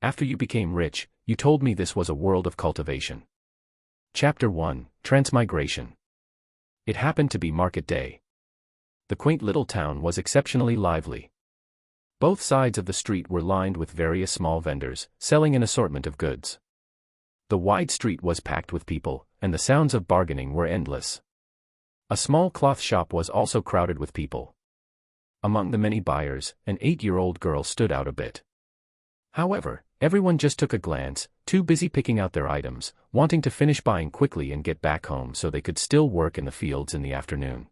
After you became rich, you told me this was a world of cultivation. Chapter 1, Transmigration. It happened to be market day. The quaint little town was exceptionally lively. Both sides of the street were lined with various small vendors, selling an assortment of goods. The wide street was packed with people, and the sounds of bargaining were endless. A small cloth shop was also crowded with people. Among the many buyers, an 8-year-old girl stood out a bit. However, everyone just took a glance, too busy picking out their items, wanting to finish buying quickly and get back home so they could still work in the fields in the afternoon.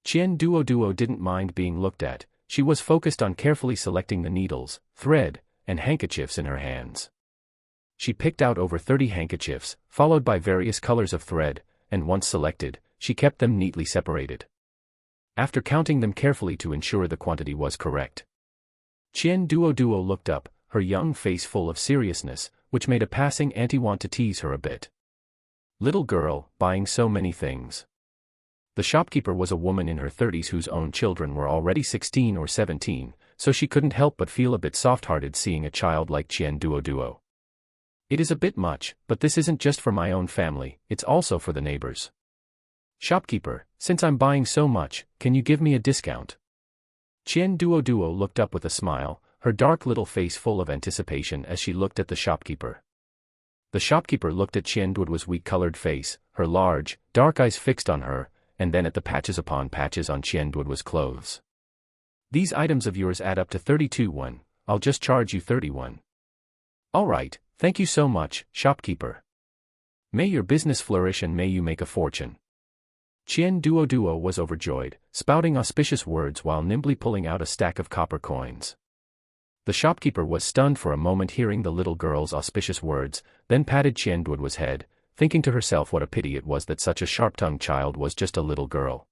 Qian Duoduo didn't mind being looked at. She was focused on carefully selecting the needles, thread, and handkerchiefs in her hands. She picked out over 30 handkerchiefs, followed by various colors of thread, and once selected, she kept them neatly separated. After counting them carefully to ensure the quantity was correct, Qian Duoduo looked up, her young face full of seriousness, which made a passing auntie want to tease her a bit. Little girl, buying so many things. The shopkeeper was a woman in her 30s whose own children were already 16 or 17, so she couldn't help but feel a bit soft-hearted seeing a child like Qian Duoduo. It is a bit much, but this isn't just for my own family, it's also for the neighbors. Shopkeeper, since I'm buying so much, can you give me a discount? Qian Duoduo looked up with a smile, her dark little face full of anticipation as she looked at the shopkeeper. The shopkeeper looked at Qian Duoduo's weak-colored face, her large, dark eyes fixed on her, and then at the patches upon patches on Qian Duoduo's clothes. These items of yours add up to 32 won, I'll just charge you 31. Alright, thank you so much, shopkeeper. May your business flourish and may you make a fortune. Qian Duoduo was overjoyed, spouting auspicious words while nimbly pulling out a stack of copper coins. The shopkeeper was stunned for a moment hearing the little girl's auspicious words, then patted Qian Duoduo's head, thinking to herself what a pity it was that such a sharp-tongued child was just a little girl.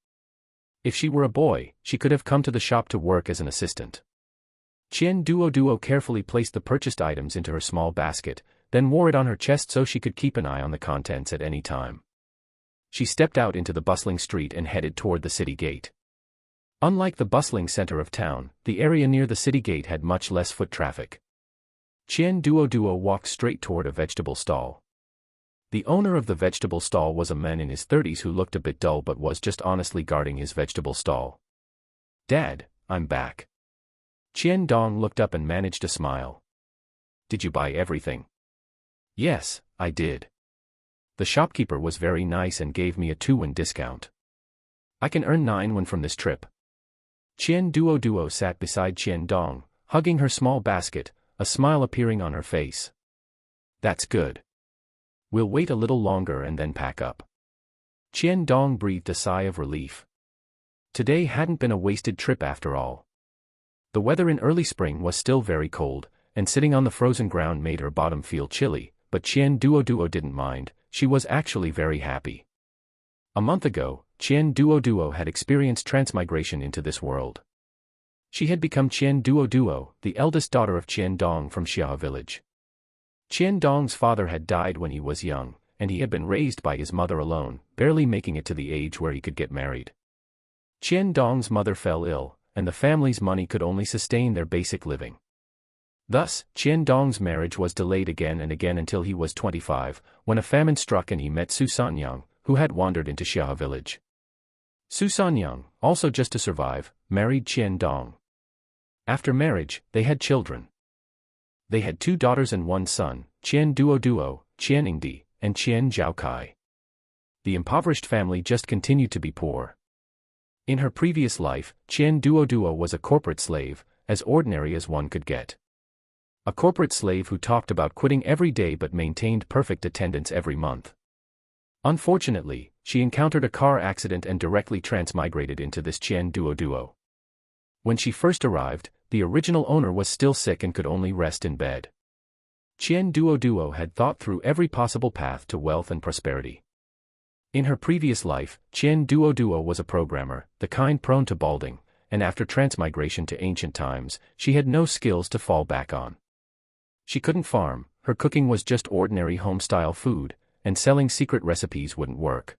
If she were a boy, she could have come to the shop to work as an assistant. Qian Duoduo carefully placed the purchased items into her small basket, then wore it on her chest so she could keep an eye on the contents at any time. She stepped out into the bustling street and headed toward the city gate. Unlike the bustling center of town, the area near the city gate had much less foot traffic. Qian Duoduo walked straight toward a vegetable stall. The owner of the vegetable stall was a man in his 30s who looked a bit dull but was just honestly guarding his vegetable stall. Dad, I'm back. Qian Dong looked up and managed a smile. Did you buy everything? Yes, I did. The shopkeeper was very nice and gave me a 2-won discount. I can earn 9 won from this trip. Qian Duoduo sat beside Qian Dong, hugging her small basket, a smile appearing on her face. That's good. We'll wait a little longer and then pack up. Qian Dong breathed a sigh of relief. Today hadn't been a wasted trip after all. The weather in early spring was still very cold, and sitting on the frozen ground made her bottom feel chilly, but Qian Duoduo didn't mind, she was actually very happy. A month ago, Qian Duoduo had experienced transmigration into this world. She had become Qian Duoduo, the eldest daughter of Qian Dong from Xia village. Qian Dong's father had died when he was young, and he had been raised by his mother alone, barely making it to the age where he could get married. Qian Dong's mother fell ill, and the family's money could only sustain their basic living. Thus, Qian Dong's marriage was delayed again and again until he was 25, when a famine struck and he met Su Sanyang, who had wandered into Xia village. Su Sanyang, also just to survive, married Qian Dong. After marriage, they had children. They had 2 daughters and 1 son, Qian Duoduo, Qian Ingdi, and Qian Zhaokai. The impoverished family just continued to be poor. In her previous life, Qian Duoduo was a corporate slave, as ordinary as one could get. A corporate slave who talked about quitting every day but maintained perfect attendance every month. Unfortunately, she encountered a car accident and directly transmigrated into this Qian Duoduo. When she first arrived, the original owner was still sick and could only rest in bed. Qian Duoduo had thought through every possible path to wealth and prosperity. In her previous life, Qian Duoduo was a programmer, the kind prone to balding, and after transmigration to ancient times, she had no skills to fall back on. She couldn't farm, her cooking was just ordinary home-style food, and selling secret recipes wouldn't work.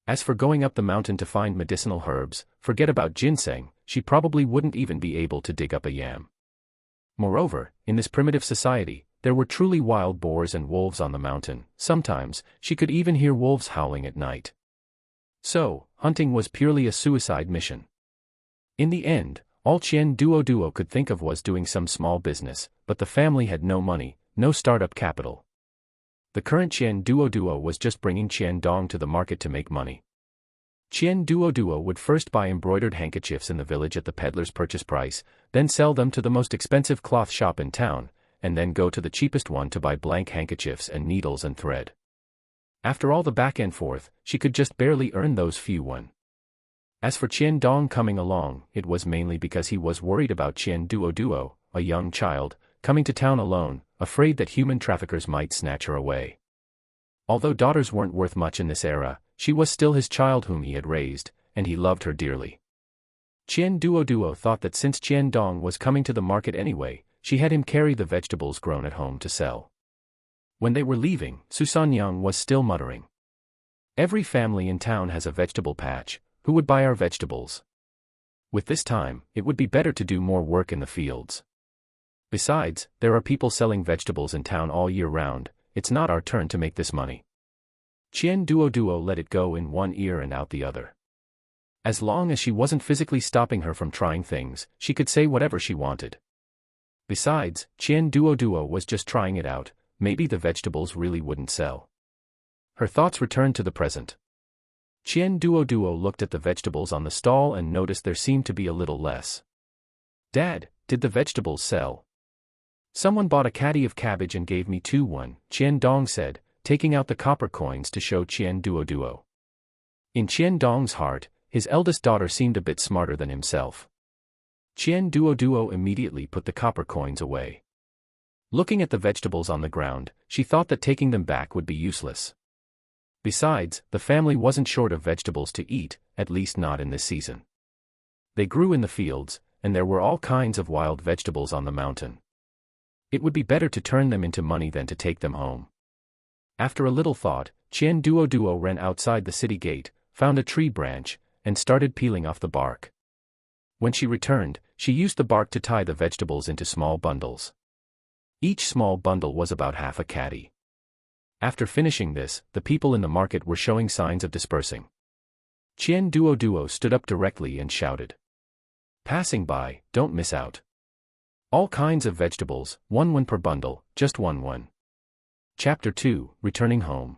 As for going up the mountain to find medicinal herbs, forget about ginseng, she probably wouldn't even be able to dig up a yam. Moreover, in this primitive society, there were truly wild boars and wolves on the mountain. Sometimes, she could even hear wolves howling at night. So, hunting was purely a suicide mission. In the end, all Qian Duoduo could think of was doing some small business, but the family had no money, no startup capital. The current Qian Duoduo was just bringing Qian Dong to the market to make money. Qian Duoduo would first buy embroidered handkerchiefs in the village at the peddler's purchase price, then sell them to the most expensive cloth shop in town, and then go to the cheapest one to buy blank handkerchiefs and needles and thread. After all the back and forth, she could just barely earn those few won. As for Qian Dong coming along, it was mainly because he was worried about Qian Duoduo, a young child, coming to town alone, afraid that human traffickers might snatch her away. Although daughters weren't worth much in this era, she was still his child whom he had raised, and he loved her dearly. Qian Duoduo thought that since Qian Dong was coming to the market anyway, she had him carry the vegetables grown at home to sell. When they were leaving, Su Sanyang was still muttering. Every family in town has a vegetable patch. Who would buy our vegetables? With this time, it would be better to do more work in the fields. Besides, there are people selling vegetables in town all year round. It's not our turn to make this money. Qian Duoduo let it go in one ear and out the other. As long as she wasn't physically stopping her from trying things, she could say whatever she wanted. Besides, Qian Duoduo was just trying it out. Maybe the vegetables really wouldn't sell. Her thoughts returned to the present. Qian Duoduo looked at the vegetables on the stall and noticed there seemed to be a little less. Dad, did the vegetables sell? Someone bought a caddy of cabbage and gave me 2 Qian Dong said, taking out the copper coins to show Qian Duoduo. In Qian Dong's heart, his eldest daughter seemed a bit smarter than himself. Qian Duoduo immediately put the copper coins away. Looking at the vegetables on the ground, she thought that taking them back would be useless. Besides, the family wasn't short of vegetables to eat, at least not in this season. They grew in the fields, and there were all kinds of wild vegetables on the mountain. It would be better to turn them into money than to take them home. After a little thought, Qian Duoduo ran outside the city gate, found a tree branch, and started peeling off the bark. When she returned, she used the bark to tie the vegetables into small bundles. Each small bundle was about half a caddy. After finishing this, the people in the market were showing signs of dispersing. Qian Duoduo stood up directly and shouted. Passing by, don't miss out. All kinds of vegetables, 1 per bundle, just 1. Chapter 2, Returning Home.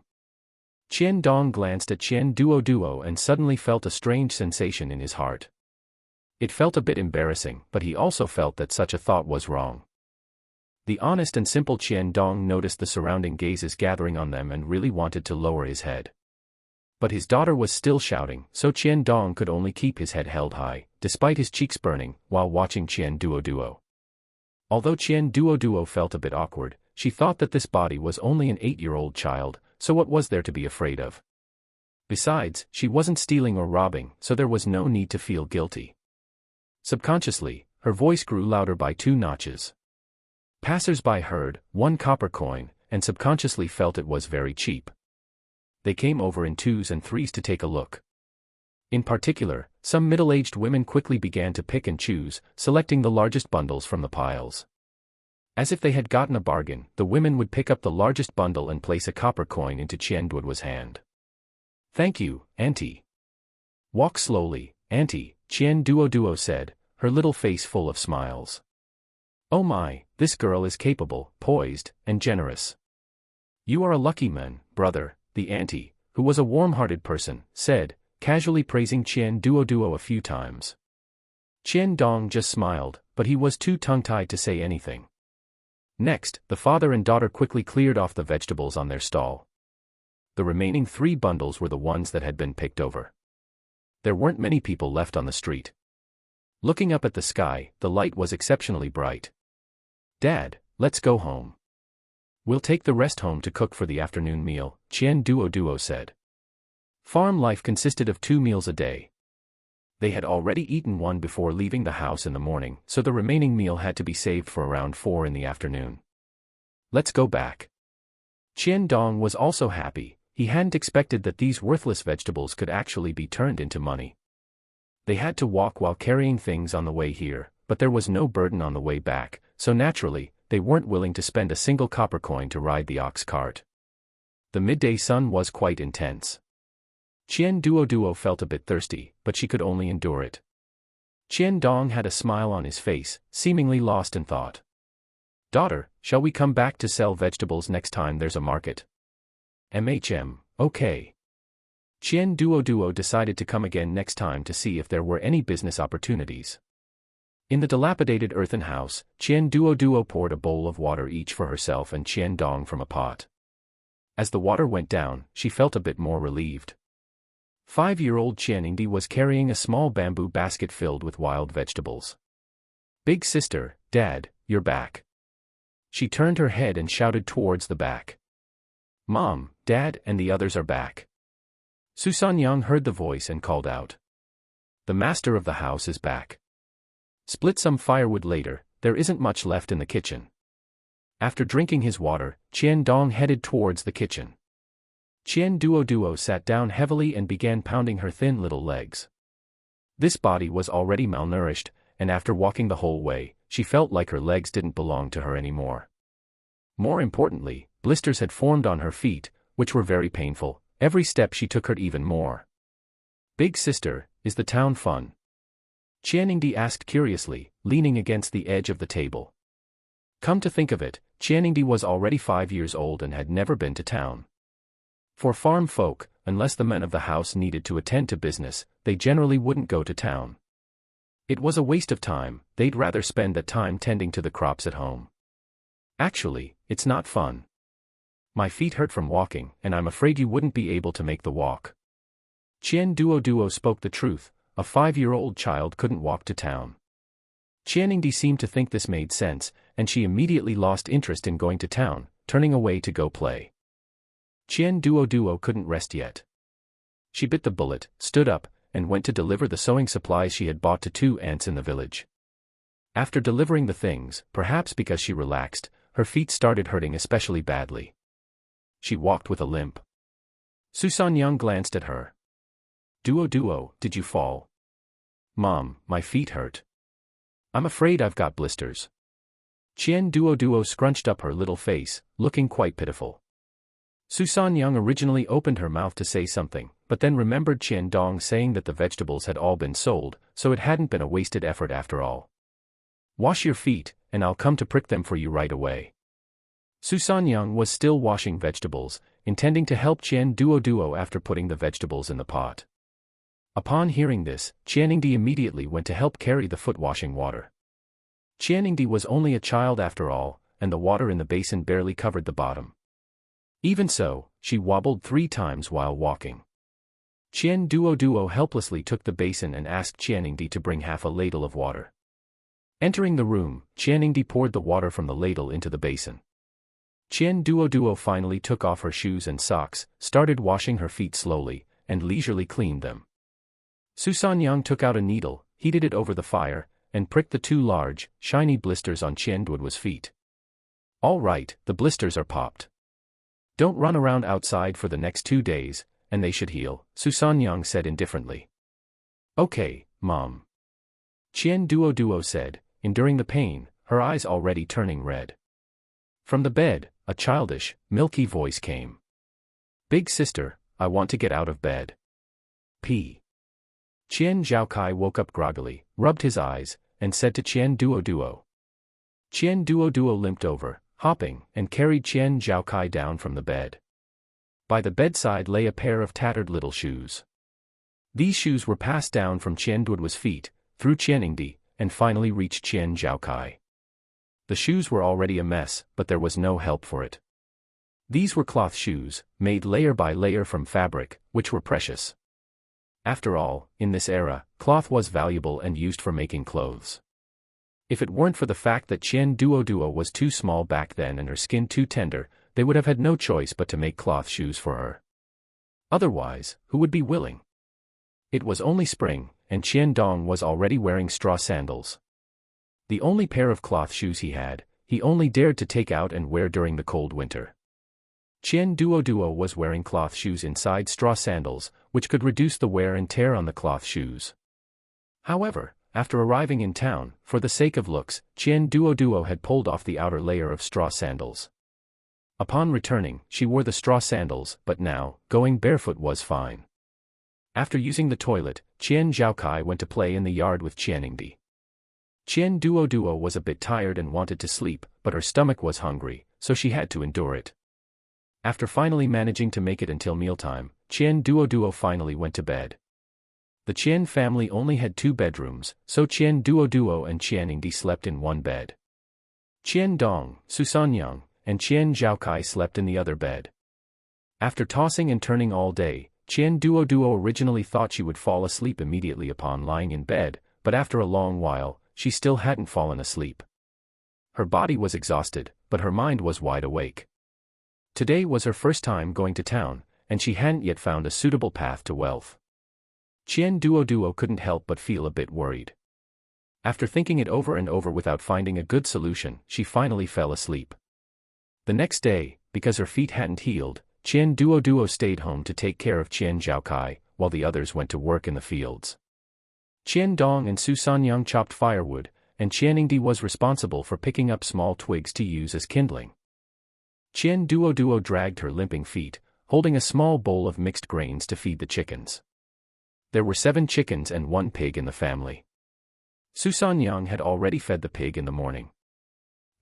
Qian Dong glanced at Qian Duoduo and suddenly felt a strange sensation in his heart. It felt a bit embarrassing, but he also felt that such a thought was wrong. The honest and simple Qian Dong noticed the surrounding gazes gathering on them and really wanted to lower his head. But his daughter was still shouting, so Qian Dong could only keep his head held high, despite his cheeks burning, while watching Qian Duoduo. Although Qian Duoduo felt a bit awkward, she thought that this body was only an 8-year-old child, so what was there to be afraid of? Besides, she wasn't stealing or robbing, so there was no need to feel guilty. Subconsciously, her voice grew louder by 2 notches. Passers-by heard 1 copper coin, and subconsciously felt it was very cheap. They came over in 2s and 3s to take a look. In particular, some middle-aged women quickly began to pick and choose, selecting the largest bundles from the piles. As if they had gotten a bargain, the women would pick up the largest bundle and place a copper coin into Qian Duoduo's hand. Thank you, Auntie. Walk slowly, Auntie, Qian Duoduo said, her little face full of smiles. Oh my, this girl is capable, poised, and generous. You are a lucky man, brother, the auntie, who was a warm-hearted person, said, casually praising Qian Duoduo a few times. Qian Dong just smiled, but he was too tongue-tied to say anything. Next, the father and daughter quickly cleared off the vegetables on their stall. The remaining 3 bundles were the ones that had been picked over. There weren't many people left on the street. Looking up at the sky, the light was exceptionally bright. Dad, let's go home. We'll take the rest home to cook for the afternoon meal, Qian Duoduo said. Farm life consisted of 2 meals a day. They had already eaten 1 before leaving the house in the morning, so the remaining meal had to be saved for around 4 in the afternoon. Let's go back. Qian Dong was also happy. He hadn't expected that these worthless vegetables could actually be turned into money. They had to walk while carrying things on the way here, but there was no burden on the way back, so naturally, they weren't willing to spend a single copper coin to ride the ox cart. The midday sun was quite intense. Qian Duoduo felt a bit thirsty, but she could only endure it. Qian Dong had a smile on his face, seemingly lost in thought. "Daughter, shall we come back to sell vegetables next time there's a market?" Okay. Qian Duoduo decided to come again next time to see if there were any business opportunities. In the dilapidated earthen house, Qian Duoduo poured a bowl of water each for herself and Qian Dong from a pot. As the water went down, she felt a bit more relieved. 5-year-old Qianingdi was carrying a small bamboo basket filled with wild vegetables. "Big sister, Dad, you're back." She turned her head and shouted towards the back. "Mom, Dad, and the others are back." Susanyang heard the voice and called out. "The master of the house is back. Split some firewood later, there isn't much left in the kitchen." After drinking his water, Qian Dong headed towards the kitchen. Qian Duoduo sat down heavily and began pounding her thin little legs. This body was already malnourished, and after walking the whole way, she felt like her legs didn't belong to her anymore. More importantly, blisters had formed on her feet, which were very painful. Every step she took hurt even more. "Big sister, is the town fun?" Qianingdi asked curiously, leaning against the edge of the table. Come to think of it, Qianingdi was already 5 years old and had never been to town. For farm folk, unless the men of the house needed to attend to business, they generally wouldn't go to town. It was a waste of time, they'd rather spend that time tending to the crops at home. "Actually, it's not fun. My feet hurt from walking, and I'm afraid you wouldn't be able to make the walk." Qian Duoduo spoke the truth, a 5-year-old child couldn't walk to town. Qianingdi seemed to think this made sense, and she immediately lost interest in going to town, turning away to go play. Qian Duoduo couldn't rest yet. She bit the bullet, stood up, and went to deliver the sewing supplies she had bought to 2 aunts in the village. After delivering the things, perhaps because she relaxed, her feet started hurting especially badly. She walked with a limp. Susanyang glanced at her. "Duo, did you fall?" "Mom, my feet hurt. I'm afraid I've got blisters." Qian Duoduo scrunched up her little face, looking quite pitiful. Susanyang originally opened her mouth to say something, but then remembered Qian Dong saying that the vegetables had all been sold, so it hadn't been a wasted effort after all. "Wash your feet, and I'll come to prick them for you right away." Susanyang was still washing vegetables, intending to help Qian Duoduo after putting the vegetables in the pot. Upon hearing this, Qianingdi immediately went to help carry the foot-washing water. Qianingdi was only a child after all, and the water in the basin barely covered the bottom. Even so, she wobbled 3 times while walking. Qian Duoduo helplessly took the basin and asked Qianingdi to bring half a ladle of water. Entering the room, Qianingdi poured the water from the ladle into the basin. Qian Duoduo finally took off her shoes and socks, started washing her feet slowly, and leisurely cleaned them. Susanyang took out a needle, heated it over the fire, and pricked the 2 large, shiny blisters on Qian Duoduo's feet. "All right, the blisters are popped. Don't run around outside for the next 2 days, and they should heal," Susanyang said indifferently. "Okay, Mom." Qian Duoduo said, enduring the pain, her eyes already turning red. From the bed, a childish, milky voice came. "Big sister, I want to get out of bed." P. Qian Zhaokai woke up groggily, rubbed his eyes, and said to Qian Duoduo. Qian Duoduo limped over, hopping, and carried Qian Zhaokai down from the bed. By the bedside lay a pair of tattered little shoes. These shoes were passed down from Qian Duoduo's feet, through Qianingdi, and finally reached Qian Zhaokai. The shoes were already a mess, but there was no help for it. These were cloth shoes, made layer by layer from fabric, which were precious. After all, in this era, cloth was valuable and used for making clothes. If it weren't for the fact that Qian Duoduo was too small back then and her skin too tender, they would have had no choice but to make cloth shoes for her. Otherwise, who would be willing? It was only spring, and Qian Dong was already wearing straw sandals. The only pair of cloth shoes he had, he only dared to take out and wear during the cold winter. Qian Duoduo was wearing cloth shoes inside straw sandals, which could reduce the wear and tear on the cloth shoes. However, after arriving in town, for the sake of looks, Qian Duoduo had pulled off the outer layer of straw sandals. Upon returning, she wore the straw sandals, but now, going barefoot was fine. After using the toilet, Qian Zhaokai went to play in the yard with Qianingdi. Qian Duoduo was a bit tired and wanted to sleep, but her stomach was hungry, so she had to endure it. After finally managing to make it until mealtime, Qian Duoduo finally went to bed. The Qian family only had 2 bedrooms, so Qian Duoduo and Qianingdi slept in one bed. Qian Dong, Susanyang, and Qian Zhaokai slept in the other bed. After tossing and turning all day, Qian Duoduo originally thought she would fall asleep immediately upon lying in bed, but after a long while, she still hadn't fallen asleep. Her body was exhausted, but her mind was wide awake. Today was her first time going to town, and she hadn't yet found a suitable path to wealth. Qian Duoduo couldn't help but feel a bit worried. After thinking it over and over without finding a good solution, she finally fell asleep. The next day, because her feet hadn't healed, Qian Duoduo stayed home to take care of Qian Zhaokai, while the others went to work in the fields. Qian Dong and Su Sanyang chopped firewood, and Qianingdi was responsible for picking up small twigs to use as kindling. Qian Duoduo dragged her limping feet, holding a small bowl of mixed grains to feed the chickens. There were 7 chickens and 1 pig in the family. Su Sanyang had already fed the pig in the morning.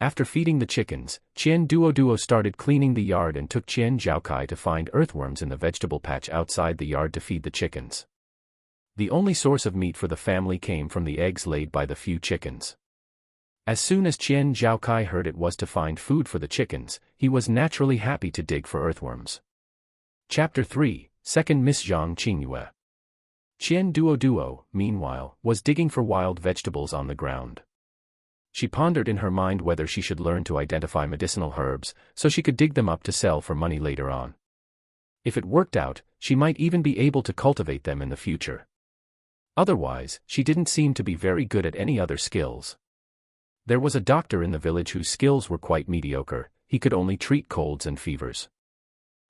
After feeding the chickens, Qian Duoduo started cleaning the yard and took Qian Zhaokai to find earthworms in the vegetable patch outside the yard to feed the chickens. The only source of meat for the family came from the eggs laid by the few chickens. As soon as Qian Zhaokai heard it was to find food for the chickens, he was naturally happy to dig for earthworms. Chapter 3, Second Miss Zhang Qingyue. Qian Duoduo, meanwhile, was digging for wild vegetables on the ground. She pondered in her mind whether she should learn to identify medicinal herbs, so she could dig them up to sell for money later on. If it worked out, she might even be able to cultivate them in the future. Otherwise, she didn't seem to be very good at any other skills. There was a doctor in the village whose skills were quite mediocre. He could only treat colds and fevers.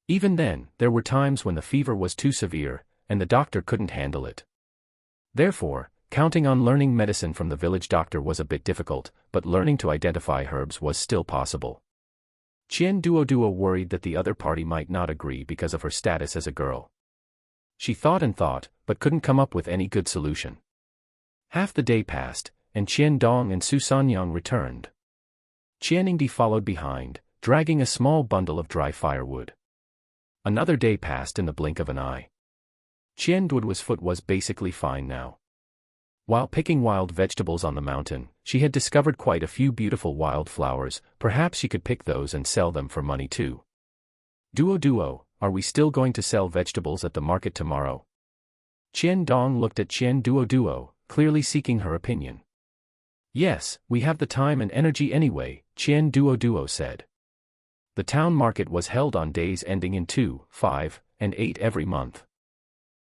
Even then, there were times when the fever was too severe, and the doctor couldn't handle it. Therefore, counting on learning medicine from the village doctor was a bit difficult, but learning to identify herbs was still possible. Qian Duoduo worried that the other party might not agree because of her status as a girl. She thought and thought, but couldn't come up with any good solution. Half the day passed, and Qian Dong and Su Sanyang returned. Qianingdi followed behind, dragging a small bundle of dry firewood. Another day passed in the blink of an eye. Qian Duoduo's foot was basically fine now. While picking wild vegetables on the mountain, she had discovered quite a few beautiful wild flowers. Perhaps she could pick those and sell them for money too. Duoduo, are we still going to sell vegetables at the market tomorrow? Qian Dong looked at Qian Duoduo, clearly seeking her opinion. Yes, we have the time and energy anyway, Qian Duoduo said. The town market was held on days ending in 2, 5, and 8 every month.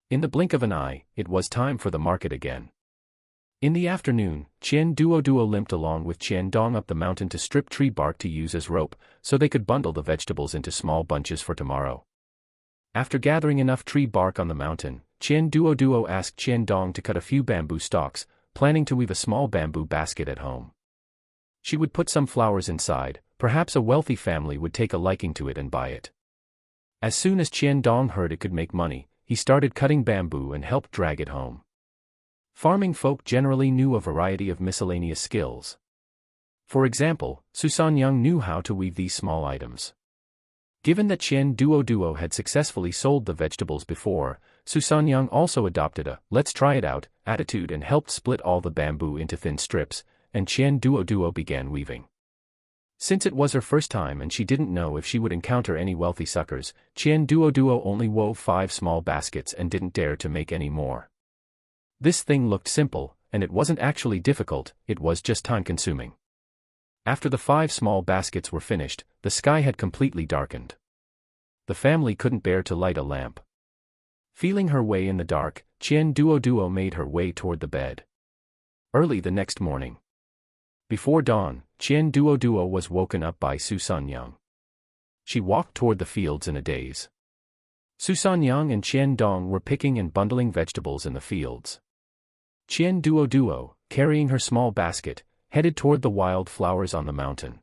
In the blink of an eye, it was time for the market again. In the afternoon, Qian Duoduo limped along with Qian Dong up the mountain to strip tree bark to use as rope, so they could bundle the vegetables into small bunches for tomorrow. After gathering enough tree bark on the mountain, Qian Duoduo asked Qian Dong to cut a few bamboo stalks, planning to weave a small bamboo basket at home. She would put some flowers inside. Perhaps a wealthy family would take a liking to it and buy it. As soon as Qian Dong heard it could make money, he started cutting bamboo and helped drag it home. Farming folk generally knew a variety of miscellaneous skills. For example, Su Sanyang knew how to weave these small items. Given that Qian Duoduo had successfully sold the vegetables before, Su Sanyang also adopted a "let's try it out" attitude and helped split all the bamboo into thin strips, and Qian Duoduo began weaving. Since it was her first time and she didn't know if she would encounter any wealthy suckers, Qian Duoduo only wove 5 small baskets and didn't dare to make any more. This thing looked simple, and it wasn't actually difficult, it was just time-consuming. After the 5 small baskets were finished, the sky had completely darkened. The family couldn't bear to light a lamp. Feeling her way in the dark, Qian Duoduo made her way toward the bed. Early the next morning. Before dawn, Qian Duoduo was woken up by Su Sanyang. She walked toward the fields in a daze. Su Sanyang and Qian Dong were picking and bundling vegetables in the fields. Qian Duoduo, carrying her small basket, headed toward the wild flowers on the mountain.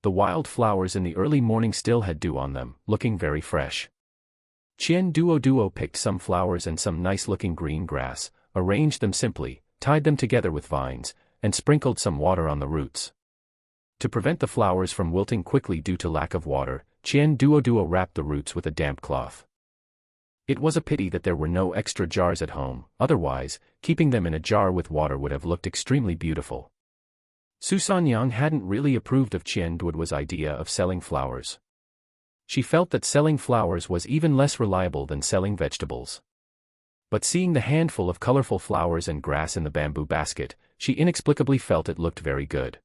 The wild flowers in the early morning still had dew on them, looking very fresh. Qian Duoduo picked some flowers and some nice-looking green grass, arranged them simply, tied them together with vines, and sprinkled some water on the roots. To prevent the flowers from wilting quickly due to lack of water, Qian Duoduo wrapped the roots with a damp cloth. It was a pity that there were no extra jars at home, otherwise, keeping them in a jar with water would have looked extremely beautiful. Su Sanyang hadn't really approved of Qian Duoduo's idea of selling flowers. She felt that selling flowers was even less reliable than selling vegetables. But seeing the handful of colorful flowers and grass in the bamboo basket, she inexplicably felt it looked very good.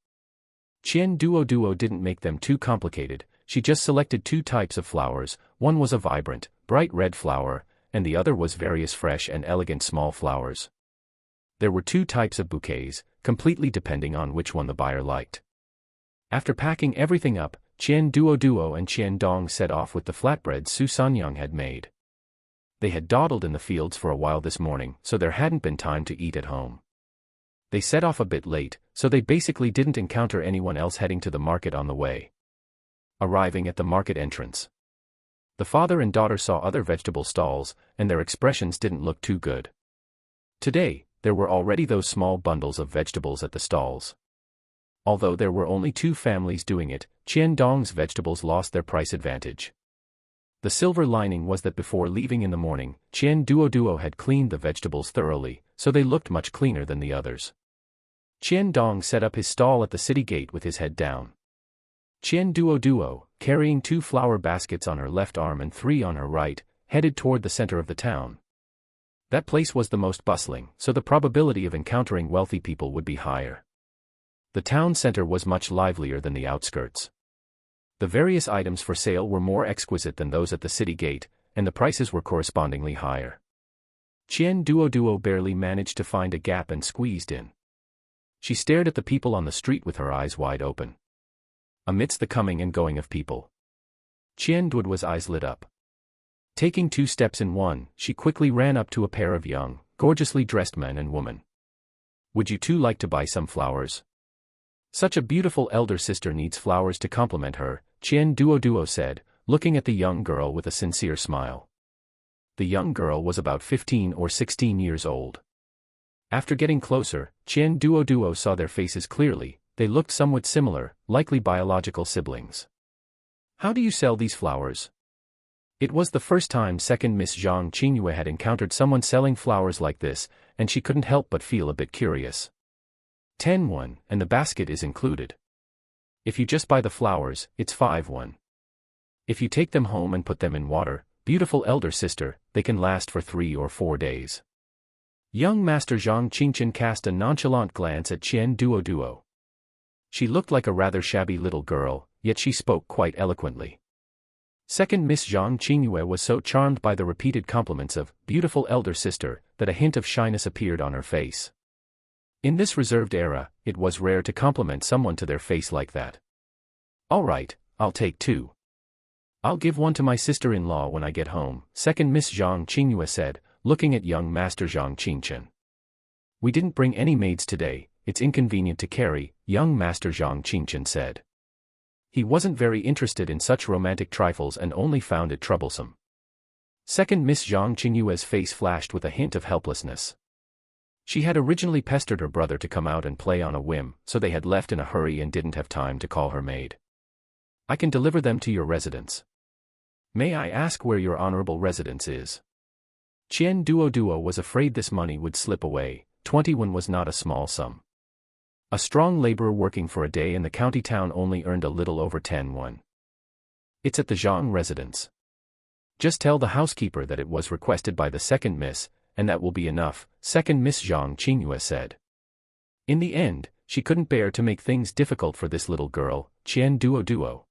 Qian Duoduo didn't make them too complicated, she just selected two types of flowers, one was a vibrant, bright red flower, and the other was various fresh and elegant small flowers. There were two types of bouquets, completely depending on which one the buyer liked. After packing everything up, Qian Duoduo and Qian Dong set off with the flatbreads Su Sanyang had made. They had dawdled in the fields for a while this morning, so there hadn't been time to eat at home. They set off a bit late, so they basically didn't encounter anyone else heading to the market on the way. Arriving at the market entrance, the father and daughter saw other vegetable stalls, and their expressions didn't look too good. Today, there were already those small bundles of vegetables at the stalls. Although there were only two families doing it, Qian Dong's vegetables lost their price advantage. The silver lining was that before leaving in the morning, Qian Duoduo had cleaned the vegetables thoroughly, so they looked much cleaner than the others. Qian Dong set up his stall at the city gate with his head down. Qian Duoduo, carrying 2 flower baskets on her left arm and 3 on her right, headed toward the center of the town. That place was the most bustling, so the probability of encountering wealthy people would be higher. The town center was much livelier than the outskirts. The various items for sale were more exquisite than those at the city gate, and the prices were correspondingly higher. Qian Duoduo barely managed to find a gap and squeezed in. She stared at the people on the street with her eyes wide open. Amidst the coming and going of people, Qian Duoduo's eyes lit up. Taking 2 steps in one, she quickly ran up to a pair of young, gorgeously dressed men and women. "Would you two like to buy some flowers? Such a beautiful elder sister needs flowers to compliment her," Qian Duoduo said, looking at the young girl with a sincere smile. The young girl was about 15 or 16 years old. After getting closer, Qian Duoduo saw their faces clearly. They looked somewhat similar, likely biological siblings. "How do you sell these flowers?" It was the first time second Miss Zhang Qingyue had encountered someone selling flowers like this, and she couldn't help but feel a bit curious. 10 won, and the basket is included. If you just buy the flowers, it's 5 won. If you take them home and put them in water, beautiful elder sister, they can last for 3 or 4 days. Young Master Zhang Qingchen cast a nonchalant glance at Qian Duoduo. She looked like a rather shabby little girl, yet she spoke quite eloquently. Second Miss Zhang Qingyue was so charmed by the repeated compliments of beautiful elder sister that a hint of shyness appeared on her face. In this reserved era, it was rare to compliment someone to their face like that. "All right, I'll take 2. I'll give 1 to my sister-in-law when I get home," second Miss Zhang Qingyue said, looking at young Master Zhang Qingchen. "We didn't bring any maids today, it's inconvenient to carry," young Master Zhang Qingchen said. He wasn't very interested in such romantic trifles and only found it troublesome. Second Miss Zhang Qingyue's face flashed with a hint of helplessness. She had originally pestered her brother to come out and play on a whim, so they had left in a hurry and didn't have time to call her maid. "I can deliver them to your residence. May I ask where your honorable residence is?" Qian Duoduo was afraid this money would slip away. 20 won was not a small sum. A strong laborer working for a day in the county town only earned a little over 10 won. "It's at the Zhang residence. Just tell the housekeeper that it was requested by the second miss, and that will be enough," second Miss Zhang Qingyue said. In the end, she couldn't bear to make things difficult for this little girl, Qian Duoduo.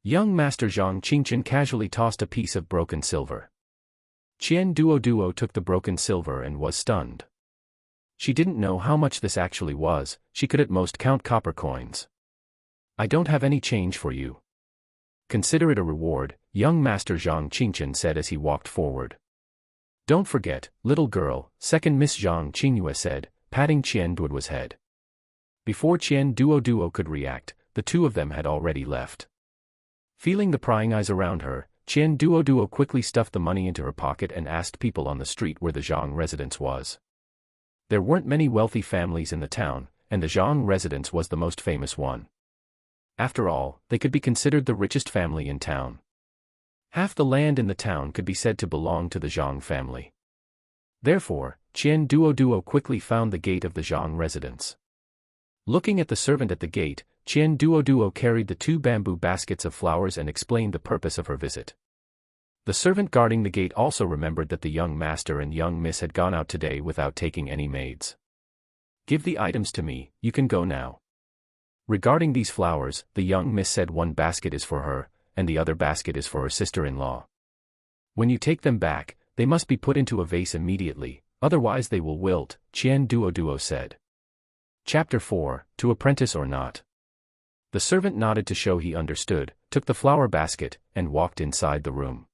Young Master Zhang Qingchen casually tossed a piece of broken silver. Qian Duoduo took the broken silver and was stunned. She didn't know how much this actually was, she could at most count copper coins. "I don't have any change for you. Consider it a reward," young Master Zhang Qingchen said as he walked forward. "Don't forget, little girl," second Miss Zhang Qingyue said, patting Qian Duoduo's head. Before Qian Duoduo could react, the two of them had already left. Feeling the prying eyes around her, Qian Duoduo quickly stuffed the money into her pocket and asked people on the street where the Zhang residence was. There weren't many wealthy families in the town, and the Zhang residence was the most famous one. After all, they could be considered the richest family in town. Half the land in the town could be said to belong to the Zhang family. Therefore, Qian Duoduo quickly found the gate of the Zhang residence. Looking at the servant at the gate, Qian Duoduo carried the 2 bamboo baskets of flowers and explained the purpose of her visit. The servant guarding the gate also remembered that the young master and young miss had gone out today without taking any maids. "Give the items to me, you can go now." Regarding these flowers, the young miss said one basket is for her, and the other basket is for her sister-in-law. "When you take them back, they must be put into a vase immediately, otherwise they will wilt," Qian Duoduo said. Chapter 4, To Apprentice or Not. The servant nodded to show he understood, took the flower basket, and walked inside the room.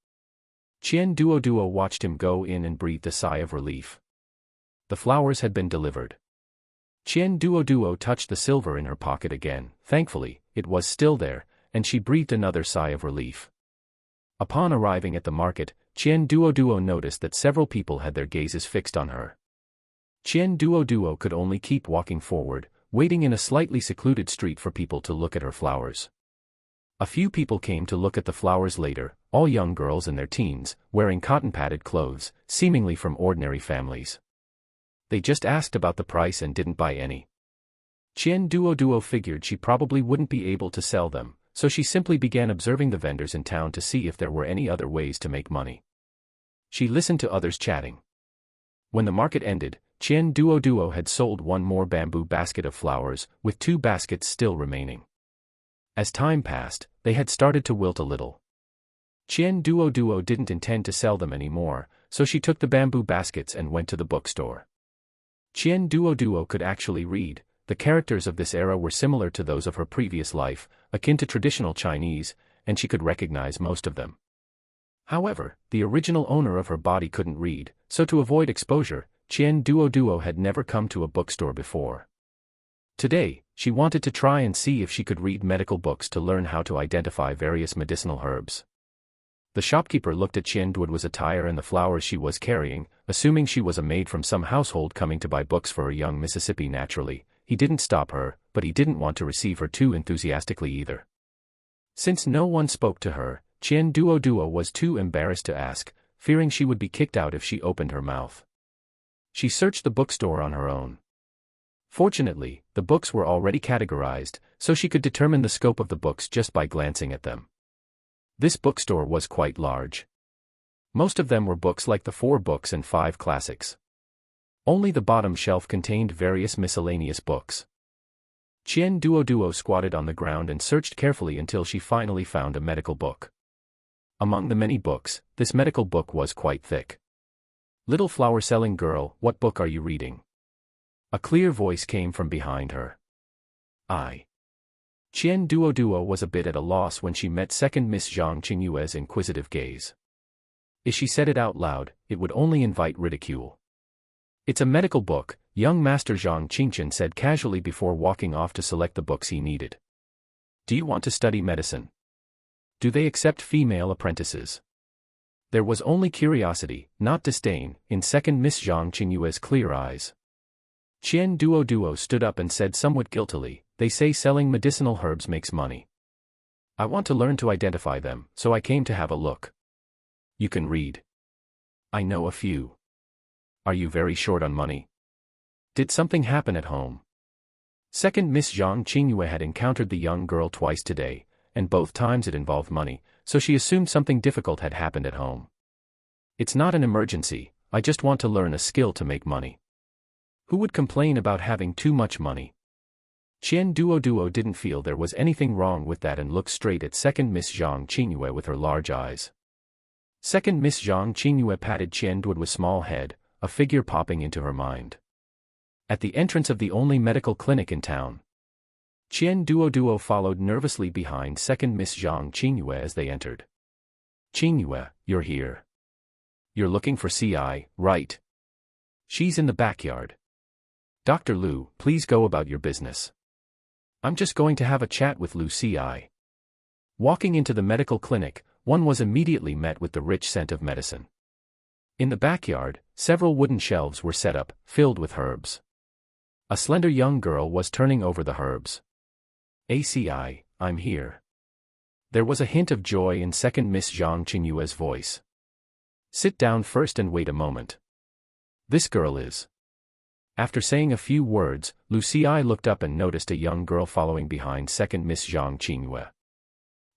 Qian Duoduo watched him go in and breathed a sigh of relief. The flowers had been delivered. Qian Duoduo touched the silver in her pocket again. Thankfully, it was still there, and she breathed another sigh of relief. Upon arriving at the market, Qian Duoduo noticed that several people had their gazes fixed on her. Qian Duoduo could only keep walking forward, waiting in a slightly secluded street for people to look at her flowers. A few people came to look at the flowers later, all young girls in their teens, wearing cotton-padded clothes, seemingly from ordinary families. They just asked about the price and didn't buy any. Qian Duoduo figured she probably wouldn't be able to sell them, so she simply began observing the vendors in town to see if there were any other ways to make money. She listened to others chatting. When the market ended, Qian Duoduo had sold one more bamboo basket of flowers, with 2 baskets still remaining. As time passed, they had started to wilt a little. Qian Duoduo didn't intend to sell them anymore, so she took the bamboo baskets and went to the bookstore. Qian Duoduo could actually read. The characters of this era were similar to those of her previous life, akin to traditional Chinese, and she could recognize most of them. However, the original owner of her body couldn't read, so to avoid exposure, Qian Duoduo had never come to a bookstore before. Today, she wanted to try and see if she could read medical books to learn how to identify various medicinal herbs. The shopkeeper looked at Qian Duoduo's attire and the flowers she was carrying, assuming she was a maid from some household coming to buy books for her young Mississippi. Naturally, he didn't stop her, but he didn't want to receive her too enthusiastically either. Since no one spoke to her, Qian Duoduo was too embarrassed to ask, fearing she would be kicked out if she opened her mouth. She searched the bookstore on her own. Fortunately, the books were already categorized, so she could determine the scope of the books just by glancing at them. This bookstore was quite large. Most of them were books like the 4 books and 5 classics. Only the bottom shelf contained various miscellaneous books. Qian Duoduo squatted on the ground and searched carefully until she finally found a medical book. Among the many books, this medical book was quite thick. "Little flower-selling girl, what book are you reading?" A clear voice came from behind her. "I." Qian Duoduo was a bit at a loss when she met second Miss Zhang Qingyue's inquisitive gaze. If she said it out loud, it would only invite ridicule. "It's a medical book," young Master Zhang Qingqian said casually before walking off to select the books he needed. "Do you want to study medicine? Do they accept female apprentices?" There was only curiosity, not disdain, in second Miss Zhang Qingyue's clear eyes. Qian Duoduo stood up and said somewhat guiltily, "They say selling medicinal herbs makes money. I want to learn to identify them, so I came to have a look." "You can read." "I know a few." "Are you very short on money? Did something happen at home?" Second Miss Zhang Qingyue had encountered the young girl twice today, and both times it involved money, so she assumed something difficult had happened at home. "It's not an emergency, I just want to learn a skill to make money." Who would complain about having too much money? Qian Duoduo didn't feel there was anything wrong with that and looked straight at second Miss Zhang Qingyue with her large eyes. Second Miss Zhang Qingyue patted Qian Duoduo's small head, a figure popping into her mind. At the entrance of the only medical clinic in town, Qian Duoduo followed nervously behind second Miss Zhang Qingyue as they entered. "Qingyue, you're here. You're looking for CI, right? She's in the backyard." Dr. Lu, please go about your business. I'm just going to have a chat with Lu Ci. Walking into the medical clinic, one was immediately met with the rich scent of medicine. In the backyard, several wooden shelves were set up, filled with herbs. A slender young girl was turning over the herbs. ACI, I'm here. There was a hint of joy in second Miss Zhang Qingyue's voice. Sit down first and wait a moment. This girl is. After saying a few words, Lu Ci looked up and noticed a young girl following behind second Miss Zhang Qingyue.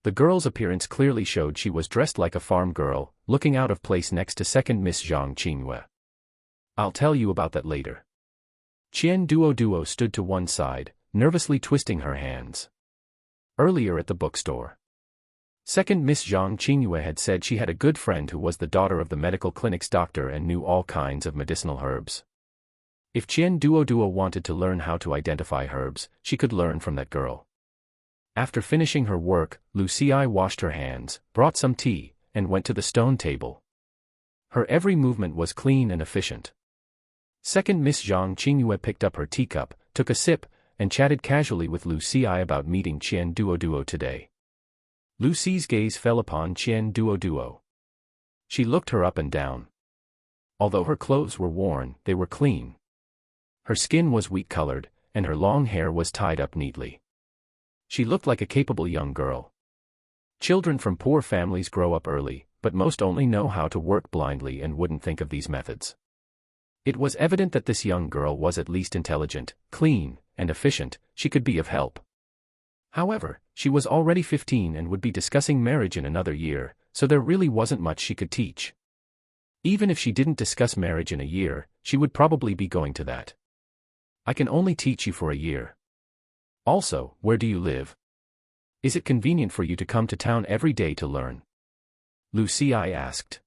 The girl's appearance clearly showed she was dressed like a farm girl, looking out of place next to second Miss Zhang Qingyue. I'll tell you about that later. Qian Duoduo stood to one side, nervously twisting her hands. Earlier at the bookstore, second Miss Zhang Qingyue had said she had a good friend who was the daughter of the medical clinic's doctor and knew all kinds of medicinal herbs. If Qian Duoduo wanted to learn how to identify herbs, she could learn from that girl. After finishing her work, Lu Ci washed her hands, brought some tea, and went to the stone table. Her every movement was clean and efficient. Second Miss Zhang Qingyue picked up her teacup, took a sip, and chatted casually with Lu Ci about meeting Qian Duoduo today. Lu Ci's gaze fell upon Qian Duoduo. She looked her up and down. Although her clothes were worn, they were clean. Her skin was wheat-colored, and her long hair was tied up neatly. She looked like a capable young girl. Children from poor families grow up early, but most only know how to work blindly and wouldn't think of these methods. It was evident that this young girl was at least intelligent, clean, and efficient. She could be of help. However, she was already 15 and would be discussing marriage in another year, so there really wasn't much she could teach. Even if she didn't discuss marriage in a year, she would probably be going to that. I can only teach you for a year. Also, where do you live? Is it convenient for you to come to town every day to learn? Lu Ci asked.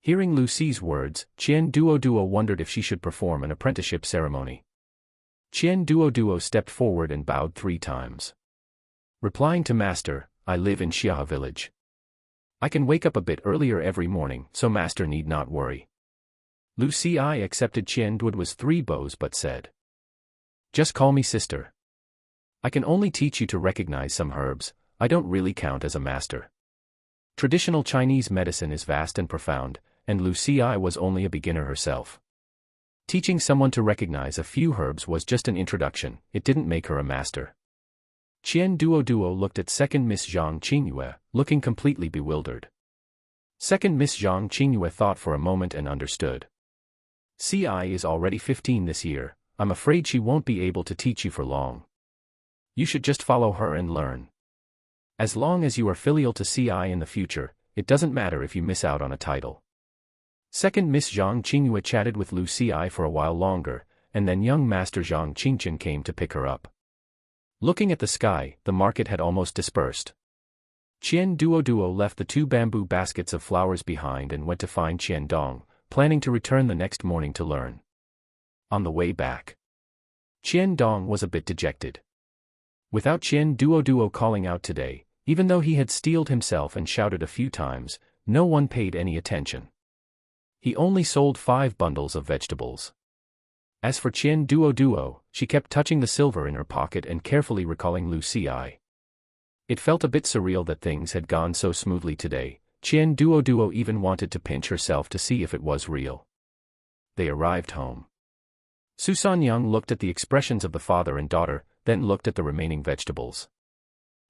Hearing Lu Ci's words, Qian Duoduo wondered if she should perform an apprenticeship ceremony. Qian Duoduo stepped forward and bowed 3 times. Replying to Master, I live in Xia village. I can wake up a bit earlier every morning, so Master need not worry. Lu Ci accepted Qian Duoduo's 3 bows but said, just call me sister. I can only teach you to recognize some herbs, I don't really count as a master. Traditional Chinese medicine is vast and profound, and Lu Ci was only a beginner herself. Teaching someone to recognize a few herbs was just an introduction, it didn't make her a master. Qian Duoduo looked at second Miss Zhang Qingyue, looking completely bewildered. Second Miss Zhang Qingyue thought for a moment and understood. Ci is already 15 this year, I'm afraid she won't be able to teach you for long. You should just follow her and learn. As long as you are filial to Ci in the future, it doesn't matter if you miss out on a title. Second Miss Zhang Qingyue chatted with Lu Ci for a while longer, and then young Master Zhang Qingchen came to pick her up. Looking at the sky, the market had almost dispersed. Qian Duoduo left the 2 bamboo baskets of flowers behind and went to find Qian Dong, planning to return the next morning to learn. On the way back, Qian Dong was a bit dejected. Without Qian Duoduo calling out today, even though he had steeled himself and shouted a few times, no one paid any attention. He only sold 5 bundles of vegetables. As for Qian Duoduo, she kept touching the silver in her pocket and carefully recalling Lu Ci. It felt a bit surreal that things had gone so smoothly today. Qian Duoduo even wanted to pinch herself to see if it was real. They arrived home. Su Sanyang looked at the expressions of the father and daughter, then looked at the remaining vegetables.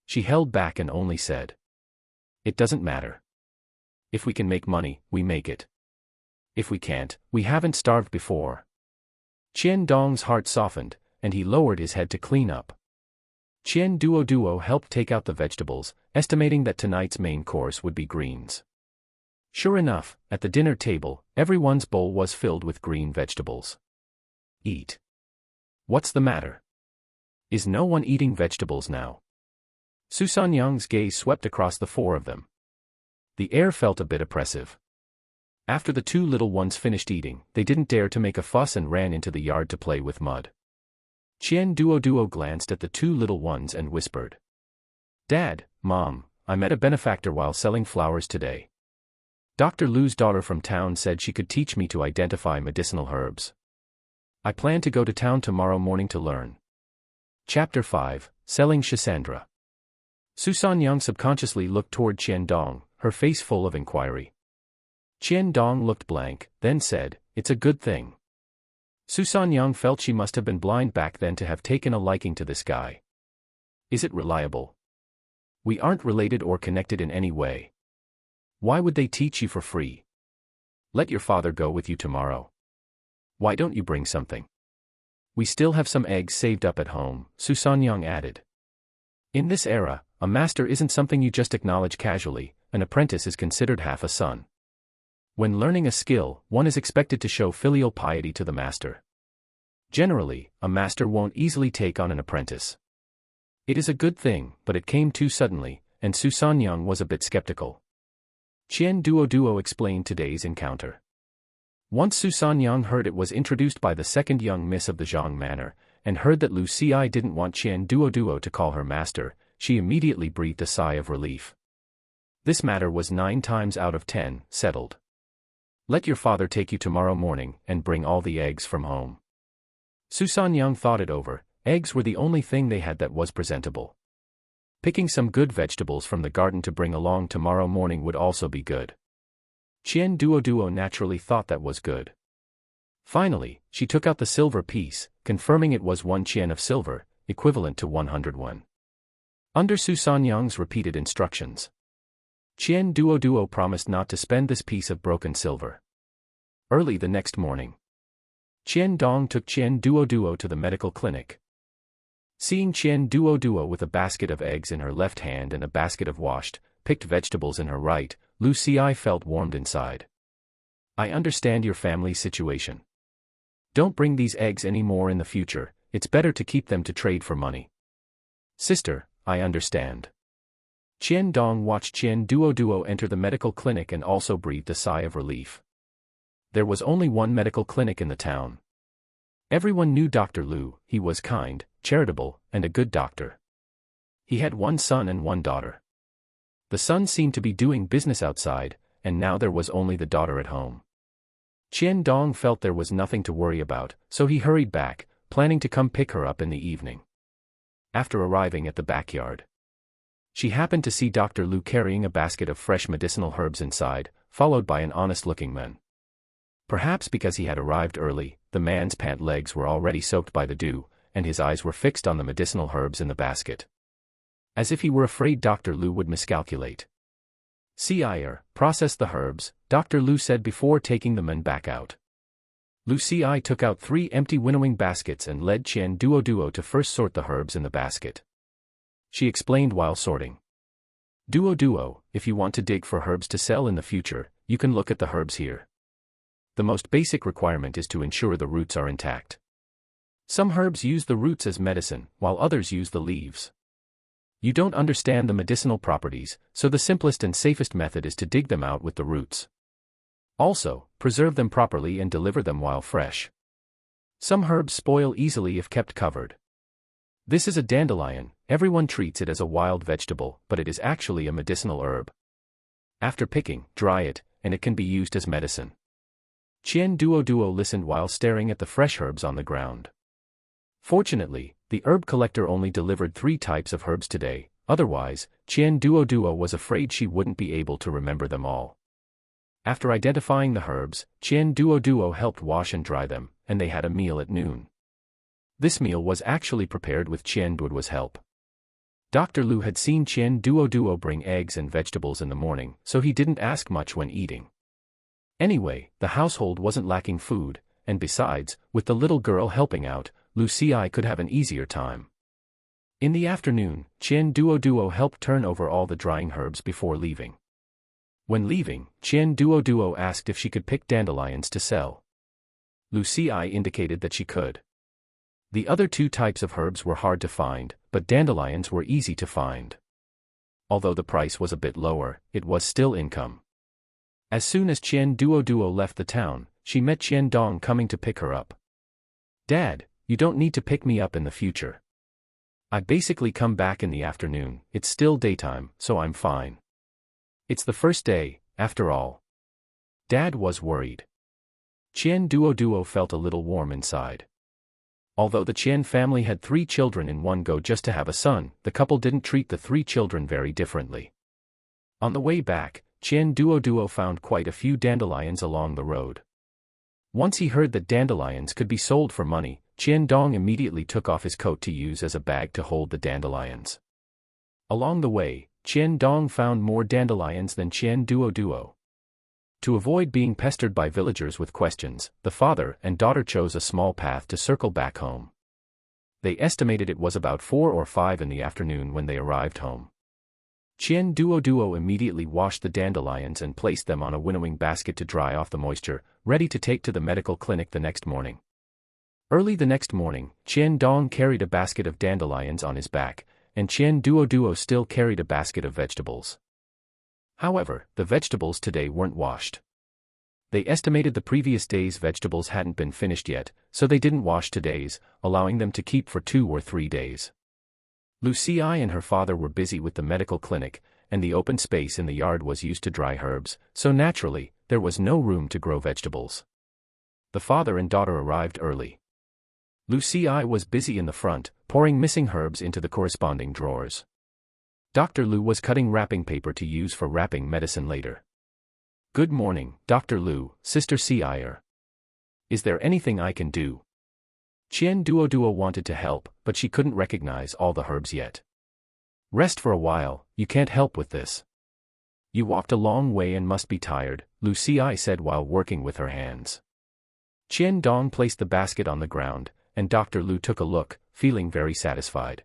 She held back and only said, it doesn't matter. If we can make money, we make it. If we can't, we haven't starved before. Qian Dong's heart softened, and he lowered his head to clean up. Qian Duoduo helped take out the vegetables, estimating that tonight's main course would be greens. Sure enough, at the dinner table, everyone's bowl was filled with green vegetables. Eat. What's the matter? Is no one eating vegetables now? Su Sanyang's gaze swept across the 4 of them. The air felt a bit oppressive. After the 2 little ones finished eating, they didn't dare to make a fuss and ran into the yard to play with mud. Qian Duoduo glanced at the 2 little ones and whispered, Dad, Mom, I met a benefactor while selling flowers today. Dr. Lu's daughter from town said she could teach me to identify medicinal herbs. I plan to go to town tomorrow morning to learn. Chapter 5, Selling Shisandra. Su Sanyang subconsciously looked toward Qian Dong, her face full of inquiry. Qian Dong looked blank, then said, "It's a good thing." Su Sanyang felt she must have been blind back then to have taken a liking to this guy. "Is it reliable? We aren't related or connected in any way. Why would they teach you for free? Let your father go with you tomorrow. Why don't you bring something? We still have some eggs saved up at home," Su Sanyang added. In this era, a master isn't something you just acknowledge casually. An apprentice is considered half a son. When learning a skill, one is expected to show filial piety to the master. Generally, a master won't easily take on an apprentice. It is a good thing, but it came too suddenly, and Su Sanyang was a bit skeptical. Qian Duoduo explained today's encounter. Once Su Sanyang heard it was introduced by the second young miss of the Zhang manor, and heard that Lu Xi didn't want Qian Duoduo to call her master, she immediately breathed a sigh of relief. This matter was 9 times out of 10 settled. Let your father take you tomorrow morning and bring all the eggs from home. Su Sanyang thought it over. Eggs were the only thing they had that was presentable. Picking some good vegetables from the garden to bring along tomorrow morning would also be good. Qian Duoduo naturally thought that was good. Finally, she took out the silver piece, confirming it was 1 qian of silver, equivalent to 101. Under Su Sanyang's repeated instructions, Qian Duoduo promised not to spend this piece of broken silver. Early the next morning, Qian Dong took Qian Duoduo to the medical clinic. Seeing Qian Duoduo with a basket of eggs in her left hand and a basket of washed, picked vegetables in her right, Lu Xi felt warmed inside. "I understand your family's situation. Don't bring these eggs any more in the future, it's better to keep them to trade for money." "Sister, I understand." Qian Dong watched Qian Duoduo enter the medical clinic and also breathed a sigh of relief. There was only one medical clinic in the town. Everyone knew Dr. Lu. He was kind, charitable, and a good doctor. He had 1 son and 1 daughter. The son seemed to be doing business outside, and now there was only the daughter at home. Qian Dong felt there was nothing to worry about, so he hurried back, planning to come pick her up in the evening. After arriving at the backyard, she happened to see Dr. Lu carrying a basket of fresh medicinal herbs inside, followed by an honest-looking man. Perhaps because he had arrived early, the man's pant legs were already soaked by the dew, and his eyes were fixed on the medicinal herbs in the basket. As if he were afraid Dr. Lu would miscalculate. "Sire, process the herbs," Dr. Lu said before taking the man back out. Lu Xi took out 3 empty winnowing baskets and led Qian Duoduo to first sort the herbs in the basket. She explained while sorting. "Duoduo, if you want to dig for herbs to sell in the future, you can look at the herbs here. The most basic requirement is to ensure the roots are intact. Some herbs use the roots as medicine, while others use the leaves. You don't understand the medicinal properties, so the simplest and safest method is to dig them out with the roots. Also, preserve them properly and deliver them while fresh. Some herbs spoil easily if kept covered. This is a dandelion. Everyone treats it as a wild vegetable, but it is actually a medicinal herb. After picking, dry it, and it can be used as medicine." Qian Duoduo listened while staring at the fresh herbs on the ground. Fortunately, the herb collector only delivered 3 types of herbs today, otherwise, Qian Duoduo was afraid she wouldn't be able to remember them all. After identifying the herbs, Qian Duoduo helped wash and dry them, and they had a meal at noon. This meal was actually prepared with Qian Duoduo's help. Dr. Lu had seen Qian Duoduo bring eggs and vegetables in the morning, so he didn't ask much when eating. Anyway, the household wasn't lacking food, and besides, with the little girl helping out, Lu Xi could have an easier time. In the afternoon, Qian Duoduo helped turn over all the drying herbs before leaving. When leaving, Qian Duoduo asked if she could pick dandelions to sell. Lu Xi indicated that she could. The other 2 types of herbs were hard to find, but dandelions were easy to find. Although the price was a bit lower, it was still income. As soon as Qian Duoduo left the town, she met Qian Dong coming to pick her up. "Dad, you don't need to pick me up in the future. I basically come back in the afternoon, it's still daytime, so I'm fine. It's the first day, after all." Dad was worried. Qian Duoduo felt a little warm inside. Although the Qian family had 3 children in one go just to have a son, the couple didn't treat the 3 children very differently. On the way back, Qian Duoduo found quite a few dandelions along the road. Once he heard that dandelions could be sold for money, Qian Dong immediately took off his coat to use as a bag to hold the dandelions. Along the way, Qian Dong found more dandelions than Qian Duoduo. To avoid being pestered by villagers with questions, the father and daughter chose a small path to circle back home. They estimated it was about 4 or 5 in the afternoon when they arrived home. Qian Duoduo immediately washed the dandelions and placed them on a winnowing basket to dry off the moisture, ready to take to the medical clinic the next morning. Early the next morning, Qian Dong carried a basket of dandelions on his back, and Qian Duoduo still carried a basket of vegetables. However, the vegetables today weren't washed. They estimated the previous day's vegetables hadn't been finished yet, so they didn't wash today's, allowing them to keep for 2 or 3 days. Lucy and her father were busy with the medical clinic, and the open space in the yard was used to dry herbs, so naturally, there was no room to grow vegetables. The father and daughter arrived early. Lucy was busy in the front, pouring missing herbs into the corresponding drawers. Dr. Lu was cutting wrapping paper to use for wrapping medicine later. "Good morning, Dr. Lu," Sister Cier. "Is there anything I can do?" Qian Duoduo wanted to help, but she couldn't recognize all the herbs yet. "Rest for a while, you can't help with this. You walked a long way and must be tired," Lucy said while working with her hands. Qian Dong placed the basket on the ground, and Dr. Lu took a look, feeling very satisfied.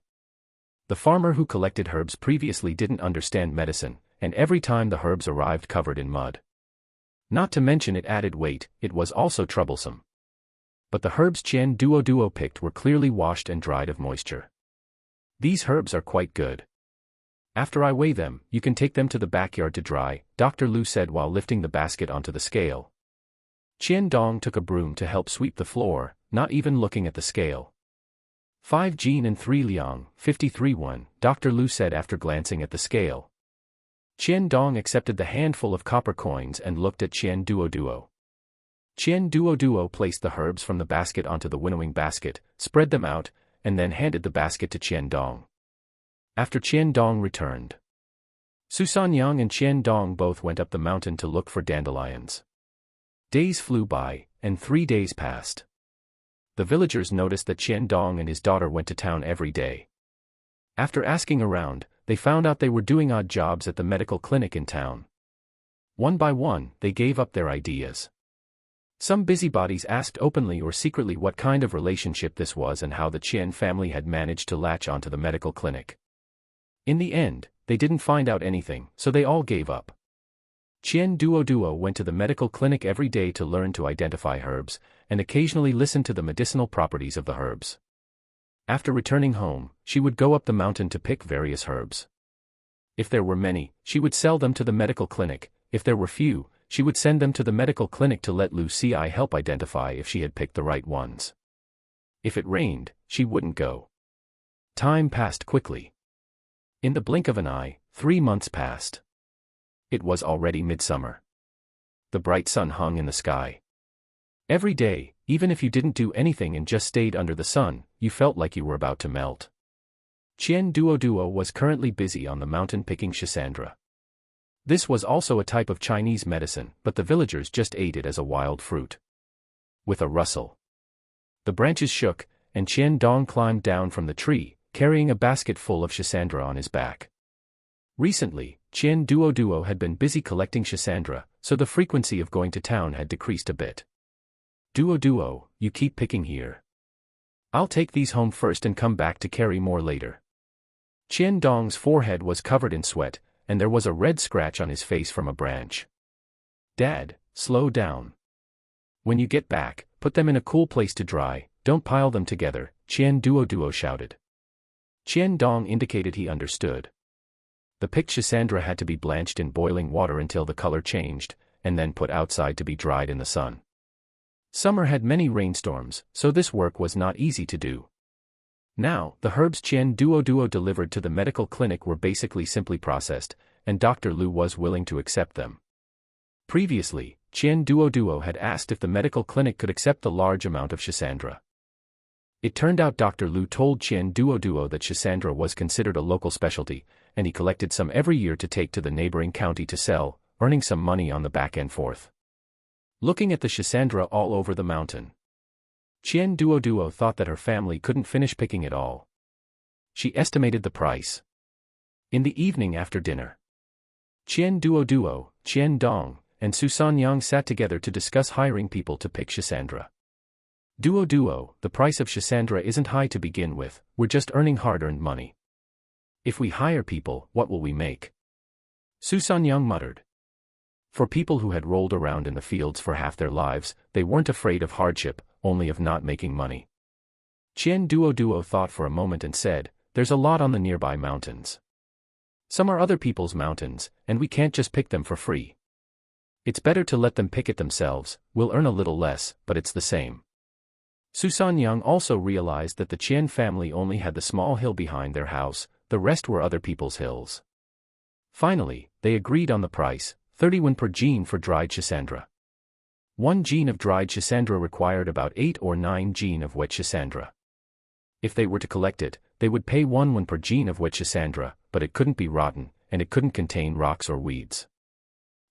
The farmer who collected herbs previously didn't understand medicine, and every time the herbs arrived covered in mud. Not to mention it added weight, it was also troublesome. But the herbs Qian Duoduo picked were clearly washed and dried of moisture. "These herbs are quite good. After I weigh them, you can take them to the backyard to dry," Dr. Lu said while lifting the basket onto the scale. Qian Dong took a broom to help sweep the floor, not even looking at the scale. 5 Jin and 3 Liang, 53 Dr. Lu said after glancing at the scale. Qian Dong accepted the handful of copper coins and looked at Qian Duoduo. Qian Duoduo placed the herbs from the basket onto the winnowing basket, spread them out, and then handed the basket to Qian Dong. After Qian Dong returned, Susanyang and Qian Dong both went up the mountain to look for dandelions. Days flew by, and 3 days passed. The villagers noticed that Qian Dong and his daughter went to town every day. After asking around, they found out they were doing odd jobs at the medical clinic in town. One by one, they gave up their ideas. Some busybodies asked openly or secretly what kind of relationship this was and how the Qian family had managed to latch onto the medical clinic. In the end, they didn't find out anything, so they all gave up. Qian Duoduo went to the medical clinic every day to learn to identify herbs, and occasionally listen to the medicinal properties of the herbs. After returning home, she would go up the mountain to pick various herbs. If there were many, she would sell them to the medical clinic. If there were few, she would send them to the medical clinic to let Lucy help identify if she had picked the right ones. If it rained, she wouldn't go. Time passed quickly. In the blink of an eye, 3 months passed. It was already midsummer. The bright sun hung in the sky. Every day, even if you didn't do anything and just stayed under the sun, you felt like you were about to melt. Qian Duoduo was currently busy on the mountain picking schisandra. This was also a type of Chinese medicine, but the villagers just ate it as a wild fruit. With a rustle, the branches shook, and Qian Dong climbed down from the tree, carrying a basket full of schisandra on his back. Recently, Qian Duoduo had been busy collecting schisandra, so the frequency of going to town had decreased a bit. "Duoduo, you keep picking here. I'll take these home first and come back to carry more later." Qian Dong's forehead was covered in sweat, and there was a red scratch on his face from a branch. "Dad, slow down. When you get back, put them in a cool place to dry, don't pile them together," Qian Duoduo shouted. Qian Dong indicated he understood. The picked schisandra had to be blanched in boiling water until the color changed, and then put outside to be dried in the sun. Summer had many rainstorms, so this work was not easy to do. Now, the herbs Qian Duoduo delivered to the medical clinic were basically simply processed, and Dr. Lu was willing to accept them. Previously, Qian Duoduo had asked if the medical clinic could accept the large amount of schisandra. It turned out Dr. Lu told Qian Duoduo that Shisandra was considered a local specialty, and he collected some every year to take to the neighboring county to sell, earning some money on the back and forth. Looking at the Shisandra all over the mountain, Qian Duoduo thought that her family couldn't finish picking it all. She estimated the price. In the evening after dinner, Qian Duoduo, Qian Dong, and Su Sanyang sat together to discuss hiring people to pick Shisandra. Duoduo, the price of Shisandra isn't high to begin with, we're just earning hard-earned money. If we hire people, what will we make? Su Sanyang muttered. For people who had rolled around in the fields for half their lives, they weren't afraid of hardship, only of not making money. Qian Duoduo thought for a moment and said, there's a lot on the nearby mountains. Some are other people's mountains, and we can't just pick them for free. It's better to let them pick it themselves, we'll earn a little less, but it's the same. Su Sanyang also realized that the Qian family only had the small hill behind their house, the rest were other people's hills. Finally, they agreed on the price, 30 won per gene for dried Shisandra. 1 gene of dried Shisandra required about 8 or 9 gene of wet Shisandra. If they were to collect it, they would pay 1 won per gene of wet Shisandra, but it couldn't be rotten, and it couldn't contain rocks or weeds.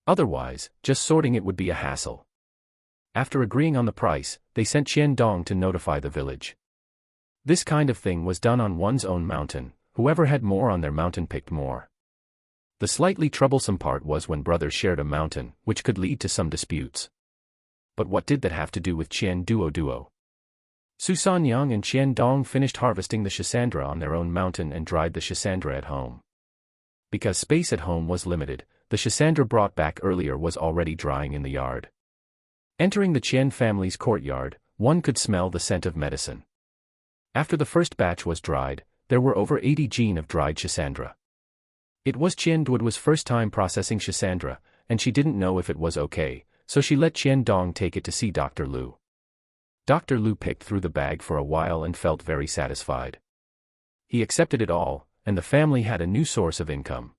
Otherwise, just sorting it would be a hassle. After agreeing on the price, they sent Qian Dong to notify the village. This kind of thing was done on one's own mountain, whoever had more on their mountain picked more. The slightly troublesome part was when brothers shared a mountain, which could lead to some disputes. But what did that have to do with Qian Duoduo? Su Sanyang and Qian Dong finished harvesting the Shisandra on their own mountain and dried the Shisandra at home. Because space at home was limited, the Shisandra brought back earlier was already drying in the yard. Entering the Qian family's courtyard, one could smell the scent of medicine. After the first batch was dried, there were over 80 gene of dried Shisandra. It was Qian Duoduo's first time processing Shisandra, and she didn't know if it was okay, so she let Qian Dong take it to see Dr. Lu. Dr. Lu picked through the bag for a while and felt very satisfied. He accepted it all, and the family had a new source of income.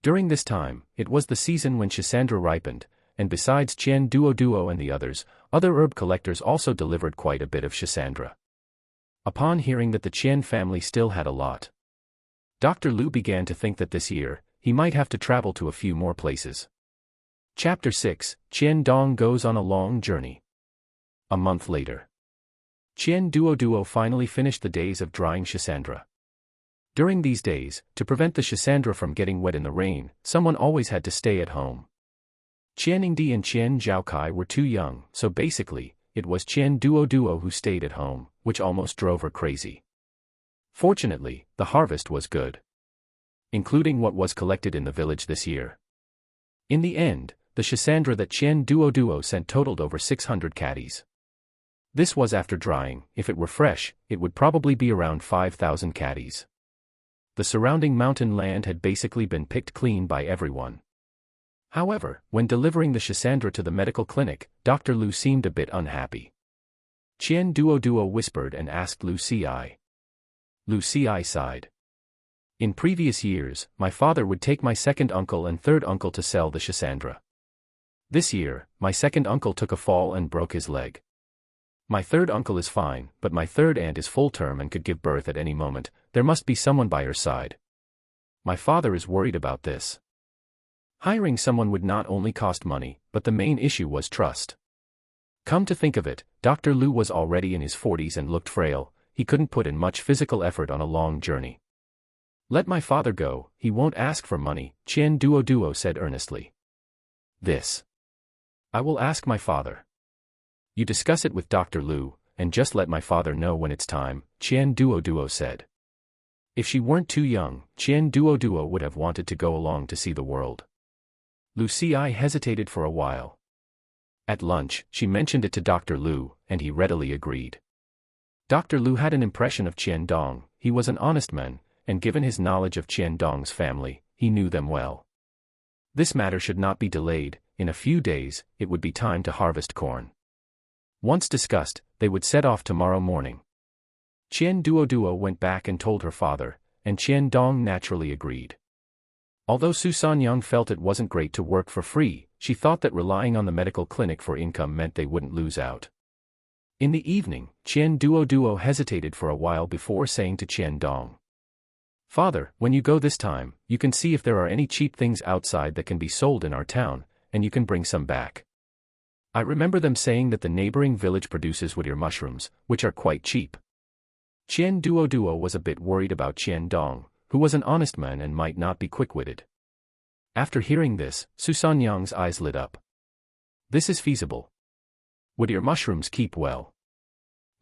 During this time, it was the season when Shisandra ripened, and besides Qian Duoduo and the others, other herb collectors also delivered quite a bit of Shisandra. Upon hearing that the Qian family still had a lot, Dr. Lu began to think that this year, he might have to travel to a few more places. Chapter 6, Qian Dong goes on a long journey. A month later, Qian Duoduo finally finished the days of drying Shisandra. During these days, to prevent the Shisandra from getting wet in the rain, someone always had to stay at home. Qian Yingdi and Qian Zhaokai were too young, so basically, it was Qian Duoduo who stayed at home, which almost drove her crazy. Fortunately, the harvest was good, including what was collected in the village this year. In the end, the Shisandra that Qian Duoduo sent totaled over 600 caddies. This was after drying. If it were fresh, it would probably be around 5,000 caddies. The surrounding mountain land had basically been picked clean by everyone. However, when delivering the Shisandra to the medical clinic, Dr. Lu seemed a bit unhappy. Qian Duoduo whispered and asked Lu Ci. Lu Ci sighed. In previous years, my father would take my second uncle and third uncle to sell the Shisandra. This year, my second uncle took a fall and broke his leg. My third uncle is fine, but my third aunt is full term and could give birth at any moment. There must be someone by her side. My father is worried about this. Hiring someone would not only cost money, but the main issue was trust. Come to think of it, Dr. Lu was already in his 40s and looked frail. He couldn't put in much physical effort on a long journey. Let my father go, he won't ask for money, Qian Duoduo said earnestly. This. I will ask my father. You discuss it with Dr. Lu, and just let my father know when it's time, Qian Duoduo said. If she weren't too young, Qian Duoduo would have wanted to go along to see the world. Lu Ci hesitated for a while. At lunch, she mentioned it to Dr. Lu, and he readily agreed. Dr. Lu had an impression of Qian Dong. He was an honest man, and given his knowledge of Qian Dong's family, he knew them well. This matter should not be delayed. In a few days, it would be time to harvest corn. Once discussed, they would set off tomorrow morning. Qian Duoduo went back and told her father, and Qian Dong naturally agreed. Although Su Sanyang felt it wasn't great to work for free, she thought that relying on the medical clinic for income meant they wouldn't lose out. In the evening, Qian Duoduo hesitated for a while before saying to Qian Dong, "Father, when you go this time, you can see if there are any cheap things outside that can be sold in our town, and you can bring some back. I remember them saying that the neighboring village produces wood ear mushrooms, which are quite cheap." Qian Duoduo was a bit worried about Qian Dong, who was an honest man and might not be quick-witted. After hearing this, Susanyang's eyes lit up. This is feasible. Wood ear mushrooms keep well.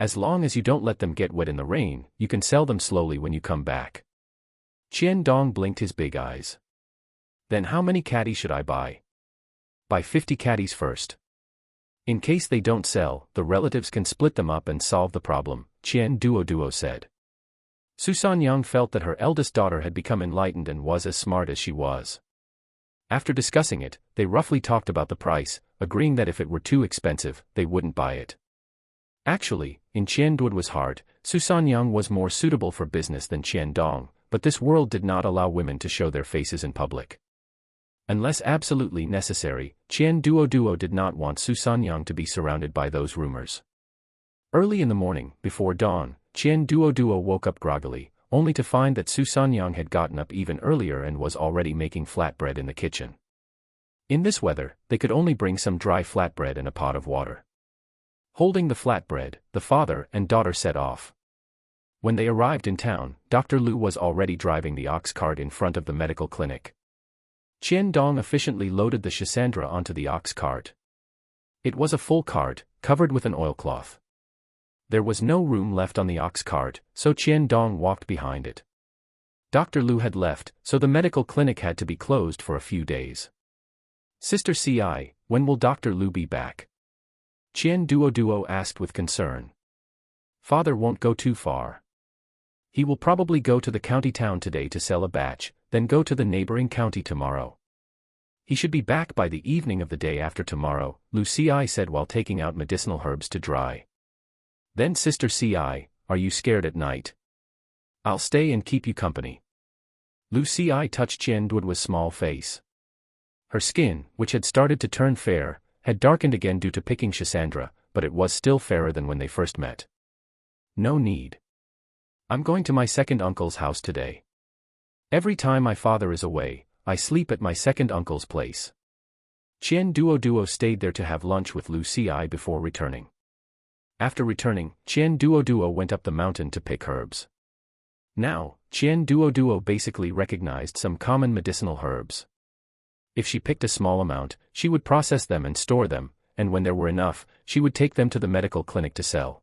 As long as you don't let them get wet in the rain, you can sell them slowly when you come back. Qian Dong blinked his big eyes. Then how many caddies should I buy? Buy 50 caddies first. In case they don't sell, the relatives can split them up and solve the problem, Qian Duoduo said. Susanyang felt that her eldest daughter had become enlightened and was as smart as she was. After discussing it, they roughly talked about the price, agreeing that if it were too expensive, they wouldn't buy it. Actually, in Qian Duoduo's heart, Susanyang was more suitable for business than Qian Dong, but this world did not allow women to show their faces in public. Unless absolutely necessary, Qian Duoduo did not want Susanyang to be surrounded by those rumors. Early in the morning, before dawn, Qian Duoduo woke up groggily, only to find that Susanyang had gotten up even earlier and was already making flatbread in the kitchen. In this weather, they could only bring some dry flatbread and a pot of water. Holding the flatbread, the father and daughter set off. When they arrived in town, Dr. Lu was already driving the ox cart in front of the medical clinic. Qian Dong efficiently loaded the Shisandra onto the ox cart. It was a full cart, covered with an oilcloth. There was no room left on the ox cart, so Qian Dong walked behind it. Dr. Lu had left, so the medical clinic had to be closed for a few days. "Sister Ci, when will Dr. Lu be back?" Qian Duoduo asked with concern. "Father won't go too far. He will probably go to the county town today to sell a batch, then go to the neighboring county tomorrow. He should be back by the evening of the day after tomorrow," Lu Ci said while taking out medicinal herbs to dry. "Then Sister Ci, are you scared at night? I'll stay and keep you company." Lu Ci touched Qian Duoduo's small face. Her skin, which had started to turn fair, had darkened again due to picking Shisandra, but it was still fairer than when they first met. "No need. I'm going to my second uncle's house today. Every time my father is away, I sleep at my second uncle's place." Qian Duoduo stayed there to have lunch with Lu Ci before returning. After returning, Qian Duoduo went up the mountain to pick herbs. Now, Qian Duoduo basically recognized some common medicinal herbs. If she picked a small amount, she would process them and store them, and when there were enough, she would take them to the medical clinic to sell.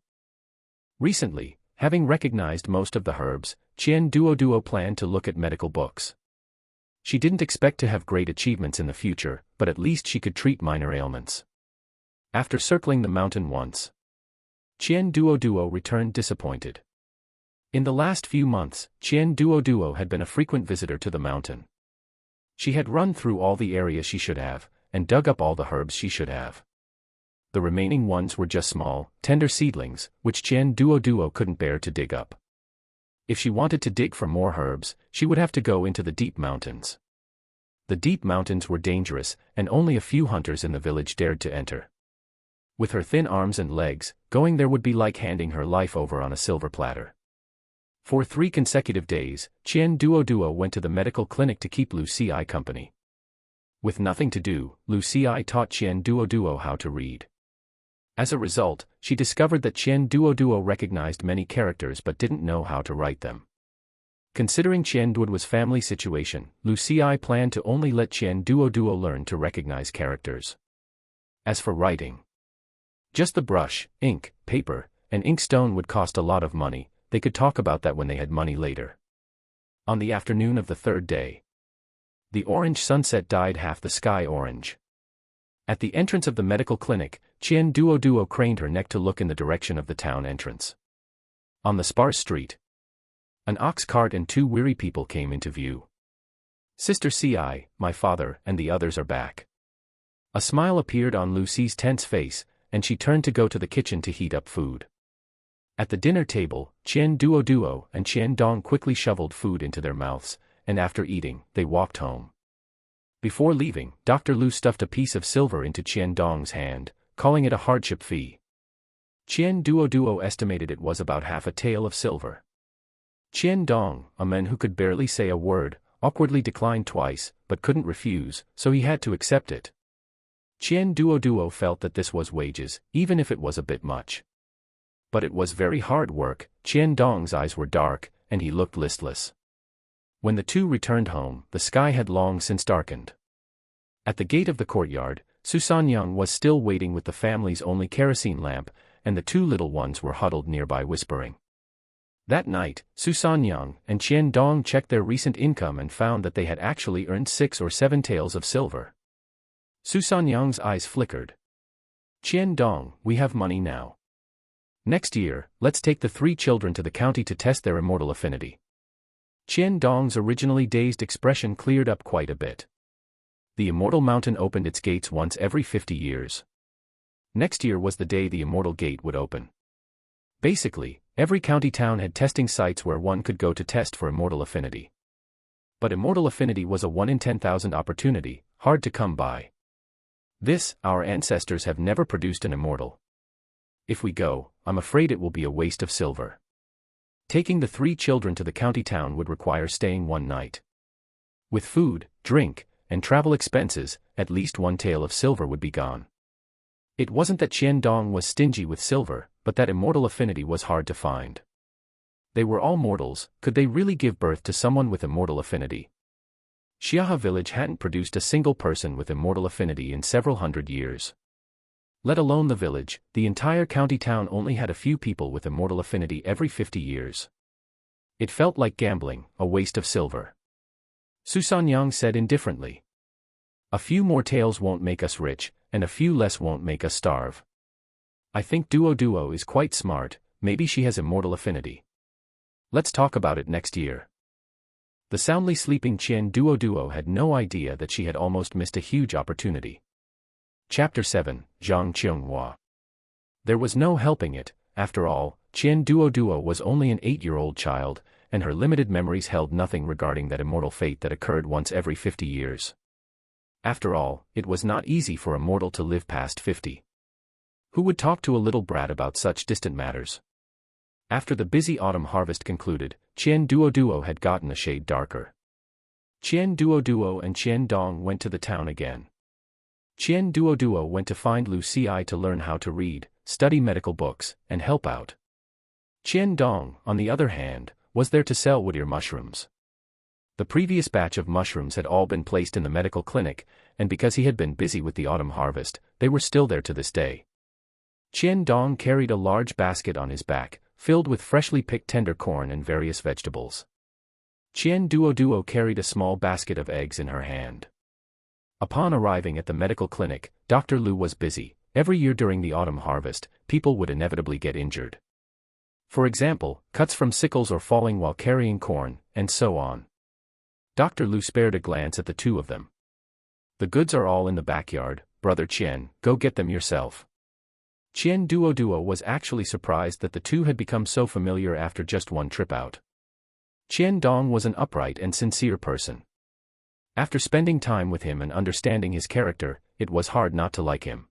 Recently, having recognized most of the herbs, Qian Duoduo planned to look at medical books. She didn't expect to have great achievements in the future, but at least she could treat minor ailments. After circling the mountain once, Qian Duoduo returned disappointed. In the last few months, Qian Duoduo had been a frequent visitor to the mountain. She had run through all the areas she should have, and dug up all the herbs she should have. The remaining ones were just small, tender seedlings, which Qian Duoduo couldn't bear to dig up. If she wanted to dig for more herbs, she would have to go into the deep mountains. The deep mountains were dangerous, and only a few hunters in the village dared to enter. With her thin arms and legs, going there would be like handing her life over on a silver platter. For 3 consecutive days, Qian Duoduo went to the medical clinic to keep Lu Ci company. With nothing to do, Lu Ci taught Qian Duoduo how to read. As a result, she discovered that Qian Duoduo recognized many characters but didn't know how to write them. Considering Qian Duoduo's family situation, Lu Ci planned to only let Qian Duoduo learn to recognize characters. As for writing, just the brush, ink, paper, and inkstone would cost a lot of money. They could talk about that when they had money later. On the afternoon of the 3rd day, the orange sunset dyed half the sky orange. At the entrance of the medical clinic, Qian Duoduo craned her neck to look in the direction of the town entrance. On the sparse street, an ox cart and 2 weary people came into view. "Sister Ci, my father, and the others are back." A smile appeared on Lucy's tense face, and she turned to go to the kitchen to heat up food. At the dinner table, Qian Duoduo and Qian Dong quickly shoveled food into their mouths, and after eating, they walked home. Before leaving, Dr. Lu stuffed a piece of silver into Qian Dong's hand, calling it a hardship fee. Qian Duoduo estimated it was about half a tael of silver. Qian Dong, a man who could barely say a word, awkwardly declined twice, but couldn't refuse, so he had to accept it. Qian Duoduo felt that this was wages, even if it was a bit much. But it was very hard work. Qian Dong's eyes were dark, and he looked listless. When the two returned home, the sky had long since darkened. At the gate of the courtyard, Su Sanyang was still waiting with the family's only kerosene lamp, and the two little ones were huddled nearby whispering. That night, Su Sanyang and Qian Dong checked their recent income and found that they had actually earned 6 or 7 taels of silver. Su Sanyang's eyes flickered. Qian Dong, we have money now. Next year, let's take the 3 children to the county to test their immortal affinity. Qian Dong's originally dazed expression cleared up quite a bit. The Immortal Mountain opened its gates once every 50 years. Next year was the day the Immortal Gate would open. Basically, every county town had testing sites where one could go to test for immortal affinity. But immortal affinity was a 1 in 10,000 opportunity, hard to come by. This, our ancestors have never produced an immortal. If we go, I'm afraid it will be a waste of silver. Taking the 3 children to the county town would require staying 1 night. With food, drink, and travel expenses, at least 1 tael of silver would be gone. It wasn't that Qian Dong was stingy with silver, but that immortal affinity was hard to find. They were all mortals, could they really give birth to someone with immortal affinity? Xiahe village hadn't produced a single person with immortal affinity in several hundred years. Let alone the village, the entire county town only had a few people with immortal affinity every 50 years. It felt like gambling, a waste of silver. Su Sanyang said indifferently. A few more taels won't make us rich, and a few less won't make us starve. I think Duoduo is quite smart, maybe she has immortal affinity. Let's talk about it next year. The soundly sleeping Qian Duoduo had no idea that she had almost missed a huge opportunity. Chapter 7, Zhang Qionghua. There was no helping it, after all, Qian Duoduo was only an 8-year-old child, and her limited memories held nothing regarding that immortal fate that occurred once every 50 years. After all, it was not easy for a mortal to live past 50. Who would talk to a little brat about such distant matters? After the busy autumn harvest concluded, Qian Duoduo had gotten a shade darker. Qian Duoduo and Qian Dong went to the town again. Qian Duoduo went to find Lu Ci to learn how to read, study medical books, and help out. Qian Dong, on the other hand, was there to sell wood ear mushrooms. The previous batch of mushrooms had all been placed in the medical clinic, and because he had been busy with the autumn harvest, they were still there to this day. Qian Dong carried a large basket on his back, filled with freshly picked tender corn and various vegetables. Qian Duoduo carried a small basket of eggs in her hand. Upon arriving at the medical clinic, Dr. Lu was busy. Every year during the autumn harvest, people would inevitably get injured. For example, cuts from sickles or falling while carrying corn, and so on. Dr. Lu spared a glance at the two of them. The goods are all in the backyard, Brother Qian, go get them yourself. Qian Duoduo was actually surprised that the two had become so familiar after just one trip out. Qian Dong was an upright and sincere person. After spending time with him and understanding his character, it was hard not to like him.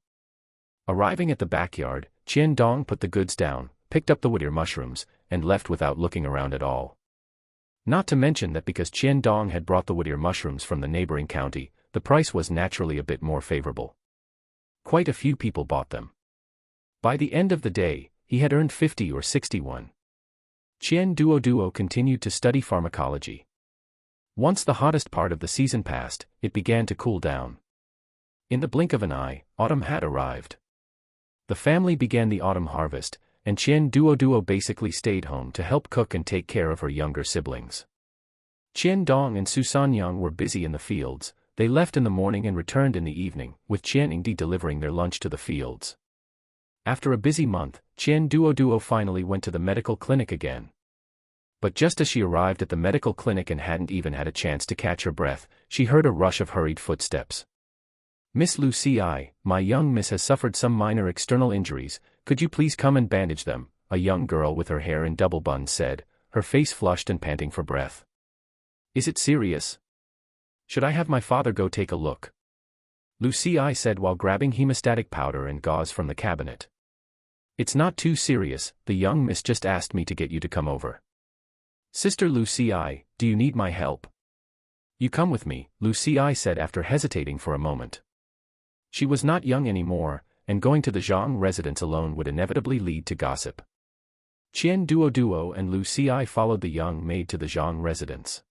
Arriving at the backyard, Qian Dong put the goods down, picked up the wood ear mushrooms, and left without looking around at all. Not to mention that because Qian Dong had brought the wood ear mushrooms from the neighboring county, the price was naturally a bit more favorable. Quite a few people bought them. By the end of the day, he had earned 50 or 61. Qian Duoduo continued to study pharmacology. Once the hottest part of the season passed, it began to cool down. In the blink of an eye, autumn had arrived. The family began the autumn harvest, and Qian Duoduo basically stayed home to help cook and take care of her younger siblings. Qian Dong and Su Sanyang were busy in the fields. They left in the morning and returned in the evening, with Qian Yingdi delivering their lunch to the fields. After a busy month, Qian Duoduo finally went to the medical clinic again. But just as she arrived at the medical clinic and hadn't even had a chance to catch her breath, she heard a rush of hurried footsteps. Miss Lu Ci, my young miss has suffered some minor external injuries, could you please come and bandage them? A young girl with her hair in double buns said, her face flushed and panting for breath. Is it serious? Should I have my father go take a look? Lu Ci said while grabbing hemostatic powder and gauze from the cabinet. It's not too serious, the young miss just asked me to get you to come over. Sister Lucy, do you need my help? You come with me, Lucy said after hesitating for a moment. She was not young anymore, and going to the Zhang residence alone would inevitably lead to gossip. Qian Duoduo and Lucy followed the young maid to the Zhang residence.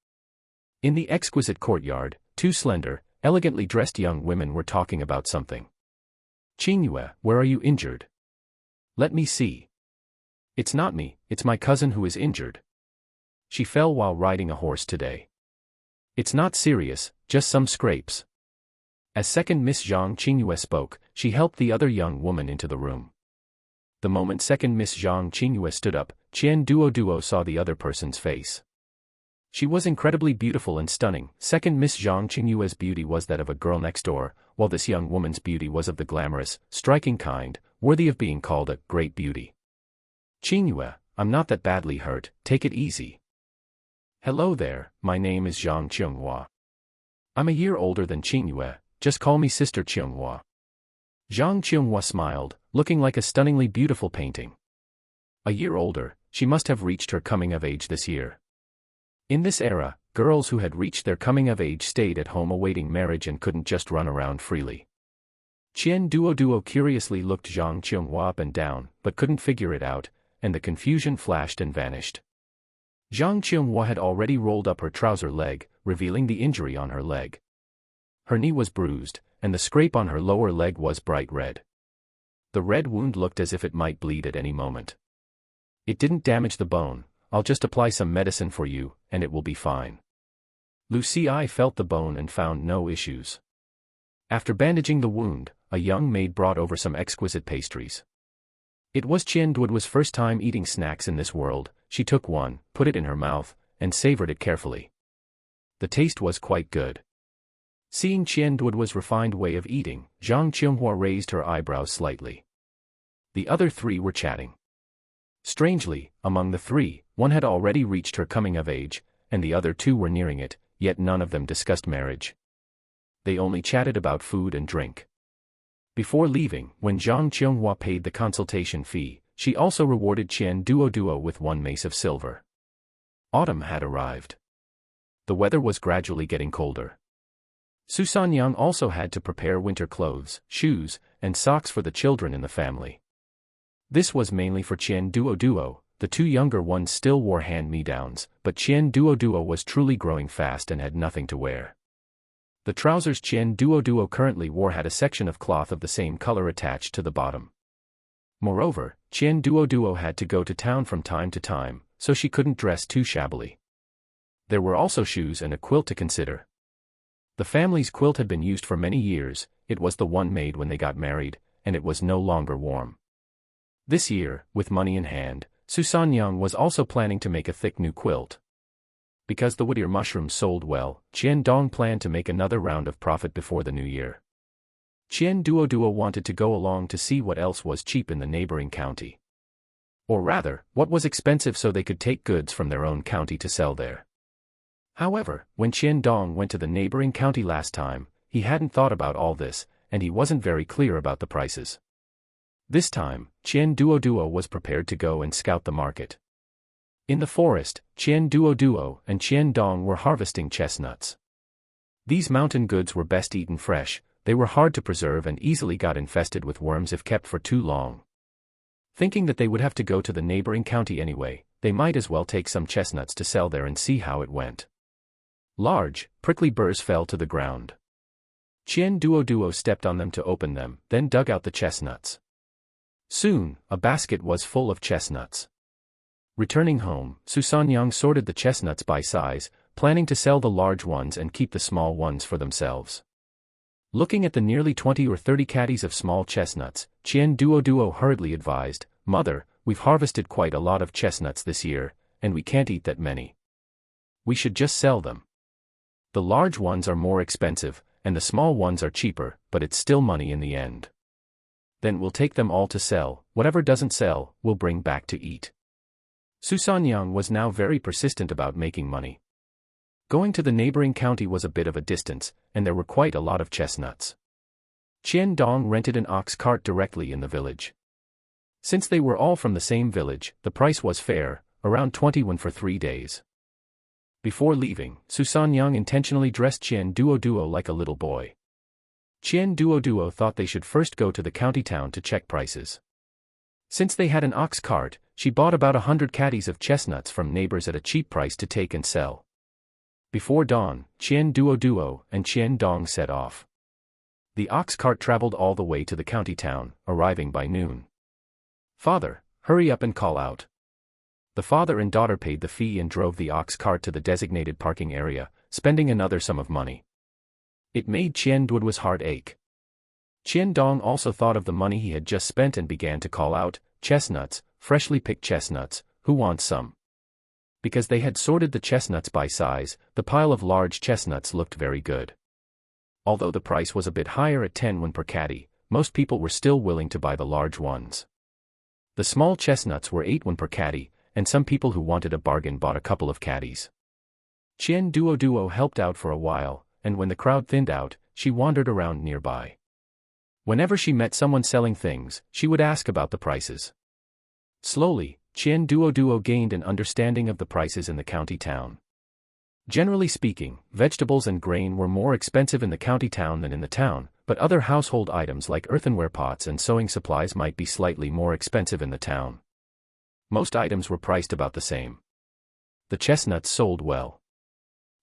In the exquisite courtyard, two slender, elegantly dressed young women were talking about something. Qingyue, where are you injured? Let me see. It's not me, it's my cousin who is injured. She fell while riding a horse today. It's not serious, just some scrapes. As second Miss Zhang Qingyue spoke, she helped the other young woman into the room. The moment second Miss Zhang Qingyue stood up, Qian Duoduo saw the other person's face. She was incredibly beautiful and stunning. Second Miss Zhang Qingyue's beauty was that of a girl next door, while this young woman's beauty was of the glamorous, striking kind, worthy of being called a great beauty. Qingyue, I'm not that badly hurt, take it easy. Hello there, my name is Zhang Qinghua. I'm a year older than Qingyue, just call me Sister Qinghua. Zhang Qinghua smiled, looking like a stunningly beautiful painting. A year older, she must have reached her coming of age this year. In this era, girls who had reached their coming of age stayed at home awaiting marriage and couldn't just run around freely. Qian Duoduo curiously looked Zhang Qinghua up and down, but couldn't figure it out, and the confusion flashed and vanished. Zhang Qinghua had already rolled up her trouser leg, revealing the injury on her leg. Her knee was bruised, and the scrape on her lower leg was bright red. The red wound looked as if it might bleed at any moment. It didn't damage the bone, I'll just apply some medicine for you, and it will be fine. Lucy felt the bone and found no issues. After bandaging the wound, a young maid brought over some exquisite pastries. It was Qian Duoduo's first time eating snacks in this world. She took one, put it in her mouth, and savored it carefully. The taste was quite good. Seeing Qian Duoduo's refined way of eating, Zhang Qinghua raised her eyebrows slightly. The other three were chatting. Strangely, among the three, one had already reached her coming of age, and the other two were nearing it, yet none of them discussed marriage. They only chatted about food and drink. Before leaving, when Zhang Qinghua paid the consultation fee, she also rewarded Qian Duoduo with 1 mace of silver. Autumn had arrived. The weather was gradually getting colder. Susanyang also had to prepare winter clothes, shoes, and socks for the children in the family. This was mainly for Qian Duoduo. The two younger ones still wore hand-me-downs, but Qian Duoduo was truly growing fast and had nothing to wear. The trousers Qian Duoduo currently wore had a section of cloth of the same color attached to the bottom. Moreover, Qian Duoduo had to go to town from time to time, so she couldn't dress too shabbily. There were also shoes and a quilt to consider. The family's quilt had been used for many years, it was the one made when they got married, and it was no longer warm. This year, with money in hand, Susanyang was also planning to make a thick new quilt. Because the wood-ear mushrooms sold well, Qian Dong planned to make another round of profit before the new year. Qian Duoduo wanted to go along to see what else was cheap in the neighboring county. Or rather, what was expensive so they could take goods from their own county to sell there. However, when Qian Dong went to the neighboring county last time, he hadn't thought about all this, and he wasn't very clear about the prices. This time, Qian Duoduo was prepared to go and scout the market. In the forest, Qian Duoduo and Qian Dong were harvesting chestnuts. These mountain goods were best eaten fresh, they were hard to preserve and easily got infested with worms if kept for too long. Thinking that they would have to go to the neighboring county anyway, they might as well take some chestnuts to sell there and see how it went. Large, prickly burrs fell to the ground. Qian Duoduo stepped on them to open them, then dug out the chestnuts. Soon, a basket was full of chestnuts. Returning home, Susanyang sorted the chestnuts by size, planning to sell the large ones and keep the small ones for themselves. Looking at the nearly 20 or 30 caddies of small chestnuts, Qian Duoduo hurriedly advised, "Mother, we've harvested quite a lot of chestnuts this year, and we can't eat that many. We should just sell them. The large ones are more expensive, and the small ones are cheaper, but it's still money in the end. Then we'll take them all to sell, whatever doesn't sell, we'll bring back to eat." Susanyang was now very persistent about making money. Going to the neighboring county was a bit of a distance, and there were quite a lot of chestnuts. Qian Dong rented an ox cart directly in the village. Since they were all from the same village, the price was fair, around 20 won for 3 days. Before leaving, Susanyang intentionally dressed Qian Duoduo like a little boy. Qian Duoduo thought they should first go to the county town to check prices. Since they had an ox cart, she bought about 100 caddies of chestnuts from neighbors at a cheap price to take and sell. Before dawn, Qian Duoduo and Qian Dong set off. The ox cart traveled all the way to the county town, arriving by noon. "Father, hurry up and call out." The father and daughter paid the fee and drove the ox cart to the designated parking area, spending another sum of money. It made Qian Duoduo's heart ache. Qian Dong also thought of the money he had just spent and began to call out, "Chestnuts, freshly picked chestnuts, who wants some?" Because they had sorted the chestnuts by size, the pile of large chestnuts looked very good. Although the price was a bit higher at 10 won per caddy, most people were still willing to buy the large ones. The small chestnuts were 8 won per caddy, and some people who wanted a bargain bought a couple of caddies. Qian Duoduo helped out for a while, and when the crowd thinned out, she wandered around nearby. Whenever she met someone selling things, she would ask about the prices. Slowly, Qian Duoduo gained an understanding of the prices in the county town. Generally speaking, vegetables and grain were more expensive in the county town than in the town, but other household items like earthenware pots and sewing supplies might be slightly more expensive in the town. Most items were priced about the same. The chestnuts sold well.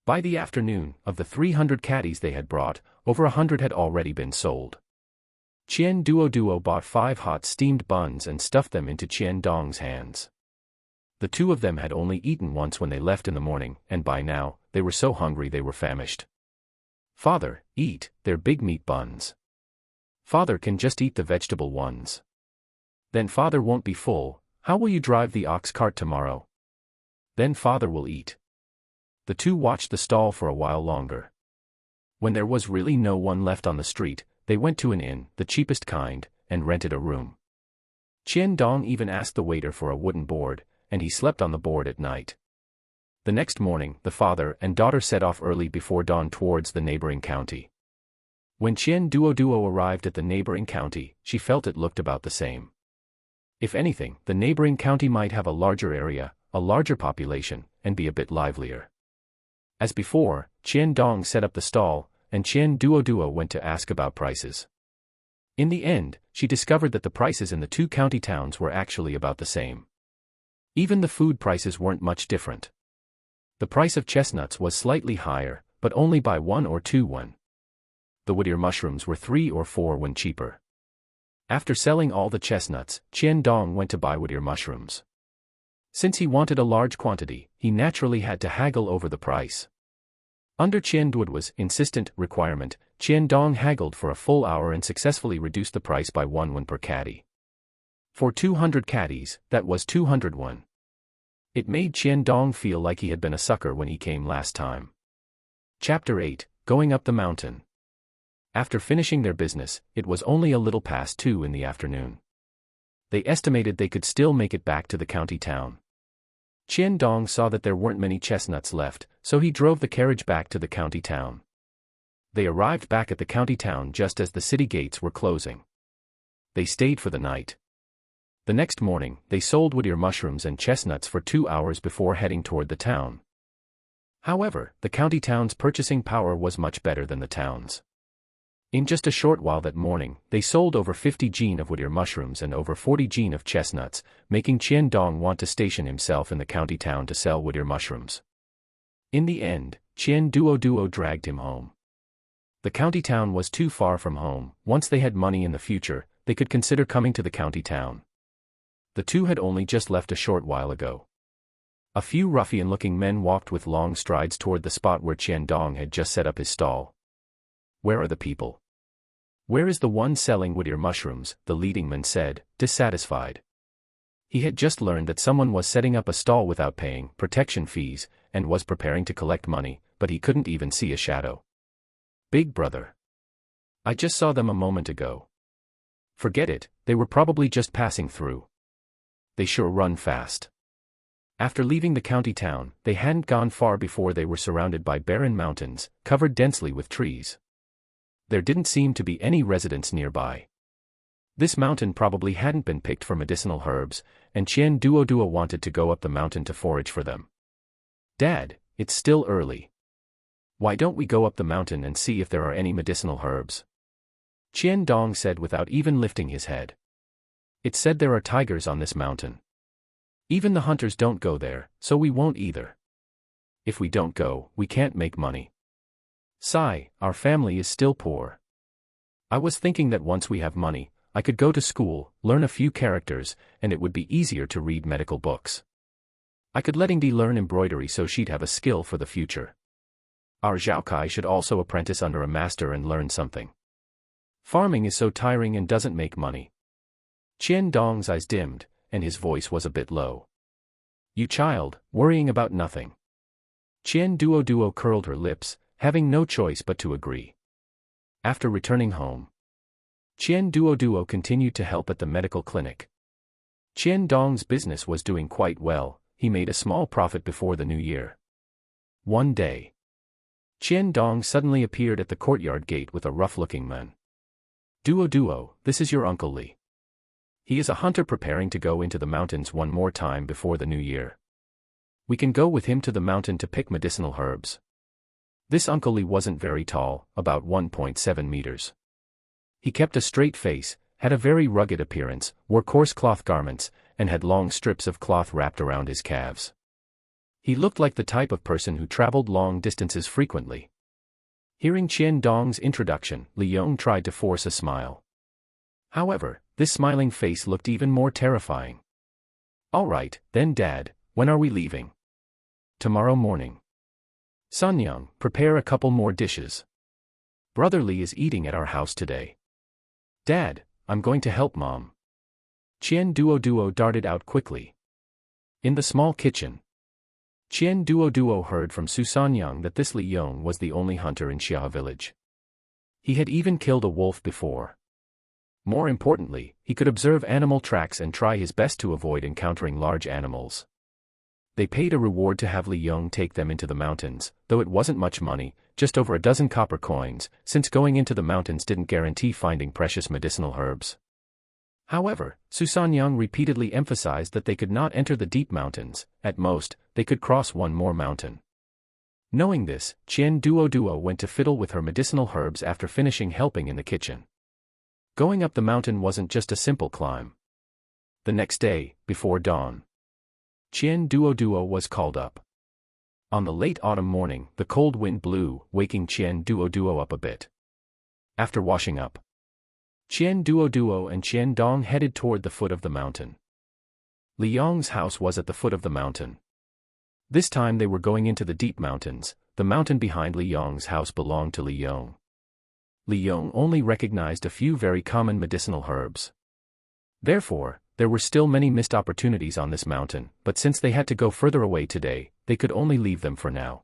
By the afternoon, of the 300 caddies they had brought, over 100 had already been sold. Qian Duoduo bought 5 hot steamed buns and stuffed them into Qian Dong's hands. The two of them had only eaten once when they left in the morning, and by now, they were so hungry they were famished. "Father, eat, they're big meat buns." "Father can just eat the vegetable ones." "Then Father won't be full. How will you drive the ox cart tomorrow?" "Then Father will eat." The two watched the stall for a while longer. When there was really no one left on the street, they went to an inn, the cheapest kind, and rented a room. Qian Dong even asked the waiter for a wooden board, and he slept on the board at night. The next morning, the father and daughter set off early before dawn towards the neighboring county. When Qian Duoduo arrived at the neighboring county, she felt it looked about the same. If anything, the neighboring county might have a larger area, a larger population, and be a bit livelier. As before, Qian Dong set up the stall, and Qian Duoduo went to ask about prices. In the end, she discovered that the prices in the two county towns were actually about the same. Even the food prices weren't much different. The price of chestnuts was slightly higher, but only by 1 or 2 won. The wood ear mushrooms were 3 or 4 won cheaper. After selling all the chestnuts, Qian Dong went to buy wood ear mushrooms. Since he wanted a large quantity, he naturally had to haggle over the price. Under Qian Duoduo's insistent requirement, Qian Dong haggled for a full hour and successfully reduced the price by 1 won per caddy. For 200 caddies, that was 200 won. It made Qian Dong feel like he had been a sucker when he came last time. Chapter 8, Going Up the Mountain. After finishing their business, it was only a little past 2 in the afternoon. They estimated they could still make it back to the county town. Qian Dong saw that there weren't many chestnuts left, so he drove the carriage back to the county town. They arrived back at the county town just as the city gates were closing. They stayed for the night. The next morning, they sold wood ear mushrooms and chestnuts for 2 hours before heading toward the town. However, the county town's purchasing power was much better than the town's. In just a short while that morning, they sold over 50 jin of wood ear mushrooms and over 40 jin of chestnuts, making Qian Dong want to station himself in the county town to sell wood ear mushrooms. In the end, Qian Duoduo dragged him home. The county town was too far from home. Once they had money in the future, they could consider coming to the county town. The two had only just left a short while ago. A few ruffian-looking men walked with long strides toward the spot where Qian Dong had just set up his stall. "Where are the people? Where is the one selling wood ear mushrooms?" the leading man said, dissatisfied. He had just learned that someone was setting up a stall without paying protection fees, and was preparing to collect money, but he couldn't even see a shadow. "Big brother. I just saw them a moment ago." "Forget it, they were probably just passing through. They sure run fast." After leaving the county town, they hadn't gone far before they were surrounded by barren mountains, covered densely with trees. There didn't seem to be any residents nearby. This mountain probably hadn't been picked for medicinal herbs, and Qian Duoduo wanted to go up the mountain to forage for them. Dad, it's still early. Why don't we go up the mountain and see if there are any medicinal herbs? Qian Dong said without even lifting his head. It said there are tigers on this mountain. Even the hunters don't go there, so we won't either. If we don't go, we can't make money. Sigh, our family is still poor. I was thinking that once we have money, I could go to school, learn a few characters, and it would be easier to read medical books. I could let Ingdi learn embroidery so she'd have a skill for the future. Our Zhaokai should also apprentice under a master and learn something. Farming is so tiring and doesn't make money. Qian Dong's eyes dimmed, and his voice was a bit low. You child, worrying about nothing. Qian Duoduo curled her lips, having no choice but to agree. After returning home, Qian Duoduo continued to help at the medical clinic. Qian Dong's business was doing quite well, he made a small profit before the new year. One day, Qian Dong suddenly appeared at the courtyard gate with a rough-looking man. Duoduo, this is your Uncle Li. He is a hunter preparing to go into the mountains one more time before the new year. We can go with him to the mountain to pick medicinal herbs. This Uncle Li wasn't very tall, about 1.7 meters. He kept a straight face, had a very rugged appearance, wore coarse cloth garments, and had long strips of cloth wrapped around his calves. He looked like the type of person who traveled long distances frequently. Hearing Qian Dong's introduction, Li Yong tried to force a smile. However, this smiling face looked even more terrifying. All right, then Dad, when are we leaving? Tomorrow morning. Sanyang, prepare a couple more dishes. Brother Li is eating at our house today. Dad, I'm going to help Mom. Qian Duoduo darted out quickly. In the small kitchen, Qian Duoduo heard from Su Sanyang that this Li Yong was the only hunter in Xia village. He had even killed a wolf before. More importantly, he could observe animal tracks and try his best to avoid encountering large animals. They paid a reward to have Li Yong take them into the mountains, though it wasn't much money, just over a dozen copper coins, since going into the mountains didn't guarantee finding precious medicinal herbs. However, Su Sanyang repeatedly emphasized that they could not enter the deep mountains, at most, they could cross one more mountain. Knowing this, Qian Duoduo went to fiddle with her medicinal herbs after finishing helping in the kitchen. Going up the mountain wasn't just a simple climb. The next day, before dawn, Qian Duoduo was called up. On the late autumn morning, the cold wind blew, waking Qian Duoduo up a bit. After washing up, Qian Duoduo and Qian Dong headed toward the foot of the mountain. Li Yong's house was at the foot of the mountain. This time they were going into the deep mountains. The mountain behind Li Yong's house belonged to Li Yong. Li Yong only recognized a few very common medicinal herbs. Therefore, there were still many missed opportunities on this mountain, but since they had to go further away today, they could only leave them for now.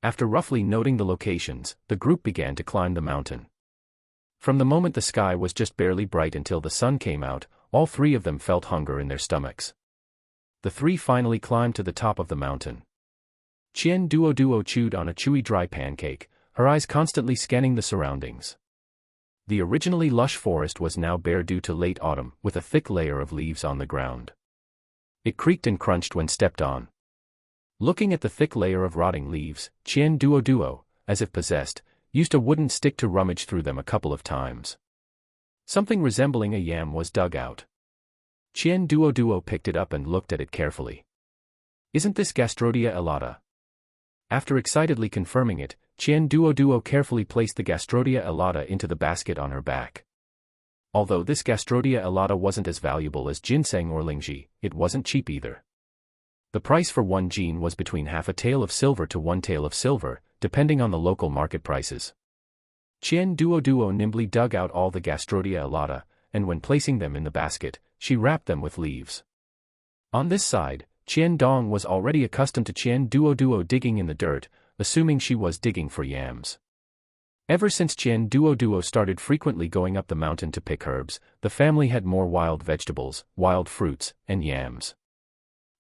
After roughly noting the locations, the group began to climb the mountain. From the moment the sky was just barely bright until the sun came out, all three of them felt hunger in their stomachs. The three finally climbed to the top of the mountain. Qian Duoduo chewed on a chewy dry pancake, her eyes constantly scanning the surroundings. The originally lush forest was now bare due to late autumn, with a thick layer of leaves on the ground. It creaked and crunched when stepped on. Looking at the thick layer of rotting leaves, Qian Duoduo, as if possessed, used a wooden stick to rummage through them a couple of times. Something resembling a yam was dug out. Qian Duoduo picked it up and looked at it carefully. Isn't this Gastrodia elata? After excitedly confirming it, Qian Duoduo carefully placed the Gastrodia elata into the basket on her back. Although this Gastrodia elata wasn't as valuable as ginseng or lingji, it wasn't cheap either. The price for one gene was between half a tael of silver to 1 tael of silver, depending on the local market prices. Qian Duoduo nimbly dug out all the Gastrodia elata, and when placing them in the basket, she wrapped them with leaves. On this side, Qian Dong was already accustomed to Qian Duoduo digging in the dirt, assuming she was digging for yams. Ever since Qian Duoduo started frequently going up the mountain to pick herbs, the family had more wild vegetables, wild fruits, and yams.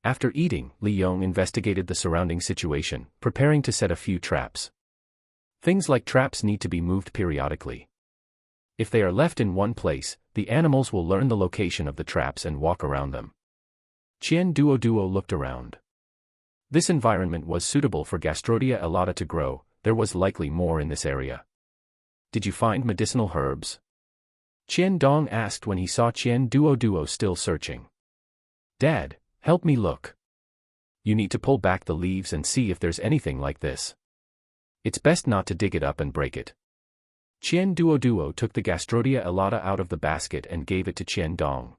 After eating, Li Yong investigated the surrounding situation, preparing to set a few traps. Things like traps need to be moved periodically. If they are left in one place, the animals will learn the location of the traps and walk around them. Qian Duoduo looked around. This environment was suitable for Gastrodia elata to grow. There was likely more in this area. Did you find medicinal herbs? Qian Dong asked when he saw Qian Duoduo still searching. Dad, help me look. You need to pull back the leaves and see if there's anything like this. It's best not to dig it up and break it. Qian Duoduo took the Gastrodia elata out of the basket and gave it to Qian Dong.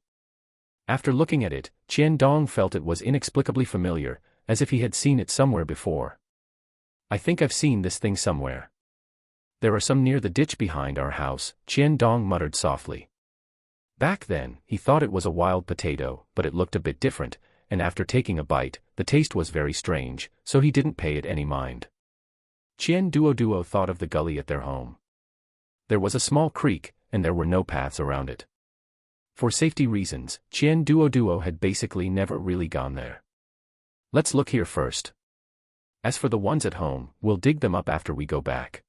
After looking at it, Qian Dong felt it was inexplicably familiar, as if he had seen it somewhere before. I think I've seen this thing somewhere. There are some near the ditch behind our house, Qian Dong muttered softly. Back then, he thought it was a wild potato, but it looked a bit different, and after taking a bite, the taste was very strange, so he didn't pay it any mind. Qian Duoduo thought of the gully at their home. There was a small creek, and there were no paths around it. For safety reasons, Qian Duoduo had basically never really gone there. Let's look here first. As for the ones at home, we'll dig them up after we go back.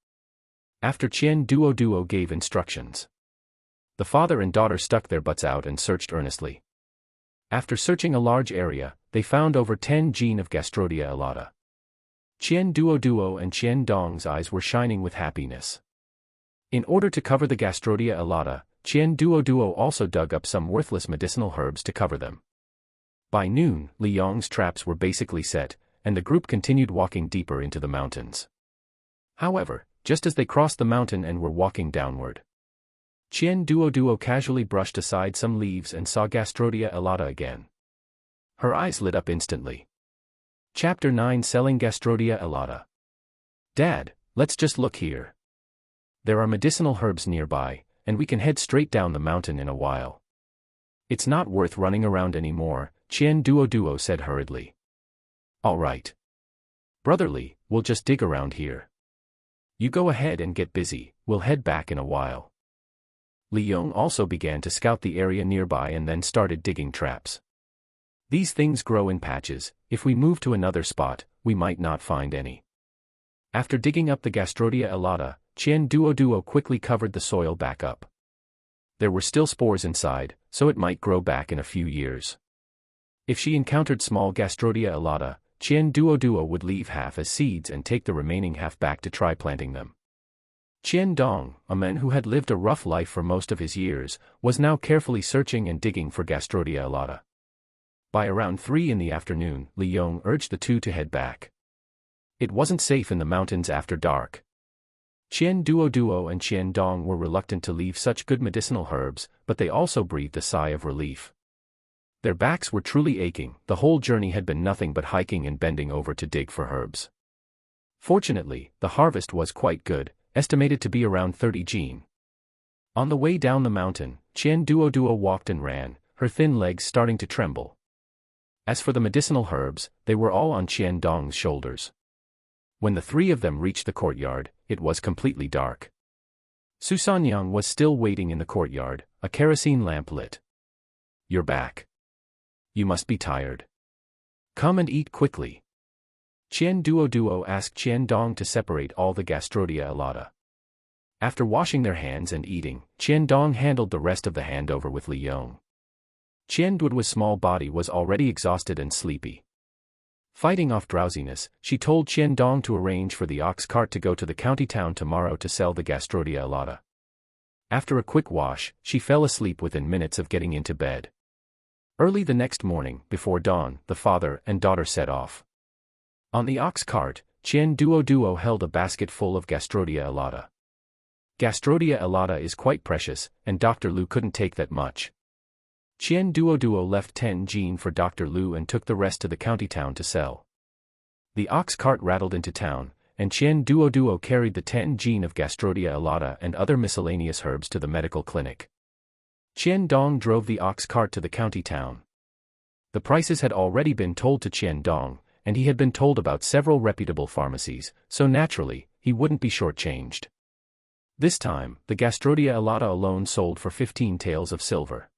After Qian Duoduo gave instructions, the father and daughter stuck their butts out and searched earnestly. After searching a large area, they found over 10 gene of Gastrodia elata. Qian Duoduo and Qian Dong's eyes were shining with happiness. In order to cover the Gastrodia elata, Qian Duoduo also dug up some worthless medicinal herbs to cover them. By noon, Li Yong's traps were basically set, and the group continued walking deeper into the mountains. However, just as they crossed the mountain and were walking downward, Qian Duoduo casually brushed aside some leaves and saw Gastrodia elata again. Her eyes lit up instantly. Chapter 9 Selling Gastrodia elata. Dad, let's just look here. There are medicinal herbs nearby, and we can head straight down the mountain in a while. It's not worth running around anymore, Qian Duoduo said hurriedly. All right. Brotherly, we'll just dig around here. You go ahead and get busy, we'll head back in a while. Li Yong also began to scout the area nearby and then started digging traps. These things grow in patches, if we move to another spot, we might not find any. After digging up the Gastrodia elata, Qian Duoduo quickly covered the soil back up. There were still spores inside, so it might grow back in a few years. If she encountered small Gastrodia elata, Qian Duoduo would leave half as seeds and take the remaining half back to try planting them. Qian Dong, a man who had lived a rough life for most of his years, was now carefully searching and digging for Gastrodia elata. By around 3 in the afternoon, Li Yong urged the two to head back. It wasn't safe in the mountains after dark. Qian Duoduo and Qian Dong were reluctant to leave such good medicinal herbs, but they also breathed a sigh of relief. Their backs were truly aching, the whole journey had been nothing but hiking and bending over to dig for herbs. Fortunately, the harvest was quite good, estimated to be around 30 gene. On the way down the mountain, Qian Duoduo walked and ran, her thin legs starting to tremble. As for the medicinal herbs, they were all on Qian Dong's shoulders. When the three of them reached the courtyard, it was completely dark. Su Sanyang was still waiting in the courtyard, a kerosene lamp lit. You're back. You must be tired. Come and eat quickly. Qian Duoduo asked Qian Dong to separate all the Gastrodia elata. After washing their hands and eating, Qian Dong handled the rest of the handover with Li Yong. Qian Duoduo's small body was already exhausted and sleepy. Fighting off drowsiness, she told Qian Dong to arrange for the ox cart to go to the county town tomorrow to sell the Gastrodia elata. After a quick wash, she fell asleep within minutes of getting into bed. Early the next morning, before dawn, the father and daughter set off. On the ox cart, Qian Duoduo held a basket full of Gastrodia elata. Gastrodia elata is quite precious, and Dr. Lu couldn't take that much. Qian Duoduo left 10 gene for Dr. Lu and took the rest to the county town to sell. The ox cart rattled into town, and Qian Duoduo carried the 10 gene of Gastrodia elata and other miscellaneous herbs to the medical clinic. Qian Dong drove the ox cart to the county town. The prices had already been told to Qian Dong, and he had been told about several reputable pharmacies, so naturally, he wouldn't be shortchanged. This time, the Gastrodia elata alone sold for 15 taels of silver.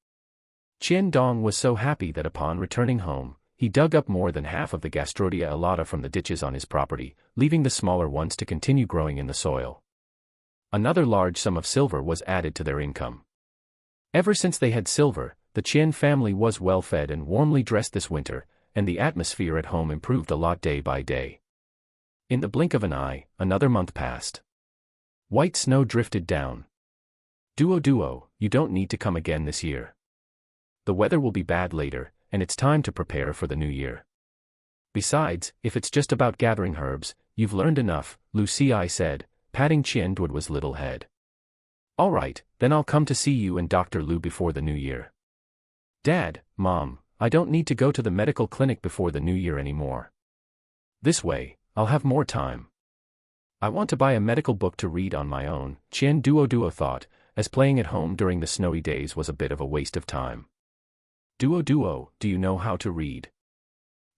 Qian Dong was so happy that upon returning home, he dug up more than half of the Gastrodia elata from the ditches on his property, leaving the smaller ones to continue growing in the soil. Another large sum of silver was added to their income. Ever since they had silver, the Qian family was well fed and warmly dressed this winter, and the atmosphere at home improved a lot day by day. In the blink of an eye, another month passed. White snow drifted down. Duoduo, you don't need to come again this year. The weather will be bad later, and it's time to prepare for the new year. Besides, if it's just about gathering herbs, you've learned enough, Lu Ci said, patting Qian Duoduo's little head. All right, then I'll come to see you and Dr. Lu before the new year. Dad, Mom, I don't need to go to the medical clinic before the new year anymore. This way, I'll have more time. I want to buy a medical book to read on my own, Qian Duoduo thought, as playing at home during the snowy days was a bit of a waste of time. Duoduo, do you know how to read?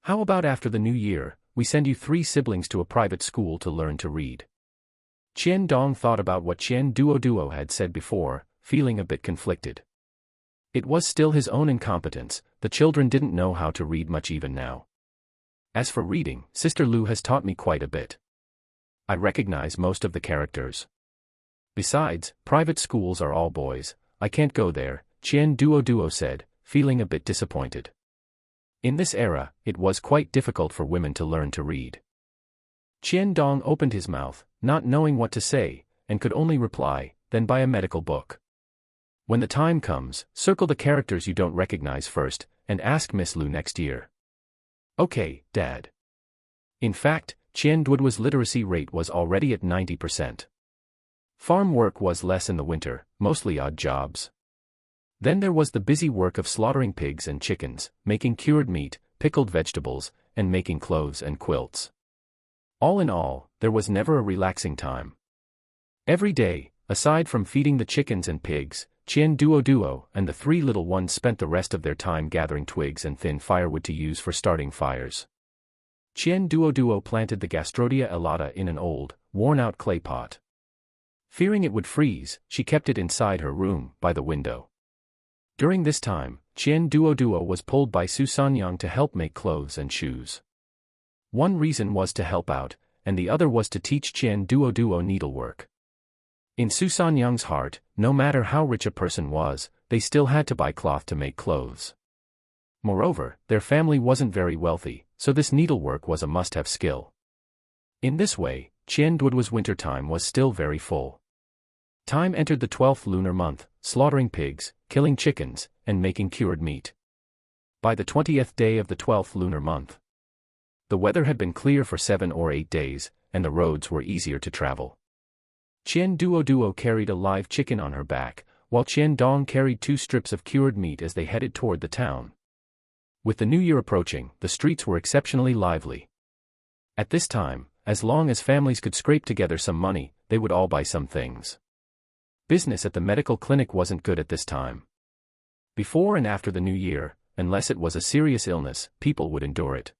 How about after the new year, we send you 3 siblings to a private school to learn to read? Qian Dong thought about what Qian Duoduo had said before, feeling a bit conflicted. It was still his own incompetence, the children didn't know how to read much even now. As for reading, Sister Lu has taught me quite a bit. I recognize most of the characters. Besides, private schools are all boys, I can't go there, Qian Duoduo said, feeling a bit disappointed. In this era, it was quite difficult for women to learn to read. Qian Dong opened his mouth, not knowing what to say, and could only reply, then buy a medical book. When the time comes, circle the characters you don't recognize first, and ask Miss Lu next year. Okay, Dad. In fact, Qian Duoduo's literacy rate was already at 90%. Farm work was less in the winter, mostly odd jobs. Then there was the busy work of slaughtering pigs and chickens, making cured meat, pickled vegetables, and making clothes and quilts. All in all, there was never a relaxing time. Every day, aside from feeding the chickens and pigs, Qian Duoduo and the 3 little ones spent the rest of their time gathering twigs and thin firewood to use for starting fires. Qian Duoduo planted the Gastrodia elata in an old, worn-out clay pot. Fearing it would freeze, she kept it inside her room, by the window. During this time, Qian Duoduo was pulled by Su Sanyang to help make clothes and shoes. One reason was to help out, and the other was to teach Qian Duoduo needlework. In Su Sanyang's heart, no matter how rich a person was, they still had to buy cloth to make clothes. Moreover, their family wasn't very wealthy, so this needlework was a must-have skill. In this way, Qian Duoduo's winter time was still very full. Time entered the 12th lunar month, slaughtering pigs, killing chickens, and making cured meat. By the 20th day of the 12th lunar month, the weather had been clear for 7 or 8 days, and the roads were easier to travel. Qian Duoduo carried a live chicken on her back, while Qian Dong carried 2 strips of cured meat as they headed toward the town. With the new year approaching, the streets were exceptionally lively. At this time, as long as families could scrape together some money, they would all buy some things. Business at the medical clinic wasn't good at this time. Before and after the new year, unless it was a serious illness, people would endure it.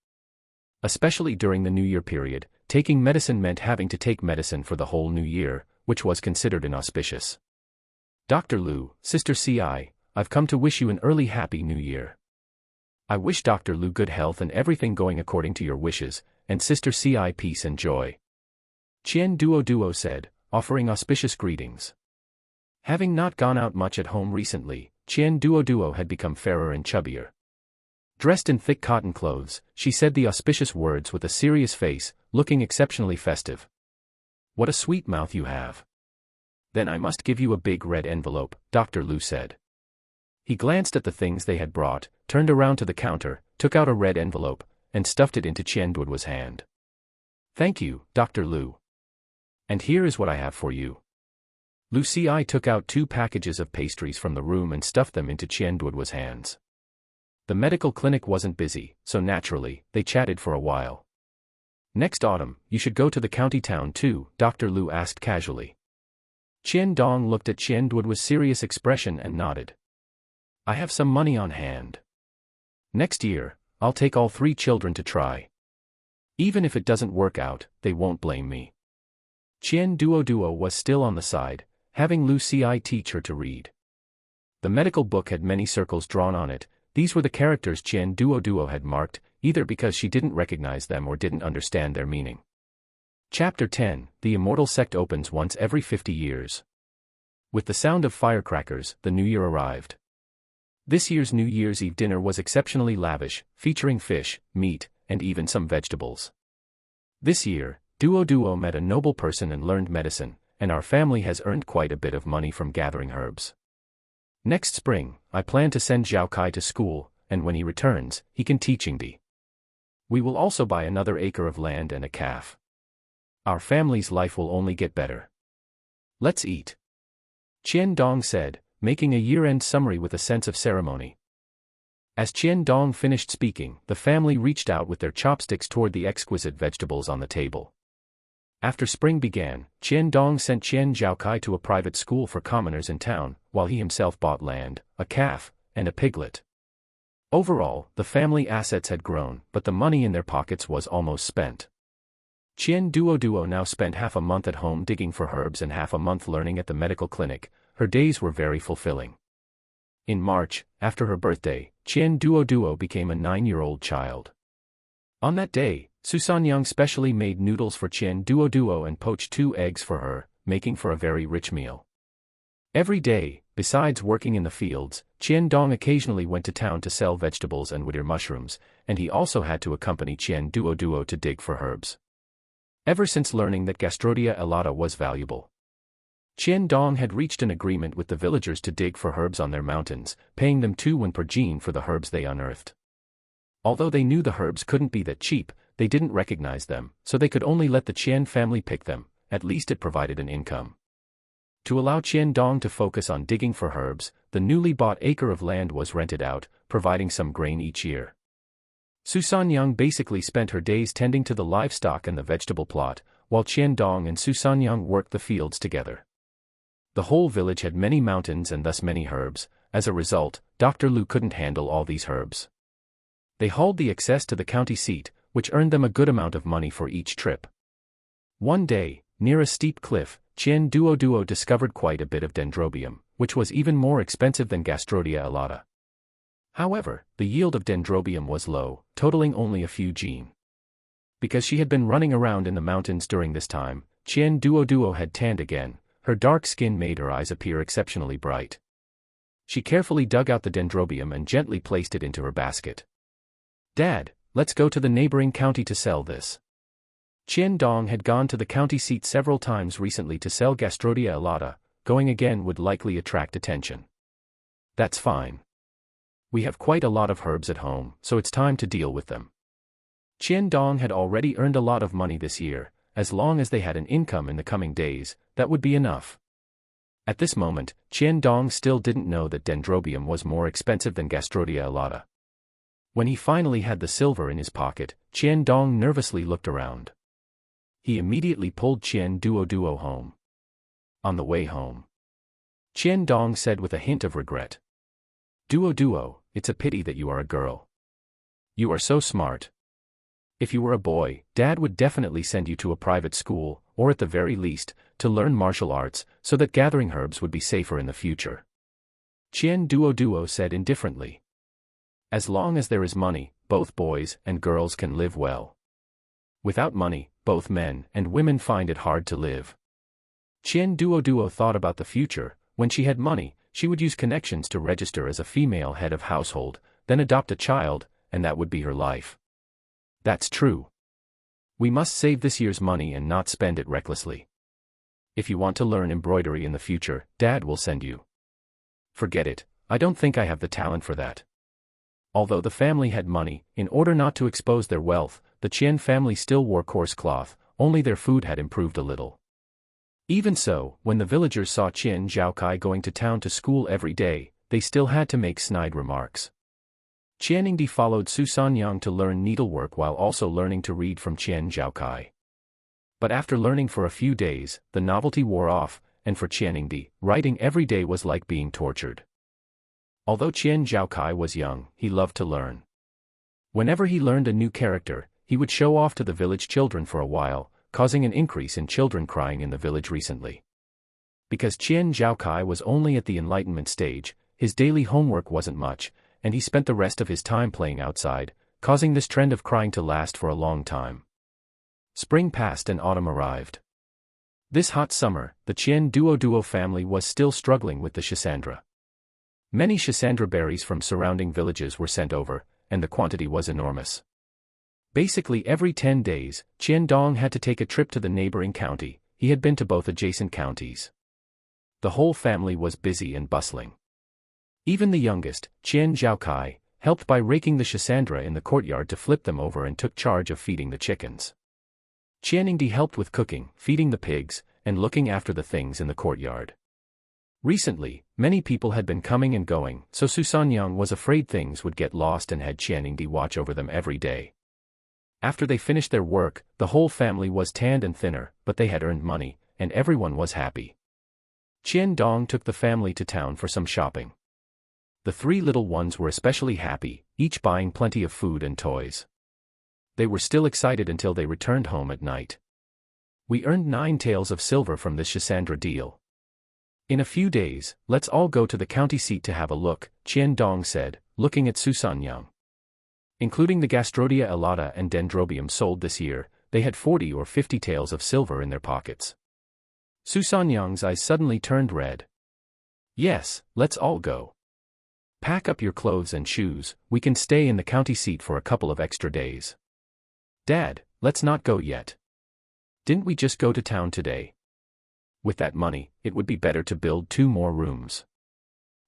Especially during the New Year period, taking medicine meant having to take medicine for the whole new year, which was considered inauspicious. Dr. Lu, Sister Ci, I've come to wish you an early happy new year. I wish Dr. Lu good health and everything going according to your wishes, and Sister Ci peace and joy. Qian Duoduo said, offering auspicious greetings. Having not gone out much at home recently, Qian Duoduo had become fairer and chubbier. Dressed in thick cotton clothes, she said the auspicious words with a serious face, looking exceptionally festive. What a sweet mouth you have. Then I must give you a big red envelope, Dr. Lu said. He glanced at the things they had brought, turned around to the counter, took out a red envelope, and stuffed it into Qian Duoduo's hand. Thank you, Dr. Lu. And here is what I have for you. Lu Ci took out 2 packages of pastries from the room and stuffed them into Qian Duoduo's hands. The medical clinic wasn't busy, so naturally, they chatted for a while. Next autumn, you should go to the county town too, Dr. Lu asked casually. Qian Dong looked at Qian Duoduo's serious expression and nodded. I have some money on hand. Next year, I'll take all 3 children to try. Even if it doesn't work out, they won't blame me. Qian Duoduo was still on the side, having Lu Ci teach her to read. The medical book had many circles drawn on it. These were the characters Qian Duoduo had marked, either because she didn't recognize them or didn't understand their meaning. Chapter 10, The Immortal Sect opens once every 50 years. With the sound of firecrackers, the new year arrived. This year's New Year's Eve dinner was exceptionally lavish, featuring fish, meat, and even some vegetables. This year, Duoduo met a noble person and learned medicine, and our family has earned quite a bit of money from gathering herbs. Next spring, I plan to send Zhao Kai to school, and when he returns, he can teach Ingdi. We will also buy another acre of land and a calf. Our family's life will only get better. Let's eat. Qian Dong said, making a year-end summary with a sense of ceremony. As Qian Dong finished speaking, the family reached out with their chopsticks toward the exquisite vegetables on the table. After spring began, Qian Dong sent Qian Zhaokai to a private school for commoners in town, while he himself bought land, a calf, and a piglet. Overall, the family assets had grown, but the money in their pockets was almost spent. Qian Duoduo now spent half a month at home digging for herbs and half a month learning at the medical clinic. Her days were very fulfilling. In March, after her birthday, Qian Duoduo became a 9-year-old child. On that day, Susanyang specially made noodles for Qian Duoduo and poached 2 eggs for her, making for a very rich meal. Every day, besides working in the fields, Qian Dong occasionally went to town to sell vegetables and wider mushrooms, and he also had to accompany Qian Duoduo to dig for herbs. Ever since learning that Gastrodia elata was valuable, Qian Dong had reached an agreement with the villagers to dig for herbs on their mountains, paying them 2 won per gene for the herbs they unearthed. Although they knew the herbs couldn't be that cheap, they didn't recognize them, so they could only let the Qian family pick them. At least it provided an income. To allow Qian Dong to focus on digging for herbs, the newly bought acre of land was rented out, providing some grain each year. Susanyang basically spent her days tending to the livestock and the vegetable plot, while Qian Dong and Susanyang worked the fields together. The whole village had many mountains and thus many herbs. As a result, Dr. Lu couldn't handle all these herbs. They hauled the excess to the county seat, which earned them a good amount of money for each trip. One day, near a steep cliff, Qian Duoduo discovered quite a bit of dendrobium, which was even more expensive than Gastrodia elata. However, the yield of dendrobium was low, totaling only a few gene. Because she had been running around in the mountains during this time, Qian Duoduo had tanned again. Her dark skin made her eyes appear exceptionally bright. She carefully dug out the dendrobium and gently placed it into her basket. "Dad, let's go to the neighboring county to sell this." Qian Dong had gone to the county seat several times recently to sell Gastrodia elata. Going again would likely attract attention. "That's fine. We have quite a lot of herbs at home, so it's time to deal with them." Qian Dong had already earned a lot of money this year. As long as they had an income in the coming days, that would be enough. At this moment, Qian Dong still didn't know that dendrobium was more expensive than Gastrodia elata. When he finally had the silver in his pocket, Qian Dong nervously looked around. He immediately pulled Qian Duoduo home. On the way home, Qian Dong said with a hint of regret, "Duoduo, it's a pity that you are a girl. You are so smart. If you were a boy, Dad would definitely send you to a private school, or at the very least, to learn martial arts, so that gathering herbs would be safer in the future." Qian Duoduo said indifferently. "As long as there is money, both boys and girls can live well. Without money, both men and women find it hard to live." Qian Duoduo thought about the future. When she had money, she would use connections to register as a female head of household, then adopt a child, and that would be her life. That's true. We must save this year's money and not spend it recklessly. If you want to learn embroidery in the future, Dad will send you. Forget it, I don't think I have the talent for that. Although the family had money, in order not to expose their wealth, the Qian family still wore coarse cloth, only their food had improved a little. Even so, when the villagers saw Qian Zhaokai going to town to school every day, they still had to make snide remarks. Qianingdi followed Susanyang to learn needlework while also learning to read from Qian Zhaokai. But after learning for a few days, the novelty wore off, and for Qianingdi, writing every day was like being tortured. Although Qian Zhaokai was young, he loved to learn. Whenever he learned a new character, he would show off to the village children for a while, causing an increase in children crying in the village recently. Because Qian Zhaokai was only at the enlightenment stage, his daily homework wasn't much, and he spent the rest of his time playing outside, causing this trend of crying to last for a long time. Spring passed and autumn arrived. This hot summer, the Qian Duoduo family was still struggling with the Schisandra. Many Schisandra berries from surrounding villages were sent over, and the quantity was enormous. Basically every 10 days, Qian Dong had to take a trip to the neighboring county. He had been to both adjacent counties. The whole family was busy and bustling. Even the youngest, Qian Zhaokai, helped by raking the Schisandra in the courtyard to flip them over and took charge of feeding the chickens. Qianingdi helped with cooking, feeding the pigs, and looking after the things in the courtyard. Recently, many people had been coming and going, so Susanyang was afraid things would get lost and had Qianingdi watch over them every day. After they finished their work, the whole family was tanned and thinner, but they had earned money, and everyone was happy. Qian Dong took the family to town for some shopping. The three little ones were especially happy, each buying plenty of food and toys. They were still excited until they returned home at night. We earned 9 taels of silver from this Schisandra deal. In a few days, let's all go to the county seat to have a look, Qian Dong said, looking at Susanyang. Including the Gastrodia elata and Dendrobium sold this year, they had 40 or 50 taels of silver in their pockets. Susanyang's eyes suddenly turned red. Yes, let's all go. Pack up your clothes and shoes, we can stay in the county seat for a couple of extra days. Dad, let's not go yet. Didn't we just go to town today? With that money, it would be better to build 2 more rooms.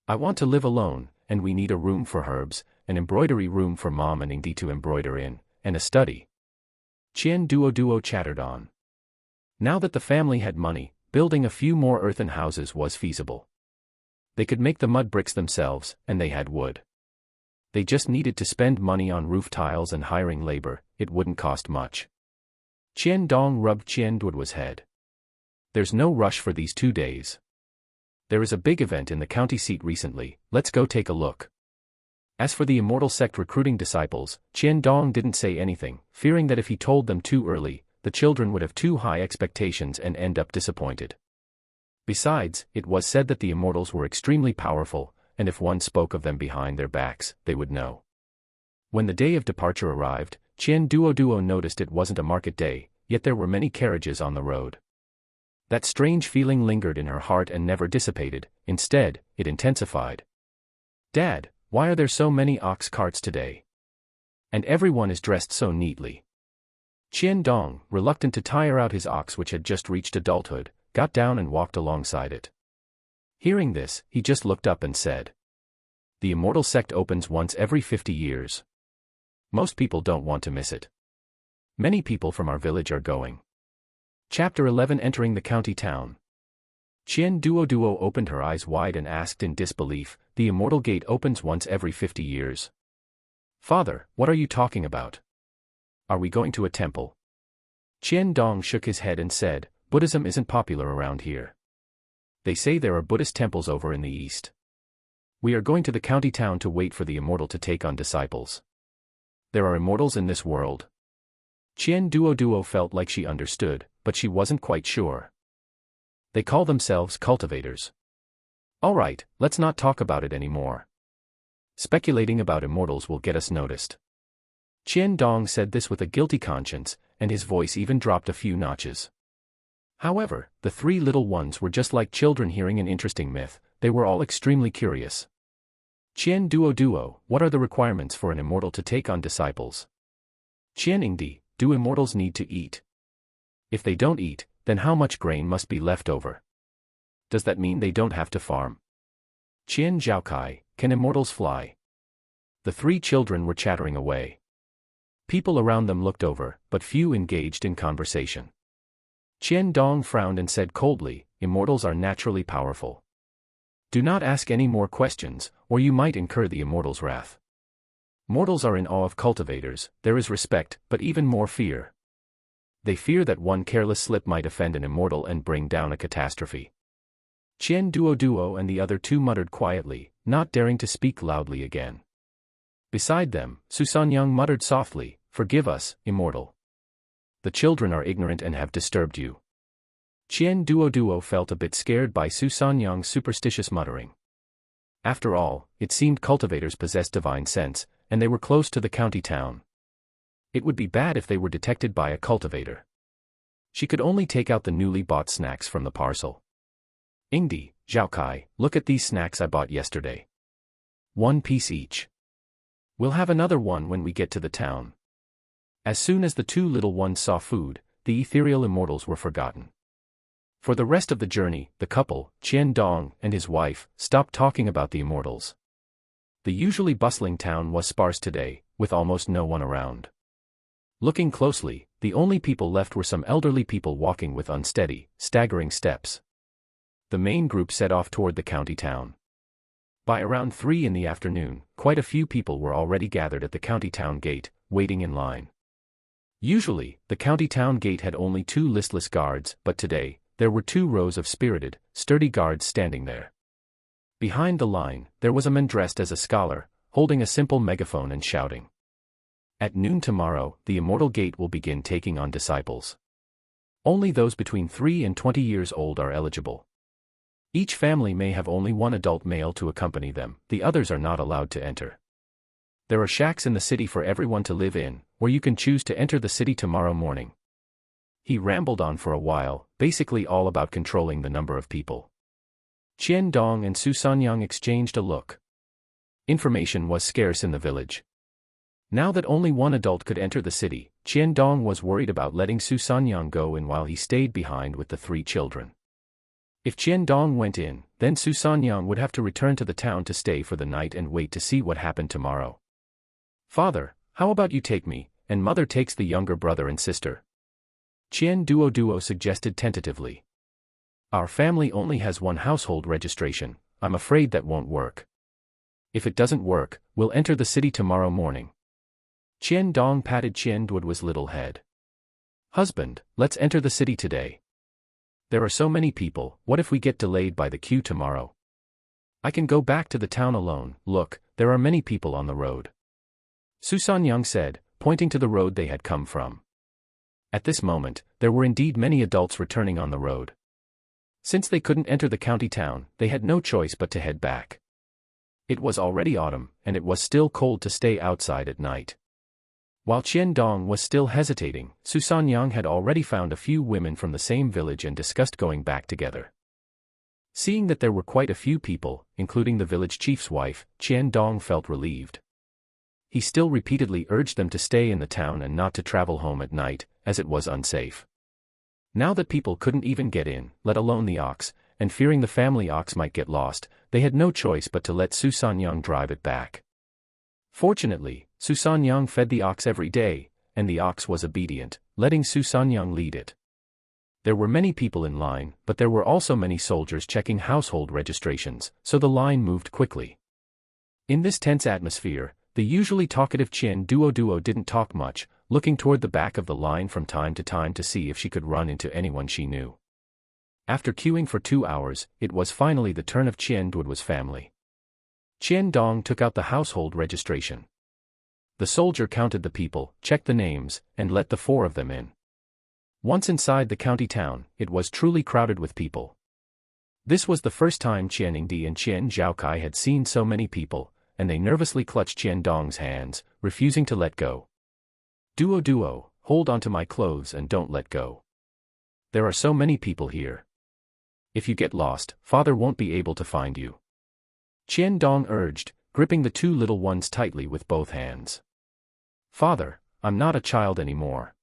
I want to live alone, and we need a room for herbs, an embroidery room for Mom and Ingdi to embroider in, and a study. Qian Duoduo chattered on. Now that the family had money, building a few more earthen houses was feasible. They could make the mud bricks themselves, and they had wood. They just needed to spend money on roof tiles and hiring labor. It wouldn't cost much. Qian Dong rubbed Qian Duoduo's head. There's no rush for these 2 days. There is a big event in the county seat recently, let's go take a look. As for the Immortal sect recruiting disciples, Qian Dong didn't say anything, fearing that if he told them too early, the children would have too high expectations and end up disappointed. Besides, it was said that the Immortals were extremely powerful, and if one spoke of them behind their backs, they would know. When the day of departure arrived, Qian Duoduo noticed it wasn't a market day, yet there were many carriages on the road. That strange feeling lingered in her heart and never dissipated, instead, it intensified. Dad, why are there so many ox carts today? And everyone is dressed so neatly. Qian Dong, reluctant to tire out his ox which had just reached adulthood, got down and walked alongside it. Hearing this, he just looked up and said, "The Immortal sect opens once every 50 years. Most people don't want to miss it. Many people from our village are going." Chapter 11 Entering the county town. Qian Duoduo opened her eyes wide and asked in disbelief, "The Immortal gate opens once every 50 years? Father, what are you talking about? Are we going to a temple?" Qian Dong shook his head and said, "Buddhism isn't popular around here. They say there are Buddhist temples over in the east. We are going to the county town to wait for the Immortal to take on disciples. There are Immortals in this world?" Qian Duoduo felt like she understood, but she wasn't quite sure. "They call themselves cultivators." "All right, let's not talk about it anymore. Speculating about Immortals will get us noticed." Qian Dong said this with a guilty conscience, and his voice even dropped a few notches. However, the 3 little ones were just like children hearing an interesting myth. They were all extremely curious. "Qian Duoduo, what are the requirements for an Immortal to take on disciples? Qianingdi, do Immortals need to eat? If they don't eat, then how much grain must be left over? Does that mean they don't have to farm? Qian Zhaokai, can Immortals fly?" The 3 children were chattering away. People around them looked over, but few engaged in conversation. Qian Dong frowned and said coldly, "Immortals are naturally powerful. Do not ask any more questions, or you might incur the Immortals' wrath. Mortals are in awe of cultivators, there is respect, but even more fear. They fear that one careless slip might offend an Immortal and bring down a catastrophe." Qian Duoduo and the other 2 muttered quietly, not daring to speak loudly again. Beside them, Susanyang muttered softly, "Forgive us, Immortal. The children are ignorant and have disturbed you." Qian Duoduo felt a bit scared by Susanyang's superstitious muttering. After all, it seemed cultivators possessed divine sense, and they were close to the county town. It would be bad if they were detected by a cultivator. She could only take out the newly bought snacks from the parcel. Ingdi, Zhaokai, look at these snacks I bought yesterday. 1 piece each. We'll have another one when we get to the town. As soon as the two little ones saw food, the ethereal immortals were forgotten. For the rest of the journey, the couple, Qian Dong and his wife, stopped talking about the immortals. The usually bustling town was sparse today, with almost no one around. Looking closely, the only people left were some elderly people walking with unsteady, staggering steps. The main group set off toward the county town. By around 3 in the afternoon, quite a few people were already gathered at the county town gate, waiting in line. Usually, the county town gate had only 2 listless guards, but today, there were 2 rows of spirited, sturdy guards standing there. Behind the line, there was a man dressed as a scholar, holding a simple megaphone and shouting. At noon tomorrow, the Immortal Gate will begin taking on disciples. Only those between 3 and 20 years old are eligible. Each family may have only 1 adult male to accompany them, the others are not allowed to enter. There are shacks in the city for everyone to live in, or you can choose to enter the city tomorrow morning. He rambled on for a while, basically all about controlling the number of people. Qian Dong and Su Sanyang exchanged a look. Information was scarce in the village. Now that only 1 adult could enter the city, Qian Dong was worried about letting Su Sanyang go in while he stayed behind with the 3 children. If Qian Dong went in, then Su Sanyang would have to return to the town to stay for the night and wait to see what happened tomorrow. Father, how about you take me, and mother takes the younger brother and sister? Qian Duoduo suggested tentatively. Our family only has 1 household registration, I'm afraid that won't work. If it doesn't work, we'll enter the city tomorrow morning. Qian Dong patted Qian Duoduo's little head. Husband, let's enter the city today. There are so many people, what if we get delayed by the queue tomorrow? I can go back to the town alone, look, there are many people on the road. Su Sanyang said, pointing to the road they had come from. At this moment, there were indeed many adults returning on the road. Since they couldn't enter the county town, they had no choice but to head back. It was already autumn, and it was still cold to stay outside at night. While Qian Dong was still hesitating, Su Sanyang had already found a few women from the same village and discussed going back together. Seeing that there were quite a few people, including the village chief's wife, Qian Dong felt relieved. He still repeatedly urged them to stay in the town and not to travel home at night, as it was unsafe. Now that people couldn't even get in, let alone the ox, and fearing the family ox might get lost, they had no choice but to let Su Sanyang drive it back. Fortunately, Su Sanyang fed the ox every day, and the ox was obedient, letting Su Sanyang lead it. There were many people in line, but there were also many soldiers checking household registrations, so the line moved quickly. In this tense atmosphere, the usually talkative Qian Duoduo didn't talk much, looking toward the back of the line from time to see if she could run into anyone she knew. After queuing for 2 hours, it was finally the turn of Qian Duoduo's family. Qian Dong took out the household registration. The soldier counted the people, checked the names, and let the 4 of them in. Once inside the county town, it was truly crowded with people. This was the first time Qian Ingdi and Qian Zhaokai had seen so many people, and they nervously clutched Qian Dong's hands, refusing to let go. Duo, hold onto my clothes and don't let go. There are so many people here. If you get lost, father won't be able to find you. Qian Dong urged, gripping the 2 little ones tightly with both hands. Father, I'm not a child anymore.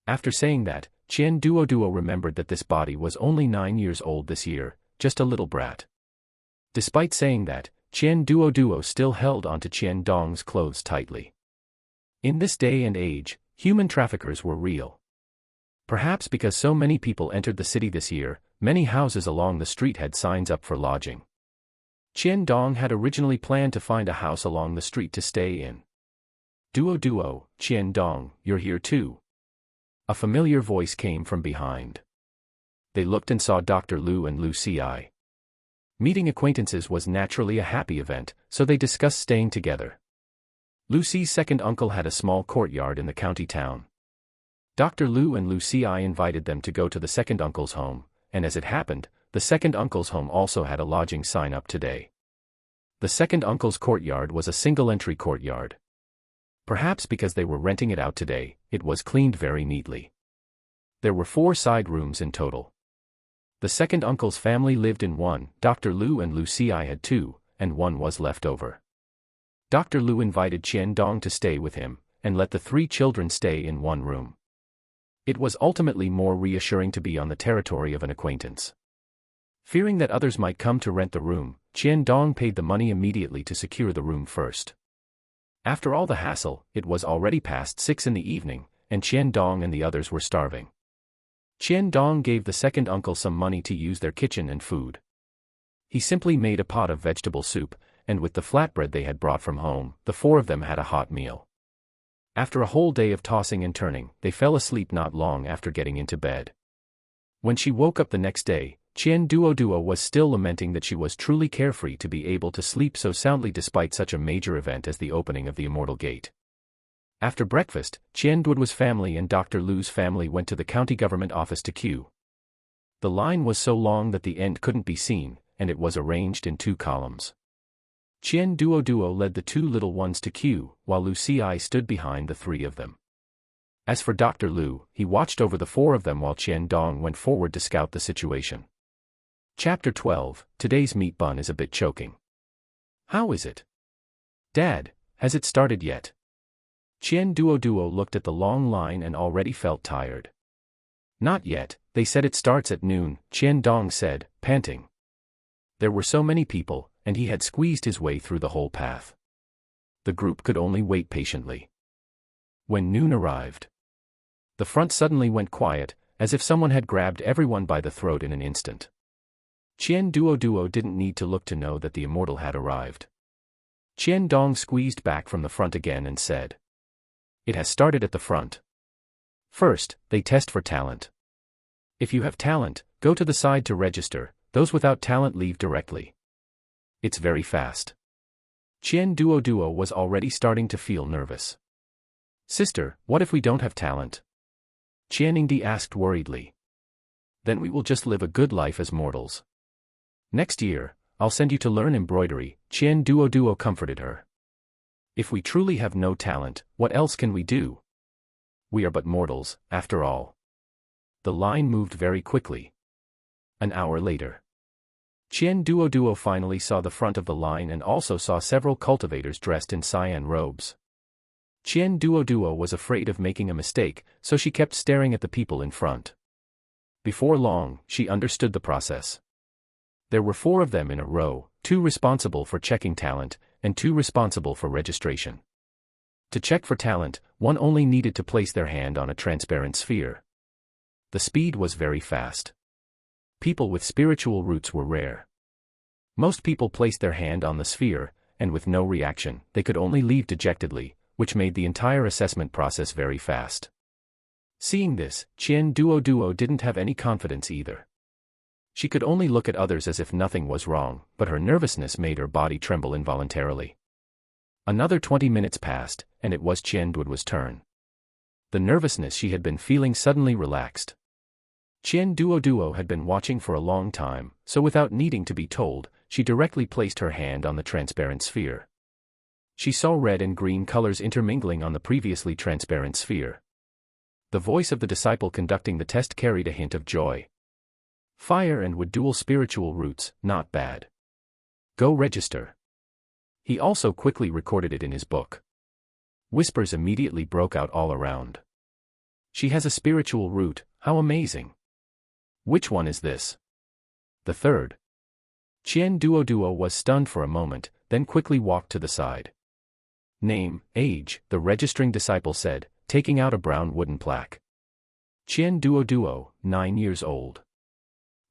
After saying that, Qian Duoduo remembered that this body was only 9 years old this year, just a little brat. Despite saying that, Qian Duoduo still held onto Qian Dong's clothes tightly. In this day and age, human traffickers were real. Perhaps because so many people entered the city this year, many houses along the street had signs up for lodging. Qian Dong had originally planned to find a house along the street to stay in. Duo, Qian Dong, you're here too. A familiar voice came from behind. They looked and saw Dr. Lu and Lu Ci. Meeting acquaintances was naturally a happy event, so they discussed staying together. Lu Ci's second uncle had a small courtyard in the county town. Dr. Lu and Lu Ci invited them to go to the second uncle's home, and as it happened, the second uncle's home also had a lodging sign up today. The second uncle's courtyard was a single-entry courtyard. Perhaps because they were renting it out today, it was cleaned very neatly. There were 4 side rooms in total. The second uncle's family lived in one, Dr. Lu and Lu Xi had 2, and 1 was left over. Dr. Lu invited Qian Dong to stay with him, and let the 3 children stay in one room. It was ultimately more reassuring to be on the territory of an acquaintance. Fearing that others might come to rent the room, Qian Dong paid the money immediately to secure the room first. After all the hassle, it was already past 6 in the evening, and Qian Dong and the others were starving. Qian Dong gave the second uncle some money to use their kitchen and food. He simply made a pot of vegetable soup, and with the flatbread they had brought from home, the 4 of them had a hot meal. After a whole day of tossing and turning, they fell asleep not long after getting into bed. When she woke up the next day, Qian Duoduo was still lamenting that she was truly carefree to be able to sleep so soundly despite such a major event as the opening of the Immortal Gate. After breakfast, Qian Duoduo's family and Dr. Lu's family went to the county government office to queue. The line was so long that the end couldn't be seen, and it was arranged in 2 columns. Qian Duoduo led the 2 little ones to queue, while Lu Xi stood behind the 3 of them. As for Dr. Lu, he watched over the 4 of them while Qian Dong went forward to scout the situation. Chapter 12, Today's meat bun is a bit choking. How is it? Dad, has it started yet? Qian Duoduo looked at the long line and already felt tired. Not yet, they said it starts at noon, Qian Dong said, panting. There were so many people, and he had squeezed his way through the whole path. The group could only wait patiently. When noon arrived, the front suddenly went quiet, as if someone had grabbed everyone by the throat in an instant. Qian Duoduo didn't need to look to know that the immortal had arrived. Qian Dong squeezed back from the front again and said, "It has started at the front. First, they test for talent. If you have talent, go to the side to register, those without talent leave directly. It's very fast." Qian Duoduo was already starting to feel nervous. "Sister, what if we don't have talent?" Qianingdi asked worriedly. "Then we will just live a good life as mortals. Next year, I'll send you to learn embroidery," Qian Duoduo comforted her. "If we truly have no talent, what else can we do? We are but mortals, after all." The line moved very quickly. An hour later, Qian Duoduo finally saw the front of the line and also saw several cultivators dressed in cyan robes. Qian Duoduo was afraid of making a mistake, so she kept staring at the people in front. Before long, she understood the process. There were 4 of them in a row, 2 responsible for checking talent, and 2 responsible for registration. To check for talent, one only needed to place their hand on a transparent sphere. The speed was very fast. People with spiritual roots were rare. Most people placed their hand on the sphere, and with no reaction, they could only leave dejectedly, which made the entire assessment process very fast. Seeing this, Qian Duoduo didn't have any confidence either. She could only look at others as if nothing was wrong, but her nervousness made her body tremble involuntarily. Another 20 minutes passed, and it was Qian Duoduo's turn. The nervousness she had been feeling suddenly relaxed. Qian Duoduo had been watching for a long time, so without needing to be told, she directly placed her hand on the transparent sphere. She saw red and green colors intermingling on the previously transparent sphere. The voice of the disciple conducting the test carried a hint of joy. "Fire and wood dual spiritual roots, not bad. Go register." He also quickly recorded it in his book. Whispers immediately broke out all around. "She has a spiritual root, how amazing! Which one is this?" "The third." Qian Duoduo was stunned for a moment, then quickly walked to the side. "Name, age," the registering disciple said, taking out a brown wooden plaque. "Qian Duoduo, 9 years old."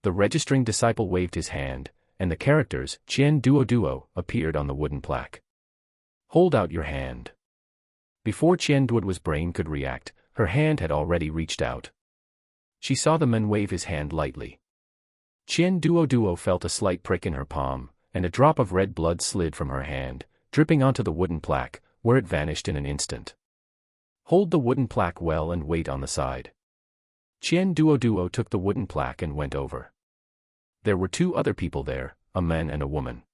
The registering disciple waved his hand, and the characters, Qian Duoduo, appeared on the wooden plaque. "Hold out your hand." Before Qian Duoduo's brain could react, her hand had already reached out. She saw the man wave his hand lightly. Qian Duoduo felt a slight prick in her palm, and a drop of red blood slid from her hand, dripping onto the wooden plaque, where it vanished in an instant. "Hold the wooden plaque well and wait on the side." Qian Duoduo took the wooden plaque and went over. There were 2 other people there, a man and a woman.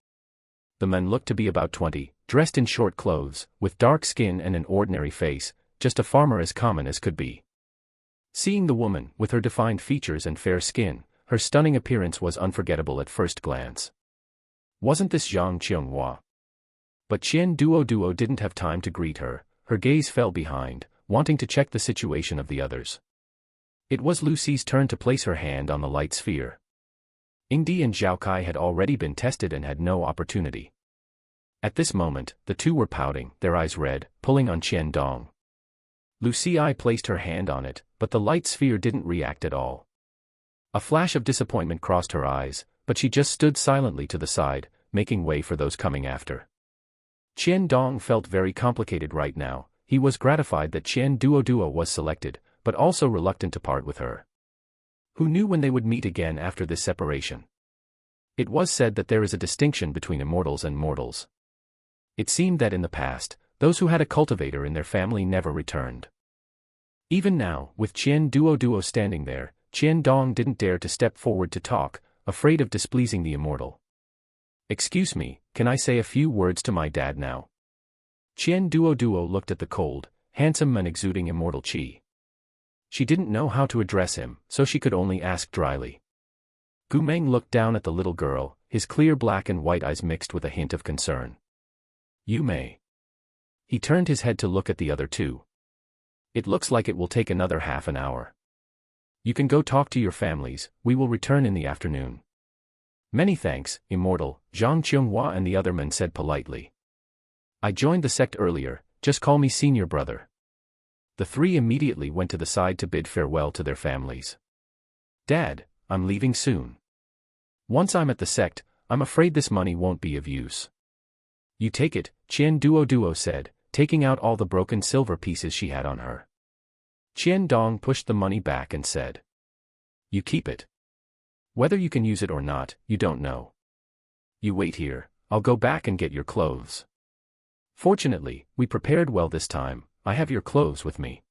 The man looked to be about 20, dressed in short clothes, with dark skin and an ordinary face, just a farmer as common as could be. Seeing the woman, with her defined features and fair skin, her stunning appearance was unforgettable at first glance. Wasn't this Zhang Qianghua? But Qian Duoduo didn't have time to greet her. Her gaze fell behind, wanting to check the situation of the others. It was Lucy's turn to place her hand on the light sphere. Yingdi and Zhao Kai had already been tested and had no opportunity. At this moment, the two were pouting, their eyes red, pulling on Qian Dong. Lucy placed her hand on it, but the light sphere didn't react at all. A flash of disappointment crossed her eyes, but she just stood silently to the side, making way for those coming after. Qian Dong felt very complicated right now. He was gratified that Qian Duoduo was selected, but also reluctant to part with her. Who knew when they would meet again after this separation? It was said that there is a distinction between immortals and mortals. It seemed that in the past, those who had a cultivator in their family never returned. Even now, with Qian Duoduo standing there, Qian Dong didn't dare to step forward to talk, afraid of displeasing the immortal. "Excuse me, can I say a few words to my dad now?" Qian Duoduo looked at the cold, handsome man exuding immortal qi. She didn't know how to address him, so she could only ask dryly. Gu Meng looked down at the little girl, his clear black and white eyes mixed with a hint of concern. "You may." He turned his head to look at the other two. "It looks like it will take another half an hour. You can go talk to your families, we will return in the afternoon." "Many thanks, Immortal," Zhang Qianghua and the other men said politely. "I joined the sect earlier, just call me senior brother." The three immediately went to the side to bid farewell to their families. "Dad, I'm leaving soon. Once I'm at the sect, I'm afraid this money won't be of use." "You take it," Qian Duoduo said, taking out all the broken silver pieces she had on her. Qian Dong pushed the money back and said, "You keep it. Whether you can use it or not, you don't know. You wait here, I'll go back and get your clothes. Fortunately, we prepared well this time, I have your clothes with me."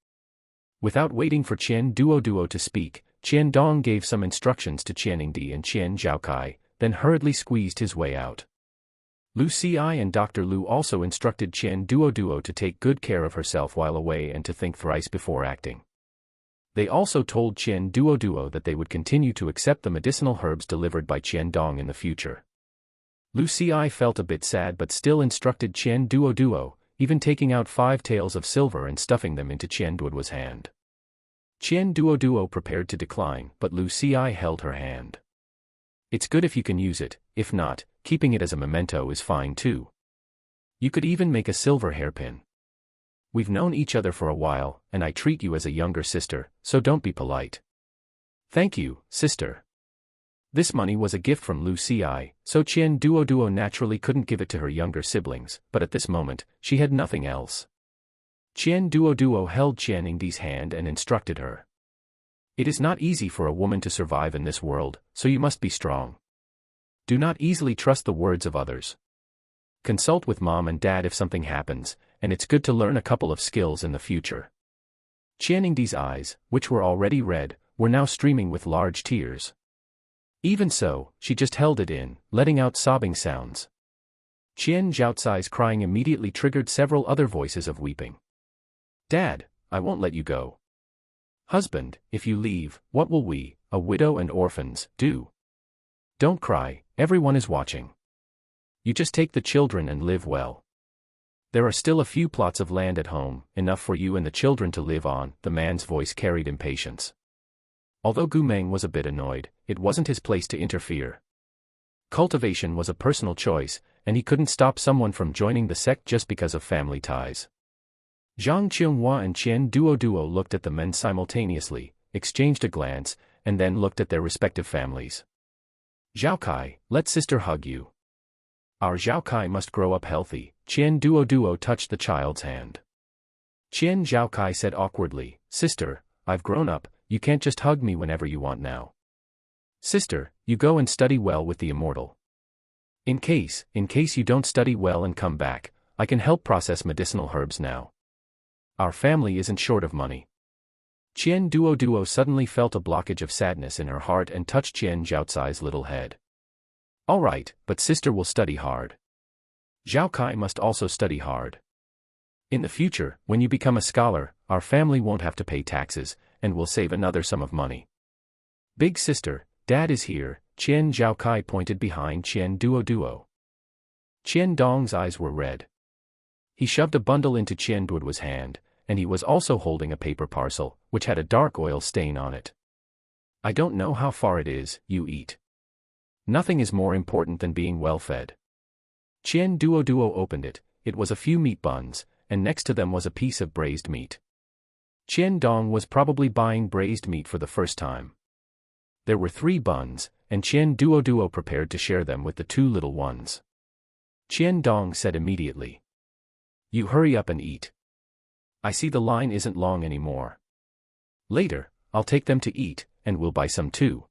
Without waiting for Qian Duoduo to speak, Qian Dong gave some instructions to Qian Yingdi and Qian Zhaokai, then hurriedly squeezed his way out. Lu Ci and Dr. Lu also instructed Qian Duoduo to take good care of herself while away and to think thrice before acting. They also told Qian Duoduo that they would continue to accept the medicinal herbs delivered by Qian Dong in the future. Lu Ci felt a bit sad but still instructed Qian Duoduo, even taking out 5 taels of silver and stuffing them into Qian Duoduo's hand. Qian Duoduo prepared to decline, but Lu Ci held her hand. "It's good if you can use it, if not, keeping it as a memento is fine too. You could even make a silver hairpin. We've known each other for a while, and I treat you as a younger sister, so don't be polite." "Thank you, sister." This money was a gift from Lu Ci, so Qian Duoduo naturally couldn't give it to her younger siblings, but at this moment, she had nothing else. Qian Duoduo held Qian Yingdi's hand and instructed her. "It is not easy for a woman to survive in this world, so you must be strong. Do not easily trust the words of others. Consult with mom and dad if something happens, and it's good to learn a couple of skills in the future." Qian Yingdi's eyes, which were already red, were now streaming with large tears. Even so, she just held it in, letting out sobbing sounds. Qian Zhaocai's crying immediately triggered several other voices of weeping. "Dad, I won't let you go. Husband, if you leave, what will we, a widow and orphans, do? Don't cry, everyone is watching. You just take the children and live well. There are still a few plots of land at home, enough for you and the children to live on," the man's voice carried impatience. Although Gu Meng was a bit annoyed, it wasn't his place to interfere. Cultivation was a personal choice, and he couldn't stop someone from joining the sect just because of family ties. Zhang Qianghua and Qian Duoduo looked at the men simultaneously, exchanged a glance, and then looked at their respective families. "Zhaokai, let sister hug you. Our Zhaokai must grow up healthy." Qian Duoduo touched the child's hand. Qian Zhaokai said awkwardly, "Sister, I've grown up, you can't just hug me whenever you want now. Sister, you go and study well with the Immortal. In case you don't study well and come back, I can help process medicinal herbs now. Our family isn't short of money." Qian Duoduo suddenly felt a blockage of sadness in her heart and touched Qian Zhaocai's little head. "All right, but sister will study hard. Zhaokai must also study hard. In the future, when you become a scholar, our family won't have to pay taxes, and we'll save another sum of money. Big sister, Dad is here, Qian Zhaokai pointed behind Qian Duoduo. Qian Dong's eyes were red. He shoved a bundle into Qian Duoduo's hand, and he was also holding a paper parcel, which had a dark oil stain on it. I don't know how far it is, you eat. Nothing is more important than being well fed. Qian Duoduo opened it. It was a few meat buns, and next to them was a piece of braised meat. Qian Dong was probably buying braised meat for the first time. There were 3 buns, and Qian Duoduo prepared to share them with the 2 little ones. Qian Dong said immediately, "You hurry up and eat. I see the line isn't long anymore. Later, I'll take them to eat, and we'll buy some too."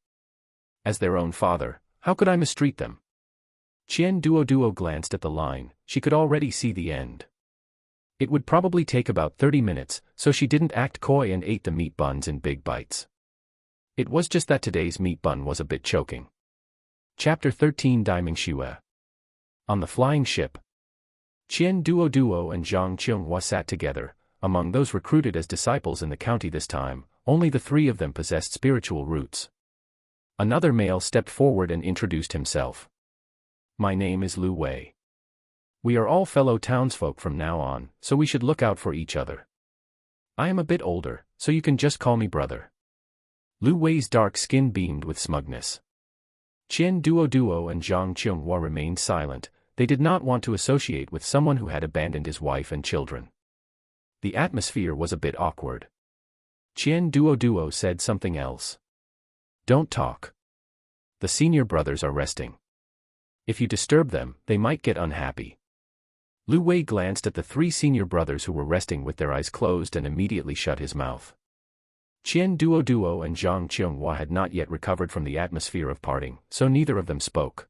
As their own father, how could I mistreat them? Qian Duoduo glanced at the line. She could already see the end. It would probably take about 30 minutes, so she didn't act coy and ate the meat buns in big bites. It was just that today's meat bun was a bit choking. Chapter 13 Daimingxue. On the flying ship, Qian Duoduo and Zhang Qinghua sat together. Among those recruited as disciples in the county this time, only the 3 of them possessed spiritual roots. Another male stepped forward and introduced himself. "My name is Lu Wei. We are all fellow townsfolk from now on, so we should look out for each other. I am a bit older, so you can just call me brother." Lu Wei's dark skin beamed with smugness. Qian Duoduo and Zhang Qinghua remained silent. They did not want to associate with someone who had abandoned his wife and children. The atmosphere was a bit awkward. Qian Duoduo said something else. "Don't talk. The senior brothers are resting. If you disturb them, they might get unhappy." Lu Wei glanced at the 3 senior brothers who were resting with their eyes closed and immediately shut his mouth. Qian Duoduo and Zhang Qinghua had not yet recovered from the atmosphere of parting, so neither of them spoke.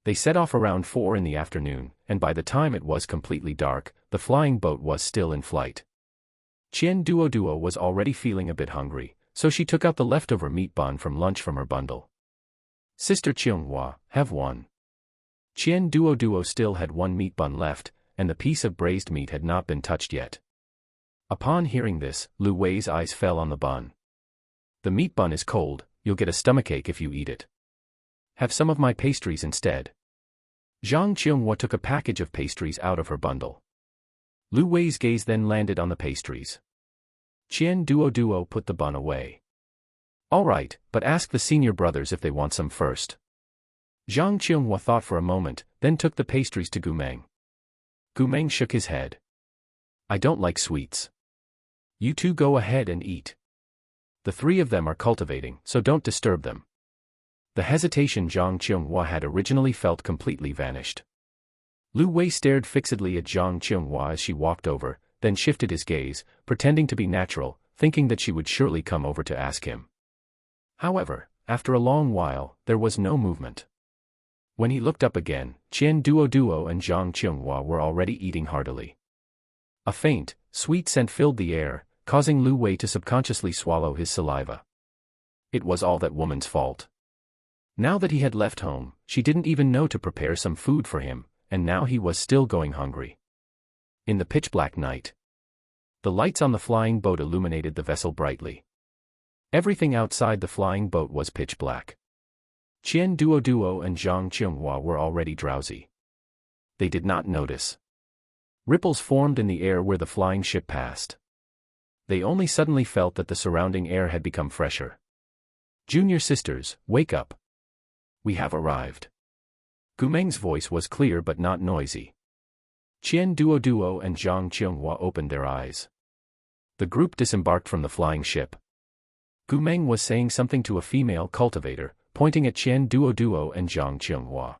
They set off around 4 in the afternoon, and by the time it was completely dark, the flying boat was still in flight. Qian Duoduo was already feeling a bit hungry, so she took out the leftover meat bun from lunch from her bundle. "Sister Qinghua, have one." Qian Duoduo still had 1 meat bun left, and the piece of braised meat had not been touched yet. Upon hearing this, Lu Wei's eyes fell on the bun. "The meat bun is cold, you'll get a stomachache if you eat it. Have some of my pastries instead." Zhang Qinghua took a package of pastries out of her bundle. Lu Wei's gaze then landed on the pastries. Qian Duoduo put the bun away. "All right, but ask the senior brothers if they want some first." Zhang Qinghua thought for a moment, then took the pastries to Gumeng. Gumeng shook his head. "I don't like sweets. You 2 go ahead and eat. The 3 of them are cultivating, so don't disturb them." The hesitation Zhang Qinghua had originally felt completely vanished. Lu Wei stared fixedly at Zhang Qinghua as she walked over, then shifted his gaze, pretending to be natural, thinking that she would surely come over to ask him. However, after a long while, there was no movement. When he looked up again, Qian Duoduo and Zhang Qinghua were already eating heartily. A faint, sweet scent filled the air, causing Lu Wei to subconsciously swallow his saliva. It was all that woman's fault. Now that he had left home, she didn't even know to prepare some food for him, and now he was still going hungry. In the pitch-black night, the lights on the flying boat illuminated the vessel brightly. Everything outside the flying boat was pitch black. Qian Duoduo and Zhang Qinghua were already drowsy. They did not notice. Ripples formed in the air where the flying ship passed. They only suddenly felt that the surrounding air had become fresher. "Junior sisters, wake up. We have arrived." Gumeng's voice was clear but not noisy. Qian Duoduo and Zhang Qinghua opened their eyes. The group disembarked from the flying ship. Gumeng was saying something to a female cultivator, pointing at Qian Duoduo and Zhang Qinghua.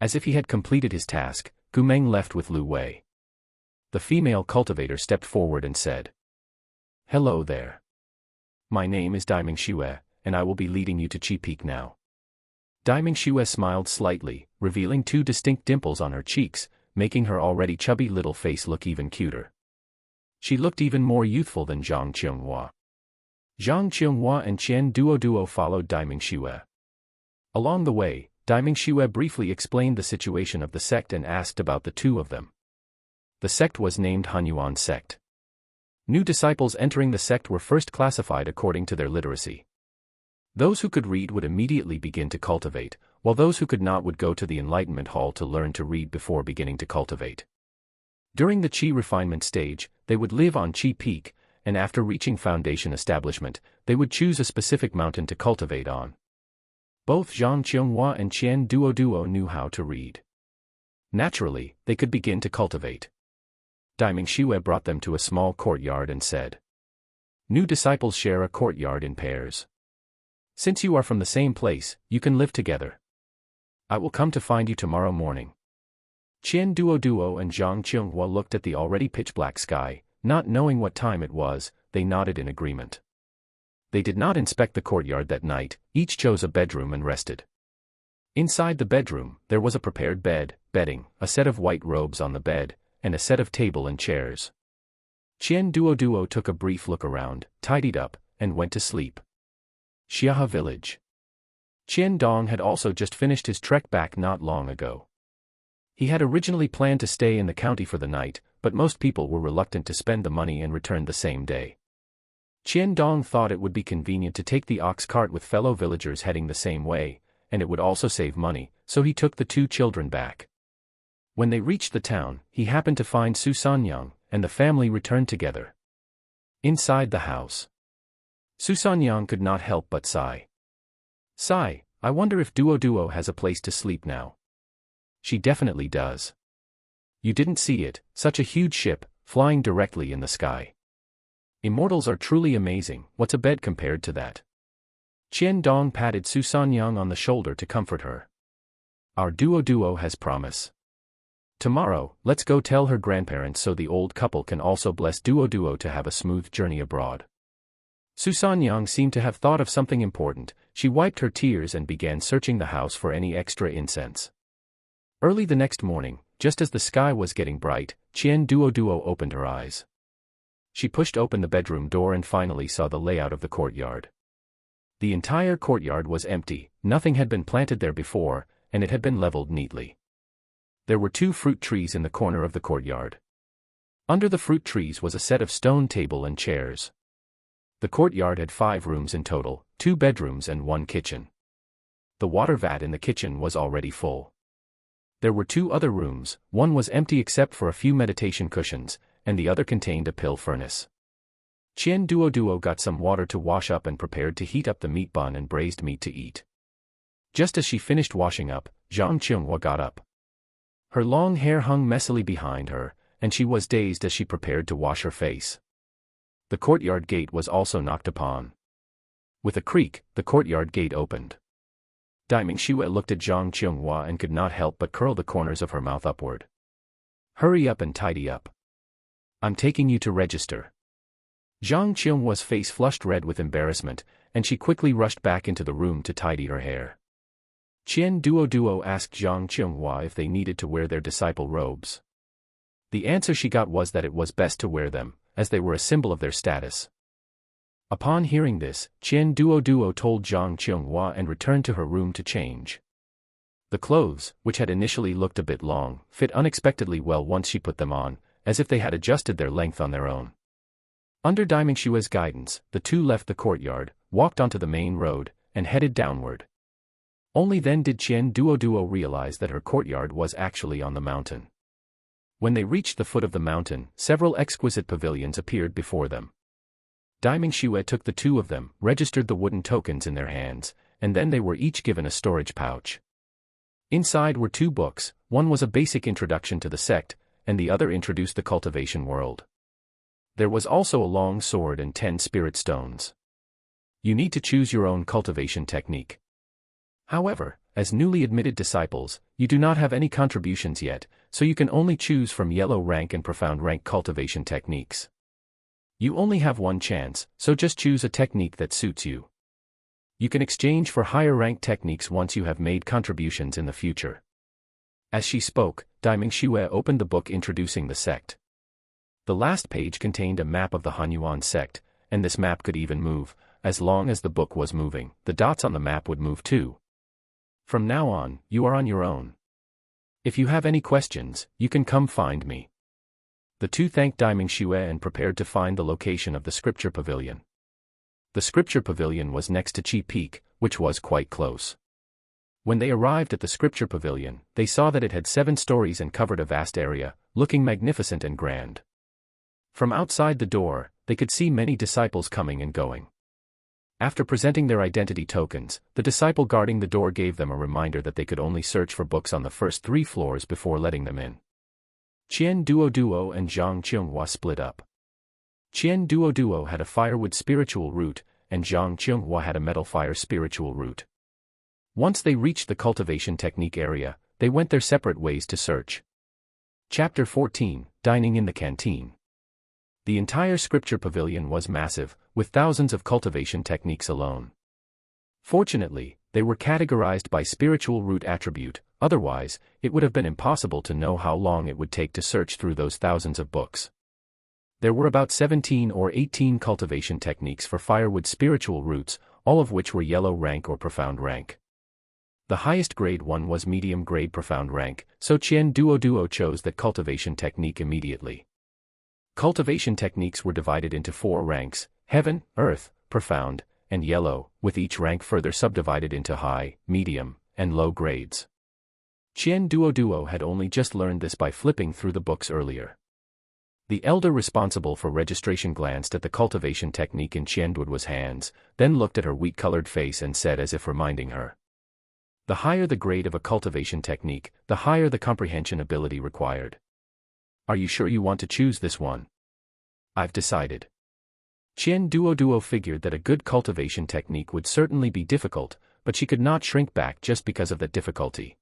As if he had completed his task, Gumeng left with Lu Wei. The female cultivator stepped forward and said, "Hello there. My name is Daimingxue, and I will be leading you to Qi Peak now." Daimingxue smiled slightly, revealing 2 distinct dimples on her cheeks, making her already chubby little face look even cuter. She looked even more youthful than Zhang Qinghua. Zhang Qinghua and Qian Duoduo followed Daimingxue. Along the way, Daimingxue briefly explained the situation of the sect and asked about the 2 of them. The sect was named Hanyuan sect. New disciples entering the sect were first classified according to their literacy. Those who could read would immediately begin to cultivate, while those who could not would go to the Enlightenment Hall to learn to read before beginning to cultivate. During the Qi refinement stage, they would live on Qi Peak, and after reaching foundation establishment, they would choose a specific mountain to cultivate on. Both Zhang Qianghua and Qian Duoduo knew how to read. Naturally, they could begin to cultivate. Daiming Shue brought them to a small courtyard and said, "New disciples share a courtyard in pairs. Since you are from the same place, you can live together. I will come to find you tomorrow morning." Qian Duoduo and Zhang Qianghua looked at the already pitch-black sky. Not knowing what time it was, they nodded in agreement. They did not inspect the courtyard that night, each chose a bedroom and rested. Inside the bedroom, there was a prepared bed, bedding, a set of white robes on the bed, and a set of table and chairs. Qian Duoduo took a brief look around, tidied up, and went to sleep. Xiahe Village. Qian Dong had also just finished his trek back not long ago. He had originally planned to stay in the county for the night, but most people were reluctant to spend the money and return the same day. Qian Dong thought it would be convenient to take the ox cart with fellow villagers heading the same way, and it would also save money, so he took the two children back. When they reached the town, he happened to find Su Sanyang, and the family returned together. Inside the house, Su Sanyang could not help but sigh. "Sigh, I wonder if Duoduo has a place to sleep now." "She definitely does. You didn't see it, such a huge ship, flying directly in the sky. Immortals are truly amazing, what's a bed compared to that?" Qian Dong patted Su Sanyang on the shoulder to comfort her. "Our Duoduo has promise. Tomorrow, let's go tell her grandparents so the old couple can also bless Duoduo to have a smooth journey abroad." Su Sanyang seemed to have thought of something important. She wiped her tears and began searching the house for any extra incense. Early the next morning, just as the sky was getting bright, Qian Duoduo opened her eyes. She pushed open the bedroom door and finally saw the layout of the courtyard. The entire courtyard was empty, nothing had been planted there before, and it had been leveled neatly. There were 2 fruit trees in the corner of the courtyard. Under the fruit trees was a set of stone table and chairs. The courtyard had 5 rooms in total, 2 bedrooms and 1 kitchen. The water vat in the kitchen was already full. There were 2 other rooms, one was empty except for a few meditation cushions, and the other contained a pill furnace. Qian Duoduo got some water to wash up and prepared to heat up the meat bun and braised meat to eat. Just as she finished washing up, Zhang Qianghua got up. Her long hair hung messily behind her, and she was dazed as she prepared to wash her face. The courtyard gate was also knocked upon. With a creak, the courtyard gate opened. Daiming Shue looked at Zhang Qianghua and could not help but curl the corners of her mouth upward. "Hurry up and tidy up. I'm taking you to register." Zhang Qianghua's face flushed red with embarrassment, and she quickly rushed back into the room to tidy her hair. Qian Duoduo asked Zhang Qianghua if they needed to wear their disciple robes. The answer she got was that it was best to wear them, as they were a symbol of their status. Upon hearing this, Qian Duoduo told Zhang Qianghua and returned to her room to change. The clothes, which had initially looked a bit long, fit unexpectedly well once she put them on, as if they had adjusted their length on their own. Under Daiming Shue's guidance, the two left the courtyard, walked onto the main road, and headed downward. Only then did Qian Duoduo realize that her courtyard was actually on the mountain. When they reached the foot of the mountain, several exquisite pavilions appeared before them. Daiming Shue took the 2 of them, registered the wooden tokens in their hands, and then they were each given a storage pouch. Inside were 2 books, one was a basic introduction to the sect, and the other introduced the cultivation world. There was also a long sword and 10 spirit stones. You need to choose your own cultivation technique. However, as newly admitted disciples, you do not have any contributions yet, so you can only choose from yellow rank and profound rank cultivation techniques. You only have one chance, so just choose a technique that suits you. You can exchange for higher rank techniques once you have made contributions in the future. As she spoke, Daiming Shue opened the book introducing the sect. The last page contained a map of the Hanyuan sect, and this map could even move. As long as the book was moving, the dots on the map would move too. From now on, you are on your own. If you have any questions, you can come find me. The two thanked Daiming Xue and prepared to find the location of the scripture pavilion. The scripture pavilion was next to Qi Peak, which was quite close. When they arrived at the scripture pavilion, they saw that it had 7 stories and covered a vast area, looking magnificent and grand. From outside the door, they could see many disciples coming and going. After presenting their identity tokens, the disciple guarding the door gave them a reminder that they could only search for books on the first 3 floors before letting them in. Qian Duoduo and Zhang Qinghua split up. Qian Duoduo had a firewood spiritual root, and Zhang Qinghua had a metal fire spiritual root. Once they reached the cultivation technique area, they went their separate ways to search. Chapter 14, Dining in the Canteen. The entire scripture pavilion was massive, with thousands of cultivation techniques alone. Fortunately, they were categorized by spiritual root attribute, otherwise, it would have been impossible to know how long it would take to search through those thousands of books. There were about 17 or 18 cultivation techniques for firewood spiritual roots, all of which were yellow rank or profound rank. The highest grade one was medium grade profound rank, so Qian Duoduo chose that cultivation technique immediately. Cultivation techniques were divided into 4 ranks: heaven, earth, profound, and yellow, with each rank further subdivided into high, medium, and low grades. Qian Duoduo had only just learned this by flipping through the books earlier. The elder responsible for registration glanced at the cultivation technique in Qian Duoduo's hands, then looked at her wheat-colored face and said as if reminding her. The higher the grade of a cultivation technique, the higher the comprehension ability required. Are you sure you want to choose this one? I've decided. Qian Duoduo figured that a good cultivation technique would certainly be difficult, but she could not shrink back just because of that difficulty.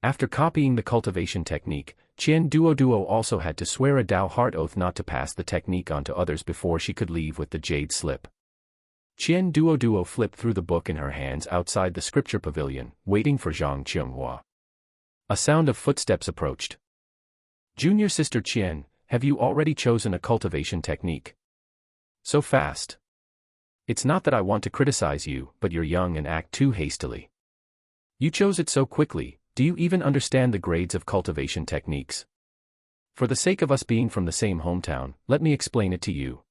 After copying the cultivation technique, Qian Duoduo also had to swear a Dao heart oath not to pass the technique on to others before she could leave with the jade slip. Qian Duoduo flipped through the book in her hands outside the scripture pavilion, waiting for Zhang Qinghua. A sound of footsteps approached. Junior sister Qian, have you already chosen a cultivation technique? So fast. It's not that I want to criticize you, but you're young and act too hastily. You chose it so quickly. Do you even understand the grades of cultivation techniques? For the sake of us being from the same hometown, let me explain it to you.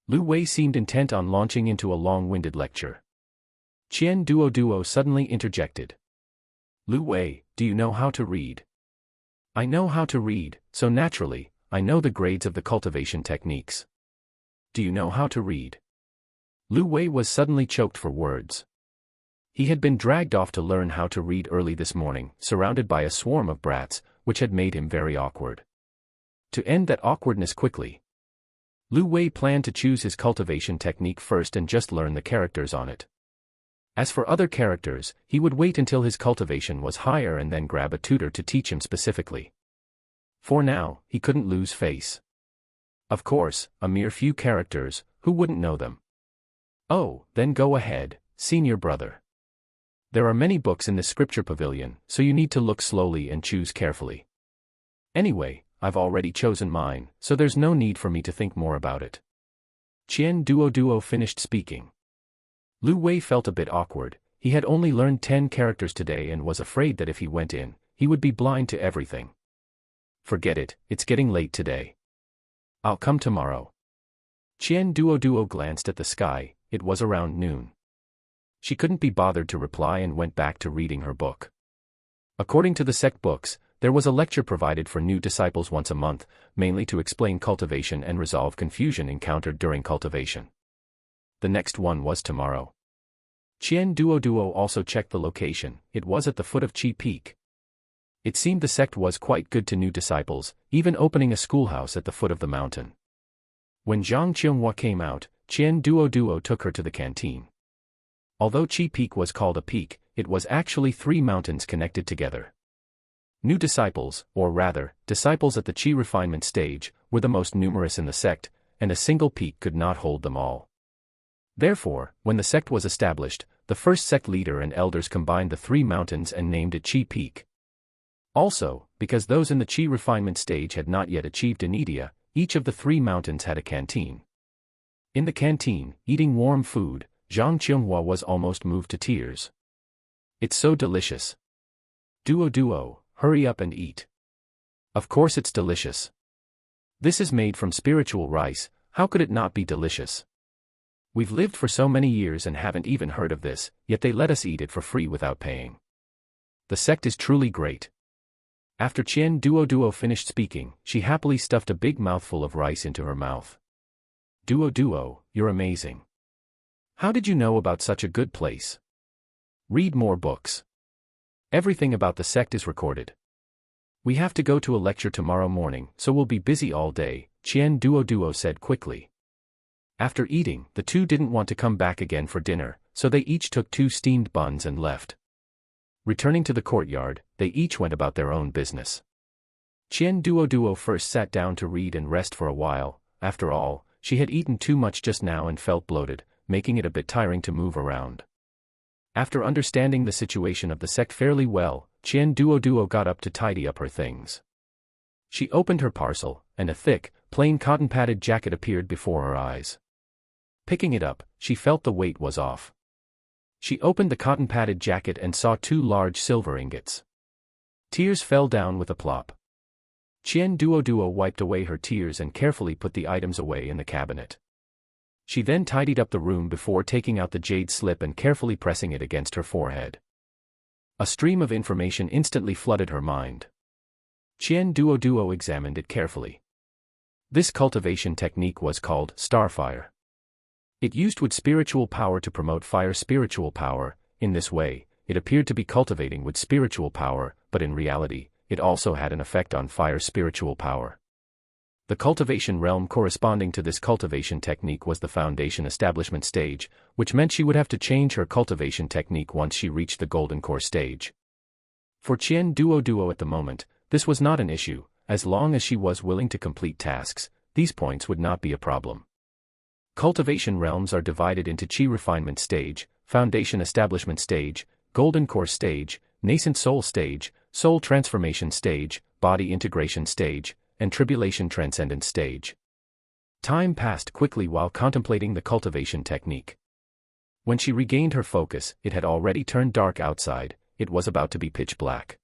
Lu Wei seemed intent on launching into a long-winded lecture. Qian Duoduo suddenly interjected. Lu Wei, do you know how to read? I know how to read, so naturally, I know the grades of the cultivation techniques. Do you know how to read? Lu Wei was suddenly choked for words. He had been dragged off to learn how to read early this morning, surrounded by a swarm of brats, which had made him very awkward. To end that awkwardness quickly, Lu Wei planned to choose his cultivation technique first and just learn the characters on it. As for other characters, he would wait until his cultivation was higher and then grab a tutor to teach him specifically. For now, he couldn't lose face. Of course, a mere few characters, who wouldn't know them? Oh, then go ahead, senior brother. There are many books in the scripture pavilion, so you need to look slowly and choose carefully. Anyway, I've already chosen mine, so there's no need for me to think more about it. Qian Duoduo finished speaking. Lu Wei felt a bit awkward. He had only learned 10 characters today and was afraid that if he went in, he would be blind to everything. Forget it, it's getting late today. I'll come tomorrow. Qian Duoduo glanced at the sky. It was around noon. She couldn't be bothered to reply and went back to reading her book. According to the sect books, there was a lecture provided for new disciples once a month, mainly to explain cultivation and resolve confusion encountered during cultivation. The next one was tomorrow. Qian Duoduo also checked the location. It was at the foot of Qi Peak. It seemed the sect was quite good to new disciples, even opening a schoolhouse at the foot of the mountain. When Zhang Qinghua came out, Qian Duoduo took her to the canteen. Although Qi Peak was called a peak, it was actually 3 mountains connected together. New disciples, or rather, disciples at the Qi refinement stage, were the most numerous in the sect, and a single peak could not hold them all. Therefore, when the sect was established, the first sect leader and elders combined the 3 mountains and named it Qi Peak. Also, because those in the Qi refinement stage had not yet achieved Anidia, each of the 3 mountains had a canteen. In the canteen, eating warm food, Zhang Qinghua was almost moved to tears. It's so delicious. Duo, hurry up and eat. Of course it's delicious. This is made from spiritual rice, how could it not be delicious? We've lived for so many years and haven't even heard of this, yet they let us eat it for free without paying. The sect is truly great. After Qian Duoduo finished speaking, she happily stuffed a big mouthful of rice into her mouth. Duoduo, you're amazing. How did you know about such a good place? Read more books. Everything about the sect is recorded. We have to go to a lecture tomorrow morning, so we'll be busy all day, Qian Duoduo said quickly. After eating, the two didn't want to come back again for dinner, so they each took 2 steamed buns and left. Returning to the courtyard, they each went about their own business. Qian Duoduo first sat down to read and rest for a while. After all, she had eaten too much just now and felt bloated, making it a bit tiring to move around. After understanding the situation of the sect fairly well, Qian Duoduo got up to tidy up her things. She opened her parcel, and a thick, plain cotton-padded jacket appeared before her eyes. Picking it up, she felt the weight was off. She opened the cotton-padded jacket and saw 2 large silver ingots. Tears fell down with a plop. Qian Duoduo wiped away her tears and carefully put the items away in the cabinet. She then tidied up the room before taking out the jade slip and carefully pressing it against her forehead. A stream of information instantly flooded her mind. Qian Duoduo examined it carefully. This cultivation technique was called starfire. It used wood spiritual power to promote fire spiritual power. In this way, it appeared to be cultivating wood spiritual power, but in reality, it also had an effect on fire spiritual power. The cultivation realm corresponding to this cultivation technique was the foundation establishment stage, which meant she would have to change her cultivation technique once she reached the golden core stage. For Qian Duoduo at the moment, this was not an issue. As long as she was willing to complete tasks, these points would not be a problem. Cultivation realms are divided into Qi refinement stage, foundation establishment stage, golden core stage, nascent soul stage, soul transformation stage, body integration stage, and tribulation transcendence stage. Time passed quickly while contemplating the cultivation technique. When she regained her focus, it had already turned dark outside. It was about to be pitch black.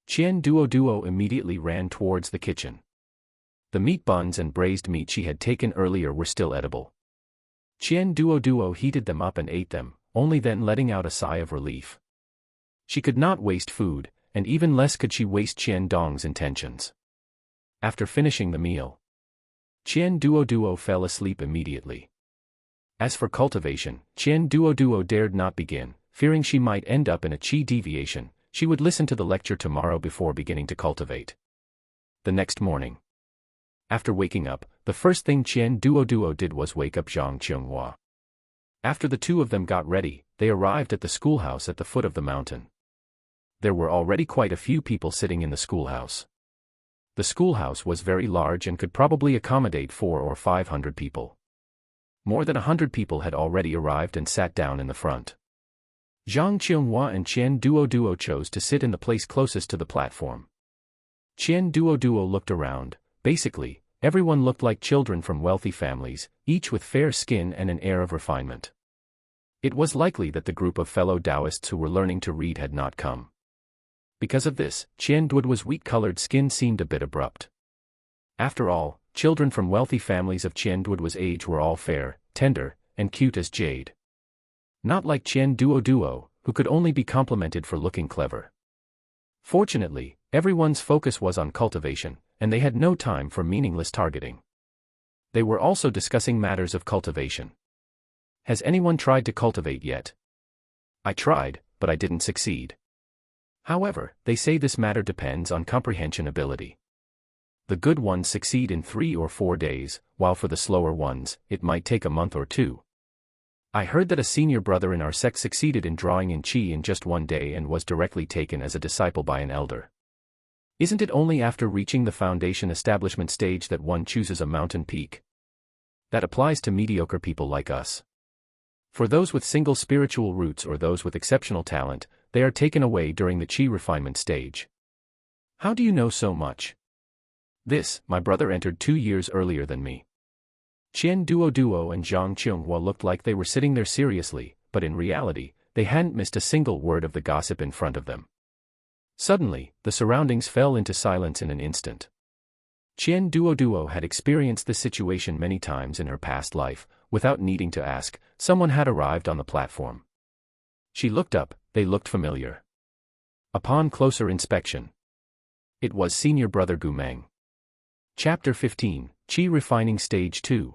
Qian Duoduo immediately ran towards the kitchen. The meat buns and braised meat she had taken earlier were still edible. Qian Duoduo heated them up and ate them, only then letting out a sigh of relief. She could not waste food, and even less could she waste Qian Dong's intentions. After finishing the meal, Qian Duoduo fell asleep immediately. As for cultivation, Qian Duoduo dared not begin, fearing she might end up in a Qi deviation. She would listen to the lecture tomorrow before beginning to cultivate. The next morning, after waking up, the first thing Qian Duoduo did was wake up Zhang Qionghua. After the two of them got ready, they arrived at the schoolhouse at the foot of the mountain. There were already quite a few people sitting in the schoolhouse. The schoolhouse was very large and could probably accommodate 400 or 500 people. More than 100 people had already arrived and sat down in the front. Zhang Qionghua and Qian Duoduo chose to sit in the place closest to the platform. Qian Duoduo looked around. Basically, everyone looked like children from wealthy families, each with fair skin and an air of refinement. It was likely that the group of fellow Taoists who were learning to read had not come. Because of this, Qian Duoduo's wheat-colored skin seemed a bit abrupt. After all, children from wealthy families of Qian Duoduo's age were all fair, tender, and cute as jade. Not like Qian Duoduo, who could only be complimented for looking clever. Fortunately, everyone's focus was on cultivation, and they had no time for meaningless targeting. They were also discussing matters of cultivation. Has anyone tried to cultivate yet? I tried, but I didn't succeed. However, they say this matter depends on comprehension ability. The good ones succeed in 3 or 4 days, while for the slower ones, it might take a month or 2. I heard that a senior brother in our sect succeeded in drawing in Qi in just 1 day and was directly taken as a disciple by an elder. Isn't it only after reaching the foundation establishment stage that one chooses a mountain peak? That applies to mediocre people like us. For those with single spiritual roots or those with exceptional talent, they are taken away during the Qi refinement stage. How do you know so much? This, my brother entered 2 years earlier than me. Qian Duoduo and Zhang Qionghua looked like they were sitting there seriously, but in reality, they hadn't missed a single word of the gossip in front of them. Suddenly, the surroundings fell into silence in an instant. Qian Duoduo had experienced this situation many times in her past life. Without needing to ask, someone had arrived on the platform. She looked up, they looked familiar. Upon closer inspection, it was senior brother Gu Meng. Chapter 15, Qi Refining Stage 2.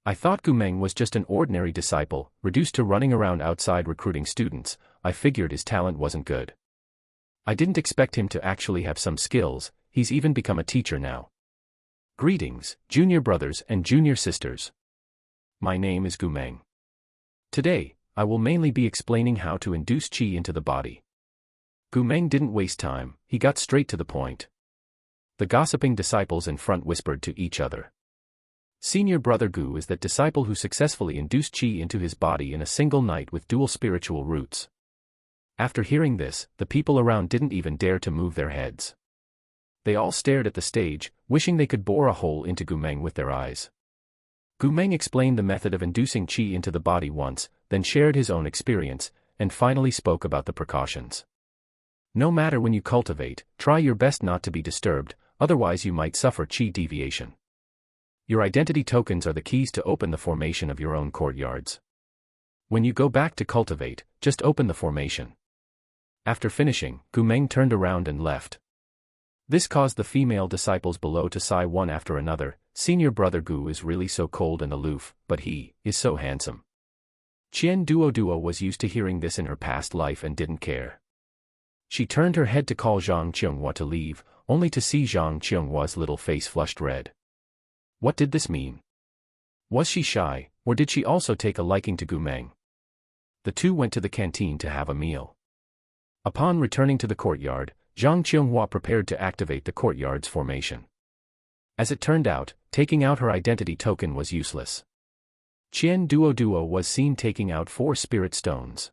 I thought Gu Meng was just an ordinary disciple, reduced to running around outside recruiting students. I figured his talent wasn't good. I didn't expect him to actually have some skills. He's even become a teacher now. Greetings, junior brothers and junior sisters. My name is Gu Meng. Today, I will mainly be explaining how to induce qi into the body. Gu Meng didn't waste time, he got straight to the point. The gossiping disciples in front whispered to each other. Senior brother Gu is that disciple who successfully induced qi into his body in a single night with dual spiritual roots. After hearing this, the people around didn't even dare to move their heads. They all stared at the stage, wishing they could bore a hole into Gu Meng with their eyes. Gu Meng explained the method of inducing qi into the body once, then shared his own experience, and finally spoke about the precautions. No matter when you cultivate, try your best not to be disturbed, otherwise you might suffer qi deviation. Your identity tokens are the keys to open the formation of your own courtyards. When you go back to cultivate, just open the formation. After finishing, Gu Meng turned around and left. This caused the female disciples below to sigh one after another. Senior brother Gu is really so cold and aloof, but he is so handsome. Qian Duoduo was used to hearing this in her past life and didn't care. She turned her head to call Zhang Qianghua to leave, only to see Zhang Qianghua's little face flushed red. What did this mean? Was she shy, or did she also take a liking to Gu Meng? The two went to the canteen to have a meal. Upon returning to the courtyard, Zhang Qianghua prepared to activate the courtyard's formation. As it turned out, taking out her identity token was useless. Qian Duoduo was seen taking out 4 spirit stones.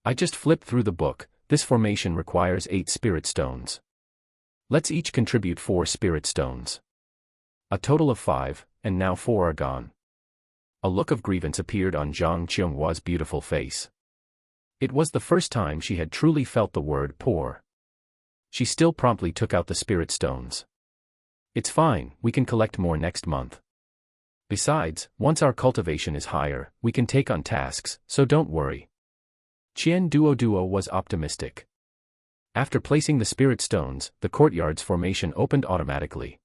I just flipped through the book. This formation requires 8 spirit stones. Let's each contribute 4 spirit stones. A total of 5, and now 4 are gone. A look of grievance appeared on Zhang Qianghua's beautiful face. It was the first time she had truly felt the word poor. She still promptly took out the spirit stones. It's fine, we can collect more next month. Besides, once our cultivation is higher, we can take on tasks, so don't worry. Qian Duoduo was optimistic. After placing the spirit stones, the courtyard's formation opened automatically.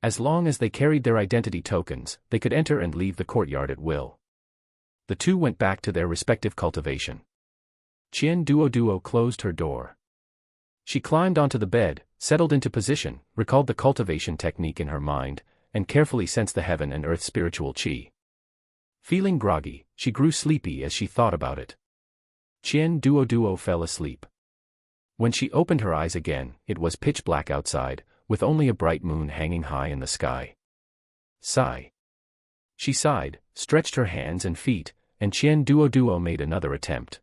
As long as they carried their identity tokens, they could enter and leave the courtyard at will. The two went back to their respective cultivation. Qian Duoduo closed her door. She climbed onto the bed, settled into position, recalled the cultivation technique in her mind, and carefully sensed the heaven and earth spiritual qi. Feeling groggy, she grew sleepy as she thought about it. Qian Duoduo fell asleep. When she opened her eyes again, it was pitch black outside, with only a bright moon hanging high in the sky. Sigh. She sighed, stretched her hands and feet, and Qian Duoduo made another attempt.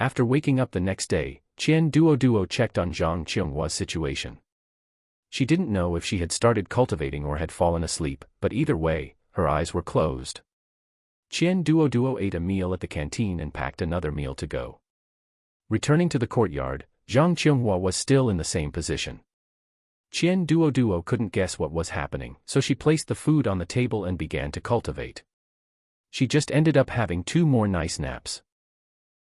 After waking up the next day, Qian Duoduo checked on Zhang Qianghua's situation. She didn't know if she had started cultivating or had fallen asleep, but either way, her eyes were closed. Qian Duoduo ate a meal at the canteen and packed another meal to go. Returning to the courtyard, Zhang Qianghua was still in the same position. Qian Duoduo couldn't guess what was happening, so she placed the food on the table and began to cultivate. She just ended up having 2 more nice naps.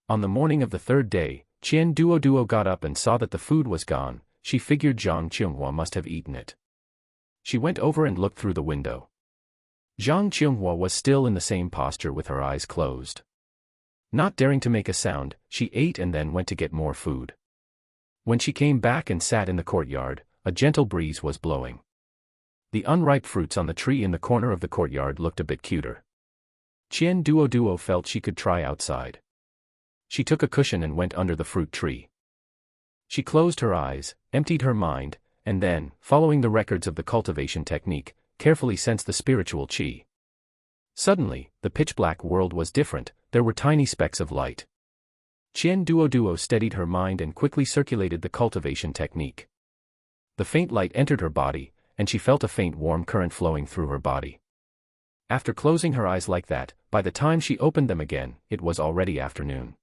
On the morning of the 3rd day, Qian Duoduo got up and saw that the food was gone. She figured Zhang Qianghua must have eaten it. She went over and looked through the window. Zhang Qianghua was still in the same posture with her eyes closed. Not daring to make a sound, she ate and then went to get more food. When she came back and sat in the courtyard, a gentle breeze was blowing. The unripe fruits on the tree in the corner of the courtyard looked a bit cuter. Qian Duoduo felt she could try outside. She took a cushion and went under the fruit tree. She closed her eyes, emptied her mind, and then, following the records of the cultivation technique, carefully sensed the spiritual qi. Suddenly, the pitch-black world was different. There were tiny specks of light. Qian Duoduo steadied her mind and quickly circulated the cultivation technique. The faint light entered her body, and she felt a faint warm current flowing through her body. After closing her eyes like that, by the time she opened them again, it was already afternoon.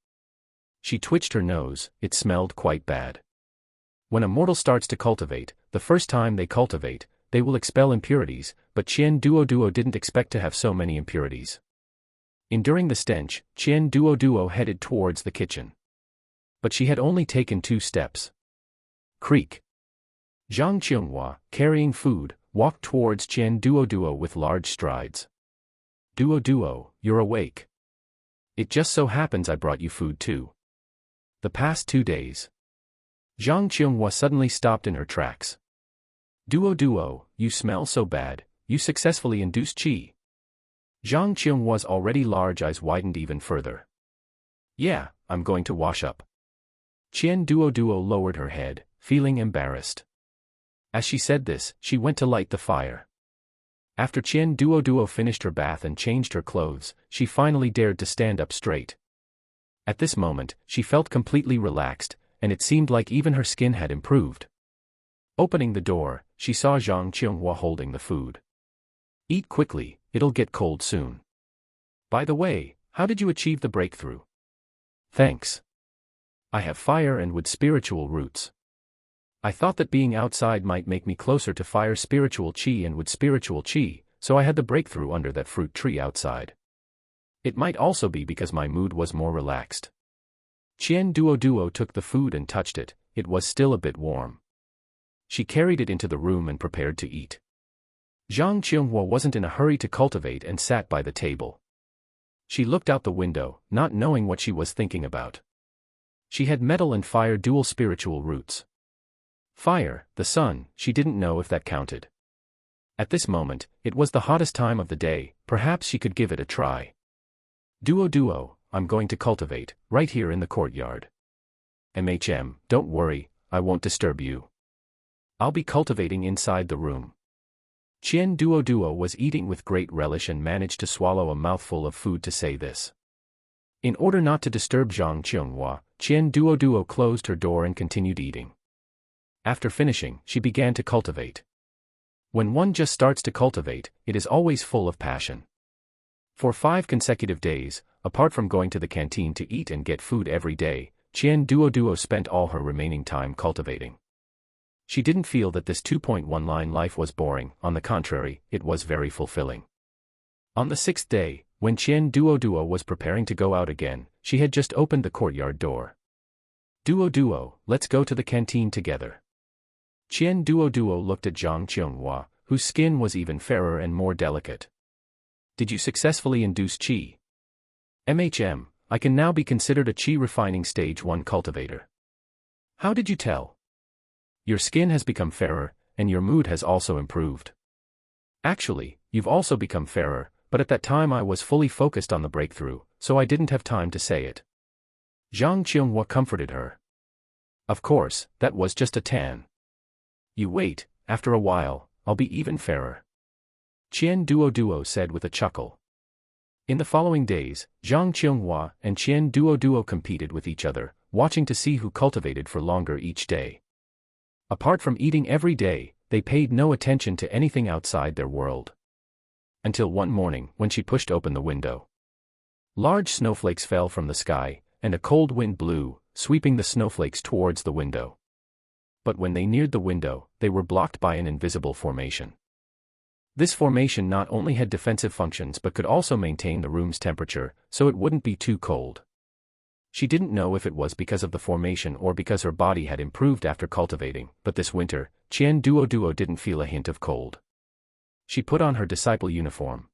She twitched her nose, it smelled quite bad. When a mortal starts to cultivate, the first time they cultivate, they will expel impurities, but Qian Duoduo didn't expect to have so many impurities. Enduring the stench, Qian Duoduo headed towards the kitchen. But she had only taken 2 steps. Creak. Zhang Qionghua, carrying food, walked towards Qian Duoduo with large strides. Duoduo, you're awake. It just so happens I brought you food too. The past 2 days. Zhang Qionghua suddenly stopped in her tracks. Duoduo, you smell so bad, you successfully induced qi. Zhang Qionghwa's already large eyes widened even further. Yeah, I'm going to wash up. Qian Duoduo lowered her head, feeling embarrassed. As she said this, she went to light the fire. After Qian Duoduo finished her bath and changed her clothes, she finally dared to stand up straight. At this moment, she felt completely relaxed, and it seemed like even her skin had improved. Opening the door, she saw Zhang Qionghua holding the food. Eat quickly, it'll get cold soon. By the way, how did you achieve the breakthrough? Thanks. I have fire and wood spiritual roots. I thought that being outside might make me closer to fire spiritual qi and wood spiritual qi, so I had the breakthrough under that fruit tree outside. It might also be because my mood was more relaxed. Qian Duoduo took the food and touched it, it was still a bit warm. She carried it into the room and prepared to eat. Zhang Qionghua wasn't in a hurry to cultivate and sat by the table. She looked out the window, not knowing what she was thinking about. She had metal and fire dual spiritual roots. Fire, the sun, she didn't know if that counted. At this moment, it was the hottest time of the day, perhaps she could give it a try. Duoduo, I'm going to cultivate, right here in the courtyard. Don't worry, I won't disturb you. I'll be cultivating inside the room. Qian Duoduo was eating with great relish and managed to swallow a mouthful of food to say this. In order not to disturb Zhang Qionghua, Qian Duoduo closed her door and continued eating. After finishing, she began to cultivate. When one just starts to cultivate, it is always full of passion. For 5 consecutive days, apart from going to the canteen to eat and get food every day, Qian Duoduo spent all her remaining time cultivating. She didn't feel that this 2.1-line life was boring, on the contrary, it was very fulfilling. On the 6th day, when Qian Duoduo was preparing to go out again, she had just opened the courtyard door. Duoduo, let's go to the canteen together. Qian Duoduo looked at Zhang Qionghua, whose skin was even fairer and more delicate. Did you successfully induce qi? I can now be considered a qi refining stage 1 cultivator. How did you tell? Your skin has become fairer, and your mood has also improved. Actually, you've also become fairer, but at that time I was fully focused on the breakthrough, so I didn't have time to say it. Zhang Qionghua comforted her. Of course, that was just a tan. You wait, after a while, I'll be even fairer. Qian Duoduo said with a chuckle. In the following days, Zhang Qionghua and Qian Duoduo competed with each other, watching to see who cultivated for longer each day. Apart from eating every day, they paid no attention to anything outside their world. Until one morning, when she pushed open the window. Large snowflakes fell from the sky, and a cold wind blew, sweeping the snowflakes towards the window. But when they neared the window, they were blocked by an invisible formation. This formation not only had defensive functions but could also maintain the room's temperature, so it wouldn't be too cold. She didn't know if it was because of the formation or because her body had improved after cultivating, but this winter, Qian Duoduo didn't feel a hint of cold. She put on her disciple uniform.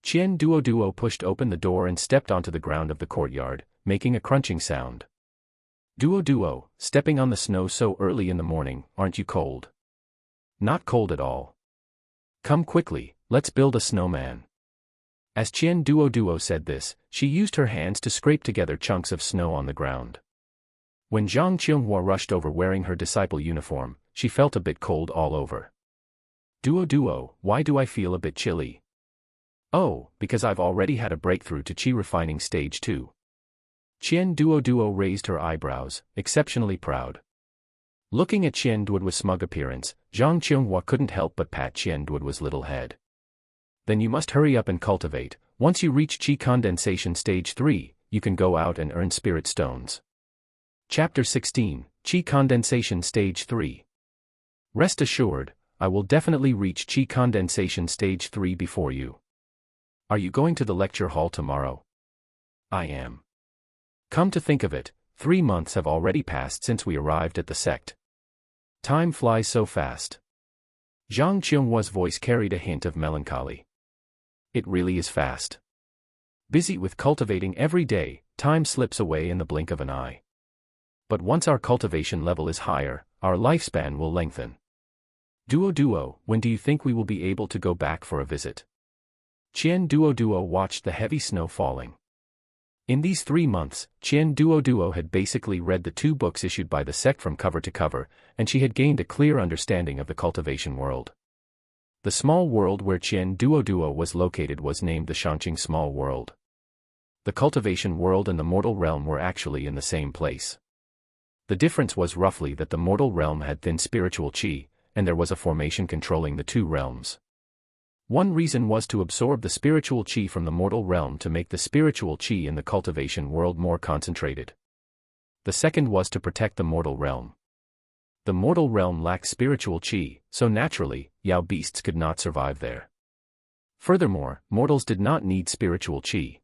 Qian Duoduo pushed open the door and stepped onto the ground of the courtyard, making a crunching sound. Duoduo, stepping on the snow so early in the morning, aren't you cold? Not cold at all. Come quickly, let's build a snowman. As Qian Duoduo said this, she used her hands to scrape together chunks of snow on the ground. When Zhang Qionghua rushed over wearing her disciple uniform, she felt a bit cold all over. Duoduo, why do I feel a bit chilly? Oh, because I've already had a breakthrough to qi refining stage 2. Qian Duoduo raised her eyebrows, exceptionally proud. Looking at Qian Duoduo's smug appearance, Zhang Qionghua couldn't help but pat Qian Duoduo's little head. Then you must hurry up and cultivate. Once you reach qi condensation stage 3, you can go out and earn spirit stones. Chapter 16, Qi Condensation Stage 3. Rest assured, I will definitely reach Qi condensation stage 3 before you. Are you going to the lecture hall tomorrow? I am. Come to think of it, 3 months have already passed since we arrived at the sect. Time flies so fast. Zhang Qionghua's voice carried a hint of melancholy. It really is fast. Busy with cultivating every day, time slips away in the blink of an eye. But once our cultivation level is higher, our lifespan will lengthen. Duoduo, when do you think we will be able to go back for a visit? Qian Duoduo watched the heavy snow falling. In these 3 months, Qian Duoduo had basically read the 2 books issued by the sect from cover to cover, and she had gained a clear understanding of the cultivation world. The small world where Qian Duoduo was located was named the Shangqing Small World. The cultivation world and the mortal realm were actually in the same place. The difference was roughly that the mortal realm had thin spiritual qi, and there was a formation controlling the 2 realms. One reason was to absorb the spiritual qi from the mortal realm to make the spiritual qi in the cultivation world more concentrated. The second was to protect the mortal realm. The mortal realm lacked spiritual qi, so naturally, Yao beasts could not survive there. Furthermore, mortals did not need spiritual qi.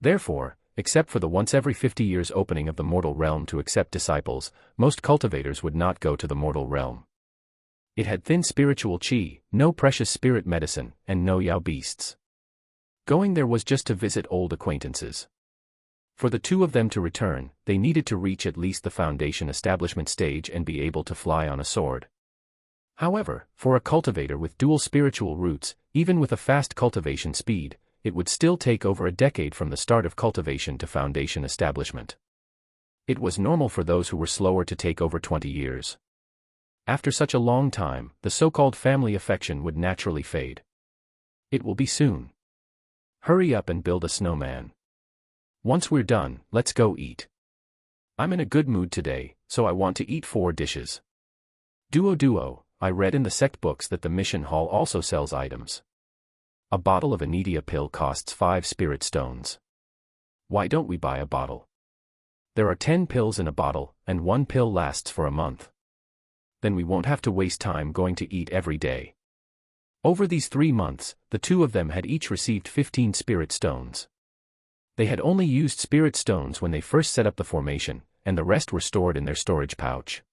Therefore, except for the once every 50 years opening of the mortal realm to accept disciples, most cultivators would not go to the mortal realm. It had thin spiritual qi, no precious spirit medicine, and no Yao beasts. Going there was just to visit old acquaintances. For the 2 of them to return, they needed to reach at least the foundation establishment stage and be able to fly on a sword. However, for a cultivator with dual spiritual roots, even with a fast cultivation speed, it would still take over a decade from the start of cultivation to foundation establishment. It was normal for those who were slower to take over 20 years. After such a long time, the so-called family affection would naturally fade. It will be soon. Hurry up and build a snowman. Once we're done, let's go eat. I'm in a good mood today, so I want to eat 4 dishes. Duoduo, I read in the sect books that the mission hall also sells items. A bottle of Anidia pill costs 5 spirit stones. Why don't we buy a bottle? There are 10 pills in a bottle, and 1 pill lasts for a month. Then we won't have to waste time going to eat every day. Over these 3 months, the 2 of them had each received 15 spirit stones. They had only used spirit stones when they first set up the formation, and the rest were stored in their storage pouch.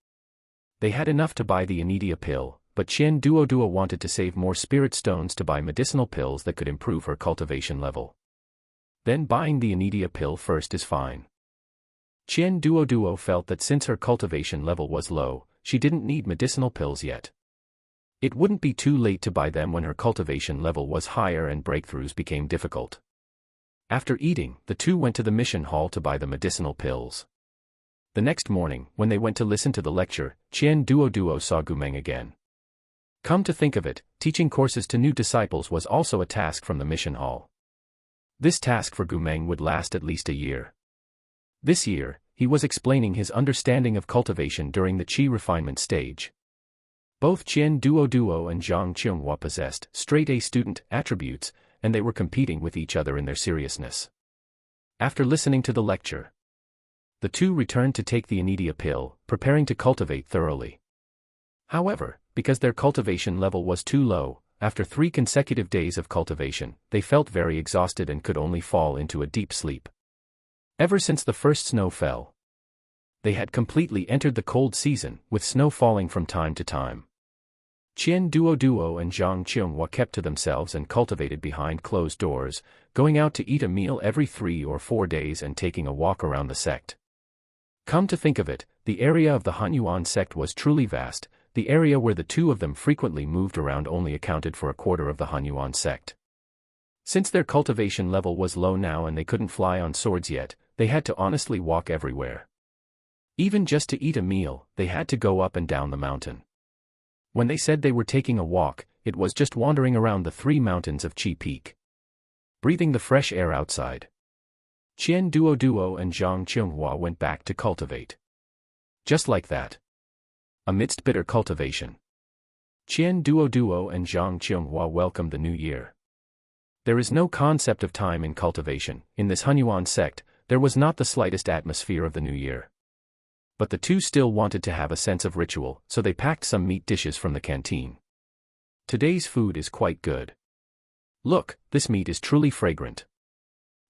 They had enough to buy the Anidia pill, but Qian Duoduo wanted to save more spirit stones to buy medicinal pills that could improve her cultivation level. Then buying the Anidia pill first is fine. Qian Duoduo felt that since her cultivation level was low, she didn't need medicinal pills yet. It wouldn't be too late to buy them when her cultivation level was higher and breakthroughs became difficult. After eating, the 2 went to the mission hall to buy the medicinal pills. The next morning, when they went to listen to the lecture, Qian Duoduo saw Gumeng again. Come to think of it, teaching courses to new disciples was also a task from the mission hall. This task for Gumeng would last at least a year. This year, he was explaining his understanding of cultivation during the qi refinement stage. Both Qian Duoduo and Zhang Qionghuo possessed straight-A student attributes, and they were competing with each other in their seriousness. After listening to the lecture, the 2 returned to take the Anidia pill, preparing to cultivate thoroughly. However, because their cultivation level was too low, after 3 consecutive days of cultivation, they felt very exhausted and could only fall into a deep sleep. Ever since the first snow fell, they had completely entered the cold season, with snow falling from time to time. Qian Duoduo and Zhang Qionghuo kept to themselves and cultivated behind closed doors, going out to eat a meal every 3 or 4 days and taking a walk around the sect. Come to think of it, the area of the Hanyuan sect was truly vast. The area where the 2 of them frequently moved around only accounted for a quarter of the Hanyuan sect. Since their cultivation level was low now and they couldn't fly on swords yet, they had to honestly walk everywhere. Even just to eat a meal, they had to go up and down the mountain. When they said they were taking a walk, it was just wandering around the 3 mountains of Qi Peak, breathing the fresh air outside. Qian Duoduo and Zhang Qionghuo went back to cultivate. Just like that. Amidst bitter cultivation, Qian Duoduo and Zhang Qionghuo welcomed the new year. There is no concept of time in cultivation. In this Hanyuan sect, there was not the slightest atmosphere of the new year. But the two still wanted to have a sense of ritual, so they packed some meat dishes from the canteen. Today's food is quite good. Look, this meat is truly fragrant.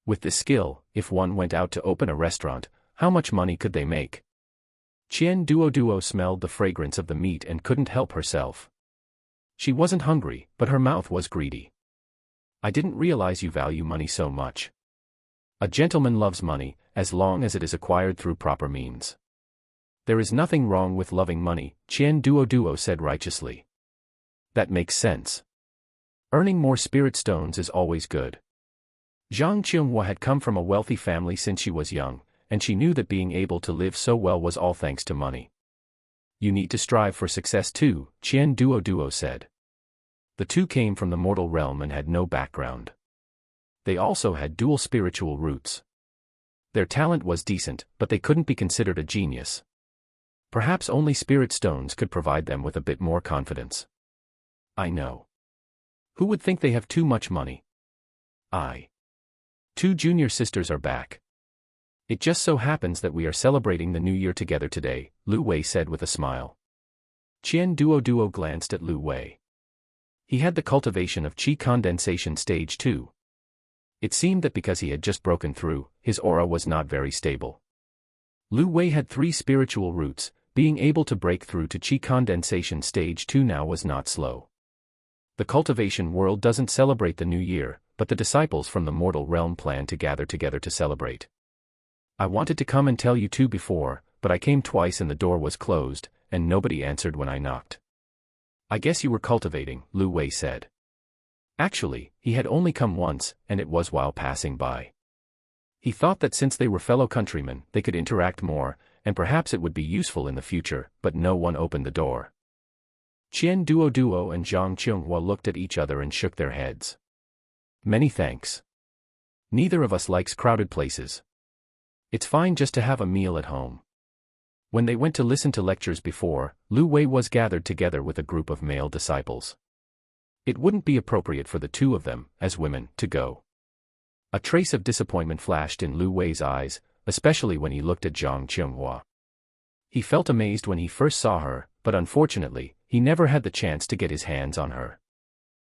With this skill, if one went out to open a restaurant, how much money could they make? Qian Duoduo smelled the fragrance of the meat and couldn't help herself. She wasn't hungry, but her mouth was greedy. I didn't realize you value money so much. A gentleman loves money, as long as it is acquired through proper means. There is nothing wrong with loving money, Qian Duoduo said righteously. That makes sense. Earning more spirit stones is always good. Zhang Qinghua had come from a wealthy family since she was young, and she knew that being able to live so well was all thanks to money. You need to strive for success too, Qian Duoduo said. The two came from the mortal realm and had no background. They also had dual spiritual roots. Their talent was decent, but they couldn't be considered a genius. Perhaps only spirit stones could provide them with a bit more confidence. I know. Who would think they have too much money? Two junior sisters are back. It just so happens that we are celebrating the new year together today, Lu Wei said with a smile. Qian Duoduo glanced at Lu Wei. He had the cultivation of Qi condensation stage 2. It seemed that because he had just broken through, his aura was not very stable. Lu Wei had 3 spiritual roots, being able to break through to Qi condensation stage 2 now was not slow. The cultivation world doesn't celebrate the new year, but the disciples from the mortal realm plan to gather together to celebrate. I wanted to come and tell you two before, but I came twice and the door was closed, and nobody answered when I knocked. I guess you were cultivating, Lu Wei said. Actually, he had only come once, and it was while passing by. He thought that since they were fellow countrymen, they could interact more, and perhaps it would be useful in the future, but no one opened the door. Qian Duoduo and Zhang Qinghua looked at each other and shook their heads. Many thanks. Neither of us likes crowded places. It's fine just to have a meal at home. When they went to listen to lectures before, Lu Wei was gathered together with a group of male disciples. It wouldn't be appropriate for the two of them, as women, to go. A trace of disappointment flashed in Lu Wei's eyes, especially when he looked at Zhang Qinghua. He felt amazed when he first saw her, but unfortunately, he never had the chance to get his hands on her.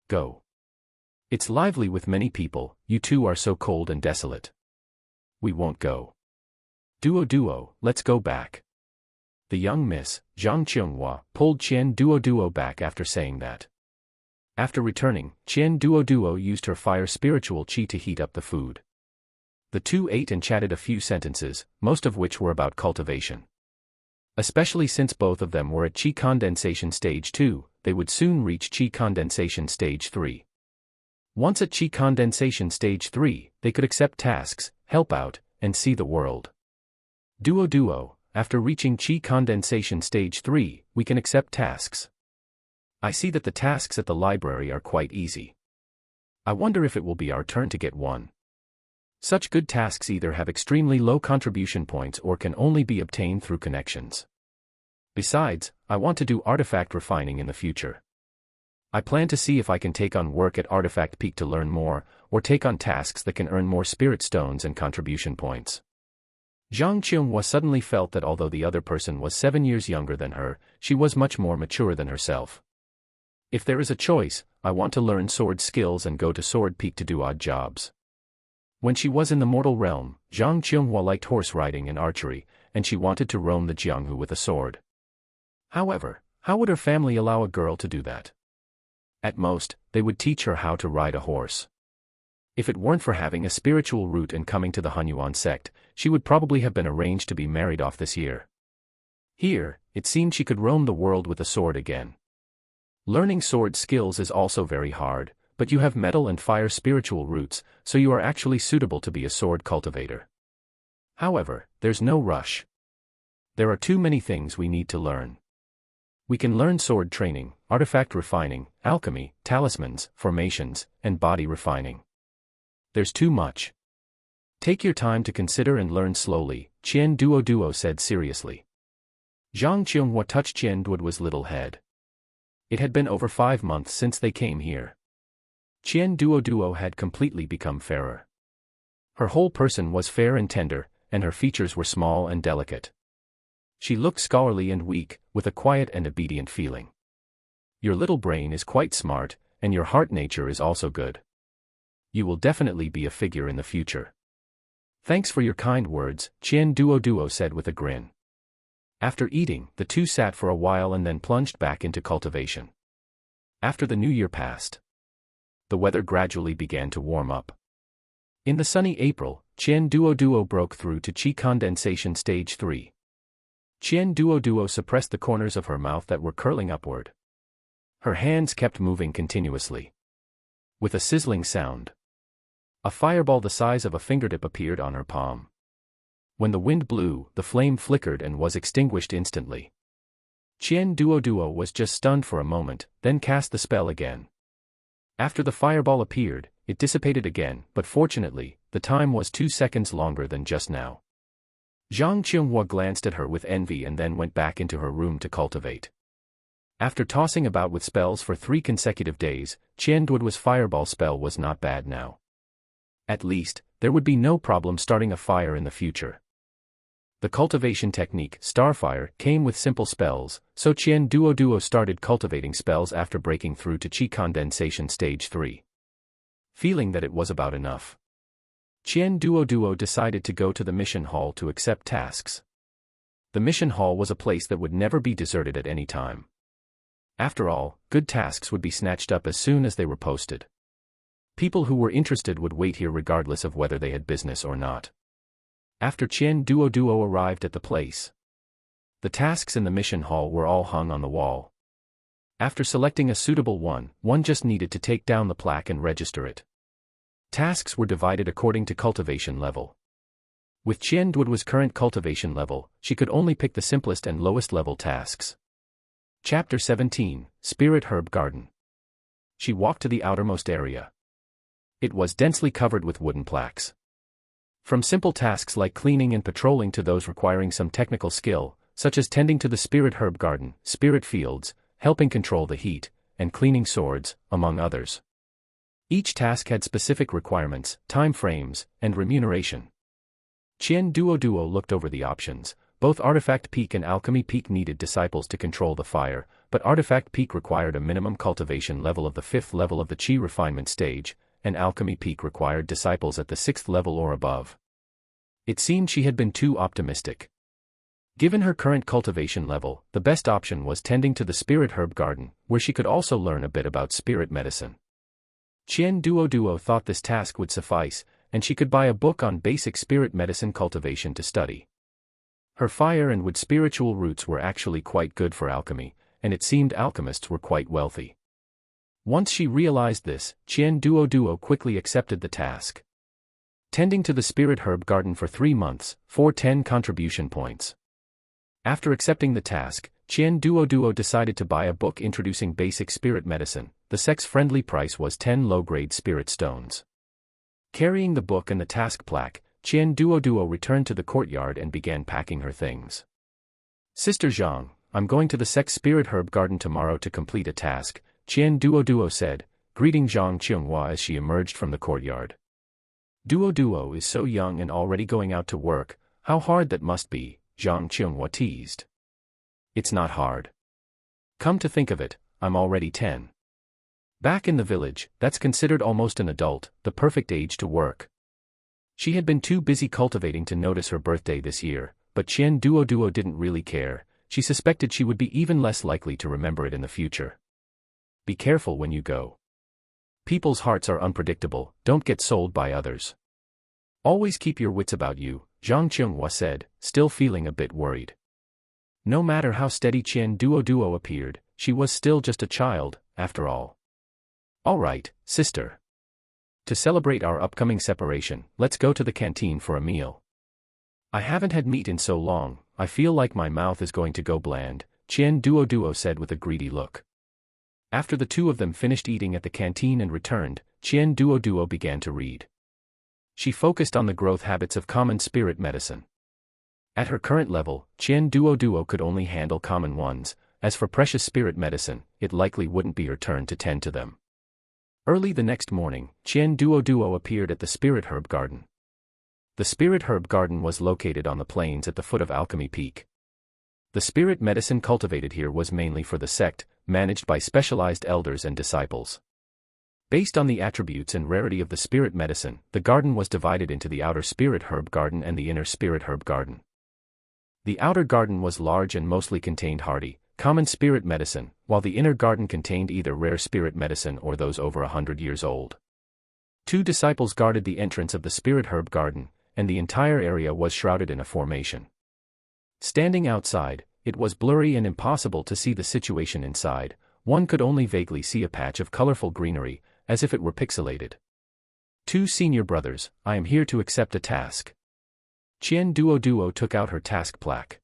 Go. It's lively with many people, you two are so cold and desolate. We won't go. Duo, let's go back. The young miss, Zhang Qinghua, pulled Qian Duoduo back after saying that. After returning, Qian Duoduo used her fire spiritual qi to heat up the food. The two ate and chatted a few sentences, most of which were about cultivation. Especially since both of them were at Qi condensation stage 2, they would soon reach Qi condensation stage 3. Once at Qi condensation stage 3, they could accept tasks, help out, and see the world. Duo, after reaching Qi condensation stage 3, we can accept tasks. I see that the tasks at the library are quite easy. I wonder if it will be our turn to get one. Such good tasks either have extremely low contribution points or can only be obtained through connections. Besides, I want to do artifact refining in the future. I plan to see if I can take on work at Artifact Peak to learn more, or take on tasks that can earn more spirit stones and contribution points. Zhang Qinghua suddenly felt that although the other person was 7 years younger than her, she was much more mature than herself. If there is a choice, I want to learn sword skills and go to Sword Peak to do odd jobs. When she was in the mortal realm, Zhang Qinghua liked horse riding and archery, and she wanted to roam the Jianghu with a sword. However, how would her family allow a girl to do that? At most, they would teach her how to ride a horse. If it weren't for having a spiritual root and coming to the Hunyuan sect, she would probably have been arranged to be married off this year. Here, it seemed she could roam the world with a sword again. Learning sword skills is also very hard, but you have metal and fire spiritual roots, so you are actually suitable to be a sword cultivator. However, there's no rush. There are too many things we need to learn. We can learn sword training, artifact refining, alchemy, talismans, formations, and body refining. There's too much. Take your time to consider and learn slowly, Qian Duoduo said seriously. Zhang Qinghua touched Qian Duoduo's little head. It had been over 5 months since they came here. Qian Duoduo had completely become fairer. Her whole person was fair and tender, and her features were small and delicate. She looked scholarly and weak, with a quiet and obedient feeling. Your little brain is quite smart, and your heart nature is also good. You will definitely be a figure in the future. Thanks for your kind words, Qian Duoduo said with a grin. After eating, the two sat for a while and then plunged back into cultivation. After the new year passed, the weather gradually began to warm up. In the sunny April, Qian Duoduo broke through to Qi condensation stage 3. Qian Duoduo suppressed the corners of her mouth that were curling upward. Her hands kept moving continuously. With a sizzling sound, a fireball the size of a fingertip appeared on her palm. When the wind blew, the flame flickered and was extinguished instantly. Qian Duoduo was just stunned for a moment, then cast the spell again. After the fireball appeared, it dissipated again, but fortunately, the time was 2 seconds longer than just now. Zhang Qinghua glanced at her with envy and then went back into her room to cultivate. After tossing about with spells for 3 consecutive days, Qian Duoduo's fireball spell was not bad now. At least, there would be no problem starting a fire in the future. The cultivation technique, Starfire, came with simple spells, so Qian Duoduo started cultivating spells after breaking through to Qi condensation stage 3. Feeling that it was about enough, Qian Duoduo decided to go to the mission hall to accept tasks. The mission hall was a place that would never be deserted at any time. After all, good tasks would be snatched up as soon as they were posted. People who were interested would wait here regardless of whether they had business or not. After Qian Duoduo arrived at the place, the tasks in the mission hall were all hung on the wall. After selecting a suitable one, one just needed to take down the plaque and register it. Tasks were divided according to cultivation level. With Qian Duoduo's current cultivation level, she could only pick the simplest and lowest level tasks. Chapter 17, Spirit Herb Garden. She walked to the outermost area. It was densely covered with wooden plaques. From simple tasks like cleaning and patrolling to those requiring some technical skill, such as tending to the spirit herb garden, spirit fields, helping control the heat, and cleaning swords, among others. Each task had specific requirements, time frames, and remuneration. Qian Duoduo looked over the options. Both Artifact Peak and Alchemy Peak needed disciples to control the fire, but Artifact Peak required a minimum cultivation level of the 5th level of the Qi refinement stage, and Alchemy Peak required disciples at the 6th level or above. It seemed she had been too optimistic. Given her current cultivation level, the best option was tending to the spirit herb garden, where she could also learn a bit about spirit medicine. Qian Duoduo thought this task would suffice, and she could buy a book on basic spirit medicine cultivation to study. Her fire and wood spiritual roots were actually quite good for alchemy, and it seemed alchemists were quite wealthy. Once she realized this, Qian Duoduo quickly accepted the task. Tending to the spirit herb garden for 3 months, 410 contribution points. After accepting the task, Qian Duoduo decided to buy a book introducing basic spirit medicine. The sex-friendly price was 10 low-grade spirit stones. Carrying the book and the task plaque, Qian Duoduo returned to the courtyard and began packing her things. Sister Zhang, I'm going to the sex spirit herb garden tomorrow to complete a task, Qian Duoduo said, greeting Zhang Qinghua as she emerged from the courtyard. Duoduo is so young and already going out to work, how hard that must be, Zhang Qinghua teased. It's not hard. Come to think of it, I'm already 10. Back in the village, that's considered almost an adult, the perfect age to work. She had been too busy cultivating to notice her birthday this year, but Qian Duoduo didn't really care. She suspected she would be even less likely to remember it in the future. Be careful when you go. People's hearts are unpredictable, don't get sold by others. Always keep your wits about you, Zhang Qinghua said, still feeling a bit worried. No matter how steady Qian Duoduo appeared, she was still just a child, after all. All right, sister. To celebrate our upcoming separation, let's go to the canteen for a meal. I haven't had meat in so long, I feel like my mouth is going to go bland, Qian Duoduo said with a greedy look. After the two of them finished eating at the canteen and returned, Qian Duoduo began to read. She focused on the growth habits of common spirit medicine. At her current level, Qian Duoduo could only handle common ones. As for precious spirit medicine, it likely wouldn't be her turn to tend to them. Early the next morning, Qian Duoduo appeared at the spirit herb garden. The spirit herb garden was located on the plains at the foot of Alchemy Peak. The spirit medicine cultivated here was mainly for the sect, managed by specialized elders and disciples. Based on the attributes and rarity of the spirit medicine, the garden was divided into the outer spirit herb garden and the inner spirit herb garden. The outer garden was large and mostly contained hardy, common spirit medicine, while the inner garden contained either rare spirit medicine or those over 100 years old. 2 disciples guarded the entrance of the spirit herb garden, and the entire area was shrouded in a formation. Standing outside, it was blurry and impossible to see the situation inside. One could only vaguely see a patch of colorful greenery, as if it were pixelated. 2 senior brothers, I am here to accept a task. Qian Duoduo took out her task plaque.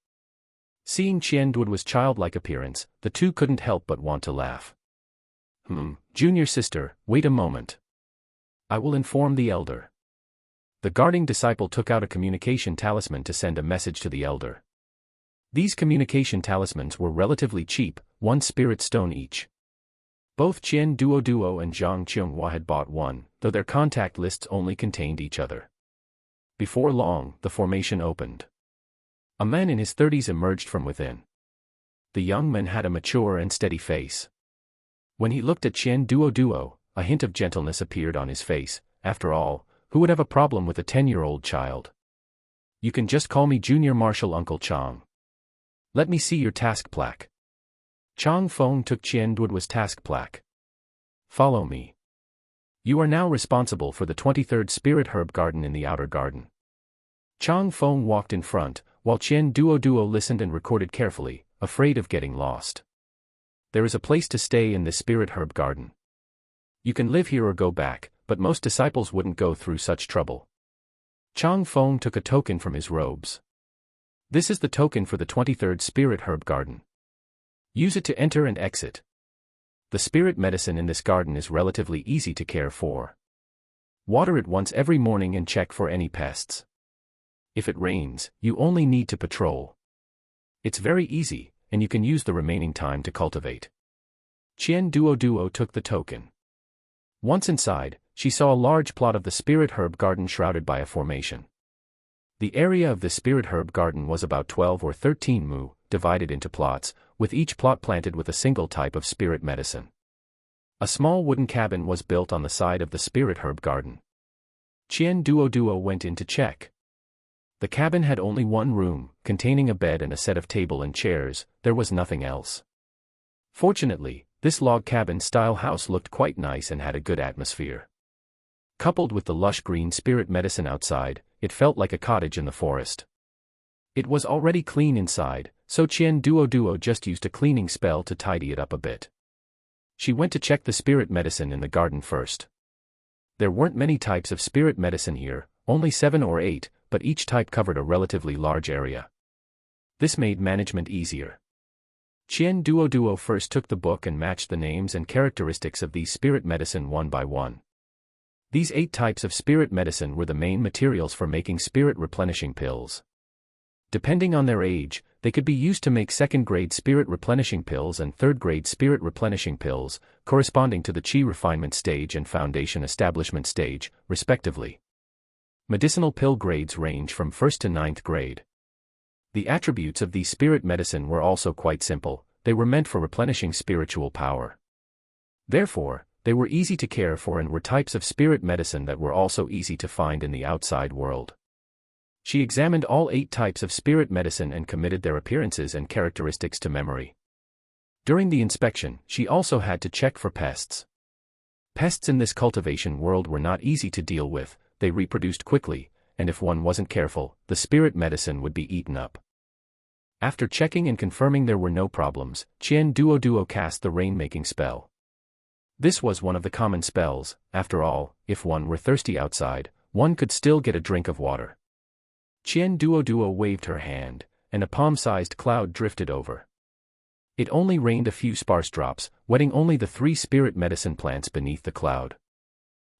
Seeing Qian Duoduo's childlike appearance, the 2 couldn't help but want to laugh. Junior sister, wait a moment. I will inform the elder. The guarding disciple took out a communication talisman to send a message to the elder. These communication talismans were relatively cheap, 1 spirit stone each. Both Qian Duoduo and Zhang Qianghua had bought one, though their contact lists only contained each other. Before long, the formation opened. A man in his 30s emerged from within. The young man had a mature and steady face. When he looked at Qian Duoduo, a hint of gentleness appeared on his face. After all, who would have a problem with a 10-year-old child? You can just call me Junior Marshal Uncle Chang. Let me see your task plaque. Chang Feng took Qian Duoduo's task plaque. Follow me. You are now responsible for the 23rd spirit herb garden in the outer garden. Chang Feng walked in front, while Qian Duoduo listened and recorded carefully, afraid of getting lost. There is a place to stay in this spirit herb garden. You can live here or go back, but most disciples wouldn't go through such trouble. Chang Feng took a token from his robes. This is the token for the 23rd spirit herb garden. Use it to enter and exit. The spirit medicine in this garden is relatively easy to care for. Water it once every morning and check for any pests. If it rains, you only need to patrol. It's very easy, and you can use the remaining time to cultivate. Qian Duoduo took the token. Once inside, she saw a large plot of the spirit herb garden shrouded by a formation. The area of the spirit herb garden was about 12 or 13 mu, divided into plots, with each plot planted with a single type of spirit medicine. A small wooden cabin was built on the side of the spirit herb garden. Qian Duoduo went in to check. The cabin had only 1 room, containing a bed and a set of table and chairs. There was nothing else. Fortunately, this log cabin-style house looked quite nice and had a good atmosphere. Coupled with the lush green spirit medicine outside, it felt like a cottage in the forest. It was already clean inside, so Qian Duoduo just used a cleaning spell to tidy it up a bit. She went to check the spirit medicine in the garden first. There weren't many types of spirit medicine here, only 7 or 8, but each type covered a relatively large area. This made management easier. Qian Duoduo first took the book and matched the names and characteristics of these spirit medicine one by one. These 8 types of spirit medicine were the main materials for making spirit replenishing pills. Depending on their age, they could be used to make 2nd-grade spirit replenishing pills and 3rd-grade spirit replenishing pills, corresponding to the Qi refinement stage and foundation establishment stage, respectively. Medicinal pill grades range from 1st to 9th grade. The attributes of these spirit medicine were also quite simple. They were meant for replenishing spiritual power. Therefore, they were easy to care for and were types of spirit medicine that were also easy to find in the outside world. She examined all 8 types of spirit medicine and committed their appearances and characteristics to memory. During the inspection, she also had to check for pests. Pests in this cultivation world were not easy to deal with. They reproduced quickly, and if one wasn't careful, the spirit medicine would be eaten up. After checking and confirming there were no problems, Qian Duoduo cast the rain-making spell. This was one of the common spells. After all, if one were thirsty outside, one could still get a drink of water. Qian Duoduo waved her hand, and a palm-sized cloud drifted over. It only rained a few sparse drops, wetting only the 3 spirit medicine plants beneath the cloud.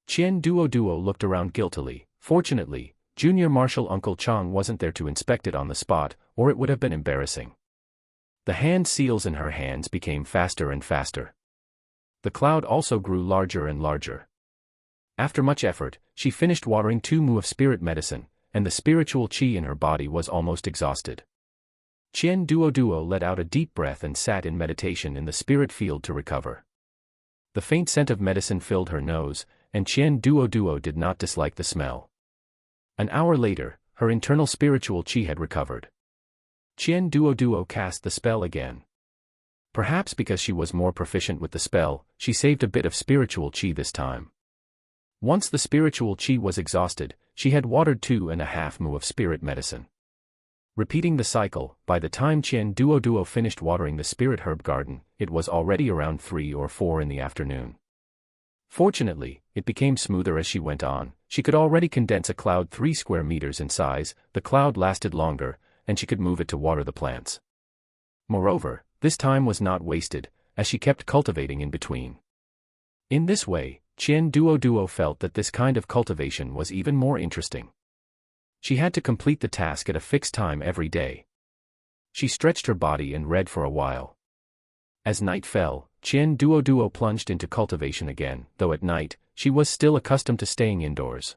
Qian Duoduo looked around guiltily. Fortunately, Junior Marshal Uncle Chang wasn't there to inspect it on the spot, or it would have been embarrassing. The hand seals in her hands became faster and faster. The cloud also grew larger and larger. After much effort, she finished watering 2 mu of spirit medicine, and the spiritual qi in her body was almost exhausted. Qian Duoduo let out a deep breath and sat in meditation in the spirit field to recover. The faint scent of medicine filled her nose, and Qian Duoduo did not dislike the smell. An hour later, her internal spiritual qi had recovered. Qian Duoduo cast the spell again. Perhaps because she was more proficient with the spell, she saved a bit of spiritual qi this time. Once the spiritual qi was exhausted, she had watered 2.5 mu of spirit medicine. Repeating the cycle, by the time Qian Duoduo finished watering the spirit herb garden, it was already around 3 or 4 in the afternoon. Fortunately, it became smoother as she went on. She could already condense a cloud 3 square meters in size, the cloud lasted longer, and she could move it to water the plants. Moreover, this time was not wasted, as she kept cultivating in between. In this way, Qian Duoduo felt that this kind of cultivation was even more interesting. She had to complete the task at a fixed time every day. She stretched her body and read for a while. As night fell, Qian Duoduo plunged into cultivation again, though at night, she was still accustomed to staying indoors.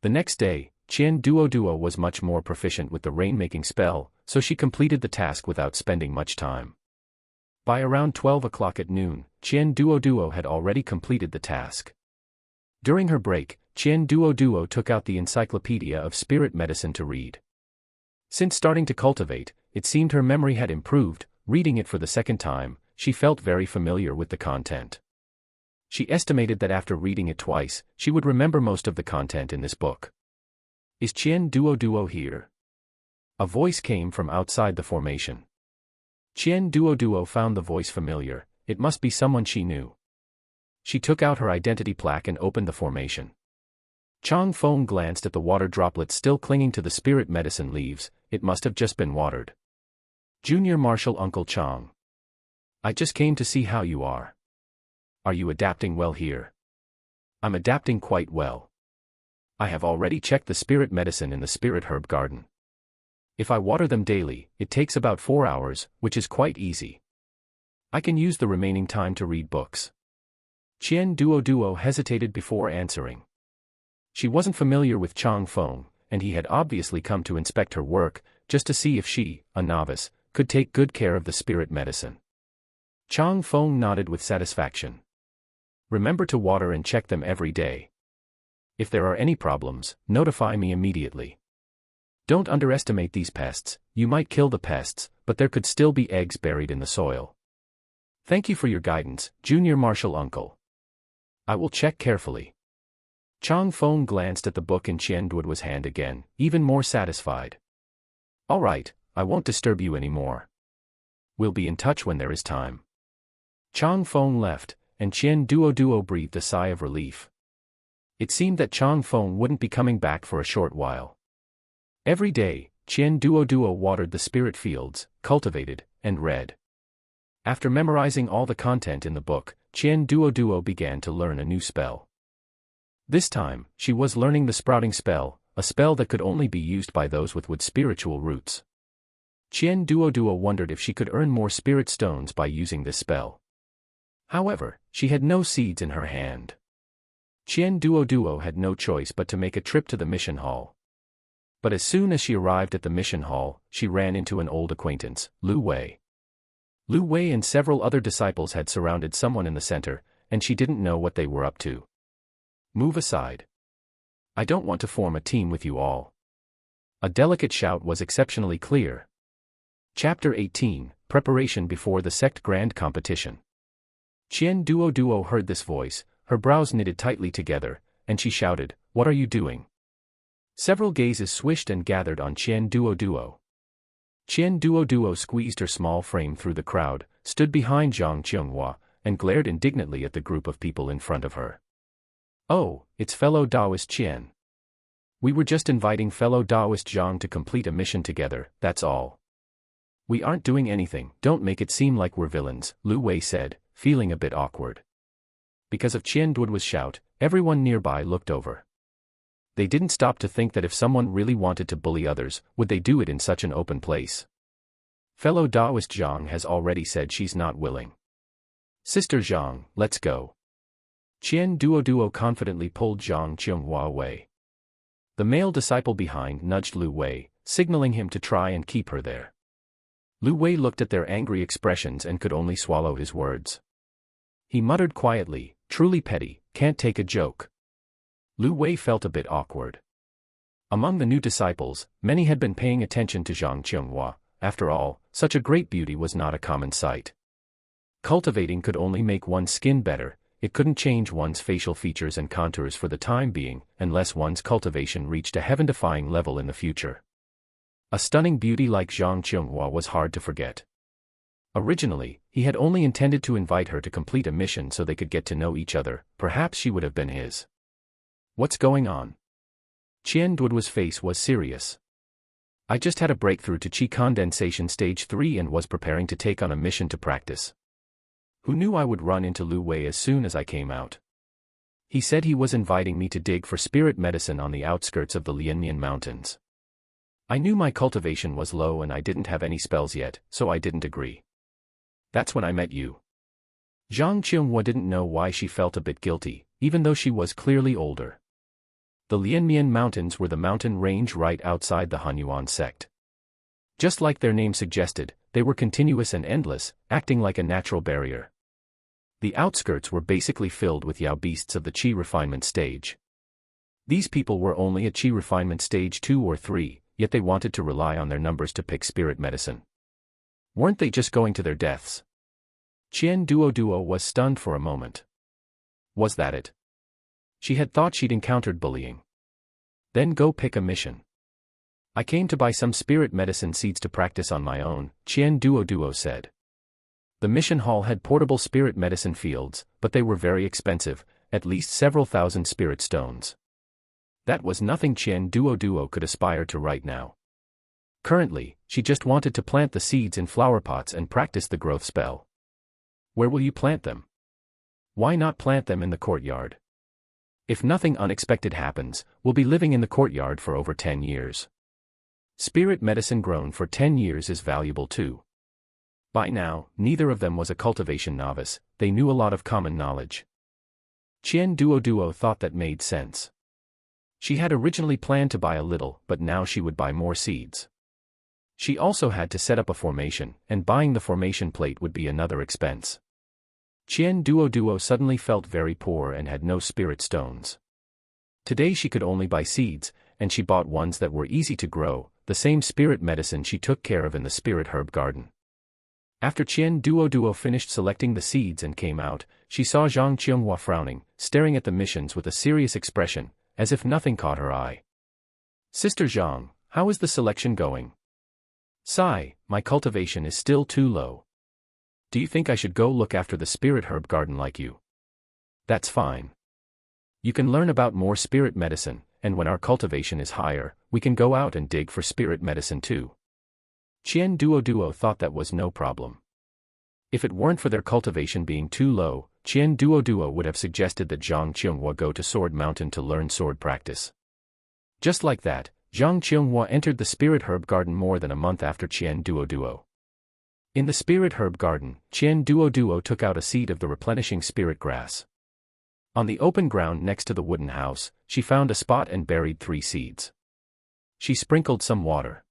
The next day, Qian Duoduo was much more proficient with the rain-making spell, so she completed the task without spending much time. By around 12 o'clock at noon, Qian Duoduo had already completed the task. During her break, Qian Duoduo took out the Encyclopedia of Spirit Medicine to read. Since starting to cultivate, it seemed her memory had improved. Reading it for the second time, she felt very familiar with the content. She estimated that after reading it twice, she would remember most of the content in this book. Is Qian Duoduo here? A voice came from outside the formation. Qian Duoduo found the voice familiar. It must be someone she knew. She took out her identity plaque and opened the formation. Chang Feng glanced at the water droplets still clinging to the spirit medicine leaves. It must have just been watered. Junior Marshal Uncle Chang. I just came to see how you are. Are you adapting well here? I'm adapting quite well. I have already checked the spirit medicine in the spirit herb garden. If I water them daily, it takes about 4 hours, which is quite easy. I can use the remaining time to read books. Qian Duoduo hesitated before answering. She wasn't familiar with Chang Feng, and he had obviously come to inspect her work, just to see if she, a novice, could take good care of the spirit medicine. Chang Feng nodded with satisfaction. Remember to water and check them every day. If there are any problems, notify me immediately. Don't underestimate these pests. You might kill the pests, but there could still be eggs buried in the soil. Thank you for your guidance, Junior Marshal Uncle. I will check carefully. Chang Feng glanced at the book in Qian Duoduo's hand again, even more satisfied. All right, I won't disturb you anymore. We'll be in touch when there is time. Chang Feng left, and Qian Duoduo breathed a sigh of relief. It seemed that Chang Feng wouldn't be coming back for a short while. Every day, Qian Duoduo watered the spirit fields, cultivated, and read. After memorizing all the content in the book, Qian Duoduo began to learn a new spell. This time, she was learning the sprouting spell, a spell that could only be used by those with wood spiritual roots. Qian Duoduo wondered if she could earn more spirit stones by using this spell. However, she had no seeds in her hand. Qian Duoduo had no choice but to make a trip to the mission hall. But as soon as she arrived at the mission hall, she ran into an old acquaintance, Lu Wei. Lu Wei and several other disciples had surrounded someone in the center, and she didn't know what they were up to. Move aside. I don't want to form a team with you all. A delicate shout was exceptionally clear. Chapter 18, Preparation before the Sect Grand Competition. Qian Duoduo heard this voice, her brows knitted tightly together, and she shouted, "What are you doing?" Several gazes swished and gathered on Qian Duoduo. Qian Duoduo squeezed her small frame through the crowd, stood behind Zhang Qionghua, and glared indignantly at the group of people in front of her. Oh, it's fellow Taoist Qian. We were just inviting fellow Taoist Zhang to complete a mission together, that's all. We aren't doing anything, don't make it seem like we're villains, Lu Wei said, feeling a bit awkward. Because of Qian Duoduo's shout, everyone nearby looked over. They didn't stop to think that if someone really wanted to bully others, would they do it in such an open place? Fellow Taoist Zhang has already said she's not willing. Sister Zhang, let's go. Qian Duoduo confidently pulled Zhang Qionghua away. The male disciple behind nudged Lu Wei, signaling him to try and keep her there. Lu Wei looked at their angry expressions and could only swallow his words. He muttered quietly, "Truly petty, can't take a joke." Lu Wei felt a bit awkward. Among the new disciples, many had been paying attention to Zhang Qinghua. After all, such a great beauty was not a common sight. Cultivating could only make one's skin better, it couldn't change one's facial features and contours for the time being, unless one's cultivation reached a heaven-defying level in the future. A stunning beauty like Zhang Qinghua was hard to forget. Originally, he had only intended to invite her to complete a mission so they could get to know each other, perhaps she would have been his. What's going on? Qian Duoduo's face was serious. I just had a breakthrough to Qi condensation stage 3 and was preparing to take on a mission to practice. Who knew I would run into Lu Wei as soon as I came out? He said he was inviting me to dig for spirit medicine on the outskirts of the Lianmian mountains. I knew my cultivation was low and I didn't have any spells yet, so I didn't agree. That's when I met you. Zhang Qinghua didn't know why she felt a bit guilty, even though she was clearly older. The Lianmian Mountains were the mountain range right outside the Hunyuan sect. Just like their name suggested, they were continuous and endless, acting like a natural barrier. The outskirts were basically filled with Yao beasts of the Qi refinement stage. These people were only at Qi refinement stage 2 or 3, yet they wanted to rely on their numbers to pick spirit medicine. Weren't they just going to their deaths? Qian Duoduo was stunned for a moment. Was that it? She had thought she'd encountered bullying. Then go pick a mission. I came to buy some spirit medicine seeds to practice on my own, Qian Duoduo said. The mission hall had portable spirit medicine fields, but they were very expensive, at least several thousand spirit stones. That was nothing Qian Duoduo could aspire to right now. Currently, she just wanted to plant the seeds in flower pots and practice the growth spell. Where will you plant them? Why not plant them in the courtyard? If nothing unexpected happens, we'll be living in the courtyard for over 10 years. Spirit medicine grown for 10 years is valuable too. By now, neither of them was a cultivation novice, they knew a lot of common knowledge. Qian Duoduo thought that made sense. She had originally planned to buy a little, but now she would buy more seeds. She also had to set up a formation, and buying the formation plate would be another expense. Qian Duoduo suddenly felt very poor and had no spirit stones. Today she could only buy seeds, and she bought ones that were easy to grow, the same spirit medicine she took care of in the spirit herb garden. After Qian Duoduo finished selecting the seeds and came out, she saw Zhang Qinghua frowning, staring at the missions with a serious expression, as if nothing caught her eye. Sister Zhang, how is the selection going? Sigh, my cultivation is still too low. Do you think I should go look after the spirit herb garden like you? That's fine. You can learn about more spirit medicine, and when our cultivation is higher, we can go out and dig for spirit medicine too. Qian Duoduo thought that was no problem. If it weren't for their cultivation being too low, Qian Duoduo would have suggested that Zhang Qinghua go to Sword Mountain to learn sword practice. Just like that, Zhang Qinghua entered the spirit herb garden more than a month after Qian Duoduo. In the spirit herb garden, Qian Duoduo took out a seed of the replenishing spirit grass. On the open ground next to the wooden house, she found a spot and buried 3 seeds. She sprinkled some water.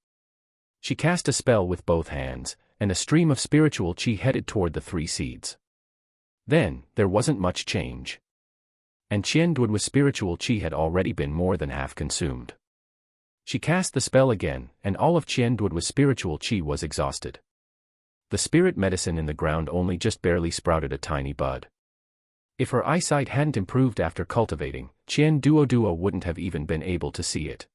She cast a spell with both hands, and a stream of spiritual qi headed toward the 3 seeds. Then, there wasn't much change. And Qian Duoduo's spiritual qi had already been more than half consumed. She cast the spell again, and all of Qian Duoduo's spiritual qi was exhausted. The spirit medicine in the ground only just barely sprouted a tiny bud. If her eyesight hadn't improved after cultivating, Qian Duoduo wouldn't have even been able to see it.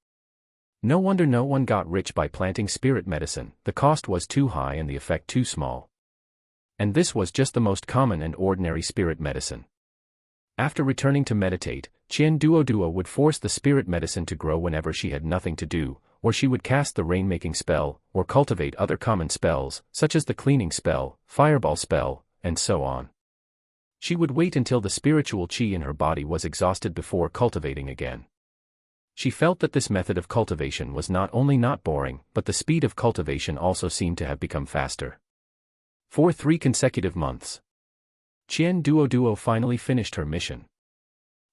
No wonder no one got rich by planting spirit medicine, the cost was too high and the effect too small. And this was just the most common and ordinary spirit medicine. After returning to meditate, Qian Duoduo would force the spirit medicine to grow whenever she had nothing to do, or she would cast the rain-making spell, or cultivate other common spells, such as the cleaning spell, fireball spell, and so on. She would wait until the spiritual qi in her body was exhausted before cultivating again. She felt that this method of cultivation was not only not boring, but the speed of cultivation also seemed to have become faster. For 3 consecutive months, Qian Duoduo finally finished her mission.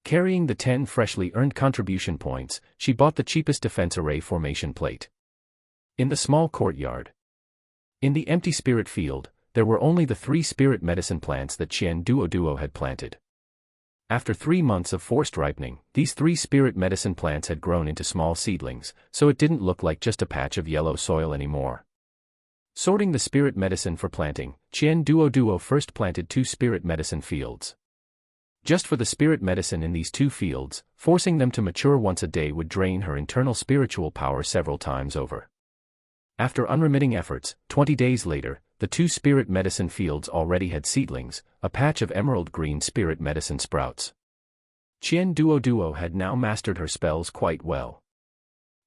Carrying the 10 freshly earned contribution points, she bought the cheapest defense array formation plate. In the small courtyard. In the empty spirit field, there were only the 3 spirit medicine plants that Qian Duoduo had planted. After 3 months of forced ripening, these 3 spirit medicine plants had grown into small seedlings, so it didn't look like just a patch of yellow soil anymore. Sorting the spirit medicine for planting, Qian Duoduo first planted 2 spirit medicine fields. Just for the spirit medicine in these 2 fields, forcing them to mature once a day would drain her internal spiritual power several times over. After unremitting efforts, 20 days later, the 2 spirit medicine fields already had seedlings, a patch of emerald green spirit medicine sprouts. Qian Duoduo had now mastered her spells quite well.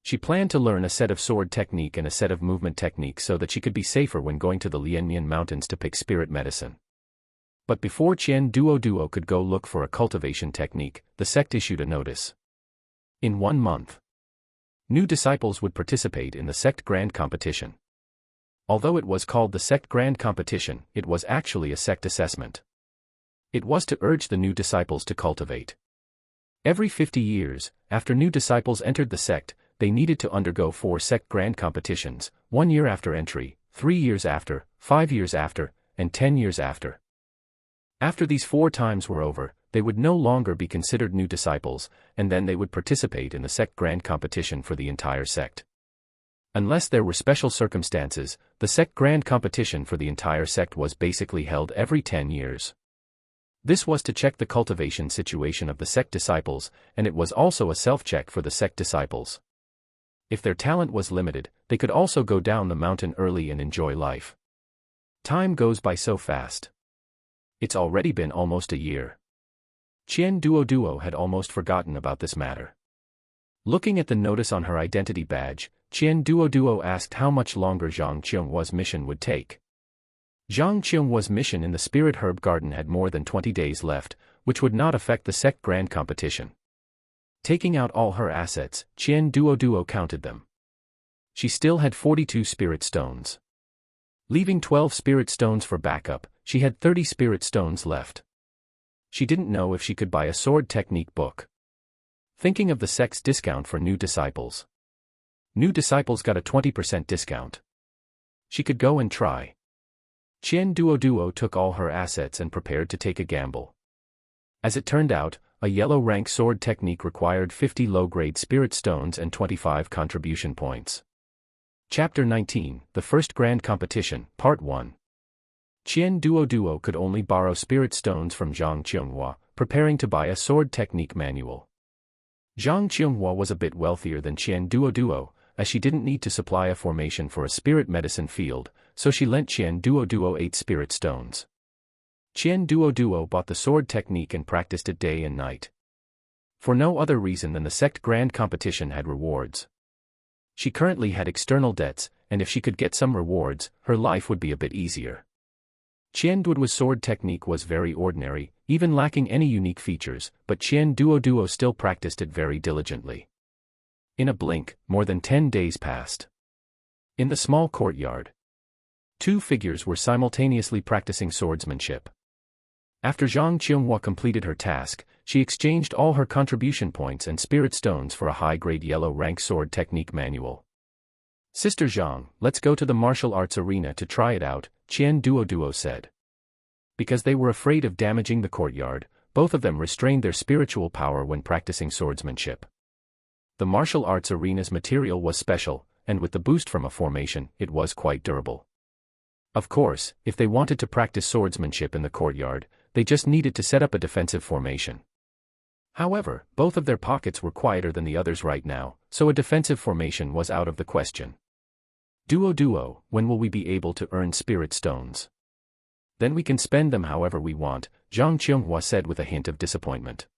She planned to learn a set of sword technique and a set of movement technique so that she could be safer when going to the Lianmian mountains to pick spirit medicine. But before Qian Duoduo could go look for a cultivation technique, the sect issued a notice. In 1 month, new disciples would participate in the sect grand competition. Although it was called the sect grand competition, it was actually a sect assessment. It was to urge the new disciples to cultivate. Every 50 years, after new disciples entered the sect, they needed to undergo 4 sect grand competitions, 1 year after entry, 3 years after, 5 years after, and 10 years after. After these 4 times were over, they would no longer be considered new disciples, and then they would participate in the sect grand competition for the entire sect. Unless there were special circumstances, the sect grand competition for the entire sect was basically held every 10 years. This was to check the cultivation situation of the sect disciples, and it was also a self-check for the sect disciples. If their talent was limited, they could also go down the mountain early and enjoy life. Time goes by so fast. It's already been almost a year. Qian Duoduo had almost forgotten about this matter. Looking at the notice on her identity badge, Qian Duoduo asked how much longer Zhang Qionghua's mission would take. Zhang Qionghua's mission in the Spirit Herb Garden had more than 20 days left, which would not affect the sect grand competition. Taking out all her assets, Qian Duoduo counted them. She still had 42 spirit stones. Leaving 12 spirit stones for backup, she had 30 spirit stones left. She didn't know if she could buy a sword technique book. Thinking of the sect's discount for new disciples. New disciples got a 20% discount. She could go and try. Qian Duoduo took all her assets and prepared to take a gamble. As it turned out, a yellow rank sword technique required 50 low-grade spirit stones and 25 contribution points. Chapter 19, The First Grand Competition, Part 1. Qian Duoduo could only borrow spirit stones from Zhang Qionghuo, preparing to buy a sword technique manual. Zhang Qionghuo was a bit wealthier than Qian Duoduo, as she didn't need to supply a formation for a spirit medicine field, so she lent Qian Duoduo 8 spirit stones. Qian Duoduo bought the sword technique and practiced it day and night. For no other reason than the sect grand competition had rewards. She currently had external debts, and if she could get some rewards, her life would be a bit easier. Qian Duoduo's sword technique was very ordinary, even lacking any unique features, but Qian Duoduo still practiced it very diligently. In a blink, more than 10 days passed. In the small courtyard, 2 figures were simultaneously practicing swordsmanship. After Zhang Qionghuo completed her task, she exchanged all her contribution points and spirit stones for a high-grade yellow rank sword technique manual. Sister Zhang, let's go to the martial arts arena to try it out, Qian Duoduo said. Because they were afraid of damaging the courtyard, both of them restrained their spiritual power when practicing swordsmanship. The martial arts arena's material was special, and with the boost from a formation, it was quite durable. Of course, if they wanted to practice swordsmanship in the courtyard, they just needed to set up a defensive formation. However, both of their pockets were quieter than the others right now, so a defensive formation was out of the question. Duoduo, when will we be able to earn spirit stones? Then we can spend them however we want, Zhang Qionghuo said with a hint of disappointment.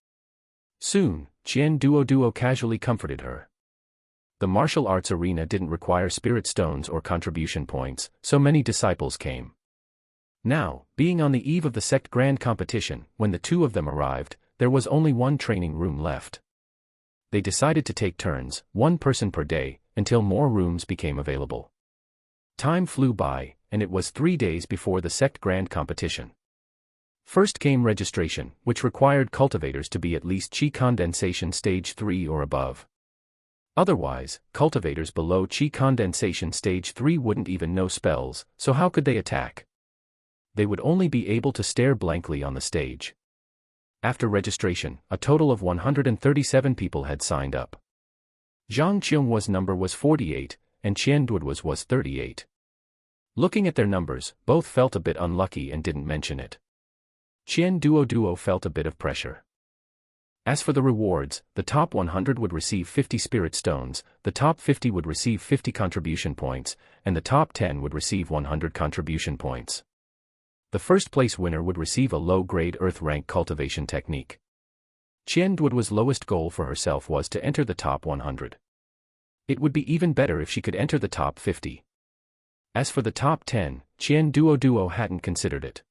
Soon, Qian Duoduo casually comforted her. The martial arts arena didn't require spirit stones or contribution points, so many disciples came. Now, being on the eve of the sect grand competition, when the 2 of them arrived, there was only 1 training room left. They decided to take turns, 1 person per day, until more rooms became available. Time flew by, and it was 3 days before the sect grand competition. First came registration, which required cultivators to be at least Qi condensation stage 3 or above. Otherwise, cultivators below Qi condensation stage 3 wouldn't even know spells, so how could they attack? They would only be able to stare blankly on the stage. After registration, a total of 137 people had signed up. Zhang Qianhua's number was 48, and Qian Duoduo's was 38. Looking at their numbers, both felt a bit unlucky and didn't mention it. Qian Duoduo felt a bit of pressure. As for the rewards, the top 100 would receive 50 spirit stones, the top 50 would receive 50 contribution points, and the top 10 would receive 100 contribution points. The first place winner would receive a low-grade earth rank cultivation technique. Qian Duoduo's lowest goal for herself was to enter the top 100. It would be even better if she could enter the top 50. As for the top 10, Qian Duoduo hadn't considered it.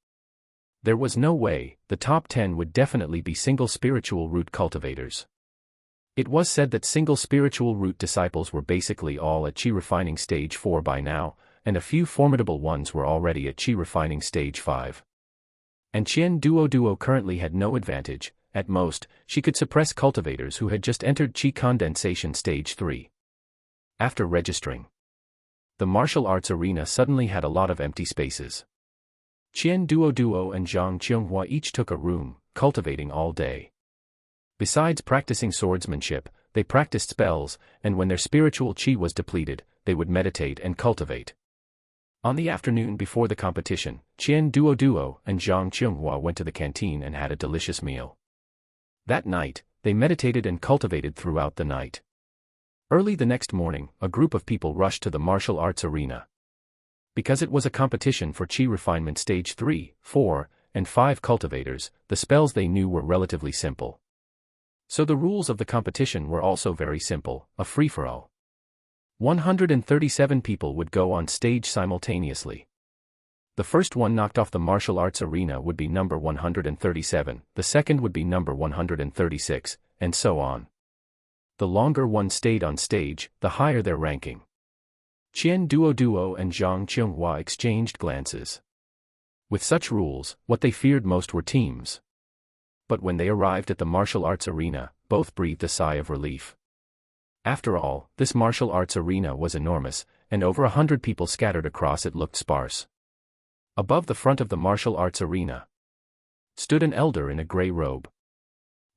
There was no way, the top 10 would definitely be single spiritual root cultivators. It was said that single spiritual root disciples were basically all at Qi refining stage 4 by now, and a few formidable ones were already at Qi refining stage 5. And Qian Duoduo currently had no advantage. At most, she could suppress cultivators who had just entered Qi condensation stage 3. After registering, the martial arts arena suddenly had a lot of empty spaces. Qian Duoduo and Zhang Qianhua each took a room, cultivating all day. Besides practicing swordsmanship, they practiced spells, and when their spiritual qi was depleted, they would meditate and cultivate. On the afternoon before the competition, Qian Duoduo and Zhang Qianhua went to the canteen and had a delicious meal. That night, they meditated and cultivated throughout the night. Early the next morning, a group of people rushed to the martial arts arena. Because it was a competition for Qi refinement stage 3, 4, and 5 cultivators, the spells they knew were relatively simple. So the rules of the competition were also very simple, a free-for-all. 137 people would go on stage simultaneously. The first one knocked off the martial arts arena would be number 137, the second would be number 136, and so on. The longer one stayed on stage, the higher their ranking. Qian Duoduo and Zhang Qianhua exchanged glances. With such rules, what they feared most were teams. But when they arrived at the martial arts arena, both breathed a sigh of relief. After all, this martial arts arena was enormous, and over 100 people scattered across it looked sparse. Above the front of the martial arts arena stood an elder in a gray robe.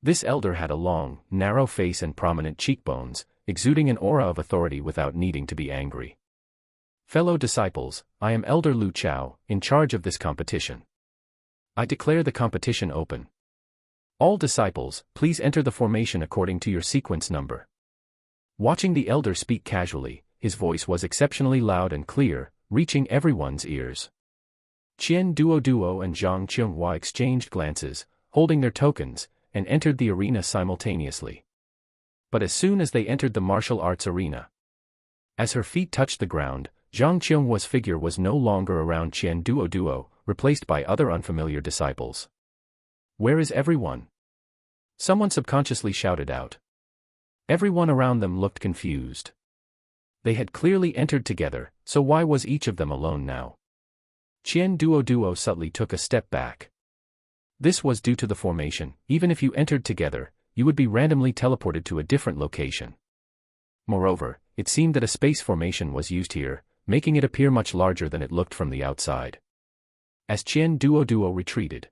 This elder had a long, narrow face and prominent cheekbones, exuding an aura of authority without needing to be angry. Fellow disciples, I am Elder Lu Chao, in charge of this competition. I declare the competition open. All disciples, please enter the formation according to your sequence number. Watching the elder speak casually, his voice was exceptionally loud and clear, reaching everyone's ears. Qian Duoduo and Zhang Qianhua exchanged glances, holding their tokens, and entered the arena simultaneously. But as soon as they entered the martial arts arena, as her feet touched the ground, Zhang Qianhua's figure was no longer around Qian Duoduo, replaced by other unfamiliar disciples. Where is everyone? Someone subconsciously shouted out. Everyone around them looked confused. They had clearly entered together, so why was each of them alone now? Qian Duoduo subtly took a step back. This was due to the formation. Even if you entered together, you would be randomly teleported to a different location. Moreover, it seemed that a space formation was used here, making it appear much larger than it looked from the outside. As Qian Duoduo retreated,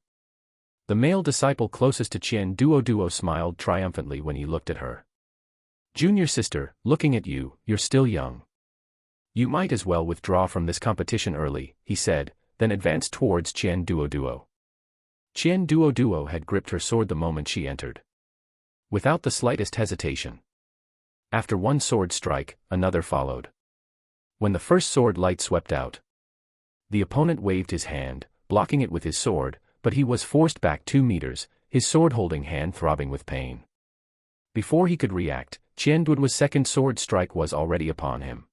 the male disciple closest to Qian Duoduo smiled triumphantly when he looked at her. Junior sister, looking at you, you're still young. You might as well withdraw from this competition early, he said, then advanced towards Qian Duoduo. Qian Duoduo had gripped her sword the moment she entered. Without the slightest hesitation. After one sword strike, another followed. When the first sword light swept out, the opponent waved his hand, blocking it with his sword, but he was forced back 2 meters, his sword-holding hand throbbing with pain. Before he could react, Qian Duoduo's second sword strike was already upon him.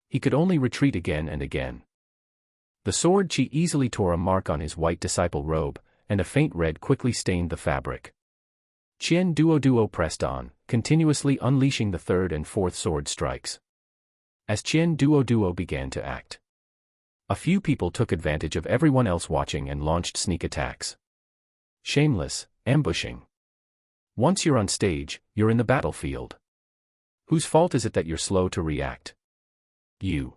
He could only retreat again and again. The sword chi easily tore a mark on his white disciple robe, and a faint red quickly stained the fabric. Qian Duoduo pressed on, continuously unleashing the third and fourth sword strikes. As Qian Duoduo began to act, a few people took advantage of everyone else watching and launched sneak attacks. Shameless, ambushing. Once you're on stage, you're in the battlefield. Whose fault is it that you're slow to react? You.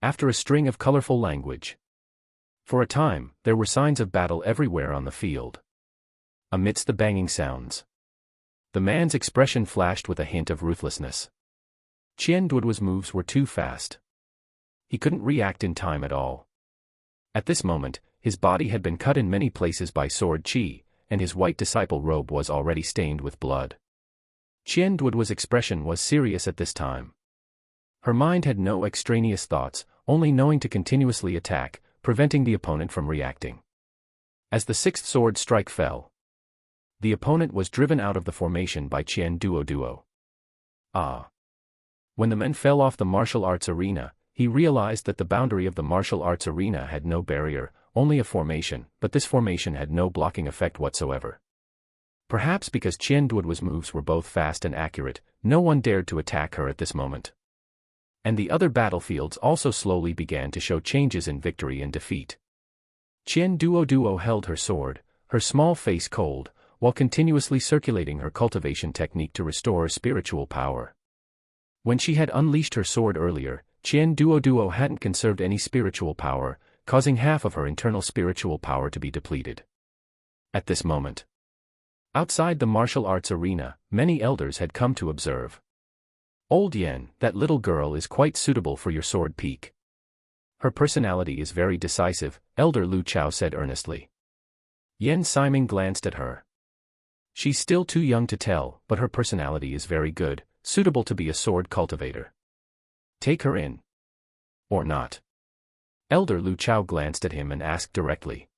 After a string of colorful language. For a time, there were signs of battle everywhere on the field. Amidst the banging sounds, the man's expression flashed with a hint of ruthlessness. Qian Duoduo's moves were too fast. He couldn't react in time at all. At this moment, his body had been cut in many places by sword qi, and his white disciple robe was already stained with blood. Qian Duoduo's expression was serious at this time. Her mind had no extraneous thoughts, only knowing to continuously attack, preventing the opponent from reacting. As the sixth sword strike fell, the opponent was driven out of the formation by Qian Duoduo. When the men fell off the martial arts arena, he realized that the boundary of the martial arts arena had no barrier, only a formation, but this formation had no blocking effect whatsoever. Perhaps because Qian Duoduo's moves were both fast and accurate, no one dared to attack her at this moment. And the other battlefields also slowly began to show changes in victory and defeat. Qian Duoduo held her sword, her small face cold, while continuously circulating her cultivation technique to restore spiritual power. When she had unleashed her sword earlier, Qian Duoduo hadn't conserved any spiritual power, causing half of her internal spiritual power to be depleted. At this moment, outside the martial arts arena, many elders had come to observe. Old Yen, that little girl is quite suitable for your sword peak. Her personality is very decisive, Elder Lu Chao said earnestly. Yen Siming glanced at her. She's still too young to tell, but her personality is very good, suitable to be a sword cultivator. Take her in. Or not. Elder Lu Chao glanced at him and asked directly.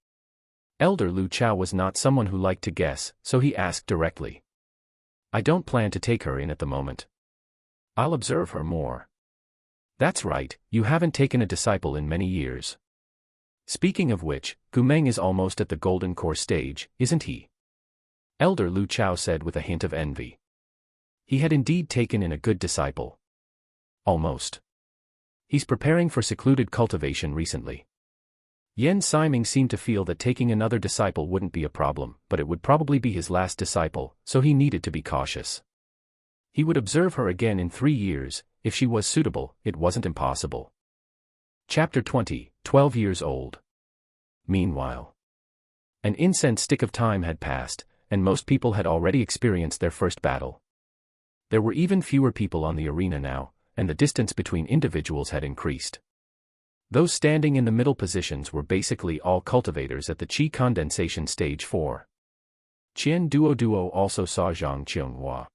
Elder Lu Chao was not someone who liked to guess, so he asked directly. I don't plan to take her in at the moment. I'll observe her more. That's right, you haven't taken a disciple in many years. Speaking of which, Gumeng is almost at the golden core stage, isn't he? Elder Lu Chao said with a hint of envy. He had indeed taken in a good disciple. Almost. He's preparing for secluded cultivation recently. Yen Siming seemed to feel that taking another disciple wouldn't be a problem, but it would probably be his last disciple, so he needed to be cautious. He would observe her again in 3 years. If she was suitable, it wasn't impossible. Chapter 20, 12 years old. Meanwhile, an incense stick of time had passed, and most people had already experienced their first battle. There were even fewer people on the arena now, and the distance between individuals had increased. Those standing in the middle positions were basically all cultivators at the Qi condensation stage 4. Qian Duoduo also saw Zhang Qionghua.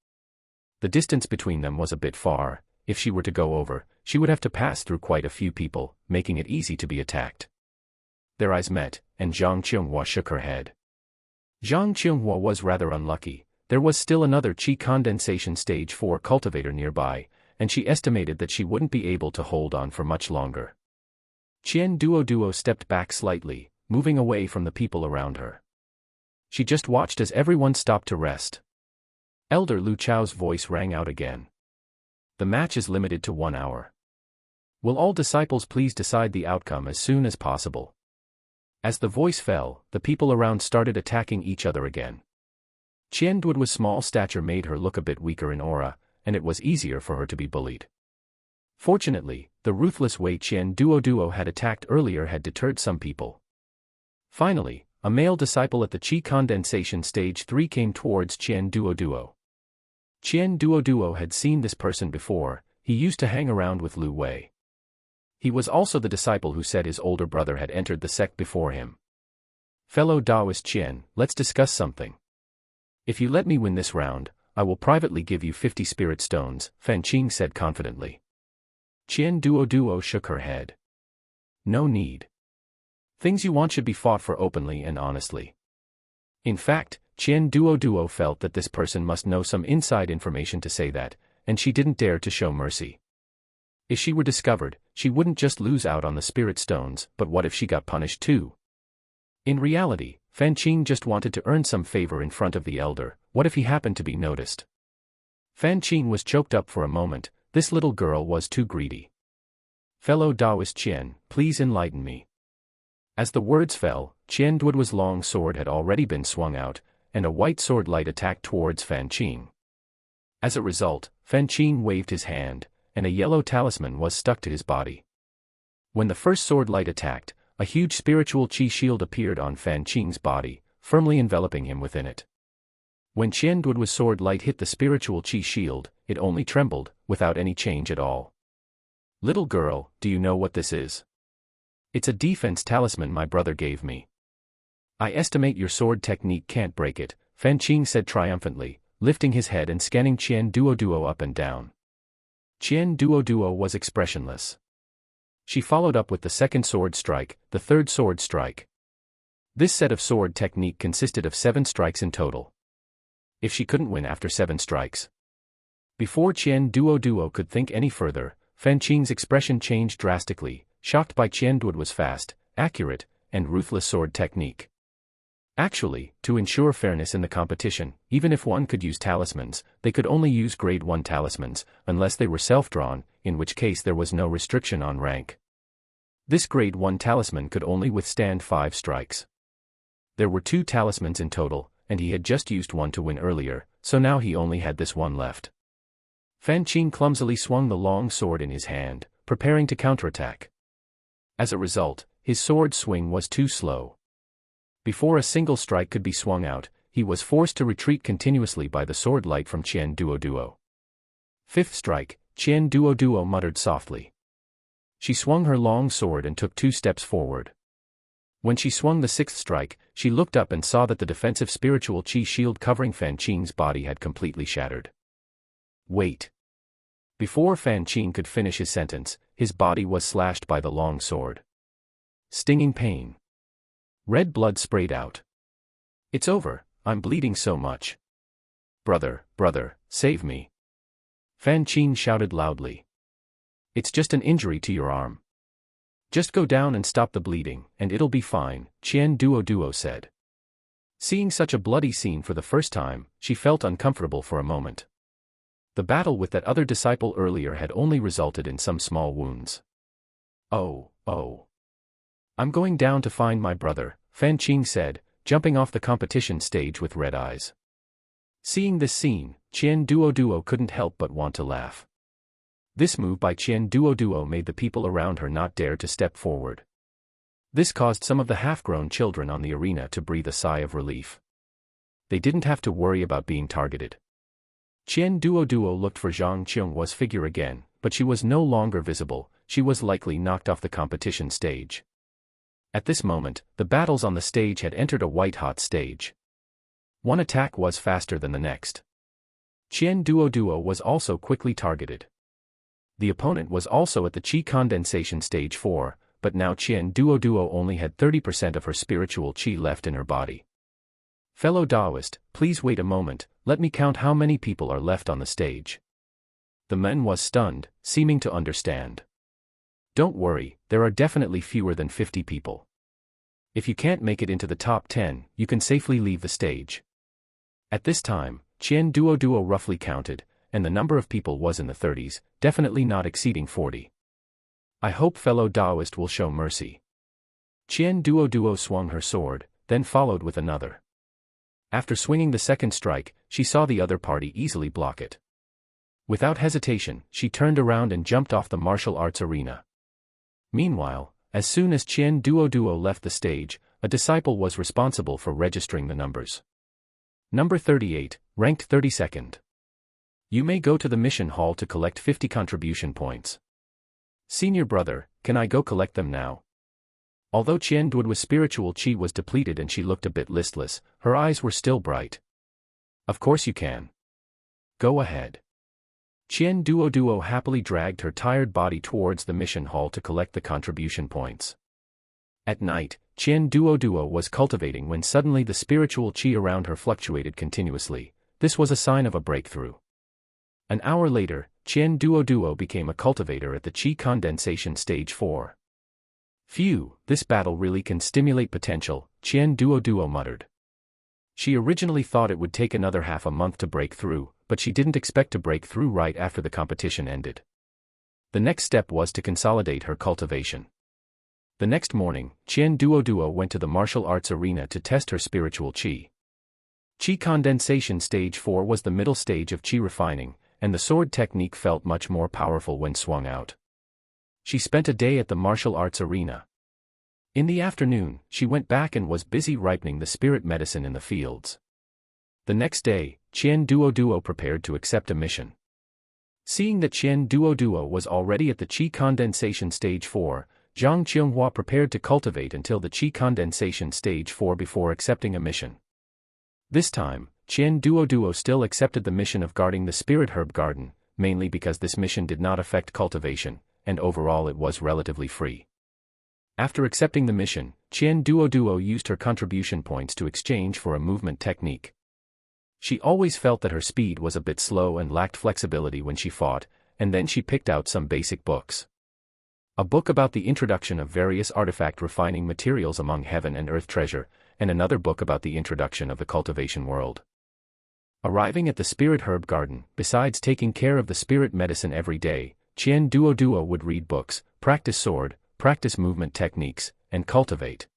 The distance between them was a bit far. If she were to go over, she would have to pass through quite a few people, making it easy to be attacked. Their eyes met, and Zhang Qionghua shook her head. Zhang Qionghua was rather unlucky. There was still another Qi condensation stage 4 cultivator nearby, and she estimated that she wouldn't be able to hold on for much longer. Qian Duoduo stepped back slightly, moving away from the people around her. She just watched as everyone stopped to rest. Elder Lu Chao's voice rang out again. The match is limited to 1 hour. Will all disciples please decide the outcome as soon as possible? As the voice fell, the people around started attacking each other again. Qian Duoduo's small stature made her look a bit weaker in aura, and it was easier for her to be bullied. Fortunately, the ruthless way Qian Duoduo had attacked earlier had deterred some people. Finally, a male disciple at the Qi condensation stage 3 came towards Qian Duoduo. Qian Duoduo had seen this person before. He used to hang around with Lu Wei. He was also the disciple who said his older brother had entered the sect before him. Fellow Taoist Qian, let's discuss something. If you let me win this round, I will privately give you 50 spirit stones, Fan Qing said confidently. Qian Duoduo shook her head. No need. Things you want should be fought for openly and honestly. In fact, Qian Duoduo felt that this person must know some inside information to say that, and she didn't dare to show mercy. If she were discovered, she wouldn't just lose out on the spirit stones, but what if she got punished too? In reality, Fan Qing just wanted to earn some favor in front of the elder. What if he happened to be noticed? Fan Qing was choked up for a moment. This little girl was too greedy. Fellow Taoist Qian, please enlighten me. As the words fell, Qian Duoduo's long sword had already been swung out, and a white sword light attacked towards Fan Qing. As a result, Fan Qing waved his hand, and a yellow talisman was stuck to his body. When the first sword light attacked, a huge spiritual qi shield appeared on Fan Qing's body, firmly enveloping him within it. When Qian Duoduo's sword light hit the spiritual qi shield, it only trembled, without any change at all. "Little girl, do you know what this is?" "It's a defense talisman my brother gave me." "I estimate your sword technique can't break it," Fan Qing said triumphantly, lifting his head and scanning Qian Duoduo up and down. Qian Duoduo was expressionless. She followed up with the second sword strike, the third sword strike. This set of sword technique consisted of 7 strikes in total. If she couldn't win after 7 strikes. Before Qian Duoduo could think any further, Fan Qing's expression changed drastically, shocked by Qian Duoduo's fast, accurate, and ruthless sword technique. Actually, to ensure fairness in the competition, even if one could use talismans, they could only use grade 1 talismans, unless they were self-drawn, in which case there was no restriction on rank. This grade 1 talisman could only withstand 5 strikes. There were 2 talismans in total, and he had just used one to win earlier, so now he only had this one left. Fan Qing clumsily swung the long sword in his hand, preparing to counterattack. As a result, his sword swing was too slow. Before a single strike could be swung out, he was forced to retreat continuously by the sword light from Qian Duoduo. 5th strike, Qian Duoduo muttered softly. She swung her long sword and took 2 steps forward. When she swung the 6th strike, she looked up and saw that the defensive spiritual qi shield covering Fan Qing's body had completely shattered. "Wait." Before Fan Qing could finish his sentence, his body was slashed by the long sword. Stinging pain. Red blood sprayed out. "It's over, I'm bleeding so much. Brother, save me." Fan Qing shouted loudly. "It's just an injury to your arm. Just go down and stop the bleeding, and it'll be fine," Qian Duoduo said. Seeing such a bloody scene for the first time, she felt uncomfortable for a moment. The battle with that other disciple earlier had only resulted in some small wounds. Oh. "I'm going down to find my brother," Fan Qing said, jumping off the competition stage with red eyes. Seeing this scene, Qian Duoduo couldn't help but want to laugh. This move by Qian Duoduo made the people around her not dare to step forward. This caused some of the half-grown children on the arena to breathe a sigh of relief. They didn't have to worry about being targeted. Qian Duoduo looked for Zhang Qionghua's figure again, but she was no longer visible. She was likely knocked off the competition stage. At this moment, the battles on the stage had entered a white-hot stage. One attack was faster than the next. Qian Duoduo was also quickly targeted. The opponent was also at the Qi condensation stage 4, but now Qian Duoduo only had 30% of her spiritual qi left in her body. "Fellow Taoist, please wait a moment, let me count how many people are left on the stage." The man was stunned, seeming to understand. "Don't worry, there are definitely fewer than 50 people. If you can't make it into the top 10, you can safely leave the stage." At this time, Qian Duoduo roughly counted, and the number of people was in the 30s, definitely not exceeding 40. "I hope fellow Taoist will show mercy." Qian Duoduo swung her sword, then followed with another. After swinging the second strike, she saw the other party easily block it. Without hesitation, she turned around and jumped off the martial arts arena. Meanwhile, as soon as Qian Duoduo left the stage, a disciple was responsible for registering the numbers. Number 38, ranked 32nd. You may go to the mission hall to collect 50 contribution points. Senior brother, can I go collect them now? Although Qian Duoduo's spiritual qi was depleted and she looked a bit listless, her eyes were still bright. Of course you can. Go ahead. Qian Duoduo happily dragged her tired body towards the mission hall to collect the contribution points. At night, Qian Duoduo was cultivating when suddenly the spiritual qi around her fluctuated continuously. This was a sign of a breakthrough. An hour later, Qian Duoduo became a cultivator at the Qi condensation stage 4. Phew, this battle really can stimulate potential, Qian Duoduo muttered. She originally thought it would take another half a month to break through, but she didn't expect to break through right after the competition ended. The next step was to consolidate her cultivation. The next morning, Qian Duoduo went to the martial arts arena to test her spiritual qi. Qi condensation stage 4 was the middle stage of qi refining, and the sword technique felt much more powerful when swung out. She spent a day at the martial arts arena. In the afternoon, she went back and was busy ripening the spirit medicine in the fields. The next day, Qian Duoduo prepared to accept a mission. Seeing that Qian Duoduo was already at the qi condensation stage 4, Zhang Qionghua prepared to cultivate until the qi condensation stage 4 before accepting a mission. This time, Qian Duoduo still accepted the mission of guarding the spirit herb garden, mainly because this mission did not affect cultivation, and overall it was relatively free. After accepting the mission, Qian Duoduo used her contribution points to exchange for a movement technique. She always felt that her speed was a bit slow and lacked flexibility when she fought, and then she picked out some basic books. A book about the introduction of various artifact refining materials among heaven and earth treasure, and another book about the introduction of the cultivation world. Arriving at the spirit herb garden, besides taking care of the spirit medicine every day, Qian Duoduo would read books, practice sword, practice movement techniques, and cultivate.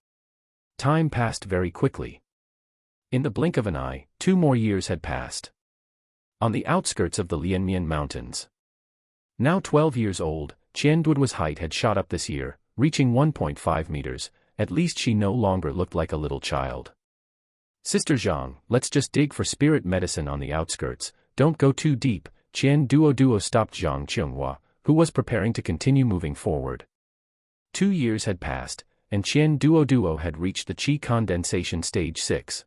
Time passed very quickly. In the blink of an eye, 2 more years had passed. On the outskirts of the Lianmian Mountains. Now 12 years old, Qian Duoduo's height had shot up this year, reaching 1.5 meters, at least she no longer looked like a little child. Sister Zhang, let's just dig for spirit medicine on the outskirts, don't go too deep, Qian Duoduo stopped Zhang Qionghua, who was preparing to continue moving forward. 2 years had passed, and Qian Duoduo had reached the qi condensation stage 6.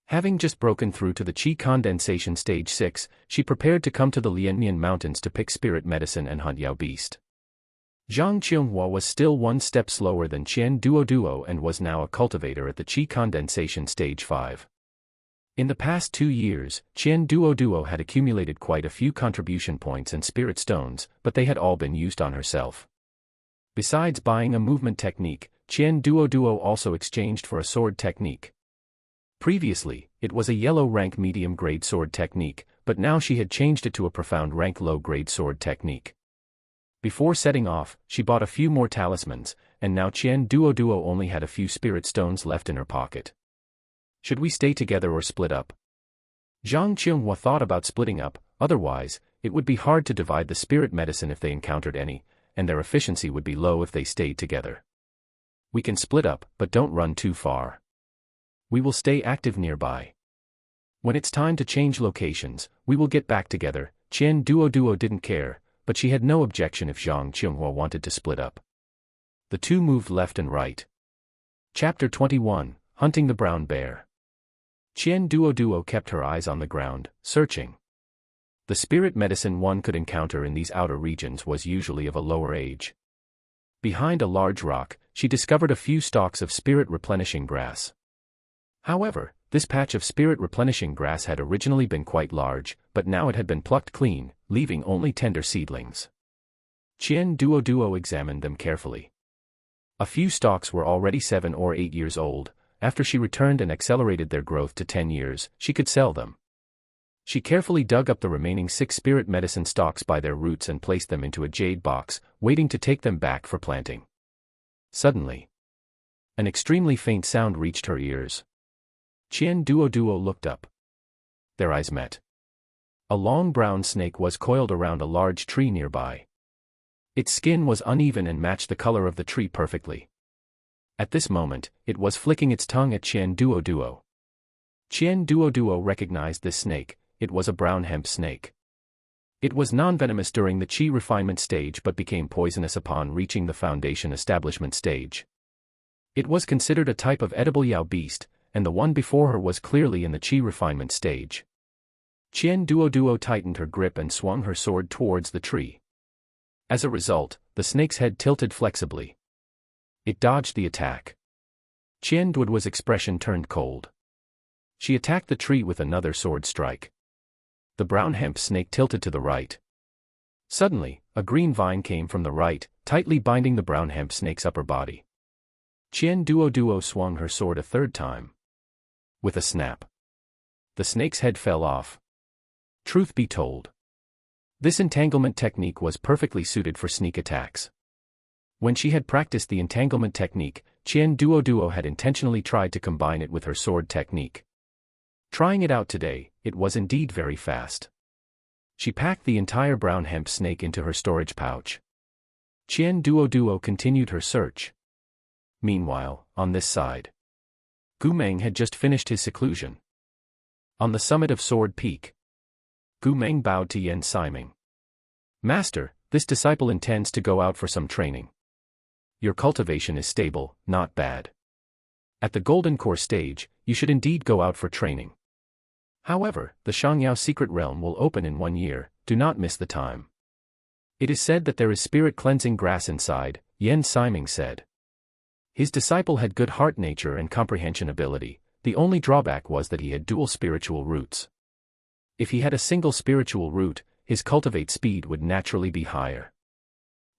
Having just broken through to the qi condensation stage 6, she prepared to come to the Lianmian Mountains to pick spirit medicine and hunt Yao beast. Zhang Qionghua was still 1 step slower than Qian Duoduo and was now a cultivator at the qi condensation stage 5. In the past 2 years, Qian Duoduo had accumulated quite a few contribution points and spirit stones, but they had all been used on herself. Besides buying a movement technique, Qian Duoduo also exchanged for a sword technique. Previously, it was a yellow rank medium grade sword technique, but now she had changed it to a profound rank low grade sword technique. Before setting off, she bought a few more talismans, and now Qian Duoduo only had a few spirit stones left in her pocket. Should we stay together or split up? Zhang Qionghua thought about splitting up, otherwise, it would be hard to divide the spirit medicine if they encountered any, and their efficiency would be low if they stayed together. We can split up, but don't run too far. We will stay active nearby. When it's time to change locations, we will get back together. Qian Duoduo didn't care, but she had no objection if Zhang Qionghua wanted to split up. The two moved left and right. Chapter 21, Hunting the Brown Bear. Qian Duoduo kept her eyes on the ground, searching. The spirit medicine one could encounter in these outer regions was usually of a lower age. Behind a large rock, she discovered a few stalks of spirit-replenishing grass. However, this patch of spirit-replenishing grass had originally been quite large, but now it had been plucked clean, leaving only tender seedlings. Qian Duoduo examined them carefully. A few stalks were already 7 or 8 years old. After she returned and accelerated their growth to 10 years, she could sell them. She carefully dug up the remaining 6 spirit medicine stalks by their roots and placed them into a jade box, waiting to take them back for planting. Suddenly, an extremely faint sound reached her ears. Qian Duoduo looked up. Their eyes met. A long brown snake was coiled around a large tree nearby. Its skin was uneven and matched the color of the tree perfectly. At this moment, it was flicking its tongue at Qian Duoduo. Qian Duoduo recognized this snake. It was a brown hemp snake. It was non-venomous during the qi refinement stage but became poisonous upon reaching the foundation establishment stage. It was considered a type of edible Yao beast, and the one before her was clearly in the qi refinement stage. Qian Duoduo tightened her grip and swung her sword towards the tree. As a result, the snake's head tilted flexibly. It dodged the attack. Qian Duoduo's expression turned cold. She attacked the tree with another sword strike. The brown hemp snake tilted to the right. Suddenly, a green vine came from the right, tightly binding the brown hemp snake's upper body. Qian Duoduo swung her sword a third time. With a snap, the snake's head fell off. Truth be told, this entanglement technique was perfectly suited for sneak attacks. When she had practiced the entanglement technique, Qian Duoduo had intentionally tried to combine it with her sword technique. Trying it out today, it was indeed very fast. She packed the entire brown hemp snake into her storage pouch. Qian Duoduo continued her search. Meanwhile, on this side, Gu Meng had just finished his seclusion. On the summit of Sword Peak, Gu Meng bowed to Yen Siming. Master, this disciple intends to go out for some training. Your cultivation is stable, not bad. At the Golden Core stage, you should indeed go out for training. However, the Shangyao secret realm will open in 1 year, do not miss the time. It is said that there is spirit cleansing grass inside, Yen Siming said. His disciple had good heart nature and comprehension ability, the only drawback was that he had dual spiritual roots. If he had a single spiritual root, his cultivate speed would naturally be higher.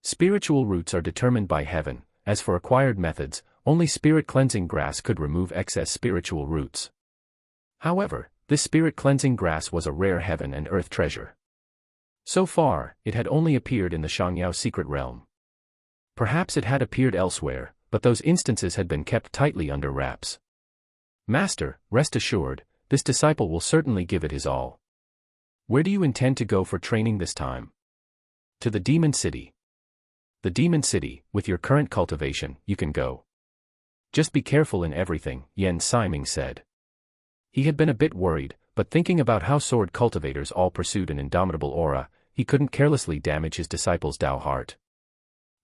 Spiritual roots are determined by heaven, as for acquired methods, only spirit cleansing grass could remove excess spiritual roots. However, this spirit cleansing grass was a rare heaven and earth treasure. So far, it had only appeared in the Shangyao secret realm. Perhaps it had appeared elsewhere, but those instances had been kept tightly under wraps. Master, rest assured, this disciple will certainly give it his all. Where do you intend to go for training this time? To the Demon City. The Demon City, with your current cultivation, you can go. Just be careful in everything, Yen Siming said. He had been a bit worried, but thinking about how sword cultivators all pursued an indomitable aura, he couldn't carelessly damage his disciple's Dao heart.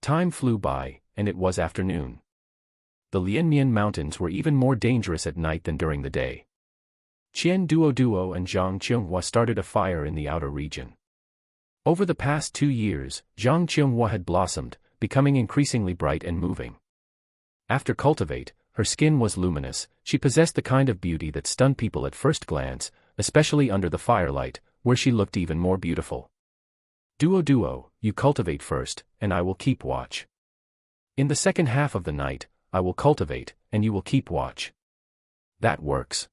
Time flew by, and it was afternoon. The Lianmian Mountains were even more dangerous at night than during the day. Qian Duoduo and Zhang Qionghua started a fire in the outer region. Over the past 2 years, Zhang Qionghua had blossomed, becoming increasingly bright and moving. After cultivate, her skin was luminous, she possessed the kind of beauty that stunned people at first glance, especially under the firelight, where she looked even more beautiful. Duoduo, you cultivate first, and I will keep watch. In the second half of the night, I will cultivate, and you will keep watch. That works.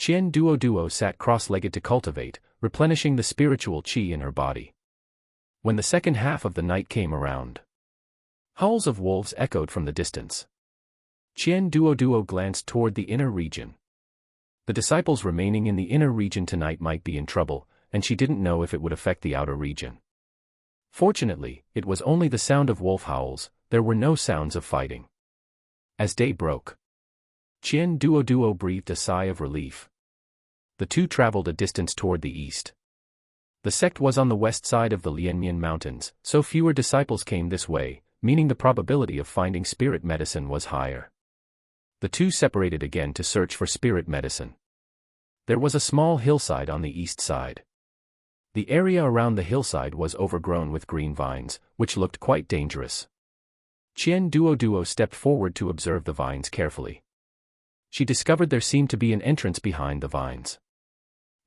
Qian Duoduo sat cross-legged to cultivate, replenishing the spiritual qi in her body. When the second half of the night came around, howls of wolves echoed from the distance. Qian Duoduo glanced toward the inner region. The disciples remaining in the inner region tonight might be in trouble, and she didn't know if it would affect the outer region. Fortunately, it was only the sound of wolf howls, there were no sounds of fighting. As day broke, Qian Duoduo breathed a sigh of relief. The two traveled a distance toward the east. The sect was on the west side of the Lianmian Mountains, so fewer disciples came this way, meaning the probability of finding spirit medicine was higher. The two separated again to search for spirit medicine. There was a small hillside on the east side. The area around the hillside was overgrown with green vines, which looked quite dangerous. Qian Duoduo stepped forward to observe the vines carefully. She discovered there seemed to be an entrance behind the vines.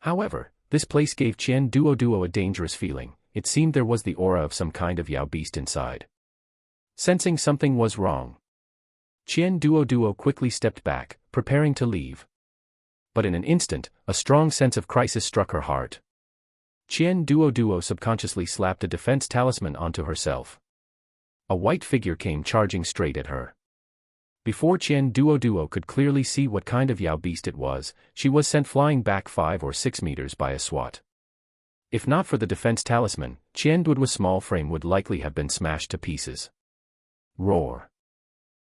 However, this place gave Qian Duoduo a dangerous feeling, it seemed there was the aura of some kind of Yao beast inside. Sensing something was wrong, Qian Duoduo quickly stepped back, preparing to leave. But in an instant, a strong sense of crisis struck her heart. Qian Duoduo subconsciously slapped a defense talisman onto herself. A white figure came charging straight at her. Before Qian Duoduo could clearly see what kind of Yao beast it was, she was sent flying back 5 or 6 meters by a swat. If not for the defense talisman, Qian Duoduo's small frame would likely have been smashed to pieces. Roar.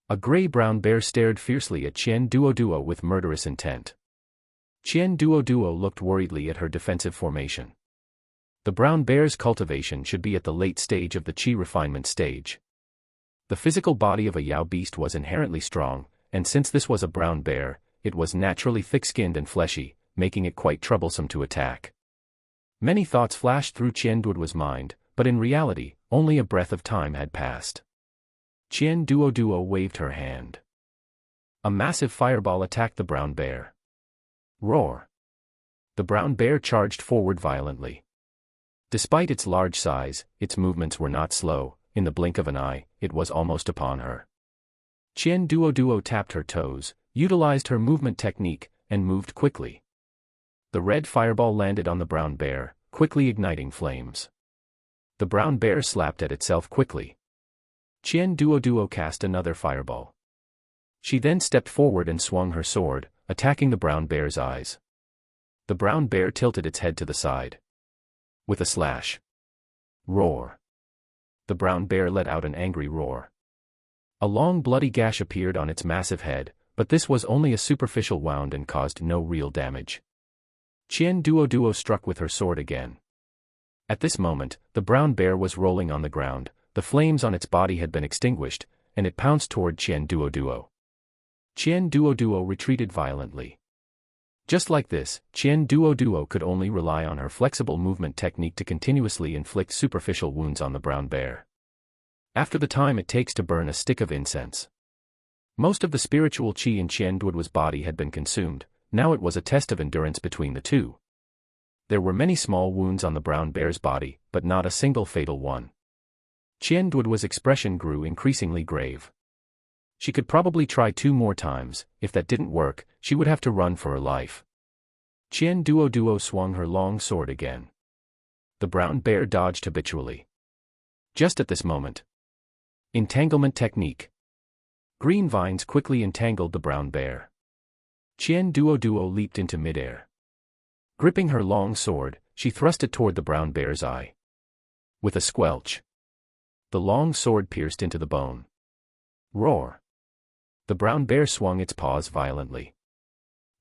A gray-brown bear stared fiercely at Qian Duoduo with murderous intent. Qian Duoduo looked worriedly at her defensive formation. The brown bear's cultivation should be at the late stage of the qi refinement stage. The physical body of a Yao beast was inherently strong, and since this was a brown bear, it was naturally thick-skinned and fleshy, making it quite troublesome to attack. Many thoughts flashed through Qian Duoduo's mind, but in reality, only a breath of time had passed. Qian Duoduo waved her hand. A massive fireball attacked the brown bear. Roar. The brown bear charged forward violently. Despite its large size, its movements were not slow, in the blink of an eye, it was almost upon her. Qian Duoduo tapped her toes, utilized her movement technique, and moved quickly. The red fireball landed on the brown bear, quickly igniting flames. The brown bear slapped at itself quickly. Qian Duoduo cast another fireball. She then stepped forward and swung her sword, attacking the brown bear's eyes. The brown bear tilted its head to the side. With a slash. Roar. The brown bear let out an angry roar. A long bloody gash appeared on its massive head, but this was only a superficial wound and caused no real damage. Qian Duoduo struck with her sword again. At this moment, the brown bear was rolling on the ground, the flames on its body had been extinguished, and it pounced toward Qian Duoduo. Qian Duoduo retreated violently. Just like this, Qian Duoduo could only rely on her flexible movement technique to continuously inflict superficial wounds on the brown bear. After the time it takes to burn a stick of incense. Most of the spiritual qi in Qian Duoduo's body had been consumed, now it was a test of endurance between the two. There were many small wounds on the brown bear's body, but not a single fatal one. Qian Duoduo's expression grew increasingly grave. She could probably try 2 more times. If that didn't work, she would have to run for her life. Qian Duoduo swung her long sword again. The brown bear dodged habitually. Just at this moment. Entanglement technique. Green vines quickly entangled the brown bear. Qian Duoduo leaped into midair. Gripping her long sword, she thrust it toward the brown bear's eye. With a squelch. The long sword pierced into the bone. Roar. The brown bear swung its paws violently.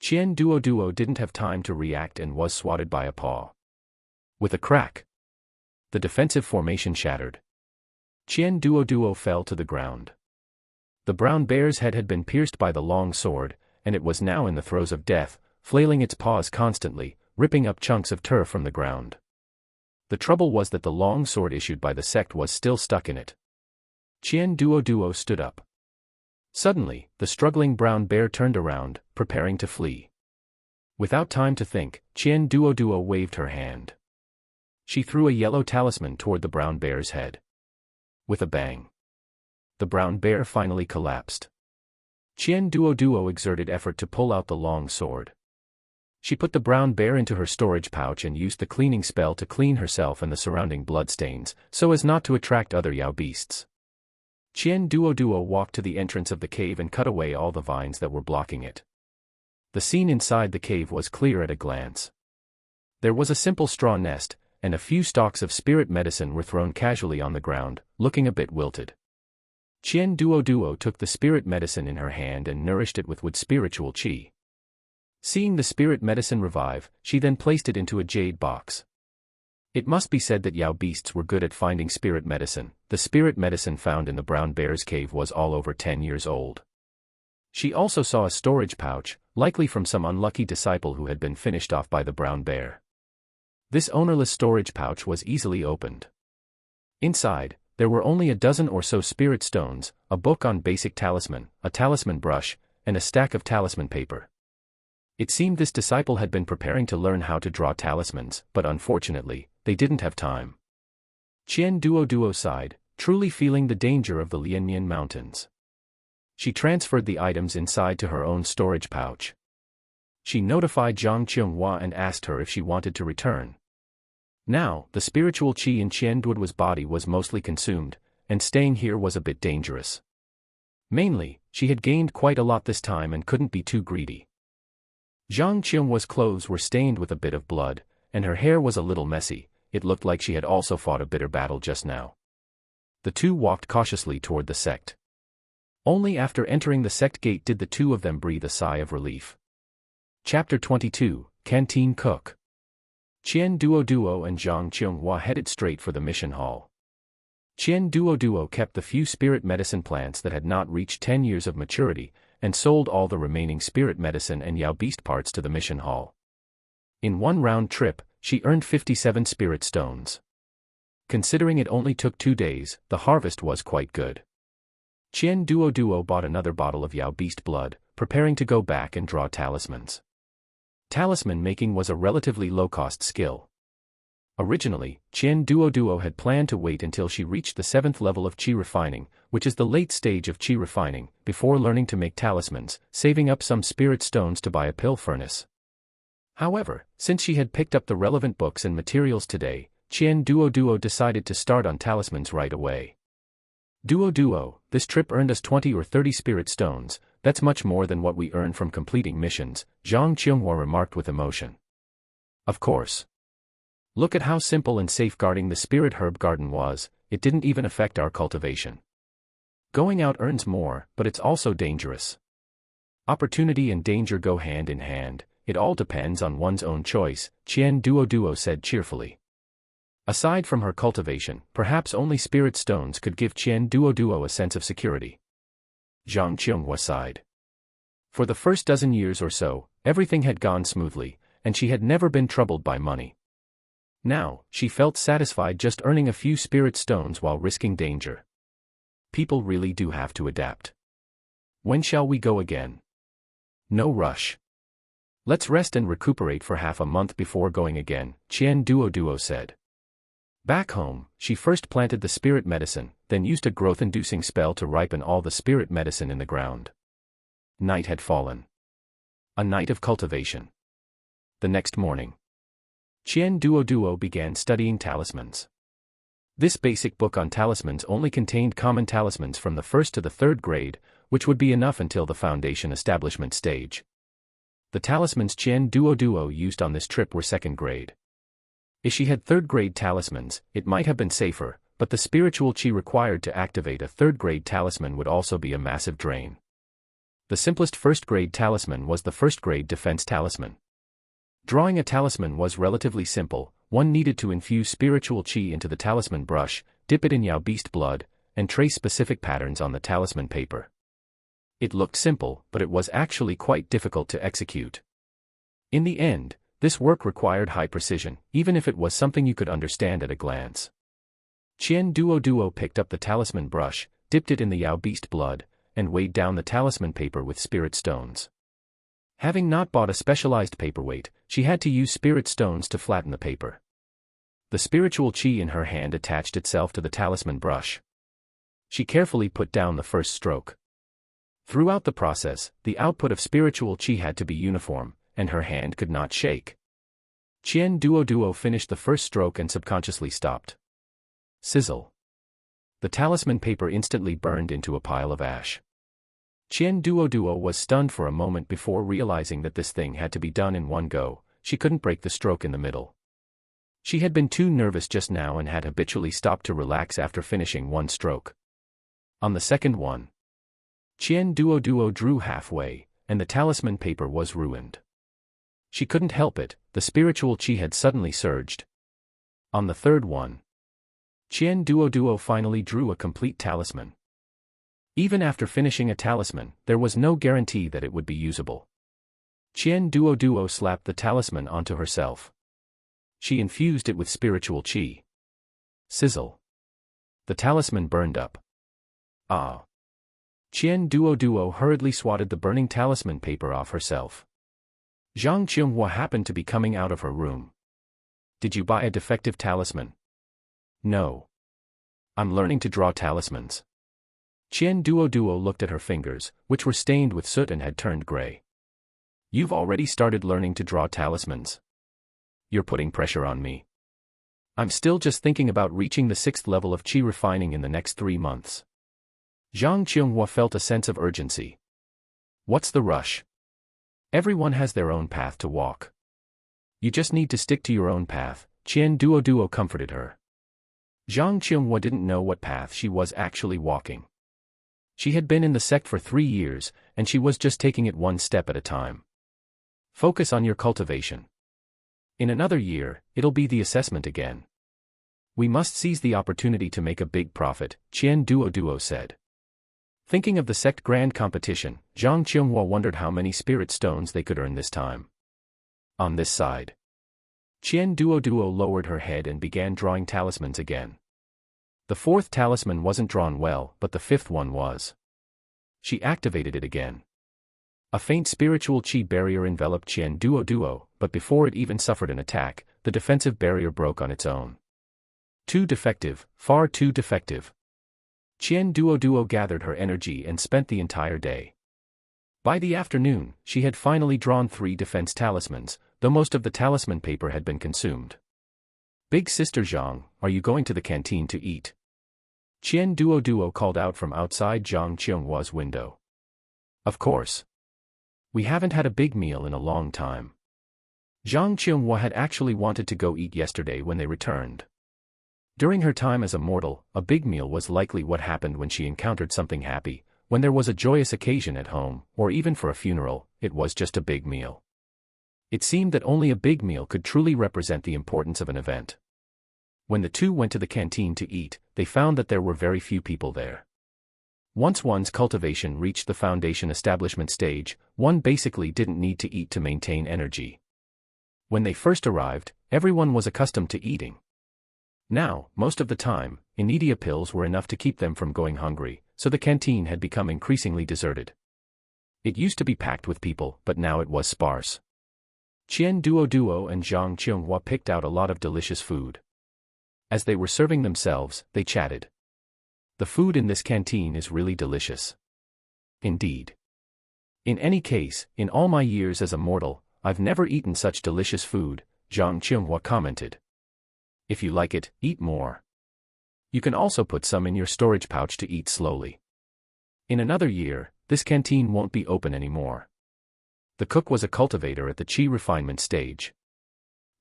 Qian Duoduo didn't have time to react and was swatted by a paw. With a crack. The defensive formation shattered. Qian Duoduo fell to the ground. The brown bear's head had been pierced by the long sword, and it was now in the throes of death, flailing its paws constantly, ripping up chunks of turf from the ground. The trouble was that the long sword issued by the sect was still stuck in it. Qian Duoduo stood up. Suddenly, the struggling brown bear turned around, preparing to flee. Without time to think, Qian Duoduo waved her hand. She threw a yellow talisman toward the brown bear's head. With a bang. The brown bear finally collapsed. Qian Duoduo exerted effort to pull out the long sword. She put the brown bear into her storage pouch and used the cleaning spell to clean herself and the surrounding bloodstains, so as not to attract other Yao beasts. Qian Duoduo walked to the entrance of the cave and cut away all the vines that were blocking it. The scene inside the cave was clear at a glance. There was a simple straw nest, and a few stalks of spirit medicine were thrown casually on the ground, looking a bit wilted. Qian Duoduo took the spirit medicine in her hand and nourished it with spiritual qi. Seeing the spirit medicine revive, she then placed it into a jade box. It must be said that Yao beasts were good at finding spirit medicine. The spirit medicine found in the brown bear's cave was all over 10 years old. She also saw a storage pouch, likely from some unlucky disciple who had been finished off by the brown bear. This ownerless storage pouch was easily opened. Inside, there were only a dozen or so spirit stones, a book on basic talisman, a talisman brush, and a stack of talisman paper. It seemed this disciple had been preparing to learn how to draw talismans, but unfortunately, they didn't have time. Qian Duoduo sighed, truly feeling the danger of the Lianmian mountains. She transferred the items inside to her own storage pouch. She notified Zhang Qionghua and asked her if she wanted to return. Now, the spiritual qi in Qian Duoduo's body was mostly consumed, and staying here was a bit dangerous. Mainly, she had gained quite a lot this time and couldn't be too greedy. Zhang Qionghwa's clothes were stained with a bit of blood, and her hair was a little messy. It looked like she had also fought a bitter battle just now. The two walked cautiously toward the sect. Only after entering the sect gate did the two of them breathe a sigh of relief. Chapter 22, Canteen Cook. Qian Duoduo and Zhang Qionghua headed straight for the mission hall. Qian Duoduo kept the few spirit medicine plants that had not reached 10 years of maturity, and sold all the remaining spirit medicine and Yao beast parts to the mission hall. In one round trip, she earned 57 spirit stones. Considering it only took 2 days, the harvest was quite good. Qian Duoduo bought another bottle of Yao beast blood, preparing to go back and draw talismans. Talisman making was a relatively low-cost skill. Originally, Qian Duoduo had planned to wait until she reached the 7th level of qi refining, which is the late stage of qi refining, before learning to make talismans, saving up some spirit stones to buy a pill furnace. However, since she had picked up the relevant books and materials today, Qian Duoduo decided to start on talismans right away. Duoduo, this trip earned us 20 or 30 spirit stones. That's much more than what we earn from completing missions, Zhang Qionghua remarked with emotion. Of course. Look at how simple and safeguarding the spirit herb garden was, it didn't even affect our cultivation. Going out earns more, but it's also dangerous. Opportunity and danger go hand in hand, it all depends on one's own choice, Qian Duoduo said cheerfully. Aside from her cultivation, perhaps only spirit stones could give Qian Duoduo a sense of security. Zhang Qianghua sighed. For the first dozen years or so, everything had gone smoothly, and she had never been troubled by money. Now, she felt satisfied just earning a few spirit stones while risking danger. People really do have to adapt. When shall we go again? No rush. Let's rest and recuperate for half a month before going again, Qian Duoduo said. Back home, she first planted the spirit medicine, then used a growth-inducing spell to ripen all the spirit medicine in the ground. Night had fallen. A night of cultivation. The next morning, Qian Duoduo began studying talismans. This basic book on talismans only contained common talismans from the first to the third grade, which would be enough until the foundation establishment stage. The talismans Qian Duoduo used on this trip were second grade. If she had third-grade talismans, it might have been safer, but the spiritual qi required to activate a third-grade talisman would also be a massive drain. The simplest first-grade talisman was the first-grade defense talisman. Drawing a talisman was relatively simple. One needed to infuse spiritual qi into the talisman brush, dip it in Yao beast blood, and trace specific patterns on the talisman paper. It looked simple, but it was actually quite difficult to execute. In the end, this work required high precision, even if it was something you could understand at a glance. Qian Duoduo picked up the talisman brush, dipped it in the Yao beast blood, and weighed down the talisman paper with spirit stones. Having not bought a specialized paperweight, she had to use spirit stones to flatten the paper. The spiritual qi in her hand attached itself to the talisman brush. She carefully put down the first stroke. Throughout the process, the output of spiritual qi had to be uniform, and her hand could not shake. Qian Duoduo finished the first stroke and subconsciously stopped. Sizzle. The talisman paper instantly burned into a pile of ash. Qian Duoduo was stunned for a moment before realizing that this thing had to be done in one go. She couldn't break the stroke in the middle. She had been too nervous just now and had habitually stopped to relax after finishing one stroke. On the second one, Qian Duoduo drew halfway, and the talisman paper was ruined. She couldn't help it, the spiritual qi had suddenly surged. On the third one, Qian Duoduo finally drew a complete talisman. Even after finishing a talisman, there was no guarantee that it would be usable. Qian Duoduo slapped the talisman onto herself. She infused it with spiritual qi. Sizzle. The talisman burned up. Ah. Qian Duoduo hurriedly swatted the burning talisman paper off herself. Zhang Qianghua happened to be coming out of her room. Did you buy a defective talisman? No. I'm learning to draw talismans. Qian Duoduo looked at her fingers, which were stained with soot and had turned gray. You've already started learning to draw talismans. You're putting pressure on me. I'm still just thinking about reaching the 6th level of qi refining in the next 3 months. Zhang Qianghua felt a sense of urgency. What's the rush? Everyone has their own path to walk. You just need to stick to your own path, Qian Duoduo comforted her. Zhang Qianghua didn't know what path she was actually walking. She had been in the sect for 3 years, and she was just taking it one step at a time. Focus on your cultivation. In another year, it'll be the assessment again. We must seize the opportunity to make a big profit, Qian Duoduo said. Thinking of the sect grand competition, Zhang Qianghua wondered how many spirit stones they could earn this time. On this side, Qian Duoduo lowered her head and began drawing talismans again. The 4th talisman wasn't drawn well, but the 5th one was. She activated it again. A faint spiritual qi barrier enveloped Qian Duoduo, but before it even suffered an attack, the defensive barrier broke on its own. Too defective, far too defective. Qian Duoduo gathered her energy and spent the entire day. By the afternoon, she had finally drawn 3 defense talismans, though most of the talisman paper had been consumed. Big Sister Zhang, are you going to the canteen to eat? Qian Duoduo called out from outside Zhang Qianghua's window. Of course. We haven't had a big meal in a long time. Zhang Qianhua had actually wanted to go eat yesterday when they returned. During her time as a mortal, a big meal was likely what happened when she encountered something happy, when there was a joyous occasion at home, or even for a funeral, it was just a big meal. It seemed that only a big meal could truly represent the importance of an event. When the two went to the canteen to eat, they found that there were very few people there. Once one's cultivation reached the foundation establishment stage, one basically didn't need to eat to maintain energy. When they first arrived, everyone was accustomed to eating. Now, most of the time, immortality pills were enough to keep them from going hungry, so the canteen had become increasingly deserted. It used to be packed with people, but now it was sparse. Qian Duoduo and Zhang Qianhua picked out a lot of delicious food. As they were serving themselves, they chatted. The food in this canteen is really delicious. Indeed. In any case, in all my years as a mortal, I've never eaten such delicious food, Zhang Qianhua commented. If you like it, eat more. You can also put some in your storage pouch to eat slowly. In another year, this canteen won't be open anymore. The cook was a cultivator at the Qi refinement stage.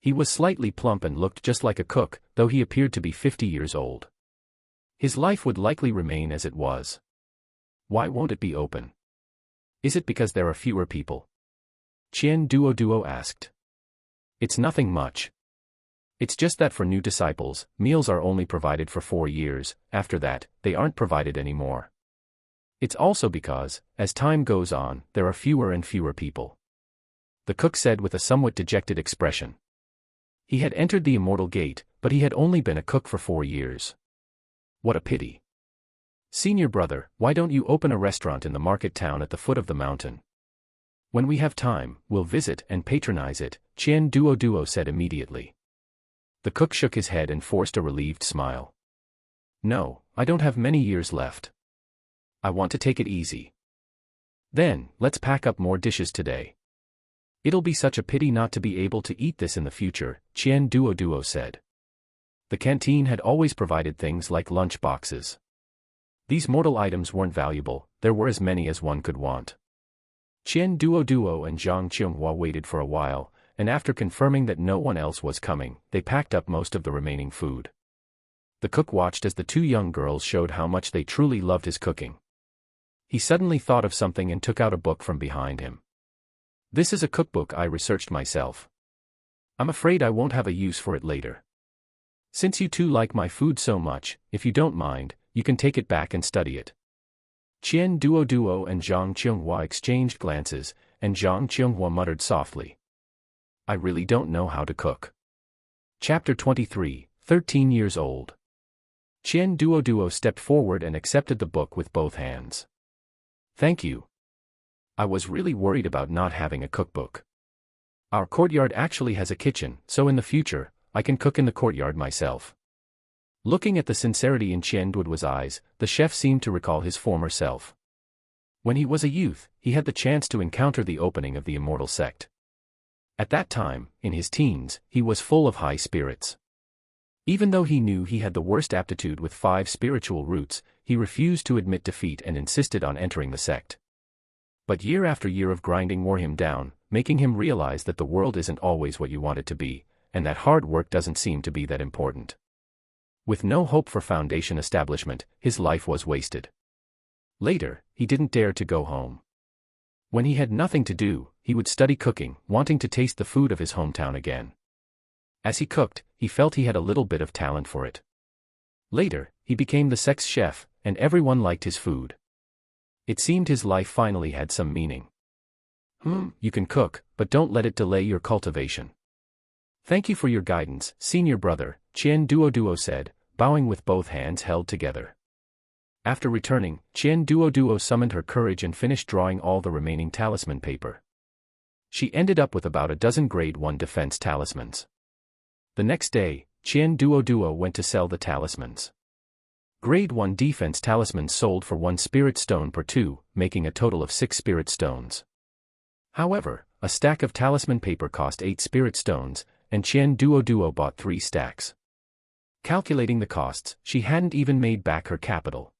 He was slightly plump and looked just like a cook, though he appeared to be 50 years old. His life would likely remain as it was. Why won't it be open? Is it because there are fewer people? Qian Duoduo asked. It's nothing much. It's just that for new disciples, meals are only provided for 4 years, after that, they aren't provided anymore. It's also because, as time goes on, there are fewer and fewer people. The cook said with a somewhat dejected expression. He had entered the immortal gate, but he had only been a cook for 4 years. What a pity. Senior brother, why don't you open a restaurant in the market town at the foot of the mountain? When we have time, we'll visit and patronize it, Qian Duoduo said immediately. The cook shook his head and forced a relieved smile. No, I don't have many years left. I want to take it easy. Then, let's pack up more dishes today. It'll be such a pity not to be able to eat this in the future, Qian Duoduo said. The canteen had always provided things like lunch boxes. These mortal items weren't valuable, there were as many as one could want. Qian Duoduo and Zhang Qianhua waited for a while, and after confirming that no one else was coming, they packed up most of the remaining food. The cook watched as the two young girls showed how much they truly loved his cooking. He suddenly thought of something and took out a book from behind him. This is a cookbook I researched myself. I'm afraid I won't have a use for it later. Since you two like my food so much, if you don't mind, you can take it back and study it. Qian Duoduo and Zhang Qianhua exchanged glances, and Zhang Qianhua muttered softly. I really don't know how to cook. Chapter 23, 13 years old. Qian Duoduo stepped forward and accepted the book with both hands. Thank you. I was really worried about not having a cookbook. Our courtyard actually has a kitchen, so in the future, I can cook in the courtyard myself. Looking at the sincerity in Qian Duoduo's eyes, the chef seemed to recall his former self. When he was a youth, he had the chance to encounter the opening of the immortal sect. At that time, in his teens, he was full of high spirits. Even though he knew he had the worst aptitude with 5 spiritual roots, he refused to admit defeat and insisted on entering the sect. But year after year of grinding wore him down, making him realize that the world isn't always what you want it to be, and that hard work doesn't seem to be that important. With no hope for foundation establishment, his life was wasted. Later, he didn't dare to go home. When he had nothing to do, he would study cooking, wanting to taste the food of his hometown again. As he cooked, he felt he had a little bit of talent for it. Later, he became the sect's chef, and everyone liked his food. It seemed his life finally had some meaning. You can cook, but don't let it delay your cultivation. Thank you for your guidance, senior brother, Qian Duoduo said, bowing with both hands held together. After returning, Qian Duoduo summoned her courage and finished drawing all the remaining talisman paper. She ended up with about a dozen grade 1 defense talismans. The next day, Qian Duoduo went to sell the talismans. Grade 1 defense talismans sold for 1 spirit stone per 2, making a total of 6 spirit stones. However, a stack of talisman paper cost 8 spirit stones, and Qian Duoduo bought 3 stacks. Calculating the costs, she hadn't even made back her capital.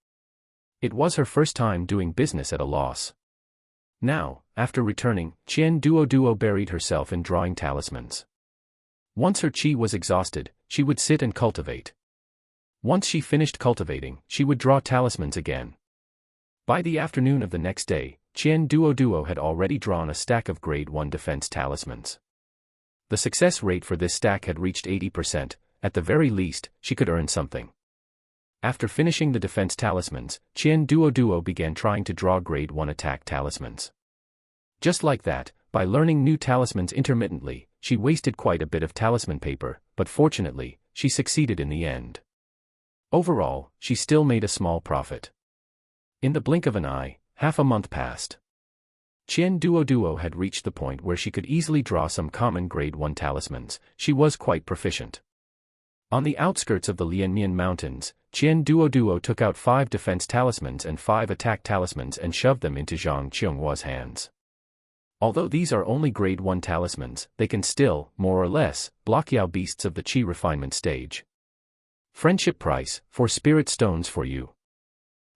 It was her first time doing business at a loss. Now, after returning, Qian Duoduo buried herself in drawing talismans. Once her qi was exhausted, she would sit and cultivate. Once she finished cultivating, she would draw talismans again. By the afternoon of the next day, Qian Duoduo had already drawn a stack of grade 1 defense talismans. The success rate for this stack had reached 80%, at the very least, she could earn something. After finishing the defense talismans, Qian Duoduo began trying to draw grade 1 attack talismans. Just like that, by learning new talismans intermittently, she wasted quite a bit of talisman paper, but fortunately, she succeeded in the end. Overall, she still made a small profit. In the blink of an eye, half a month passed. Qian Duoduo had reached the point where she could easily draw some common grade 1 talismans. She was quite proficient. On the outskirts of the Lianmian Mountains, Qian Duoduo took out 5 defense talismans and 5 attack talismans and shoved them into Zhang Qionghua's hands. Although these are only grade 1 talismans, they can still, more or less, block Yao beasts of the Qi refinement stage. Friendship price, 4 spirit stones for you.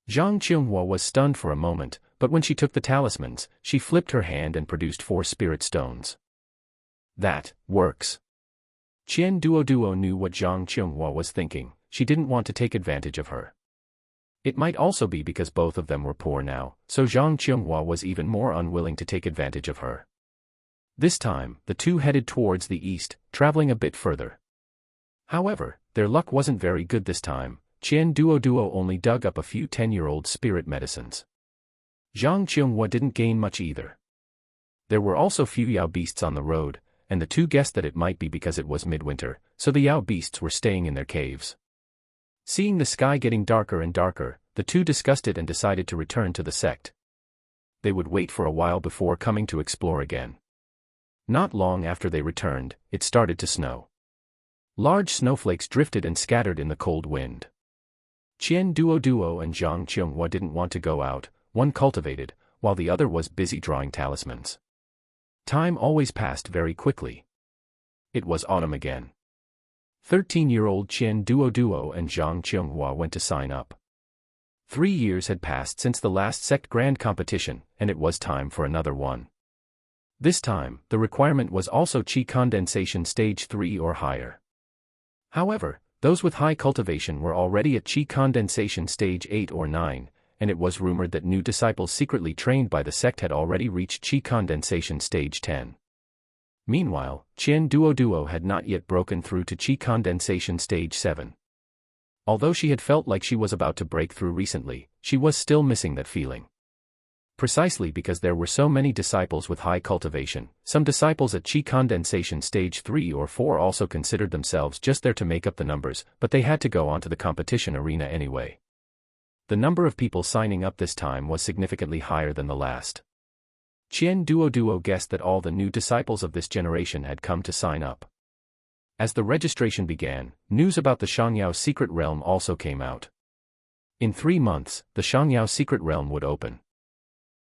Zhang Qionghuo was stunned for a moment, but when she took the talismans, she flipped her hand and produced 4 spirit stones. That works. Qian Duoduo knew what Zhang Qionghuo was thinking. She didn't want to take advantage of her. It might also be because both of them were poor now, so Zhang Qionghuo was even more unwilling to take advantage of her. This time, the two headed towards the east, traveling a bit further. However, their luck wasn't very good this time. Qian Duoduo only dug up a few 10-year-old spirit medicines. Zhang Qionghuo didn't gain much either. There were also few Yao beasts on the road, and the two guessed that it might be because it was midwinter, so the Yao beasts were staying in their caves. Seeing the sky getting darker and darker, the two discussed it and decided to return to the sect. They would wait for a while before coming to explore again. Not long after they returned, it started to snow. Large snowflakes drifted and scattered in the cold wind. Qian Duoduo and Zhang Qionghuo didn't want to go out. One cultivated, while the other was busy drawing talismans. Time always passed very quickly. It was autumn again. 13-year-old Qian Duoduo and Zhang Qionghuo went to sign up. 3 years had passed since the last sect grand competition, and it was time for another one. This time, the requirement was also Qi condensation stage 3 or higher. However, those with high cultivation were already at Qi condensation stage 8 or 9, and it was rumored that new disciples secretly trained by the sect had already reached Qi condensation stage 10. Meanwhile, Qian Duoduo had not yet broken through to Qi condensation stage 7. Although she had felt like she was about to break through recently, she was still missing that feeling. Precisely because there were so many disciples with high cultivation, some disciples at Qi condensation stage 3 or 4 also considered themselves just there to make up the numbers, but they had to go onto the competition arena anyway. The number of people signing up this time was significantly higher than the last. Qian Duoduo guessed that all the new disciples of this generation had come to sign up. As the registration began, news about the Shangyao secret realm also came out. In 3 months, the Shangyao secret realm would open.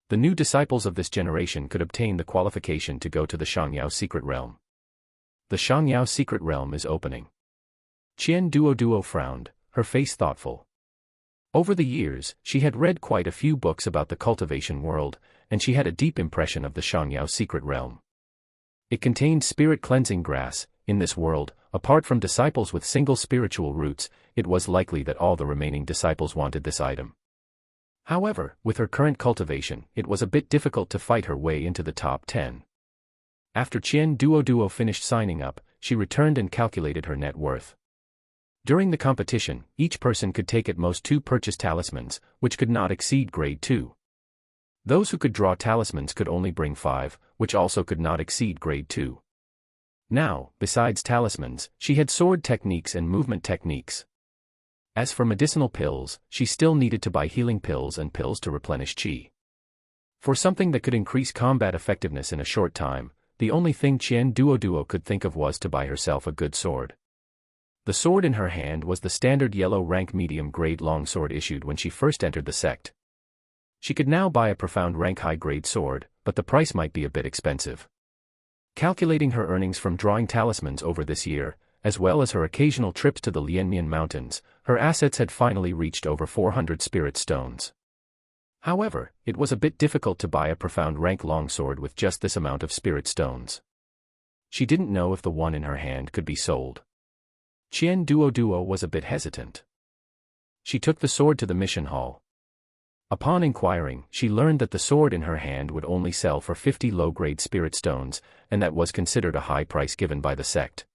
The new disciples of this generation could obtain the qualification to go to the Shangyao secret realm. The Shangyao secret realm is opening. Qian Duoduo frowned, her face thoughtful. Over the years, she had read quite a few books about the cultivation world, and she had a deep impression of the Shangyao secret realm. It contained spirit cleansing grass. In this world, apart from disciples with single spiritual roots, it was likely that all the remaining disciples wanted this item. However, with her current cultivation, it was a bit difficult to fight her way into the top 10. After Qian Duoduo finished signing up, she returned and calculated her net worth. During the competition, each person could take at most 2 purchase talismans, which could not exceed grade 2. Those who could draw talismans could only bring 5, which also could not exceed grade 2. Now, besides talismans, she had sword techniques and movement techniques. As for medicinal pills, she still needed to buy healing pills and pills to replenish qi. For something that could increase combat effectiveness in a short time, the only thing Qian Duoduo could think of was to buy herself a good sword. The sword in her hand was the standard yellow rank medium grade longsword issued when she first entered the sect. She could now buy a profound rank high grade sword, but the price might be a bit expensive. Calculating her earnings from drawing talismans over this year, as well as her occasional trips to the Lianmian Mountains, her assets had finally reached over 400 spirit stones. However, it was a bit difficult to buy a profound rank longsword with just this amount of spirit stones. She didn't know if the one in her hand could be sold. Qian Duoduo was a bit hesitant. She took the sword to the mission hall. Upon inquiring, she learned that the sword in her hand would only sell for 50 low-grade spirit stones, and that was considered a high price given by the sect.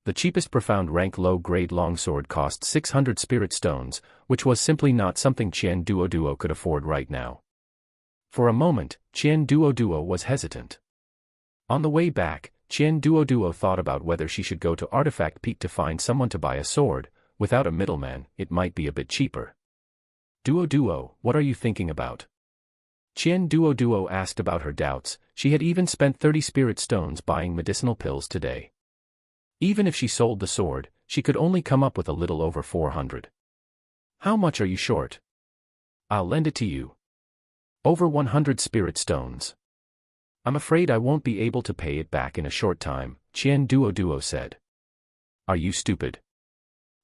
The cheapest profound rank low-grade longsword cost 600 spirit stones, which was simply not something Qian Duoduo could afford right now. For a moment, Qian Duoduo was hesitant. On the way back, Qian Duoduo thought about whether she should go to Artifact Peak to find someone to buy a sword. Without a middleman, it might be a bit cheaper. Duoduo, what are you thinking about? Qian Duoduo asked about her doubts. She had even spent 30 spirit stones buying medicinal pills today. Even if she sold the sword, she could only come up with a little over 400. How much are you short? I'll lend it to you. Over 100 spirit stones. I'm afraid I won't be able to pay it back in a short time, Qian Duoduo said. Are you stupid?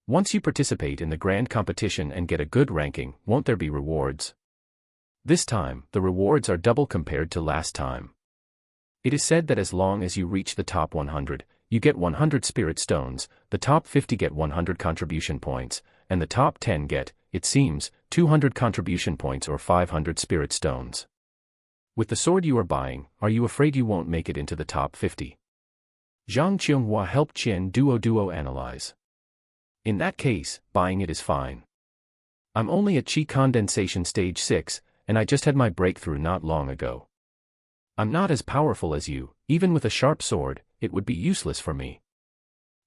Once you participate in the grand competition and get a good ranking, won't there be rewards? This time, the rewards are double compared to last time. It is said that as long as you reach the top 100, you get 100 spirit stones, the top 50 get 100 contribution points, and the top 10 get, it seems, 200 contribution points or 500 spirit stones. With the sword you are buying, are you afraid you won't make it into the top 50? Zhang Qianghua helped Qian Duoduo analyze. In that case, buying it is fine. I'm only at Qi condensation stage 6, and I just had my breakthrough not long ago. I'm not as powerful as you, even with a sharp sword, it would be useless for me.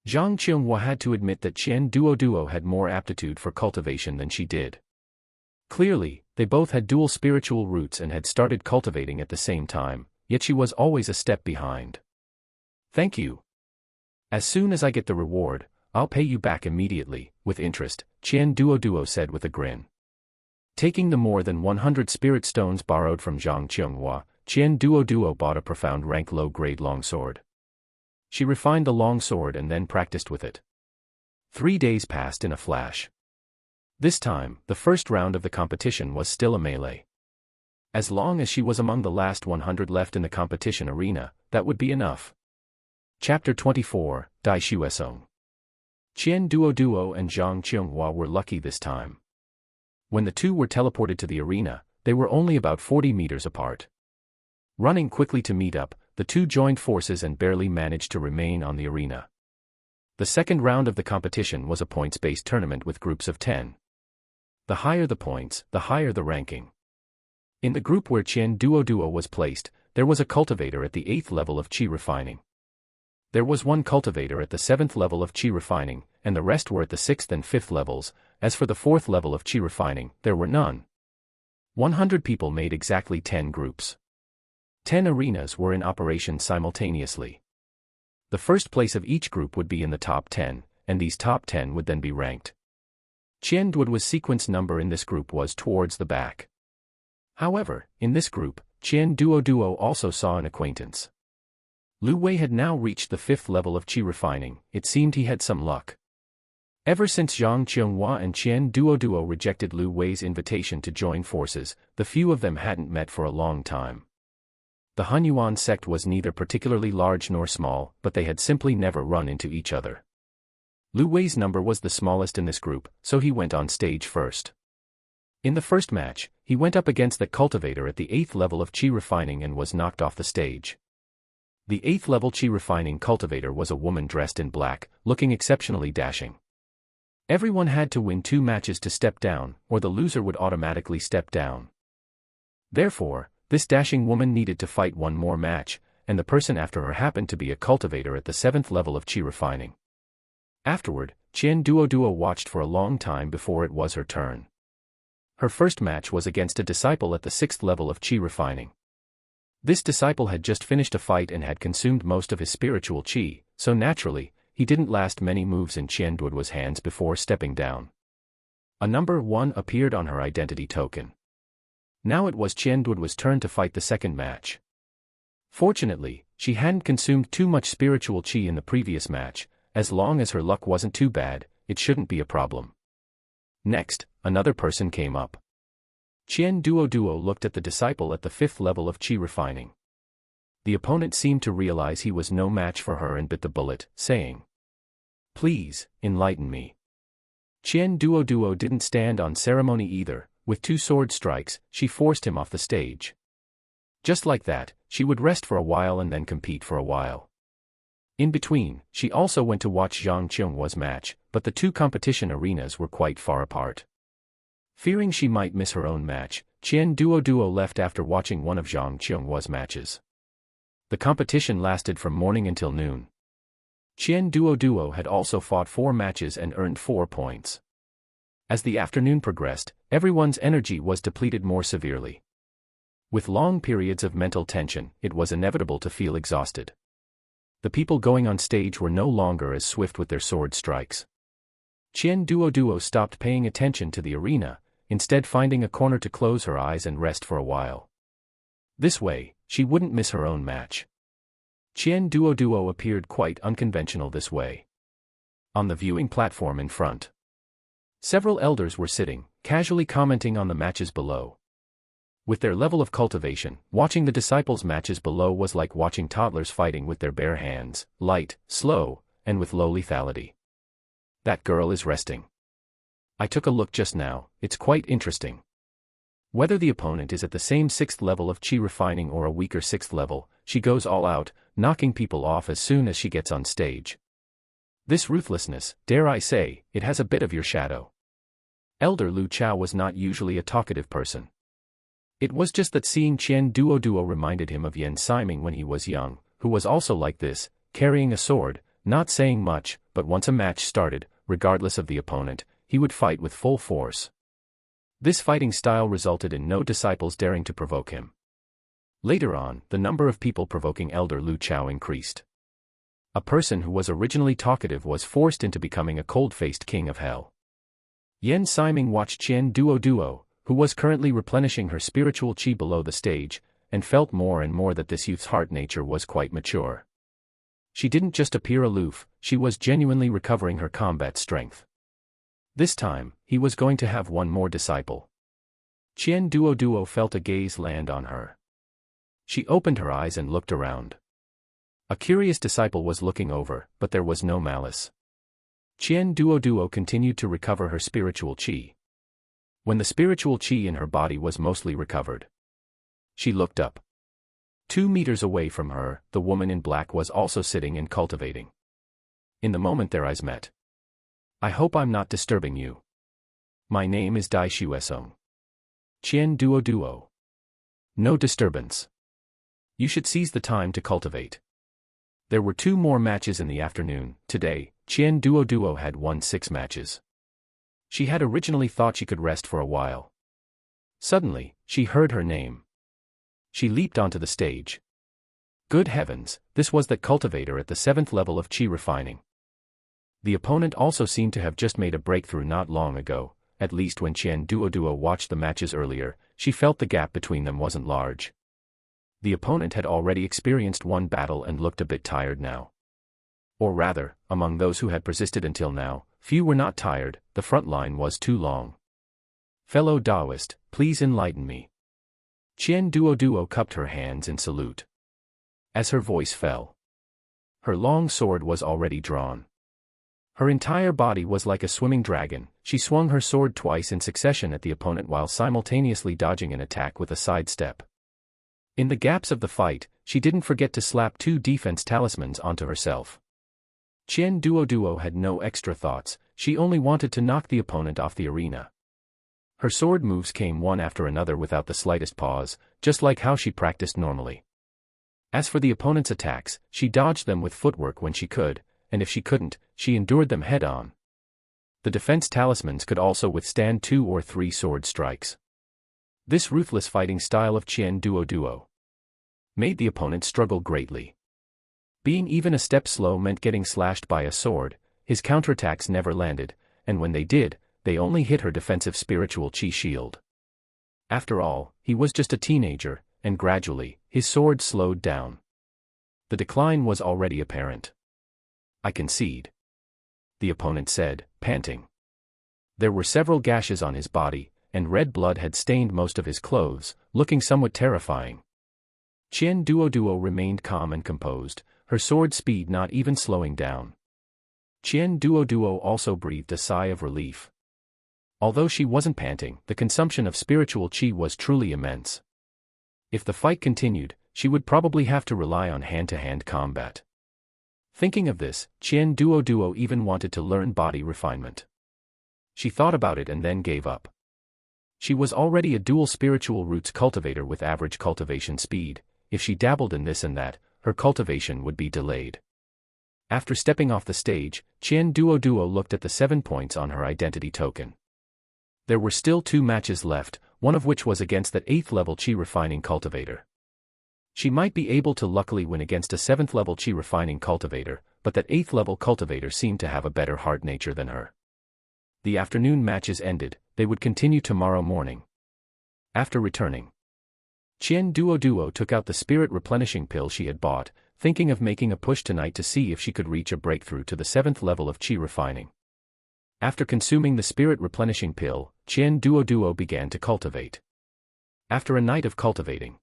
Zhang Qianghua had to admit that Qian Duoduo had more aptitude for cultivation than she did. Clearly, they both had dual spiritual roots and had started cultivating at the same time, yet she was always a step behind. Thank you. As soon as I get the reward, I'll pay you back immediately, with interest, Qian Duoduo said with a grin. Taking the more than 100 spirit stones borrowed from Zhang Qianghua, Qian Duoduo bought a profound rank low-grade longsword. She refined the longsword and then practiced with it. 3 days passed in a flash. This time, the first round of the competition was still a melee. As long as she was among the last 100 left in the competition arena, that would be enough. Chapter 24, Dai Shuesong. Qian Duoduo and Zhang Qianghua were lucky this time. When the two were teleported to the arena, they were only about 40 meters apart. Running quickly to meet up, the two joined forces and barely managed to remain on the arena. The second round of the competition was a points-based tournament with groups of 10. The higher the points, the higher the ranking. In the group where Qian Duoduo was placed, there was a cultivator at the 8th level of Qi refining. There was one cultivator at the 7th level of Qi refining, and the rest were at the 6th and 5th levels. As for the 4th level of Qi refining, there were none. 100 people made exactly 10 groups. 10 arenas were in operation simultaneously. The first place of each group would be in the top 10, and these top 10 would then be ranked. Qian Duoduo's sequence number in this group was towards the back. However, in this group, Qian Duoduo also saw an acquaintance. Lu Wei had now reached the 5th level of Qi refining. It seemed he had some luck. Ever since Zhang Qianghua and Qian Duoduo rejected Lu Wei's invitation to join forces, the few of them hadn't met for a long time. The Hunyuan sect was neither particularly large nor small, but they had simply never run into each other. Lu Wei's number was the smallest in this group, so he went on stage first. In the first match, he went up against the cultivator at the 8th level of Qi refining and was knocked off the stage. The 8th level Qi refining cultivator was a woman dressed in black, looking exceptionally dashing. Everyone had to win 2 matches to step down, or the loser would automatically step down. Therefore, this dashing woman needed to fight one more match, and the person after her happened to be a cultivator at the 7th level of Qi refining. Afterward, Qian Duoduo watched for a long time before it was her turn. Her first match was against a disciple at the 6th level of Qi refining. This disciple had just finished a fight and had consumed most of his spiritual qi, so naturally, he didn't last many moves in Qian Duoduo's hands before stepping down. A number 1 appeared on her identity token. Now it was Qian Duoduo's turn to fight the second match. Fortunately, she hadn't consumed too much spiritual qi in the previous match. As long as her luck wasn't too bad, it shouldn't be a problem. Next, another person came up. Qian Duoduo looked at the disciple at the 5th level of Qi refining. The opponent seemed to realize he was no match for her and bit the bullet, saying, "Please, enlighten me." Qian Duoduo didn't stand on ceremony either. With 2 sword strikes, she forced him off the stage. Just like that, she would rest for a while and then compete for a while. In between, she also went to watch Zhang Qionghua's match, but the 2 competition arenas were quite far apart. Fearing she might miss her own match, Qian Duoduo left after watching one of Zhang Qionghua's matches. The competition lasted from morning until noon. Qian Duoduo had also fought 4 matches and earned 4 points. As the afternoon progressed, everyone's energy was depleted more severely. With long periods of mental tension, it was inevitable to feel exhausted. The people going on stage were no longer as swift with their sword strikes. Qian Duoduo stopped paying attention to the arena, instead finding a corner to close her eyes and rest for a while. This way, she wouldn't miss her own match. Qian Duoduo appeared quite unconventional this way. On the viewing platform in front, several elders were sitting, casually commenting on the matches below. With their level of cultivation, watching the disciples' matches below was like watching toddlers fighting with their bare hands, light, slow, and with low lethality. That girl is resting. I took a look just now, it's quite interesting. Whether the opponent is at the same 6th level of Qi refining or a weaker 6th level, she goes all out, knocking people off as soon as she gets on stage. This ruthlessness, dare I say, it has a bit of your shadow. Elder Lu Chao was not usually a talkative person. It was just that seeing Qian Duoduo reminded him of Yan Siming when he was young, who was also like this, carrying a sword, not saying much, but once a match started, regardless of the opponent, he would fight with full force. This fighting style resulted in no disciples daring to provoke him. Later on, the number of people provoking Elder Lu Chao increased. A person who was originally talkative was forced into becoming a cold-faced king of hell. Yan Siming watched Qian Duoduo, who was currently replenishing her spiritual qi below the stage, and felt more and more that this youth's heart nature was quite mature. She didn't just appear aloof, she was genuinely recovering her combat strength. This time, he was going to have one more disciple. Qian Duoduo felt a gaze land on her. She opened her eyes and looked around. A curious disciple was looking over, but there was no malice. Qian Duoduo continued to recover her spiritual qi. When the spiritual qi in her body was mostly recovered, she looked up. 2 meters away from her, the woman in black was also sitting and cultivating. In the moment their eyes met. "I hope I'm not disturbing you. My name is Dai Xuesong. Qian Duoduo. No disturbance. You should seize the time to cultivate." There were 2 more matches in the afternoon. Today, Qian Duoduo had won 6 matches. She had originally thought she could rest for a while. Suddenly, she heard her name. She leaped onto the stage. Good heavens, this was that cultivator at the 7th level of Qi refining. The opponent also seemed to have just made a breakthrough not long ago, at least when Qian Duoduo watched the matches earlier, she felt the gap between them wasn't large. The opponent had already experienced one battle and looked a bit tired now. Or rather, among those who had persisted until now, few were not tired, the front line was too long. "Fellow Taoist, please enlighten me." Qian Duoduo cupped her hands in salute. As her voice fell, her long sword was already drawn. Her entire body was like a swimming dragon. She swung her sword twice in succession at the opponent while simultaneously dodging an attack with a sidestep. In the gaps of the fight, she didn't forget to slap 2 defense talismans onto herself. Qian Duoduo had no extra thoughts, she only wanted to knock the opponent off the arena. Her sword moves came one after another without the slightest pause, just like how she practiced normally. As for the opponent's attacks, she dodged them with footwork when she could, and if she couldn't, she endured them head-on. The defense talismans could also withstand 2 or 3 sword strikes. This ruthless fighting style of Qian Duoduo made the opponent struggle greatly. Being even a step slow meant getting slashed by a sword, his counterattacks never landed, and when they did, they only hit her defensive spiritual qi shield. After all, he was just a teenager, and gradually, his sword slowed down. The decline was already apparent. "I concede," the opponent said, panting. There were several gashes on his body, and red blood had stained most of his clothes, looking somewhat terrifying. Qian Duoduo remained calm and composed, her sword speed not even slowing down. Qian Duoduo also breathed a sigh of relief. Although she wasn't panting, the consumption of spiritual qi was truly immense. If the fight continued, she would probably have to rely on hand-to-hand combat. Thinking of this, Qian Duoduo even wanted to learn body refinement. She thought about it and then gave up. She was already a dual spiritual roots cultivator with average cultivation speed. If she dabbled in this and that, her cultivation would be delayed. After stepping off the stage, Qian Duoduo looked at the 7 points on her identity token. There were still 2 matches left, one of which was against that 8th level qi refining cultivator. She might be able to luckily win against a 7th level qi refining cultivator, but that 8th level cultivator seemed to have a better heart nature than her. The afternoon matches ended, they would continue tomorrow morning. After returning, Qian Duoduo took out the spirit replenishing pill she had bought, thinking of making a push tonight to see if she could reach a breakthrough to the 7th level of qi refining. After consuming the spirit replenishing pill, Qian Duoduo began to cultivate. After a night of cultivating,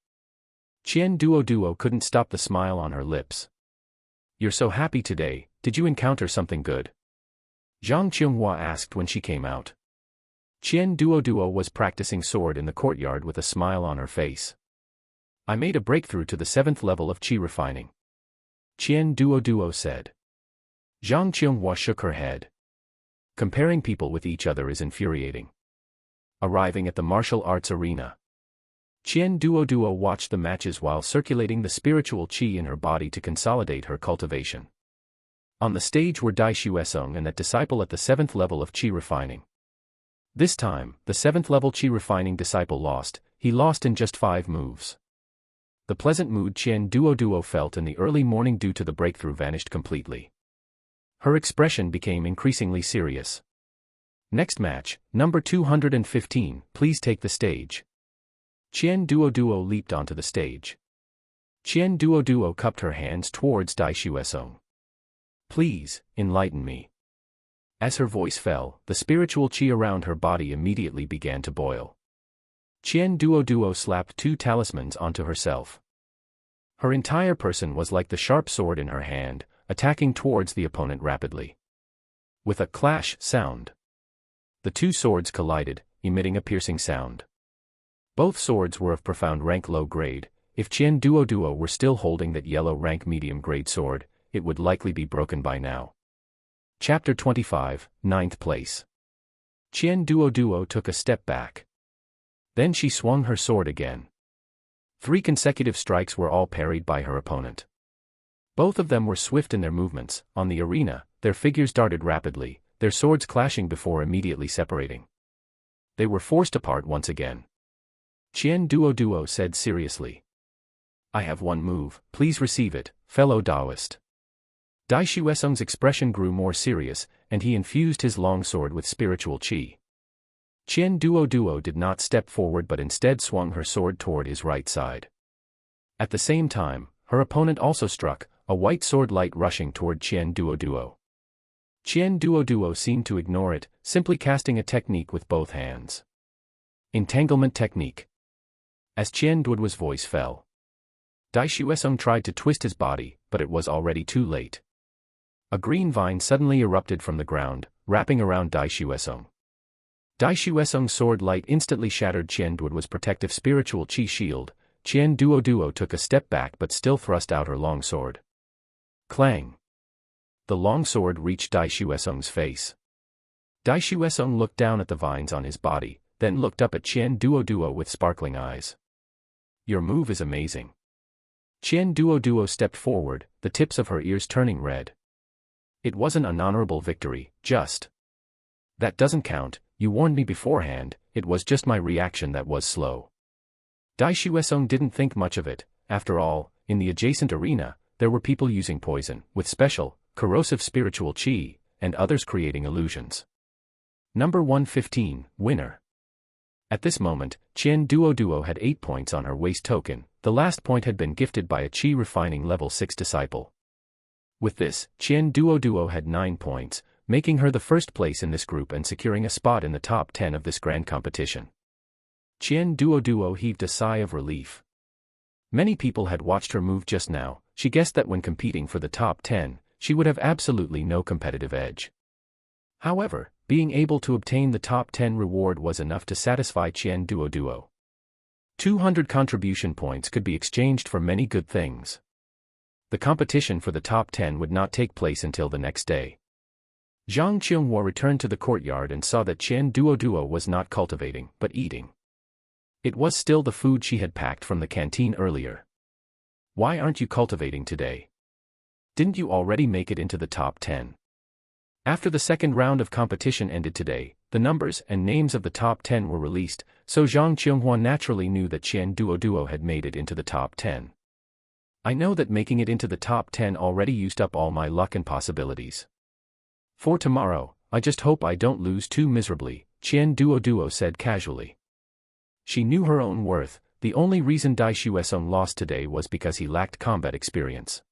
Qian Duoduo couldn't stop the smile on her lips. "You're so happy today, did you encounter something good?" Zhang Qinghua asked when she came out. Qian Duoduo was practicing sword in the courtyard with a smile on her face. "I made a breakthrough to the 7th level of qi refining," Qian Duoduo said. Zhang Qinghua shook her head. Comparing people with each other is infuriating. Arriving at the martial arts arena, Qian Duoduo watched the matches while circulating the spiritual qi in her body to consolidate her cultivation. On the stage were Dai Xuesong and that disciple at the 7th level of qi refining. This time, the 7th level qi refining disciple lost. He lost in just 5 moves. The pleasant mood Qian Duoduo felt in the early morning due to the breakthrough vanished completely. Her expression became increasingly serious. "Next match, number 215, please take the stage." Qian Duoduo leaped onto the stage. Qian Duoduo cupped her hands towards Dai Xuesong. "Please, enlighten me." As her voice fell, the spiritual qi around her body immediately began to boil. Qian Duoduo slapped 2 talismans onto herself. Her entire person was like the sharp sword in her hand, attacking towards the opponent rapidly. With a clash sound, the 2 swords collided, emitting a piercing sound. Both swords were of profound rank low grade. If Qian Duoduo were still holding that yellow rank medium grade sword, it would likely be broken by now. Chapter 25, 9th place. Qian Duoduo took a step back. Then she swung her sword again. 3 consecutive strikes were all parried by her opponent. Both of them were swift in their movements. On the arena, their figures darted rapidly, their swords clashing before immediately separating. They were forced apart once again. Qian Duoduo said seriously, "I have one move, please receive it, fellow Taoist." Dai Xuesong's expression grew more serious, and he infused his long sword with spiritual qi. Qian Duoduo did not step forward but instead swung her sword toward his right side. At the same time, her opponent also struck, a white sword light rushing toward Qian Duoduo. Qian Duoduo seemed to ignore it, simply casting a technique with both hands. Entanglement technique. As Qian Duoduo's voice fell, Dai Xuesong tried to twist his body, but it was already too late. A green vine suddenly erupted from the ground, wrapping around Dai Xuesong. Dai Xuesong's sword light instantly shattered Qian Duoduo's protective spiritual qi shield. Qian Duoduo took a step back but still thrust out her long sword. Clang! The long sword reached Dai Xuesong's face. Dai Xuesong looked down at the vines on his body, then looked up at Qian Duoduo with sparkling eyes. "Your move is amazing." Qian Duoduo stepped forward, the tips of her ears turning red. "It wasn't an honorable victory, just." "That doesn't count, you warned me beforehand, it was just my reaction that was slow." Dai Xuesong didn't think much of it. After all, in the adjacent arena, there were people using poison, with special, corrosive spiritual qi, and others creating illusions. Number 115, winner. At this moment, Qian Duoduo had 8 points on her waist token. The last point had been gifted by a qi refining level 6 disciple. With this, Qian Duoduo had 9 points, making her the first place in this group and securing a spot in the top 10 of this grand competition. Qian Duoduo heaved a sigh of relief. Many people had watched her move just now. She guessed that when competing for the top 10, she would have absolutely no competitive edge. However, being able to obtain the top 10 reward was enough to satisfy Qian Duoduo. 200 contribution points could be exchanged for many good things. The competition for the top 10 would not take place until the next day. Zhang Qinghua returned to the courtyard and saw that Qian Duoduo was not cultivating, but eating. It was still the food she had packed from the canteen earlier. Why aren't you cultivating today? Didn't you already make it into the top 10? After the second round of competition ended today, the numbers and names of the top 10 were released, so Zhang Qinghua naturally knew that Qian Duoduo had made it into the top 10. I know that making it into the top 10 already used up all my luck and possibilities. For tomorrow, I just hope I don't lose too miserably, Qian Duoduo said casually. She knew her own worth. The only reason Dai Xuesong lost today was because he lacked combat experience.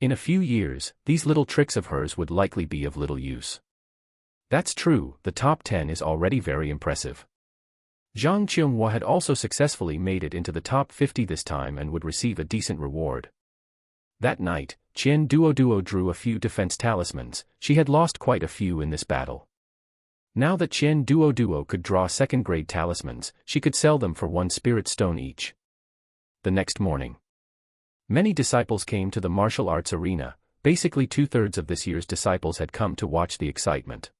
In a few years, these little tricks of hers would likely be of little use. That's true, the top 10 is already very impressive. Zhang Qinghua had also successfully made it into the top 50 this time and would receive a decent reward. That night, Qian Duoduo drew a few defense talismans. She had lost quite a few in this battle. Now that Qian Duoduo could draw second-grade talismans, she could sell them for 1 spirit stone each. The next morning, many disciples came to the martial arts arena. Basically 2/3 of this year's disciples had come to watch the excitement.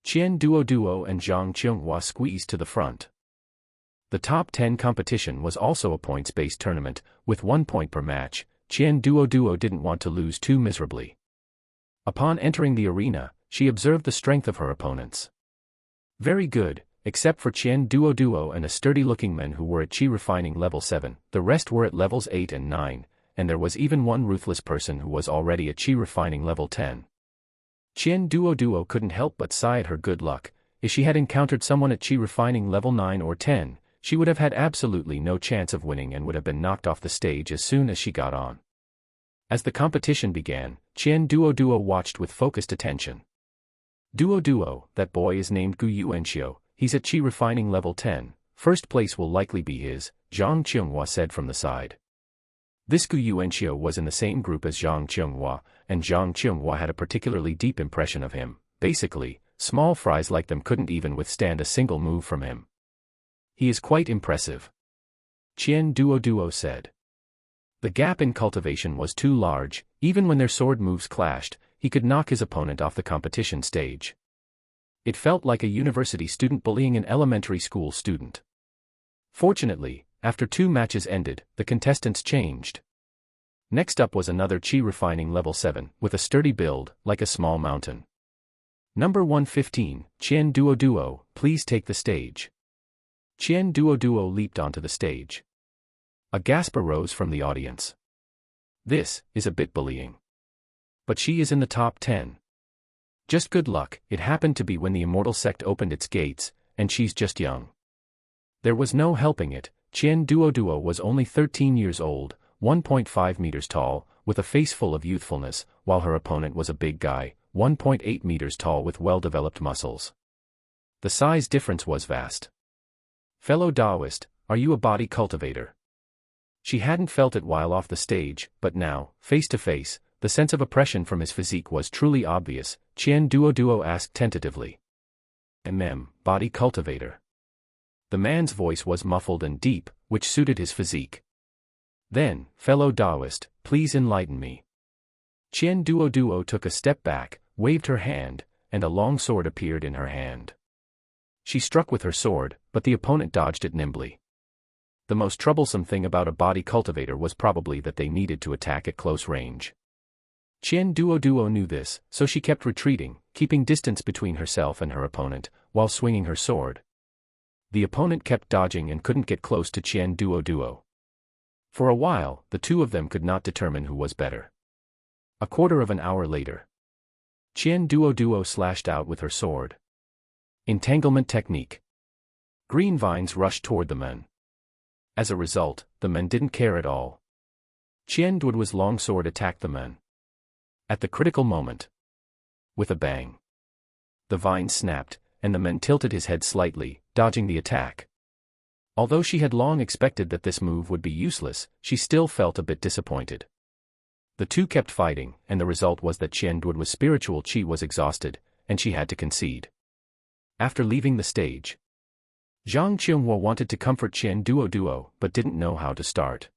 Qian Duoduo and Zhang Qinghua squeezed to the front. The top 10 competition was also a points-based tournament, with 1 point per match. Qian Duoduo didn't want to lose too miserably. Upon entering the arena, she observed the strength of her opponents. Very good, except for Qian Duoduo and a sturdy-looking man who were at Qi refining level 7, the rest were at levels 8 and 9, and there was even one ruthless person who was already at Qi refining level 10. Qian Duoduo couldn't help but sigh at her good luck. If she had encountered someone at Qi refining level 9 or 10, she would have had absolutely no chance of winning and would have been knocked off the stage as soon as she got on. As the competition began, Qian Duoduo watched with focused attention. Duoduo, that boy is named Gu Yuanxiu, he's at Qi refining level 10, first place will likely be his, Zhang Qinghua said from the side. This Gu Yuanxiu was in the same group as Zhang Qinghua, and Zhang Qinghua had a particularly deep impression of him. Basically, small fries like them couldn't even withstand a single move from him. He is quite impressive, Qian Duoduo said. The gap in cultivation was too large. Even when their sword moves clashed, he could knock his opponent off the competition stage. It felt like a university student bullying an elementary school student. Fortunately, after 2 matches ended, the contestants changed. Next up was another Qi refining level 7, with a sturdy build, like a small mountain. Number 115, Qian Duoduo, please take the stage. Qian Duoduo leaped onto the stage. A gasp arose from the audience. This is a bit bullying. But she is in the top 10. Just good luck, it happened to be when the Immortal sect opened its gates, and she's just young. There was no helping it. Qian Duoduo was only 13 years old, 1.5 meters tall, with a face full of youthfulness, while her opponent was a big guy, 1.8 meters tall with well-developed muscles. The size difference was vast. Fellow Taoist, are you a body cultivator? She hadn't felt it while off the stage, but now, face to face, the sense of oppression from his physique was truly obvious. Qian Duoduo asked tentatively. Body cultivator. The man's voice was muffled and deep, which suited his physique. Then, fellow Taoist, please enlighten me. Qian Duoduo took a step back, waved her hand, and a long sword appeared in her hand. She struck with her sword, but the opponent dodged it nimbly. The most troublesome thing about a body cultivator was probably that they needed to attack at close range. Qian Duoduo knew this, so she kept retreating, keeping distance between herself and her opponent, while swinging her sword. The opponent kept dodging and couldn't get close to Qian Duoduo. For a while, the two of them could not determine who was better. A quarter of an hour later, Qian Duoduo slashed out with her sword. Entanglement technique. Green vines rushed toward the men. As a result, the men didn't care at all. Qian Duoduo's long sword attacked the men. At the critical moment, with a bang, the vine snapped, and the man tilted his head slightly, dodging the attack. Although she had long expected that this move would be useless, she still felt a bit disappointed. The two kept fighting, and the result was that Qian Duoduo's spiritual qi was exhausted, and she had to concede. After leaving the stage, Zhang Qianghua wanted to comfort Qian Duoduo but didn't know how to start.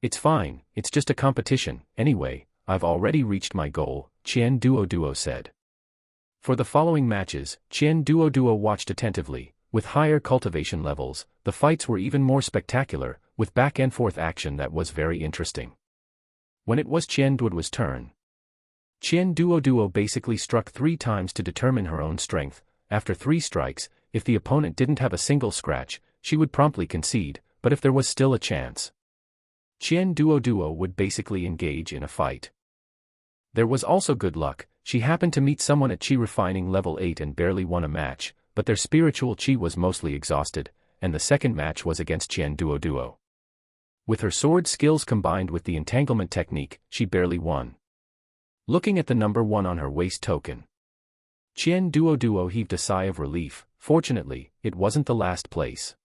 "It's fine, it's just a competition, anyway, I've already reached my goal," Qian Duoduo said. For the following matches, Qian Duoduo watched attentively. With higher cultivation levels, the fights were even more spectacular, with back-and-forth action that was very interesting. When it was Qian Duoduo's turn, Qian Duoduo basically struck 3 times to determine her own strength. After 3 strikes, if the opponent didn't have a single scratch, she would promptly concede, but if there was still a chance, Qian Duoduo would basically engage in a fight. There was also good luck. She happened to meet someone at Qi refining level 8 and barely won a match, but their spiritual qi was mostly exhausted, and the second match was against Qian Duoduo. With her sword skills combined with the entanglement technique, she barely won. Looking at the number 1 on her waist token, Qian Duoduo heaved a sigh of relief. Fortunately, it wasn't the last place.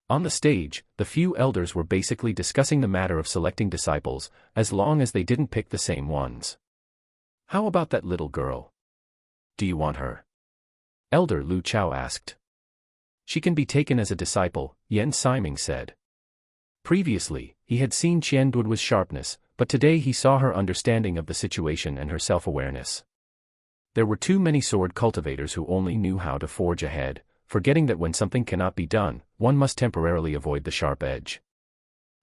On the stage, the few elders were basically discussing the matter of selecting disciples, as long as they didn't pick the same ones. "How about that little girl? Do you want her?" Elder Lu Chao asked. "She can be taken as a disciple," Yan Siming said. Previously, he had seen Qian Duoduo's sharpness, but today he saw her understanding of the situation and her self-awareness. There were too many sword cultivators who only knew how to forge ahead, forgetting that when something cannot be done, one must temporarily avoid the sharp edge.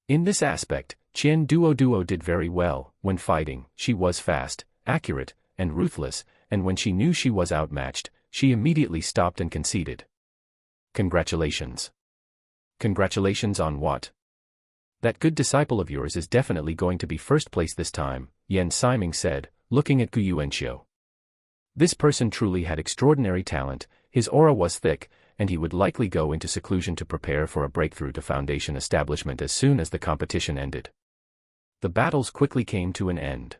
In this aspect, Qian Duoduo did very well. When fighting, she was fast, accurate, and ruthless, and when she knew she was outmatched, she immediately stopped and conceded. "Congratulations." "Congratulations on what?" "That good disciple of yours is definitely going to be first place this time," Yan Siming said, looking at Gu Yuanxiu. This person truly had extraordinary talent, his aura was thick, and he would likely go into seclusion to prepare for a breakthrough to foundation establishment as soon as the competition ended. The battles quickly came to an end.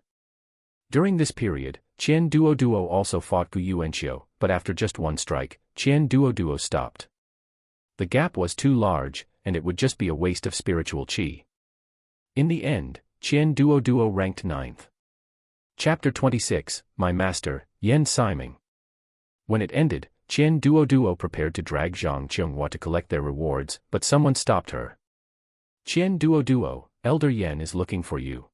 During this period, Qian Duoduo also fought Gu Yuanxiu, but after just 1 strike, Qian Duoduo stopped. The gap was too large, and it would just be a waste of spiritual qi. In the end, Qian Duoduo ranked 9th. Chapter 26, My Master, Yan Siming. When it ended, Qian Duoduo prepared to drag Zhang Qianghua to collect their rewards, but someone stopped her. "Qian Duoduo, Elder Yan is looking for you."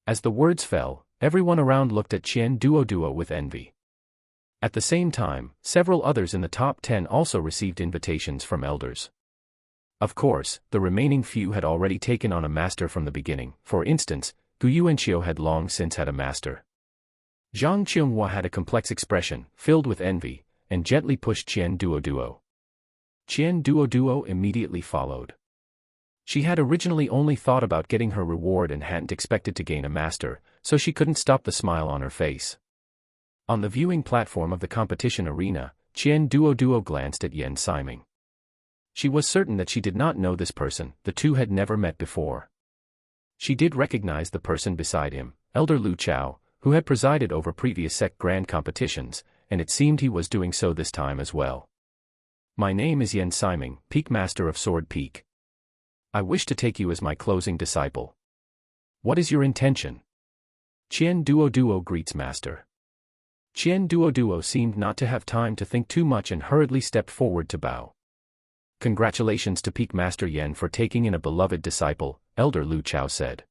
As the words fell, everyone around looked at Qian Duoduo with envy. At the same time, several others in the top 10 also received invitations from elders. Of course, the remaining few had already taken on a master from the beginning. For instance, Gu Yuanxiu had long since had a master. Zhang Qianghua had a complex expression, filled with envy, and gently pushed Qian Duoduo. Qian Duoduo immediately followed. She had originally only thought about getting her reward and hadn't expected to gain a master, so she couldn't stop the smile on her face. On the viewing platform of the competition arena, Qian Duoduo glanced at Yan Siming. She was certain that she did not know this person, the two had never met before. She did recognize the person beside him, Elder Lu Chao, who had presided over previous sect grand competitions, and it seemed he was doing so this time as well. "My name is Yan Siming, Peak Master of Sword Peak. I wish to take you as my closing disciple. What is your intention?" Qian Duoduo greets Master. Qian Duoduo seemed not to have time to think too much and hurriedly stepped forward to bow. "Congratulations to Peak Master Yan for taking in a beloved disciple," Elder Lu Chao said.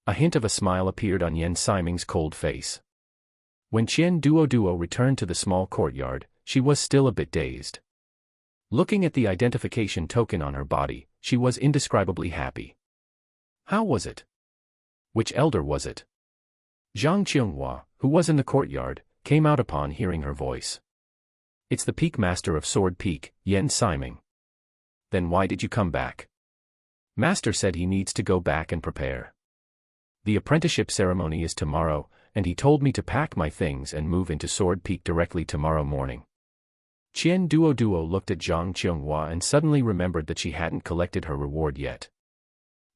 A hint of a smile appeared on Yan Siming's cold face. When Qian Duoduo returned to the small courtyard, she was still a bit dazed. Looking at the identification token on her body, she was indescribably happy. How was it? Which elder was it? Zhang Qianghua, who was in the courtyard, came out upon hearing her voice. "It's the Peak Master of Sword Peak, Yan Siming." "Then why did you come back?" "Master said he needs to go back and prepare. The apprenticeship ceremony is tomorrow, and he told me to pack my things and move into Sword Peak directly tomorrow morning." Qian Duoduo looked at Zhang Qianghua and suddenly remembered that she hadn't collected her reward yet.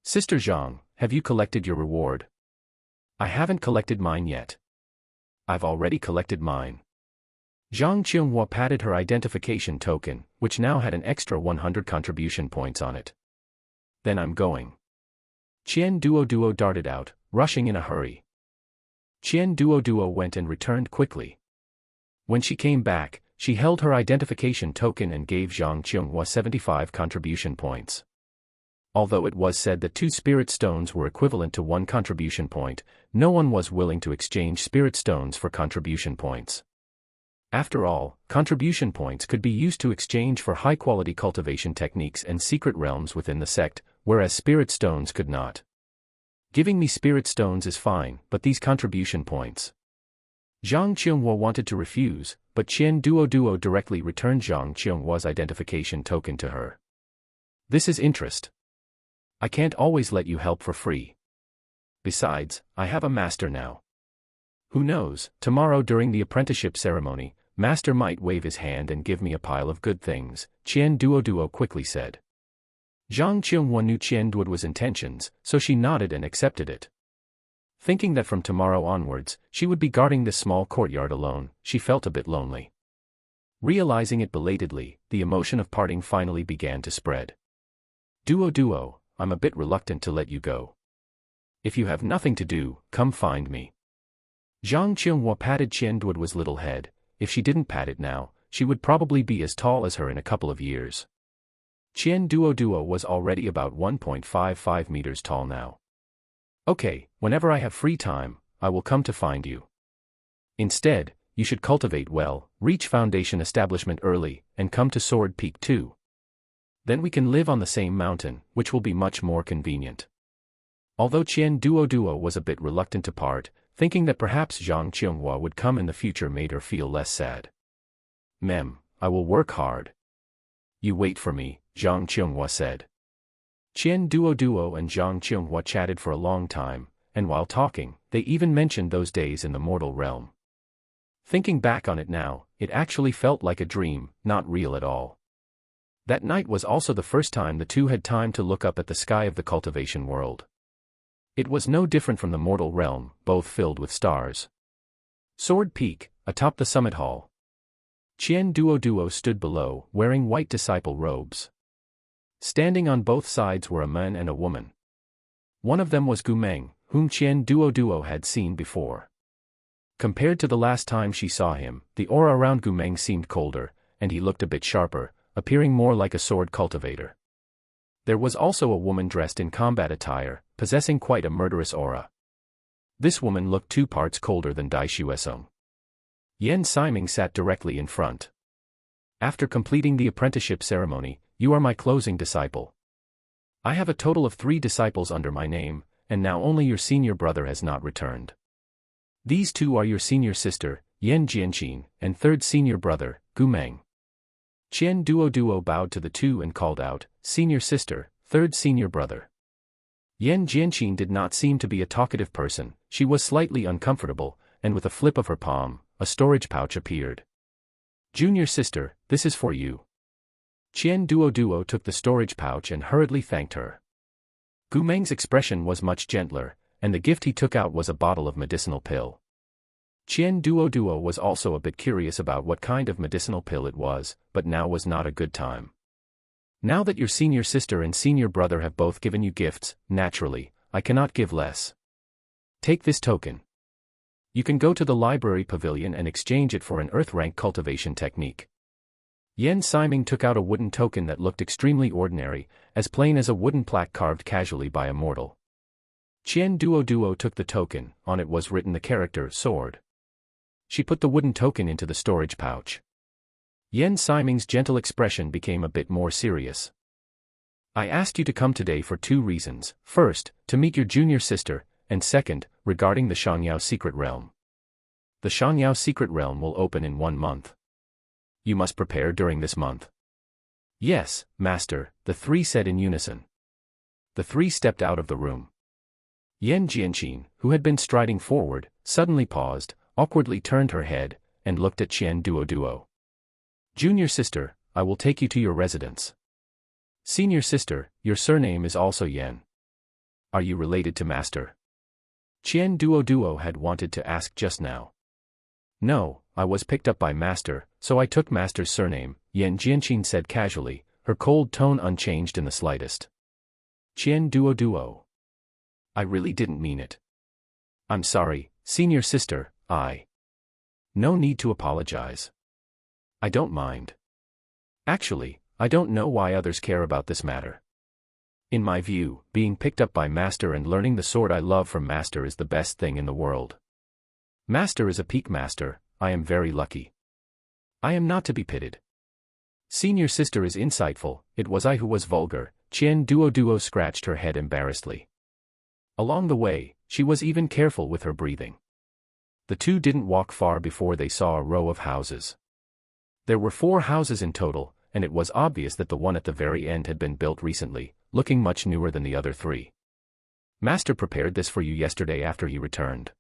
"Sister Zhang, have you collected your reward?" "I haven't collected mine yet." "I've already collected mine." Zhang Qinghua patted her identification token, which now had an extra 100 contribution points on it. Then I'm going. Qian Duoduo darted out, rushing in a hurry. Qian Duoduo went and returned quickly. When she came back, she held her identification token and gave Zhang Qinghua 75 contribution points. Although it was said that 2 spirit stones were equivalent to 1 contribution point, no one was willing to exchange spirit stones for contribution points. After all, contribution points could be used to exchange for high-quality cultivation techniques and secret realms within the sect, whereas spirit stones could not. Giving me spirit stones is fine, but these contribution points. Zhang Qinghua wanted to refuse, but Qian Duoduo directly returned Zhang Qinghua's identification token to her. This is interest. I can't always let you help for free. Besides, I have a master now. Who knows, tomorrow during the apprenticeship ceremony, Master might wave his hand and give me a pile of good things, Qian Duoduo quickly said. Zhang Qinghua knew Qian Duoduo's intentions, so she nodded and accepted it. Thinking that from tomorrow onwards, she would be guarding this small courtyard alone, she felt a bit lonely. Realizing it belatedly, the emotion of parting finally began to spread. Duoduo, I'm a bit reluctant to let you go. If you have nothing to do, come find me. Zhang Qinghua patted Qian Duoduo's little head. If she didn't pat it now, she would probably be as tall as her in a couple of years. Qian Duoduo was already about 1.55 meters tall now. Okay, whenever I have free time, I will come to find you. Instead, you should cultivate well, reach foundation establishment early, and come to Sword Peak too. Then we can live on the same mountain, which will be much more convenient. Although Qian Duoduo was a bit reluctant to part, thinking that perhaps Zhang Qinghua would come in the future made her feel less sad. I will work hard. You wait for me, Zhang Qinghua said. Qian Duoduo and Zhang Qinghua chatted for a long time, and while talking, they even mentioned those days in the mortal realm. Thinking back on it now, it actually felt like a dream, not real at all. That night was also the first time the two had time to look up at the sky of the cultivation world. It was no different from the mortal realm, both filled with stars. Sword Peak, atop the summit hall. Qian Duoduo stood below, wearing white disciple robes. Standing on both sides were a man and a woman. One of them was Gumeng, whom Qian Duoduo had seen before. Compared to the last time she saw him, the aura around Gumeng seemed colder, and he looked a bit sharper, appearing more like a sword cultivator. There was also a woman dressed in combat attire, possessing quite a murderous aura. This woman looked 2 parts colder than Dai Xuesong. Yan Siming sat directly in front. After completing the apprenticeship ceremony, you are my closing disciple. I have a total of 3 disciples under my name, and now only your senior brother has not returned. These 2 are your senior sister, Yan Jianqin, and 3rd senior brother, Gumeng. Qian Duoduo bowed to the 2 and called out, Senior sister, 3rd senior brother. Yan Jianqin did not seem to be a talkative person, she was slightly uncomfortable, and with a flip of her palm, a storage pouch appeared. Junior sister, this is for you. Qian Duoduo took the storage pouch and hurriedly thanked her. Gumeng's expression was much gentler, and the gift he took out was a bottle of medicinal pill. Qian Duoduo was also a bit curious about what kind of medicinal pill it was, but now was not a good time. Now that your senior sister and senior brother have both given you gifts, naturally, I cannot give less. Take this token. You can go to the library pavilion and exchange it for an earth-rank cultivation technique. Yan Siming took out a wooden token that looked extremely ordinary, as plain as a wooden plaque carved casually by a mortal. Qian Duoduo took the token, on it was written the character sword. She put the wooden token into the storage pouch. Yan Siming's gentle expression became a bit more serious. I asked you to come today for 2 reasons. First, to meet your junior sister, and second, regarding the Shangyao secret realm. The Shangyao secret realm will open in 1 month. You must prepare during this month. Yes, master, the 3 said in unison. The 3 stepped out of the room. Yan Jianqin, who had been striding forward, suddenly paused, awkwardly turned her head, and looked at Qian Duoduo. Junior sister, I will take you to your residence. Senior sister, your surname is also Yan. Are you related to master? Qian Duoduo had wanted to ask just now. No, I was picked up by Master, so I took Master's surname, Yan Jianqin said casually, her cold tone unchanged in the slightest. Qian Duoduo. I really didn't mean it. I'm sorry, senior sister, No need to apologize. I don't mind. Actually, I don't know why others care about this matter. In my view, being picked up by Master and learning the sword I love from Master is the best thing in the world. Master is a peak master, I am very lucky. I am not to be pitied. Senior sister is insightful, it was I who was vulgar, Qian Duoduo scratched her head embarrassedly. Along the way, she was even careful with her breathing. The two didn't walk far before they saw a row of houses. There were 4 houses in total, and it was obvious that the one at the very end had been built recently, looking much newer than the other 3. Master prepared this for you yesterday after he returned.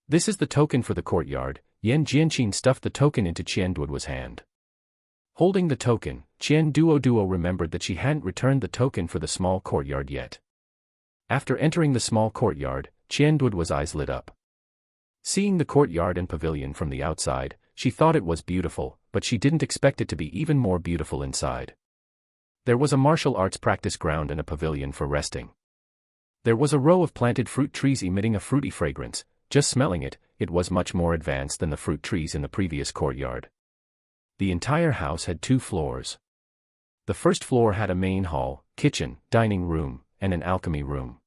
This is the token for the courtyard. Yan Jianqin stuffed the token into Qian Duoduo's hand. Holding the token, Qian Duoduo remembered that she hadn't returned the token for the small courtyard yet. After entering the small courtyard, Qian Duoduo's eyes lit up. Seeing the courtyard and pavilion from the outside, she thought it was beautiful, but she didn't expect it to be even more beautiful inside. There was a martial arts practice ground and a pavilion for resting. There was a row of planted fruit trees emitting a fruity fragrance. Just smelling it, it was much more advanced than the fruit trees in the previous courtyard. The entire house had 2 floors. The first floor had a main hall, kitchen, dining room, and an alchemy room.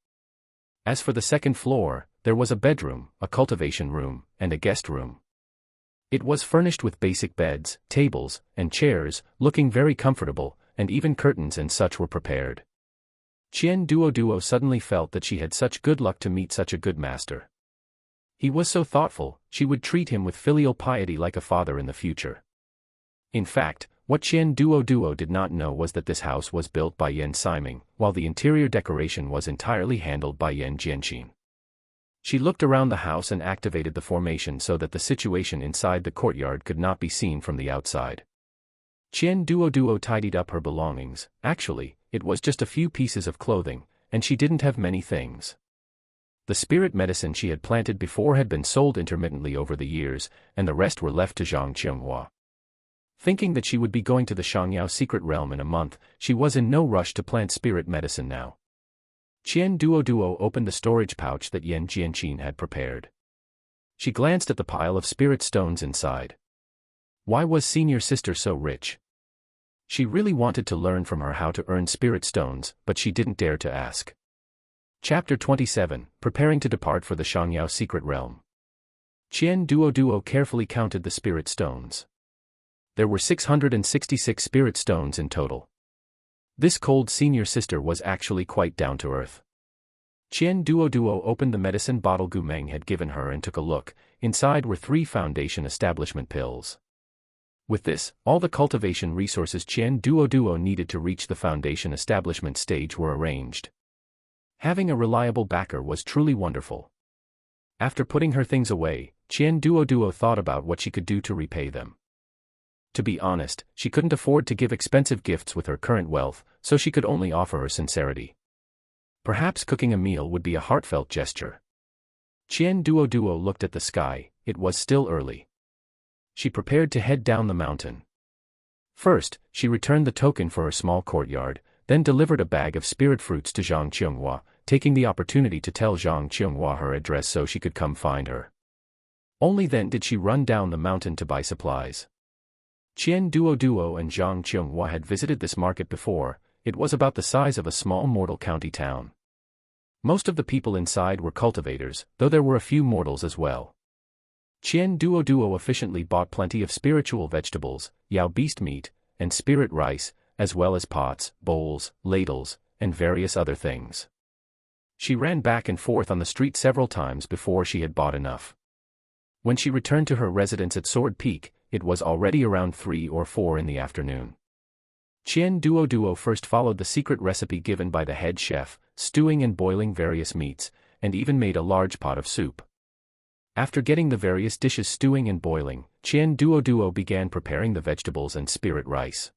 As for the second floor, there was a bedroom, a cultivation room, and a guest room. It was furnished with basic beds, tables, and chairs, looking very comfortable, and even curtains and such were prepared. Qian Duoduo suddenly felt that she had such good luck to meet such a good master. He was so thoughtful, she would treat him with filial piety like a father in the future. In fact, what Qian Duoduo did not know was that this house was built by Yan Siming, while the interior decoration was entirely handled by Yan Jianqin. She looked around the house and activated the formation so that the situation inside the courtyard could not be seen from the outside. Qian Duoduo tidied up her belongings. Actually, it was just a few pieces of clothing, and she didn't have many things. The spirit medicine she had planted before had been sold intermittently over the years, and the rest were left to Zhang Qinghua. Thinking that she would be going to the Shangyao secret realm in a month, she was in no rush to plant spirit medicine now. Qian Duoduo opened the storage pouch that Yan Jianqin had prepared. She glanced at the pile of spirit stones inside. Why was senior sister so rich? She really wanted to learn from her how to earn spirit stones, but she didn't dare to ask. Chapter 27, Preparing to depart for the Shangyao secret realm. Qian Duoduo carefully counted the spirit stones. There were 666 spirit stones in total. This cold senior sister was actually quite down to earth. Qian Duoduo opened the medicine bottle Gu Meng had given her and took a look. Inside were 3 foundation establishment pills. With this, all the cultivation resources Qian Duoduo needed to reach the foundation establishment stage were arranged. Having a reliable backer was truly wonderful. After putting her things away, Qian Duoduo thought about what she could do to repay them. To be honest, she couldn't afford to give expensive gifts with her current wealth, so she could only offer her sincerity. Perhaps cooking a meal would be a heartfelt gesture. Qian Duoduo looked at the sky. It was still early. She prepared to head down the mountain. First, she returned the token for her small courtyard, then delivered a bag of spirit fruits to Zhang Qinghua, taking the opportunity to tell Zhang Qinghua her address so she could come find her. Only then did she run down the mountain to buy supplies. Qian Duoduo and Zhang Qinghua had visited this market before. It was about the size of a small mortal county town. Most of the people inside were cultivators, though there were a few mortals as well. Qian Duoduo efficiently bought plenty of spiritual vegetables, yao beast meat, and spirit rice, as well as pots, bowls, ladles, and various other things. She ran back and forth on the street several times before she had bought enough. When she returned to her residence at Sword Peak, it was already around 3 or 4 in the afternoon. Qian Duoduo first followed the secret recipe given by the head chef, stewing and boiling various meats, and even made a large pot of soup. After getting the various dishes stewing and boiling, Qian Duoduo began preparing the vegetables and spirit rice.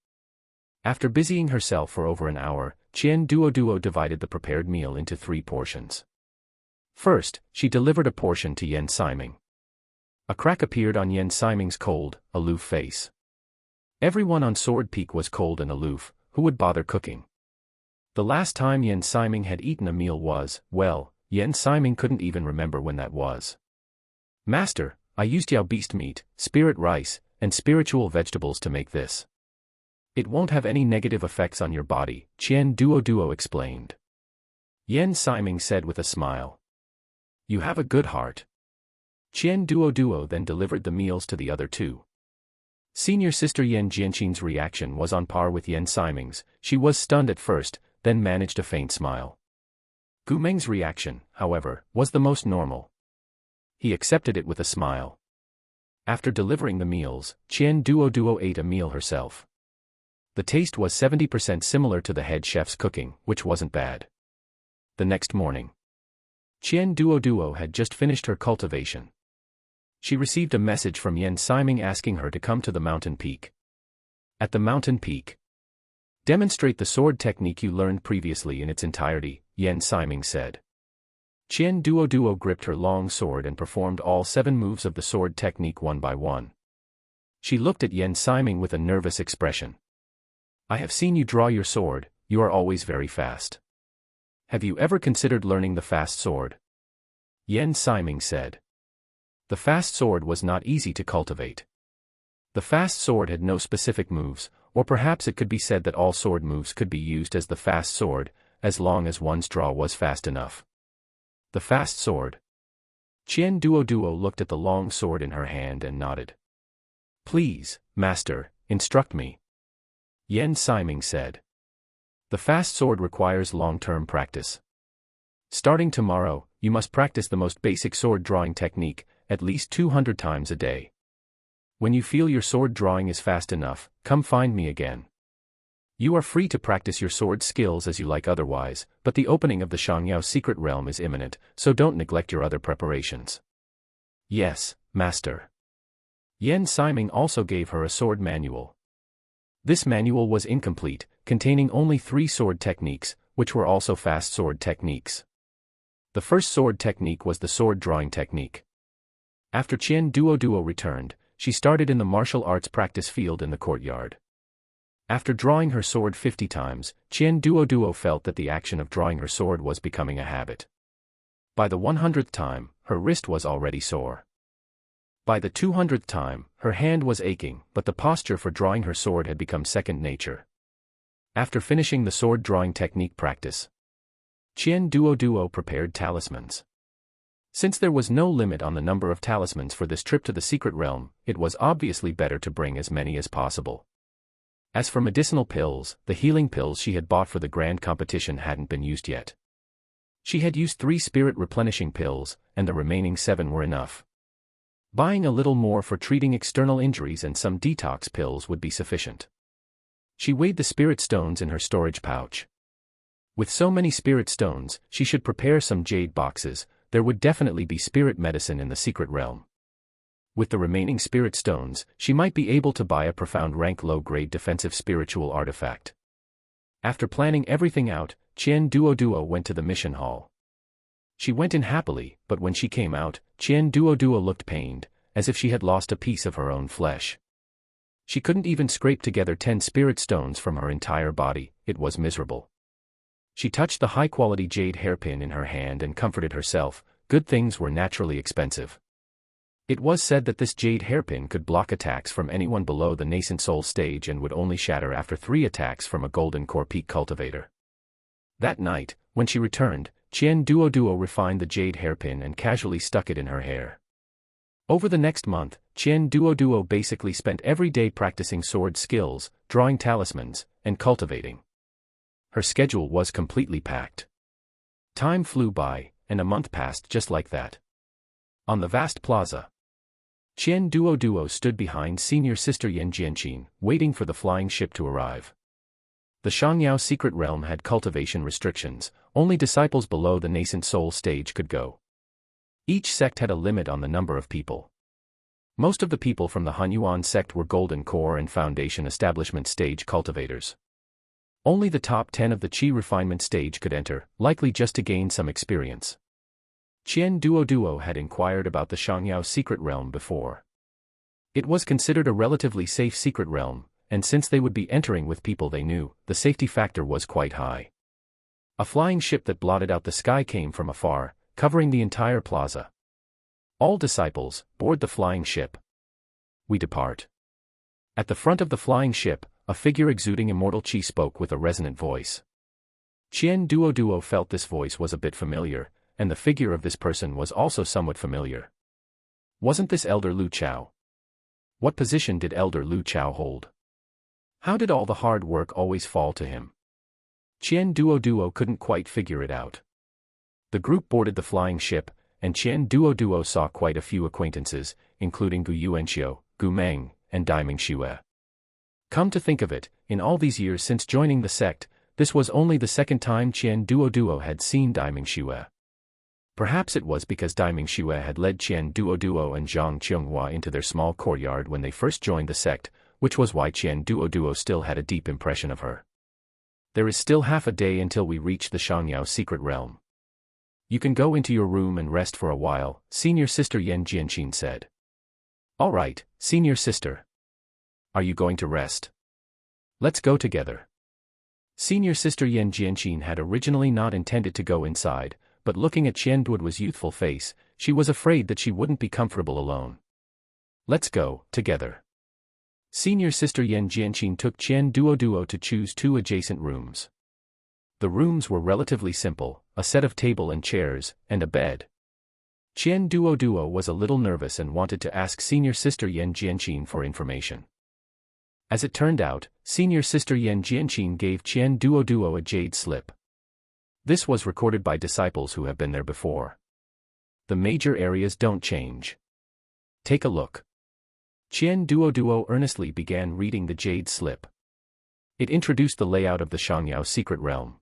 After busying herself for over an hour, Qian Duoduo divided the prepared meal into 3 portions. First, she delivered a portion to Yan Siming. A crack appeared on Yen Siming's cold, aloof face. Everyone on Sword Peak was cold and aloof. Who would bother cooking? The last time Yen Siming had eaten a meal was, well, Yen Siming couldn't even remember when that was. Master, I used Yao beast meat, spirit rice, and spiritual vegetables to make this. It won't have any negative effects on your body, Qian Duoduo explained. Yen Siming said with a smile. You have a good heart. Qian Duoduo then delivered the meals to the other two. Senior sister Yen Jianqin's reaction was on par with Yen Siming's. She was stunned at first, then managed a faint smile. Gu Meng's reaction, however, was the most normal. He accepted it with a smile. After delivering the meals, Qian Duoduo ate a meal herself. The taste was 70% similar to the head chef's cooking, which wasn't bad. The next morning, Qian Duoduo had just finished her cultivation. She received a message from Yen Siming asking her to come to the mountain peak. At the mountain peak, demonstrate the sword technique you learned previously in its entirety, Yen Siming said. Qian Duoduo gripped her long sword and performed all 7 moves of the sword technique one by one. She looked at Yen Siming with a nervous expression. I have seen you draw your sword, you are always very fast. Have you ever considered learning the fast sword? Yen Siming said. The fast sword was not easy to cultivate. The fast sword had no specific moves, or perhaps it could be said that all sword moves could be used as the fast sword, as long as one's draw was fast enough. The fast sword. Qian Duoduo looked at the long sword in her hand and nodded. Please, master, instruct me. Yen Siming said. The fast sword requires long-term practice. Starting tomorrow, you must practice the most basic sword drawing technique, at least 200 times a day. When you feel your sword drawing is fast enough, come find me again. You are free to practice your sword skills as you like otherwise, but the opening of the Shangyao secret realm is imminent, so don't neglect your other preparations. Yes, master. Yen Siming also gave her a sword manual. This manual was incomplete, containing only 3 sword techniques, which were also fast sword techniques. The first sword technique was the sword drawing technique. After Qian Duoduo returned, she started in the martial arts practice field in the courtyard. After drawing her sword 50 times, Qian Duoduo felt that the action of drawing her sword was becoming a habit. By the 100th time, her wrist was already sore. By the 200th time, her hand was aching, but the posture for drawing her sword had become second nature. After finishing the sword drawing technique practice, Qian Duoduo prepared talismans. Since there was no limit on the number of talismans for this trip to the secret realm, it was obviously better to bring as many as possible. As for medicinal pills, the healing pills she had bought for the grand competition hadn't been used yet. She had used 3 spirit replenishing pills, and the remaining 7 were enough. Buying a little more for treating external injuries and some detox pills would be sufficient. She weighed the spirit stones in her storage pouch. With so many spirit stones, she should prepare some jade boxes. There would definitely be spirit medicine in the secret realm. With the remaining spirit stones, she might be able to buy a profound rank low-grade defensive spiritual artifact. After planning everything out, Qian Duoduo went to the mission hall. She went in happily, but when she came out, Qian Duoduo looked pained, as if she had lost a piece of her own flesh. She couldn't even scrape together 10 spirit stones from her entire body. It was miserable. She touched the high-quality jade hairpin in her hand and comforted herself. Good things were naturally expensive. It was said that this jade hairpin could block attacks from anyone below the nascent soul stage and would only shatter after 3 attacks from a golden core peak cultivator. That night, when she returned, Qian Duoduo refined the jade hairpin and casually stuck it in her hair. Over the next month, Qian Duoduo basically spent every day practicing sword skills, drawing talismans, and cultivating. Her schedule was completely packed. Time flew by, and a month passed just like that. On the vast plaza, Qian Duoduo stood behind senior sister Yen Jianqin, waiting for the flying ship to arrive. The Shangyao secret realm had cultivation restrictions. Only disciples below the nascent soul stage could go. Each sect had a limit on the number of people. Most of the people from the Hunyuan sect were golden core and foundation establishment stage cultivators. Only the top 10 of the Qi refinement stage could enter, likely just to gain some experience. Qian Duoduo had inquired about the Shangyao secret realm before. It was considered a relatively safe secret realm, and since they would be entering with people they knew, the safety factor was quite high. A flying ship that blotted out the sky came from afar, covering the entire plaza. All disciples, board the flying ship. We depart. At the front of the flying ship, a figure exuding immortal chi spoke with a resonant voice. Qian Duoduo felt this voice was a bit familiar, and the figure of this person was also somewhat familiar. Wasn't this Elder Lu Chao? What position did Elder Lu Chao hold? How did all the hard work always fall to him? Qian Duoduo couldn't quite figure it out. The group boarded the flying ship, and Qian Duoduo saw quite a few acquaintances, including Gu Yuanxiu, Gu Meng, and Daiming Xue. Come to think of it, in all these years since joining the sect, this was only the second time Qian Duoduo had seen Daiming Xue. Perhaps it was because Daiming Xue had led Qian Duoduo and Zhang Qionghua into their small courtyard when they first joined the sect, which was why Qian Duoduo still had a deep impression of her. There is still half a day until we reach the Shangyao secret realm. You can go into your room and rest for a while, Senior Sister Yan Jianqin said. All right, Senior Sister. Are you going to rest? Let's go together. Senior Sister Yan Jianqin had originally not intended to go inside, but looking at Qian Duoduo's youthful face, she was afraid that she wouldn't be comfortable alone. Let's go, together. Senior Sister Yan Jianqin took Qian Duoduo to choose 2 adjacent rooms. The rooms were relatively simple, a set of table and chairs, and a bed. Qian Duoduo was a little nervous and wanted to ask Senior Sister Yan Jianqin for information. As it turned out, Senior Sister Yan Jianqin gave Qian Duoduo a jade slip. This was recorded by disciples who have been there before. The major areas don't change. Take a look. Qian Duoduo earnestly began reading the jade slip. It introduced the layout of the Shangyao secret realm.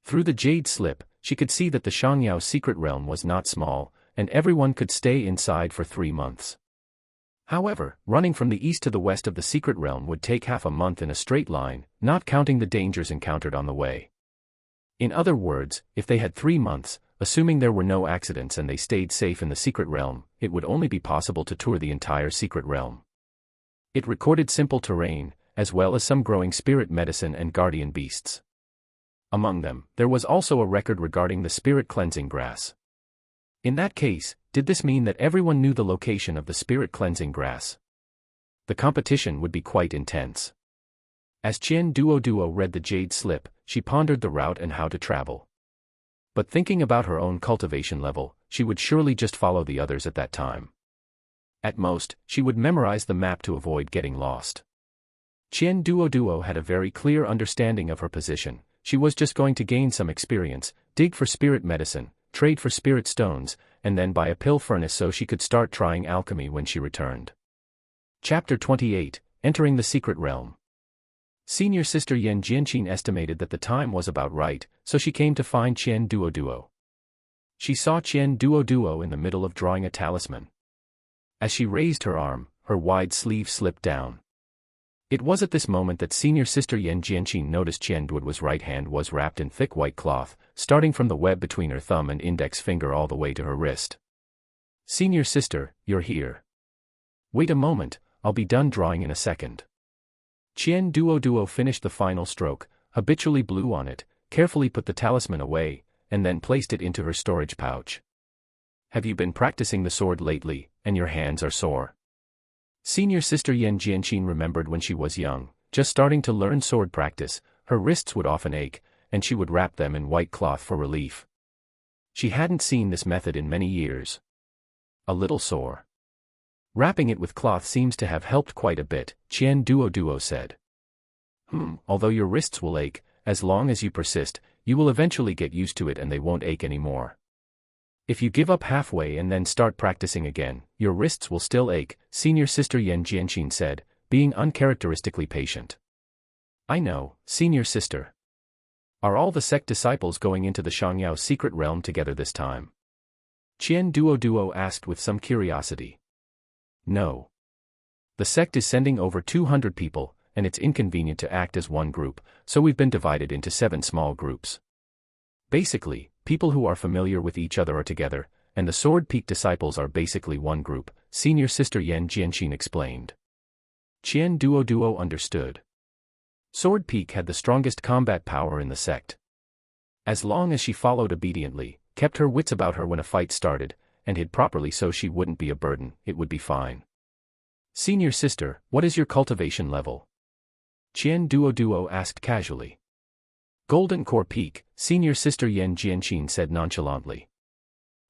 Through the jade slip, she could see that the Shangyao secret realm was not small, and everyone could stay inside for 3 months. However, running from the east to the west of the secret realm would take half a month in a straight line, not counting the dangers encountered on the way. In other words, if they had 3 months, assuming there were no accidents and they stayed safe in the secret realm, it would only be possible to tour the entire secret realm. It recorded simple terrain, as well as some growing spirit medicine and guardian beasts. Among them, there was also a record regarding the spirit cleansing grass. In that case, did this mean that everyone knew the location of the spirit cleansing grass? The competition would be quite intense. As Qian Duoduo read the jade slip, she pondered the route and how to travel. But thinking about her own cultivation level, she would surely just follow the others at that time. At most, she would memorize the map to avoid getting lost. Qian Duoduo had a very clear understanding of her position. She was just going to gain some experience, dig for spirit medicine, trade for spirit stones, and then buy a pill furnace so she could start trying alchemy when she returned. Chapter 28, Entering the Secret Realm. Senior Sister Yan Jianqin estimated that the time was about right, so she came to find Qian Duoduo. She saw Qian Duoduo in the middle of drawing a talisman. As she raised her arm, her wide sleeve slipped down. It was at this moment that Senior Sister Yan Jianqin noticed Qian Duoduo's right hand was wrapped in thick white cloth, starting from the web between her thumb and index finger all the way to her wrist. Senior Sister, you're here. Wait a moment, I'll be done drawing in a second. Qian Duoduo finished the final stroke, habitually blew on it, carefully put the talisman away, and then placed it into her storage pouch. Have you been practicing the sword lately, and your hands are sore? Senior Sister Yan Jianqin remembered when she was young, just starting to learn sword practice, her wrists would often ache, and she would wrap them in white cloth for relief. She hadn't seen this method in many years. A little sore. Wrapping it with cloth seems to have helped quite a bit, Qian Duoduo said. Although your wrists will ache, as long as you persist, you will eventually get used to it and they won't ache anymore. If you give up halfway and then start practicing again, your wrists will still ache, Senior Sister Yan Jianqin said, being uncharacteristically patient. I know, Senior Sister. Are all the sect disciples going into the Shangyao secret realm together this time? Qian Duoduo asked with some curiosity. No. The sect is sending over 200 people, and it's inconvenient to act as one group, so we've been divided into 7 small groups. Basically, people who are familiar with each other are together, and the Sword Peak disciples are basically one group, Senior Sister Yan Jianqin explained. Qian Duoduo understood. Sword Peak had the strongest combat power in the sect. As long as she followed obediently, kept her wits about her when a fight started, and hid properly so she wouldn't be a burden, it would be fine. Senior Sister, what is your cultivation level? Qian Duoduo asked casually. Golden Core Peak, Senior Sister Yan Jianqin said nonchalantly.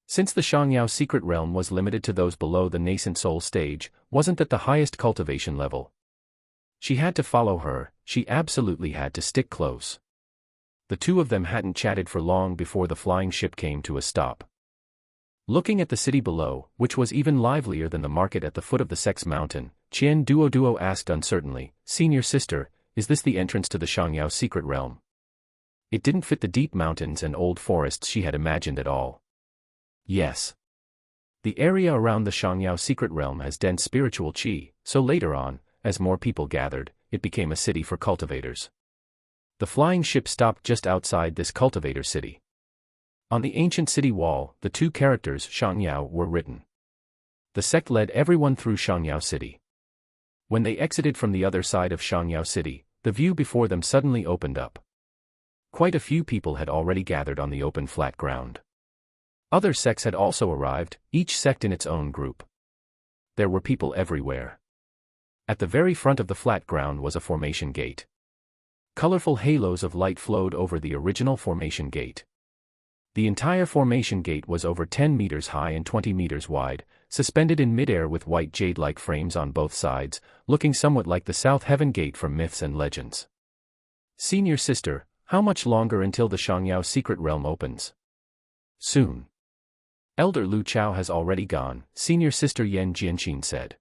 Since the Shangyao secret realm was limited to those below the nascent soul stage, wasn't that the highest cultivation level? She had to follow her, she absolutely had to stick close. The two of them hadn't chatted for long before the flying ship came to a stop. Looking at the city below, which was even livelier than the market at the foot of the Sex Mountain, Qian Duoduo asked uncertainly, Senior Sister, is this the entrance to the Shangyao secret realm? It didn't fit the deep mountains and old forests she had imagined at all. Yes. The area around the Shangyao secret realm has dense spiritual qi, so later on, as more people gathered, it became a city for cultivators. The flying ship stopped just outside this cultivator city. On the ancient city wall, the two characters Shangyao were written. The sect led everyone through Shangyao city. When they exited from the other side of Shangyao city, the view before them suddenly opened up. Quite a few people had already gathered on the open flat ground. Other sects had also arrived, each sect in its own group. There were people everywhere. At the very front of the flat ground was a formation gate. Colorful halos of light flowed over the original formation gate. The entire formation gate was over 10 meters high and 20 meters wide, suspended in midair with white jade-like frames on both sides, looking somewhat like the South Heaven Gate from myths and legends. Senior Sister, how much longer until the Shangyao secret realm opens? Soon. Elder Lu Chao has already gone, Senior Sister Yan Jianqin said.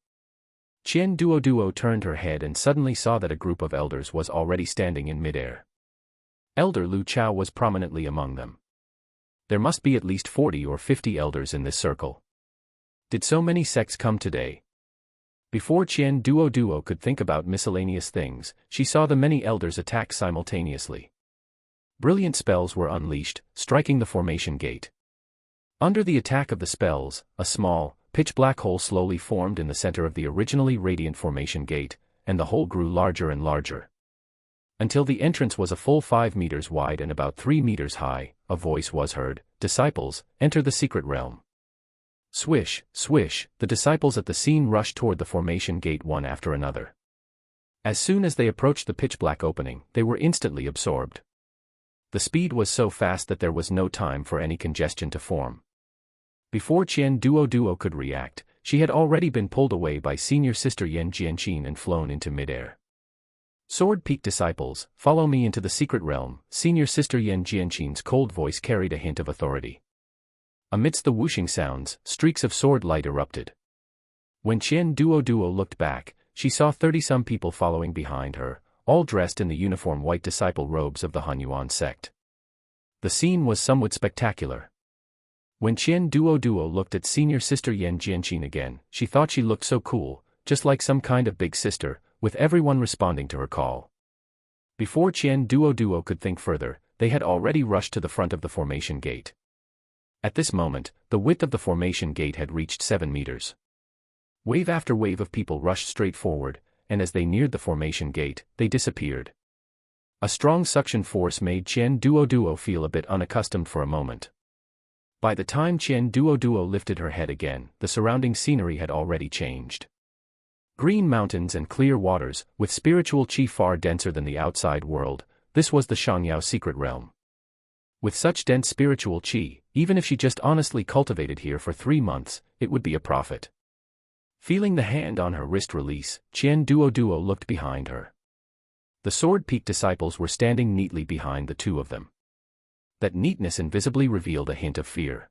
Qian Duoduo turned her head and suddenly saw that a group of elders was already standing in midair. Elder Lu Chao was prominently among them. There must be at least 40 or 50 elders in this circle. Did so many sects come today? Before Qian Duoduo could think about miscellaneous things, she saw the many elders attack simultaneously. Brilliant spells were unleashed, striking the formation gate. Under the attack of the spells, a small, pitch-black hole slowly formed in the center of the originally radiant formation gate, and the hole grew larger and larger. Until the entrance was a full 5 meters wide and about 3 meters high, a voice was heard, "Disciples, enter the secret realm." Swish, swish, the disciples at the scene rushed toward the formation gate one after another. As soon as they approached the pitch-black opening, they were instantly absorbed. The speed was so fast that there was no time for any congestion to form. Before Qian Duoduo could react, she had already been pulled away by Senior Sister Yan Jianqin and flown into midair. Sword Peak disciples, follow me into the secret realm, Senior Sister Yan Jianqin's cold voice carried a hint of authority. Amidst the whooshing sounds, streaks of sword light erupted. When Qian Duoduo looked back, she saw 30-some people following behind her, all dressed in the uniform white disciple robes of the Hanyuan sect. The scene was somewhat spectacular. When Qian Duoduo looked at Senior Sister Yan Jianqin again, she thought she looked so cool, just like some kind of big sister, with everyone responding to her call. Before Qian Duoduo could think further, they had already rushed to the front of the formation gate. At this moment, the width of the formation gate had reached 7 meters. Wave after wave of people rushed straight forward, and as they neared the formation gate, they disappeared. A strong suction force made Qian Duoduo feel a bit unaccustomed for a moment. By the time Qian Duoduo lifted her head again, the surrounding scenery had already changed. Green mountains and clear waters, with spiritual qi far denser than the outside world, this was the Shangyao secret realm. With such dense spiritual qi, even if she just honestly cultivated here for 3 months, it would be a profit. Feeling the hand on her wrist release, Qian Duoduo looked behind her. The Sword Peak disciples were standing neatly behind the two of them. That neatness invisibly revealed a hint of fear.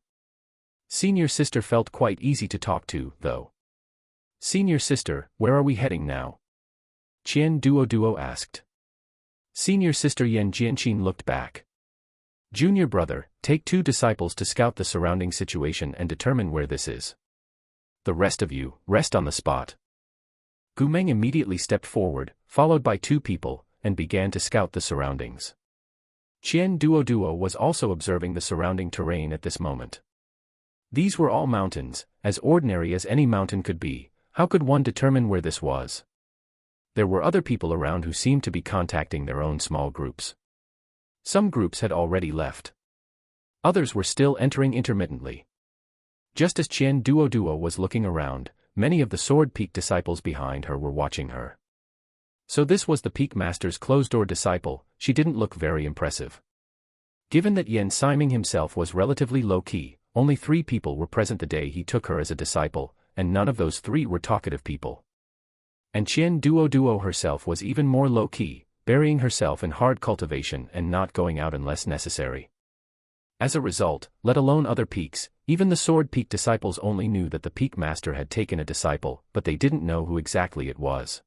Senior Sister felt quite easy to talk to, though. Senior Sister, where are we heading now? Qian Duoduo asked. Senior Sister Yan Jianqin looked back. Junior brother, take 2 disciples to scout the surrounding situation and determine where this is. The rest of you, rest on the spot. Gu Meng immediately stepped forward, followed by 2 people, and began to scout the surroundings. Qian Duoduo was also observing the surrounding terrain at this moment. These were all mountains, as ordinary as any mountain could be. How could one determine where this was? There were other people around who seemed to be contacting their own small groups. Some groups had already left. Others were still entering intermittently. Just as Qian Duoduo was looking around, many of the Sword Peak disciples behind her were watching her. So this was the Peak Master's closed-door disciple. She didn't look very impressive. Given that Yen Siming himself was relatively low-key, only 3 people were present the day he took her as a disciple, and none of those 3 were talkative people. And Qian Duoduo herself was even more low-key, burying herself in hard cultivation and not going out unless necessary. As a result, let alone other peaks, even the Sword Peak disciples only knew that the Peak Master had taken a disciple, but they didn't know who exactly it was.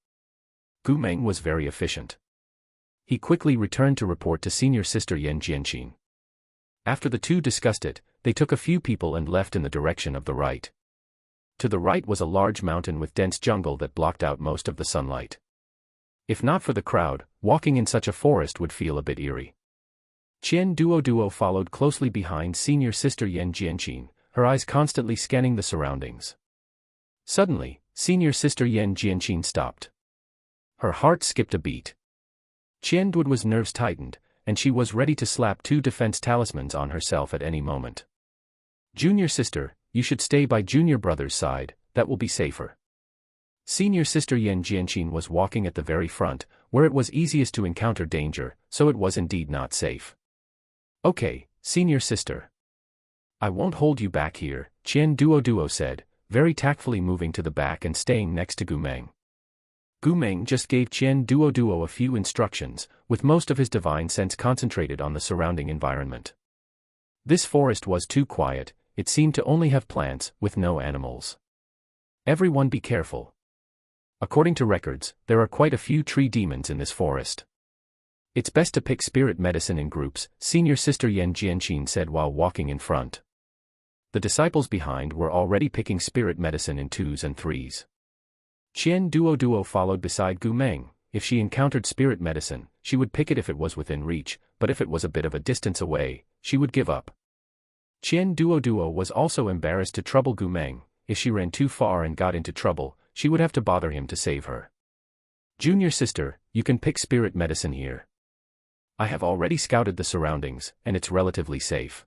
Gu Meng was very efficient. He quickly returned to report to senior sister Yan Jianqin. After the two discussed it, they took a few people and left in the direction of the right. To the right was a large mountain with dense jungle that blocked out most of the sunlight. If not for the crowd, walking in such a forest would feel a bit eerie. Qian Duoduo followed closely behind senior sister Yan Jianqin, her eyes constantly scanning the surroundings. Suddenly, senior sister Yan Jianqin stopped. Her heart skipped a beat. Qian Duoduo's nerves tightened, and she was ready to slap 2 defense talismans on herself at any moment. Junior sister, you should stay by junior brother's side, that will be safer. Senior sister Yan Jianqin was walking at the very front, where it was easiest to encounter danger, so it was indeed not safe. Okay, senior sister. I won't hold you back here, Qian Duoduo said, very tactfully moving to the back and staying next to Gu Meng. Gu Meng just gave Qian Duoduo a few instructions, with most of his divine sense concentrated on the surrounding environment. This forest was too quiet, it seemed to only have plants, with no animals. Everyone be careful. According to records, there are quite a few tree demons in this forest. It's best to pick spirit medicine in groups, senior sister Yan Jianqin said while walking in front. The disciples behind were already picking spirit medicine in 2s and 3s. Qian Duoduo followed beside Gu Meng. If she encountered spirit medicine, she would pick it if it was within reach, but if it was a bit of a distance away, she would give up. Qian Duoduo was also embarrassed to trouble Gu Meng. If she ran too far and got into trouble, she would have to bother him to save her. Junior sister, you can pick spirit medicine here. I have already scouted the surroundings, and it's relatively safe.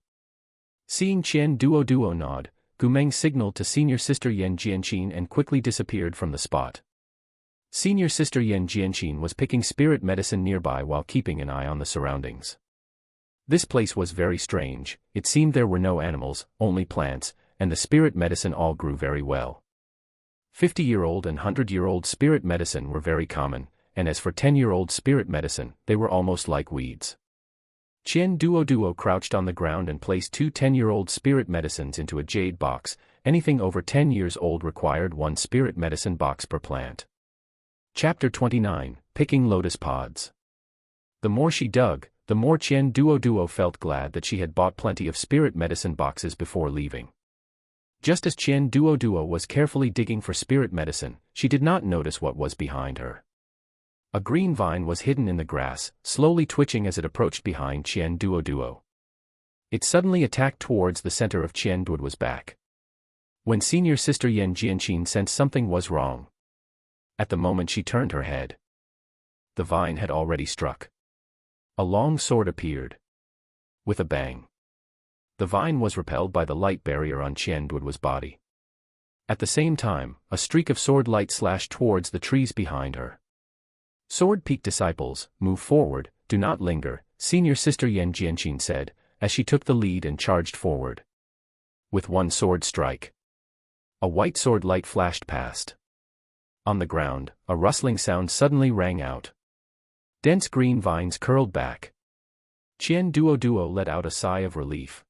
Seeing Qian Duoduo nod, Gu Meng signaled to senior sister Yan Jianqin and quickly disappeared from the spot. Senior sister Yan Jianqin was picking spirit medicine nearby while keeping an eye on the surroundings. This place was very strange. It seemed there were no animals, only plants, and the spirit medicine all grew very well. 50-year-old and 100-year-old spirit medicine were very common, and as for 10-year-old spirit medicine, they were almost like weeds. Qian Duoduo crouched on the ground and placed 2 10-year-old spirit medicines into a jade box. Anything over 10 years old required 1 spirit medicine box per plant. Chapter 29, Picking Lotus Pods. The more she dug, the more Qian Duoduo felt glad that she had bought plenty of spirit medicine boxes before leaving. Just as Qian Duoduo was carefully digging for spirit medicine, she did not notice what was behind her. A green vine was hidden in the grass, slowly twitching as it approached behind Qian Duoduo. It suddenly attacked towards the center of Qian Duoduo's back. When senior sister Yan Jianqin sensed something was wrong. At the moment she turned her head. The vine had already struck. A long sword appeared. With a bang. The vine was repelled by the light barrier on Qian Duoduo's body. At the same time, a streak of sword light slashed towards the trees behind her. Sword Peak disciples, move forward, do not linger, senior sister Yan Jianqin said, as she took the lead and charged forward. With 1 sword strike. A white sword light flashed past. On the ground, a rustling sound suddenly rang out. Dense green vines curled back. Qian Duoduo let out a sigh of relief.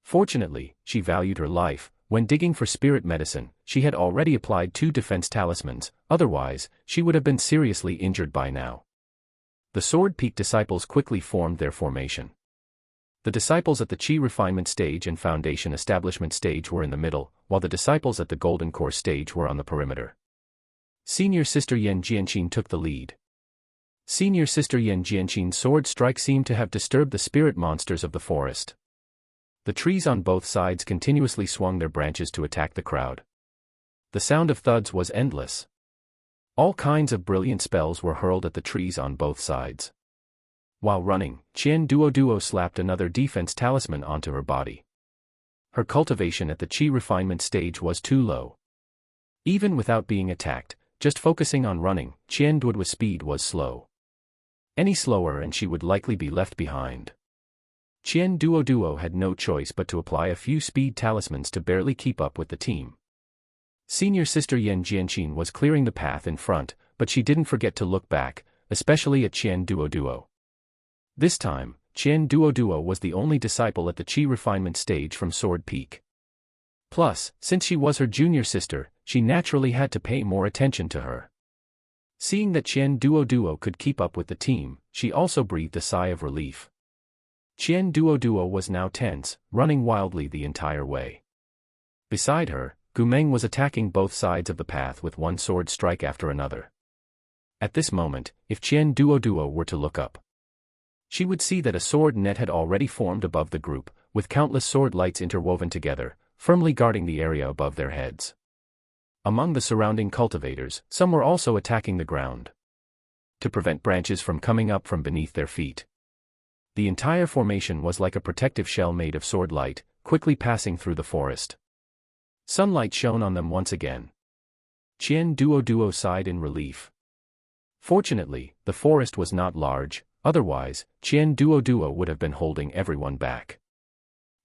Fortunately, she valued her life. When digging for spirit medicine, she had already applied 2 defense talismans, otherwise, she would have been seriously injured by now. The Sword Peak disciples quickly formed their formation. The disciples at the Qi refinement stage and foundation establishment stage were in the middle, while the disciples at the Golden Core stage were on the perimeter. Senior sister Yan Jianqin took the lead. Senior Sister Yan Jianqin's sword strike seemed to have disturbed the spirit monsters of the forest. The trees on both sides continuously swung their branches to attack the crowd. The sound of thuds was endless. All kinds of brilliant spells were hurled at the trees on both sides. While running, Qian Duoduo slapped another defense talisman onto her body. Her cultivation at the Qi refinement stage was too low. Even without being attacked, just focusing on running, Qian Duoduo's speed was slow. Any slower and she would likely be left behind. Qian Duoduo had no choice but to apply a few speed talismans to barely keep up with the team. Senior Sister Yan Jianqin was clearing the path in front, but she didn't forget to look back, especially at Qian Duoduo. This time, Qian Duoduo was the only disciple at the Qi refinement stage from Sword Peak. Plus, since she was her junior sister, she naturally had to pay more attention to her. Seeing that Qian Duoduo could keep up with the team, she also breathed a sigh of relief. Qian Duoduo was now tense, running wildly the entire way. Beside her, Gumeng was attacking both sides of the path with one sword strike after another. At this moment, if Qian Duoduo were to look up, she would see that a sword net had already formed above the group, with countless sword lights interwoven together, firmly guarding the area above their heads. Among the surrounding cultivators, some were also attacking the ground to prevent branches from coming up from beneath their feet. The entire formation was like a protective shell made of sword light, quickly passing through the forest. Sunlight shone on them once again. Qian Duoduo sighed in relief. Fortunately, the forest was not large, otherwise, Qian Duoduo would have been holding everyone back.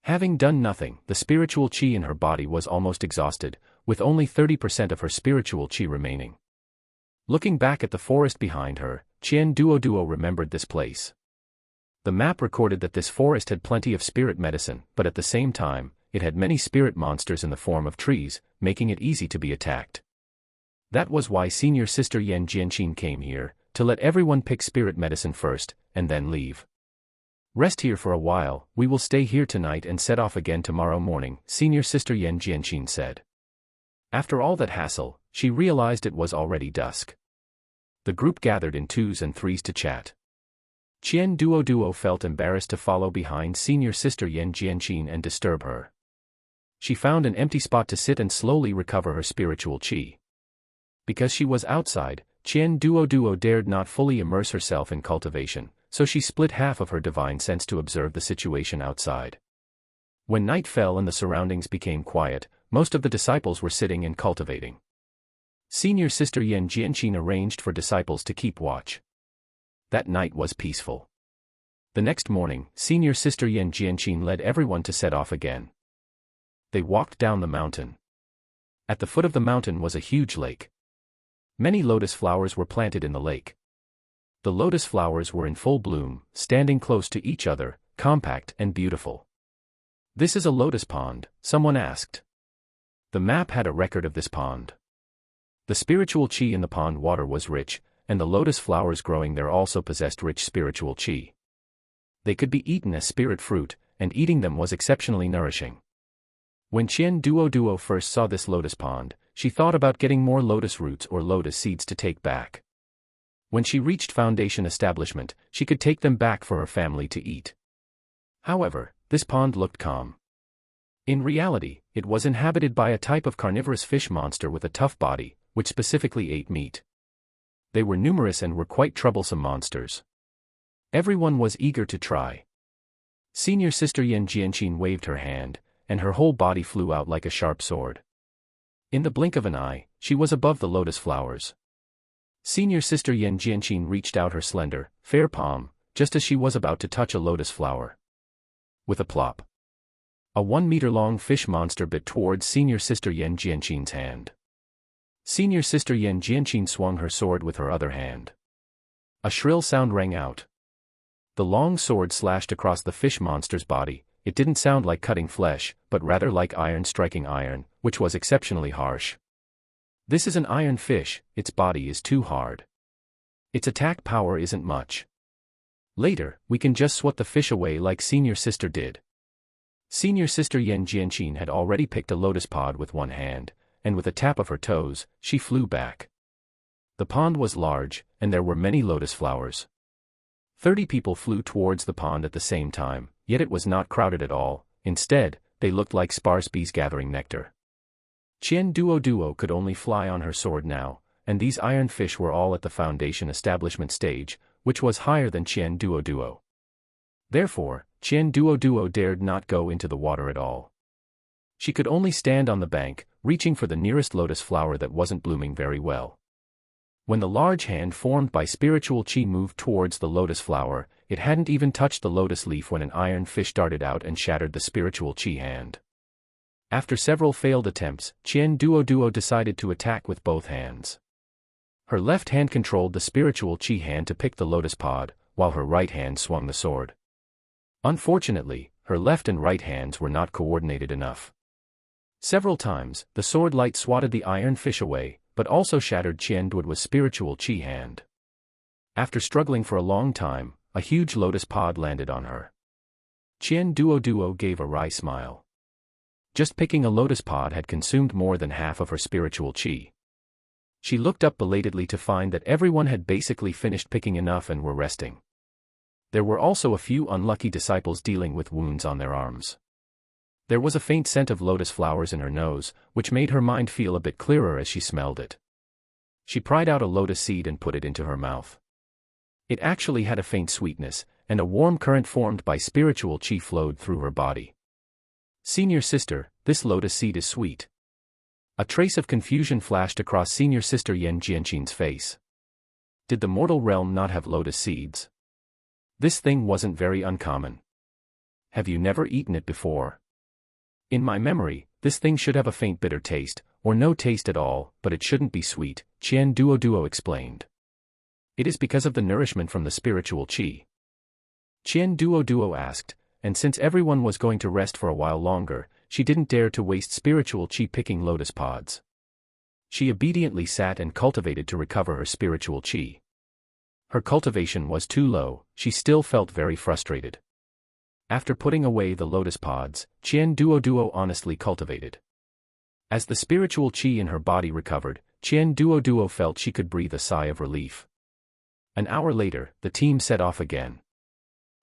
Having done nothing, the spiritual qi in her body was almost exhausted, with only 30% of her spiritual qi remaining. Looking back at the forest behind her, Qian Duoduo remembered this place. The map recorded that this forest had plenty of spirit medicine, but at the same time, it had many spirit monsters in the form of trees, making it easy to be attacked. That was why Senior Sister Yan Jianqin came here, to let everyone pick spirit medicine first, and then leave. Rest here for a while, we will stay here tonight and set off again tomorrow morning, Senior Sister Yan Jianqin said. After all that hassle, she realized it was already dusk. The group gathered in twos and threes to chat. Qian Duoduo felt embarrassed to follow behind Senior Sister Yan Jianqin and disturb her. She found an empty spot to sit and slowly recover her spiritual qi. Because she was outside, Qian Duoduo dared not fully immerse herself in cultivation, so she split half of her divine sense to observe the situation outside. When night fell and the surroundings became quiet, most of the disciples were sitting and cultivating. Senior Sister Yan Jianqin arranged for disciples to keep watch. That night was peaceful. The next morning, Senior Sister Yan Jianqin led everyone to set off again. They walked down the mountain. At the foot of the mountain was a huge lake. Many lotus flowers were planted in the lake. The lotus flowers were in full bloom, standing close to each other, compact and beautiful. "This is a lotus pond," someone asked. The map had a record of this pond. The spiritual qi in the pond water was rich, and the lotus flowers growing there also possessed rich spiritual qi. They could be eaten as spirit fruit, and eating them was exceptionally nourishing. When Qian Duoduo first saw this lotus pond, she thought about getting more lotus roots or lotus seeds to take back. When she reached Foundation establishment, she could take them back for her family to eat. However, this pond looked calm. In reality, it was inhabited by a type of carnivorous fish monster with a tough body, which specifically ate meat. They were numerous and were quite troublesome monsters. Everyone was eager to try. Senior Sister Yan Jianqin waved her hand, and her whole body flew out like a sharp sword. In the blink of an eye, she was above the lotus flowers. Senior Sister Yan Jianqin reached out her slender, fair palm, just as she was about to touch a lotus flower. With a plop, a 1-meter-long fish monster bit towards Senior Sister Yan Jianqin's hand. Senior Sister Yan Jianqin swung her sword with her other hand. A shrill sound rang out. The long sword slashed across the fish monster's body. It didn't sound like cutting flesh, but rather like iron striking iron, which was exceptionally harsh. This is an iron fish, its body is too hard. Its attack power isn't much. Later, we can just swat the fish away like Senior Sister did. Senior Sister Yan Jianqin had already picked a lotus pod with one hand, and with a tap of her toes, she flew back. The pond was large, and there were many lotus flowers. 30 people flew towards the pond at the same time, yet it was not crowded at all. Instead, they looked like sparse bees gathering nectar. Qian Duoduo could only fly on her sword now, and these iron fish were all at the foundation establishment stage, which was higher than Qian Duoduo. Therefore, Qian Duoduo dared not go into the water at all. She could only stand on the bank, reaching for the nearest lotus flower that wasn't blooming very well. When the large hand formed by spiritual qi moved towards the lotus flower, it hadn't even touched the lotus leaf when an iron fish darted out and shattered the spiritual qi hand. After several failed attempts, Qian Duoduo decided to attack with both hands. Her left hand controlled the spiritual qi hand to pick the lotus pod, while her right hand swung the sword. Unfortunately, her left and right hands were not coordinated enough. Several times, the sword light swatted the iron fish away, but also shattered Qian Duoduo's spiritual qi hand. After struggling for a long time, a huge lotus pod landed on her. Qian Duoduo gave a wry smile. Just picking a lotus pod had consumed more than half of her spiritual qi. She looked up belatedly to find that everyone had basically finished picking enough and were resting. There were also a few unlucky disciples dealing with wounds on their arms. There was a faint scent of lotus flowers in her nose, which made her mind feel a bit clearer as she smelled it. She pried out a lotus seed and put it into her mouth. It actually had a faint sweetness, and a warm current formed by spiritual qi flowed through her body. "Senior sister, this lotus seed is sweet." A trace of confusion flashed across Senior Sister Yan Jianqin's face. Did the mortal realm not have lotus seeds? This thing wasn't very uncommon. Have you never eaten it before? In my memory, this thing should have a faint bitter taste, or no taste at all, but it shouldn't be sweet, Qian Duoduo explained. It is because of the nourishment from the spiritual qi. Qian Duoduo asked, and since everyone was going to rest for a while longer, she didn't dare to waste spiritual qi picking lotus pods. She obediently sat and cultivated to recover her spiritual qi. Her cultivation was too low, she still felt very frustrated. After putting away the lotus pods, Qian Duoduo honestly cultivated. As the spiritual qi in her body recovered, Qian Duoduo felt she could breathe a sigh of relief. An hour later, the team set off again.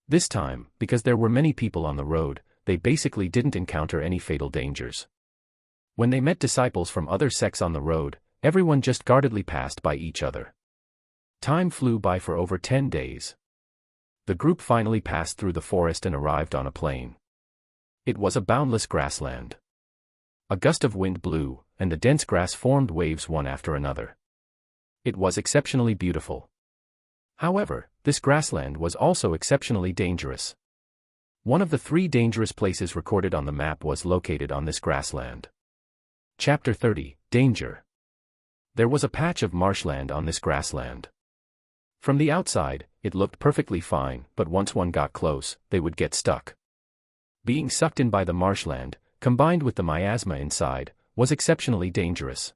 This time, because there were many people on the road, they basically didn't encounter any fatal dangers. When they met disciples from other sects on the road, everyone just guardedly passed by each other. Time flew by for over 10 days. The group finally passed through the forest and arrived on a plain. It was a boundless grassland. A gust of wind blew, and the dense grass formed waves one after another. It was exceptionally beautiful. However, this grassland was also exceptionally dangerous. One of the 3 dangerous places recorded on the map was located on this grassland. Chapter 30, Danger. There was a patch of marshland on this grassland. From the outside, it looked perfectly fine, but once one got close, they would get stuck. Being sucked in by the marshland, combined with the miasma inside, was exceptionally dangerous.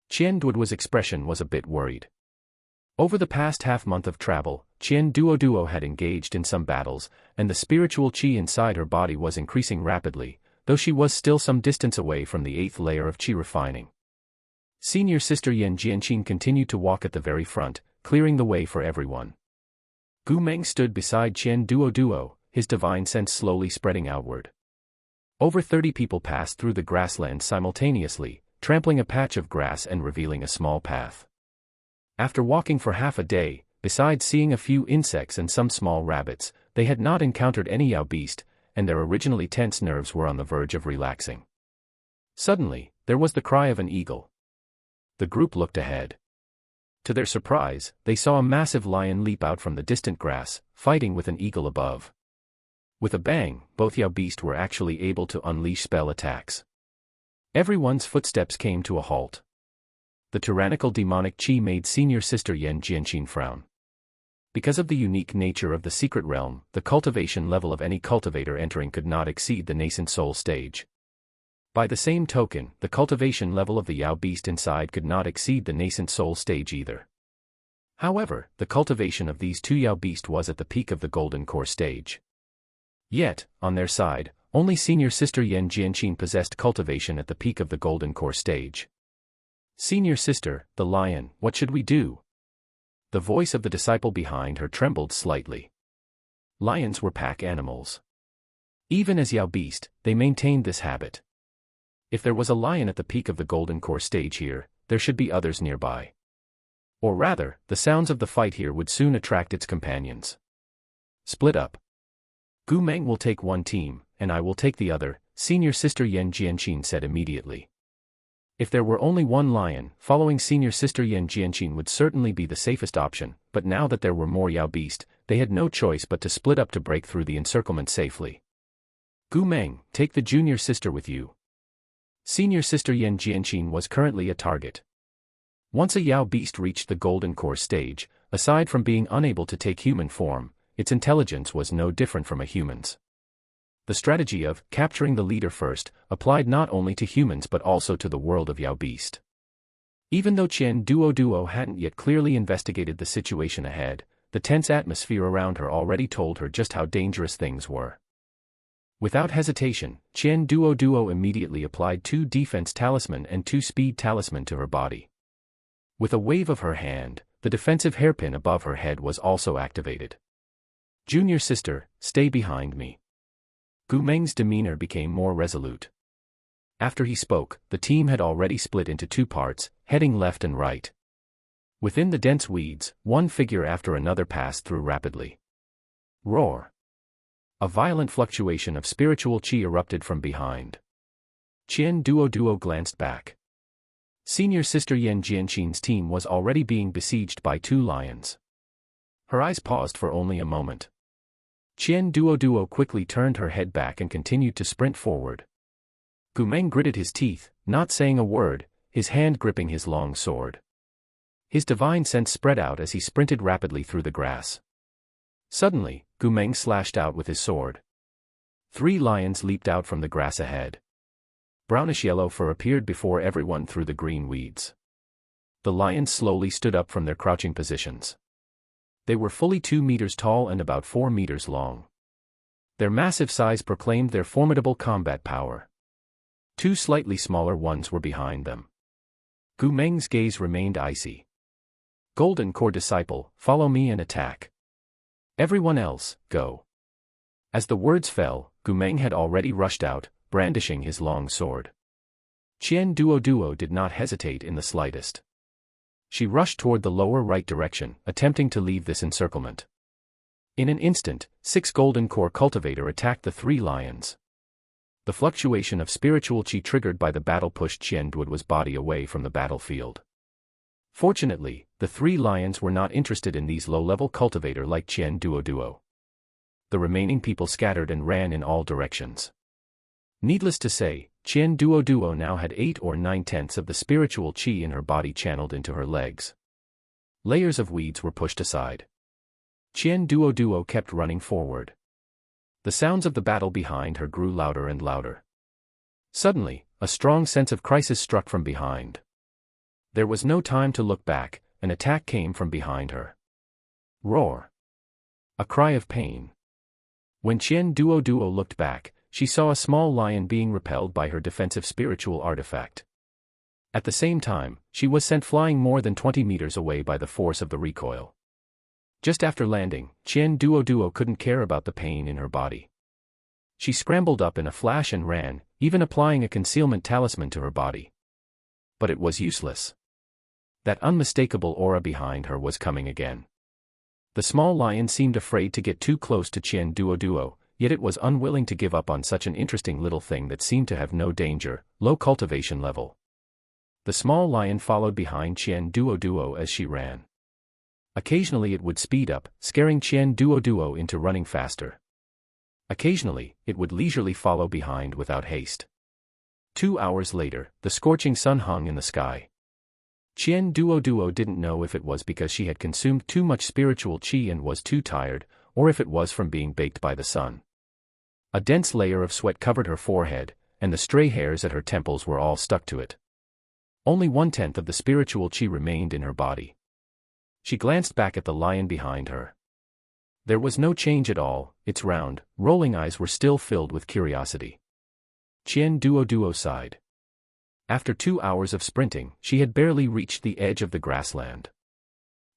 Qian Duoduo's expression was a bit worried. Over the past half-month of travel, Qian Duoduo had engaged in some battles, and the spiritual qi inside her body was increasing rapidly, though she was still some distance away from the 8th layer of qi refining. Senior Sister Yan Jianqin continued to walk at the very front, clearing the way for everyone. Gu Meng stood beside Qian Duoduo, his divine sense slowly spreading outward. Over 30 people passed through the grassland simultaneously, trampling a patch of grass and revealing a small path. After walking for half a day, besides seeing a few insects and some small rabbits, they had not encountered any Yao beast, and their originally tense nerves were on the verge of relaxing. Suddenly, there was the cry of an eagle. The group looked ahead. To their surprise, they saw a massive lion leap out from the distant grass, fighting with an eagle above. With a bang, both Yao beasts were actually able to unleash spell attacks. Everyone's footsteps came to a halt. The tyrannical demonic qi made Senior Sister Yan Jianqin frown. Because of the unique nature of the secret realm, the cultivation level of any cultivator entering could not exceed the nascent soul stage. By the same token, the cultivation level of the Yao beast inside could not exceed the nascent soul stage either. However, the cultivation of these 2 Yao beasts was at the peak of the golden core stage. Yet, on their side, only Senior Sister Yan Jianqin possessed cultivation at the peak of the golden core stage. Senior sister, the lion, what should we do? The voice of the disciple behind her trembled slightly. Lions were pack animals. Even as Yao Beast, they maintained this habit. If there was a lion at the peak of the Golden Core stage here, there should be others nearby. Or rather, the sounds of the fight here would soon attract its companions. Split up. Gu Meng will take one team, and I will take the other, Senior Sister Yan Jianqin said immediately. If there were only one lion, following Senior Sister Yan Jianqin would certainly be the safest option, but now that there were more Yao Beast, they had no choice but to split up to break through the encirclement safely. Gu Meng, take the junior sister with you. Senior Sister Yan Jianqin was currently a target. Once a Yao Beast reached the Golden Core stage, aside from being unable to take human form, its intelligence was no different from a human's. The strategy of capturing the leader first applied not only to humans but also to the world of Yao Beast. Even though Qian Duoduo hadn't yet clearly investigated the situation ahead, the tense atmosphere around her already told her just how dangerous things were. Without hesitation, Qian Duoduo immediately applied 2 defense talisman and 2 speed talisman to her body. With a wave of her hand, the defensive hairpin above her head was also activated. Junior sister, stay behind me. Gu Meng's demeanor became more resolute. After he spoke, the team had already split into 2 parts, heading left and right. Within the dense weeds, one figure after another passed through rapidly. Roar! A violent fluctuation of spiritual qi erupted from behind. Qian Duoduo glanced back. Senior Sister Yan Jianqin's team was already being besieged by 2 lions. Her eyes paused for only a moment. Qian Duoduo quickly turned her head back and continued to sprint forward. Gu Meng gritted his teeth, not saying a word, his hand gripping his long sword. His divine sense spread out as he sprinted rapidly through the grass. Suddenly, Gu Meng slashed out with his sword. 3 lions leaped out from the grass ahead. Brownish-yellow fur appeared before everyone through the green weeds. The lions slowly stood up from their crouching positions. They were fully 2 meters tall and about 4 meters long. Their massive size proclaimed their formidable combat power. 2 slightly smaller ones were behind them. Gu Meng's gaze remained icy. Golden Core disciple, follow me and attack. Everyone else, go. As the words fell, Gu Meng had already rushed out, brandishing his long sword. Qian Duoduo did not hesitate in the slightest. She rushed toward the lower right direction, attempting to leave this encirclement. In an instant, 6 Golden Core cultivator attacked the 3 lions. The fluctuation of spiritual qi triggered by the battle pushed Qian Duoduo's body away from the battlefield. Fortunately, the 3 lions were not interested in these low-level cultivator like Qian Duoduo. The remaining people scattered and ran in all directions. Needless to say, Qian Duoduo now had 8 or 9/10 of the spiritual qi in her body channeled into her legs. Layers of weeds were pushed aside. Qian Duoduo kept running forward. The sounds of the battle behind her grew louder and louder. Suddenly, a strong sense of crisis struck from behind. There was no time to look back, an attack came from behind her. Roar! A cry of pain. When Qian Duoduo looked back, she saw a small lion being repelled by her defensive spiritual artifact. At the same time, she was sent flying more than 20 meters away by the force of the recoil. Just after landing, Qian Duoduo couldn't care about the pain in her body. She scrambled up in a flash and ran, even applying a concealment talisman to her body. But it was useless. That unmistakable aura behind her was coming again. The small lion seemed afraid to get too close to Qian Duoduo, yet it was unwilling to give up on such an interesting little thing that seemed to have no danger, low cultivation level. The small lion followed behind Qian Duoduo as she ran. Occasionally it would speed up, scaring Qian Duoduo into running faster. Occasionally, it would leisurely follow behind without haste. 2 hours later, the scorching sun hung in the sky. Qian Duoduo didn't know if it was because she had consumed too much spiritual qi and was too tired, or if it was from being baked by the sun. A dense layer of sweat covered her forehead, and the stray hairs at her temples were all stuck to it. Only 1/10 of the spiritual qi remained in her body. She glanced back at the lion behind her. There was no change at all, its round, rolling eyes were still filled with curiosity. Qian Duoduo sighed. After 2 hours of sprinting, she had barely reached the edge of the grassland.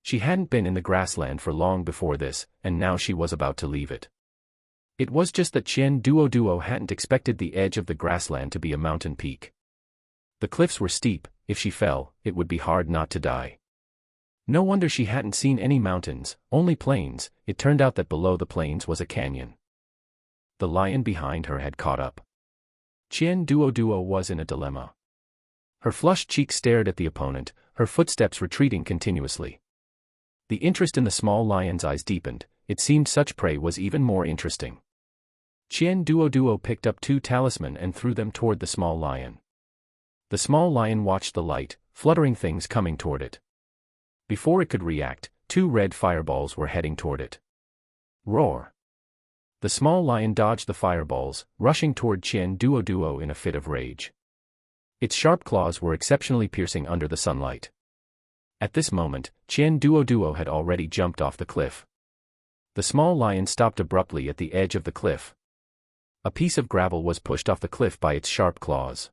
She hadn't been in the grassland for long before this, and now she was about to leave it. It was just that Qian Duoduo hadn't expected the edge of the grassland to be a mountain peak. The cliffs were steep. If she fell, it would be hard not to die. No wonder she hadn't seen any mountains, only plains. It turned out that below the plains was a canyon. The lion behind her had caught up. Qian Duoduo was in a dilemma. Her flushed cheeks stared at the opponent, her footsteps retreating continuously. The interest in the small lion's eyes deepened. It seemed such prey was even more interesting. Qian Duoduo picked up 2 talismans and threw them toward the small lion. The small lion watched the light, fluttering things coming toward it. Before it could react, 2 red fireballs were heading toward it. Roar! The small lion dodged the fireballs, rushing toward Qian Duoduo in a fit of rage. Its sharp claws were exceptionally piercing under the sunlight. At this moment, Qian Duoduo had already jumped off the cliff. The small lion stopped abruptly at the edge of the cliff. A piece of gravel was pushed off the cliff by its sharp claws.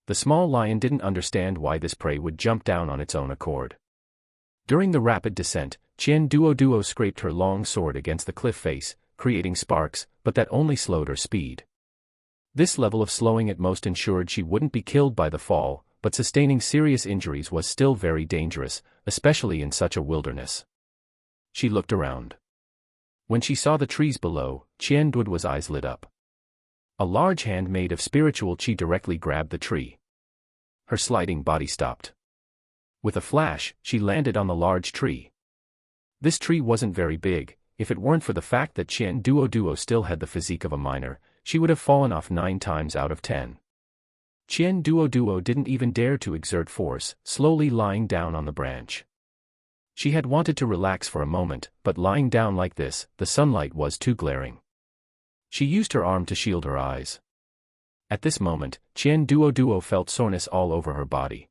The small lion didn't understand why this prey would jump down on its own accord. During the rapid descent, Qian Duoduo scraped her long sword against the cliff face, creating sparks, but that only slowed her speed. This level of slowing at most ensured she wouldn't be killed by the fall, but sustaining serious injuries was still very dangerous, especially in such a wilderness. She looked around. When she saw the trees below, Qian Duoduo's eyes lit up. A large hand made of spiritual qi directly grabbed the tree. Her sliding body stopped. With a flash, she landed on the large tree. This tree wasn't very big. If it weren't for the fact that Qian Duoduo still had the physique of a miner, she would have fallen off 9 times out of 10. Qian Duoduo didn't even dare to exert force, slowly lying down on the branch. She had wanted to relax for a moment, but lying down like this, the sunlight was too glaring. She used her arm to shield her eyes. At this moment, Qian Duoduo felt soreness all over her body.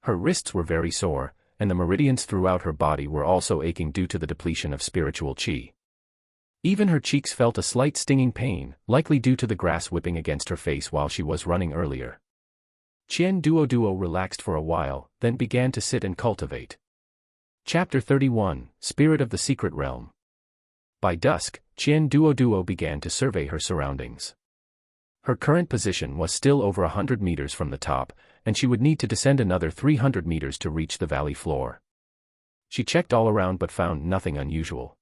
Her wrists were very sore, and the meridians throughout her body were also aching due to the depletion of spiritual qi. Even her cheeks felt a slight stinging pain, likely due to the grass whipping against her face while she was running earlier. Qian Duoduo relaxed for a while, then began to sit and cultivate. Chapter 31, Spirit of the Secret Realm. By dusk, Qian Duoduo began to survey her surroundings. Her current position was still over 100 meters from the top, and she would need to descend another 300 meters to reach the valley floor. She checked all around but found nothing unusual.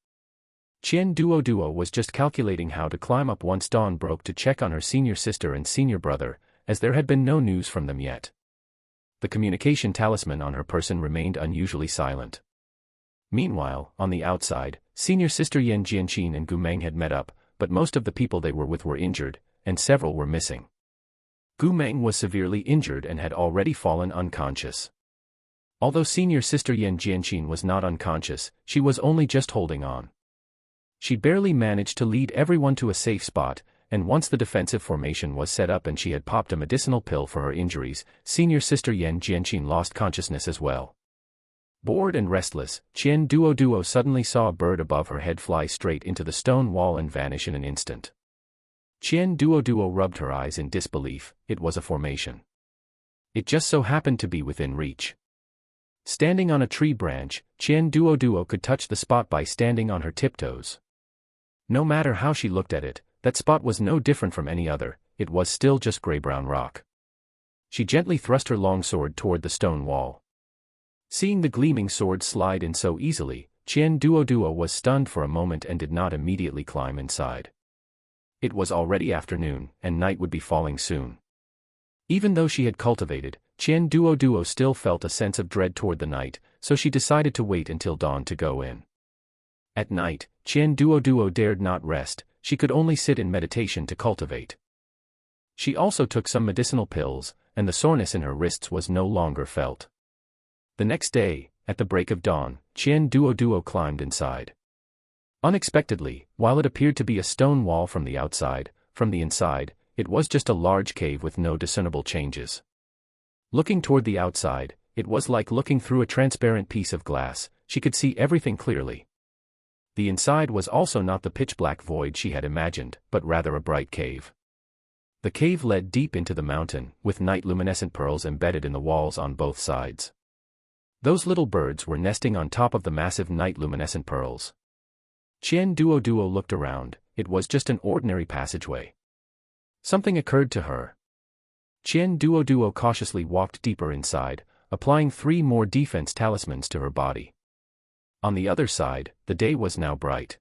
Qian Duoduo was just calculating how to climb up once dawn broke to check on her senior sister and senior brother, as there had been no news from them yet. The communication talisman on her person remained unusually silent. Meanwhile, on the outside, senior sister Yan Jianqin and Gu Meng had met up, but most of the people they were with were injured, and several were missing. Gu Meng was severely injured and had already fallen unconscious. Although senior sister Yan Jianqin was not unconscious, she was only just holding on. She barely managed to lead everyone to a safe spot, and once the defensive formation was set up and she had popped a medicinal pill for her injuries, senior sister Yan Jianqin lost consciousness as well. Bored and restless, Qian Duoduo suddenly saw a bird above her head fly straight into the stone wall and vanish in an instant. Qian Duoduo rubbed her eyes in disbelief. It was a formation. It just so happened to be within reach. Standing on a tree branch, Qian Duoduo could touch the spot by standing on her tiptoes. No matter how she looked at it, that spot was no different from any other. It was still just gray-brown rock. She gently thrust her long sword toward the stone wall. Seeing the gleaming sword slide in so easily, Qian Duoduo was stunned for a moment and did not immediately climb inside. It was already afternoon, and night would be falling soon. Even though she had cultivated, Qian Duoduo still felt a sense of dread toward the night, so she decided to wait until dawn to go in. At night, Qian Duoduo dared not rest. She could only sit in meditation to cultivate. She also took some medicinal pills, and the soreness in her wrists was no longer felt. The next day, at the break of dawn, Qian Duoduo climbed inside. Unexpectedly, while it appeared to be a stone wall from the outside, from the inside, it was just a large cave with no discernible changes. Looking toward the outside, it was like looking through a transparent piece of glass. She could see everything clearly. The inside was also not the pitch-black void she had imagined, but rather a bright cave. The cave led deep into the mountain, with night-luminescent pearls embedded in the walls on both sides. Those little birds were nesting on top of the massive night-luminescent pearls. Qian Duoduo looked around. It was just an ordinary passageway. Something occurred to her. Qian Duoduo cautiously walked deeper inside, applying 3 more defense talismans to her body. On the other side, the day was now bright.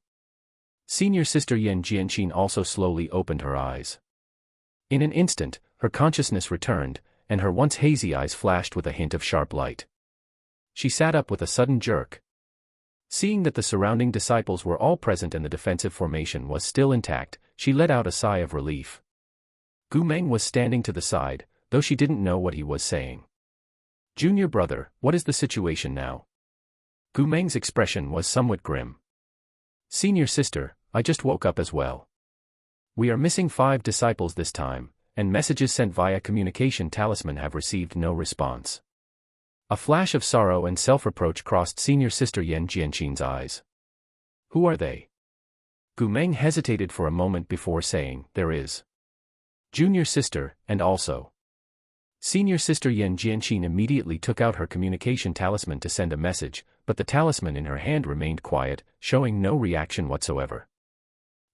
Senior Sister Yan Jianqin also slowly opened her eyes. In an instant, her consciousness returned, and her once hazy eyes flashed with a hint of sharp light. She sat up with a sudden jerk. Seeing that the surrounding disciples were all present and the defensive formation was still intact, she let out a sigh of relief. Gu Meng was standing to the side, though she didn't know what he was saying. "Junior brother, what is the situation now?" Gu Meng's expression was somewhat grim. "Senior sister, I just woke up as well. We are missing 5 disciples this time, and messages sent via communication talisman have received no response." A flash of sorrow and self-reproach crossed Senior Sister Yan Jianqin's eyes. "Who are they?" Gu Meng hesitated for a moment before saying, "There is Junior Sister, and also." Senior Sister Yan Jianqin immediately took out her communication talisman to send a message, but the talisman in her hand remained quiet, showing no reaction whatsoever.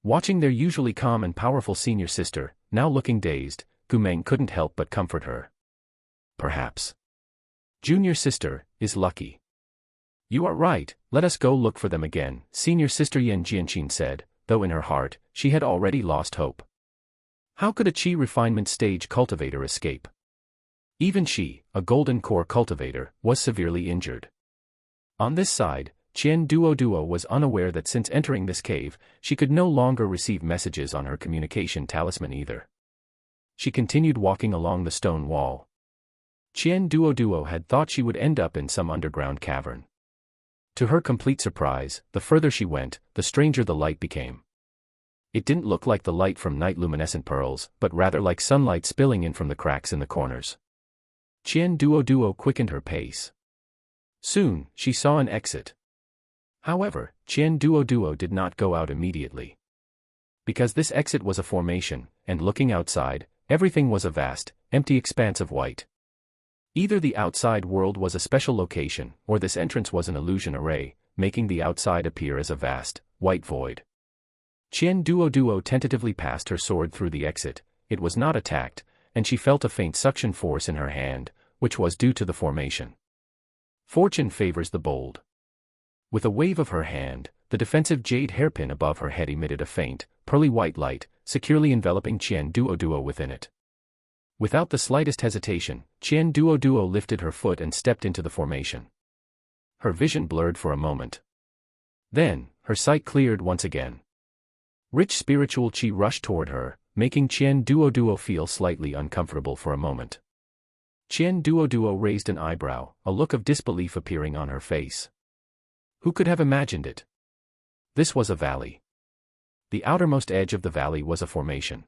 Watching their usually calm and powerful senior sister, now looking dazed, Gu Meng couldn't help but comfort her. "Perhaps Junior Sister is lucky." "You are right, let us go look for them again," Senior Sister Yan Jianqin said, though in her heart, she had already lost hope. How could a Qi refinement stage cultivator escape? Even she, a golden core cultivator, was severely injured. On this side, Qian Duoduo was unaware that since entering this cave, she could no longer receive messages on her communication talisman either. She continued walking along the stone wall. Qian Duoduo had thought she would end up in some underground cavern. To her complete surprise, the further she went, the stranger the light became. It didn't look like the light from night-luminescent pearls, but rather like sunlight spilling in from the cracks in the corners. Qian Duoduo quickened her pace. Soon, she saw an exit. However, Qian Duoduo did not go out immediately. Because this exit was a formation, and looking outside, everything was a vast, empty expanse of white. Either the outside world was a special location, or this entrance was an illusion array, making the outside appear as a vast, white void. Qian Duoduo tentatively passed her sword through the exit. It was not attacked, and she felt a faint suction force in her hand, which was due to the formation. Fortune favors the bold. With a wave of her hand, the defensive jade hairpin above her head emitted a faint, pearly white light, securely enveloping Qian Duoduo within it. Without the slightest hesitation, Qian Duoduo lifted her foot and stepped into the formation. Her vision blurred for a moment. Then, her sight cleared once again. Rich spiritual qi rushed toward her, making Qian Duoduo feel slightly uncomfortable for a moment. Qian Duoduo raised an eyebrow, a look of disbelief appearing on her face. Who could have imagined it? This was a valley. The outermost edge of the valley was a formation.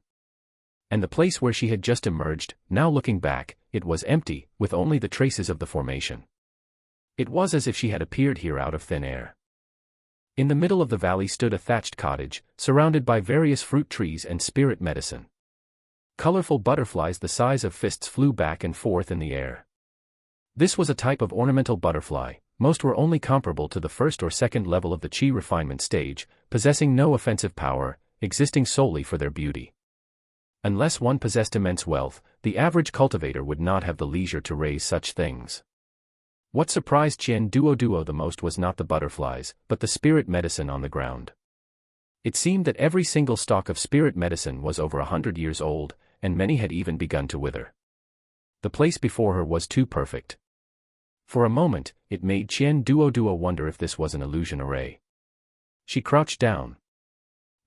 And the place where she had just emerged, now looking back, it was empty, with only the traces of the formation. It was as if she had appeared here out of thin air. In the middle of the valley stood a thatched cottage, surrounded by various fruit trees and spirit medicine. Colorful butterflies the size of fists flew back and forth in the air. This was a type of ornamental butterfly. Most were only comparable to the first or second level of the Qi refinement stage, possessing no offensive power, existing solely for their beauty. Unless one possessed immense wealth, the average cultivator would not have the leisure to raise such things. What surprised Qian Duoduo the most was not the butterflies, but the spirit medicine on the ground. It seemed that every single stalk of spirit medicine was over 100 years old, and many had even begun to wither. The place before her was too perfect. For a moment, it made Qian Duoduo wonder if this was an illusion array. She crouched down.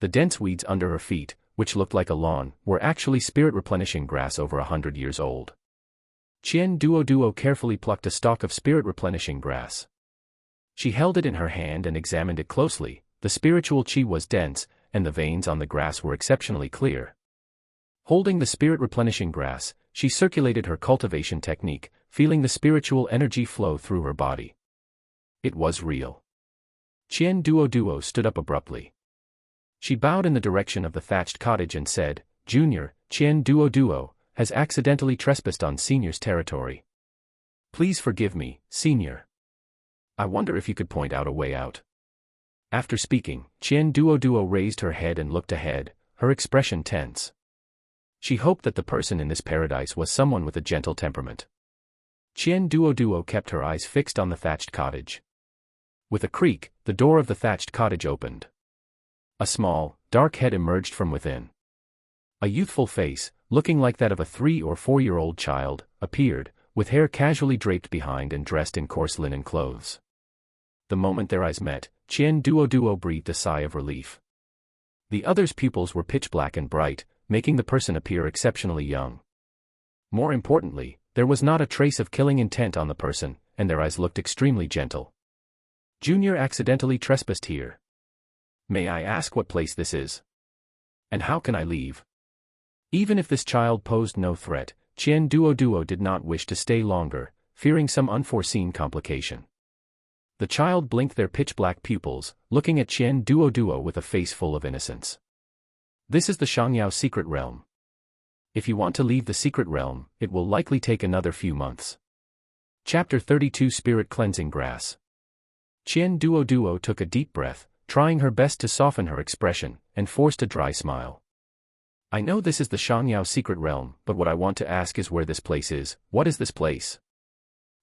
The dense weeds under her feet, which looked like a lawn, were actually spirit-replenishing grass over 100 years old. Qian Duoduo carefully plucked a stalk of spirit-replenishing grass. She held it in her hand and examined it closely. The spiritual qi was dense, and the veins on the grass were exceptionally clear. Holding the spirit-replenishing grass, she circulated her cultivation technique, feeling the spiritual energy flow through her body. It was real. Qian Duoduo stood up abruptly. She bowed in the direction of the thatched cottage and said, "Junior, Qian Duoduo, has accidentally trespassed on Senior's territory. Please forgive me, Senior. I wonder if you could point out a way out. After speaking, Qian Duoduo raised her head and looked ahead, her expression tense. She hoped that the person in this paradise was someone with a gentle temperament. Qian Duoduo kept her eyes fixed on the thatched cottage. With a creak, the door of the thatched cottage opened. A small, dark head emerged from within. A youthful face, looking like that of a 3- or 4-year-old child, appeared, with hair casually draped behind and dressed in coarse linen clothes. The moment their eyes met, Qian Duoduo breathed a sigh of relief. The other's pupils were pitch black and bright, making the person appear exceptionally young. More importantly, there was not a trace of killing intent on the person, and their eyes looked extremely gentle. Junior accidentally trespassed here. May I ask what place this is? And how can I leave? Even if this child posed no threat, Qian Duoduo did not wish to stay longer, fearing some unforeseen complication. The child blinked their pitch-black pupils, looking at Qian Duoduo with a face full of innocence. This is the Shangyao secret realm. If you want to leave the secret realm, it will likely take another few months. Chapter 32 Spirit Cleansing Grass. Qian Duoduo took a deep breath, trying her best to soften her expression, and forced a dry smile. I know this is the Shangyao secret realm, but what I want to ask is where this place is. What is this place?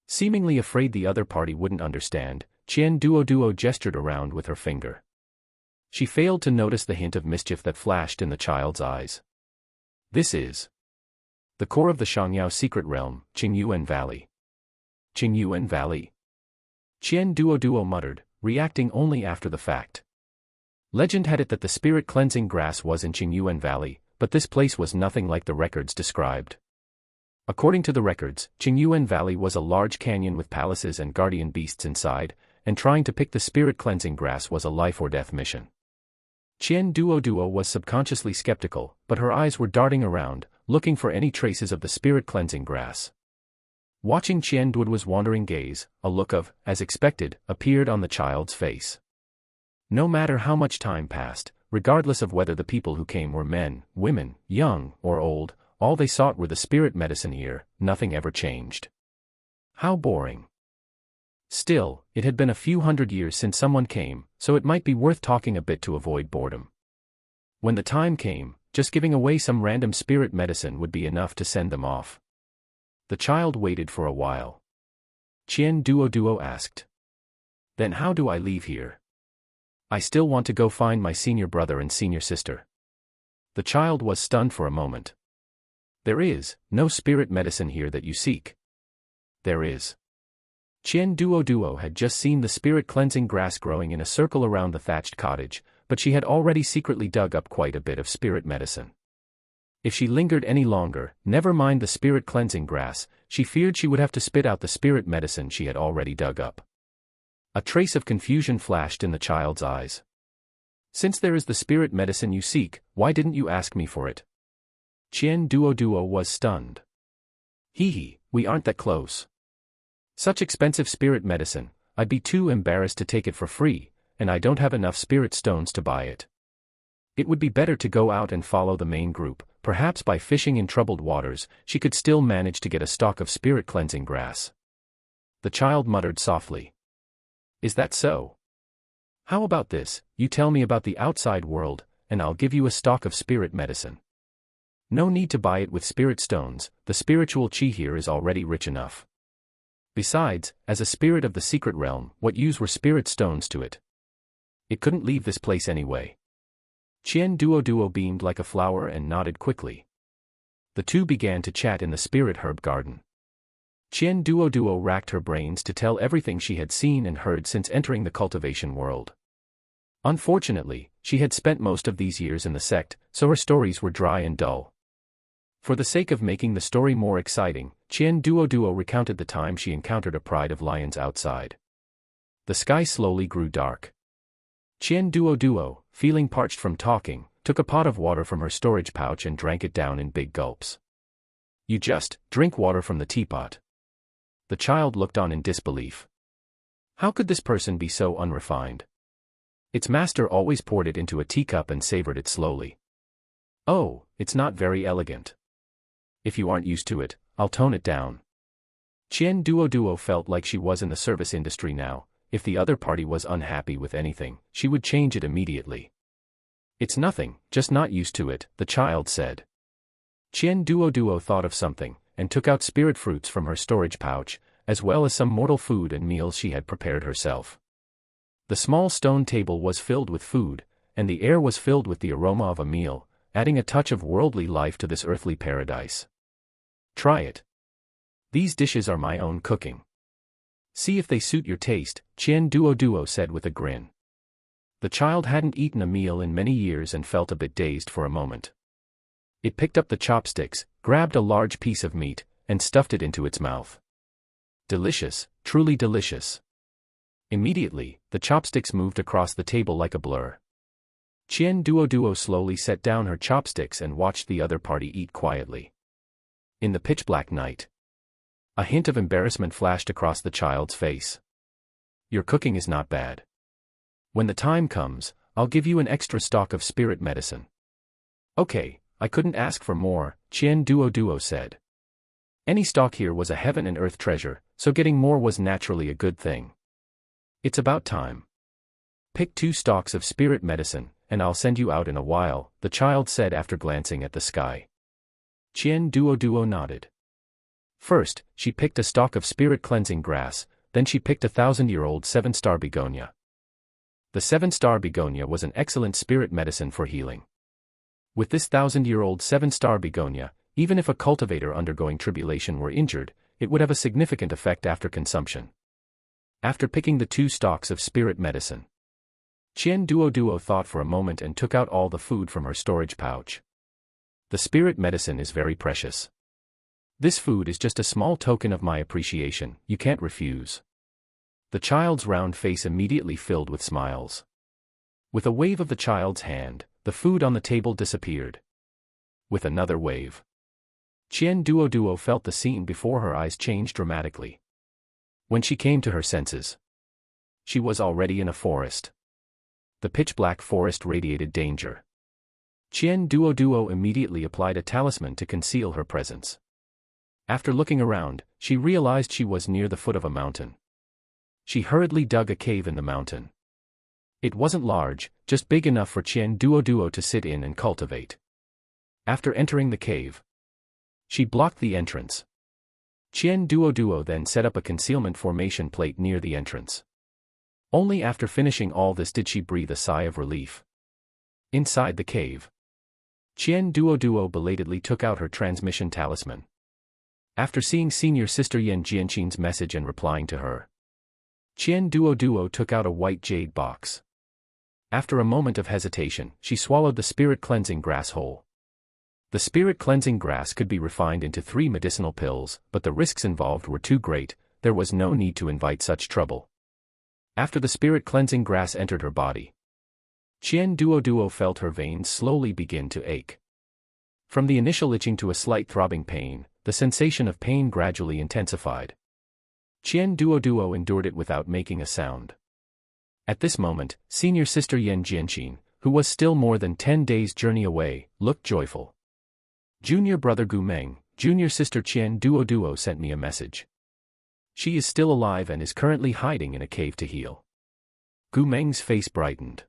Seemingly afraid the other party wouldn't understand, Qian Duoduo gestured around with her finger. She failed to notice the hint of mischief that flashed in the child's eyes. This is the core of the Shangyao secret realm, Qingyuan Valley. Qingyuan Valley? Qian Duoduo muttered, reacting only after the fact. Legend had it that the spirit cleansing grass was in Qingyuan Valley, but this place was nothing like the records described. According to the records, Qingyuan Valley was a large canyon with palaces and guardian beasts inside, and trying to pick the spirit cleansing grass was a life-or-death mission. Qian Duoduo was subconsciously skeptical, but her eyes were darting around, looking for any traces of the spirit cleansing grass. Watching Qian Duoduo's wandering gaze, a look of, as expected, appeared on the child's face. No matter how much time passed, regardless of whether the people who came were men, women, young, or old, all they sought were the spirit medicine here. Nothing ever changed. How boring. Still, it had been a few hundred years since someone came, so it might be worth talking a bit to avoid boredom. When the time came, just giving away some random spirit medicine would be enough to send them off. The child waited for a while. Qian Duoduo asked. Then how do I leave here? I still want to go find my senior brother and senior sister. The child was stunned for a moment. There is no spirit medicine here that you seek. There is. Qian Duoduo had just seen the spirit cleansing grass growing in a circle around the thatched cottage, but she had already secretly dug up quite a bit of spirit medicine. If she lingered any longer, never mind the spirit cleansing grass, she feared she would have to spit out the spirit medicine she had already dug up. A trace of confusion flashed in the child's eyes. Since there is the spirit medicine you seek, why didn't you ask me for it? Qian Duoduo was stunned. Hee, we aren't that close. Such expensive spirit medicine, I'd be too embarrassed to take it for free, and I don't have enough spirit stones to buy it. It would be better to go out and follow the main group. Perhaps by fishing in troubled waters, she could still manage to get a stalk of spirit cleansing grass. The child muttered softly. Is that so? How about this, you tell me about the outside world, and I'll give you a stalk of spirit medicine. No need to buy it with spirit stones, the spiritual qi here is already rich enough. Besides, as a spirit of the secret realm, what use were spirit stones to it? It couldn't leave this place anyway. Qian Duoduo beamed like a flower and nodded quickly. The two began to chat in the spirit herb garden. Qian Duoduo racked her brains to tell everything she had seen and heard since entering the cultivation world. Unfortunately, she had spent most of these years in the sect, so her stories were dry and dull. For the sake of making the story more exciting, Qian Duoduo recounted the time she encountered a pride of lions outside. The sky slowly grew dark. Qian Duoduo, feeling parched from talking, took a pot of water from her storage pouch and drank it down in big gulps. You just drink water from the teapot. The child looked on in disbelief. How could this person be so unrefined? Its master always poured it into a teacup and savored it slowly. Oh, it's not very elegant. If you aren't used to it, I'll tone it down. Qian Duoduo felt like she was in the service industry now. If the other party was unhappy with anything, she would change it immediately. It's nothing, just not used to it, the child said. Qian Duoduo thought of something, and took out spirit fruits from her storage pouch, as well as some mortal food and meals she had prepared herself. The small stone table was filled with food, and the air was filled with the aroma of a meal, adding a touch of worldly life to this earthly paradise. Try it. These dishes are my own cooking. See if they suit your taste, Qian Duoduo said with a grin. The child hadn't eaten a meal in many years and felt a bit dazed for a moment. It picked up the chopsticks, grabbed a large piece of meat, and stuffed it into its mouth. Delicious, truly delicious. Immediately, the chopsticks moved across the table like a blur. Qian Duoduo slowly set down her chopsticks and watched the other party eat quietly. In the pitch-black night, a hint of embarrassment flashed across the child's face. Your cooking is not bad. When the time comes, I'll give you an extra stock of spirit medicine. Okay, I couldn't ask for more, Qian Duoduo said. Any stock here was a heaven and earth treasure, so getting more was naturally a good thing. It's about time. Pick 2 stalks of spirit medicine, and I'll send you out in a while, the child said after glancing at the sky. Qian Duoduo nodded. First, she picked a stalk of spirit cleansing grass, then she picked a 1,000-year-old 7-star begonia. The 7-star begonia was an excellent spirit medicine for healing. With this 1,000-year-old 7-star begonia, even if a cultivator undergoing tribulation were injured, it would have a significant effect after consumption. After picking the 2 stalks of spirit medicine, Qian Duoduo thought for a moment and took out all the food from her storage pouch. The spirit medicine is very precious. This food is just a small token of my appreciation, you can't refuse. The child's round face immediately filled with smiles. With a wave of the child's hand, the food on the table disappeared. With another wave, Qian Duoduo felt the scene before her eyes change dramatically. When she came to her senses, she was already in a forest. The pitch-black forest radiated danger. Qian Duoduo immediately applied a talisman to conceal her presence. After looking around, she realized she was near the foot of a mountain. She hurriedly dug a cave in the mountain. It wasn't large, just big enough for Qian Duoduo to sit in and cultivate. After entering the cave, she blocked the entrance. Qian Duoduo then set up a concealment formation plate near the entrance. Only after finishing all this did she breathe a sigh of relief. Inside the cave, Qian Duoduo belatedly took out her transmission talisman. After seeing senior sister Yan Jianqin's message and replying to her, Qian Duoduo took out a white jade box. After a moment of hesitation, she swallowed the spirit cleansing grass whole. The spirit cleansing grass could be refined into 3 medicinal pills, but the risks involved were too great, there was no need to invite such trouble. After the spirit cleansing grass entered her body, Qian Duoduo felt her veins slowly begin to ache. From the initial itching to a slight throbbing pain, the sensation of pain gradually intensified. Qian Duoduo endured it without making a sound. At this moment, senior sister Yan Jianqin, who was still more than 10 days' journey away, looked joyful. Junior brother Gu Meng, junior sister Qian Duoduo sent me a message. She is still alive and is currently hiding in a cave to heal. Gu Meng's face brightened.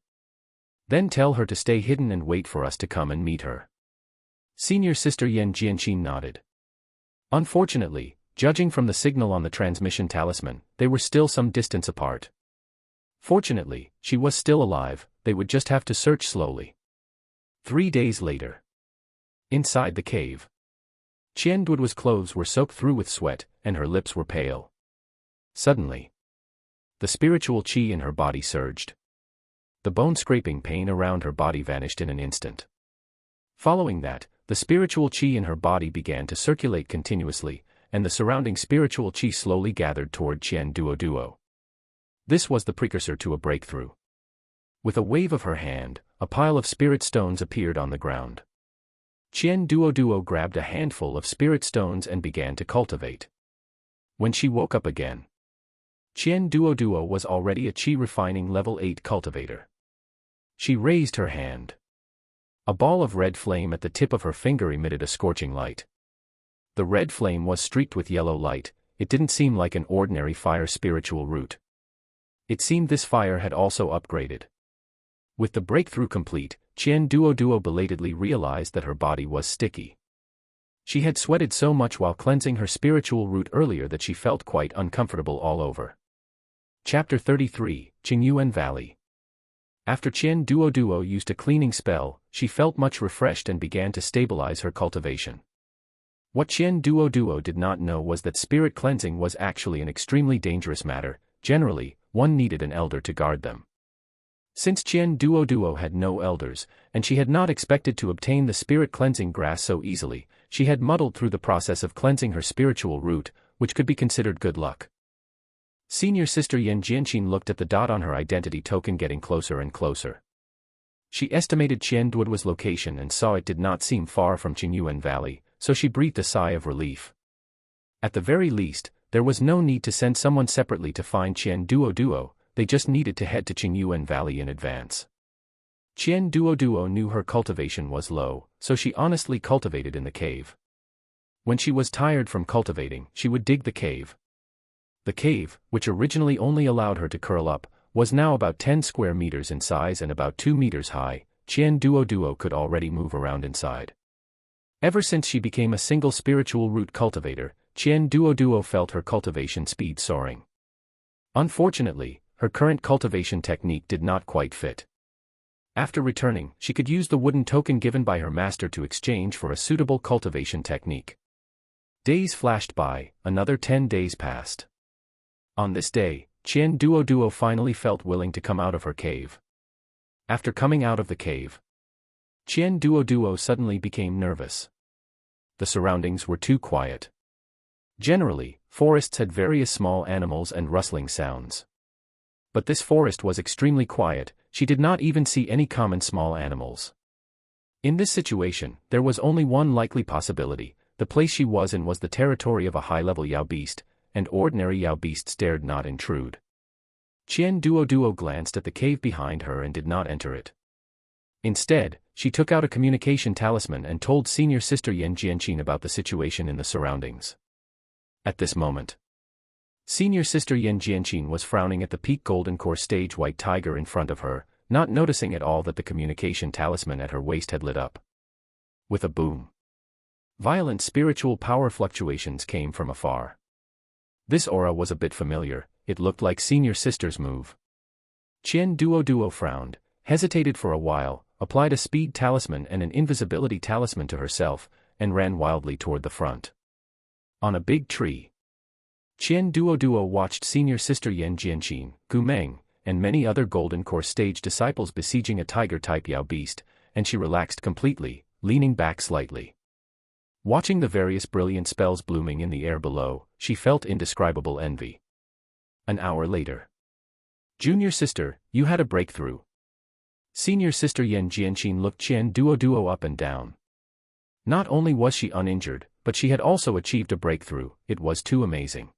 Then tell her to stay hidden and wait for us to come and meet her. Senior sister Yan Jianqin nodded. Unfortunately, judging from the signal on the transmission talisman, they were still some distance apart. Fortunately, she was still alive, they would just have to search slowly. 3 days later, inside the cave, Qian Duoduo's clothes were soaked through with sweat, and her lips were pale. Suddenly, the spiritual qi in her body surged. The bone-scraping pain around her body vanished in an instant. Following that, the spiritual qi in her body began to circulate continuously, and the surrounding spiritual qi slowly gathered toward Qian Duoduo. This was the precursor to a breakthrough. With a wave of her hand, a pile of spirit stones appeared on the ground. Qian Duoduo grabbed a handful of spirit stones and began to cultivate. When she woke up again, Qian Duoduo was already a qi refining level 8 cultivator. She raised her hand. A ball of red flame at the tip of her finger emitted a scorching light. The red flame was streaked with yellow light. It didn't seem like an ordinary fire spiritual root. It seemed this fire had also upgraded. With the breakthrough complete, Qian Duoduo belatedly realized that her body was sticky. She had sweated so much while cleansing her spiritual root earlier that she felt quite uncomfortable all over. Chapter 33, Qingyuan Valley. After Qian Duoduo used a cleaning spell, she felt much refreshed and began to stabilize her cultivation. What Qian Duoduo did not know was that spirit cleansing was actually an extremely dangerous matter. Generally, one needed an elder to guard them. Since Qian Duoduo had no elders, and she had not expected to obtain the spirit cleansing grass so easily, she had muddled through the process of cleansing her spiritual root, which could be considered good luck. Senior Sister Yan Jianqin looked at the dot on her identity token getting closer and closer. She estimated Qian Duoduo's location and saw it did not seem far from Qingyuan Valley, so she breathed a sigh of relief. At the very least, there was no need to send someone separately to find Qian Duoduo, they just needed to head to Qingyuan Valley in advance. Qian Duoduo knew her cultivation was low, so she honestly cultivated in the cave. When she was tired from cultivating, she would dig the cave. The cave, which originally only allowed her to curl up, was now about 10 square meters in size and about 2 meters high. Qian Duoduo could already move around inside. Ever since she became a single spiritual root cultivator, Qian Duoduo felt her cultivation speed soaring. Unfortunately, her current cultivation technique did not quite fit. After returning, she could use the wooden token given by her master to exchange for a suitable cultivation technique. Days flashed by, another 10 days passed. On this day, Qian Duoduo finally felt willing to come out of her cave. After coming out of the cave, Qian Duoduo suddenly became nervous. The surroundings were too quiet. Generally, forests had various small animals and rustling sounds. But this forest was extremely quiet, she did not even see any common small animals. In this situation, there was only one likely possibility: the place she was in was the territory of a high-level Yao beast, and ordinary Yao beasts dared not intrude. Qian Duoduo glanced at the cave behind her and did not enter it. Instead, she took out a communication talisman and told Senior Sister Yan Jianqin about the situation in the surroundings. At this moment, Senior Sister Yan Jianqin was frowning at the peak golden core stage white tiger in front of her, not noticing at all that the communication talisman at her waist had lit up. With a boom, violent spiritual power fluctuations came from afar. This aura was a bit familiar, it looked like Senior Sister's move. Qian Duoduo frowned, hesitated for a while, applied a speed talisman and an invisibility talisman to herself, and ran wildly toward the front. On a big tree, Qian Duoduo watched Senior Sister Yan Jianqin, Gu Meng, and many other golden core stage disciples besieging a tiger-type Yao beast, and she relaxed completely, leaning back slightly. Watching the various brilliant spells blooming in the air below, she felt indescribable envy. An hour later. Junior Sister, you had a breakthrough. Senior Sister Yan Jianqin looked Qian Duoduo up and down. Not only was she uninjured, but she had also achieved a breakthrough. It was too amazing.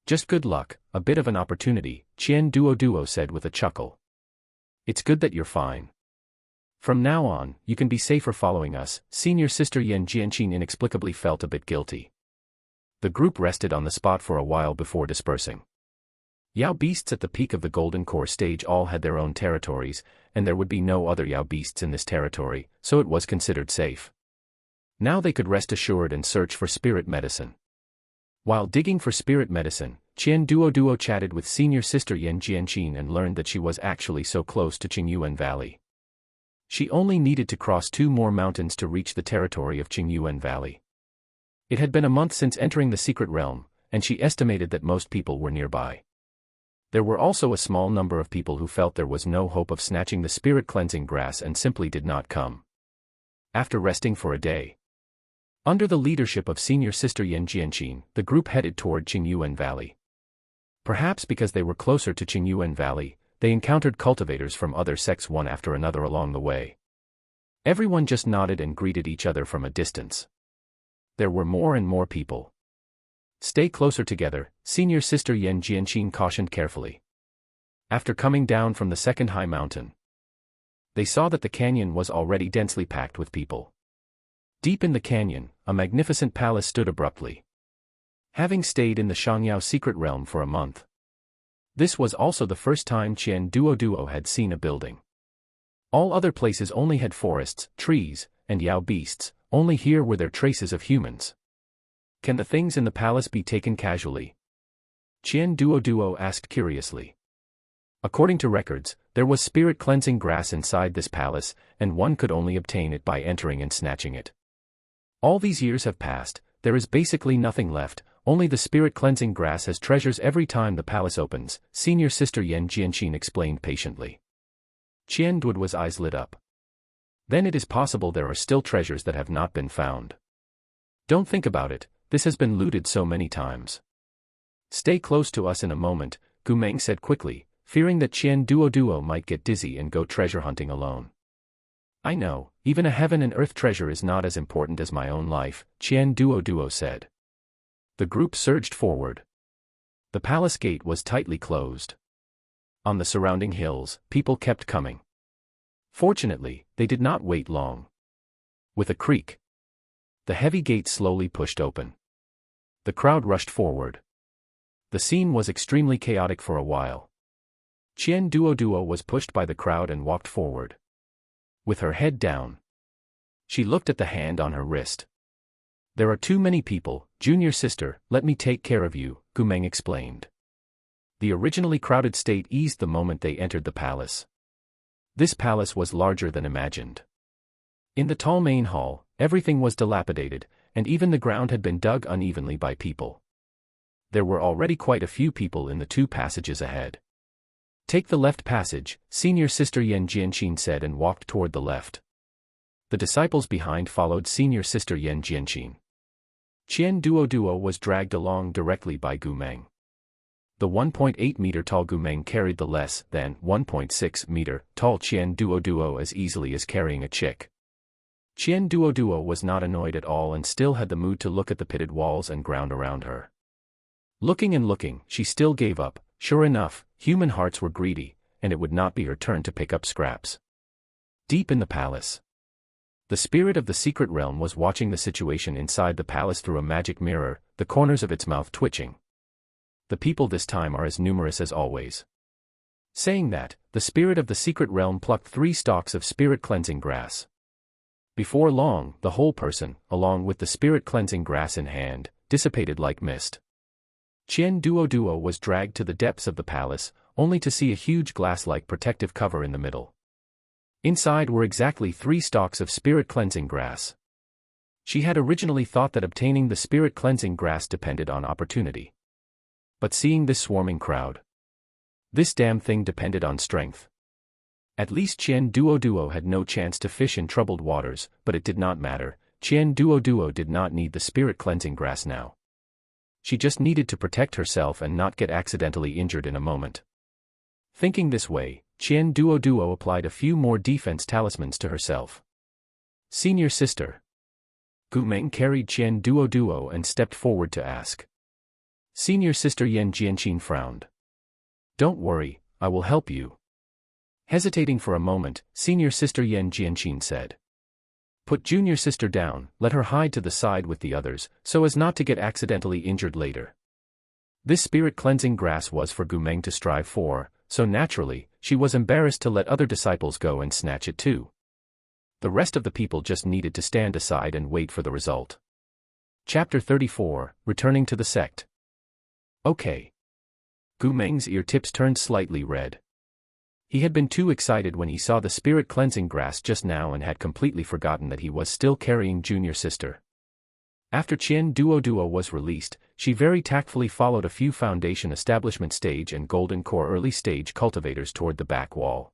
Just good luck, a bit of an opportunity, Qian Duoduo said with a chuckle. It's good that you're fine. From now on, you can be safer following us. Senior Sister Yan Jianqin inexplicably felt a bit guilty. The group rested on the spot for a while before dispersing. Yao beasts at the peak of the golden core stage all had their own territories, and there would be no other Yao beasts in this territory, so it was considered safe. Now they could rest assured and search for spirit medicine. While digging for spirit medicine, Qian Duoduo chatted with Senior Sister Yan Jianqin and learned that she was actually so close to Qingyuan Valley. She only needed to cross 2 more mountains to reach the territory of Qingyuan Valley. It had been a month since entering the secret realm, and she estimated that most people were nearby. There were also a small number of people who felt there was no hope of snatching the spirit cleansing grass and simply did not come. After resting for a day, under the leadership of Senior Sister Yan Jianqin, the group headed toward Qingyuan Valley. Perhaps because they were closer to Qingyuan Valley, they encountered cultivators from other sects one after another along the way. Everyone just nodded and greeted each other from a distance. There were more and more people. Stay closer together, Senior Sister Yan Jianqin cautioned carefully. After coming down from the second high mountain, they saw that the canyon was already densely packed with people. Deep in the canyon, a magnificent palace stood abruptly. Having stayed in the Shangyao secret realm for a month, this was also the first time Qian Duoduo had seen a building. All other places only had forests, trees, and Yao beasts, only here were there traces of humans. Can the things in the palace be taken casually? Qian Duoduo asked curiously. According to records, there was spirit-cleansing grass inside this palace, and one could only obtain it by entering and snatching it. All these years have passed, there is basically nothing left, only the spirit-cleansing grass has treasures every time the palace opens, senior sister Yan Jianqin explained patiently. Qian Duoduo's eyes lit up. Then it is possible there are still treasures that have not been found. Don't think about it, this has been looted so many times. Stay close to us in a moment, Gu Meng said quickly, fearing that Qian Duoduo might get dizzy and go treasure hunting alone. I know, even a heaven and earth treasure is not as important as my own life, Qian Duoduo said. The group surged forward. The palace gate was tightly closed. On the surrounding hills, people kept coming. Fortunately, they did not wait long. With a creak, the heavy gate slowly pushed open. The crowd rushed forward. The scene was extremely chaotic for a while. Qian Duoduo was pushed by the crowd and walked forward. With her head down, she looked at the hand on her wrist. There are too many people, junior sister, let me take care of you, Gu Meng explained. The originally crowded state eased the moment they entered the palace. This palace was larger than imagined. In the tall main hall, everything was dilapidated, and even the ground had been dug unevenly by people. There were already quite a few people in the two passages ahead. Take the left passage, senior sister Yan Jianqin said and walked toward the left. The disciples behind followed senior sister Yan Jianqin. Qian Duoduo was dragged along directly by Gu Meng. The 1.8-meter tall Gu Meng carried the less than 1.6-meter tall Qian Duoduo as easily as carrying a chick. Qian Duoduo was not annoyed at all and still had the mood to look at the pitted walls and ground around her. Looking and looking, she still gave up. Sure enough, human hearts were greedy, and it would not be her turn to pick up scraps. Deep in the palace, the spirit of the secret realm was watching the situation inside the palace through a magic mirror, the corners of its mouth twitching. The people this time are as numerous as always. Saying that, the spirit of the secret realm plucked 3 stalks of spirit-cleansing grass. Before long, the whole person, along with the spirit-cleansing grass in hand, dissipated like mist. Qian Duoduo was dragged to the depths of the palace, only to see a huge glass-like protective cover in the middle. Inside were exactly 3 stalks of spirit-cleansing grass. She had originally thought that obtaining the spirit-cleansing grass depended on opportunity. But seeing this swarming crowd, this damn thing depended on strength. At least Qian Duoduo had no chance to fish in troubled waters, but it did not matter. Qian Duoduo did not need the spirit-cleansing grass now. She just needed to protect herself and not get accidentally injured in a moment. Thinking this way, Qian Duoduo applied a few more defense talismans to herself. Senior sister. Gu Meng carried Qian Duoduo and stepped forward to ask. Senior sister Yan Jianqin frowned. Don't worry, I will help you. Hesitating for a moment, senior sister Yan Jianqin said. Put junior sister down, let her hide to the side with the others, so as not to get accidentally injured later. This spirit-cleansing grass was for Gu Meng to strive for, so naturally, she was embarrassed to let other disciples go and snatch it too. The rest of the people just needed to stand aside and wait for the result. Chapter 34, Returning to the Sect. Okay. Gu Meng's ear tips turned slightly red. He had been too excited when he saw the spirit-cleansing grass just now and had completely forgotten that he was still carrying junior sister. After Qian Duoduo was released, she very tactfully followed a few Foundation Establishment stage and Golden Core early stage cultivators toward the back wall.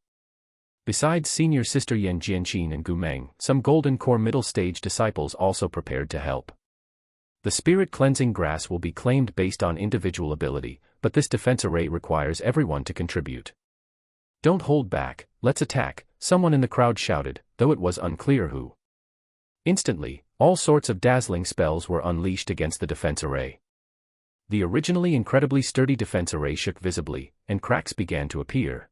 Besides senior sister Yan Jianqin and Gu Meng, some Golden Core middle stage disciples also prepared to help. The spirit-cleansing grass will be claimed based on individual ability, but this defense array requires everyone to contribute. Don't hold back, let's attack, someone in the crowd shouted, though it was unclear who. Instantly, all sorts of dazzling spells were unleashed against the defense array. The originally incredibly sturdy defense array shook visibly, and cracks began to appear.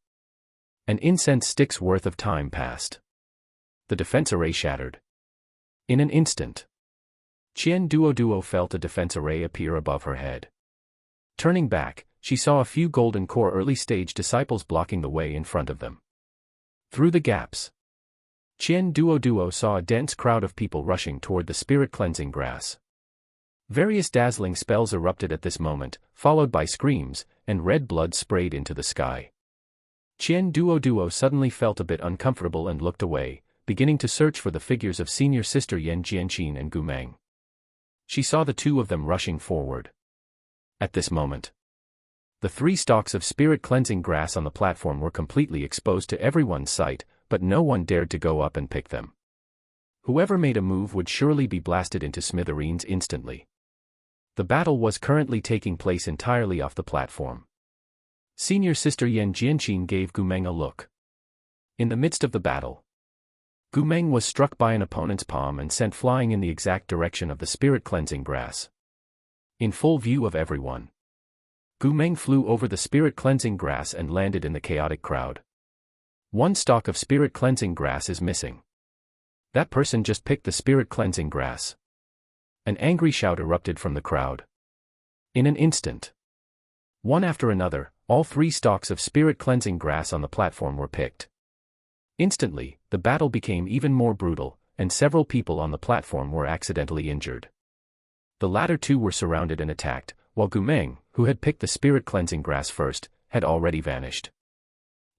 An incense stick's worth of time passed. The defense array shattered. In an instant, Qian Duoduo felt a defense array appear above her head. Turning back, she saw a few golden core early-stage disciples blocking the way in front of them. Through the gaps, Qian Duoduo saw a dense crowd of people rushing toward the spirit-cleansing grass. Various dazzling spells erupted at this moment, followed by screams, and red blood sprayed into the sky. Qian Duoduo suddenly felt a bit uncomfortable and looked away, beginning to search for the figures of senior sister Yan Jianqin and Gumeng. She saw the two of them rushing forward. At this moment, the 3 stalks of spirit-cleansing grass on the platform were completely exposed to everyone's sight, but no one dared to go up and pick them. Whoever made a move would surely be blasted into smithereens instantly. The battle was currently taking place entirely off the platform. Senior sister Yan Jianqin gave Gumeng a look. In the midst of the battle, Gumeng was struck by an opponent's palm and sent flying in the exact direction of the spirit-cleansing grass. In full view of everyone, Gumeng flew over the spirit-cleansing grass and landed in the chaotic crowd. 1 stalk of spirit-cleansing grass is missing. That person just picked the spirit-cleansing grass. An angry shout erupted from the crowd. In an instant, one after another, all 3 stalks of spirit-cleansing grass on the platform were picked. Instantly, the battle became even more brutal, and several people on the platform were accidentally injured. The latter 2 were surrounded and attacked, while Gumeng, who had picked the spirit-cleansing grass first, had already vanished.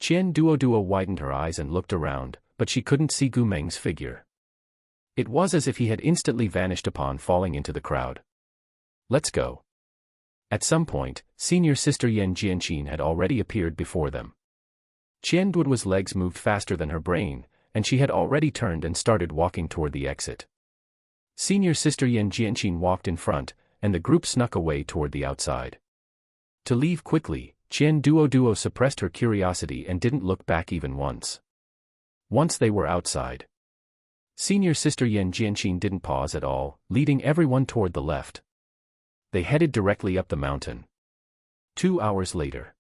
Qian Duoduo widened her eyes and looked around, but she couldn't see Gumeng's figure. It was as if he had instantly vanished upon falling into the crowd. Let's go. At some point, senior sister Yan Jianqin had already appeared before them. Qian Duoduo's legs moved faster than her brain, and she had already turned and started walking toward the exit. Senior sister Yan Jianqin walked in front, and the group snuck away toward the outside. To leave quickly, Qian Duoduo suppressed her curiosity and didn't look back even once. Once they were outside, senior sister Yan Jianqin didn't pause at all, leading everyone toward the left. They headed directly up the mountain. 2 hours later,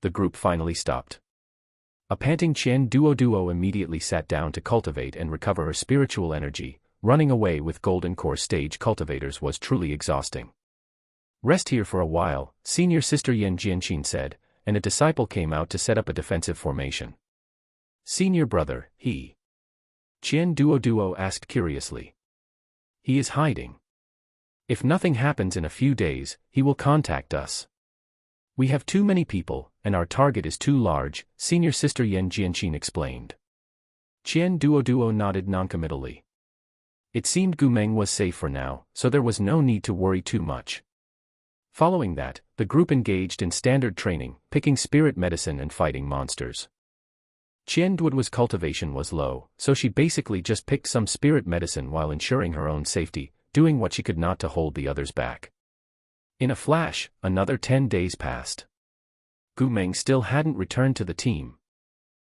the group finally stopped. A panting Qian Duoduo immediately sat down to cultivate and recover her spiritual energy. Running away with golden core stage cultivators was truly exhausting. Rest here for a while, senior sister Yan Jianqin said, and a disciple came out to set up a defensive formation. Senior brother, he. Qian Duoduo asked curiously. He is hiding. If nothing happens in a few days, he will contact us. We have too many people, and our target is too large, senior sister Yan Jianqin explained. Qian Duoduo nodded noncommittally. It seemed Gumeng was safe for now, so there was no need to worry too much. Following that, the group engaged in standard training, picking spirit medicine and fighting monsters. Qian Duoduo's cultivation was low, so she basically just picked some spirit medicine while ensuring her own safety, doing what she could not to hold the others back. In a flash, another 10 days passed. Gumeng still hadn't returned to the team.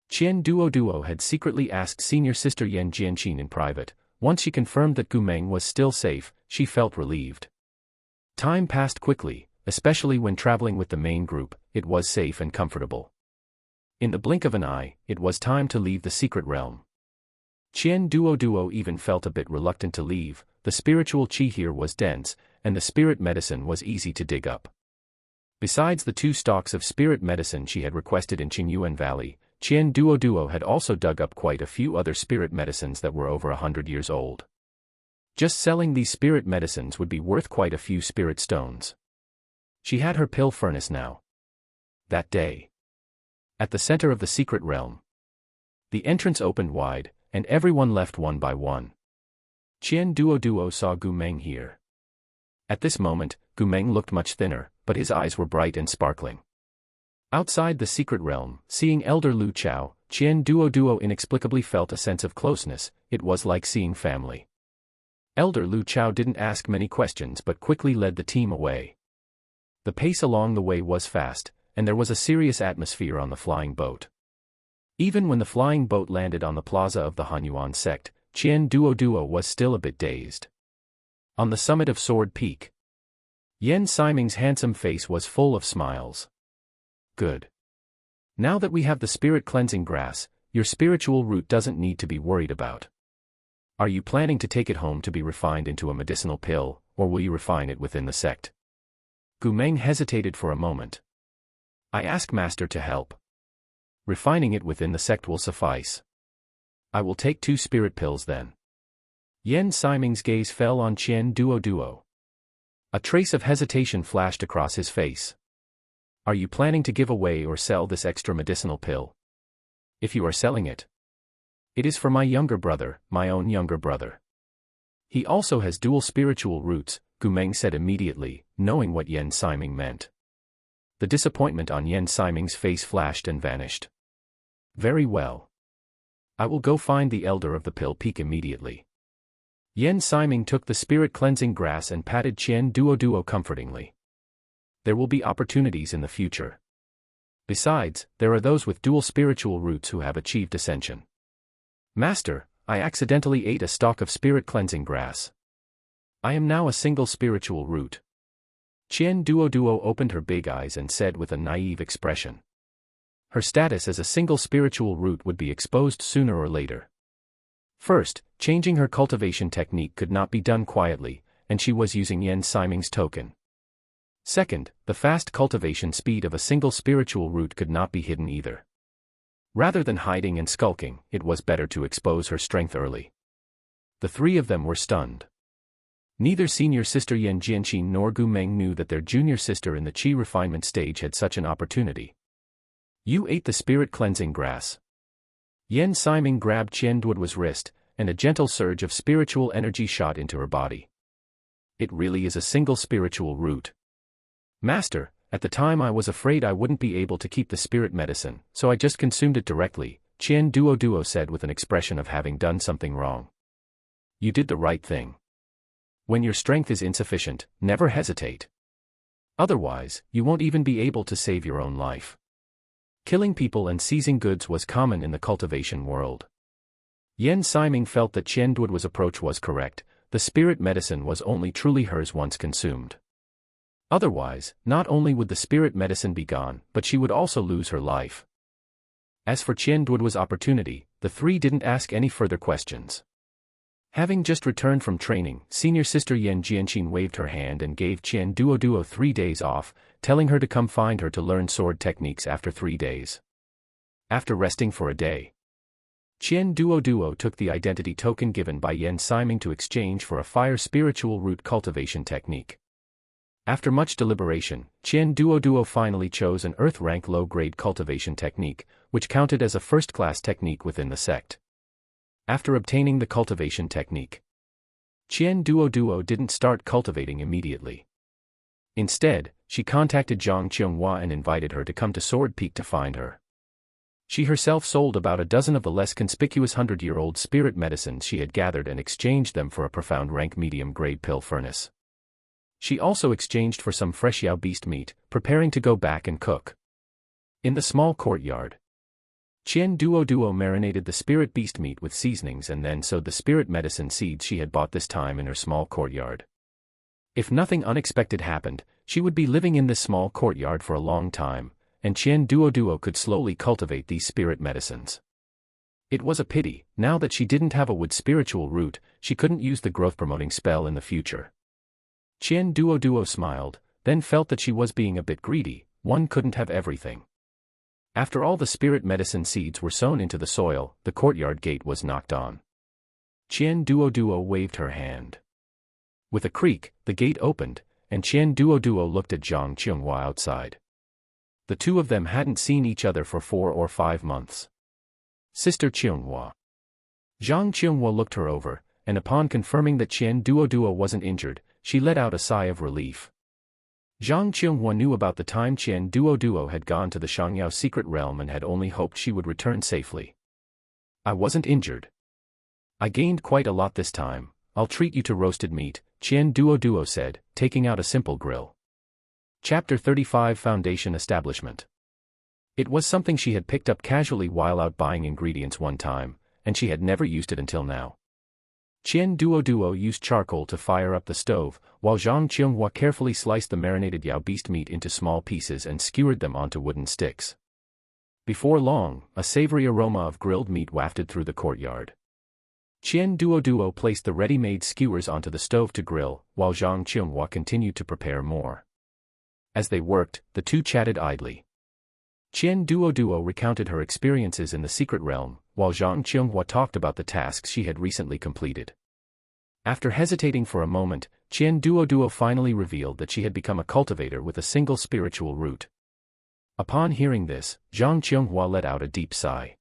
Qian Duoduo had secretly asked senior sister Yan Jianqin in private. Once she confirmed that Gumeng was still safe, she felt relieved. Time passed quickly, especially when traveling with the main group. It was safe and comfortable. In the blink of an eye, it was time to leave the secret realm. Qian Duoduo even felt a bit reluctant to leave. The spiritual qi here was dense, and the spirit medicine was easy to dig up. Besides the 2 stalks of spirit medicine she had requested in Qingyuan Valley, Qian Duoduo had also dug up quite a few other spirit medicines that were over 100 years old. Just selling these spirit medicines would be worth quite a few spirit stones. She had her pill furnace now. That day, at the center of the secret realm, the entrance opened wide, and everyone left one by one. Qian Duoduo saw Gumeng here. At this moment, Gumeng looked much thinner, but his eyes were bright and sparkling. Outside the secret realm, seeing Elder Lu Chao, Qian Duoduo inexplicably felt a sense of closeness. It was like seeing family. Elder Lu Chao didn't ask many questions but quickly led the team away. The pace along the way was fast, and there was a serious atmosphere on the flying boat. Even when the flying boat landed on the plaza of the Hanyuan sect, Qian Duoduo was still a bit dazed. On the summit of Sword Peak, Yan Siming's handsome face was full of smiles. Good. Now that we have the spirit cleansing grass, your spiritual root doesn't need to be worried about. Are you planning to take it home to be refined into a medicinal pill, or will you refine it within the sect? Gu Meng hesitated for a moment. I ask Master to help. Refining it within the sect will suffice. I will take 2 spirit pills then. Yen Siming's gaze fell on Qian Duoduo. A trace of hesitation flashed across his face. Are you planning to give away or sell this extra medicinal pill? If you are selling it, it is for my younger brother, my own younger brother. He also has dual spiritual roots, Gu Meng said immediately, knowing what Yen Siming meant. The disappointment on Yen Siming's face flashed and vanished. Very well. I will go find the elder of the pill peak immediately. Yen Siming took the spirit-cleansing grass and patted Qian Duoduo comfortingly. There will be opportunities in the future. Besides, there are those with dual spiritual roots who have achieved ascension. Master, I accidentally ate a stalk of spirit-cleansing grass. I am now a single spiritual root. Qian Duoduo opened her big eyes and said with a naive expression. Her status as a single spiritual root would be exposed sooner or later. First, changing her cultivation technique could not be done quietly, and she was using Yen Siming's token. Second, the fast cultivation speed of a single spiritual root could not be hidden either. Rather than hiding and skulking, it was better to expose her strength early. The 3 of them were stunned. Neither senior sister Yen Jianqin nor Gu Meng knew that their junior sister in the Qi refinement stage had such an opportunity. You ate the spirit-cleansing grass. Yen Siming grabbed Qian Duoduo's wrist, and a gentle surge of spiritual energy shot into her body. It really is a single spiritual root. Master, at the time I was afraid I wouldn't be able to keep the spirit medicine, so I just consumed it directly, Qian Duoduo said with an expression of having done something wrong. You did the right thing. When your strength is insufficient, never hesitate. Otherwise, you won't even be able to save your own life. Killing people and seizing goods was common in the cultivation world. Yen Siming felt that Qian Duoduo's approach was correct. The spirit medicine was only truly hers once consumed. Otherwise, not only would the spirit medicine be gone, but she would also lose her life. As for Qian Duoduo's opportunity, the 3 didn't ask any further questions. Having just returned from training, senior sister Yen Jianqin waved her hand and gave Qian Duoduo 3 days off, telling her to come find her to learn sword techniques after 3 days. After resting for a day, Qian Duoduo took the identity token given by Yen Siming to exchange for a fire spiritual root cultivation technique. After much deliberation, Qian Duoduo finally chose an earth rank low-grade cultivation technique, which counted as a first-class technique within the sect. After obtaining the cultivation technique, Qian Duoduo didn't start cultivating immediately. Instead, she contacted Zhang Qionghua and invited her to come to Sword Peak to find her. She herself sold about a dozen of the less conspicuous 100-year-old spirit medicines she had gathered and exchanged them for a profound rank medium-grade pill furnace. She also exchanged for some fresh Yao beast meat, preparing to go back and cook. In the small courtyard, Qian Duoduo marinated the spirit beast meat with seasonings and then sowed the spirit medicine seeds she had bought this time in her small courtyard. If nothing unexpected happened, she would be living in this small courtyard for a long time, and Qian Duoduo could slowly cultivate these spirit medicines. It was a pity, now that she didn't have a wood spiritual root, she couldn't use the growth-promoting spell in the future. Qian Duoduo smiled, then felt that she was being a bit greedy. One couldn't have everything. After all the spirit medicine seeds were sown into the soil, the courtyard gate was knocked on. Qian Duoduo waved her hand. With a creak, the gate opened, and Qian Duoduo looked at Zhang Qionghua outside. The 2 of them hadn't seen each other for 4 or 5 months. Sister Qionghua. Zhang Qionghua looked her over, and upon confirming that Qian Duoduo wasn't injured, she let out a sigh of relief. Zhang Qionghua knew about the time Qian Duoduo had gone to the Shangyao secret realm and had only hoped she would return safely. I wasn't injured. I gained quite a lot this time. I'll treat you to roasted meat, Qian Duoduo said, taking out a simple grill. Chapter 35 Foundation Establishment. It was something she had picked up casually while out buying ingredients one time, and she had never used it until now. Qian Duoduo used charcoal to fire up the stove, while Zhang Qionghua carefully sliced the marinated Yao beast meat into small pieces and skewered them onto wooden sticks. Before long, a savory aroma of grilled meat wafted through the courtyard. Qian Duoduo placed the ready-made skewers onto the stove to grill, while Zhang Qianghua continued to prepare more. As they worked, the two chatted idly. Qian Duoduo recounted her experiences in the secret realm, while Zhang Qianghua talked about the tasks she had recently completed. After hesitating for a moment, Qian Duoduo finally revealed that she had become a cultivator with a single spiritual root. Upon hearing this, Zhang Qianghua let out a deep sigh.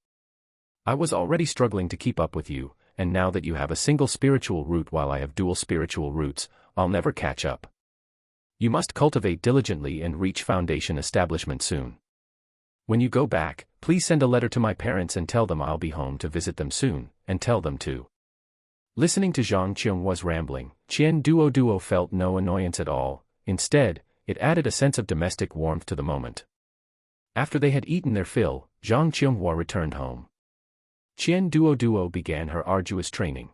I was already struggling to keep up with you, and now that you have a single spiritual root while I have dual spiritual roots, I'll never catch up. You must cultivate diligently and reach foundation establishment soon. When you go back, please send a letter to my parents and tell them I'll be home to visit them soon, and tell them to. Listening to Zhang Qianghua's rambling, Qian Duoduo felt no annoyance at all. Instead, it added a sense of domestic warmth to the moment. After they had eaten their fill, Zhang Qianghua returned home. Qian Duoduo began her arduous training.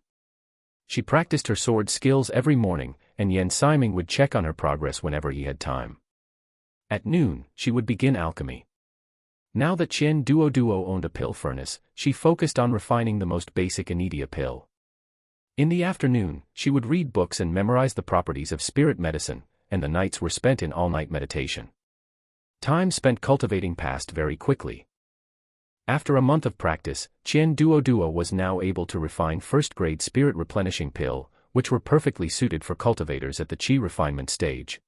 She practiced her sword skills every morning, and Yan Siming would check on her progress whenever he had time. At noon, she would begin alchemy. Now that Qian Duoduo owned a pill furnace, she focused on refining the most basic Anidia pill. In the afternoon, she would read books and memorize the properties of spirit medicine, and the nights were spent in all-night meditation. Time spent cultivating passed very quickly. After a month of practice, Qian Duoduo was now able to refine first-grade spirit replenishing pill, which were perfectly suited for cultivators at the qi refinement stage.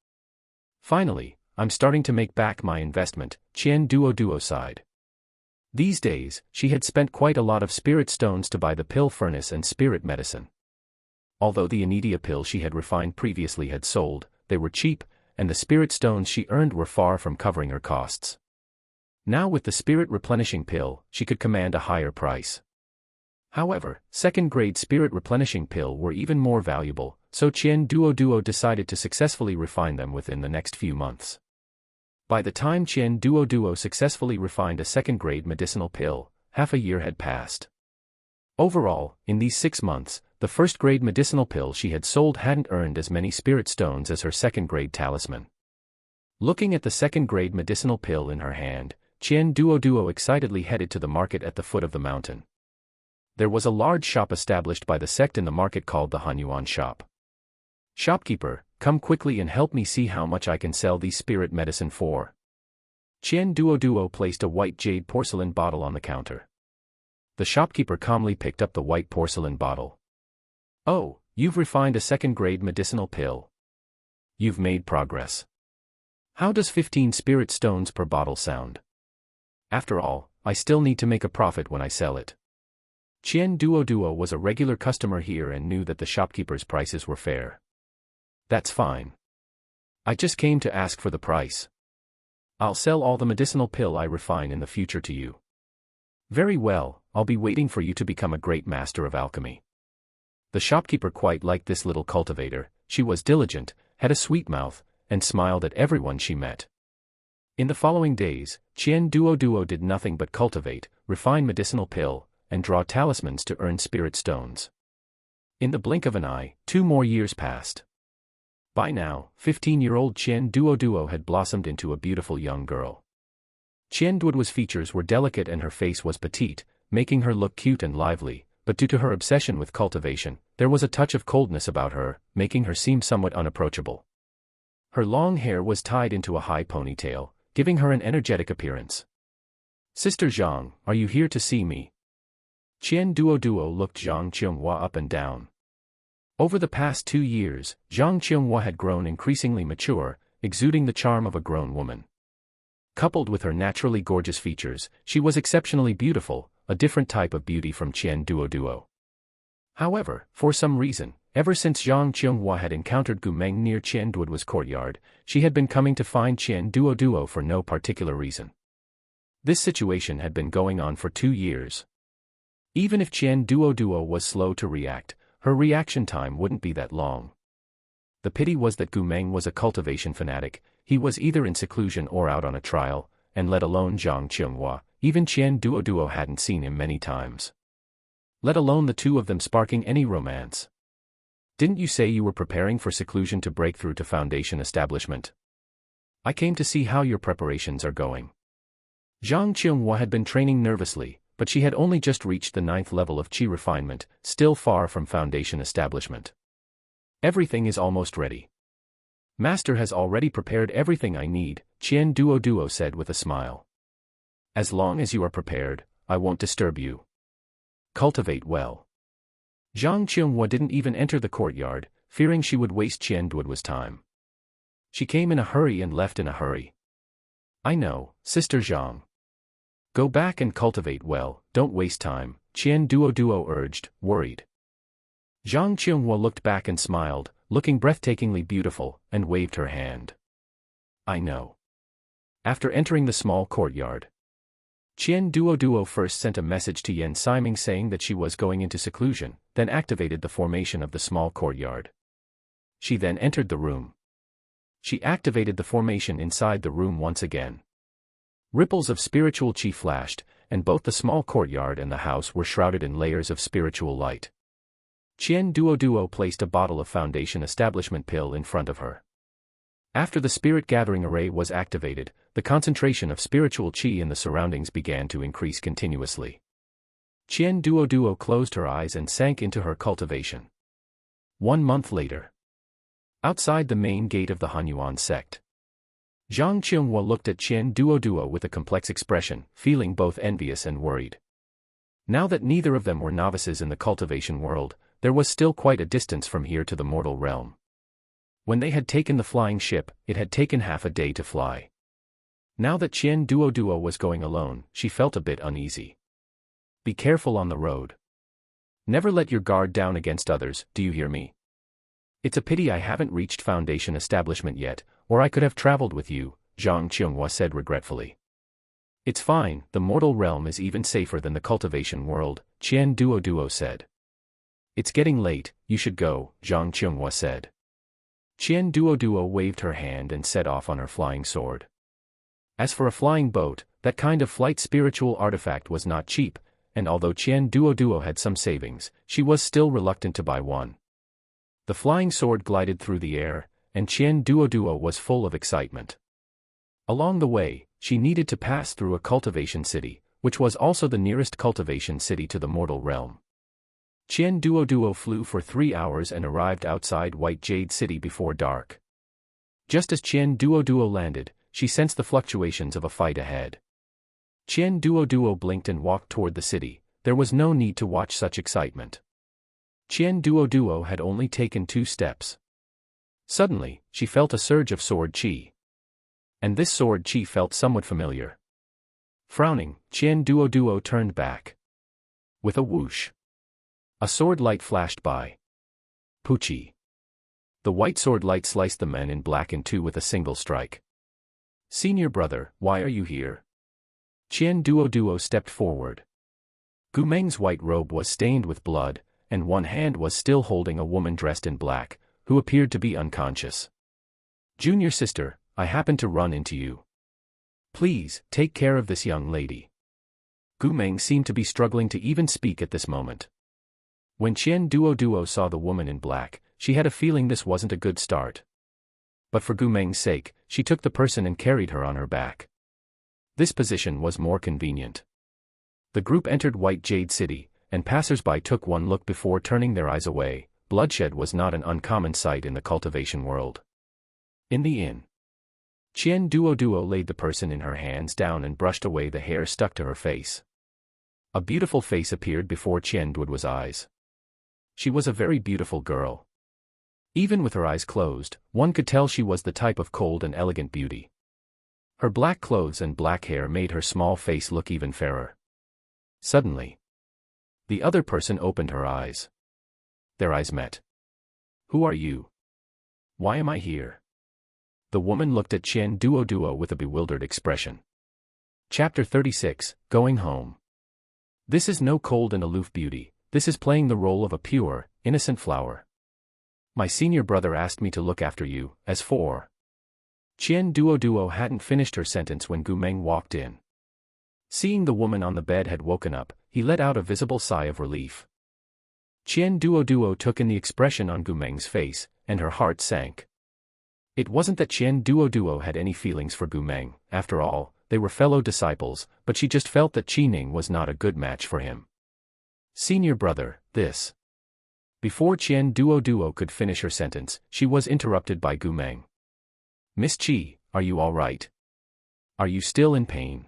Finally, I'm starting to make back my investment, Qian Duoduo sighed. These days, she had spent quite a lot of spirit stones to buy the pill furnace and spirit medicine. Although the Anidia pill she had refined previously had sold, they were cheap, and the spirit stones she earned were far from covering her costs. Now with the spirit replenishing pill, she could command a higher price. However, second-grade spirit replenishing pill were even more valuable, so Qian Duoduo decided to successfully refine them within the next few months. By the time Qian Duoduo successfully refined a second-grade medicinal pill, half a year had passed. Overall, in these 6 months, the first-grade medicinal pill she had sold hadn't earned as many spirit stones as her second-grade talisman. Looking at the second-grade medicinal pill in her hand, Qian Duoduo excitedly headed to the market at the foot of the mountain. There was a large shop established by the sect in the market called the Hanyuan shop. Shopkeeper, come quickly and help me see how much I can sell these spirit medicine for. Qian Duoduo placed a white jade porcelain bottle on the counter. The shopkeeper calmly picked up the white porcelain bottle. Oh, you've refined a second-grade medicinal pill. You've made progress. How does 15 spirit stones per bottle sound? After all, I still need to make a profit when I sell it. Qian Duoduo was a regular customer here and knew that the shopkeeper's prices were fair. That's fine. I just came to ask for the price. I'll sell all the medicinal pill I refine in the future to you. Very well, I'll be waiting for you to become a great master of alchemy. The shopkeeper quite liked this little cultivator. She was diligent, had a sweet mouth, and smiled at everyone she met. In the following days, Qian Duoduo did nothing but cultivate, refine medicinal pill, and draw talismans to earn spirit stones. In the blink of an eye, 2 more years passed. By now, 15-year-old Qian Duoduo had blossomed into a beautiful young girl. Qian Duoduo's features were delicate and her face was petite, making her look cute and lively, but due to her obsession with cultivation, there was a touch of coldness about her, making her seem somewhat unapproachable. Her long hair was tied into a high ponytail, giving her an energetic appearance. Sister Zhang, are you here to see me? Qian Duoduo looked Zhang Qianghua up and down. Over the past 2 years, Zhang Qianghua had grown increasingly mature, exuding the charm of a grown woman. Coupled with her naturally gorgeous features, she was exceptionally beautiful, a different type of beauty from Qian Duoduo. However, for some reason, ever since Zhang Qianghua had encountered Gu Meng near Qian Duoduo's courtyard, she had been coming to find Qian Duoduo for no particular reason. This situation had been going on for 2 years. Even if Qian Duoduo was slow to react, her reaction time wouldn't be that long. The pity was that Gu Meng was a cultivation fanatic. He was either in seclusion or out on a trial, and let alone Zhang Qianghua, even Qian Duoduo hadn't seen him many times. Let alone the two of them sparking any romance. Didn't you say you were preparing for seclusion to break through to foundation establishment? I came to see how your preparations are going. Zhang Qinghua had been training nervously, but she had only just reached the 9th level of qi refinement, still far from foundation establishment. Everything is almost ready. Master has already prepared everything I need, Qian Duoduo said with a smile. As long as you are prepared, I won't disturb you. Cultivate well. Zhang Qinghua didn't even enter the courtyard, fearing she would waste Qian Duoduo's time. She came in a hurry and left in a hurry. I know, Sister Zhang. Go back and cultivate well, don't waste time, Qian Duoduo urged, worried. Zhang Qinghua looked back and smiled, looking breathtakingly beautiful, and waved her hand. I know. After entering the small courtyard, Qian Duoduo first sent a message to Yan Siming saying that she was going into seclusion, then activated the formation of the small courtyard. She then entered the room. She activated the formation inside the room once again. Ripples of spiritual qi flashed, and both the small courtyard and the house were shrouded in layers of spiritual light. Qian Duoduo placed a bottle of foundation establishment pill in front of her. After the spirit gathering array was activated, the concentration of spiritual qi in the surroundings began to increase continuously. Qian Duoduo closed her eyes and sank into her cultivation. 1 month later. Outside the main gate of the Hanyuan sect, Zhang Qinghua looked at Qian Duoduo with a complex expression, feeling both envious and worried. Now that neither of them were novices in the cultivation world, there was still quite a distance from here to the mortal realm. When they had taken the flying ship, it had taken half a day to fly. Now that Qian Duoduo was going alone, she felt a bit uneasy. Be careful on the road. Never let your guard down against others, do you hear me? It's a pity I haven't reached foundation establishment yet, or I could have traveled with you, Zhang Qinghua said regretfully. It's fine, the mortal realm is even safer than the cultivation world, Qian Duoduo said. It's getting late, you should go, Zhang Qinghua said. Qian Duoduo waved her hand and set off on her flying sword. As for a flying boat, that kind of flight spiritual artifact was not cheap, and although Qian Duoduo had some savings, she was still reluctant to buy one. The flying sword glided through the air, and Qian Duoduo was full of excitement. Along the way, she needed to pass through a cultivation city, which was also the nearest cultivation city to the mortal realm. Qian Duoduo flew for 3 hours and arrived outside White Jade City before dark. Just as Qian Duoduo landed, she sensed the fluctuations of a fight ahead. Qian Duoduo blinked and walked toward the city. There was no need to watch such excitement. Qian Duoduo had only taken 2 steps. Suddenly, she felt a surge of sword qi. And this sword qi felt somewhat familiar. Frowning, Qian Duoduo turned back. With a whoosh, a sword light flashed by. Puchi. The white sword light sliced the men in black in 2 with a single strike. Senior brother, why are you here? Qian Duoduo stepped forward. Gu Meng's white robe was stained with blood, and one hand was still holding a woman dressed in black, who appeared to be unconscious. Junior sister, I happened to run into you. Please, take care of this young lady. Gu Meng seemed to be struggling to even speak at this moment. When Qian Duoduo saw the woman in black, she had a feeling this wasn't a good start. But for Gu Meng's sake, she took the person and carried her on her back. This position was more convenient. The group entered White Jade City, and passers-by took one look before turning their eyes away. Bloodshed was not an uncommon sight in the cultivation world. In the inn, Qian Duoduo laid the person in her hands down and brushed away the hair stuck to her face. A beautiful face appeared before Qian Duoduo's eyes. She was a very beautiful girl. Even with her eyes closed, one could tell she was the type of cold and elegant beauty. Her black clothes and black hair made her small face look even fairer. Suddenly, the other person opened her eyes. Their eyes met. Who are you? Why am I here? The woman looked at Qian Duoduo with a bewildered expression. Chapter 36, Going Home. This is no cold and aloof beauty, this is playing the role of a pure, innocent flower. My senior brother asked me to look after you, as for. Qian Duoduo hadn't finished her sentence when Gu Meng walked in. Seeing the woman on the bed had woken up, he let out a visible sigh of relief. Qian Duoduo took in the expression on Gu Meng's face, and her heart sank. It wasn't that Qian Duoduo had any feelings for Gu Meng, after all, they were fellow disciples, but she just felt that Qi Ning was not a good match for him. Senior brother, this. Before Qian Duoduo could finish her sentence, she was interrupted by Gu Meng. Miss Qi, are you all right? Are you still in pain?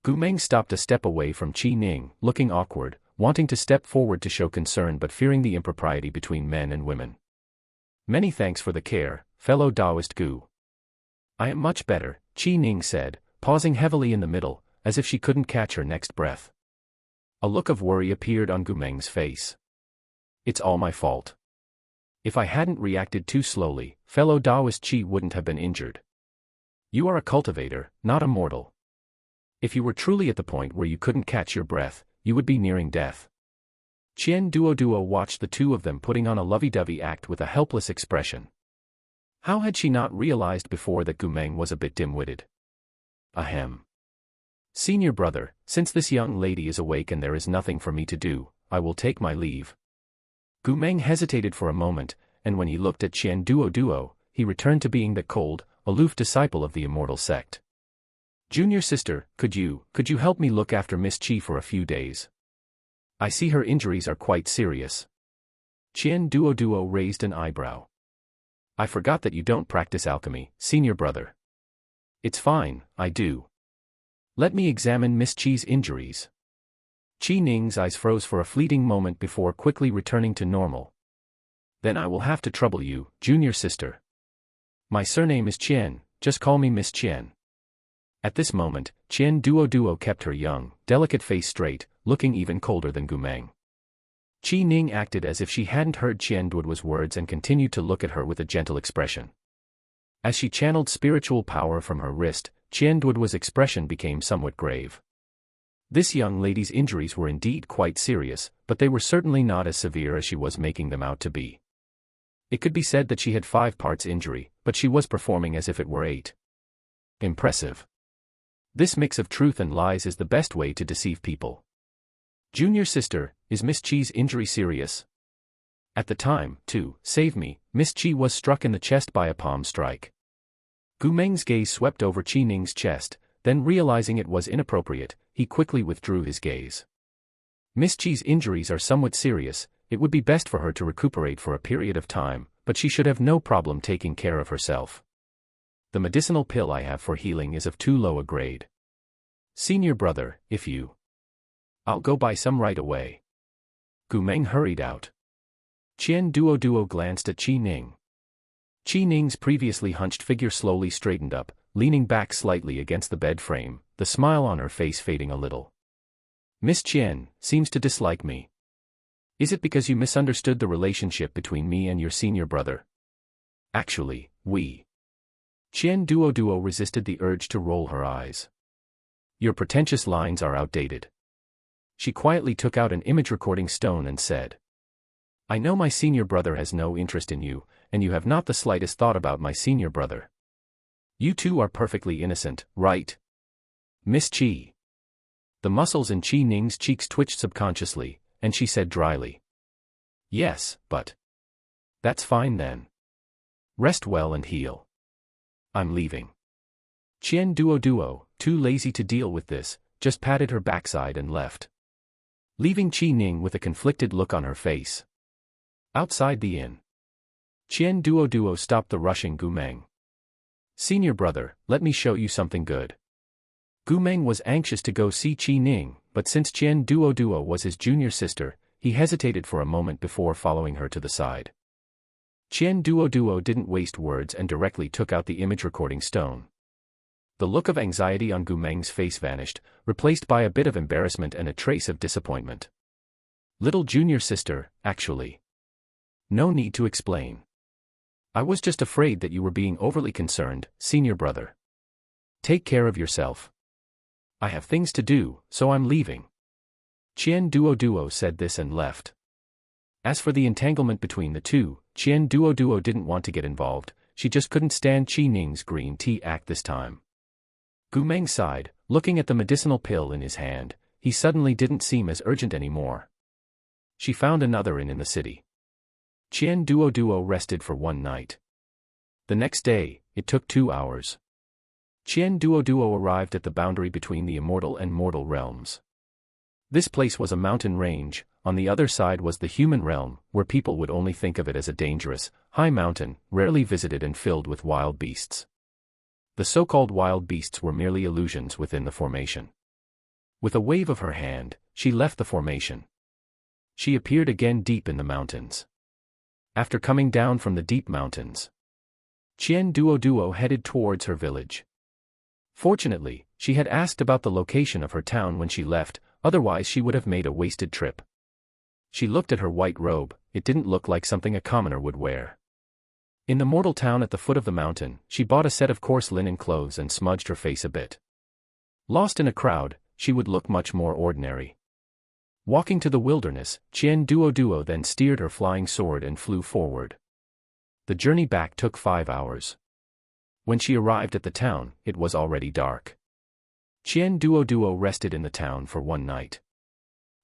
Gu Meng stopped a step away from Qi Ning, looking awkward, wanting to step forward to show concern but fearing the impropriety between men and women. Many thanks for the care, fellow Taoist Gu. I am much better, Qi Ning said, pausing heavily in the middle, as if she couldn't catch her next breath. A look of worry appeared on Gu Meng's face. It's all my fault. If I hadn't reacted too slowly, fellow Taoist Qi wouldn't have been injured. You are a cultivator, not a mortal. If you were truly at the point where you couldn't catch your breath, you would be nearing death. Qian Duoduo watched the two of them putting on a lovey-dovey act with a helpless expression. How had she not realized before that Gu Meng was a bit dim-witted? Ahem. Senior brother, since this young lady is awake and there is nothing for me to do, I will take my leave. Gu Meng hesitated for a moment, and when he looked at Qian Duoduo, he returned to being the cold, aloof disciple of the immortal sect. Junior sister, could you help me look after Miss Qi for a few days? I see her injuries are quite serious. Qian Duoduo raised an eyebrow. I forgot that you don't practice alchemy, senior brother. It's fine, I do. Let me examine Miss Qi's injuries. Qi Ning's eyes froze for a fleeting moment before quickly returning to normal. Then I will have to trouble you, junior sister. My surname is Qian, just call me Miss Qian. At this moment, Qian Duoduo kept her young, delicate face straight, looking even colder than Gu Meng. Qi Ning acted as if she hadn't heard Qian Duoduo's words and continued to look at her with a gentle expression. As she channeled spiritual power from her wrist, Qian Duoduo's expression became somewhat grave. This young lady's injuries were indeed quite serious, but they were certainly not as severe as she was making them out to be. It could be said that she had 5 parts injury, but she was performing as if it were 8. Impressive. This mix of truth and lies is the best way to deceive people. Junior sister, is Miss Qi's injury serious? At the time, to save me, Miss Qi was struck in the chest by a palm strike. Gu Meng's gaze swept over Qi Ning's chest, then realizing it was inappropriate, he quickly withdrew his gaze. Miss Qi's injuries are somewhat serious, it would be best for her to recuperate for a period of time, but she should have no problem taking care of herself. The medicinal pill I have for healing is of too low a grade. Senior brother, if you... I'll go buy some right away. Gu Meng hurried out. Qian Duoduo glanced at Qi Ning. Qi Ning's previously hunched figure slowly straightened up, leaning back slightly against the bed frame, the smile on her face fading a little. Miss Qian seems to dislike me. Is it because you misunderstood the relationship between me and your senior brother? Actually, we... Qian Duoduo resisted the urge to roll her eyes. Your pretentious lines are outdated. She quietly took out an image recording stone and said, I know my senior brother has no interest in you, and you have not the slightest thought about my senior brother. You two are perfectly innocent, right? Miss Qi. The muscles in Qi Ning's cheeks twitched subconsciously, and she said dryly. Yes, but... That's fine then. Rest well and heal. I'm leaving. Qian Duoduo, too lazy to deal with this, just patted her backside and left. Leaving Qi Ning with a conflicted look on her face. Outside the inn, Qian Duoduo stopped the rushing Gu Meng. Senior brother, let me show you something good. Gu Meng was anxious to go see Qi Ning, but since Qian Duoduo was his junior sister, he hesitated for a moment before following her to the side. Qian Duoduo didn't waste words and directly took out the image recording stone. The look of anxiety on Gu Meng's face vanished, replaced by a bit of embarrassment and a trace of disappointment. Little junior sister, actually. No need to explain. I was just afraid that you were being overly concerned, senior brother. Take care of yourself. I have things to do, so I'm leaving. Qian Duoduo said this and left. As for the entanglement between the two, Qian Duoduo didn't want to get involved, she just couldn't stand Qi Ning's green tea act this time. Gu Meng sighed, looking at the medicinal pill in his hand, he suddenly didn't seem as urgent anymore. She found another inn in the city. Qian Duoduo rested for one night. The next day, it took 2 hours. Qian Duoduo arrived at the boundary between the immortal and mortal realms. This place was a mountain range. On the other side was the human realm, where people would only think of it as a dangerous, high mountain, rarely visited and filled with wild beasts. The so-called wild beasts were merely illusions within the formation. With a wave of her hand, she left the formation. She appeared again deep in the mountains. After coming down from the deep mountains, Qian Duoduo headed towards her village. Fortunately, she had asked about the location of her town when she left, otherwise she would have made a wasted trip. She looked at her white robe. It didn't look like something a commoner would wear. In the mortal town at the foot of the mountain, she bought a set of coarse linen clothes and smudged her face a bit. Lost in a crowd, she would look much more ordinary. Walking to the wilderness, Qian Duoduo then steered her flying sword and flew forward. The journey back took 5 hours. When she arrived at the town, it was already dark. Qian Duoduo rested in the town for one night.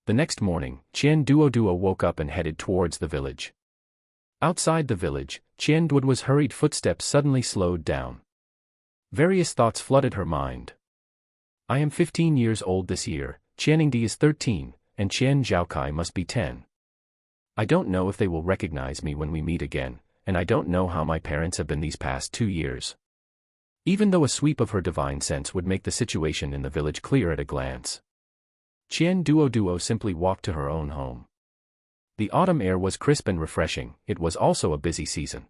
The next morning, Qian Duoduo woke up and headed towards the village. Outside the village, Qian Duoduo's hurried footsteps suddenly slowed down. Various thoughts flooded her mind. I am 15 years old this year, Qianingdi is 13, and Qian Zhaokai must be 10. I don't know if they will recognize me when we meet again, and I don't know how my parents have been these past 2 years. Even though a sweep of her divine sense would make the situation in the village clear at a glance, Qian Duoduo simply walked to her own home. The autumn air was crisp and refreshing. It was also a busy season.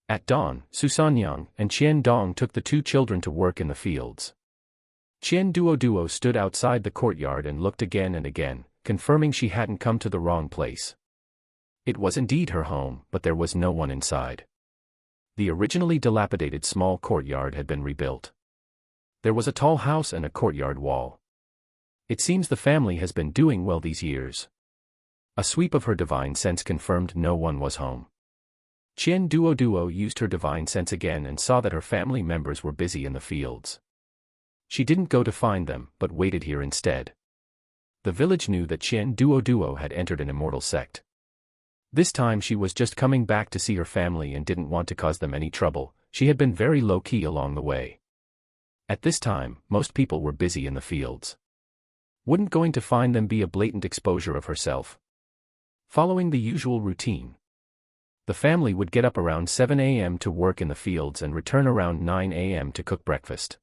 At dawn, Su Sanyang and Qian Dong took the 2 children to work in the fields. Qian Duoduo stood outside the courtyard and looked again and again, confirming she hadn't come to the wrong place. It was indeed her home, but there was no one inside. The originally dilapidated small courtyard had been rebuilt. There was a tall house and a courtyard wall. It seems the family has been doing well these years. A sweep of her divine sense confirmed no one was home. Qian Duoduo used her divine sense again and saw that her family members were busy in the fields. She didn't go to find them, but waited here instead. The village knew that Qian Duoduo had entered an immortal sect. This time she was just coming back to see her family and didn't want to cause them any trouble. She had been very low-key along the way. At this time, most people were busy in the fields. Wouldn't going to find them be a blatant exposure of herself? Following the usual routine, the family would get up around 7 a.m. to work in the fields and return around 9 a.m. to cook breakfast.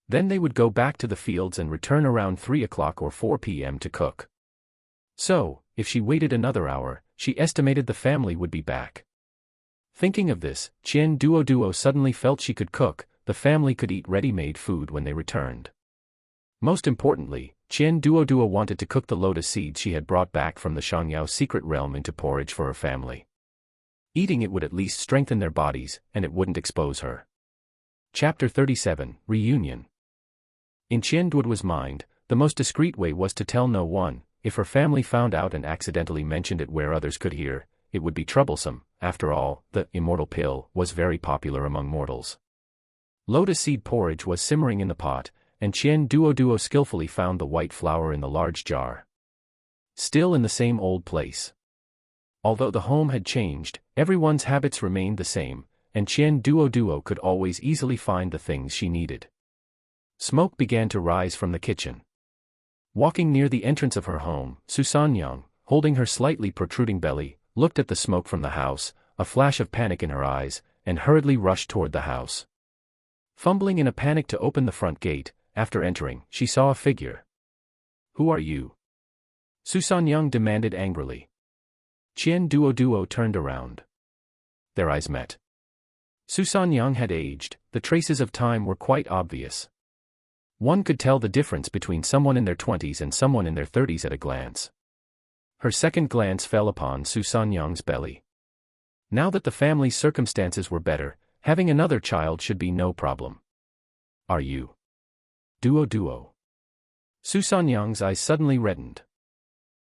Then they would go back to the fields and return around 3 o'clock or 4 p.m. to cook. So, if she waited another hour, she estimated the family would be back. Thinking of this, Qian Duoduo suddenly felt she could cook. The family could eat ready-made food when they returned. Most importantly, Qian Duoduo wanted to cook the lotus seeds she had brought back from the Shangyao secret realm into porridge for her family. Eating it would at least strengthen their bodies, and it wouldn't expose her. Chapter 37, Reunion. In Qian Duoduo's mind, the most discreet way was to tell no one. If her family found out and accidentally mentioned it where others could hear, it would be troublesome. After all, the immortal pill was very popular among mortals. Lotus seed porridge was simmering in the pot, and Qian Duoduo skillfully found the white flour in the large jar. Still in the same old place. Although the home had changed, everyone's habits remained the same, and Qian Duoduo could always easily find the things she needed. Smoke began to rise from the kitchen. Walking near the entrance of her home, Su Sanyang, holding her slightly protruding belly, looked at the smoke from the house, a flash of panic in her eyes, and hurriedly rushed toward the house. Fumbling in a panic to open the front gate, after entering, she saw a figure. "Who are you?" Su Sanyang demanded angrily. Qian Duoduo turned around. Their eyes met. Su Sanyang had aged. The traces of time were quite obvious. One could tell the difference between someone in their 20s and someone in their 30s at a glance. Her second glance fell upon Su Sanyang's belly. Now that the family's circumstances were better, having another child should be no problem. "Are you Duoduo?" Su Sanyang's eyes suddenly reddened.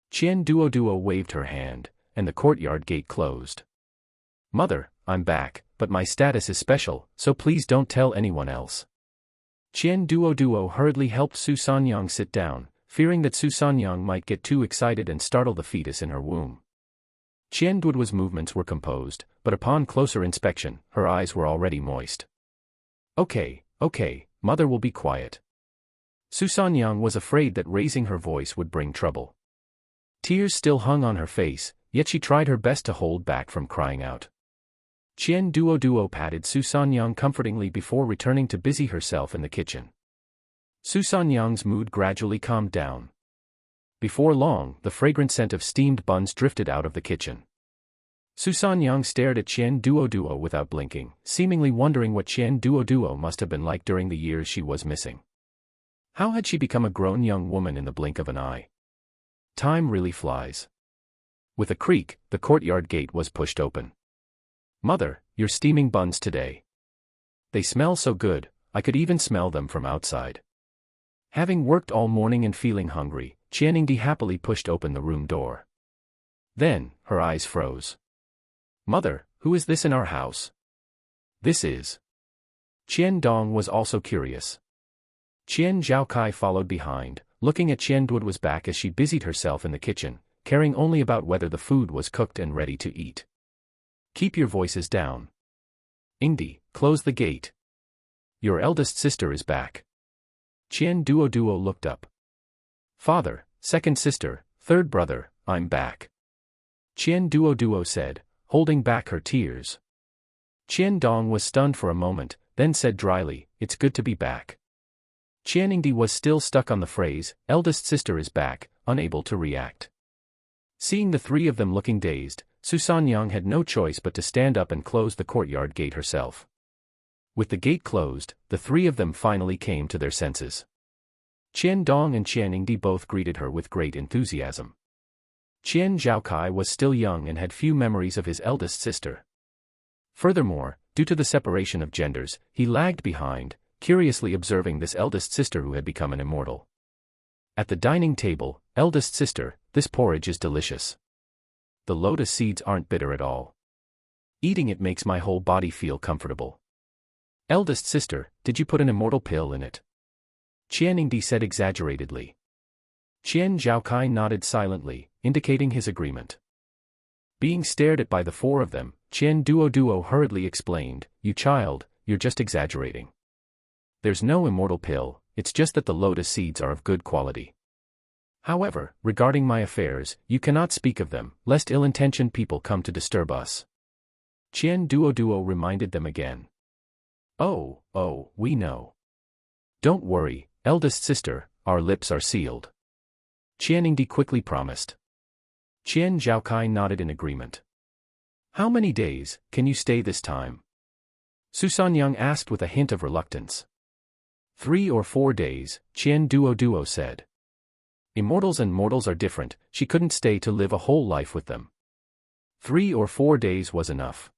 Qian Duoduo waved her hand, and the courtyard gate closed. "Mother, I'm back, but my status is special, so please don't tell anyone else." Qian Duoduo hurriedly helped Su Sanyang sit down, fearing that Su Sanyang might get too excited and startle the fetus in her womb. Qian Duoduo's movements were composed, but upon closer inspection, her eyes were already moist. "Okay, Okay, mother will be quiet. Su Sanyang was afraid that raising her voice would bring trouble. Tears still hung on her face, yet she tried her best to hold back from crying out. Qian Duoduo patted Su Sanyang comfortingly before returning to busy herself in the kitchen. Su Sanyang's mood gradually calmed down. Before long, the fragrant scent of steamed buns drifted out of the kitchen. Su Sanyang stared at Qian Duoduo without blinking, seemingly wondering what Qian Duoduo must have been like during the years she was missing. How had she become a grown young woman in the blink of an eye? Time really flies. With a creak, the courtyard gate was pushed open. Mother, you're steaming buns today. They smell so good, I could even smell them from outside. Having worked all morning and feeling hungry, Qianingdi happily pushed open the room door. Then, her eyes froze. Mother, who is this in our house? This is. Qian Dong was also curious. Qian Zhaokai followed behind, looking at Qian Duoduo's back as she busied herself in the kitchen, caring only about whether the food was cooked and ready to eat. Keep your voices down. Ingdi, close the gate. Your eldest sister is back. Qian Duoduo looked up. Father, second sister, third brother, I'm back. Qian Duoduo said, holding back her tears. Qian Dong was stunned for a moment, then said dryly, it's good to be back. Qianingdi was still stuck on the phrase, eldest sister is back, unable to react. Seeing the three of them looking dazed, Su Sanyang had no choice but to stand up and close the courtyard gate herself. With the gate closed, the three of them finally came to their senses. Qian Dong and Qianingdi both greeted her with great enthusiasm. Qian Zhaokai was still young and had few memories of his eldest sister. Furthermore, due to the separation of genders, he lagged behind, curiously observing this eldest sister who had become an immortal. At the dining table, eldest sister, this porridge is delicious. The lotus seeds aren't bitter at all. Eating it makes my whole body feel comfortable. Eldest sister, did you put an immortal pill in it? Qianingdi said exaggeratedly. Qian Zhaokai nodded silently, indicating his agreement. Being stared at by the four of them, Qian Duoduo hurriedly explained, you child, you're just exaggerating. There's no immortal pill, it's just that the lotus seeds are of good quality. However, regarding my affairs, you cannot speak of them, lest ill-intentioned people come to disturb us. Qian Duoduo reminded them again. Oh, we know. Don't worry, eldest sister, our lips are sealed. Qianingdi quickly promised. Qian Zhaokai nodded in agreement. How many days can you stay this time? Su Sanyang asked with a hint of reluctance. 3 or 4 days, Qian Duoduo said. Immortals and mortals are different, she couldn't stay to live a whole life with them. 3 or 4 days was enough.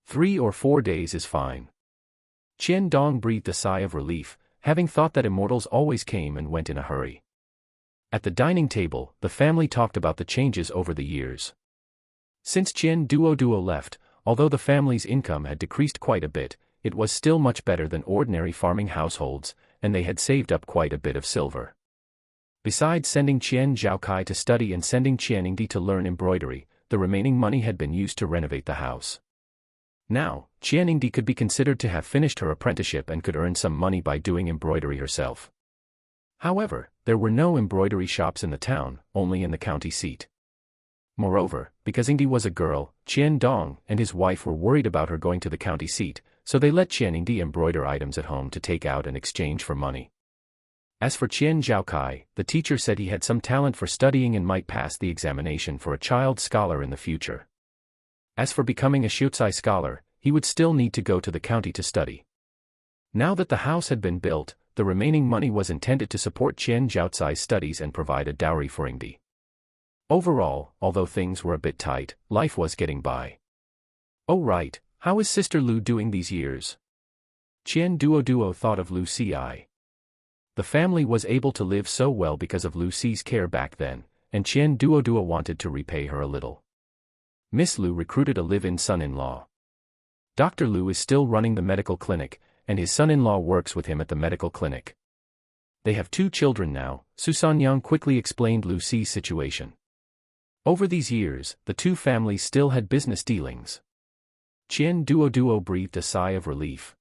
3 or 4 days is fine. Qian Dong breathed a sigh of relief, having thought that immortals always came and went in a hurry. At the dining table, the family talked about the changes over the years. Since Qian Duoduo left, although the family's income had decreased quite a bit, it was still much better than ordinary farming households, and they had saved up quite a bit of silver. Besides sending Qian Zhaokai to study and sending Qianingdi to learn embroidery, the remaining money had been used to renovate the house. Now, Qianingdi could be considered to have finished her apprenticeship and could earn some money by doing embroidery herself. However, there were no embroidery shops in the town, only in the county seat. Moreover, because Ingdi was a girl, Qian Dong and his wife were worried about her going to the county seat, so they let Qianingdi embroider items at home to take out in exchange for money. As for Qian Zhaokai, the teacher said he had some talent for studying and might pass the examination for a child scholar in the future. As for becoming a Shucai scholar, he would still need to go to the county to study. Now that the house had been built, the remaining money was intended to support Qian Zhaocai's studies and provide a dowry for Ingdi. Overall, although things were a bit tight, life was getting by. Oh right, how is Sister Lu doing these years? Qian Duoduo thought of Lu Si. The family was able to live so well because of Lu Si's care back then, and Qian Duoduo wanted to repay her a little. Miss Lu recruited a live-in son-in-law. Dr. Lu is still running the medical clinic, and his son-in-law works with him at the medical clinic. They have 2 children now, Su Sanyang quickly explained Lu Si's situation. Over these years, the 2 families still had business dealings. Qian Duoduo breathed a sigh of relief.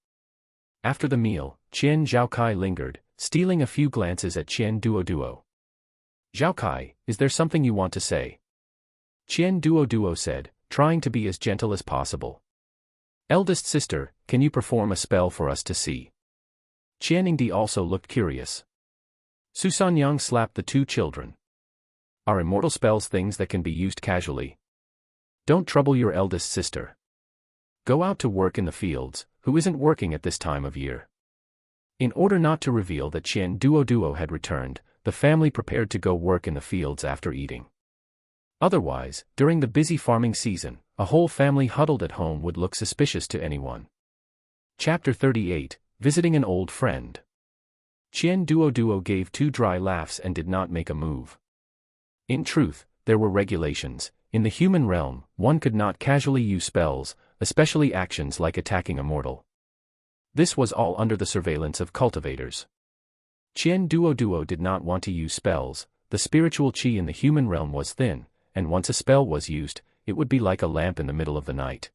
After the meal, Qian Zhaokai lingered, stealing a few glances at Qian Duoduo. "Zhaokai, is there something you want to say?" Qian Duoduo said, trying to be as gentle as possible. "Eldest sister, can you perform a spell for us to see?" Qian Ningdi also looked curious. Su Sanyang slapped the two children. "Are immortal spells things that can be used casually? Don't trouble your eldest sister. Go out to work in the fields, who isn't working at this time of year." In order not to reveal that Qian Duoduo had returned, the family prepared to go work in the fields after eating. Otherwise, during the busy farming season, a whole family huddled at home would look suspicious to anyone. Chapter 38, Visiting an Old Friend. Qian Duoduo gave two dry laughs and did not make a move. In truth, there were regulations. In the human realm, one could not casually use spells, especially actions like attacking a mortal. This was all under the surveillance of cultivators. Qian Duoduo did not want to use spells. The spiritual qi in the human realm was thin, and once a spell was used, it would be like a lamp in the middle of the night.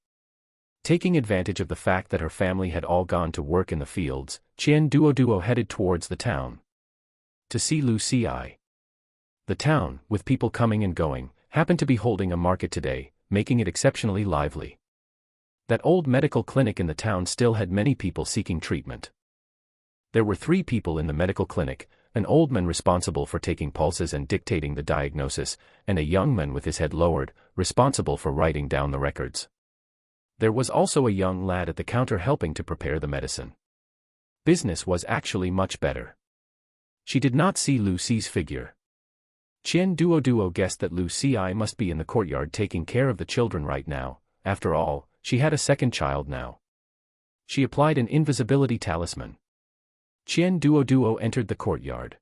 Taking advantage of the fact that her family had all gone to work in the fields, Qian Duoduo headed towards the town to see Lu Ci. The town, with people coming and going, happened to be holding a market today, making it exceptionally lively. That old medical clinic in the town still had many people seeking treatment. There were 3 people in the medical clinic, an old man responsible for taking pulses and dictating the diagnosis, and a young man with his head lowered, responsible for writing down the records. There was also a young lad at the counter helping to prepare the medicine. Business was actually much better. She did not see Lu Ci's figure. Qian Duoduo guessed that Lu Ci must be in the courtyard taking care of the children right now. After all, she had a second child now. She applied an invisibility talisman. Qian Duoduo entered the courtyard.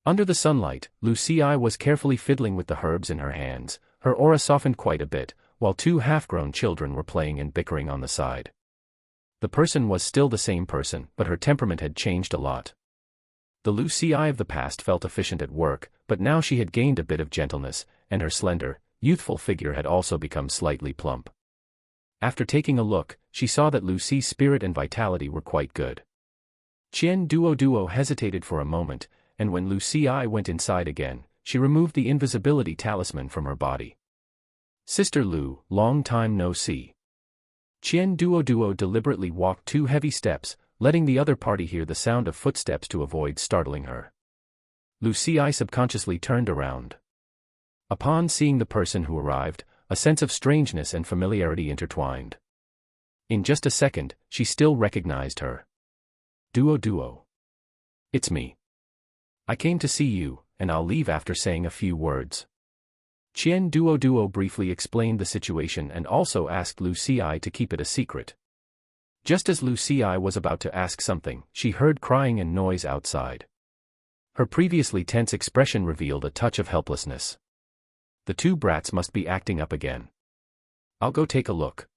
Under the sunlight, Lu Ci was carefully fiddling with the herbs in her hands. Her aura softened quite a bit, while 2 half-grown children were playing and bickering on the side. The person was still the same person, but her temperament had changed a lot. The Lu Ci of the past felt efficient at work, but now she had gained a bit of gentleness, and her slender, youthful figure had also become slightly plump. After taking a look, she saw that Lu Ci's spirit and vitality were quite good. Qian Duoduo hesitated for a moment, and when Lu Ci went inside again, she removed the invisibility talisman from her body. "Sister Lu, long time no see." Qian Duoduo deliberately walked 2 heavy steps, letting the other party hear the sound of footsteps to avoid startling her. Lu Ci subconsciously turned around. Upon seeing the person who arrived, a sense of strangeness and familiarity intertwined. In just a second, she still recognized her. "Duoduo. It's me. I came to see you, and I'll leave after saying a few words." Qian Duoduo briefly explained the situation and also asked Lu Ci to keep it a secret. Just as Lu Ci was about to ask something, she heard crying and noise outside. Her previously tense expression revealed a touch of helplessness. The 2 brats must be acting up again. "I'll go take a look."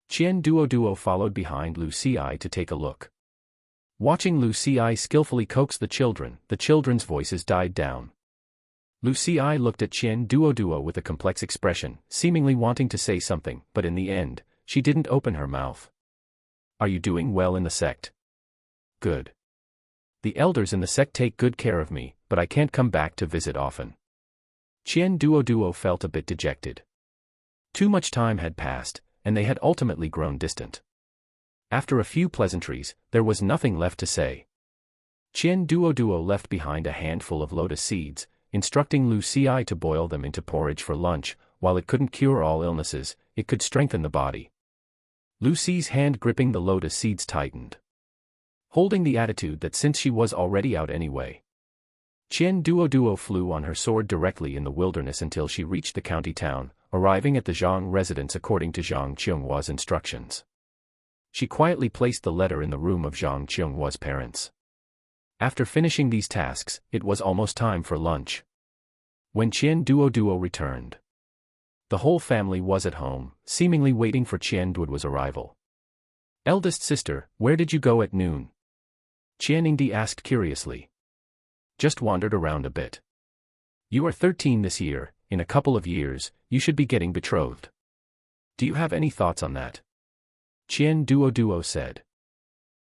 Qian Duoduo followed behind Lu Ci to take a look. Watching Lu Ci skillfully coax the children's voices died down. Lu Ci looked at Qian Duoduo with a complex expression, seemingly wanting to say something, but in the end, she didn't open her mouth. "Are you doing well in the sect?" "Good. The elders in the sect take good care of me, but I can't come back to visit often." Qian Duoduo felt a bit dejected. Too much time had passed, and they had ultimately grown distant. After a few pleasantries, there was nothing left to say. Qian Duoduo left behind a handful of lotus seeds, instructing Lu Ci to boil them into porridge for lunch. While it couldn't cure all illnesses, it could strengthen the body. Lu Ci's hand gripping the lotus seeds tightened, holding the attitude that since she was already out anyway. Qian Duoduo flew on her sword directly in the wilderness until she reached the county town, arriving at the Zhang residence according to Zhang Qionghua's instructions. She quietly placed the letter in the room of Zhang Qionghua's parents. After finishing these tasks, it was almost time for lunch. When Qian Duoduo returned, the whole family was at home, seemingly waiting for Qian Duoduo's arrival. "Eldest sister, where did you go at noon?" Qian Ningdi asked curiously. "Just wandered around a bit." "You are 13 this year, in a couple of years, you should be getting betrothed. Do you have any thoughts on that?" Qian Duoduo said.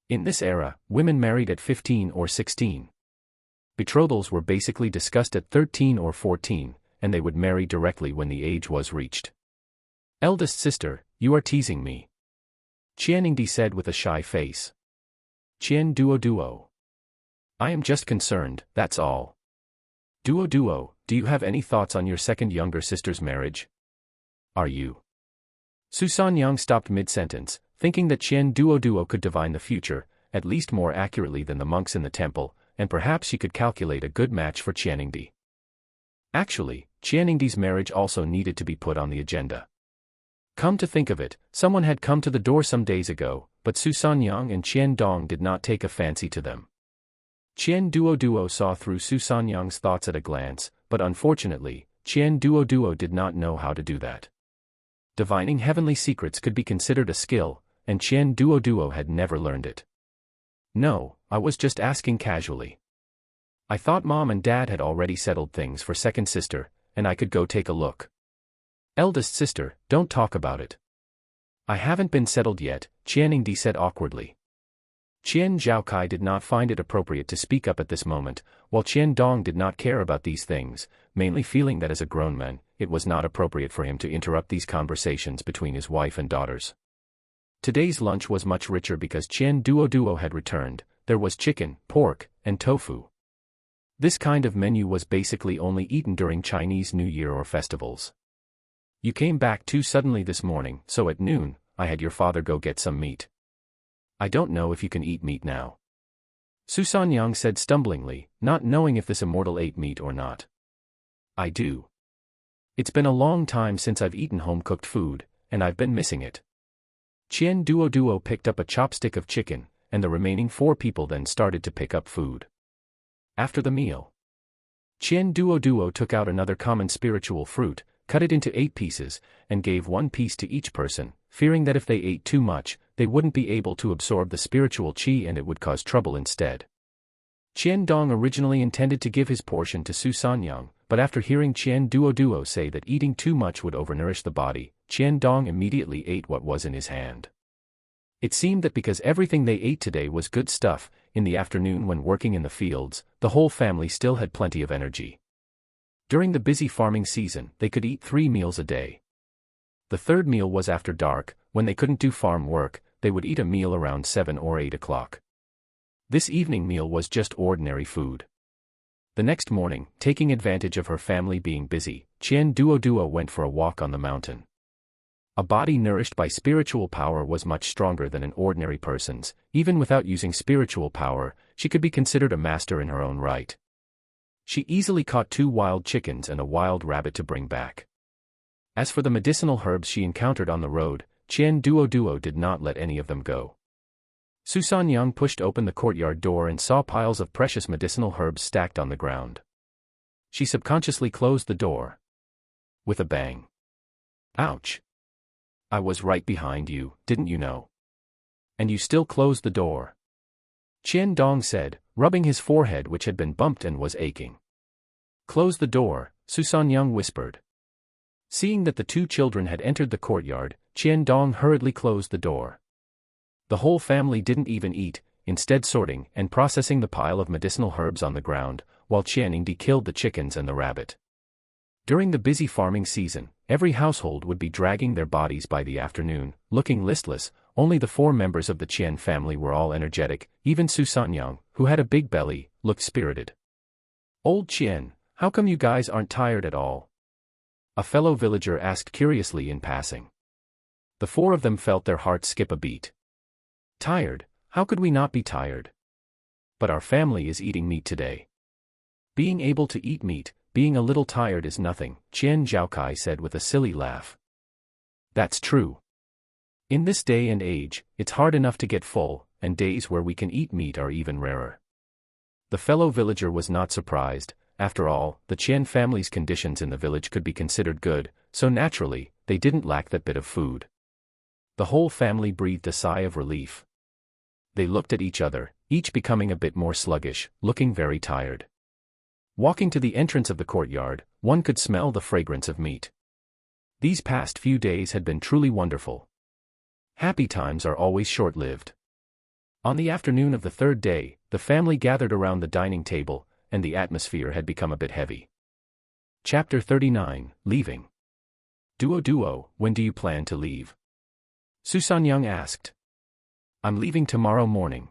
In this era, women married at 15 or 16. Betrothals were basically discussed at 13 or 14, and they would marry directly when the age was reached. Eldest sister, you are teasing me. Qianingdi said with a shy face. Qian Duoduo. I am just concerned, that's all. Duoduo, do you have any thoughts on your second younger sister's marriage? Are you? Susanyang stopped mid-sentence, thinking that Qian Duoduo could divine the future, at least more accurately than the monks in the temple, and perhaps she could calculate a good match for Qianingdi. Actually, Qianingdi's marriage also needed to be put on the agenda. Come to think of it, someone had come to the door some days ago, but Susanyang and Qian Dong did not take a fancy to them. Qian Duoduo saw through Susanyang's thoughts at a glance, but unfortunately, Qian Duoduo did not know how to do that. Divining heavenly secrets could be considered a skill, and Qian Duoduo had never learned it. No, I was just asking casually. I thought Mom and Dad had already settled things for second sister, and I could go take a look. Eldest sister, don't talk about it. I haven't been settled yet, Qianingdi said awkwardly. Qian Zhaokai did not find it appropriate to speak up at this moment, while Qian Dong did not care about these things, mainly feeling that as a grown man, it was not appropriate for him to interrupt these conversations between his wife and daughters. Today's lunch was much richer because Qian Duoduo had returned. There was chicken, pork, and tofu. This kind of menu was basically only eaten during Chinese New Year or festivals. You came back too suddenly this morning, so at noon, I had your father go get some meat. I don't know if you can eat meat now. Susanyang said stumblingly, not knowing if this immortal ate meat or not. I do. It's been a long time since I've eaten home-cooked food, and I've been missing it. Qian Duoduo picked up a chopstick of chicken, and the remaining 4 people then started to pick up food. After the meal, Qian Duoduo took out another common spiritual fruit, cut it into 8 pieces, and gave 1 piece to each person, fearing that if they ate too much, they wouldn't be able to absorb the spiritual qi and it would cause trouble instead. Qian Dong originally intended to give his portion to Susanyang, but after hearing Qian Duoduo say that eating too much would overnourish the body, Qian Dong immediately ate what was in his hand. It seemed that because everything they ate today was good stuff, in the afternoon when working in the fields, the whole family still had plenty of energy. During the busy farming season, they could eat 3 meals a day. The third meal was after dark. When they couldn't do farm work, they would eat a meal around 7 or 8 o'clock. This evening meal was just ordinary food. The next morning, taking advantage of her family being busy, Qian Duoduo went for a walk on the mountain. A body nourished by spiritual power was much stronger than an ordinary person's. Even without using spiritual power, she could be considered a master in her own right. She easily caught 2 wild chickens and a wild rabbit to bring back. As for the medicinal herbs she encountered on the road, Qian Duoduo did not let any of them go. Susanyang pushed open the courtyard door and saw piles of precious medicinal herbs stacked on the ground. She subconsciously closed the door. With a bang. Ouch! I was right behind you, didn't you know? And you still closed the door. Qian Dong said, rubbing his forehead which had been bumped and was aching. Close the door, Susanyang whispered. Seeing that the 2 children had entered the courtyard, Qian Dong hurriedly closed the door. The whole family didn't even eat, instead sorting and processing the pile of medicinal herbs on the ground, while Qianingdi killed the chickens and the rabbit. During the busy farming season, every household would be dragging their bodies by the afternoon, looking listless. Only the 4 members of the Qian family were all energetic. Even Susanyang, who had a big belly, looked spirited. Old Qian, how come you guys aren't tired at all? A fellow villager asked curiously in passing. The 4 of them felt their hearts skip a beat. Tired? How could we not be tired? But our family is eating meat today. Being able to eat meat, being a little tired is nothing, Qian Zhaokai said with a silly laugh. That's true. In this day and age, it's hard enough to get full, and days where we can eat meat are even rarer. The fellow villager was not surprised. After all, the Qian family's conditions in the village could be considered good, so naturally, they didn't lack that bit of food. The whole family breathed a sigh of relief. They looked at each other, each becoming a bit more sluggish, looking very tired. Walking to the entrance of the courtyard, one could smell the fragrance of meat. These past few days had been truly wonderful. Happy times are always short-lived. On the afternoon of the third day, the family gathered around the dining table, and the atmosphere had become a bit heavy. Chapter 39, Leaving. Duoduo, when do you plan to leave? Susanyang asked. I'm leaving tomorrow morning.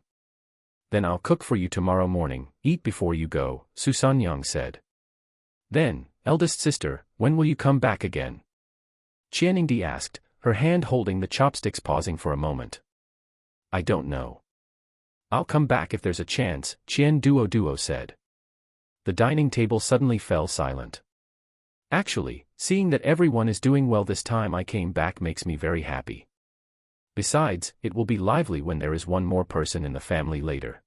Then I'll cook for you tomorrow morning, eat before you go, Susanyang said. Then, eldest sister, when will you come back again? Qianingdi asked, her hand holding the chopsticks, pausing for a moment. I don't know. I'll come back if there's a chance, Qian Duoduo said. The dining table suddenly fell silent. Actually, seeing that everyone is doing well this time I came back makes me very happy. Besides, it will be lively when there is one more person in the family later.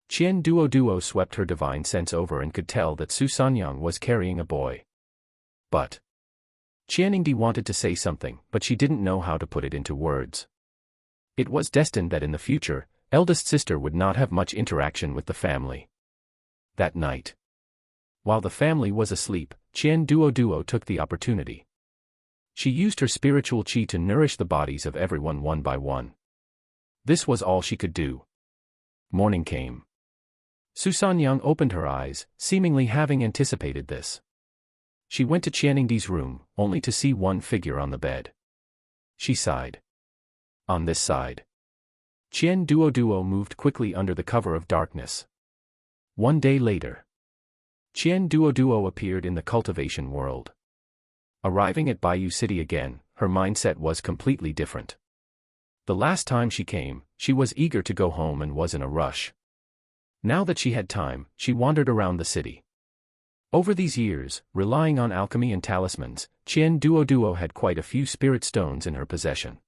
Qian Duoduo swept her divine sense over and could tell that Susanyang was carrying a boy. But Qianingdi wanted to say something, but she didn't know how to put it into words. It was destined that in the future, eldest sister would not have much interaction with the family. That night, while the family was asleep, Qian Duoduo took the opportunity. She used her spiritual qi to nourish the bodies of everyone one by one. This was all she could do. Morning came. Susanyang opened her eyes, seemingly having anticipated this. She went to Qianingdi's room, only to see one figure on the bed. She sighed. On this side. Qian Duoduo moved quickly under the cover of darkness. One day later, Qian Duoduo appeared in the cultivation world. Arriving at Bayou City again, her mindset was completely different. The last time she came, she was eager to go home and was in a rush. Now that she had time, she wandered around the city. Over these years, relying on alchemy and talismans, Qian Duoduo had quite a few spirit stones in her possession.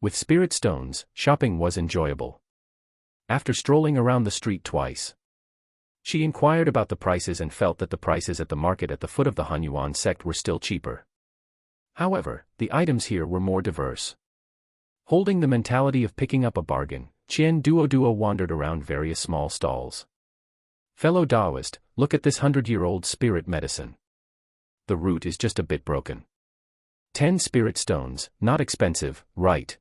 With spirit stones, shopping was enjoyable. After strolling around the street twice, she inquired about the prices and felt that the prices at the market at the foot of the Hanyuan sect were still cheaper. However, the items here were more diverse. Holding the mentality of picking up a bargain, Qian Duoduo wandered around various small stalls. Fellow Taoist, look at this 100-year-old spirit medicine. The root is just a bit broken. 10 spirit stones, not expensive, right?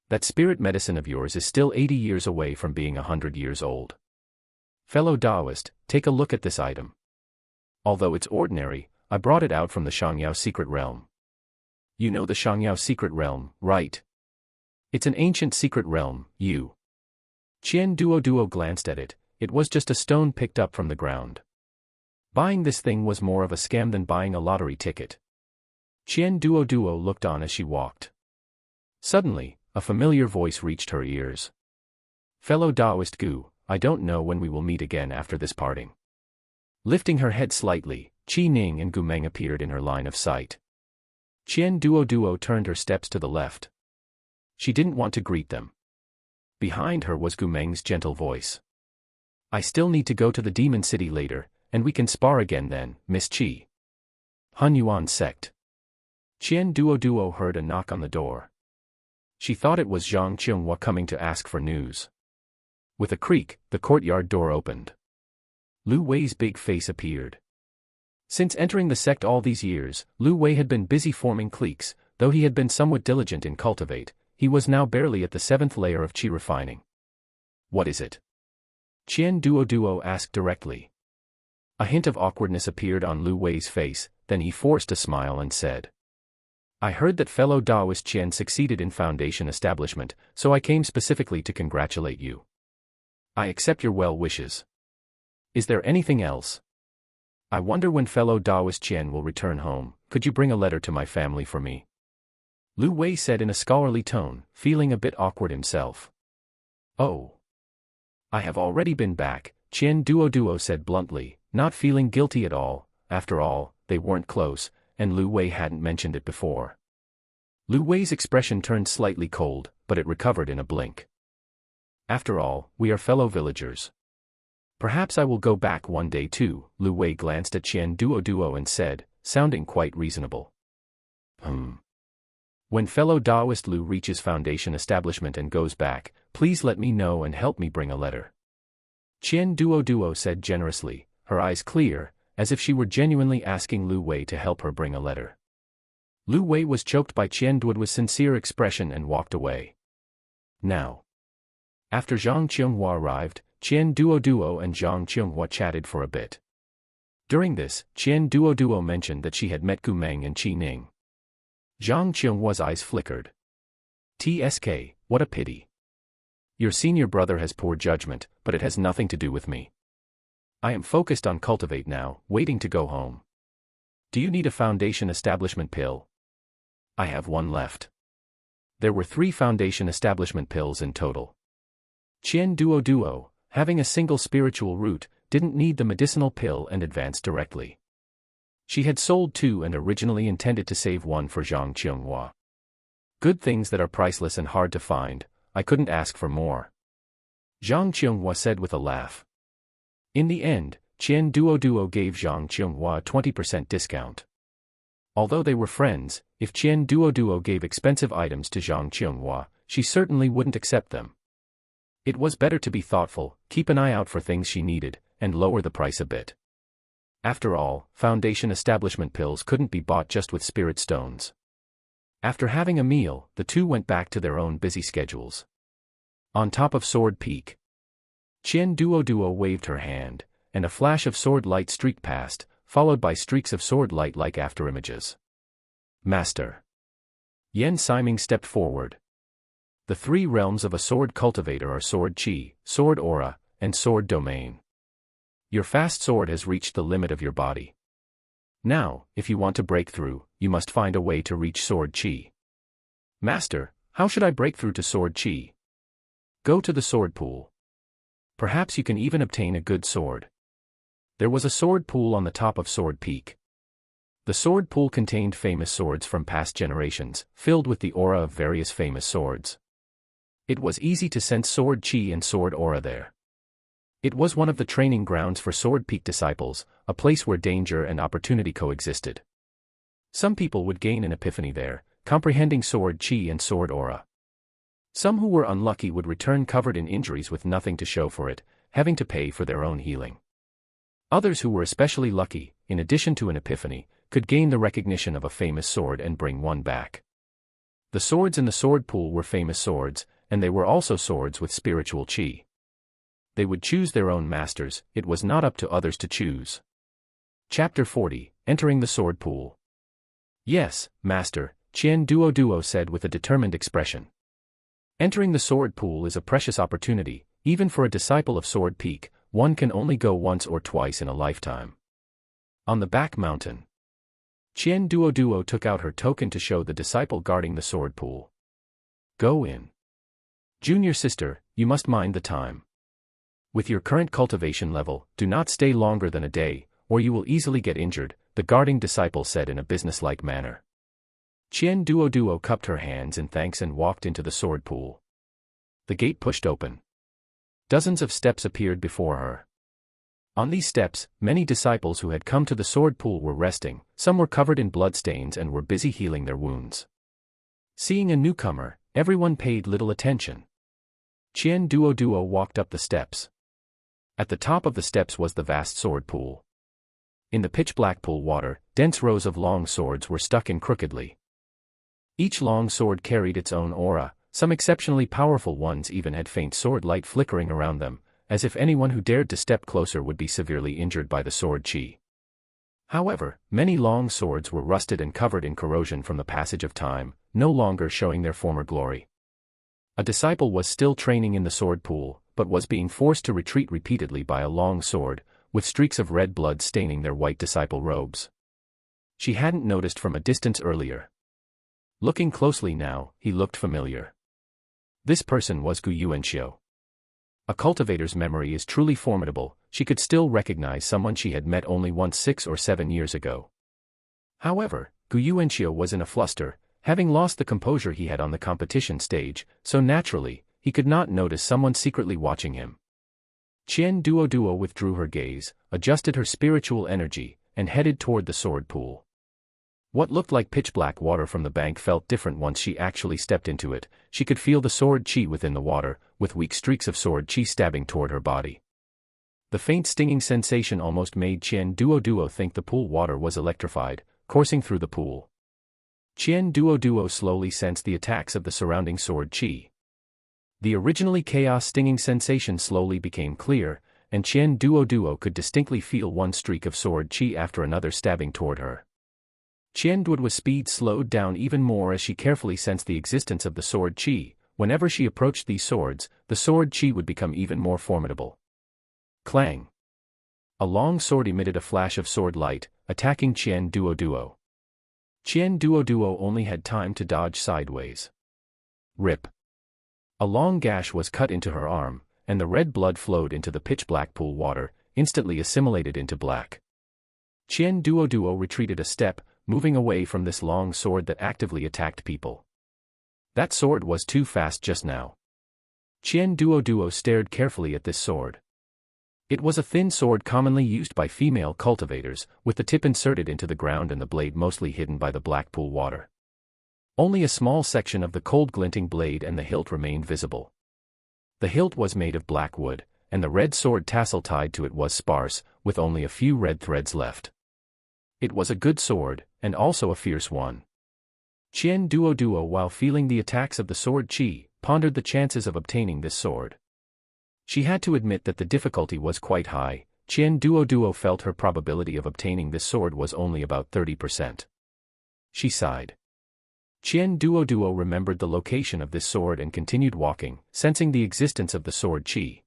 That spirit medicine of yours is still 80 years away from being 100 years old. Fellow Taoist, take a look at this item. Although it's ordinary, I brought it out from the Shangyao secret realm. You know the Shangyao secret realm, right? It's an ancient secret realm, you. Qian Duoduo glanced at it. It was just a stone picked up from the ground. Buying this thing was more of a scam than buying a lottery ticket. Qian Duoduo looked on as she walked. Suddenly, a familiar voice reached her ears. Fellow Taoist Gu, I don't know when we will meet again after this parting. Lifting her head slightly, Qi Ning and Gu Meng appeared in her line of sight. Qian Duoduo turned her steps to the left. She didn't want to greet them. Behind her was Gu Meng's gentle voice. I still need to go to the demon city later, and we can spar again then, Miss Qi. Hanyuan sect. Qian Duoduo heard a knock on the door. She thought it was Zhang Qionghua coming to ask for news. With a creak, the courtyard door opened. Lu Wei's big face appeared. Since entering the sect all these years, Lu Wei had been busy forming cliques. Though he had been somewhat diligent in cultivate, he was now barely at the 7th layer of qi refining. What is it? Qian Duoduo asked directly. A hint of awkwardness appeared on Lu Wei's face, then he forced a smile and said. I heard that fellow Taoist Qian succeeded in foundation establishment, so I came specifically to congratulate you. I accept your well wishes. Is there anything else? I wonder when fellow Taoist Qian will return home. Could you bring a letter to my family for me? Lu Wei said in a scholarly tone, feeling a bit awkward himself. Oh. I have already been back, Qian Duoduo said bluntly, not feeling guilty at all. After all, they weren't close, and Lu Wei hadn't mentioned it before. Lu Wei's expression turned slightly cold, but it recovered in a blink. After all, we are fellow villagers. Perhaps I will go back one day too, Lu Wei glanced at Qian Duoduo and said, sounding quite reasonable. When fellow Taoist Lu reaches foundation establishment and goes back, please let me know and help me bring a letter. Qian Duoduo said generously, her eyes clear, as if she were genuinely asking Lu Wei to help her bring a letter. Lu Wei was choked by Qian Duoduo's sincere expression and walked away. Now, After Zhang Qionghua arrived, Qian Duoduo and Zhang Qionghua chatted for a bit. During this, Qian Duoduo mentioned that she had met Gu Meng and Qi Ning. Zhang Qionghua's eyes flickered. TSK, what a pity. Your senior brother has poor judgment, but it has nothing to do with me. I am focused on Cultivate now, waiting to go home. Do you need a foundation establishment pill? I have one left. There were 3 foundation establishment pills in total. Qian Duoduo, having a single spiritual root, didn't need the medicinal pill and advanced directly. She had sold 2 and originally intended to save 1 for Zhang Qionghua. Good things that are priceless and hard to find, I couldn't ask for more. Zhang Qionghua said with a laugh. In the end, Qian Duoduo gave Zhang Qionghua a 20% discount. Although they were friends, if Qian Duoduo gave expensive items to Zhang Qionghua, she certainly wouldn't accept them. It was better to be thoughtful, keep an eye out for things she needed, and lower the price a bit. After all, foundation establishment pills couldn't be bought just with spirit stones. After having a meal, the 2 went back to their own busy schedules. On top of Sword Peak, Qian Duoduo waved her hand, and a flash of sword light streaked past, followed by streaks of sword light like afterimages. Master. Yen Siming stepped forward. The 3 realms of a sword cultivator are sword chi, sword aura, and sword domain. Your fast sword has reached the limit of your body. Now, if you want to break through, you must find a way to reach sword chi. Master, how should I break through to sword chi? Go to the sword pool. Perhaps you can even obtain a good sword. There was a sword pool on the top of Sword Peak. The sword pool contained famous swords from past generations, filled with the aura of various famous swords. It was easy to sense sword chi and sword aura there. It was one of the training grounds for Sword Peak disciples, a place where danger and opportunity coexisted. Some people would gain an epiphany there, comprehending sword chi and sword aura. Some who were unlucky would return covered in injuries with nothing to show for it, having to pay for their own healing. Others who were especially lucky, in addition to an epiphany, could gain the recognition of a famous sword and bring one back. The swords in the sword pool were famous swords, and they were also swords with spiritual chi. They would choose their own masters, it was not up to others to choose. Chapter 40, Entering the Sword Pool. Yes, Master, Qian Duoduo said with a determined expression. Entering the sword pool is a precious opportunity, even for a disciple of Sword Peak, one can only go once or twice in a lifetime. On the back mountain, Qian Duoduo took out her token to show the disciple guarding the sword pool. Go in. Junior sister, you must mind the time. With your current cultivation level, do not stay longer than a day, or you will easily get injured, the guarding disciple said in a businesslike manner. Qian Duoduo cupped her hands in thanks and walked into the sword pool. The gate pushed open. Dozens of steps appeared before her. On these steps, many disciples who had come to the sword pool were resting, some were covered in bloodstains and were busy healing their wounds. Seeing a newcomer, everyone paid little attention. Qian Duoduo walked up the steps. At the top of the steps was the vast sword pool. In the pitch-black pool water, dense rows of long swords were stuck in crookedly. Each long sword carried its own aura, some exceptionally powerful ones even had faint sword light flickering around them, as if anyone who dared to step closer would be severely injured by the sword chi. However, many long swords were rusted and covered in corrosion from the passage of time, no longer showing their former glory. A disciple was still training in the sword pool, but was being forced to retreat repeatedly by a long sword, with streaks of red blood staining their white disciple robes. She hadn't noticed from a distance earlier. Looking closely now, he looked familiar. This person was Gu Yuanxiu. A cultivator's memory is truly formidable, she could still recognize someone she had met only once 6 or 7 years ago. However, Gu Yuanxiu was in a fluster, having lost the composure he had on the competition stage, so naturally, he could not notice someone secretly watching him. Qian Duoduo withdrew her gaze, adjusted her spiritual energy, and headed toward the sword pool. What looked like pitch-black water from the bank felt different once she actually stepped into it. She could feel the sword chi within the water, with weak streaks of sword chi stabbing toward her body. The faint stinging sensation almost made Qian Duoduo think the pool water was electrified, coursing through the pool. Qian Duoduo slowly sensed the attacks of the surrounding sword chi. The originally chaos-stinging sensation slowly became clear, and Qian Duoduo could distinctly feel one streak of sword chi after another stabbing toward her. Qian Duoduo's speed slowed down even more as she carefully sensed the existence of the sword chi. Whenever she approached these swords, the sword chi would become even more formidable. Clang! A long sword emitted a flash of sword light, attacking Qian Duoduo. Qian Duoduo only had time to dodge sideways. Rip! A long gash was cut into her arm, and the red blood flowed into the pitch-black pool water, instantly assimilated into black. Qian Duoduo retreated a step, moving away from this long sword that actively attacked people. That sword was too fast just now. Qian Duoduo stared carefully at this sword. It was a thin sword commonly used by female cultivators, with the tip inserted into the ground and the blade mostly hidden by the black pool water. Only a small section of the cold glinting blade and the hilt remained visible. The hilt was made of black wood, and the red sword tassel tied to it was sparse, with only a few red threads left. It was a good sword, and also a fierce one. Qian Duoduo, while feeling the attacks of the sword chi, pondered the chances of obtaining this sword. She had to admit that the difficulty was quite high. Qian Duoduo felt her probability of obtaining this sword was only about 30%. She sighed. Qian Duoduo remembered the location of this sword and continued walking, sensing the existence of the sword chi.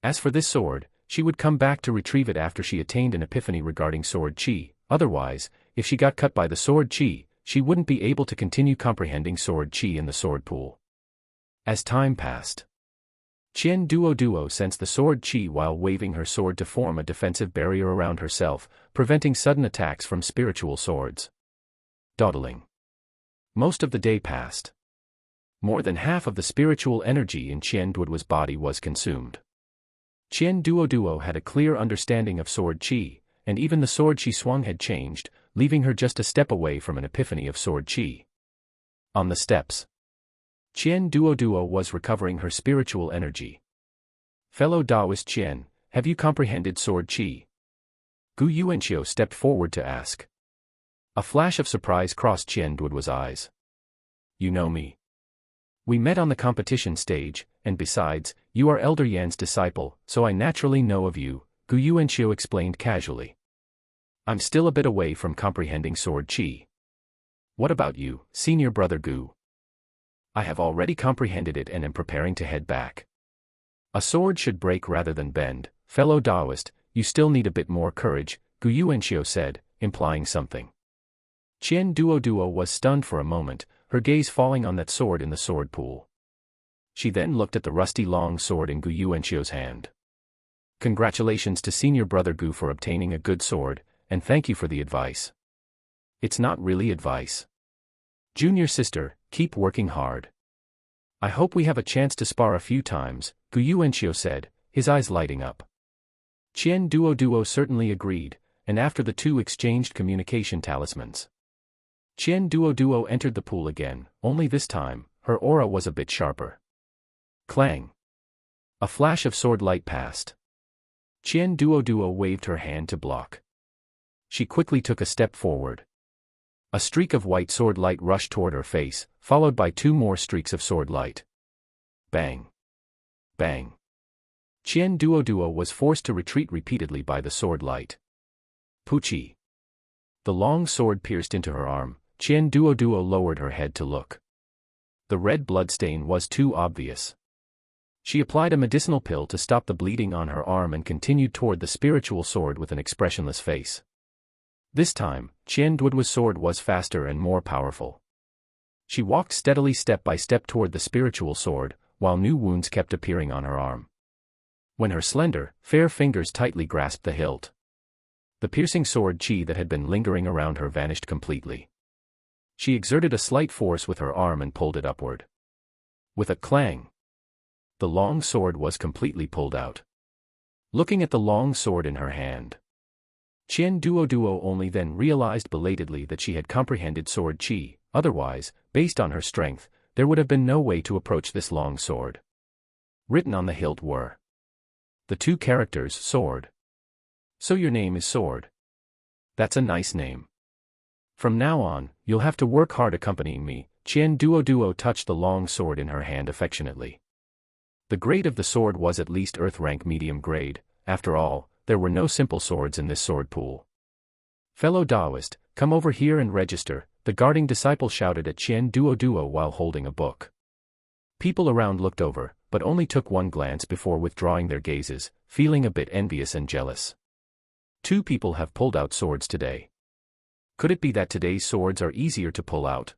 As for this sword, she would come back to retrieve it after she attained an epiphany regarding sword chi. Otherwise, if she got cut by the sword chi, she wouldn't be able to continue comprehending sword chi in the sword pool. As time passed, Qian Duoduo sensed the sword chi while waving her sword to form a defensive barrier around herself, preventing sudden attacks from spiritual swords. Dawdling. Most of the day passed. More than half of the spiritual energy in Qian Duoduo's body was consumed. Qian Duoduo had a clear understanding of sword chi, and even the sword she swung had changed, leaving her just a step away from an epiphany of sword chi. On the steps, Qian Duoduo was recovering her spiritual energy. Fellow Taoist Qian, have you comprehended sword chi? Gu Yuanqiu stepped forward to ask. A flash of surprise crossed Qian Duoduo's eyes. You know me. We met on the competition stage, and besides, you are Elder Yan's disciple, so I naturally know of you, Gu Yuanqiu explained casually. I'm still a bit away from comprehending sword chi. What about you, senior brother Gu? I have already comprehended it and am preparing to head back. A sword should break rather than bend. Fellow Taoist, you still need a bit more courage, Gu Yuanqiu said, implying something. Qian Duoduo was stunned for a moment, her gaze falling on that sword in the sword pool. She then looked at the rusty long sword in Gu Yuanqiu's hand. Congratulations to senior brother Gu for obtaining a good sword, and thank you for the advice. It's not really advice. Junior sister, keep working hard. I hope we have a chance to spar a few times, Gu Yuanqiu said, his eyes lighting up. Qian Duoduo certainly agreed, and after the two exchanged communication talismans, Qian Duoduo entered the pool again, only this time, her aura was a bit sharper. Clang! A flash of sword light passed. Qian Duoduo waved her hand to block. She quickly took a step forward. A streak of white sword light rushed toward her face, followed by two more streaks of sword light. Bang! Bang! Qian Duoduo was forced to retreat repeatedly by the sword light. Puchi! The long sword pierced into her arm. Qian Duoduo lowered her head to look. The red blood stain was too obvious. She applied a medicinal pill to stop the bleeding on her arm and continued toward the spiritual sword with an expressionless face. This time, Qian Duoduo's sword was faster and more powerful. She walked steadily step by step toward the spiritual sword, while new wounds kept appearing on her arm. When her slender, fair fingers tightly grasped the hilt, the piercing sword chi that had been lingering around her vanished completely. She exerted a slight force with her arm and pulled it upward. With a clang, the long sword was completely pulled out. Looking at the long sword in her hand, Qian Duoduo only then realized belatedly that she had comprehended sword chi. Otherwise, based on her strength, there would have been no way to approach this long sword. Written on the hilt were the two characters sword. So your name is Sword. That's a nice name. From now on, you'll have to work hard accompanying me. Qian Duoduo touched the long sword in her hand affectionately. The grade of the sword was at least earth rank medium grade. After all, there were no simple swords in this sword pool. "Fellow Taoist, come over here and register," the guarding disciple shouted at Qian Duoduo while holding a book. People around looked over, but only took one glance before withdrawing their gazes, feeling a bit envious and jealous. Two people have pulled out swords today. Could it be that today's swords are easier to pull out?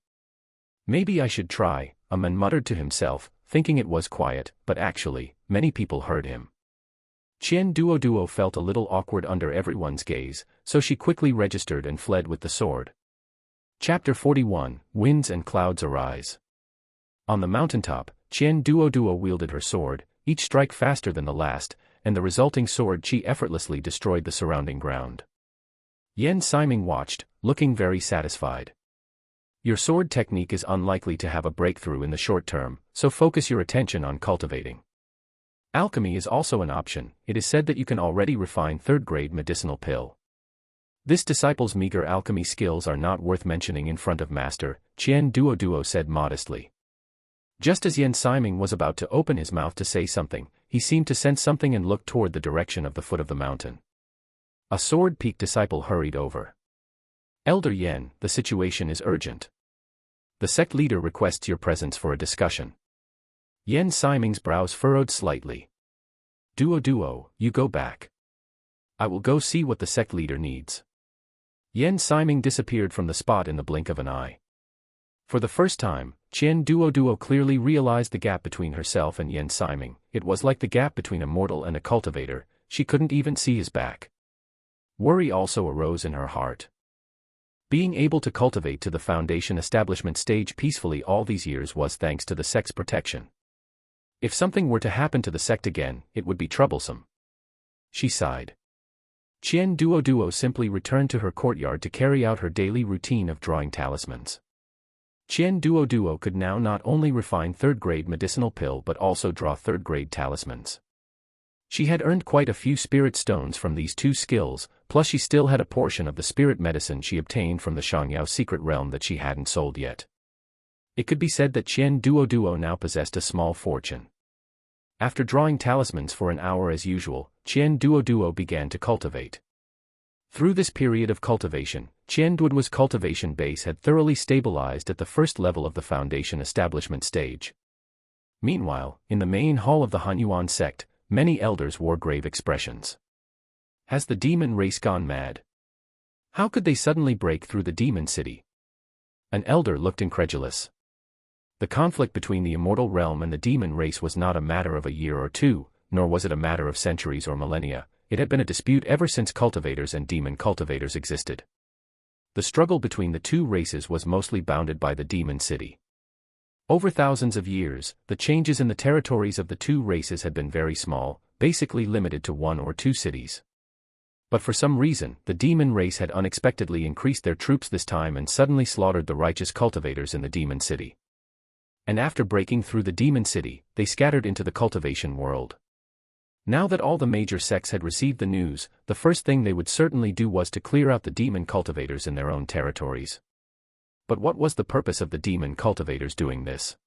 Maybe I should try, a man muttered to himself, thinking it was quiet, but actually, many people heard him. Qian Duoduo felt a little awkward under everyone's gaze, so she quickly registered and fled with the sword. Chapter 41, Winds and Clouds Arise. On the mountaintop, Qian Duoduo wielded her sword, each strike faster than the last, and the resulting sword chi effortlessly destroyed the surrounding ground. Yen Siming watched, looking very satisfied. Your sword technique is unlikely to have a breakthrough in the short term, so focus your attention on cultivating. Alchemy is also an option. It is said that you can already refine third-grade medicinal pill. This disciple's meager alchemy skills are not worth mentioning in front of Master, Qian Duoduo said modestly. Just as Yen Siming was about to open his mouth to say something, he seemed to sense something and looked toward the direction of the foot of the mountain. A sword-peaked disciple hurried over. "Elder Yen, the situation is urgent. The sect leader requests your presence for a discussion." Yen Siming's brows furrowed slightly. "Duoduo, you go back. I will go see what the sect leader needs." Yen Siming disappeared from the spot in the blink of an eye. For the first time, Qian Duoduo clearly realized the gap between herself and Yen Siming. It was like the gap between a mortal and a cultivator. She couldn't even see his back. Worry also arose in her heart. Being able to cultivate to the foundation establishment stage peacefully all these years was thanks to the sect's protection. If something were to happen to the sect again, it would be troublesome. She sighed. Qian Duoduo simply returned to her courtyard to carry out her daily routine of drawing talismans. Qian Duoduo could now not only refine third-grade medicinal pill but also draw third-grade talismans. She had earned quite a few spirit stones from these two skills, plus she still had a portion of the spirit medicine she obtained from the Shangyao secret realm that she hadn't sold yet. It could be said that Qian Duoduo now possessed a small fortune. After drawing talismans for an hour as usual, Qian Duoduo began to cultivate. Through this period of cultivation, Qian Duoduo's cultivation base had thoroughly stabilized at the first level of the foundation establishment stage. Meanwhile, in the main hall of the Hanyuan sect, many elders wore grave expressions. Has the demon race gone mad? How could they suddenly break through the demon city? An elder looked incredulous. The conflict between the immortal realm and the demon race was not a matter of a year or two, nor was it a matter of centuries or millennia. It had been a dispute ever since cultivators and demon cultivators existed. The struggle between the two races was mostly bounded by the demon city. Over thousands of years, the changes in the territories of the two races had been very small, basically limited to one or two cities. But for some reason, the demon race had unexpectedly increased their troops this time and suddenly slaughtered the righteous cultivators in the demon city. And after breaking through the demon city, they scattered into the cultivation world. Now that all the major sects had received the news, the first thing they would certainly do was to clear out the demon cultivators in their own territories. But what was the purpose of the demon cultivators doing this?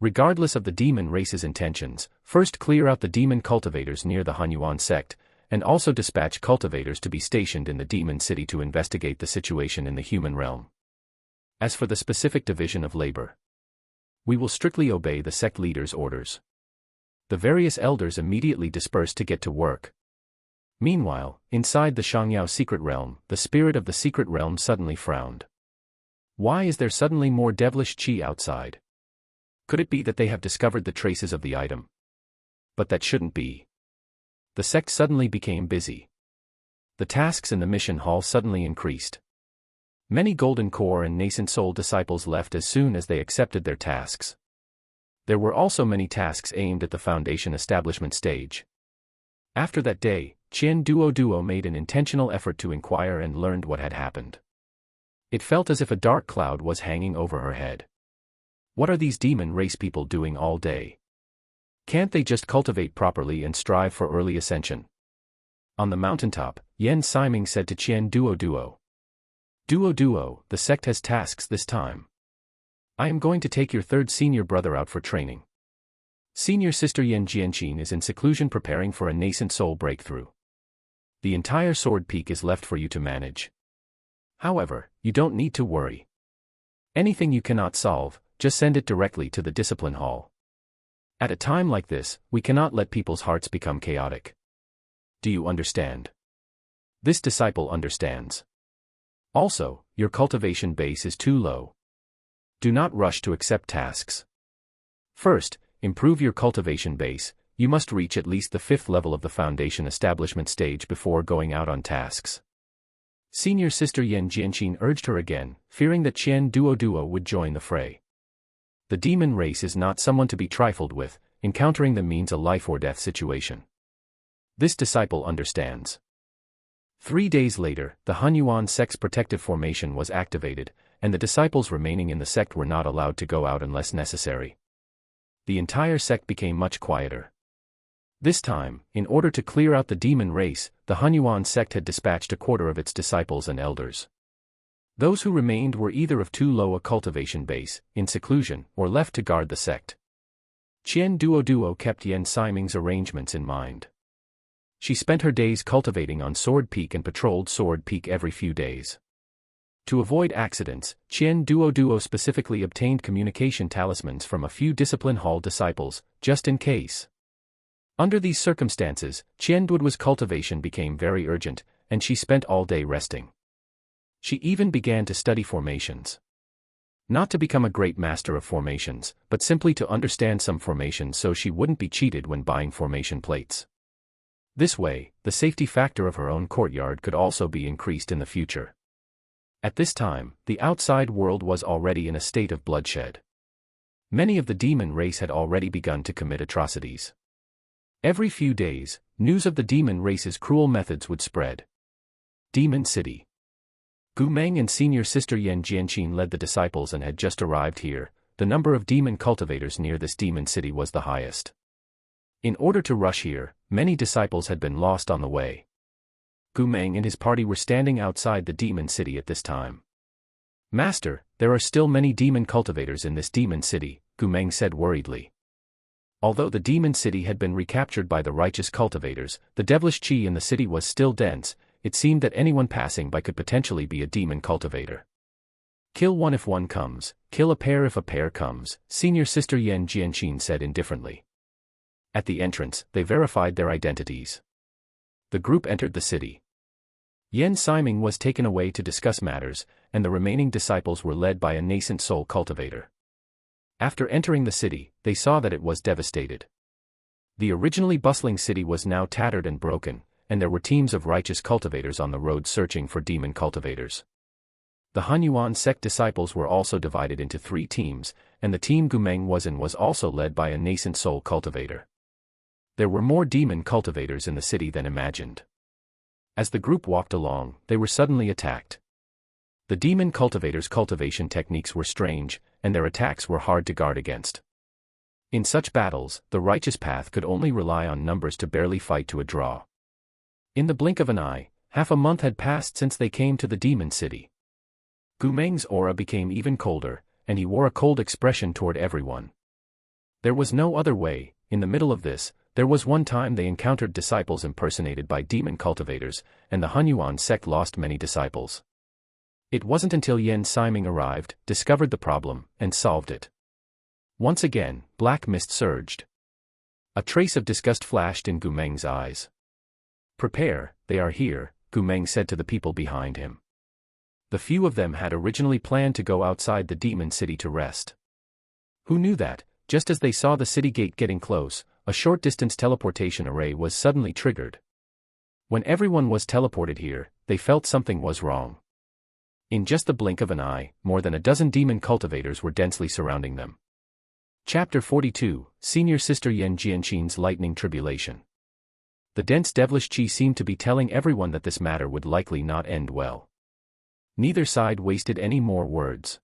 Regardless of the demon race's intentions, first clear out the demon cultivators near the Hanyuan sect, and also dispatch cultivators to be stationed in the demon city to investigate the situation in the human realm. As for the specific division of labor, we will strictly obey the sect leader's orders. The various elders immediately dispersed to get to work. Meanwhile, inside the Shangyao secret realm, the spirit of the secret realm suddenly frowned. Why is there suddenly more devilish chi outside? Could it be that they have discovered the traces of the item? But that shouldn't be. The sect suddenly became busy. The tasks in the mission hall suddenly increased. Many golden core and nascent soul disciples left as soon as they accepted their tasks. There were also many tasks aimed at the foundation establishment stage. After that day, Qian Duoduo made an intentional effort to inquire and learned what had happened. It felt as if a dark cloud was hanging over her head. What are these demon race people doing all day? Can't they just cultivate properly and strive for early ascension? On the mountaintop, Yen Siming said to Qian Duoduo. Duoduo, the sect has tasks this time. I am going to take your third senior brother out for training. Senior Sister Yan Jianqin is in seclusion preparing for a nascent soul breakthrough. The entire Sword Peak is left for you to manage. However, you don't need to worry. Anything you cannot solve, just send it directly to the discipline hall. At a time like this, we cannot let people's hearts become chaotic. Do you understand? This disciple understands. Also, your cultivation base is too low. Do not rush to accept tasks. First, improve your cultivation base. You must reach at least the 5th level of the foundation establishment stage before going out on tasks. Senior Sister Yan Jianqin urged her again, fearing that Qian Duoduo would join the fray. The demon race is not someone to be trifled with, encountering them means a life or death situation. This disciple understands. 3 days later, the Hunyuan sect's protective formation was activated, and the disciples remaining in the sect were not allowed to go out unless necessary. The entire sect became much quieter. This time, in order to clear out the demon race, the Hunyuan sect had dispatched a quarter of its disciples and elders. Those who remained were either of too low a cultivation base, in seclusion, or left to guard the sect. Qian Duoduo kept Yan Siming's arrangements in mind. She spent her days cultivating on Sword Peak and patrolled Sword Peak every few days. To avoid accidents, Qian Duoduo specifically obtained communication talismans from a few discipline hall disciples, just in case. Under these circumstances, Qian Duoduo's cultivation became very urgent, and she spent all day resting. She even began to study formations. Not to become a great master of formations, but simply to understand some formations so she wouldn't be cheated when buying formation plates. This way, the safety factor of her own courtyard could also be increased in the future. At this time, the outside world was already in a state of bloodshed. Many of the demon race had already begun to commit atrocities. Every few days, news of the demon race's cruel methods would spread. Demon City. Gu Meng and Senior Sister Yan Jianqin led the disciples and had just arrived here. The number of demon cultivators near this demon city was the highest. In order to rush here, many disciples had been lost on the way. Gu Meng and his party were standing outside the demon city at this time. Master, there are still many demon cultivators in this demon city, Gu Meng said worriedly. Although the demon city had been recaptured by the righteous cultivators, the devilish qi in the city was still dense. It seemed that anyone passing by could potentially be a demon cultivator. Kill one if one comes, kill a pair if a pair comes, Senior Sister Yan Jianqin said indifferently. At the entrance, they verified their identities. The group entered the city. Yan Siming was taken away to discuss matters, and the remaining disciples were led by a nascent soul cultivator. After entering the city, they saw that it was devastated. The originally bustling city was now tattered and broken, and there were teams of righteous cultivators on the road searching for demon cultivators. The Hunyuan sect disciples were also divided into 3 teams, and the team Gu Meng was in was also led by a nascent soul cultivator. There were more demon cultivators in the city than imagined. As the group walked along, they were suddenly attacked. The demon cultivators' cultivation techniques were strange, and their attacks were hard to guard against. In such battles, the righteous path could only rely on numbers to barely fight to a draw. In the blink of an eye, half a month had passed since they came to the demon city. Gu Meng's aura became even colder, and he wore a cold expression toward everyone. There was no other way. In the middle of this, there was one time they encountered disciples impersonated by demon cultivators, and the Hunyuan sect lost many disciples. It wasn't until Yan Siming arrived, discovered the problem, and solved it. Once again, black mist surged. A trace of disgust flashed in Gu Meng's eyes. Prepare, they are here, Gu Meng said to the people behind him. The few of them had originally planned to go outside the demon city to rest. Who knew that, just as they saw the city gate getting close, a short-distance teleportation array was suddenly triggered. When everyone was teleported here, they felt something was wrong. In just the blink of an eye, more than a dozen demon cultivators were densely surrounding them. Chapter 42, Senior Sister Yan Jianqin's Lightning Tribulation. The dense devilish qi seemed to be telling everyone that this matter would likely not end well. Neither side wasted any more words.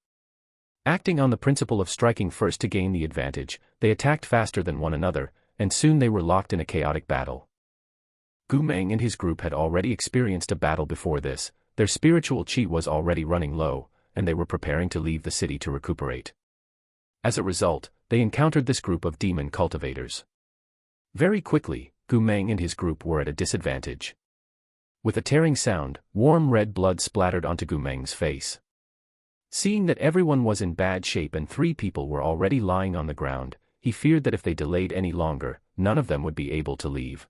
Acting on the principle of striking first to gain the advantage, they attacked faster than one another, and soon they were locked in a chaotic battle. Gu Meng and his group had already experienced a battle before this. Their spiritual qi was already running low, and they were preparing to leave the city to recuperate. As a result, they encountered this group of demon cultivators. Very quickly, Gu Meng and his group were at a disadvantage. With a tearing sound, warm red blood splattered onto Gu Meng's face. Seeing that everyone was in bad shape and 3 people were already lying on the ground, he feared that if they delayed any longer, none of them would be able to leave.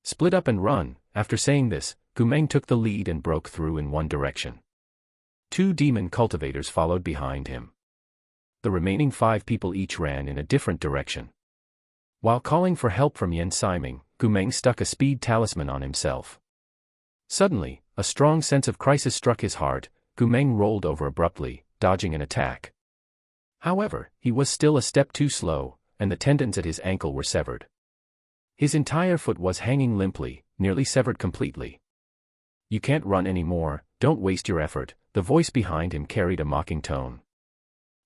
Split up and run. After saying this, Gu Meng took the lead and broke through in one direction. 2 demon cultivators followed behind him. The remaining 5 people each ran in a different direction. While calling for help from Yen Siming, Gu Meng stuck a speed talisman on himself. Suddenly, a strong sense of crisis struck his heart. Gu Meng rolled over abruptly, dodging an attack. However, he was still a step too slow, and the tendons at his ankle were severed. His entire foot was hanging limply, nearly severed completely. "You can't run anymore, don't waste your effort," the voice behind him carried a mocking tone.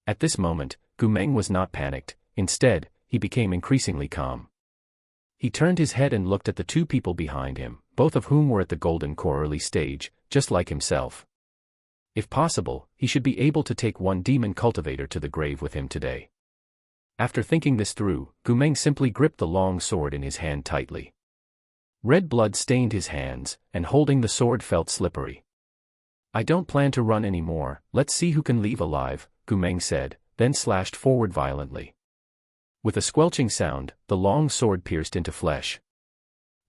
At this moment, Gu Meng was not panicked. Instead, he became increasingly calm. He turned his head and looked at the 2 people behind him, both of whom were at the golden core early stage, just like himself. If possible, he should be able to take one demon cultivator to the grave with him today. After thinking this through, Gu Meng simply gripped the long sword in his hand tightly. Red blood stained his hands, and holding the sword felt slippery. "I don't plan to run anymore, let's see who can leave alive," Gu Meng said, then slashed forward violently. With a squelching sound, the long sword pierced into flesh.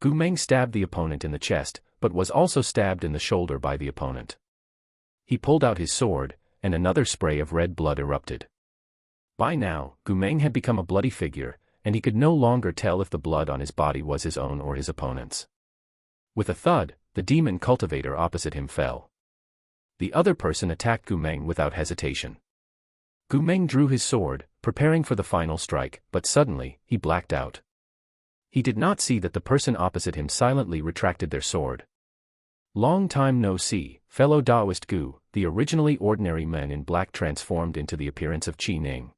Gu Meng stabbed the opponent in the chest, but was also stabbed in the shoulder by the opponent. He pulled out his sword, and another spray of red blood erupted. By now, Gu Meng had become a bloody figure, and he could no longer tell if the blood on his body was his own or his opponent's. With a thud, the demon cultivator opposite him fell. The other person attacked Gu Meng without hesitation. Gu Meng drew his sword, preparing for the final strike, but suddenly, he blacked out. He did not see that the person opposite him silently retracted their sword. "Long time no see, fellow Taoist Gu," the originally ordinary man in black transformed into the appearance of Qi Ning.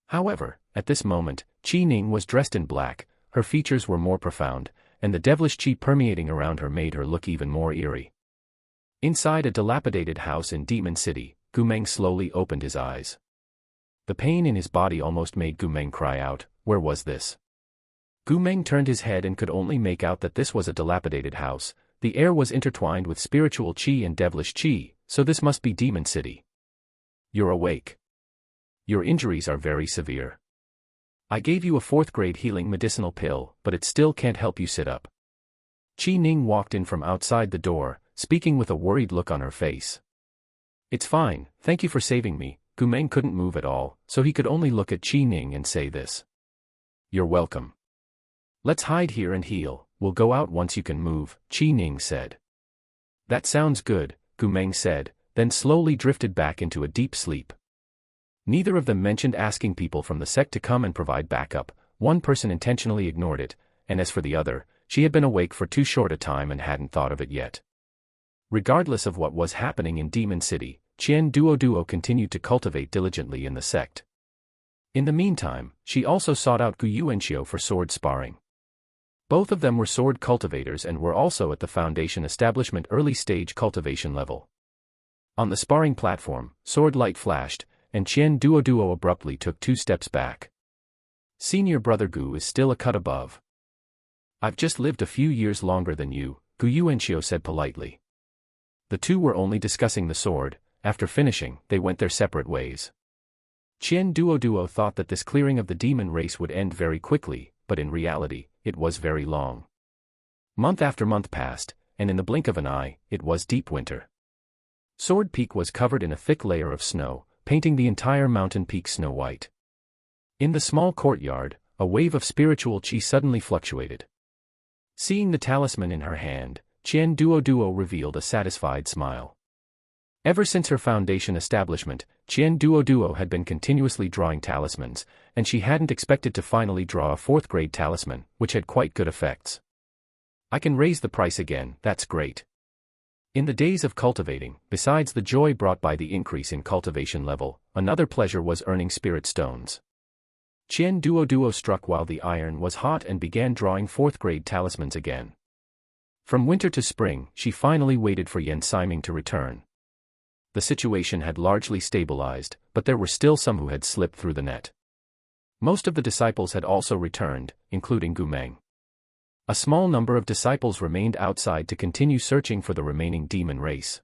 However, at this moment, Qi Ning was dressed in black, her features were more profound, and the devilish qi permeating around her made her look even more eerie. Inside a dilapidated house in Demon City, Gu Meng slowly opened his eyes. The pain in his body almost made Gu Meng cry out, "Where was this?" Gu Meng turned his head and could only make out that this was a dilapidated house. The air was intertwined with spiritual qi and devilish qi, so this must be Demon City. "You're awake. Your injuries are very severe. I gave you a 4th-grade healing medicinal pill, but it still can't help you sit up." Qi Ning walked in from outside the door, speaking with a worried look on her face. "It's fine, thank you for saving me." Gu Meng couldn't move at all, so he could only look at Qi Ning and say this. "You're welcome. Let's hide here and heal, we'll go out once you can move," Qi Ning said. "That sounds good," Gu Meng said, then slowly drifted back into a deep sleep. Neither of them mentioned asking people from the sect to come and provide backup. One person intentionally ignored it, and as for the other, she had been awake for too short a time and hadn't thought of it yet. Regardless of what was happening in Demon City, Qian Duoduo continued to cultivate diligently in the sect. In the meantime, she also sought out Gu Yuanxiu for sword sparring. Both of them were sword cultivators and were also at the Foundation Establishment early-stage cultivation level. On the sparring platform, sword light flashed, and Qian Duoduo abruptly took 2 steps back. "Senior brother Gu is still a cut above. I've just lived a few years longer than you," Gu Yuanxiu said politely. The 2 were only discussing the sword. After finishing, they went their separate ways. Qian Duoduo thought that this clearing of the demon race would end very quickly, but in reality, it was very long. Month after month passed, and in the blink of an eye, it was deep winter. Sword Peak was covered in a thick layer of snow, painting the entire mountain peak snow white. In the small courtyard, a wave of spiritual qi suddenly fluctuated. Seeing the talisman in her hand, Qian Duoduo revealed a satisfied smile. Ever since her foundation establishment, Qian Duoduo had been continuously drawing talismans, and she hadn't expected to finally draw a 4th-grade talisman, which had quite good effects. "I can raise the price again, that's great." In the days of cultivating, besides the joy brought by the increase in cultivation level, another pleasure was earning spirit stones. Qian Duoduo struck while the iron was hot and began drawing 4th-grade talismans again. From winter to spring, she finally waited for Yen Siming to return. The situation had largely stabilized, but there were still some who had slipped through the net. Most of the disciples had also returned, including Gu Meng. A small number of disciples remained outside to continue searching for the remaining demon race.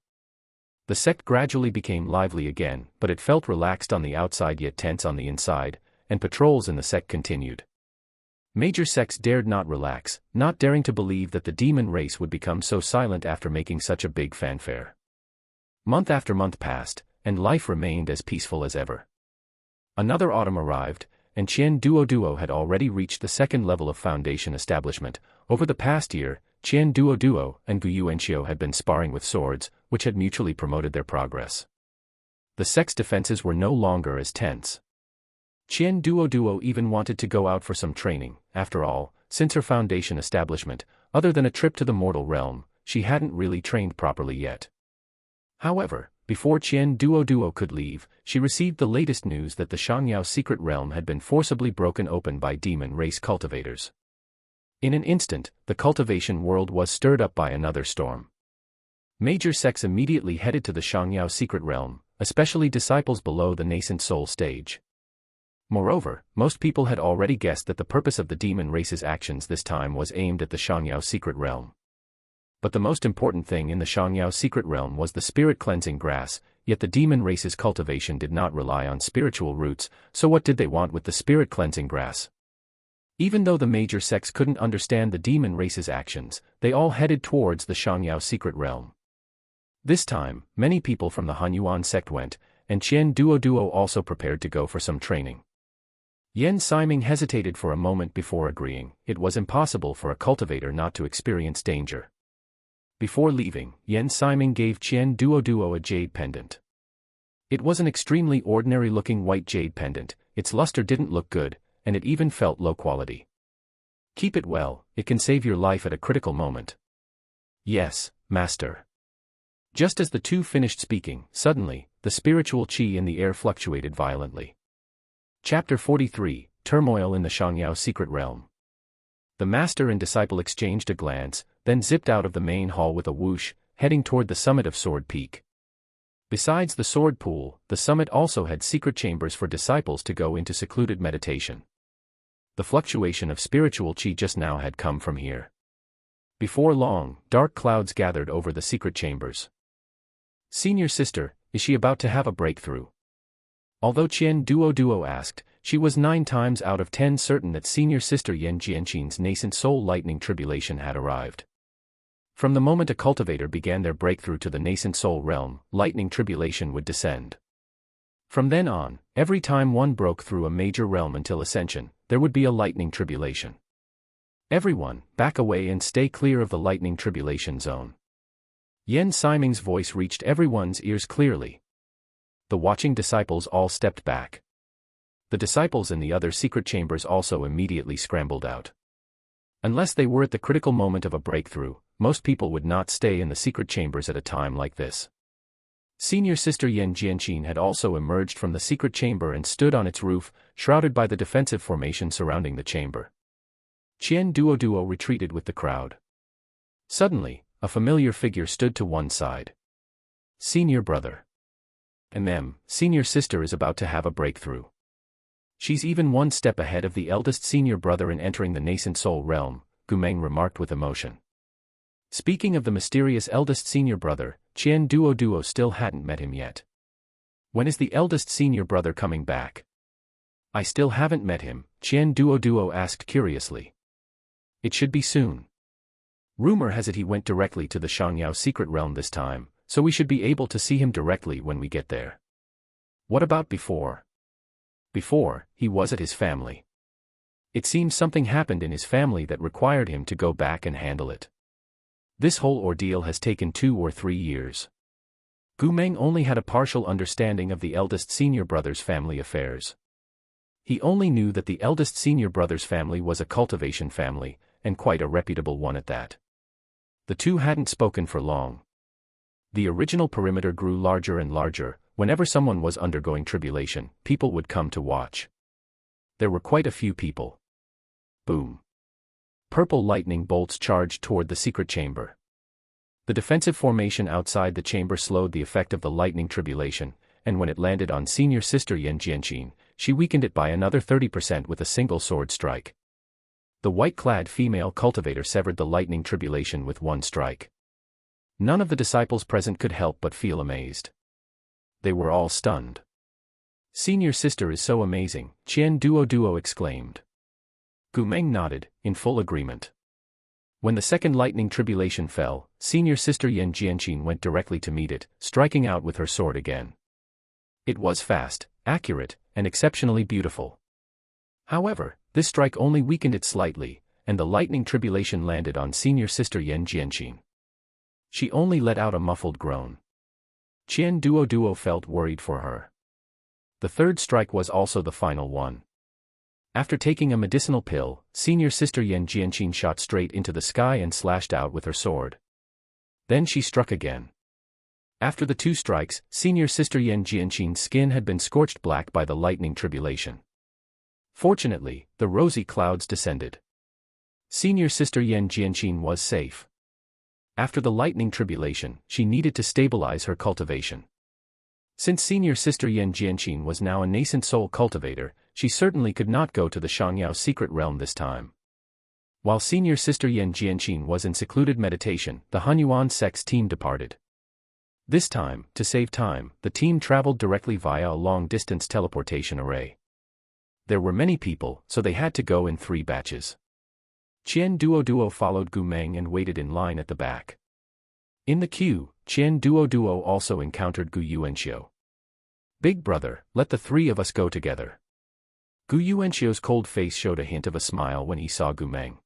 The sect gradually became lively again, but it felt relaxed on the outside yet tense on the inside, and patrols in the sect continued. Major sects dared not relax, not daring to believe that the demon race would become so silent after making such a big fanfare. Month after month passed, and life remained as peaceful as ever. Another autumn arrived, and Qian Duoduo had already reached the second level of foundation establishment. Over the past year, Qian Duoduo and Gu Yuanxiu had been sparring with swords, which had mutually promoted their progress. The sect's defenses were no longer as tense. Qian Duoduo even wanted to go out for some training. After all, since her foundation establishment, other than a trip to the mortal realm, she hadn't really trained properly yet. However, before Qian Duoduo could leave, she received the latest news that the Shangyao secret realm had been forcibly broken open by demon race cultivators. In an instant, the cultivation world was stirred up by another storm. Major sects immediately headed to the Shangyao secret realm, especially disciples below the nascent soul stage. Moreover, most people had already guessed that the purpose of the demon race's actions this time was aimed at the Shangyao secret realm. But the most important thing in the Shangyao secret realm was the spirit cleansing grass, yet the demon race's cultivation did not rely on spiritual roots, so what did they want with the spirit cleansing grass? Even though the major sects couldn't understand the demon race's actions, they all headed towards the Shangyao secret realm. This time, many people from the Hanyuan sect went, and Qian Duoduo also prepared to go for some training. Yan Siming hesitated for a moment before agreeing. It was impossible for a cultivator not to experience danger. Before leaving, Yan Siming gave Qian Duoduo a jade pendant. It was an extremely ordinary-looking white jade pendant, its luster didn't look good, and it even felt low quality. Keep it well, it can save your life at a critical moment. Yes, master. Just as the two finished speaking, suddenly, the spiritual qi in the air fluctuated violently. Chapter 43, Turmoil in the Shangyao Secret Realm. The master and disciple exchanged a glance, then zipped out of the main hall with a whoosh, heading toward the summit of Sword Peak. Besides the sword pool, the summit also had secret chambers for disciples to go into secluded meditation. The fluctuation of spiritual qi just now had come from here. Before long, dark clouds gathered over the secret chambers. Senior sister, is she about to have a breakthrough? Although Qian Duoduo asked, she was 9 times out of 10 certain that senior sister Yan Jianqin's nascent soul lightning tribulation had arrived. From the moment a cultivator began their breakthrough to the nascent soul realm, lightning tribulation would descend. From then on, every time one broke through a major realm until ascension, there would be a lightning tribulation. Everyone, back away and stay clear of the lightning tribulation zone. Yan Siming's voice reached everyone's ears clearly. The watching disciples all stepped back. The disciples in the other secret chambers also immediately scrambled out. Unless they were at the critical moment of a breakthrough, most people would not stay in the secret chambers at a time like this. Senior sister Yan Jianqin had also emerged from the secret chamber and stood on its roof, shrouded by the defensive formation surrounding the chamber. Qian Duoduo retreated with the crowd. Suddenly, a familiar figure stood to one side. Senior brother. Senior sister is about to have a breakthrough. She's even one step ahead of the eldest senior brother in entering the nascent soul realm, Gu Meng remarked with emotion. Speaking of the mysterious eldest senior brother, Qian Duoduo still hadn't met him yet. When is the eldest senior brother coming back? I still haven't met him, Qian Duoduo asked curiously. It should be soon. Rumor has it he went directly to the Shangyao secret realm this time, so we should be able to see him directly when we get there. What about before? Before, he was at his family. It seems something happened in his family that required him to go back and handle it. This whole ordeal has taken 2 or 3 years. Gu Meng only had a partial understanding of the eldest senior brother's family affairs. He only knew that the eldest senior brother's family was a cultivation family, and quite a reputable one at that. The two hadn't spoken for long. The original perimeter grew larger and larger. Whenever someone was undergoing tribulation, people would come to watch. There were quite a few people. Boom. Purple lightning bolts charged toward the secret chamber. The defensive formation outside the chamber slowed the effect of the lightning tribulation, and when it landed on senior sister Yan Jianqin, she weakened it by another 30% with a single sword strike. The white-clad female cultivator severed the lightning tribulation with one strike. None of the disciples present could help but feel amazed. They were all stunned. "Senior sister is so amazing," Qian Duoduo exclaimed. Gu Meng nodded, in full agreement. When the second lightning tribulation fell, senior sister Yan Jianqin went directly to meet it, striking out with her sword again. It was fast, accurate, and exceptionally beautiful. However, this strike only weakened it slightly, and the lightning tribulation landed on senior sister Yan Jianqin. She only let out a muffled groan. Qian Duoduo felt worried for her. The third strike was also the final one. After taking a medicinal pill, senior sister Yan Jianqin shot straight into the sky and slashed out with her sword. Then she struck again. After the two strikes, senior sister Yan Jianqin's skin had been scorched black by the lightning tribulation. Fortunately, the rosy clouds descended. Senior sister Yan Jianqin was safe. After the lightning tribulation, she needed to stabilize her cultivation. Since senior sister Yan Jianqin was now a nascent soul cultivator, she certainly could not go to the Shangyao secret realm this time. While senior sister Yan Jianqin was in secluded meditation, the Hunyuan sect's team departed. This time, to save time, the team traveled directly via a long-distance teleportation array. There were many people, so they had to go in 3 batches. Qian Duoduo followed Gu Meng and waited in line at the back. In the queue, Qian Duoduo also encountered Gu Yuanxiu. "Big brother, let the 3 of us go together." Gu Yuanxiu's cold face showed a hint of a smile when he saw Gu Meng.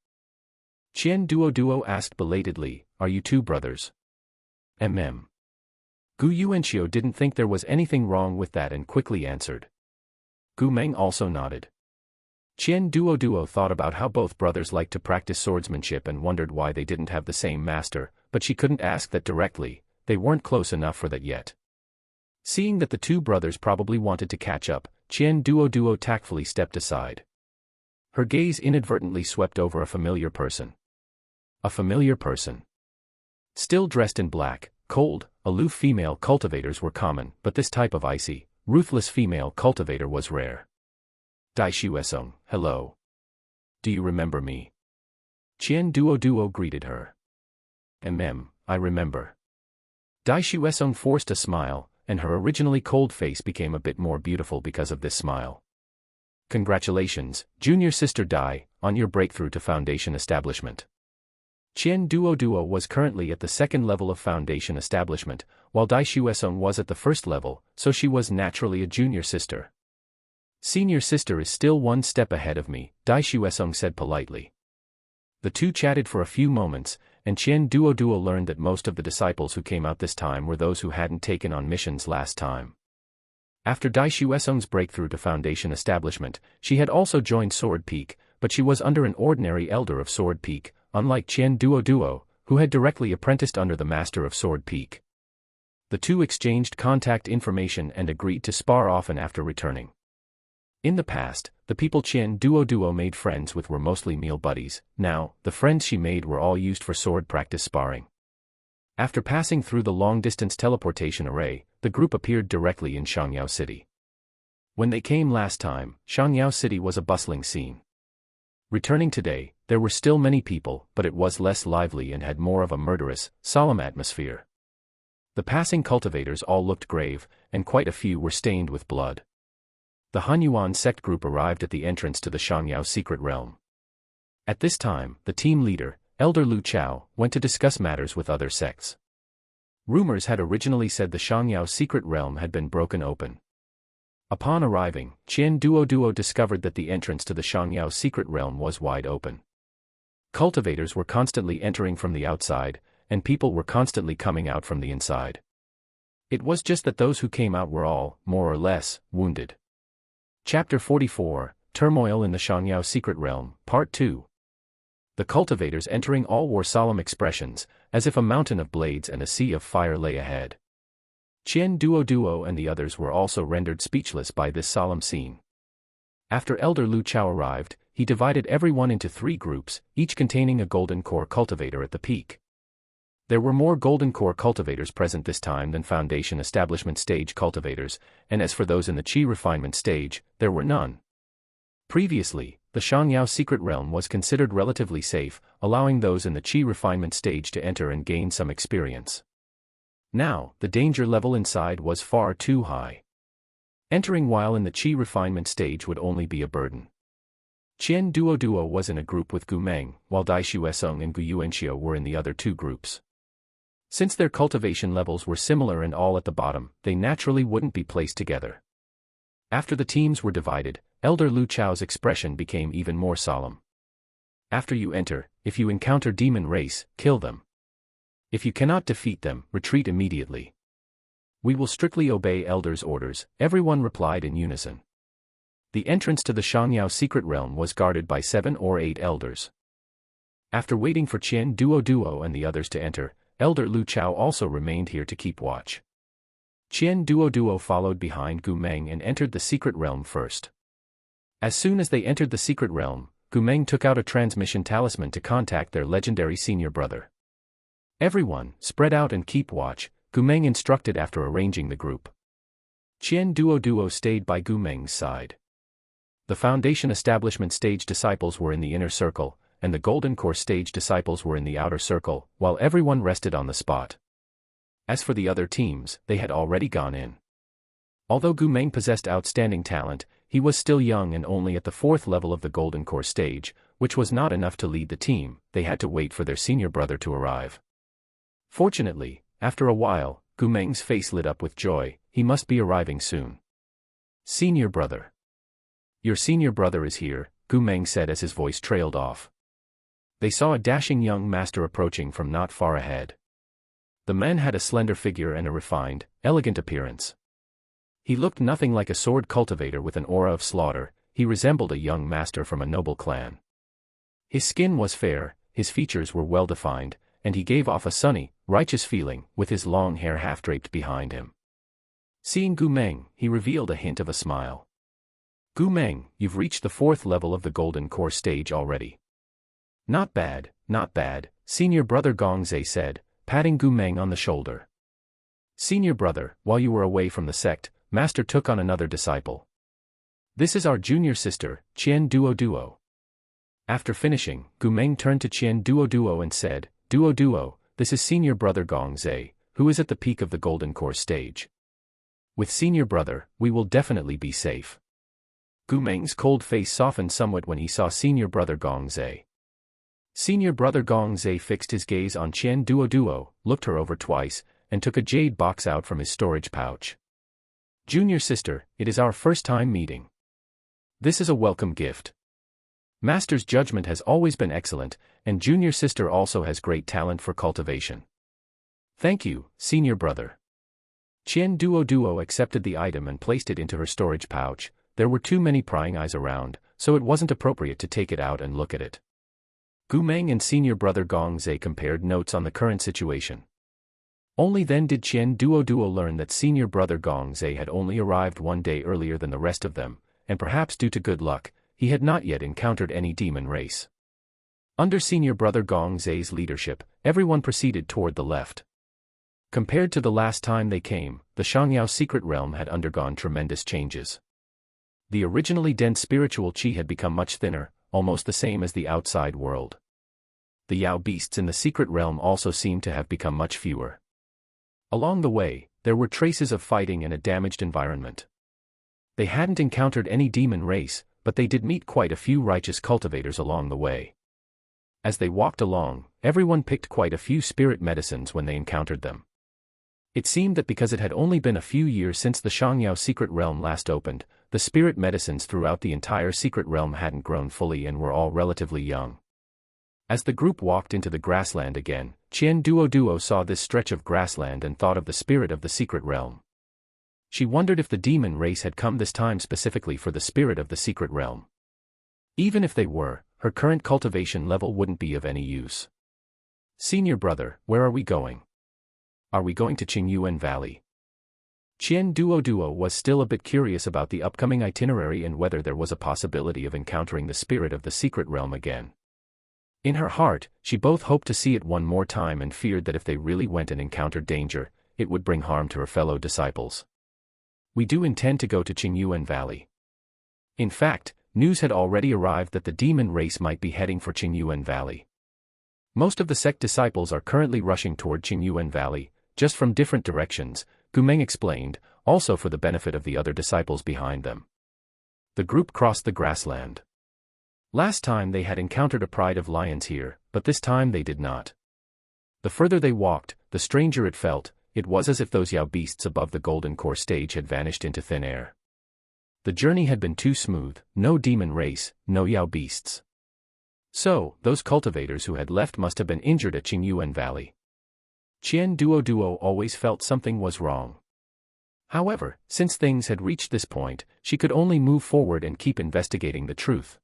Qian Duoduo asked belatedly, "Are you 2 brothers?" "Mm." Gu Yuanxiu didn't think there was anything wrong with that and quickly answered. Gu Meng also nodded. Qian Duoduo thought about how both brothers liked to practice swordsmanship and wondered why they didn't have the same master, but she couldn't ask that directly, they weren't close enough for that yet. Seeing that the 2 brothers probably wanted to catch up, Qian Duoduo tactfully stepped aside. Her gaze inadvertently swept over a familiar person. A familiar person. Still dressed in black, cold, aloof female cultivators were common, but this type of icy, ruthless female cultivator was rare. "Dai Shuesong, hello. Do you remember me?" Qian Duoduo greeted her. I remember." Dai Shuesong forced a smile, and her originally cold face became a bit more beautiful because of this smile. "Congratulations, junior sister Dai, on your breakthrough to Foundation Establishment." Qian Duoduo was currently at the 2nd level of Foundation Establishment, while Dai Shuesong was at the 1st level, so she was naturally a junior sister. "Senior sister is still 1 step ahead of me," Dai Shuesong said politely. The two chatted for a few moments, and Qian Duoduo learned that most of the disciples who came out this time were those who hadn't taken on missions last time. After Dai Shuesong's breakthrough to Foundation Establishment, she had also joined Sword Peak, but she was under an ordinary elder of Sword Peak, unlike Qian Duoduo, who had directly apprenticed under the master of Sword Peak. The two exchanged contact information and agreed to spar often after returning. In the past, the people Qian Duoduo made friends with were mostly meal buddies. Now, the friends she made were all used for sword practice sparring. After passing through the long-distance teleportation array, the group appeared directly in Shangyao City. When they came last time, Shangyao City was a bustling scene. Returning today, there were still many people, but it was less lively and had more of a murderous, solemn atmosphere. The passing cultivators all looked grave, and quite a few were stained with blood. The Hunyuan sect group arrived at the entrance to the Shangyao secret realm. At this time, the team leader, Elder Lu Chao, went to discuss matters with other sects. Rumors had originally said the Shangyao secret realm had been broken open. Upon arriving, Qian Duoduo discovered that the entrance to the Shangyao secret realm was wide open. Cultivators were constantly entering from the outside, and people were constantly coming out from the inside. It was just that those who came out were all, more or less, wounded. Chapter 44, Turmoil in the Shangyao Secret Realm, Part 2. The cultivators entering all wore solemn expressions, as if a mountain of blades and a sea of fire lay ahead. Qian Duoduo and the others were also rendered speechless by this solemn scene. After Elder Lu Chao arrived, he divided everyone into 3 groups, each containing a golden core cultivator at the peak. There were more Golden Core cultivators present this time than Foundation Establishment stage cultivators, and as for those in the Qi refinement stage, there were none. Previously, the Shangyao secret realm was considered relatively safe, allowing those in the Qi refinement stage to enter and gain some experience. Now, the danger level inside was far too high. Entering while in the Qi refinement stage would only be a burden. Qian Duoduo was in a group with Gu Meng, while Dai Xuesong and Gu Yuanxiu were in the other two groups. Since their cultivation levels were similar and all at the bottom, they naturally wouldn't be placed together. After the teams were divided, Elder Lu Chao's expression became even more solemn. After you enter, if you encounter demon race, kill them. If you cannot defeat them, retreat immediately. We will strictly obey Elder's orders, everyone replied in unison. The entrance to the Shangyao secret realm was guarded by 7 or 8 elders. After waiting for Qian Duoduo and the others to enter, Elder Lu Chao also remained here to keep watch. Qian Duoduo followed behind Gu Meng and entered the secret realm first. As soon as they entered the secret realm, Gu Meng took out a transmission talisman to contact their legendary senior brother. Everyone, spread out and keep watch, Gu Meng instructed after arranging the group. Qian Duoduo stayed by Gu Meng's side. The Foundation Establishment stage disciples were in the inner circle, and the Golden Core stage disciples were in the outer circle, while everyone rested on the spot. As for the other teams, they had already gone in. Although Gu Meng possessed outstanding talent, he was still young and only at the 4th level of the Golden Core stage, which was not enough to lead the team. They had to wait for their senior brother to arrive. Fortunately, after a while, Gu Meng's face lit up with joy. He must be arriving soon. Senior brother. Your senior brother is here, Gu Meng said as his voice trailed off. They saw a dashing young master approaching from not far ahead. The man had a slender figure and a refined, elegant appearance. He looked nothing like a sword cultivator with an aura of slaughter. He resembled a young master from a noble clan. His skin was fair, his features were well defined, and he gave off a sunny, righteous feeling, with his long hair half draped behind him. Seeing Gu Meng, he revealed a hint of a smile. Gu Meng, you've reached the 4th level of the Golden Core stage already. Not bad, Senior Brother Gongzhe said, patting Gu Meng on the shoulder. Senior brother, while you were away from the sect, Master took on another disciple. This is our junior sister, Qian Duoduo. After finishing, Gu Meng turned to Qian Duoduo and said, Duoduo, this is Senior Brother Gongzhe, who is at the peak of the Golden Core stage. With Senior Brother, we will definitely be safe. Gu Meng's cold face softened somewhat when he saw Senior Brother Gongzhe. Senior Brother Gongzhe fixed his gaze on Qian Duoduo, looked her over twice, and took a jade box out from his storage pouch. Junior sister, it is our first time meeting. This is a welcome gift. Master's judgment has always been excellent, and junior sister also has great talent for cultivation. Thank you, Senior Brother. Qian Duoduo accepted the item and placed it into her storage pouch. There were too many prying eyes around, so it wasn't appropriate to take it out and look at it. Gu Meng and Senior Brother Gongzhe compared notes on the current situation. Only then did Qian Duoduo learn that Senior Brother Gongzhe had only arrived 1 day earlier than the rest of them, and perhaps due to good luck, he had not yet encountered any demon race. Under Senior Brother Gongzhe's leadership, everyone proceeded toward the left. Compared to the last time they came, the Shangyao secret realm had undergone tremendous changes. The originally dense spiritual qi had become much thinner, almost the same as the outside world. The Yao beasts in the secret realm also seemed to have become much fewer. Along the way, there were traces of fighting and a damaged environment. They hadn't encountered any demon race, but they did meet quite a few righteous cultivators along the way. As they walked along, everyone picked quite a few spirit medicines when they encountered them. It seemed that because it had only been a few years since the Shangyao secret realm last opened, the spirit medicines throughout the entire secret realm hadn't grown fully and were all relatively young. As the group walked into the grassland again, Qian Duoduo saw this stretch of grassland and thought of the spirit of the secret realm. She wondered if the demon race had come this time specifically for the spirit of the secret realm. Even if they were, her current cultivation level wouldn't be of any use. Senior brother, where are we going? Are we going to Qingyuan Valley? Qian Duoduo was still a bit curious about the upcoming itinerary and whether there was a possibility of encountering the spirit of the secret realm again. In her heart, she both hoped to see it one more time and feared that if they really went and encountered danger, it would bring harm to her fellow disciples. We do intend to go to Qingyuan Valley. In fact, news had already arrived that the demon race might be heading for Qingyuan Valley. Most of the sect disciples are currently rushing toward Qingyuan Valley, just from different directions, Gumeng explained, also for the benefit of the other disciples behind them. The group crossed the grassland. Last time they had encountered a pride of lions here, but this time they did not. The further they walked, the stranger it felt. It was as if those Yao beasts above the golden core stage had vanished into thin air. The journey had been too smooth, no demon race, no Yao beasts. So, those cultivators who had left must have been injured at Qingyuan Valley. Qian Duoduo always felt something was wrong. However, since things had reached this point, she could only move forward and keep investigating the truth.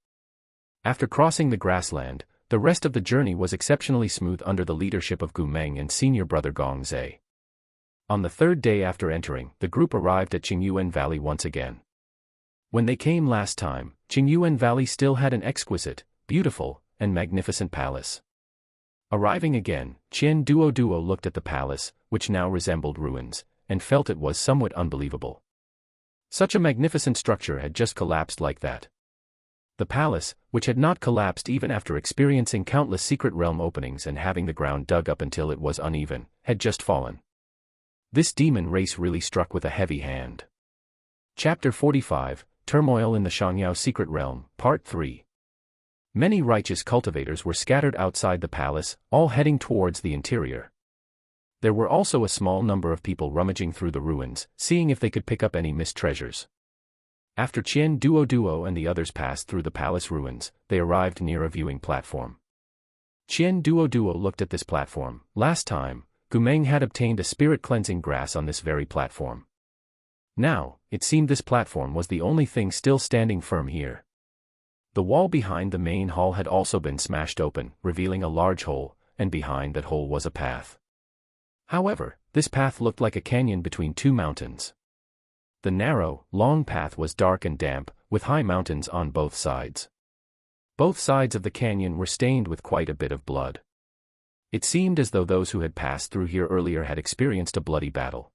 After crossing the grassland, the rest of the journey was exceptionally smooth under the leadership of Gumeng and senior brother Gongzhe. On the third day after entering, the group arrived at Qingyuan Valley once again. When they came last time, Qingyuan Valley still had an exquisite, beautiful, and magnificent palace. Arriving again, Qian Duoduo looked at the palace, which now resembled ruins, and felt it was somewhat unbelievable. Such a magnificent structure had just collapsed like that. The palace, which had not collapsed even after experiencing countless secret realm openings and having the ground dug up until it was uneven, had just fallen. This demon race really struck with a heavy hand. Chapter 45, Turmoil in the Shangyao Secret Realm, Part 3. Many righteous cultivators were scattered outside the palace, all heading towards the interior. There were also a small number of people rummaging through the ruins, seeing if they could pick up any missed treasures. After Qian Duoduo and the others passed through the palace ruins, they arrived near a viewing platform. Qian Duoduo looked at this platform. Last time, Gumeng had obtained a spirit-cleansing grass on this very platform. Now, it seemed this platform was the only thing still standing firm here. The wall behind the main hall had also been smashed open, revealing a large hole, and behind that hole was a path. However, this path looked like a canyon between two mountains. The narrow, long path was dark and damp, with high mountains on both sides. Both sides of the canyon were stained with quite a bit of blood. It seemed as though those who had passed through here earlier had experienced a bloody battle.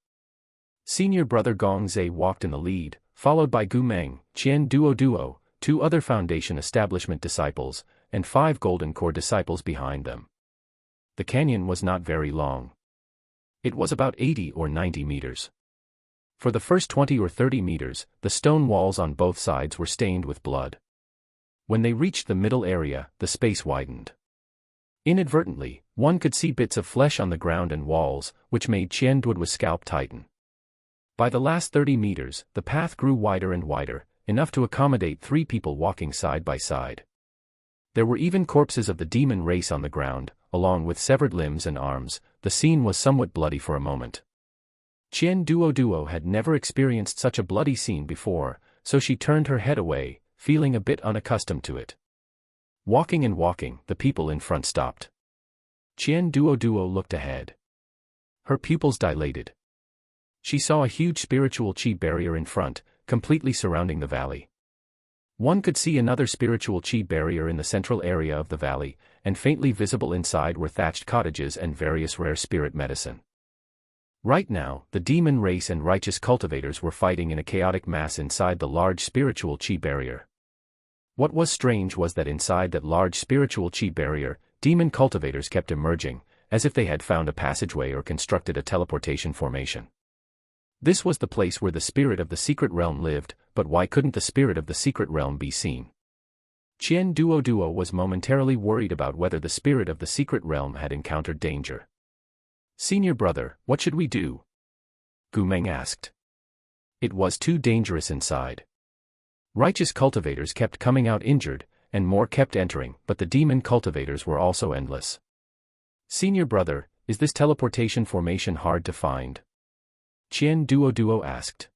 Senior brother Gongzhe walked in the lead, followed by Gumeng, Qian Duoduo, 2 other Foundation Establishment disciples, and 5 Golden Core disciples behind them. The canyon was not very long. It was about 80 or 90 meters. For the first 20 or 30 meters, the stone walls on both sides were stained with blood. When they reached the middle area, the space widened. Inadvertently, one could see bits of flesh on the ground and walls, which made Qian Duoduo's scalp tighten. By the last 30 meters, the path grew wider and wider, enough to accommodate 3 people walking side by side. There were even corpses of the demon race on the ground, along with severed limbs and arms. The scene was somewhat bloody for a moment. Qian Duoduo had never experienced such a bloody scene before, so she turned her head away, feeling a bit unaccustomed to it. Walking and walking, the people in front stopped. Qian Duoduo looked ahead. Her pupils dilated. She saw a huge spiritual qi barrier in front, completely surrounding the valley. One could see another spiritual qi barrier in the central area of the valley, and faintly visible inside were thatched cottages and various rare spirit medicine. Right now, the demon race and righteous cultivators were fighting in a chaotic mass inside the large spiritual qi barrier. What was strange was that inside that large spiritual qi barrier, demon cultivators kept emerging, as if they had found a passageway or constructed a teleportation formation. This was the place where the spirit of the secret realm lived, but why couldn't the spirit of the secret realm be seen? Qian Duoduo was momentarily worried about whether the spirit of the secret realm had encountered danger. "Senior brother, what should we do?" Gumeng asked. It was too dangerous inside. Righteous cultivators kept coming out injured, and more kept entering, but the demon cultivators were also endless. "Senior brother, is this teleportation formation hard to find?" Qian Duoduo asked.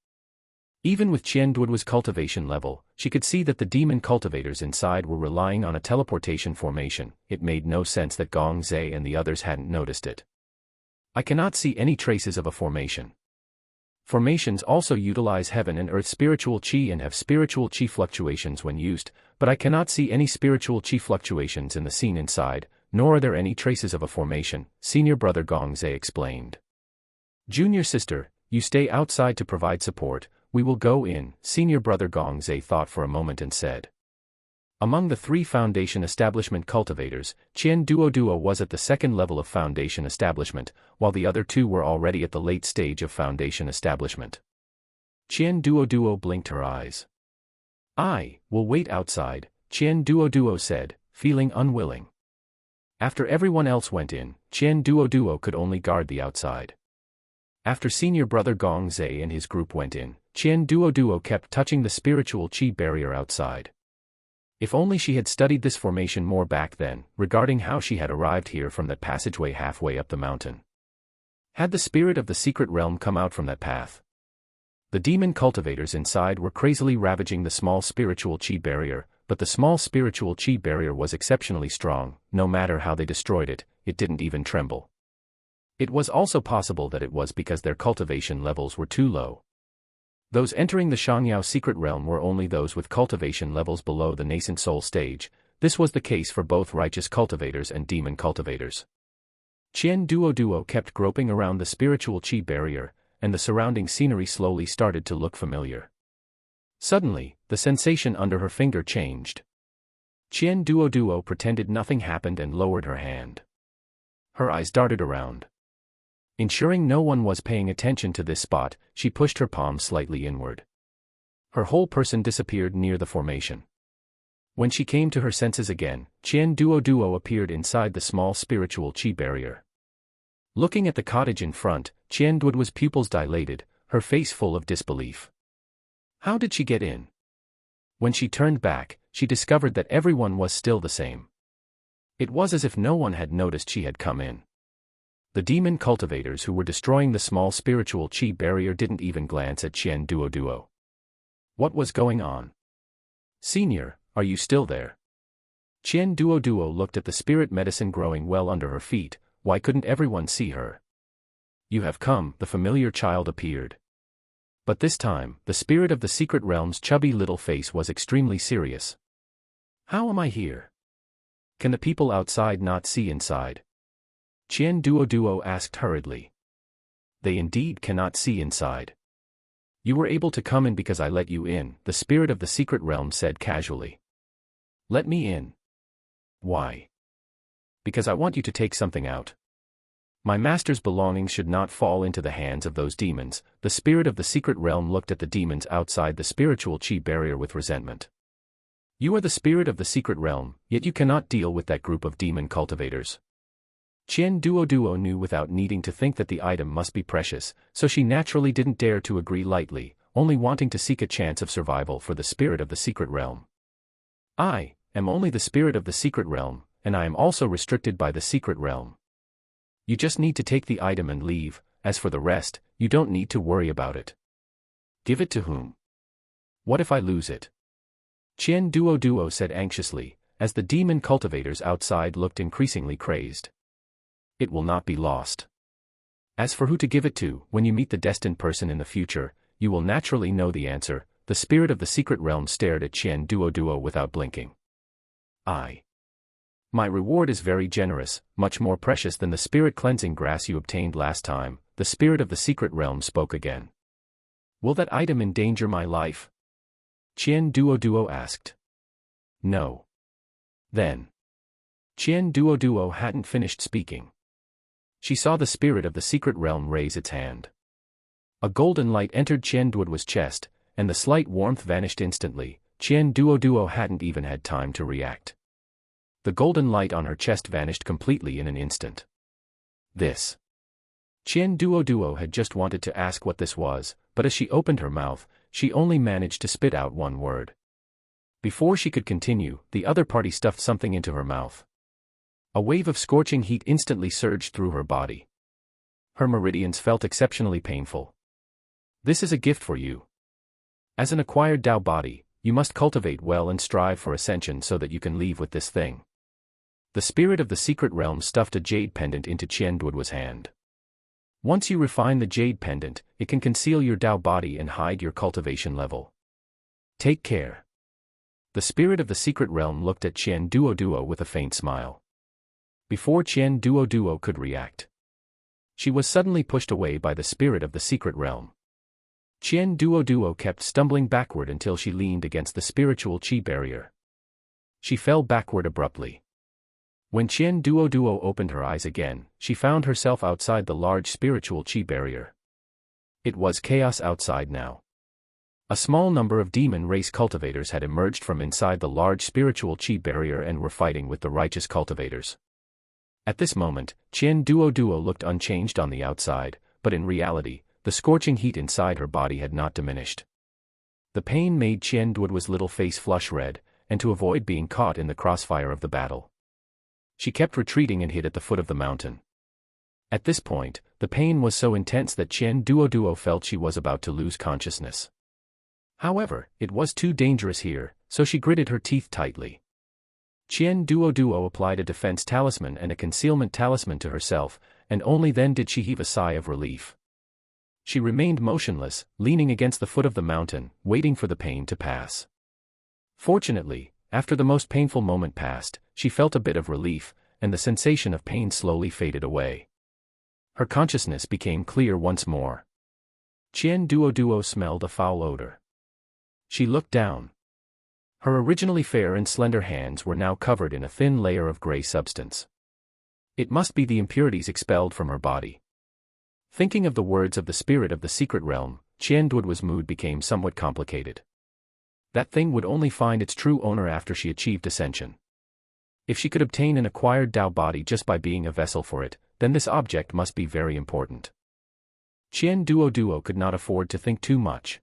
Even with Qian Duoduo's cultivation level, she could see that the demon cultivators inside were relying on a teleportation formation. It made no sense that Gongzhe and the others hadn't noticed it. "I cannot see any traces of a formation." Formations also utilize heaven and earth spiritual qi and have spiritual qi fluctuations when used, but I cannot see any spiritual qi fluctuations in the scene inside, nor are there any traces of a formation, senior brother Gongze explained. Junior sister, you stay outside to provide support, we will go in, senior brother Gongze thought for a moment and said. Among the 3 foundation establishment cultivators, Qian Duoduo was at the second level of foundation establishment, while the other 2 were already at the late stage of foundation establishment. Qian Duoduo blinked her eyes. I will wait outside, Qian Duoduo said, feeling unwilling. After everyone else went in, Qian Duoduo could only guard the outside. After senior brother Gongze and his group went in, Qian Duoduo kept touching the spiritual qi barrier outside. If only she had studied this formation more back then, regarding how she had arrived here from that passageway halfway up the mountain. Had the spirit of the secret realm come out from that path? The demon cultivators inside were crazily ravaging the small spiritual qi barrier, but the small spiritual qi barrier was exceptionally strong. No matter how they destroyed it, it didn't even tremble. It was also possible that it was because their cultivation levels were too low. Those entering the Shangyao secret realm were only those with cultivation levels below the nascent soul stage. This was the case for both righteous cultivators and demon cultivators. Qian Duoduo kept groping around the spiritual qi barrier, and the surrounding scenery slowly started to look familiar. Suddenly, the sensation under her finger changed. Qian Duoduo pretended nothing happened and lowered her hand. Her eyes darted around. Ensuring no one was paying attention to this spot, she pushed her palm slightly inward. Her whole person disappeared near the formation. When she came to her senses again, Qian Duoduo appeared inside the small spiritual qi barrier. Looking at the cottage in front, Qian Duoduo's pupils dilated, her face full of disbelief. How did she get in? When she turned back, she discovered that everyone was still the same. It was as if no one had noticed she had come in. The demon cultivators who were destroying the small spiritual qi barrier didn't even glance at Qian Duoduo. What was going on? Senior, are you still there? Qian Duoduo looked at the spirit medicine growing well under her feet. Why couldn't everyone see her? You have come, the familiar child appeared. But this time, the spirit of the secret realm's chubby little face was extremely serious. How am I here? Can the people outside not see inside? Qian Duoduo asked hurriedly. They indeed cannot see inside. You were able to come in because I let you in, the spirit of the secret realm said casually. Let me in. Why? Because I want you to take something out. My master's belongings should not fall into the hands of those demons. The spirit of the secret realm looked at the demons outside the spiritual qi barrier with resentment. You are the spirit of the secret realm, yet you cannot deal with that group of demon cultivators. Qian Duoduo knew without needing to think that the item must be precious, so she naturally didn't dare to agree lightly, only wanting to seek a chance of survival for the spirit of the secret realm. I am only the spirit of the secret realm, and I am also restricted by the secret realm. You just need to take the item and leave. As for the rest, you don't need to worry about it. Give it to whom? What if I lose it? Qian Duoduo said anxiously, as the demon cultivators outside looked increasingly crazed. It will not be lost. As for who to give it to, when you meet the destined person in the future, you will naturally know the answer. The spirit of the secret realm stared at Qian Duoduo without blinking. My reward is very generous, much more precious than the spirit cleansing grass you obtained last time. The spirit of the secret realm spoke again. Will that item endanger my life? Qian Duoduo asked. No. Then. Qian Duoduo hadn't finished speaking. She saw the spirit of the secret realm raise its hand. A golden light entered Qian Duoduo's chest, and the slight warmth vanished instantly. Qian Duoduo hadn't even had time to react. The golden light on her chest vanished completely in an instant. This. Qian Duoduo had just wanted to ask what this was, but as she opened her mouth, she only managed to spit out one word. Before she could continue, the other party stuffed something into her mouth. A wave of scorching heat instantly surged through her body. Her meridians felt exceptionally painful. This is a gift for you. As an acquired Tao body, you must cultivate well and strive for ascension so that you can leave with this thing. The spirit of the secret realm stuffed a jade pendant into Qian Duoduo's hand. Once you refine the jade pendant, it can conceal your Dao body and hide your cultivation level. Take care. The spirit of the secret realm looked at Qian Duoduo with a faint smile. Before Qian Duoduo could react, she was suddenly pushed away by the spirit of the secret realm. Qian Duoduo kept stumbling backward until she leaned against the spiritual qi barrier. She fell backward abruptly. When Qian Duoduo opened her eyes again, she found herself outside the large spiritual qi barrier. It was chaos outside now. A small number of demon race cultivators had emerged from inside the large spiritual qi barrier and were fighting with the righteous cultivators. At this moment, Qian Duoduo looked unchanged on the outside, but in reality, the scorching heat inside her body had not diminished. The pain made Qian Duoduo's little face flush red, and to avoid being caught in the crossfire of the battle, she kept retreating and hid at the foot of the mountain. At this point, the pain was so intense that Qian Duoduo felt she was about to lose consciousness. However, it was too dangerous here, so she gritted her teeth tightly. Qian Duoduo applied a defense talisman and a concealment talisman to herself, and only then did she heave a sigh of relief. She remained motionless, leaning against the foot of the mountain, waiting for the pain to pass. Fortunately, after the most painful moment passed, she felt a bit of relief, and the sensation of pain slowly faded away. Her consciousness became clear once more. Qian Duoduo smelled a foul odor. She looked down. Her originally fair and slender hands were now covered in a thin layer of gray substance. It must be the impurities expelled from her body. Thinking of the words of the spirit of the secret realm, Qian Duoduo's mood became somewhat complicated. That thing would only find its true owner after she achieved ascension. If she could obtain an acquired Dao body just by being a vessel for it, then this object must be very important. Qian Duoduo could not afford to think too much.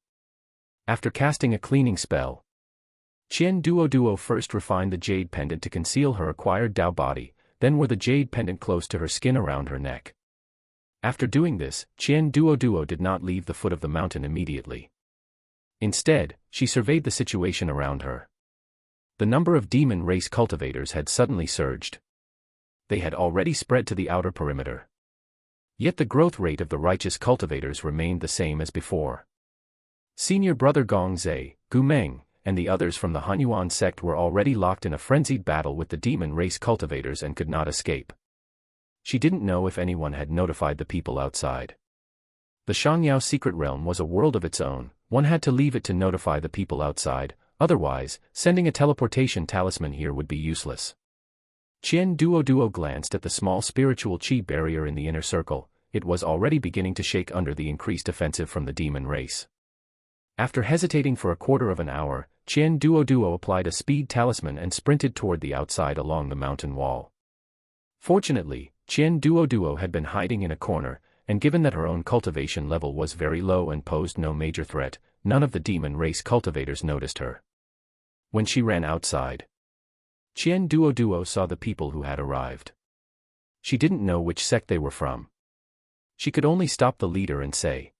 After casting a cleaning spell, Qian Duoduo first refined the jade pendant to conceal her acquired Dao body, then wore the jade pendant close to her skin around her neck. After doing this, Qian Duoduo did not leave the foot of the mountain immediately. Instead, she surveyed the situation around her. The number of demon race cultivators had suddenly surged. They had already spread to the outer perimeter. Yet the growth rate of the righteous cultivators remained the same as before. Senior brother Gongzhe, Gu Meng, and the others from the Hunyuan sect were already locked in a frenzied battle with the demon race cultivators and could not escape. She didn't know if anyone had notified the people outside. The Shangyao secret realm was a world of its own, one had to leave it to notify the people outside, otherwise, sending a teleportation talisman here would be useless. Qian Duoduo glanced at the small spiritual qi barrier in the inner circle. It was already beginning to shake under the increased offensive from the demon race. After hesitating for a quarter of an hour, Qian Duoduo applied a speed talisman and sprinted toward the outside along the mountain wall. Fortunately, Qian Duoduo had been hiding in a corner, and given that her own cultivation level was very low and posed no major threat, none of the demon race cultivators noticed her. When she ran outside, Qian Duoduo saw the people who had arrived. She didn't know which sect they were from. She could only stop the leader and say,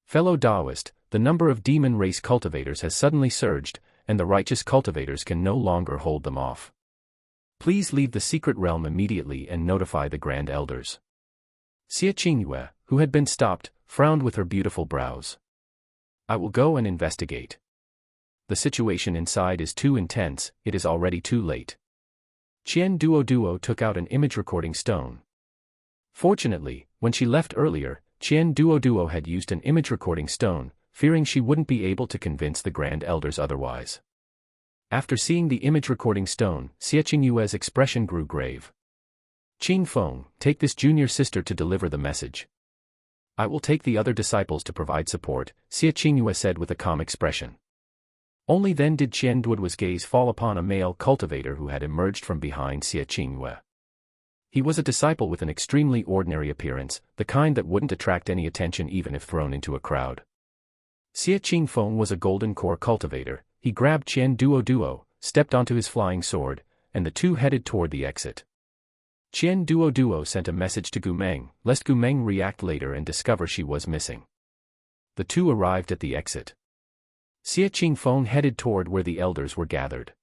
"Fellow Taoist, the number of demon race cultivators has suddenly surged, and the righteous cultivators can no longer hold them off. Please leave the secret realm immediately and notify the Grand Elders." Xie Qingyue, who had been stopped, frowned with her beautiful brows. "I will go and investigate. The situation inside is too intense, it is already too late." Qian Duoduo took out an image recording stone. Fortunately, when she left earlier, Qian Duoduo had used an image recording stone, fearing she wouldn't be able to convince the Grand Elders otherwise. After seeing the image recording stone, Xie Qingyue's expression grew grave. "Qing Feng, take this junior sister to deliver the message. I will take the other disciples to provide support," Xie Qingyue said with a calm expression. Only then did Qian Duoduo's gaze fall upon a male cultivator who had emerged from behind Xie Qingyue. He was a disciple with an extremely ordinary appearance, the kind that wouldn't attract any attention even if thrown into a crowd. Xie Qingfeng was a golden core cultivator. He grabbed Qian Duoduo, stepped onto his flying sword, and the two headed toward the exit. Qian Duoduo sent a message to Gu Meng, lest Gu Meng react later and discover she was missing. The two arrived at the exit. Xie Qingfeng headed toward where the elders were gathered.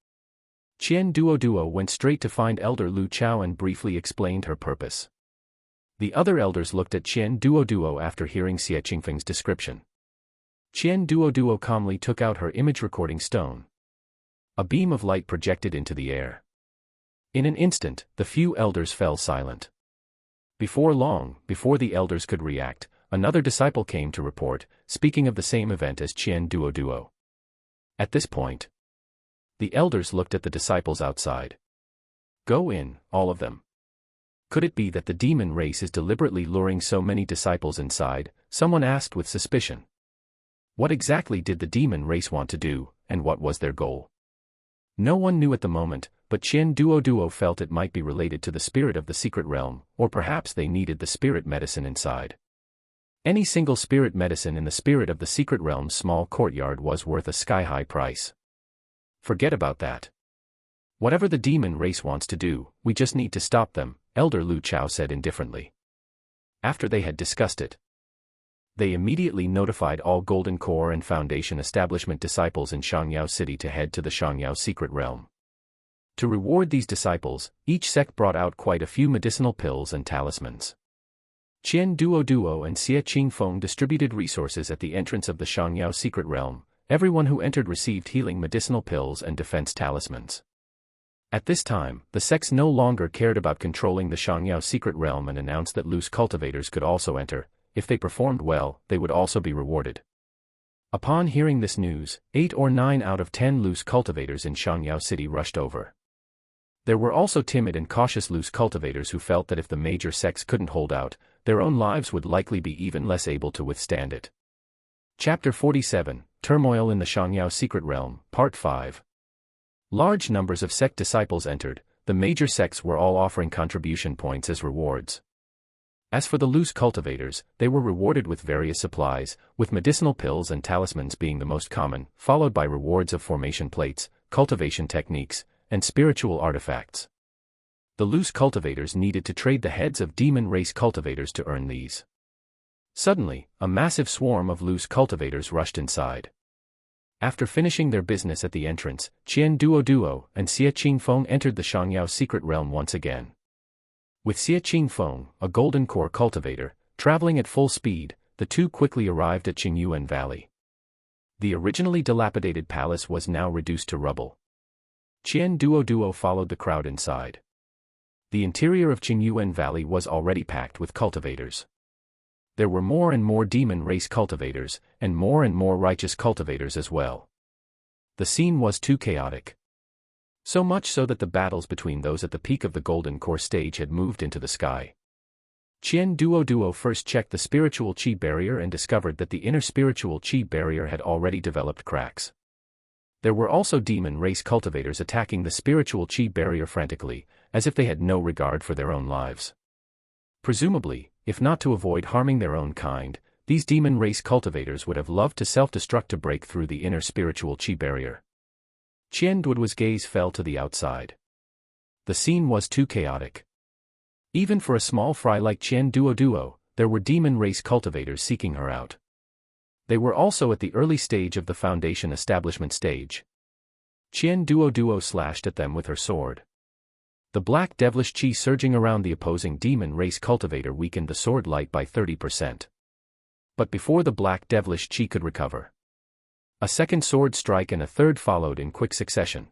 Qian Duoduo went straight to find Elder Lu Chao and briefly explained her purpose. The other elders looked at Qian Duoduo after hearing Xie Qingfeng's description. Qian Duoduo calmly took out her image recording stone. A beam of light projected into the air. In an instant, the few elders fell silent. Before long, before the elders could react, another disciple came to report, speaking of the same event as Qian Duoduo. At this point, the elders looked at the disciples outside. Go in, all of them. Could it be that the demon race is deliberately luring so many disciples inside? Someone asked with suspicion. What exactly did the demon race want to do, and what was their goal? No one knew at the moment, but Qian Duoduo felt it might be related to the spirit of the secret realm, or perhaps they needed the spirit medicine inside. Any single spirit medicine in the spirit of the secret realm's small courtyard was worth a sky-high price. Forget about that. Whatever the demon race wants to do, we just need to stop them, Elder Lu Chao said indifferently. After they had discussed it, they immediately notified all Golden Core and Foundation establishment disciples in Shangyao City to head to the Shangyao secret realm. To reward these disciples, each sect brought out quite a few medicinal pills and talismans. Qian Duoduo and Xie Qingfeng distributed resources at the entrance of the Shangyao secret realm. Everyone who entered received healing medicinal pills and defense talismans. At this time, the sects no longer cared about controlling the Shangyao secret realm and announced that loose cultivators could also enter. If they performed well, they would also be rewarded. Upon hearing this news, 8 or 9 out of 10 loose cultivators in Shangyao City rushed over. There were also timid and cautious loose cultivators who felt that if the major sects couldn't hold out, their own lives would likely be even less able to withstand it. Chapter 47, Turmoil in the Shangyao Secret Realm, Part 5. Large numbers of sect disciples entered. The major sects were all offering contribution points as rewards. As for the loose cultivators, they were rewarded with various supplies, with medicinal pills and talismans being the most common, followed by rewards of formation plates, cultivation techniques, and spiritual artifacts. The loose cultivators needed to trade the heads of demon race cultivators to earn these. Suddenly, a massive swarm of loose cultivators rushed inside. After finishing their business at the entrance, Qian Duoduo and Xie Qingfeng entered the Shangyao secret realm once again. With Xie Qingfeng, a golden core cultivator, traveling at full speed, the two quickly arrived at Qingyuan Valley. The originally dilapidated palace was now reduced to rubble. Qian Duoduo followed the crowd inside. The interior of Qingyuan Valley was already packed with cultivators. There were more and more demon race cultivators, and more righteous cultivators as well. The scene was too chaotic. So much so that the battles between those at the peak of the Golden Core stage had moved into the sky. Qian Duoduo first checked the spiritual chi barrier and discovered that the inner spiritual chi barrier had already developed cracks. There were also demon race cultivators attacking the spiritual chi barrier frantically, as if they had no regard for their own lives. Presumably, if not to avoid harming their own kind, these demon race cultivators would have loved to self-destruct to break through the inner spiritual chi barrier. Qian Duoduo's gaze fell to the outside. The scene was too chaotic. Even for a small fry like Qian Duoduo, there were demon race cultivators seeking her out. They were also at the early stage of the Foundation establishment stage. Qian Duoduo slashed at them with her sword. The black devilish chi surging around the opposing demon race cultivator weakened the sword light by 30%. But before the black devilish chi could recover, a second sword strike and a third followed in quick succession.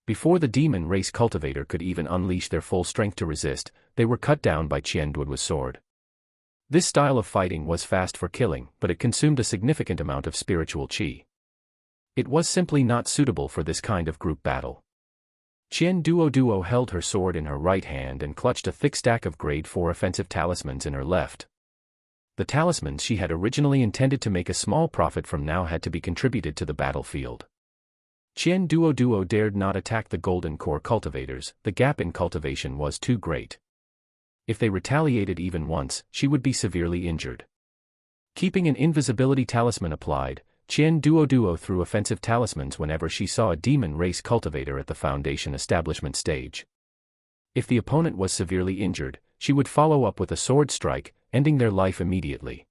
Before the demon race cultivator could even unleash their full strength to resist, they were cut down by Qian Duoduo's sword. This style of fighting was fast for killing, but it consumed a significant amount of spiritual chi. It was simply not suitable for this kind of group battle. Qian Duoduo held her sword in her right hand and clutched a thick stack of grade 4 offensive talismans in her left. The talismans she had originally intended to make a small profit from now had to be contributed to the battlefield. Qian Duoduo dared not attack the Golden Core cultivators. The gap in cultivation was too great. If they retaliated even once, she would be severely injured. Keeping an invisibility talisman applied, Qian Duoduo threw offensive talismans whenever she saw a demon race cultivator at the Foundation establishment stage. If the opponent was severely injured, she would follow up with a sword strike, ending their life immediately.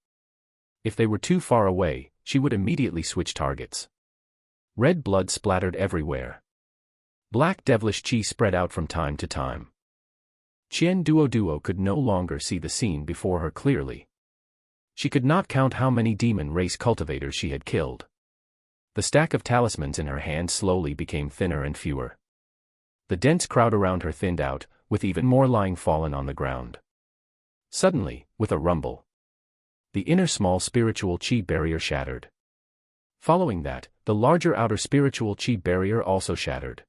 If they were too far away, she would immediately switch targets. Red blood splattered everywhere. Black devilish chi spread out from time to time. Qian Duoduo could no longer see the scene before her clearly. She could not count how many demon race cultivators she had killed. The stack of talismans in her hand slowly became thinner and fewer. The dense crowd around her thinned out, with even more lying fallen on the ground. Suddenly, with a rumble, the inner small spiritual chi barrier shattered. Following that, the larger outer spiritual chi barrier also shattered.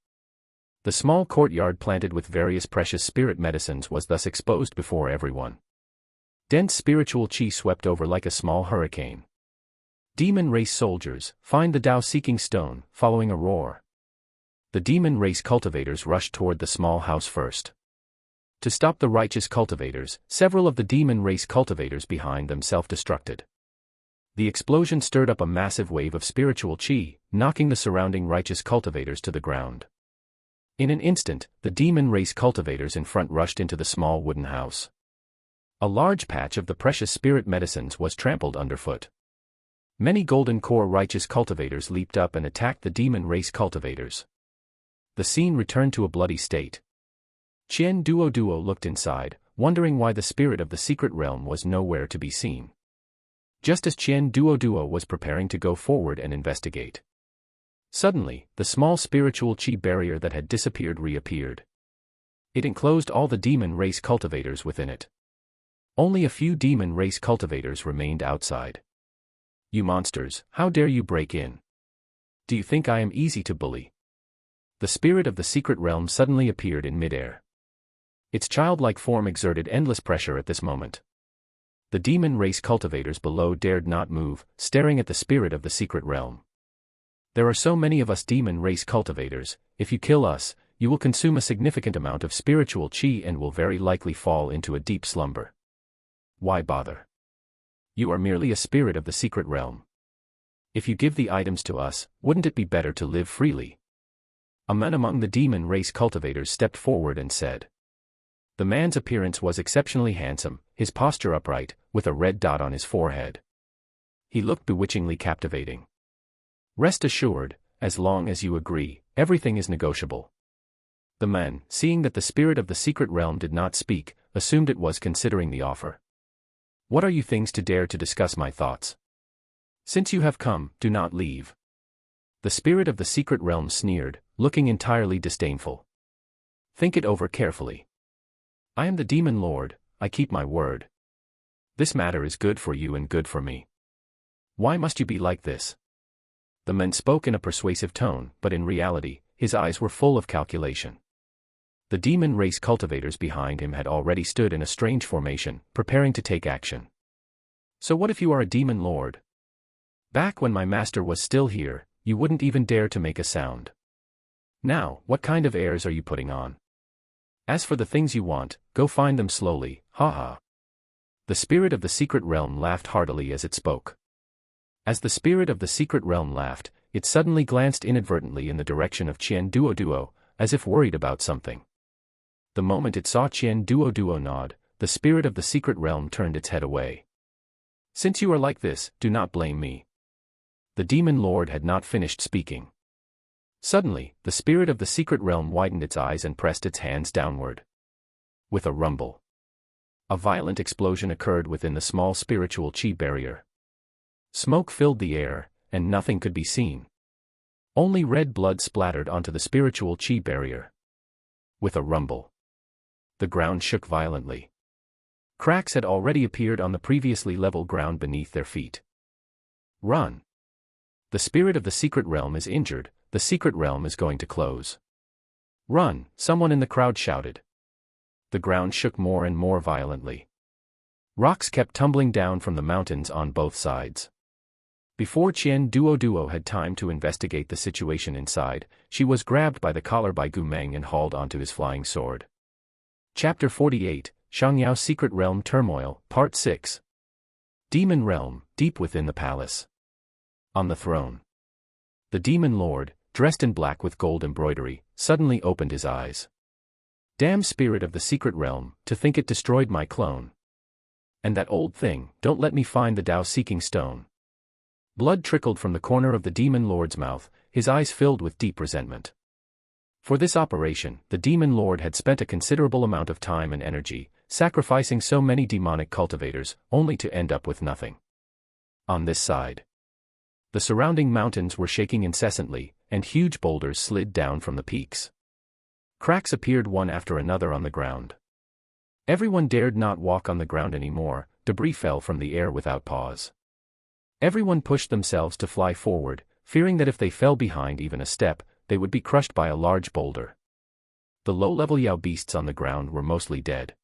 The small courtyard planted with various precious spirit medicines was thus exposed before everyone. Dense spiritual chi swept over like a small hurricane. Demon race soldiers, find the Tao-seeking stone, following a roar. The demon race cultivators rushed toward the small house first. To stop the righteous cultivators, several of the demon race cultivators behind them self-destructed. The explosion stirred up a massive wave of spiritual chi, knocking the surrounding righteous cultivators to the ground. In an instant, the demon race cultivators in front rushed into the small wooden house. A large patch of the precious spirit medicines was trampled underfoot. Many golden core righteous cultivators leaped up and attacked the demon race cultivators. The scene returned to a bloody state. Qian Duoduo looked inside, wondering why the spirit of the secret realm was nowhere to be seen. Just as Qian Duoduo was preparing to go forward and investigate, suddenly, the small spiritual chi barrier that had disappeared reappeared. It enclosed all the demon race cultivators within it. Only a few demon race cultivators remained outside. "You monsters, how dare you break in? Do you think I am easy to bully?" The spirit of the secret realm suddenly appeared in midair. Its childlike form exerted endless pressure at this moment. The demon race cultivators below dared not move, staring at the spirit of the secret realm. "There are so many of us demon race cultivators, if you kill us, you will consume a significant amount of spiritual chi and will very likely fall into a deep slumber. Why bother? You are merely a spirit of the secret realm. If you give the items to us, wouldn't it be better to live freely?" A man among the demon race cultivators stepped forward and said. The man's appearance was exceptionally handsome, his posture upright, with a red dot on his forehead. He looked bewitchingly captivating. "Rest assured, as long as you agree, everything is negotiable." The man, seeing that the spirit of the secret realm did not speak, assumed it was considering the offer. "What are you things to dare to discuss my thoughts? Since you have come, do not leave." The spirit of the secret realm sneered, looking entirely disdainful. "Think it over carefully. I am the demon lord, I keep my word. This matter is good for you and good for me. Why must you be like this?" The man spoke in a persuasive tone, but in reality, his eyes were full of calculation. The demon race cultivators behind him had already stood in a strange formation, preparing to take action. "So what if you are a demon lord? Back when my master was still here, you wouldn't even dare to make a sound. Now, what kind of airs are you putting on? As for the things you want, go find them slowly, ha." The spirit of the secret realm laughed heartily as it spoke. As the spirit of the secret realm laughed, it suddenly glanced inadvertently in the direction of Qian Duoduo, as if worried about something. The moment it saw Qian Duoduo nod, the spirit of the secret realm turned its head away. "Since you are like this, do not blame me." The demon lord had not finished speaking. Suddenly, the spirit of the secret realm widened its eyes and pressed its hands downward. With a rumble, a violent explosion occurred within the small spiritual chi barrier. Smoke filled the air, and nothing could be seen. Only red blood splattered onto the spiritual chi barrier. With a rumble, the ground shook violently. Cracks had already appeared on the previously level ground beneath their feet. "Run! The spirit of the secret realm is injured, the secret realm is going to close. Run!" someone in the crowd shouted. The ground shook more and more violently. Rocks kept tumbling down from the mountains on both sides. Before Qian Duoduo had time to investigate the situation inside, she was grabbed by the collar by Gu Meng and hauled onto his flying sword. Chapter 48, Shangyao Secret Realm Turmoil, Part 6. Demon Realm, deep within the palace. On the throne, the demon lord, dressed in black with gold embroidery, suddenly opened his eyes. "Damn spirit of the secret realm, to think it destroyed my clone. And that old thing, don't let me find the Tao-seeking stone." Blood trickled from the corner of the demon lord's mouth, his eyes filled with deep resentment. For this operation, the demon lord had spent a considerable amount of time and energy, sacrificing so many demonic cultivators, only to end up with nothing. On this side, the surrounding mountains were shaking incessantly, and huge boulders slid down from the peaks. Cracks appeared one after another on the ground. Everyone dared not walk on the ground anymore, debris fell from the air without pause. Everyone pushed themselves to fly forward, fearing that if they fell behind even a step, they would be crushed by a large boulder. The low-level Yao beasts on the ground were mostly dead.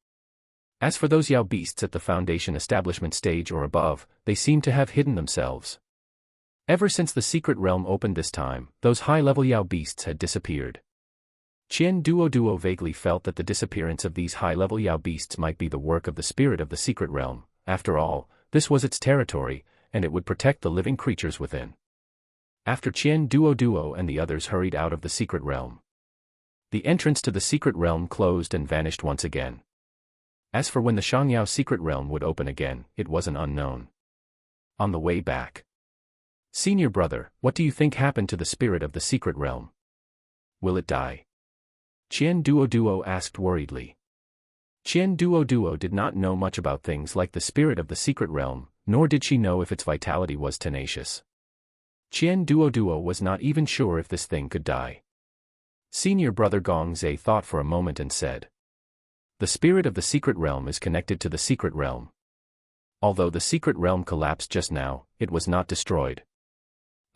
As for those Yao beasts at the Foundation establishment stage or above, they seemed to have hidden themselves. Ever since the secret realm opened this time, those high-level Yao beasts had disappeared. Qian Duoduo vaguely felt that the disappearance of these high-level Yao beasts might be the work of the spirit of the secret realm. After all, this was its territory, and it would protect the living creatures within. After Qian Duoduo and the others hurried out of the secret realm, the entrance to the secret realm closed and vanished once again. As for when the Shangyao secret realm would open again, it was an unknown. On the way back, "Senior brother, what do you think happened to the spirit of the secret realm? Will it die?" Qian Duoduo asked worriedly. Qian Duoduo did not know much about things like the spirit of the secret realm, nor did she know if its vitality was tenacious. Qian Duoduo was not even sure if this thing could die. Senior brother Gongze thought for a moment and said, "The spirit of the secret realm is connected to the secret realm. Although the secret realm collapsed just now, it was not destroyed.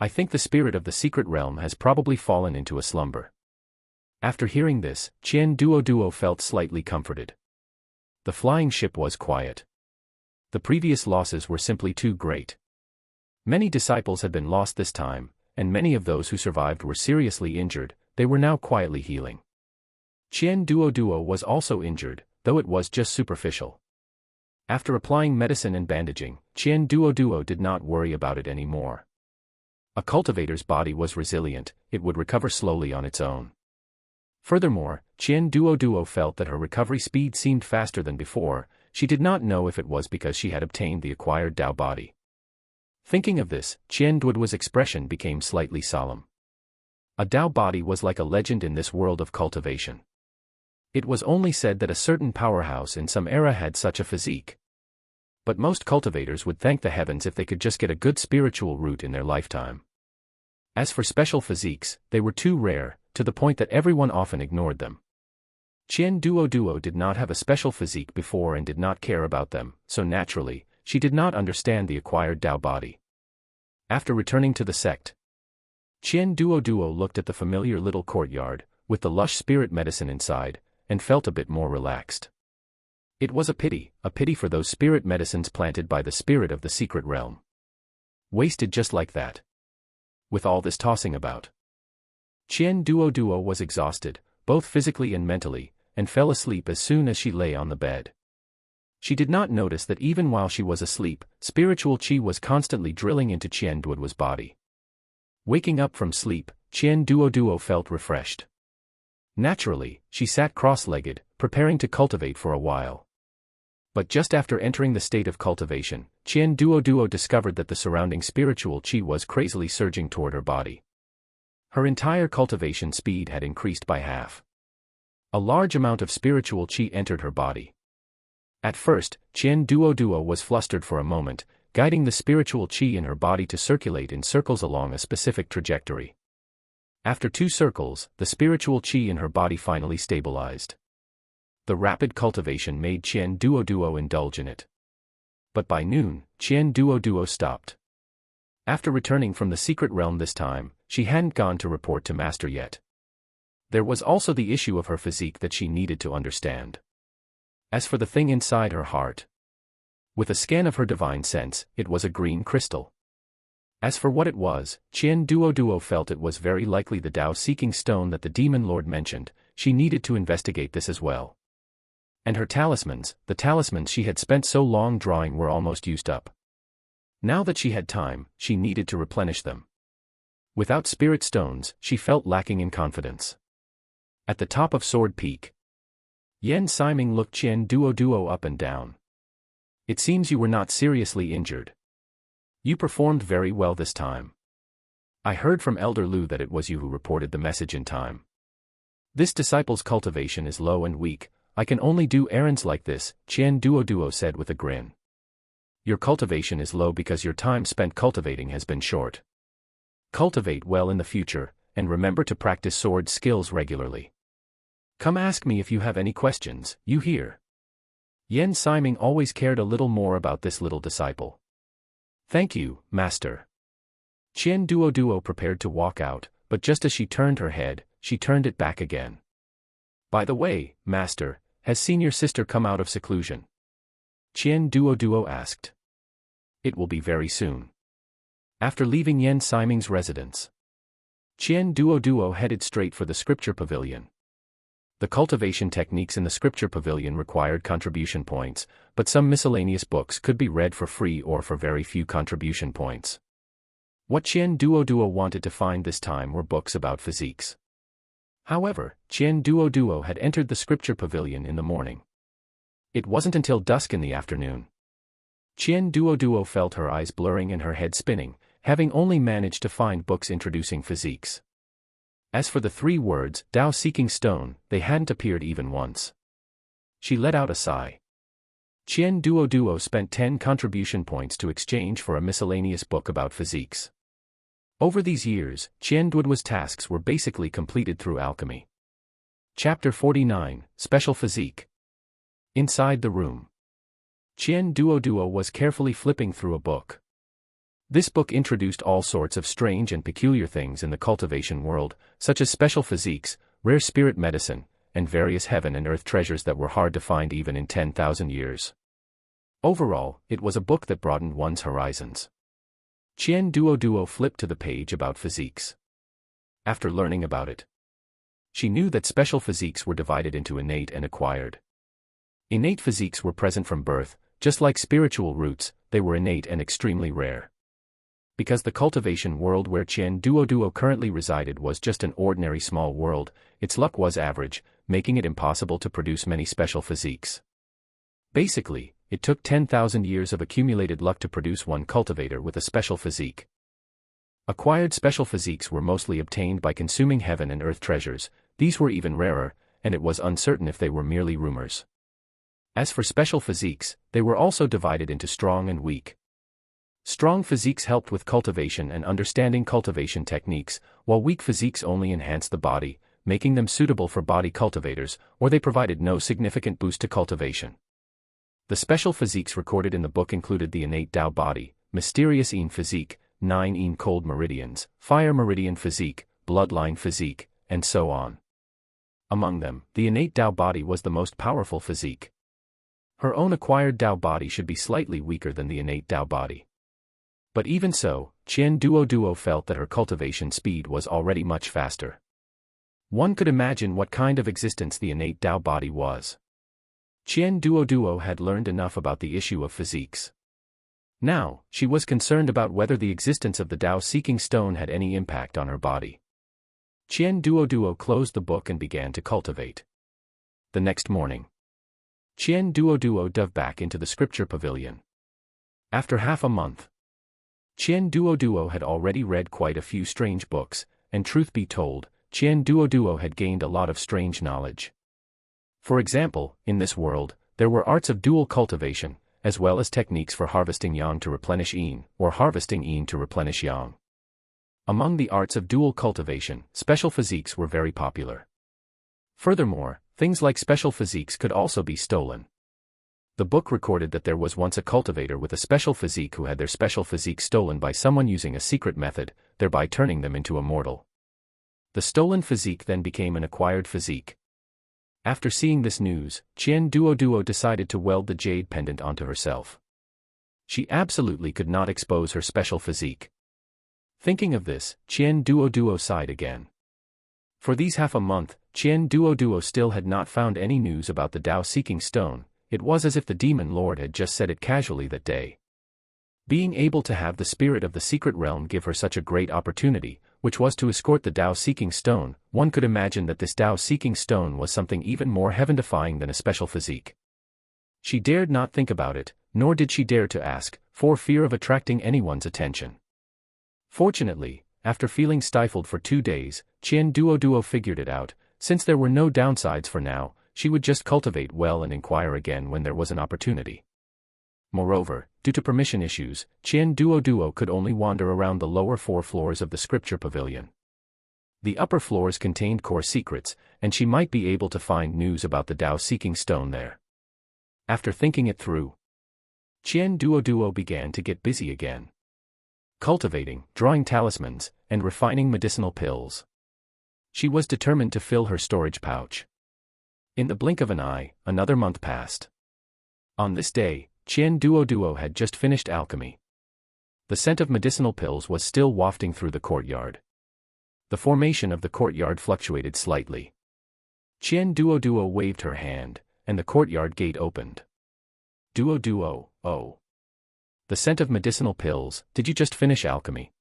I think the spirit of the secret realm has probably fallen into a slumber." After hearing this, Qian Duoduo felt slightly comforted. The flying ship was quiet. The previous losses were simply too great. Many disciples had been lost this time, and many of those who survived were seriously injured. They were now quietly healing. Qian Duoduo was also injured, though it was just superficial. After applying medicine and bandaging, Qian Duoduo did not worry about it anymore. A cultivator's body was resilient, it would recover slowly on its own. Furthermore, Qian Duoduo felt that her recovery speed seemed faster than before. She did not know if it was because she had obtained the acquired Dao body. Thinking of this, Qian Duoduo's expression became slightly solemn. A Dao body was like a legend in this world of cultivation. It was only said that a certain powerhouse in some era had such a physique. But most cultivators would thank the heavens if they could just get a good spiritual root in their lifetime. As for special physiques, they were too rare, to the point that everyone often ignored them. Qian Duoduo did not have a special physique before and did not care about them, so naturally, she did not understand the acquired Dao body. After returning to the sect, Qian Duoduo looked at the familiar little courtyard, with the lush spirit medicine inside, and felt a bit more relaxed. It was a pity for those spirit medicines planted by the spirit of the secret realm. Wasted just like that. With all this tossing about, Qian Duoduo was exhausted, both physically and mentally, and fell asleep as soon as she lay on the bed. She did not notice that even while she was asleep, spiritual qi was constantly drilling into Qian Duoduo's body. Waking up from sleep, Qian Duoduo felt refreshed. Naturally, she sat cross-legged, preparing to cultivate for a while. But just after entering the state of cultivation, Qian Duoduo discovered that the surrounding spiritual qi was crazily surging toward her body. Her entire cultivation speed had increased by half. A large amount of spiritual qi entered her body. At first, Qian Duoduo was flustered for a moment, guiding the spiritual qi in her body to circulate in circles along a specific trajectory. After 2 circles, the spiritual qi in her body finally stabilized. The rapid cultivation made Qian Duoduo indulge in it. But by noon, Qian Duoduo stopped. After returning from the secret realm this time, she hadn't gone to report to Master yet. There was also the issue of her physique that she needed to understand. As for the thing inside her heart, with a scan of her divine sense, it was a green crystal. As for what it was, Qian Duoduo felt it was very likely the Dao-seeking stone that the demon lord mentioned. She needed to investigate this as well. And her talismans, the talismans she had spent so long drawing, were almost used up. Now that she had time, she needed to replenish them. Without spirit stones, she felt lacking in confidence. At the top of Sword Peak, Yan Siming looked Qian Duoduo up and down. "It seems you were not seriously injured. You performed very well this time. I heard from Elder Lu that it was you who reported the message in time." This disciple's cultivation is low and weak. I can only do errands like this, Qian Duoduo said with a grin. Your cultivation is low because your time spent cultivating has been short. Cultivate well in the future, and remember to practice sword skills regularly. Come ask me if you have any questions, you hear. Yen Siming always cared a little more about this little disciple. Thank you, master. Qian Duoduo prepared to walk out, but just as she turned her head, she turned it back again. By the way, master, has senior sister come out of seclusion? Qian Duoduo asked. It will be very soon. After leaving Yen Siming's residence, Qian Duoduo headed straight for the scripture pavilion. The cultivation techniques in the scripture pavilion required contribution points, but some miscellaneous books could be read for free or for very few contribution points. What Qian Duoduo wanted to find this time were books about physiques. However, Qian Duoduo had entered the scripture pavilion in the morning. It wasn't until dusk in the afternoon. Qian Duoduo felt her eyes blurring and her head spinning, having only managed to find books introducing physiques. As for the 3 words, Tao-seeking stone, they hadn't appeared even once. She let out a sigh. Qian Duoduo spent 10 contribution points to exchange for a miscellaneous book about physiques. Over these years, Qian Duoduo's tasks were basically completed through alchemy. Chapter 49, Special Physique. Inside the room, Qian Duoduo was carefully flipping through a book. This book introduced all sorts of strange and peculiar things in the cultivation world, such as special physiques, rare spirit medicine, and various heaven and earth treasures that were hard to find even in 10,000 years. Overall, it was a book that broadened one's horizons. Qian Duoduo flipped to the page about physiques. After learning about it, she knew that special physiques were divided into innate and acquired. Innate physiques were present from birth, just like spiritual roots, they were innate and extremely rare. Because the cultivation world where Qian Duoduo currently resided was just an ordinary small world, its luck was average, making it impossible to produce many special physiques. Basically, it took 10,000 years of accumulated luck to produce one cultivator with a special physique. Acquired special physiques were mostly obtained by consuming heaven and earth treasures. These were even rarer, and it was uncertain if they were merely rumors. As for special physiques, they were also divided into strong and weak. Strong physiques helped with cultivation and understanding cultivation techniques, while weak physiques only enhanced the body, making them suitable for body cultivators, or they provided no significant boost to cultivation. The special physiques recorded in the book included the innate Tao body, mysterious Yin physique, 9 Yin cold meridians, fire meridian physique, bloodline physique, and so on. Among them, the innate Tao body was the most powerful physique. Her own acquired Tao body should be slightly weaker than the innate Tao body. But even so, Qian Duoduo felt that her cultivation speed was already much faster. One could imagine what kind of existence the innate Tao body was. Qian Duoduo had learned enough about the issue of physiques. Now, she was concerned about whether the existence of the Tao-seeking stone had any impact on her body. Qian Duoduo closed the book and began to cultivate. The next morning, Qian Duoduo dove back into the scripture pavilion. After half a month, Qian Duoduo had already read quite a few strange books, and truth be told, Qian Duoduo had gained a lot of strange knowledge. For example, in this world, there were arts of dual cultivation, as well as techniques for harvesting yang to replenish yin, or harvesting yin to replenish yang. Among the arts of dual cultivation, special physiques were very popular. Furthermore, things like special physiques could also be stolen. The book recorded that there was once a cultivator with a special physique who had their special physique stolen by someone using a secret method, thereby turning them into immortal. The stolen physique then became an acquired physique. After seeing this news, Qian Duoduo decided to weld the jade pendant onto herself. She absolutely could not expose her special physique. Thinking of this, Qian Duoduo sighed again. For these half a month, Qian Duoduo still had not found any news about the Tao-seeking stone. It was as if the demon lord had just said it casually that day. Being able to have the spirit of the secret realm give her such a great opportunity, which was to escort the Tao-seeking stone, one could imagine that this Tao-seeking stone was something even more heaven-defying than a special physique. She dared not think about it, nor did she dare to ask, for fear of attracting anyone's attention. Fortunately, after feeling stifled for 2 days, Qian Duoduo figured it out. since there were no downsides for now, she would just cultivate well and inquire again when there was an opportunity. Moreover, due to permission issues, Qian Duoduo could only wander around the lower 4 floors of the scripture pavilion. The upper floors contained core secrets, and she might be able to find news about the Tao-seeking stone there. After thinking it through, Qian Duoduo began to get busy again. Cultivating, drawing talismans, and refining medicinal pills. She was determined to fill her storage pouch. In the blink of an eye, another month passed. On this day, Qian Duoduo had just finished alchemy. The scent of medicinal pills was still wafting through the courtyard. The formation of the courtyard fluctuated slightly. Qian Duoduo waved her hand, and the courtyard gate opened. Duoduo, oh. The scent of medicinal pills, did you just finish alchemy?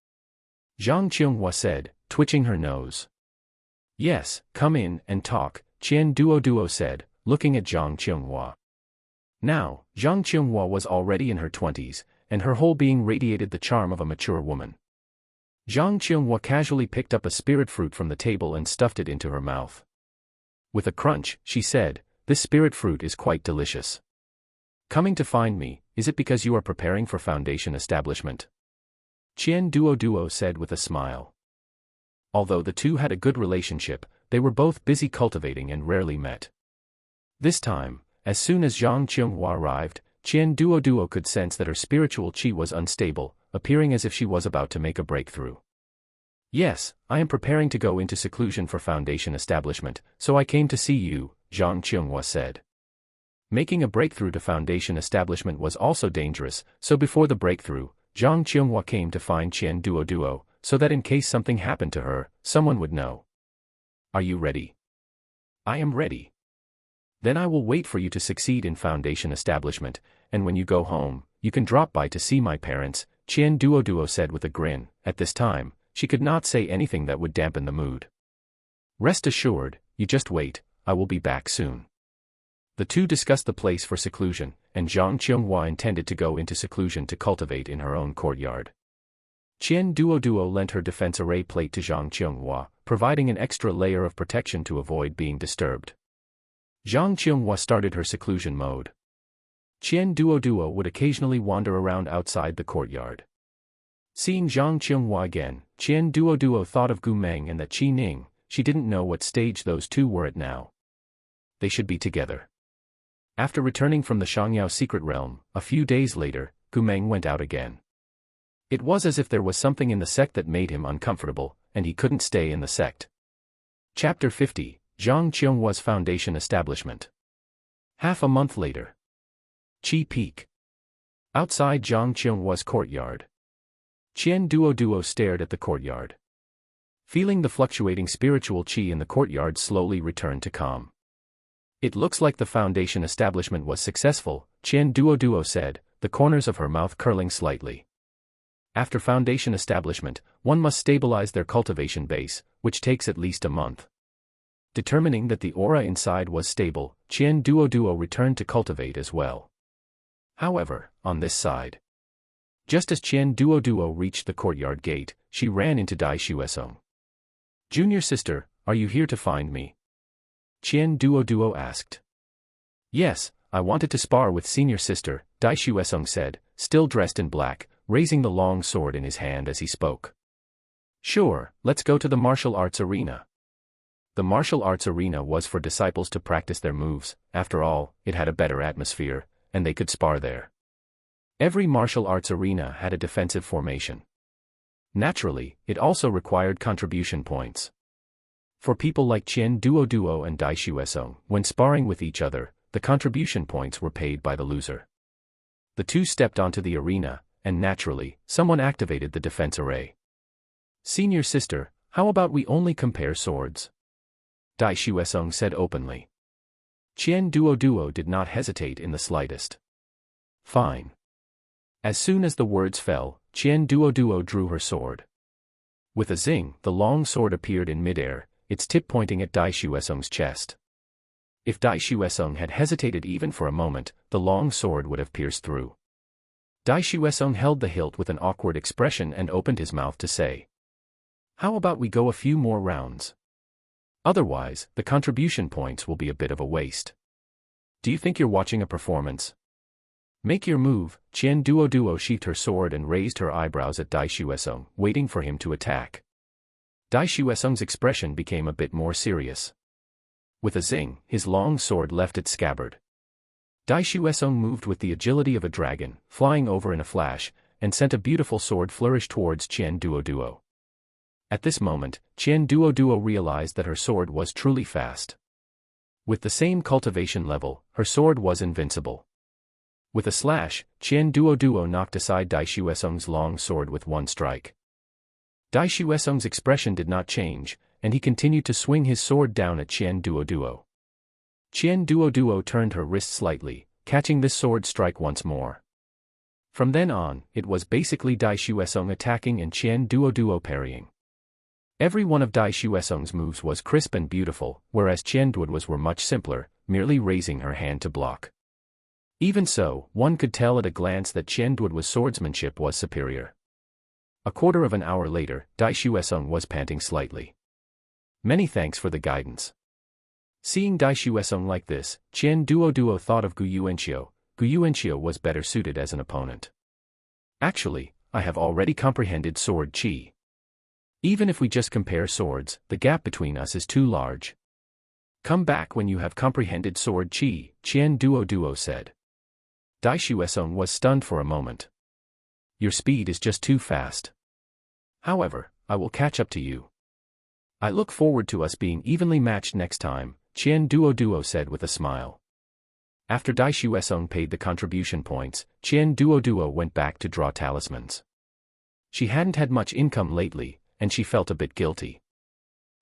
Zhang Qionghua said, twitching her nose. Yes, come in and talk, Qian Duoduo said, looking at Zhang Qionghua. Now, Zhang Qionghua was already in her 20s, and her whole being radiated the charm of a mature woman. Zhang Qionghua casually picked up a spirit fruit from the table and stuffed it into her mouth. With a crunch, she said, this spirit fruit is quite delicious. Coming to find me, is it because you are preparing for foundation establishment? Qian Duoduo said with a smile. Although the two had a good relationship, they were both busy cultivating and rarely met. This time, as soon as Zhang Qionghua arrived, Qian Duoduo could sense that her spiritual qi was unstable, appearing as if she was about to make a breakthrough. Yes, I am preparing to go into seclusion for foundation establishment, so I came to see you, Zhang Qionghua said. Making a breakthrough to foundation establishment was also dangerous, so before the breakthrough, Zhang Qionghua came to find Qian Duoduo, so that in case something happened to her, someone would know. Are you ready? I am ready. Then I will wait for you to succeed in foundation establishment, and when you go home, you can drop by to see my parents, Qian Duoduo said with a grin. At this time, she could not say anything that would dampen the mood. Rest assured, you just wait, I will be back soon. The two discussed the place for seclusion, and Zhang Qionghua intended to go into seclusion to cultivate in her own courtyard. Qian Duoduo lent her defense array plate to Zhang Qionghua, providing an extra layer of protection to avoid being disturbed. Zhang Qionghua started her seclusion mode. Qian Duoduo would occasionally wander around outside the courtyard. Seeing Zhang Qionghua again, Qian Duoduo thought of Gu Meng and that Qi Ning. She didn't know what stage those two were at now. They should be together. After returning from the Shangyao secret realm, a few days later, Gu Meng went out again. It was as if there was something in the sect that made him uncomfortable, and he couldn't stay in the sect. Chapter 50, Zhang Qionghua's Foundation Establishment. Half a month later. Qi Peak. Outside Zhang Qionghua's courtyard. Qian Duoduo stared at the courtyard. Feeling the fluctuating spiritual qi in the courtyard slowly returned to calm. It looks like the foundation establishment was successful, Qian Duoduo said, the corners of her mouth curling slightly. After foundation establishment, one must stabilize their cultivation base, which takes at least a month. Determining that the aura inside was stable, Qian Duoduo returned to cultivate as well. However, on this side. Just as Qian Duoduo reached the courtyard gate, she ran into Dai Xuesong. Junior sister, are you here to find me? Qian Duoduo asked. Yes, I wanted to spar with senior sister, Dai Xuesong said, still dressed in black, raising the long sword in his hand as he spoke. Sure, let's go to the martial arts arena. The martial arts arena was for disciples to practice their moves, after all, it had a better atmosphere, and they could spar there. Every martial arts arena had a defensive formation. Naturally, it also required contribution points. For people like Qian Duoduo and Dai Xuesong, when sparring with each other, the contribution points were paid by the loser. The two stepped onto the arena, and naturally, someone activated the defense array. Senior sister, how about we only compare swords? Dai Xuesong said openly. Qian Duoduo did not hesitate in the slightest. Fine. As soon as the words fell, Qian Duoduo drew her sword. With a zing, the long sword appeared in midair, its tip pointing at Dai Xuesong's chest. If Dai Xuesong had hesitated even for a moment, the long sword would have pierced through. Dai Xuesong held the hilt with an awkward expression and opened his mouth to say. How about we go a few more rounds? Otherwise, the contribution points will be a bit of a waste. Do you think you're watching a performance? Make your move. Qian Duoduo sheathed her sword and raised her eyebrows at Dai Xuesong, waiting for him to attack. Dai Xuesong's expression became a bit more serious. With a zing, his long sword left its scabbard. Dai Xuesong moved with the agility of a dragon, flying over in a flash, and sent a beautiful sword flourish towards Qian Duoduo. At this moment, Qian Duoduo realized that her sword was truly fast. With the same cultivation level, her sword was invincible. With a slash, Qian Duoduo knocked aside Dai Xuesong's long sword with one strike. Dai Xuesong's expression did not change, and he continued to swing his sword down at Qian Duoduo. Qian Duoduo turned her wrist slightly, catching this sword strike once more. From then on, it was basically Dai Xuesong attacking and Qian Duoduo parrying. Every one of Dai Xuesong's moves was crisp and beautiful, whereas Qian Duoduo's were much simpler, merely raising her hand to block. Even so, one could tell at a glance that Qian Duoduo's swordsmanship was superior. A quarter of an hour later, Dai Xuesong was panting slightly. Many thanks for the guidance. Seeing Dai Xuesong like this, Qian Duoduo thought of Gu Yuanqiu. Gu Yuanqiu was better suited as an opponent. Actually, I have already comprehended sword qi. Even if we just compare swords, the gap between us is too large. Come back when you have comprehended sword qi, Qian Duoduo said. Dai Xuesong was stunned for a moment. Your speed is just too fast. However, I will catch up to you. I look forward to us being evenly matched next time, Qian Duoduo said with a smile. After Dai Xuesong paid the contribution points, Qian Duoduo went back to draw talismans. She hadn't had much income lately, and she felt a bit guilty.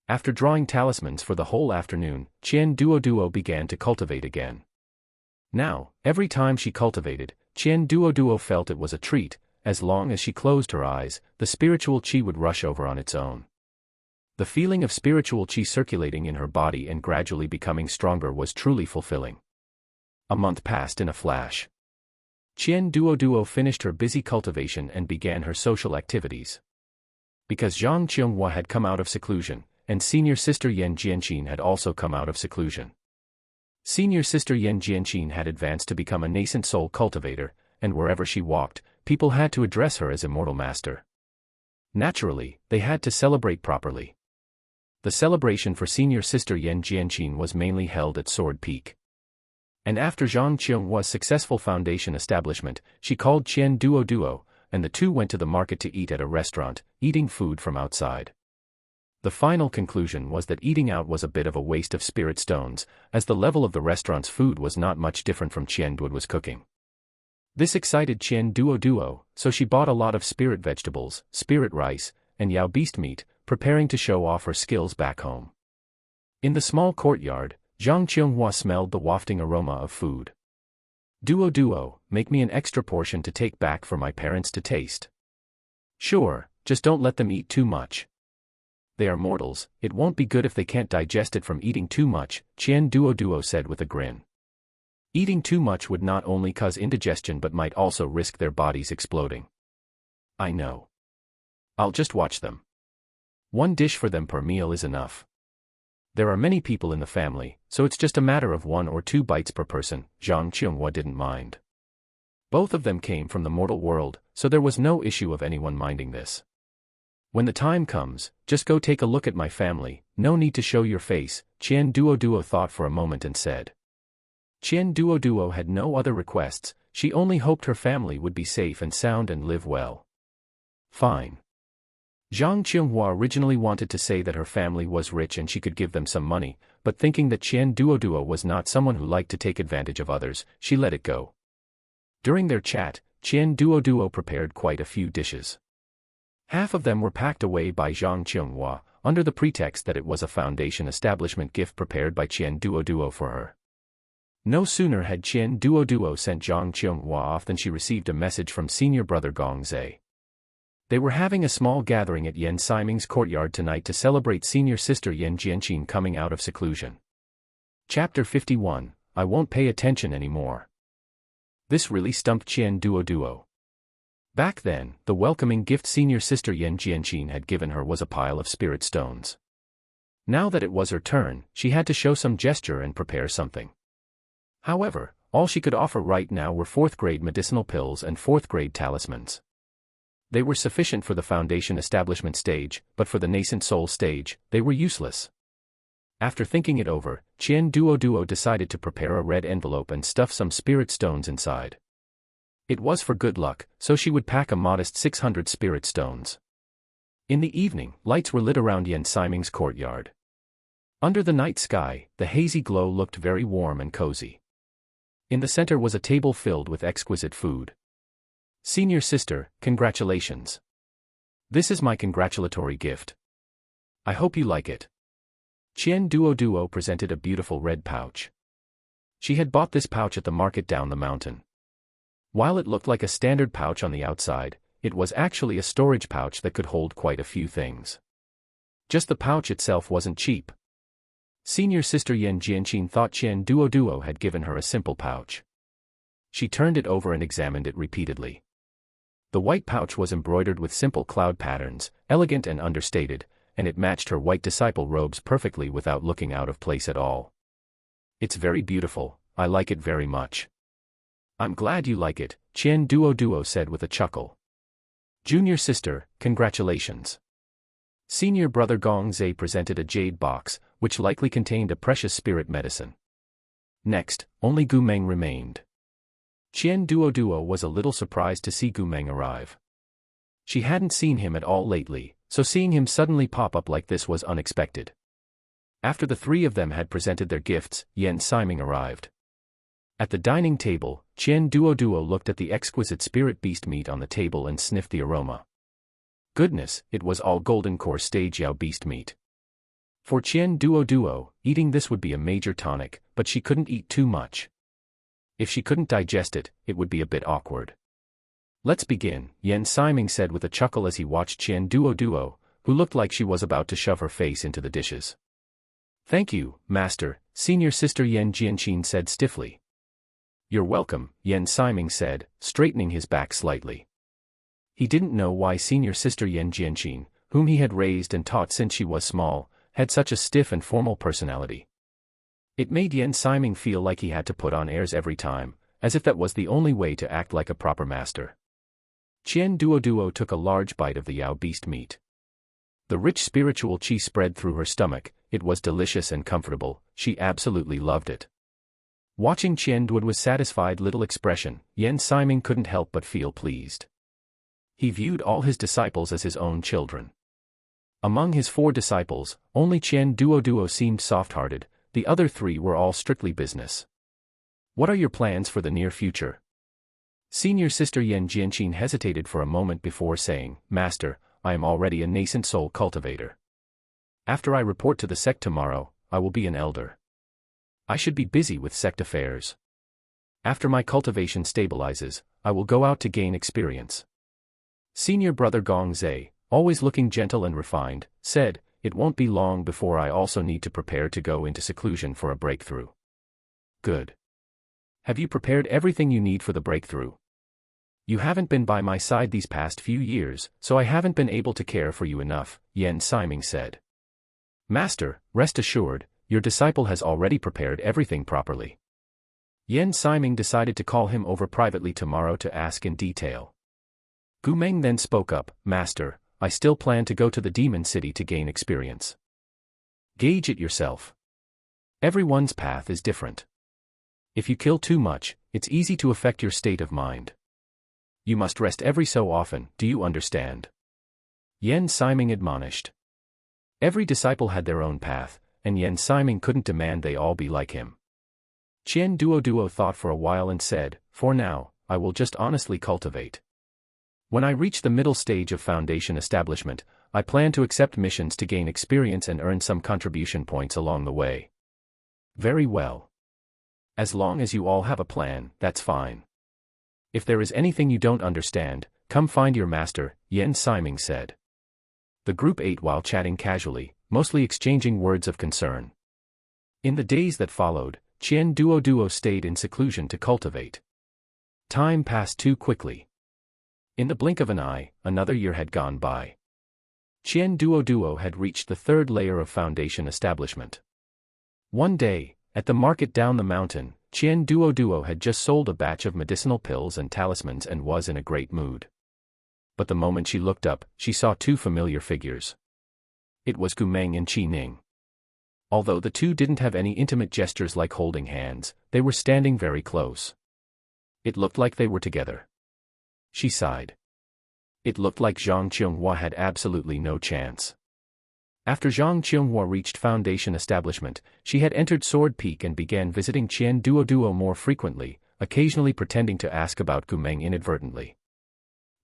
After drawing talismans for the whole afternoon, Qian Duoduo began to cultivate again. Now, every time she cultivated, Qian Duoduo felt it was a treat. As long as she closed her eyes, the spiritual qi would rush over on its own. The feeling of spiritual qi circulating in her body and gradually becoming stronger was truly fulfilling. A month passed in a flash. Qian Duoduo finished her busy cultivation and began her social activities. Because Zhang Qianghua had come out of seclusion, and senior sister Yan Jianqin had also come out of seclusion. Senior sister Yan Jianqin had advanced to become a nascent soul cultivator, and wherever she walked, people had to address her as Immortal Master. Naturally, they had to celebrate properly. The celebration for senior sister Yan Jianqin was mainly held at Sword Peak. And after Zhang Qianghua's successful foundation establishment, she called Qian Duoduo, and the two went to the market to eat at a restaurant, eating food from outside. The final conclusion was that eating out was a bit of a waste of spirit stones, as the level of the restaurant's food was not much different from Qian Duoduo's cooking. This excited Qian Duoduo, so she bought a lot of spirit vegetables, spirit rice, and yao beast meat, preparing to show off her skills back home. In the small courtyard, Zhang Qianghua smelled the wafting aroma of food. Duoduo, make me an extra portion to take back for my parents to taste. Sure, just don't let them eat too much. They are mortals, it won't be good if they can't digest it from eating too much, Qian Duoduo said with a grin. Eating too much would not only cause indigestion but might also risk their bodies exploding. I know. I'll just watch them. One dish for them per meal is enough. There are many people in the family, so it's just a matter of 1 or 2 bites per person, Zhang Qianghua didn't mind. Both of them came from the mortal world, so there was no issue of anyone minding this. When the time comes, just go take a look at my family, no need to show your face, Qian Duoduo thought for a moment and said. Qian Duoduo had no other requests, she only hoped her family would be safe and sound and live well. Fine. Zhang Qianghua originally wanted to say that her family was rich and she could give them some money, but thinking that Qian Duoduo was not someone who liked to take advantage of others, she let it go. During their chat, Qian Duoduo prepared quite a few dishes. Half of them were packed away by Zhang Qianghua, under the pretext that it was a foundation establishment gift prepared by Qian Duoduo for her. No sooner had Qian Duoduo sent Zhang Qianghua off than she received a message from senior brother Gong Zhe. They were having a small gathering at Yan Siming's courtyard tonight to celebrate senior sister Yan Jianqin coming out of seclusion. Chapter 51, I won't pay attention anymore. This really stumped Qian Duoduo. Back then, the welcoming gift senior sister Yan Jianqin had given her was a pile of spirit stones. Now that it was her turn, she had to show some gesture and prepare something. However, all she could offer right now were 4th-grade medicinal pills and 4th-grade talismans. They were sufficient for the foundation establishment stage, but for the nascent soul stage, they were useless. After thinking it over, Qian Duoduo decided to prepare a red envelope and stuff some spirit stones inside. It was for good luck, so she would pack a modest 600 spirit stones. In the evening, lights were lit around Yen Siming's courtyard. Under the night sky, the hazy glow looked very warm and cozy. In the center was a table filled with exquisite food. Senior sister, congratulations. This is my congratulatory gift. I hope you like it. Qian Duoduo presented a beautiful red pouch. She had bought this pouch at the market down the mountain. While it looked like a standard pouch on the outside, it was actually a storage pouch that could hold quite a few things. Just the pouch itself wasn't cheap. Senior sister Yen Jianqin thought Qian Duoduo had given her a simple pouch. She turned it over and examined it repeatedly. The white pouch was embroidered with simple cloud patterns, elegant and understated, and it matched her white disciple robes perfectly without looking out of place at all. It's very beautiful, I like it very much. I'm glad you like it, Qian Duoduo said with a chuckle. Junior sister, congratulations. Senior brother Gong Zhe presented a jade box, which likely contained a precious spirit medicine. Next, only Gu Meng remained. Qian Duoduo was a little surprised to see Gu Meng arrive. She hadn't seen him at all lately, so seeing him suddenly pop up like this was unexpected. After the 3 of them had presented their gifts, Yen Siming arrived. At the dining table, Qian Duoduo looked at the exquisite spirit beast meat on the table and sniffed the aroma. Goodness, it was all golden core stage Yao beast meat. For Qian Duoduo, eating this would be a major tonic, but she couldn't eat too much. If she couldn't digest it, it would be a bit awkward. Let's begin, Yen Siming said with a chuckle as he watched Qian Duoduo, who looked like she was about to shove her face into the dishes. Thank you, master, senior sister Yen Jianqin said stiffly. You're welcome, Yen Siming said, straightening his back slightly. He didn't know why senior sister Yen Jianqin, whom he had raised and taught since she was small, had such a stiff and formal personality. It made Yen Siming feel like he had to put on airs every time, as if that was the only way to act like a proper master. Qian Duoduo took a large bite of the Yao beast meat. The rich spiritual qi spread through her stomach, it was delicious and comfortable, she absolutely loved it. Watching Qian Duoduo's satisfied little expression, Yen Siming couldn't help but feel pleased. He viewed all his disciples as his own children. Among his 4 disciples, only Qian Duoduo seemed soft-hearted, the other 3 were all strictly business. What are your plans for the near future? Senior sister Yen Jianqin hesitated for a moment before saying, Master, I am already a nascent soul cultivator. After I report to the sect tomorrow, I will be an elder. I should be busy with sect affairs. After my cultivation stabilizes, I will go out to gain experience. Senior brother Gong Zhe, always looking gentle and refined, said, It won't be long before I also need to prepare to go into seclusion for a breakthrough. Good. Have you prepared everything you need for the breakthrough? You haven't been by my side these past few years, so I haven't been able to care for you enough, Yen Siming said. Master, rest assured, your disciple has already prepared everything properly. Yen Siming decided to call him over privately tomorrow to ask in detail. Gu Meng then spoke up, Master, I still plan to go to the demon city to gain experience. Gauge it yourself. Everyone's path is different. If you kill too much, it's easy to affect your state of mind. You must rest every so often, do you understand? Yen Siming admonished. Every disciple had their own path, and Yen Siming couldn't demand they all be like him. Qian Duoduo thought for a while and said, For now, I will just honestly cultivate. When I reach the middle stage of foundation establishment, I plan to accept missions to gain experience and earn some contribution points along the way. Very well. As long as you all have a plan, that's fine. If there is anything you don't understand, come find your master, Yen Siming said. The group ate while chatting casually, mostly exchanging words of concern. In the days that followed, Qian Duoduo stayed in seclusion to cultivate. Time passed too quickly. In the blink of an eye, another year had gone by. Qian Duoduo had reached the third layer of foundation establishment. One day, at the market down the mountain, Qian Duoduo had just sold a batch of medicinal pills and talismans and was in a great mood. But the moment she looked up, she saw two familiar figures. It was Gumeng and Qi Ning. Although the two didn't have any intimate gestures like holding hands, they were standing very close. It looked like they were together. She sighed. It looked like Zhang Qionghua had absolutely no chance. After Zhang Qionghua reached foundation establishment, she had entered Sword Peak and began visiting Qian Duoduo more frequently, occasionally pretending to ask about Gumeng inadvertently.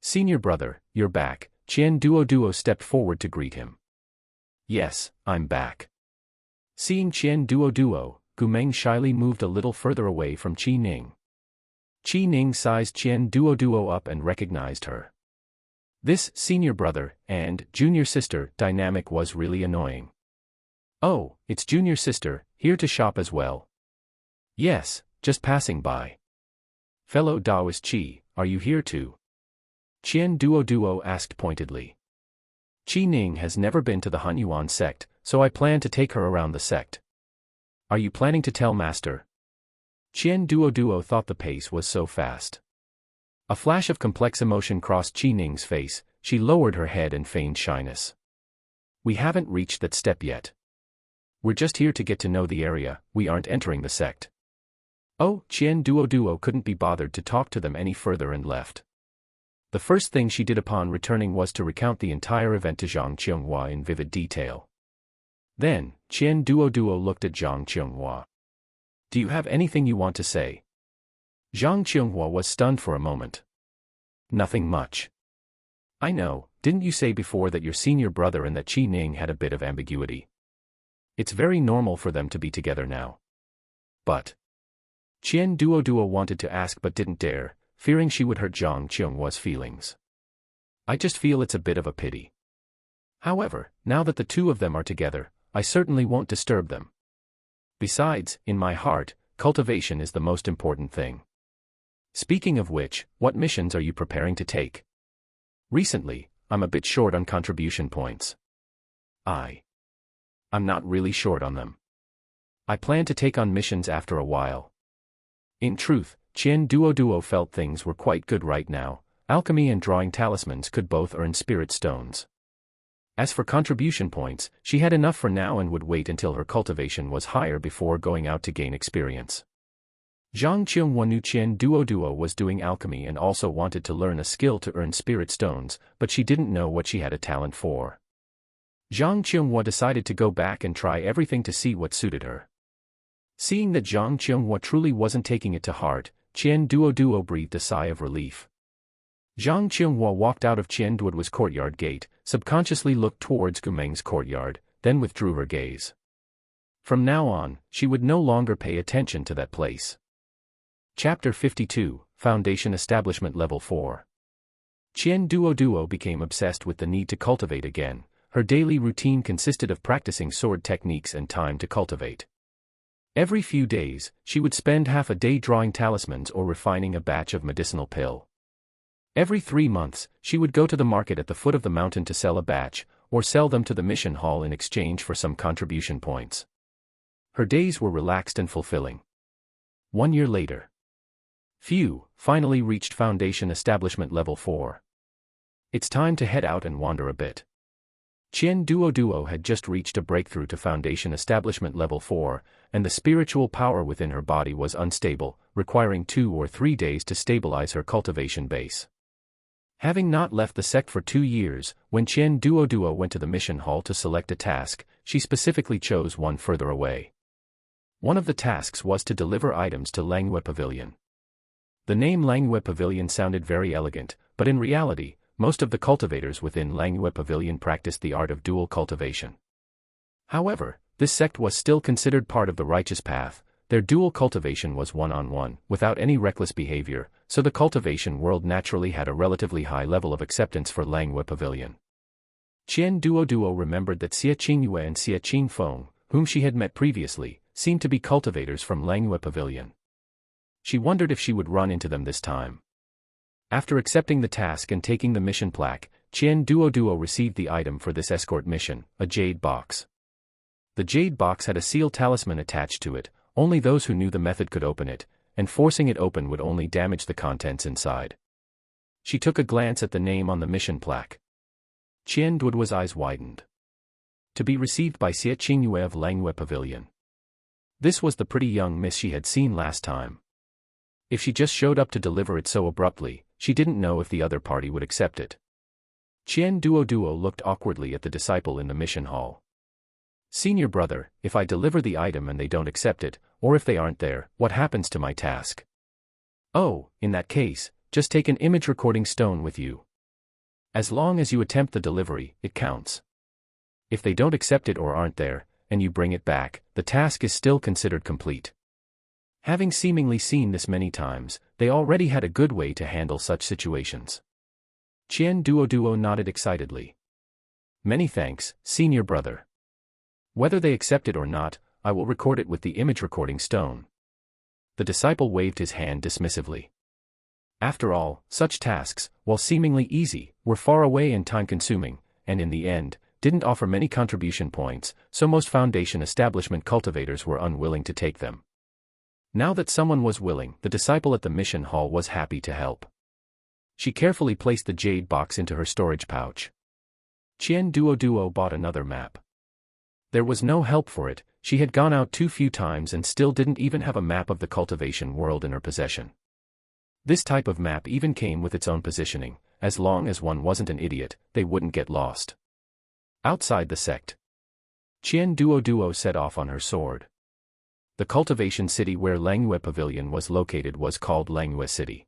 "Senior brother, you're back," Qian Duoduo stepped forward to greet him. "Yes, I'm back." Seeing Qian Duoduo, Gumeng shyly moved a little further away from Qi Ning. Qi Ning sized Qian Duoduo up and recognized her. This senior brother and junior sister dynamic was really annoying. "Oh, it's junior sister, here to shop as well." "Yes, just passing by." "Fellow Taoist Qi, are you here too?" Qian Duoduo asked pointedly. "Qi Ning has never been to the Hunyuan sect, so I plan to take her around the sect." "Are you planning to tell Master?" Qian Duoduo thought the pace was so fast. A flash of complex emotion crossed Qi Ning's face. She lowered her head and feigned shyness. "We haven't reached that step yet. We're just here to get to know the area, we aren't entering the sect." Oh, Qian Duoduo couldn't be bothered to talk to them any further and left. The first thing she did upon returning was to recount the entire event to Zhang Qionghua in vivid detail. Then, Qian Duoduo looked at Zhang Qionghua. "Do you have anything you want to say?" Zhang Qionghua was stunned for a moment. "Nothing much." "I know, didn't you say before that your senior brother and that Qi Ning had a bit of ambiguity? It's very normal for them to be together now." "But..." Qian Duoduo wanted to ask but didn't dare, fearing she would hurt Zhang Qionghwa's feelings. "I just feel it's a bit of a pity. However, now that the two of them are together, I certainly won't disturb them. Besides, in my heart, cultivation is the most important thing. Speaking of which, what missions are you preparing to take? Recently, I'm a bit short on contribution points." I'm not really short on them. I plan to take on missions after a while." In truth, Qian Duoduo felt things were quite good right now. Alchemy and drawing talismans could both earn spirit stones. As for contribution points, she had enough for now and would wait until her cultivation was higher before going out to gain experience. Zhang Qionghua knew Qian Duoduo was doing alchemy and also wanted to learn a skill to earn spirit stones, but she didn't know what she had a talent for. Zhang Qionghua decided to go back and try everything to see what suited her. Seeing that Zhang Qionghua truly wasn't taking it to heart, Qian Duoduo breathed a sigh of relief. Zhang Qionghua walked out of Qian Duoduo's courtyard gate, subconsciously looked towards Gumeng's courtyard, then withdrew her gaze. From now on, she would no longer pay attention to that place. Chapter 52, Foundation Establishment Level 4. Qian Duoduo became obsessed with the need to cultivate again. Her daily routine consisted of practicing sword techniques and time to cultivate. Every few days, she would spend half a day drawing talismans or refining a batch of medicinal pill. Every 3 months, she would go to the market at the foot of the mountain to sell a batch, or sell them to the mission hall in exchange for some contribution points. Her days were relaxed and fulfilling. 1 year later. Few finally reached Foundation Establishment Level 4. It's time to head out and wander a bit. Qian Duoduo had just reached a breakthrough to Foundation Establishment Level 4, and the spiritual power within her body was unstable, requiring 2 or 3 days to stabilize her cultivation base. Having not left the sect for 2 years, when Qian Duoduo went to the mission hall to select a task, she specifically chose one further away. One of the tasks was to deliver items to Langyue Pavilion. The name Langyue Pavilion sounded very elegant, but in reality, most of the cultivators within Langyue Pavilion practiced the art of dual cultivation. However, this sect was still considered part of the righteous path. Their dual cultivation was one-on-one, without any reckless behavior, so the cultivation world naturally had a relatively high level of acceptance for Langyue Pavilion. Qian Duoduo remembered that Xia Qingyue and Xia Qingfeng, whom she had met previously, seemed to be cultivators from Langyue Pavilion. She wondered if she would run into them this time. After accepting the task and taking the mission plaque, Qian Duoduo received the item for this escort mission, a jade box. The jade box had a seal talisman attached to it, only those who knew the method could open it, and forcing it open would only damage the contents inside. She took a glance at the name on the mission plaque. Qian Duoduo's eyes widened. To be received by Xie Qingyue of Langyue Pavilion. This was the pretty young miss she had seen last time. If she just showed up to deliver it so abruptly, she didn't know if the other party would accept it. Qian Duoduo looked awkwardly at the disciple in the mission hall. Senior brother, if I deliver the item and they don't accept it, or if they aren't there, what happens to my task? Oh, in that case, just take an image recording stone with you. As long as you attempt the delivery, it counts. If they don't accept it or aren't there, and you bring it back, the task is still considered complete. Having seemingly seen this many times, they already had a good way to handle such situations. Qian Duoduo nodded excitedly. Many thanks, senior brother. Whether they accept it or not, I will record it with the image recording stone. The disciple waved his hand dismissively. After all, such tasks, while seemingly easy, were far away and time-consuming, and in the end, didn't offer many contribution points, so most Foundation establishment cultivators were unwilling to take them. Now that someone was willing, the disciple at the mission hall was happy to help. She carefully placed the jade box into her storage pouch. Qian Duoduo bought another map. There was no help for it, she had gone out too few times and still didn't even have a map of the cultivation world in her possession. This type of map even came with its own positioning, as long as one wasn't an idiot, they wouldn't get lost. Outside the sect, Qian Duoduo set off on her sword. The cultivation city where Langyue Pavilion was located was called Langyue City.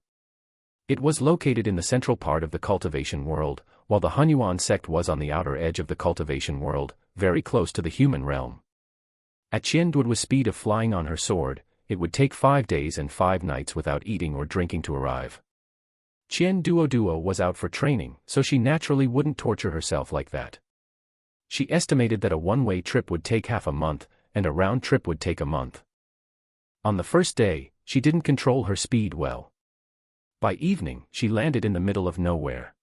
It was located in the central part of the cultivation world, while the Hunyuan sect was on the outer edge of the cultivation world, very close to the human realm. At Qian Duoduo's speed of flying on her sword, it would take 5 days and 5 nights without eating or drinking to arrive. Qian Duoduo was out for training, so she naturally wouldn't torture herself like that. She estimated that a one-way trip would take half a month, and a round trip would take a month. On the first day, she didn't control her speed well. By evening, she landed in the middle of nowhere.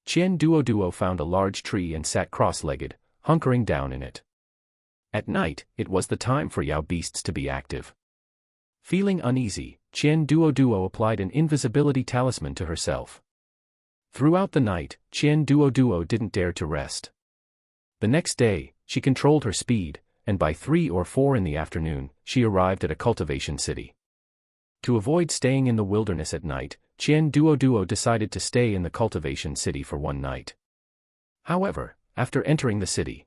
Qian Duoduo found a large tree and sat cross-legged, hunkering down in it. At night, it was the time for Yao beasts to be active. Feeling uneasy, Qian Duoduo applied an invisibility talisman to herself. Throughout the night, Qian Duoduo didn't dare to rest. The next day, she controlled her speed, and by 3 or 4 in the afternoon, she arrived at a cultivation city. To avoid staying in the wilderness at night, Qian Duoduo decided to stay in the cultivation city for one night. However, after entering the city,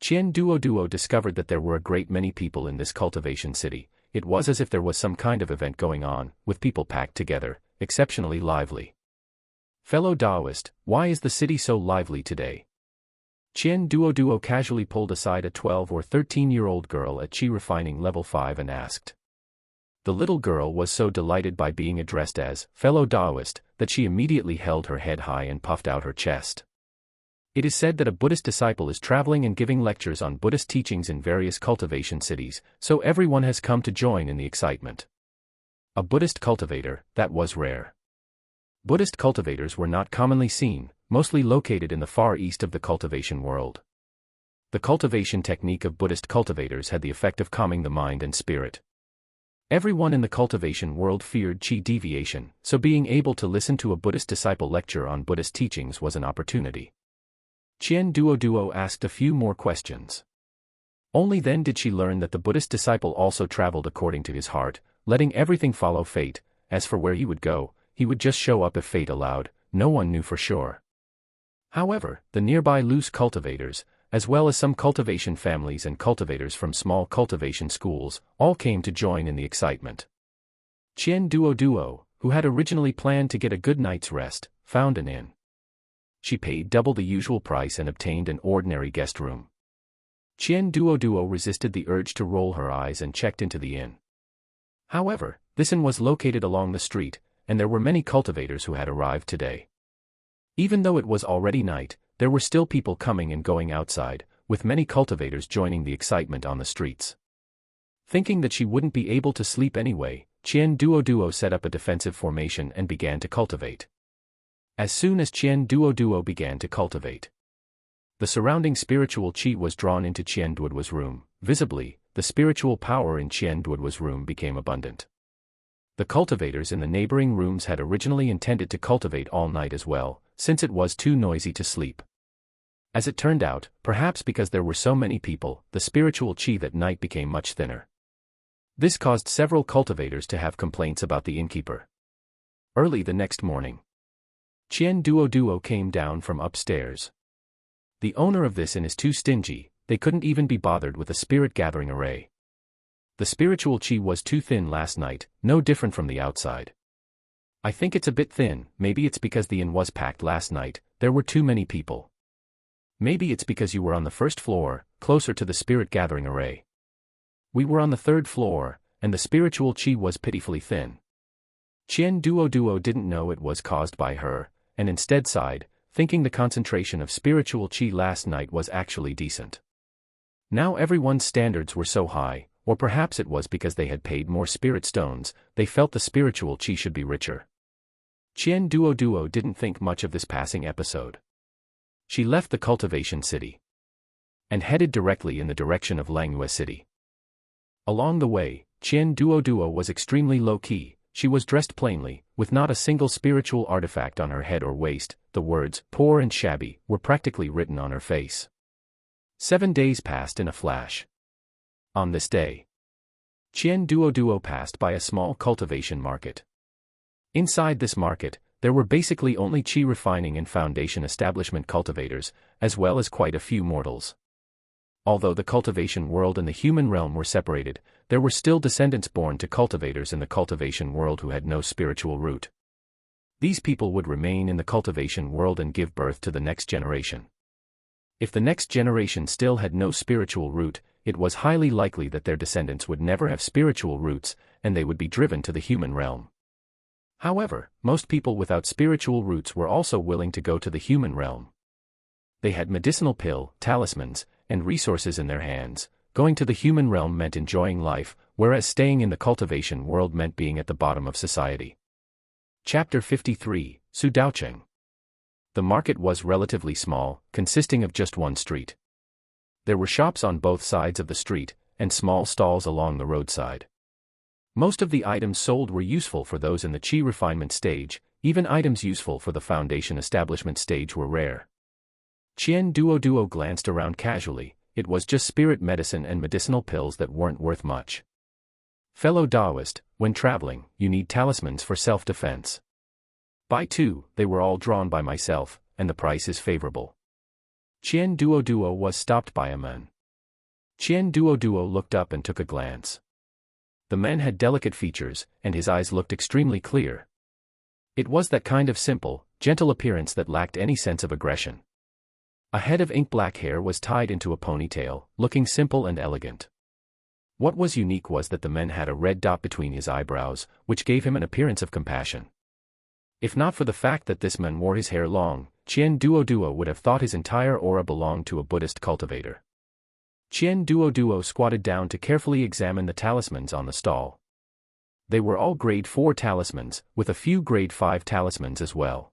Qian Duoduo discovered that there were a great many people in this cultivation city. It was as if there was some kind of event going on, with people packed together, exceptionally lively. Fellow Taoist, why is the city so lively today? Qian Duoduo casually pulled aside a 12 or 13-year-old girl at Qi Refining Level 5 and asked. The little girl was so delighted by being addressed as fellow Taoist that she immediately held her head high and puffed out her chest. It is said that a Buddhist disciple is traveling and giving lectures on Buddhist teachings in various cultivation cities, so everyone has come to join in the excitement. A Buddhist cultivator, that was rare. Buddhist cultivators were not commonly seen, mostly located in the far east of the cultivation world. The cultivation technique of Buddhist cultivators had the effect of calming the mind and spirit. Everyone in the cultivation world feared Qi deviation, so being able to listen to a Buddhist disciple lecture on Buddhist teachings was an opportunity. Qian Duoduo asked a few more questions. Only then did she learn that the Buddhist disciple also traveled according to his heart, letting everything follow fate. As for where he would go, he would just show up if fate allowed, no one knew for sure. However, the nearby loose cultivators, as well as some cultivation families and cultivators from small cultivation schools, all came to join in the excitement. Qian Duoduo, who had originally planned to get a good night's rest, found an inn. She paid double the usual price and obtained an ordinary guest room. Qian Duoduo resisted the urge to roll her eyes and checked into the inn. However, this inn was located along the street, and there were many cultivators who had arrived today. Even though it was already night, there were still people coming and going outside, with many cultivators joining the excitement on the streets. Thinking that she wouldn't be able to sleep anyway, Qian Duoduo set up a defensive formation and began to cultivate. As soon as Qian Duoduo began to cultivate, the surrounding spiritual qi was drawn into Qian Duoduo's room. Visibly, the spiritual power in Qian Duoduo's room became abundant. The cultivators in the neighboring rooms had originally intended to cultivate all night as well, since it was too noisy to sleep. As it turned out, perhaps because there were so many people, the spiritual qi that night became much thinner. This caused several cultivators to have complaints about the innkeeper. Early the next morning, Qian Duoduo came down from upstairs. The owner of this inn is too stingy, they couldn't even be bothered with a spirit-gathering array. The spiritual qi was too thin last night, no different from the outside. I think it's a bit thin, maybe it's because the inn was packed last night, there were too many people. Maybe it's because you were on the first floor, closer to the spirit-gathering array. We were on the third floor, and the spiritual qi was pitifully thin. Qian Duoduo didn't know it was caused by her, and instead sighed, thinking the concentration of spiritual qi last night was actually decent. Now everyone's standards were so high, or perhaps it was because they had paid more spirit stones, they felt the spiritual qi should be richer. Qian Duoduo didn't think much of this passing episode. She left the cultivation city and headed directly in the direction of Manhwa city. Along the way, Qian Duoduo was extremely low-key. She was dressed plainly, with not a single spiritual artifact on her head or waist. The words, poor and shabby, were practically written on her face. 7 days passed in a flash. On this day, Qian Duoduo passed by a small cultivation market. Inside this market, there were basically only qi refining and foundation establishment cultivators, as well as quite a few mortals. Although the cultivation world and the human realm were separated, there were still descendants born to cultivators in the cultivation world who had no spiritual root. These people would remain in the cultivation world and give birth to the next generation. If the next generation still had no spiritual root, it was highly likely that their descendants would never have spiritual roots, and they would be driven to the human realm. However, most people without spiritual roots were also willing to go to the human realm. They had medicinal pill, talismans, and resources in their hands. Going to the human realm meant enjoying life, whereas staying in the cultivation world meant being at the bottom of society. Chapter 53, Su Daocheng. The market was relatively small, consisting of just one street. There were shops on both sides of the street, and small stalls along the roadside. Most of the items sold were useful for those in the qi refinement stage, even items useful for the foundation establishment stage were rare. Qian Duoduo glanced around casually. It was just spirit medicine and medicinal pills that weren't worth much. Fellow Taoist, when traveling, you need talismans for self-defense. Buy 2, they were all drawn by myself, and the price is favorable. Qian Duoduo was stopped by a man. Qian Duoduo looked up and took a glance. The man had delicate features, and his eyes looked extremely clear. It was that kind of simple, gentle appearance that lacked any sense of aggression. A head of ink-black hair was tied into a ponytail, looking simple and elegant. What was unique was that the man had a red dot between his eyebrows, which gave him an appearance of compassion. If not for the fact that this man wore his hair long, Qian Duoduo would have thought his entire aura belonged to a Buddhist cultivator. Qian Duoduo squatted down to carefully examine the talismans on the stall. They were all grade 4 talismans, with a few grade 5 talismans as well.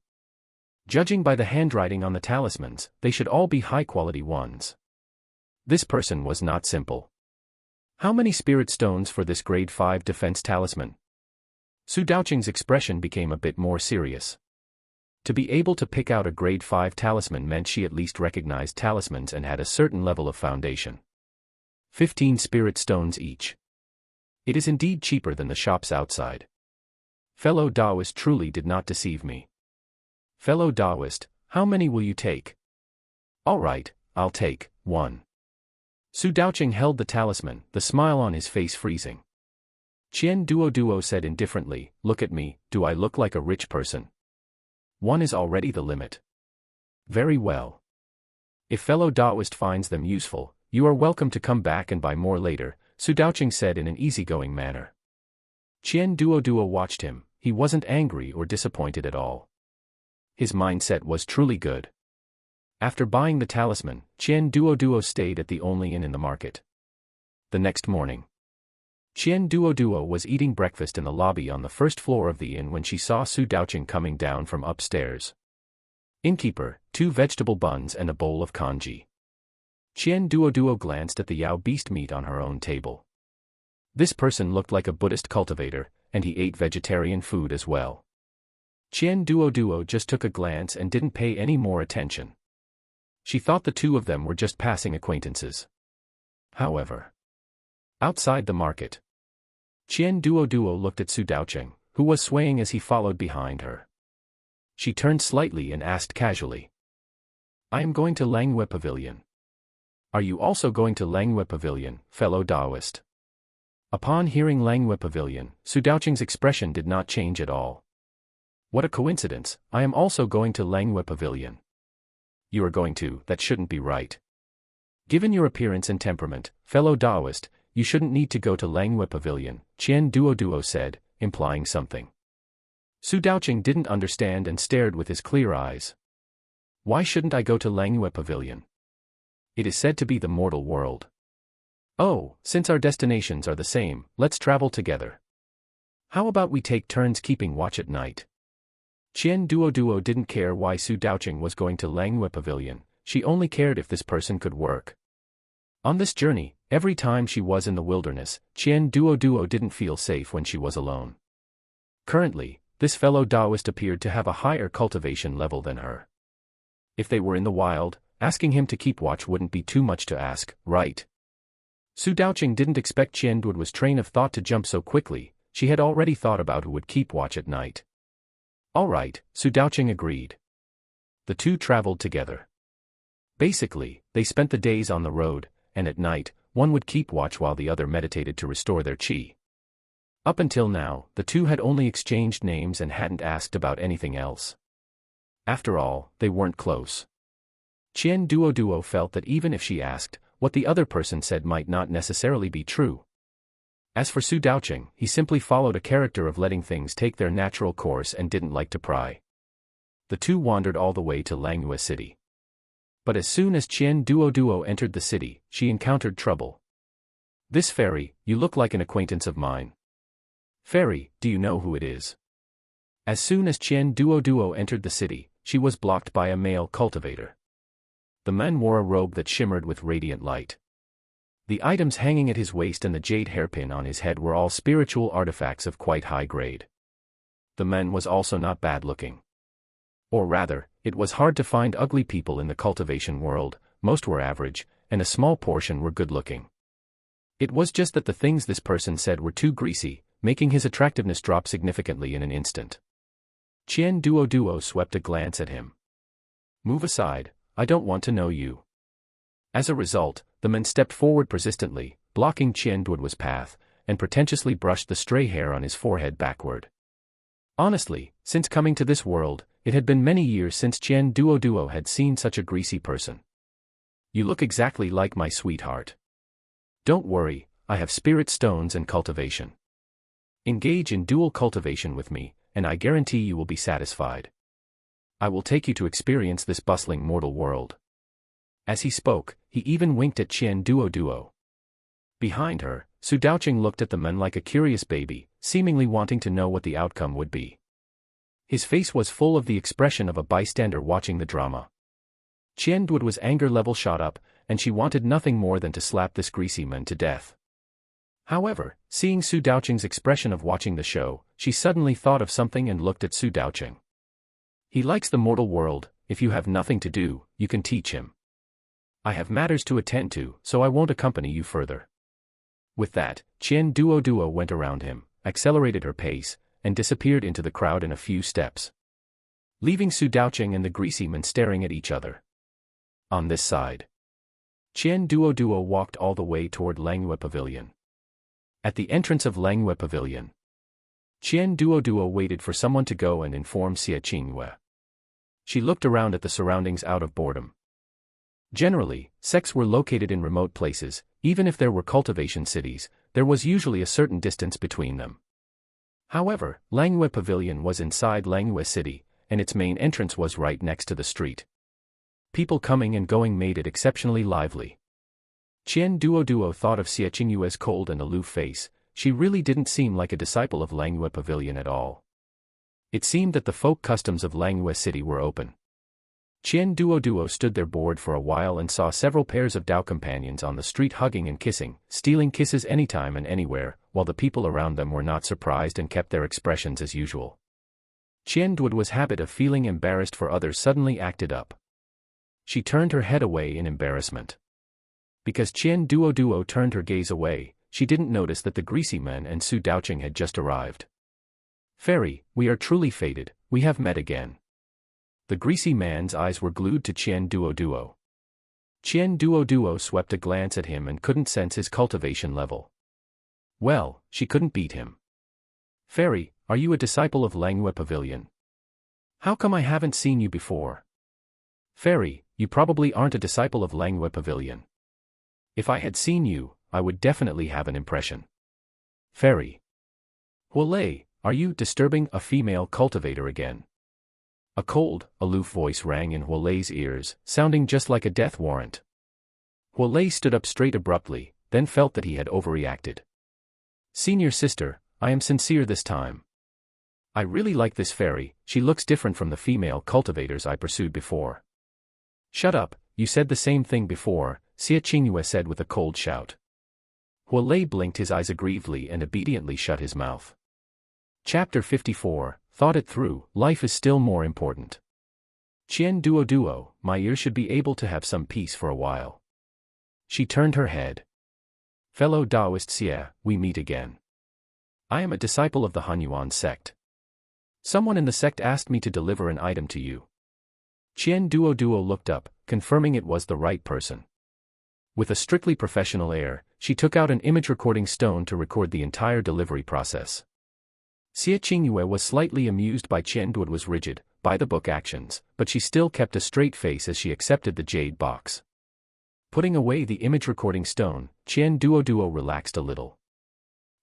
Judging by the handwriting on the talismans, they should all be high-quality ones. This person was not simple. How many spirit stones for this grade 5 defense talisman? Su Daocheng's expression became a bit more serious. To be able to pick out a grade 5 talisman meant she at least recognized talismans and had a certain level of foundation. 15 spirit stones each. It is indeed cheaper than the shops outside. Fellow Taoist truly did not deceive me. Fellow Taoist, how many will you take? All right, I'll take 1. Su Daocheng held the talisman, the smile on his face freezing. Qian Duoduo said indifferently, look at me, do I look like a rich person? 1 is already the limit. Very well. If fellow Taoist finds them useful, you are welcome to come back and buy more later, Su Daocheng said in an easygoing manner. Qian Duoduo watched him. He wasn't angry or disappointed at all. His mindset was truly good. After buying the talisman, Qian Duoduo stayed at the only inn in the market. The next morning, Qian Duoduo was eating breakfast in the lobby on the first floor of the inn when she saw Su Daocheng coming down from upstairs. Innkeeper, 2 vegetable buns and a bowl of congee. Qian Duoduo glanced at the Yao beast meat on her own table. This person looked like a Buddhist cultivator, and he ate vegetarian food as well. Qian Duoduo just took a glance and didn't pay any more attention. She thought the two of them were just passing acquaintances. However, outside the market, Qian Duoduo looked at Su Daocheng, who was swaying as he followed behind her. She turned slightly and asked casually, "I am going to Langyue Pavilion. Are you also going to Langyue Pavilion, fellow Taoist?" Upon hearing Langyue Pavilion, Su Daocheng's expression did not change at all. "What a coincidence, I am also going to Langyue Pavilion." "You are going to, that shouldn't be right. Given your appearance and temperament, fellow Taoist, you shouldn't need to go to Langyue Pavilion," Qian Duoduo said, implying something. Su Daocheng didn't understand and stared with his clear eyes. "Why shouldn't I go to Langyue Pavilion? It is said to be the mortal world." "Oh, since our destinations are the same, let's travel together. How about we take turns keeping watch at night?" Qian Duoduo didn't care why Su Daocheng was going to Langyue Pavilion, she only cared if this person could work. On this journey, every time she was in the wilderness, Qian Duoduo didn't feel safe when she was alone. Currently, this fellow Taoist appeared to have a higher cultivation level than her. If they were in the wild, asking him to keep watch wouldn't be too much to ask, right? Su Daocheng didn't expect Qian Duoduo's train of thought to jump so quickly. She had already thought about who would keep watch at night. "All right," Su Daocheng agreed. The two traveled together. Basically, they spent the days on the road, and at night, one would keep watch while the other meditated to restore their qi. Up until now, the two had only exchanged names and hadn't asked about anything else. After all, they weren't close. Qian Duoduo felt that even if she asked, what the other person said might not necessarily be true. As for Su Daocheng, he simply followed a character of letting things take their natural course and didn't like to pry. The two wandered all the way to Langyue City. But as soon as Qian Duoduo entered the city, she encountered trouble. "This fairy, you look like an acquaintance of mine." "Fairy, do you know who it is?" As soon as Qian Duoduo entered the city, she was blocked by a male cultivator. The man wore a robe that shimmered with radiant light. The items hanging at his waist and the jade hairpin on his head were all spiritual artifacts of quite high grade. The man was also not bad looking. Or rather, it was hard to find ugly people in the cultivation world, most were average, and a small portion were good looking. It was just that the things this person said were too greasy, making his attractiveness drop significantly in an instant. Qian Duoduo swept a glance at him. "Move aside, I don't want to know you." As a result, the man stepped forward persistently, blocking Qian Duoduo's path, and pretentiously brushed the stray hair on his forehead backward. Honestly, since coming to this world, it had been many years since Qian Duoduo had seen such a greasy person. "You look exactly like my sweetheart. Don't worry, I have spirit stones and cultivation. Engage in dual cultivation with me, and I guarantee you will be satisfied. I will take you to experience this bustling mortal world." As he spoke, he even winked at Qian Duoduo. Behind her, Su Daocheng looked at the man like a curious baby, seemingly wanting to know what the outcome would be. His face was full of the expression of a bystander watching the drama. Qian Duoduo's anger level shot up, and she wanted nothing more than to slap this greasy man to death. However, seeing Su Daocheng's expression of watching the show, she suddenly thought of something and looked at Su Daocheng. "He likes the mortal world, if you have nothing to do, you can teach him. I have matters to attend to, so I won't accompany you further." With that, Qian Duoduo went around him, accelerated her pace, and disappeared into the crowd in a few steps, leaving Su Daocheng and the greasy man staring at each other. On this side, Qian Duoduo walked all the way toward Langyue Pavilion. At the entrance of Langyue Pavilion, Qian Duoduo waited for someone to go and inform Xie Qingyue. She looked around at the surroundings out of boredom. Generally, sects were located in remote places. Even if there were cultivation cities, there was usually a certain distance between them. However, Langyue Pavilion was inside Langyue City, and its main entrance was right next to the street. People coming and going made it exceptionally lively. Qian Duoduo thought of Xie Qingyue's cold and aloof face. She really didn't seem like a disciple of Langyue Pavilion at all. It seemed that the folk customs of Langyue City were open. Qian Duoduo stood there bored for a while and saw several pairs of Dao companions on the street hugging and kissing, stealing kisses anytime and anywhere, while the people around them were not surprised and kept their expressions as usual. Qian Duoduo's habit of feeling embarrassed for others suddenly acted up. She turned her head away in embarrassment. Because Qian Duoduo turned her gaze away, she didn't notice that the greasy man and Su Daoqing had just arrived. "Fairy, we are truly fated, we have met again." The greasy man's eyes were glued to Qian Duoduo. Qian Duoduo swept a glance at him and couldn't sense his cultivation level. Well, she couldn't beat him. "Fairy, are you a disciple of Langhua Pavilion? How come I haven't seen you before?" "Fairy, you probably aren't a disciple of Langhua Pavilion. If I had seen you, I would definitely have an impression." "Fairy. Huolei, are you disturbing a female cultivator again?" A cold, aloof voice rang in Huolei's ears, sounding just like a death warrant. Huolei stood up straight abruptly, then felt that he had overreacted. "Senior sister, I am sincere this time. I really like this fairy, she looks different from the female cultivators I pursued before." "Shut up, you said the same thing before," Xie Qingyue said with a cold shout. Huolei blinked his eyes aggrievedly and obediently shut his mouth. Chapter 54, Thought It Through, Life is Still More Important. "Qian Duoduo, my ears should be able to have some peace for a while." She turned her head. "Fellow Taoist Xie, we meet again. I am a disciple of the Hanyuan sect. Someone in the sect asked me to deliver an item to you." Qian Duoduo looked up, confirming it was the right person. With a strictly professional air, she took out an image recording stone to record the entire delivery process. Xie Qingyue was slightly amused by Qian Duoduo's rigid, by-the-book actions, but she still kept a straight face as she accepted the jade box. Putting away the image recording stone, Qian Duoduo relaxed a little.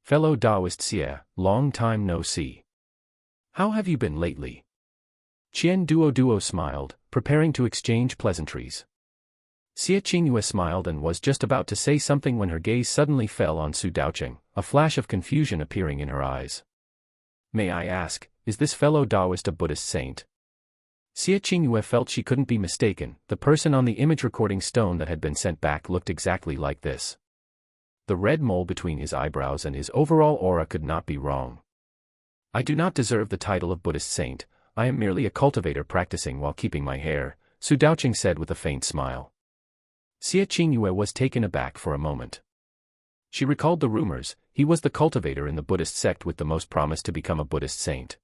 "Fellow Taoist Xie, long time no see. How have you been lately?" Qian Duoduo smiled, preparing to exchange pleasantries. Xie Qingyue smiled and was just about to say something when her gaze suddenly fell on Su Daoqing, a flash of confusion appearing in her eyes. "May I ask, is this fellow Taoist a Buddhist saint?" Xie Qingyue felt she couldn't be mistaken, the person on the image recording stone that had been sent back looked exactly like this. The red mole between his eyebrows and his overall aura could not be wrong. "I do not deserve the title of Buddhist saint, I am merely a cultivator practicing while keeping my hair," Su Daoqing said with a faint smile. Xie Qingyue was taken aback for a moment. She recalled the rumors, he was the cultivator in the Buddhist sect with the most promise to become a Buddhist saint.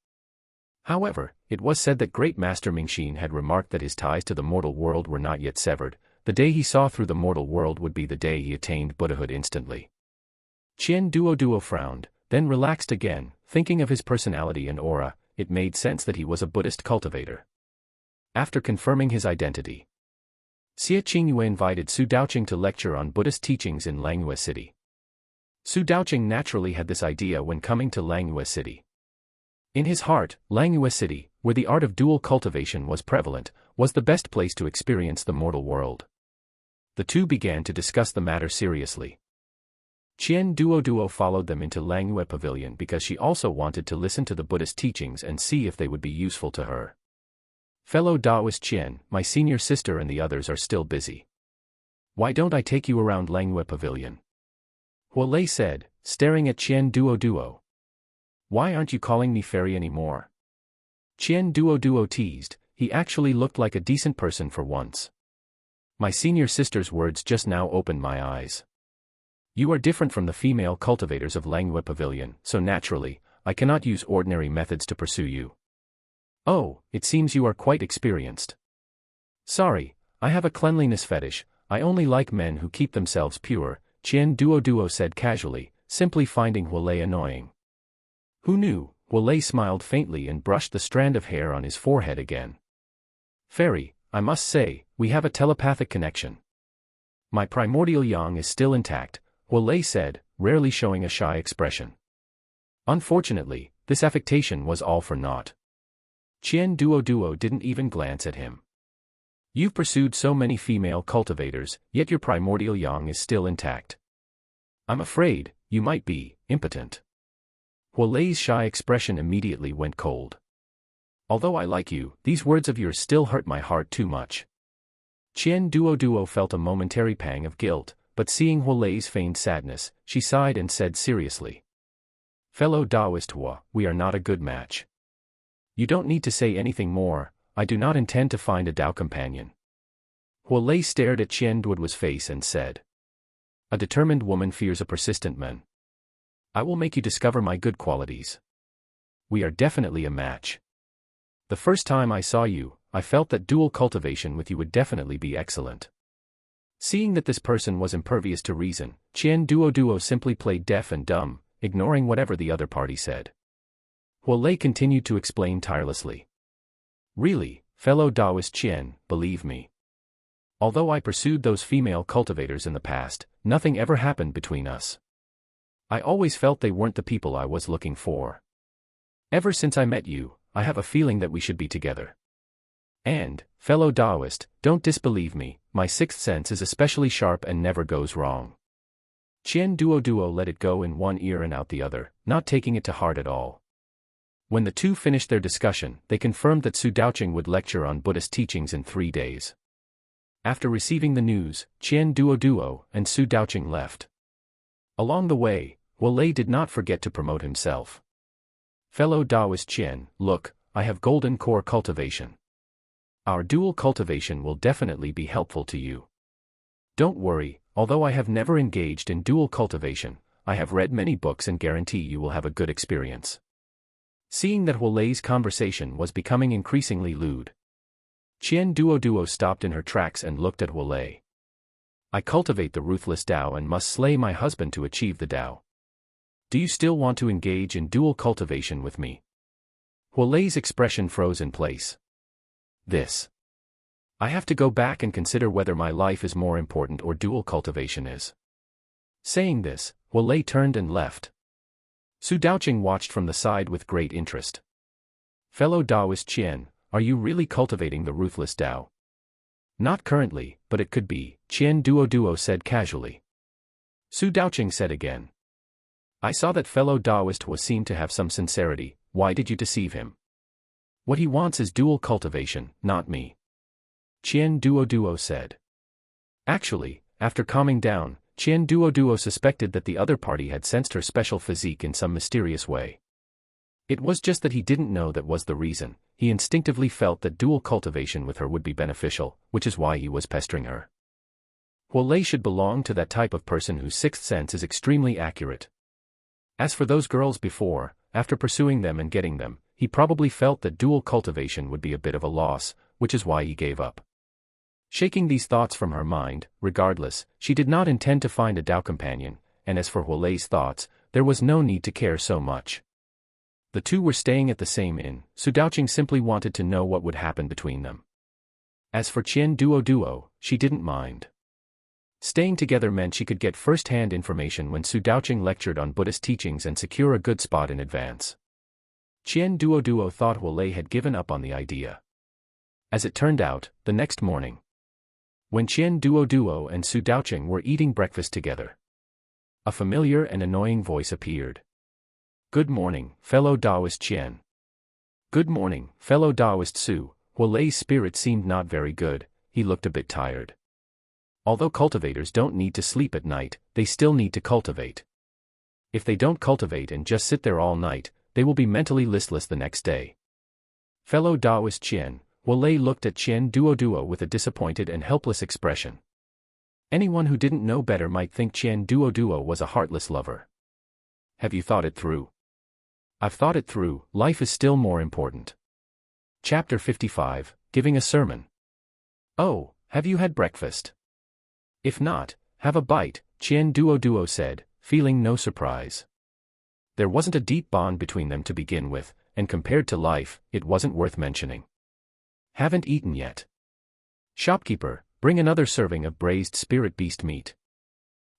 However, it was said that Great Master Mingxin had remarked that his ties to the mortal world were not yet severed. The day he saw through the mortal world would be the day he attained Buddhahood instantly. Qian Duoduo frowned, then relaxed again, thinking of his personality and aura. It made sense that he was a Buddhist cultivator. After confirming his identity, Xie Qingyue invited Su Daoqing to lecture on Buddhist teachings in Langhua City. Su Daoqing naturally had this idea when coming to Langhua City. In his heart, Langhua City, where the art of dual cultivation was prevalent, was the best place to experience the mortal world. The two began to discuss the matter seriously. Qian Duoduo followed them into Langhua Pavilion because she also wanted to listen to the Buddhist teachings and see if they would be useful to her. "Fellow Taoist Qian, my senior sister and the others are still busy. Why don't I take you around Langhua Pavilion?" Huolei said, staring at Qian Duoduo. "Why aren't you calling me fairy anymore?" Qian Duoduo teased, he actually looked like a decent person for once. "My senior sister's words just now opened my eyes. You are different from the female cultivators of Langhua Pavilion, so naturally, I cannot use ordinary methods to pursue you." "Oh, it seems you are quite experienced." "Sorry, I have a cleanliness fetish, I only like men who keep themselves pure," Qian Duoduo said casually, simply finding Huolei annoying. "Who knew?" Huolei smiled faintly and brushed the strand of hair on his forehead again. "Fairy, I must say, we have a telepathic connection." "My primordial yang is still intact," Huolei said, rarely showing a shy expression. Unfortunately, this affectation was all for naught. Qian Duoduo didn't even glance at him. "You've pursued so many female cultivators, yet your primordial yang is still intact. I'm afraid, you might be impotent." Huolei's shy expression immediately went cold. Although I like you, these words of yours still hurt my heart too much. Qian Duoduo felt a momentary pang of guilt, but seeing Huolei's feigned sadness, she sighed and said seriously. Fellow Taoist Hua, we are not a good match. You don't need to say anything more, I do not intend to find a Tao companion. Huolei stared at Qian Duoduo's face and said. A determined woman fears a persistent man. I will make you discover my good qualities. We are definitely a match. The first time I saw you, I felt that dual cultivation with you would definitely be excellent. Seeing that this person was impervious to reason, Qian Duoduo simply played deaf and dumb, ignoring whatever the other party said. Huolei continued to explain tirelessly. Really, fellow Taoist Qian, believe me. Although I pursued those female cultivators in the past, nothing ever happened between us. I always felt they weren't the people I was looking for. Ever since I met you, I have a feeling that we should be together. And, fellow Taoist, don't disbelieve me, my sixth sense is especially sharp and never goes wrong. Qian Duoduo let it go in one ear and out the other, not taking it to heart at all. When the two finished their discussion, they confirmed that Su Daoqing would lecture on Buddhist teachings in 3 days. After receiving the news, Qian Duoduo and Su Daoqing left. Along the way, Huolei did not forget to promote himself. Fellow Taoist Qian, look, I have golden core cultivation. Our dual cultivation will definitely be helpful to you. Don't worry, although I have never engaged in dual cultivation, I have read many books and guarantee you will have a good experience. Seeing that Huolei's conversation was becoming increasingly lewd, Qian Duoduo stopped in her tracks and looked at Huolei. I cultivate the ruthless Tao and must slay my husband to achieve the Tao. Do you still want to engage in dual cultivation with me? Huolei's expression froze in place. This. I have to go back and consider whether my life is more important or dual cultivation is. Saying this, Huolei turned and left. Su Daoqing watched from the side with great interest. Fellow Taoist Qian, are you really cultivating the ruthless Tao? Not currently, but it could be, Qian Duoduo said casually. Su Daoqing said again. I saw that fellow Taoist Hua seemed to have some sincerity, why did you deceive him? What he wants is dual cultivation, not me. Qian Duoduo said. Actually, after calming down, Qian Duoduo suspected that the other party had sensed her special physique in some mysterious way. It was just that he didn't know that was the reason, he instinctively felt that dual cultivation with her would be beneficial, which is why he was pestering her. Huolei should belong to that type of person whose sixth sense is extremely accurate. As for those girls before, after pursuing them and getting them, he probably felt that dual cultivation would be a bit of a loss, which is why he gave up. Shaking these thoughts from her mind, regardless, she did not intend to find a Tao companion, and as for Huolei's thoughts, there was no need to care so much. The two were staying at the same inn, Su Daoqing simply wanted to know what would happen between them. As for Qian Duoduo, she didn't mind. Staying together meant she could get first-hand information when Su Daoqing lectured on Buddhist teachings and secure a good spot in advance. Qian Duoduo thought Huolei had given up on the idea. As it turned out, the next morning, when Qian Duoduo and Su Daoqing were eating breakfast together, a familiar and annoying voice appeared. Good morning, fellow Taoist Qian. Good morning, fellow Taoist Su. Huolei's spirit seemed not very good, he looked a bit tired. Although cultivators don't need to sleep at night, they still need to cultivate. If they don't cultivate and just sit there all night, they will be mentally listless the next day. Fellow Taoist Qian, Huolei looked at Qian Duoduo with a disappointed and helpless expression. Anyone who didn't know better might think Qian Duoduo was a heartless lover. Have you thought it through? I've thought it through, life is still more important. Chapter 55, Giving a Sermon. Oh, have you had breakfast? If not, have a bite, Qian Duoduo said, feeling no surprise. There wasn't a deep bond between them to begin with, and compared to life, it wasn't worth mentioning. Haven't eaten yet. Shopkeeper, bring another serving of braised spirit beast meat.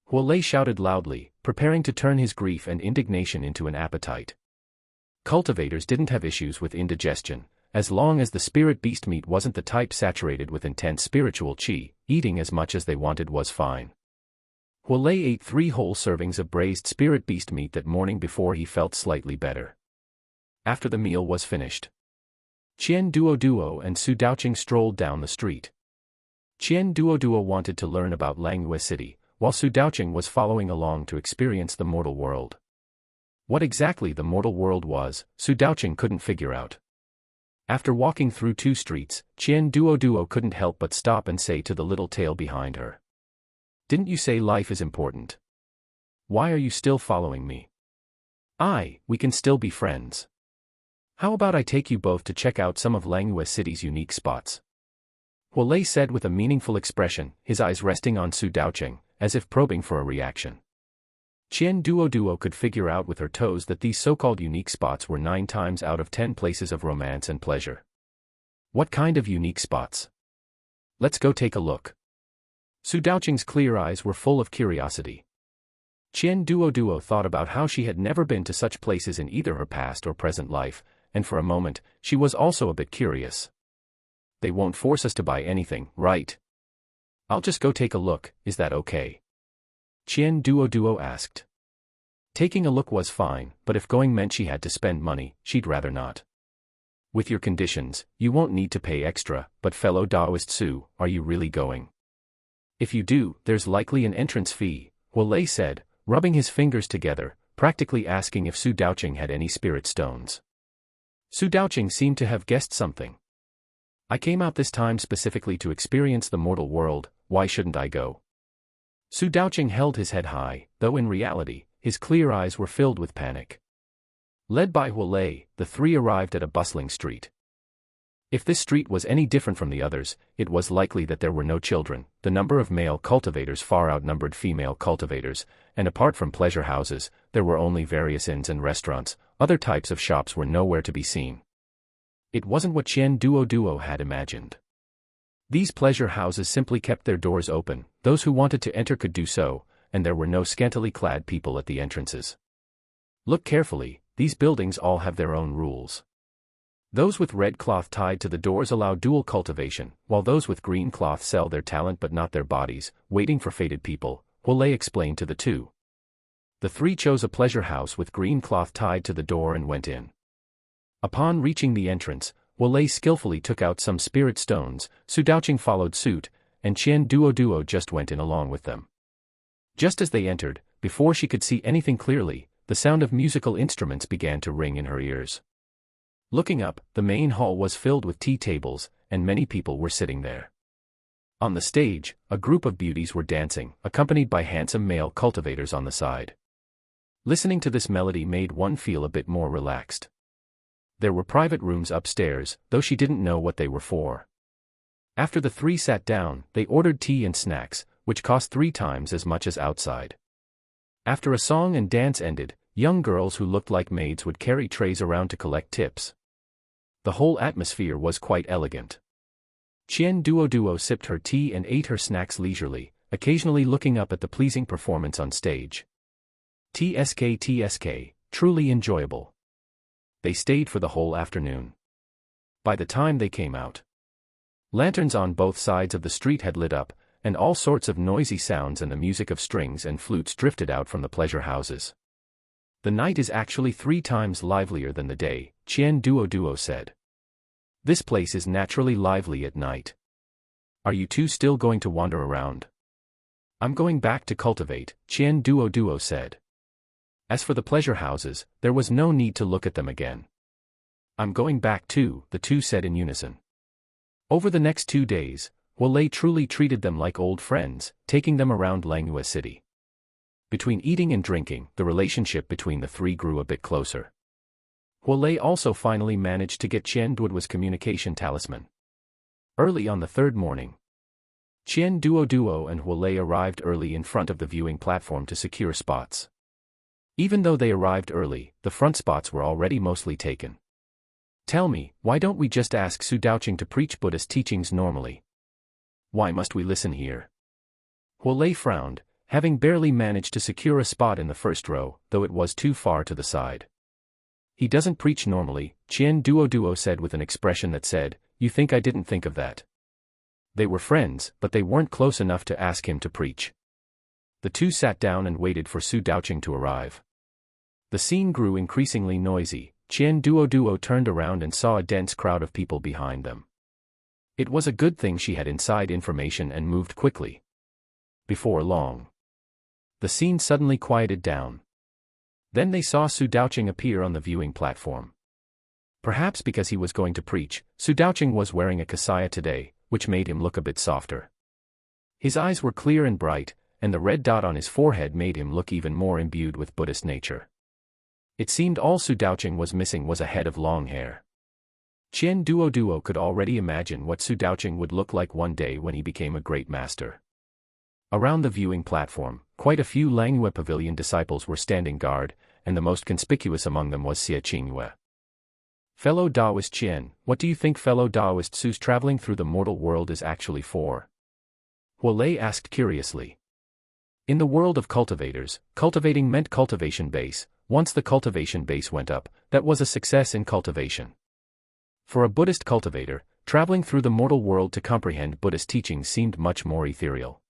Huolei shouted loudly, preparing to turn his grief and indignation into an appetite. Cultivators didn't have issues with indigestion, as long as the spirit beast meat wasn't the type saturated with intense spiritual qi, eating as much as they wanted was fine. Huolei ate 3 whole servings of braised spirit beast meat that morning before he felt slightly better. After the meal was finished, Qian Duoduo and Su Daoqing strolled down the street. Qian Duoduo wanted to learn about Langyue City, while Su Daoqing was following along to experience the mortal world. What exactly the mortal world was, Su Daoqing couldn't figure out. After walking through 2 streets, Qian Duoduo couldn't help but stop and say to the little tail behind her, "Didn't you say life is important? Why are you still following me? We can still be friends. How about I take you both to check out some of Langyue City's unique spots?" Huolei said with a meaningful expression, his eyes resting on Su Daoqing, as if probing for a reaction. Qian Duoduo could figure out with her toes that these so-called unique spots were 9 times out of 10 places of romance and pleasure. What kind of unique spots? Let's go take a look. Su Daoqing's clear eyes were full of curiosity. Qian Duoduo thought about how she had never been to such places in either her past or present life, and for a moment, she was also a bit curious. They won't force us to buy anything, right? I'll just go take a look, is that okay? Qian Duoduo asked. Taking a look was fine, but if going meant she had to spend money, she'd rather not. With your conditions, you won't need to pay extra, but fellow Taoist Su, are you really going? If you do, there's likely an entrance fee, Huolei said, rubbing his fingers together, practically asking if Su Daoqing had any spirit stones. Su Daoqing seemed to have guessed something. I came out this time specifically to experience the mortal world, why shouldn't I go? Su Daoqing held his head high, though in reality, his clear eyes were filled with panic. Led by Huolei, the 3 arrived at a bustling street. If this street was any different from the others, it was likely that there were no children, the number of male cultivators far outnumbered female cultivators, and apart from pleasure houses, there were only various inns and restaurants, other types of shops were nowhere to be seen. It wasn't what Qian Duoduo had imagined. These pleasure houses simply kept their doors open, those who wanted to enter could do so, and there were no scantily clad people at the entrances. Look carefully, these buildings all have their own rules. Those with red cloth tied to the doors allow dual cultivation, while those with green cloth sell their talent but not their bodies, waiting for fated people, Huolei explained to the 2. The 3 chose a pleasure house with green cloth tied to the door and went in. Upon reaching the entrance, Huolei skillfully took out some spirit stones, Su Daoqing followed suit, and Qian Duoduo just went in along with them. Just as they entered, before she could see anything clearly, the sound of musical instruments began to ring in her ears. Looking up, the main hall was filled with tea tables, and many people were sitting there. On the stage, a group of beauties were dancing, accompanied by handsome male cultivators on the side. Listening to this melody made one feel a bit more relaxed. There were private rooms upstairs, though she didn't know what they were for. After the 3 sat down, they ordered tea and snacks, which cost 3 times as much as outside. After a song and dance ended, young girls who looked like maids would carry trays around to collect tips. The whole atmosphere was quite elegant. Qian Duoduo sipped her tea and ate her snacks leisurely, occasionally looking up at the pleasing performance on stage. TSK, truly enjoyable. They stayed for the whole afternoon. By the time they came out, lanterns on both sides of the street had lit up, and all sorts of noisy sounds and the music of strings and flutes drifted out from the pleasure houses. The night is actually 3 times livelier than the day, Qian Duoduo said. This place is naturally lively at night. Are you 2 still going to wander around? I'm going back to cultivate, Qian Duoduo said. As for the pleasure houses, there was no need to look at them again. I'm going back too, the 2 said in unison. Over the next 2 days, Huolei truly treated them like old friends, taking them around Langyue City. Between eating and drinking, the relationship between the 3 grew a bit closer. Huolei also finally managed to get Qian Duoduo's communication talisman. Early on the 3rd morning, Qian Duoduo and Huolei arrived early in front of the viewing platform to secure spots. Even though they arrived early, the front spots were already mostly taken. Tell me, why don't we just ask Su Daoqing to preach Buddhist teachings normally? Why must we listen here? Huolei frowned, having barely managed to secure a spot in the first row, though it was too far to the side. He doesn't preach normally, Qian Duoduo said with an expression that said, you think I didn't think of that? They were friends, but they weren't close enough to ask him to preach. The 2 sat down and waited for Su Daoqing to arrive. The scene grew increasingly noisy. Qian Duoduo turned around and saw a dense crowd of people behind them. It was a good thing she had inside information and moved quickly. Before long, the scene suddenly quieted down. Then they saw Su Daoqing appear on the viewing platform. Perhaps because he was going to preach, Su Daoqing was wearing a kasaya today, which made him look a bit softer. His eyes were clear and bright, and the red dot on his forehead made him look even more imbued with Buddhist nature. It seemed all Su Daoqing was missing was a head of long hair. Qian Duoduo could already imagine what Su Daoqing would look like one day when he became a great master. Around the viewing platform, quite a few Langyue Pavilion disciples were standing guard, and the most conspicuous among them was Xie Qingyue. Fellow Taoist Qian, what do you think fellow Taoist Su's traveling through the mortal world is actually for? Huolei asked curiously. In the world of cultivators, cultivating meant cultivation base. Once the cultivation base went up, that was a success in cultivation. For a Buddhist cultivator, traveling through the mortal world to comprehend Buddhist teachings seemed much more ethereal.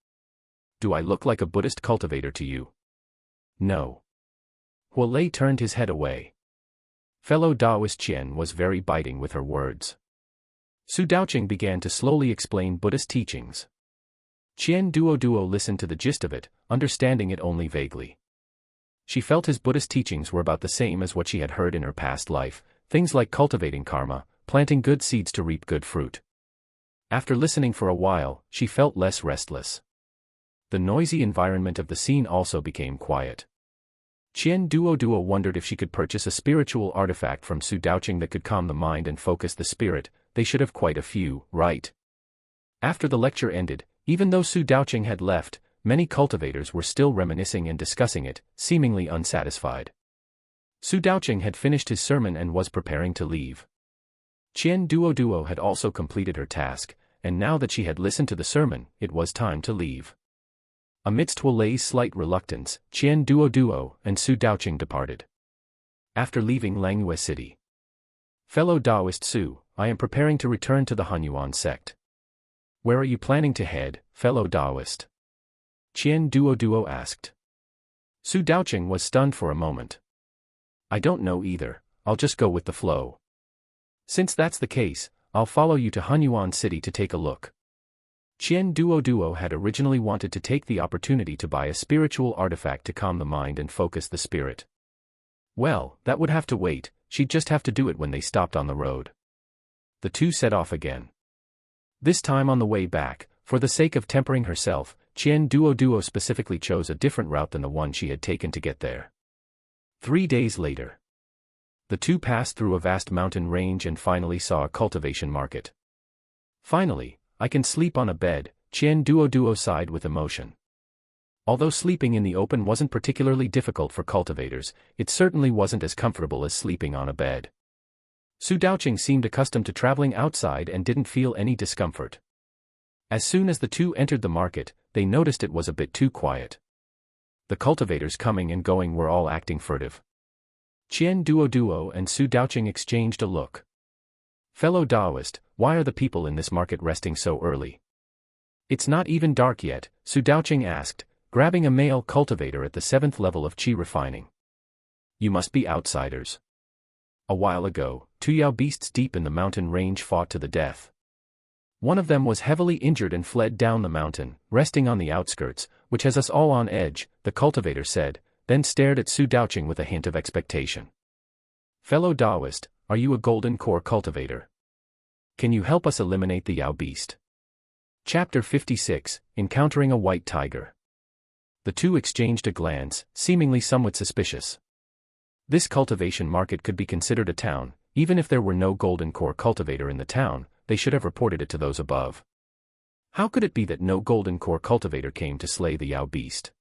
Do I look like a Buddhist cultivator to you? No. Huolei turned his head away. Fellow Taoist Qian was very biting with her words. Su Daoqing began to slowly explain Buddhist teachings. Qian Duoduo listened to the gist of it, understanding it only vaguely. She felt his Buddhist teachings were about the same as what she had heard in her past life, things like cultivating karma, planting good seeds to reap good fruit. After listening for a while, she felt less restless. The noisy environment of the scene also became quiet. Qian Duoduo wondered if she could purchase a spiritual artifact from Su Daoqing that could calm the mind and focus the spirit. They should have quite a few, right? After the lecture ended, even though Su Daoqing had left, many cultivators were still reminiscing and discussing it, seemingly unsatisfied. Su Daoqing had finished his sermon and was preparing to leave. Qian Duoduo had also completed her task, and now that she had listened to the sermon, it was time to leave. Amidst Huolei's slight reluctance, Qian Duoduo and Su Daoqing departed. After leaving Langyue City. Fellow Taoist Su, I am preparing to return to the Hanyuan sect. Where are you planning to head, fellow Taoist? Qian Duoduo asked. Su Daoqing was stunned for a moment. I don't know either, I'll just go with the flow. Since that's the case, I'll follow you to Hanyuan City to take a look. Qian Duoduo had originally wanted to take the opportunity to buy a spiritual artifact to calm the mind and focus the spirit. Well, that would have to wait, she'd just have to do it when they stopped on the road. The two set off again. This time on the way back, for the sake of tempering herself, Qian Duoduo specifically chose a different route than the one she had taken to get there. 3 days later. The two passed through a vast mountain range and finally saw a cultivation market. Finally, I can sleep on a bed, Qian Duoduo sighed with emotion. Although sleeping in the open wasn't particularly difficult for cultivators, it certainly wasn't as comfortable as sleeping on a bed. Su Daoqing seemed accustomed to traveling outside and didn't feel any discomfort. As soon as the two entered the market, they noticed it was a bit too quiet. The cultivators coming and going were all acting furtive. Qian Duoduo and Su Daoqing exchanged a look. Fellow Taoist, why are the people in this market resting so early? It's not even dark yet, Su Daoqing asked, grabbing a male cultivator at the 7th level of qi refining. You must be outsiders. A while ago, 2 Yao beasts deep in the mountain range fought to the death. One of them was heavily injured and fled down the mountain, resting on the outskirts, which has us all on edge, the cultivator said, then stared at Su Daoqing with a hint of expectation. Fellow Taoist, are you a golden core cultivator? Can you help us eliminate the Yao beast? Chapter 56, Encountering a White Tiger. The two exchanged a glance, seemingly somewhat suspicious. This cultivation market could be considered a town, even if there were no golden core cultivator in the town, they should have reported it to those above. How could it be that no golden core cultivator came to slay the Yao beast?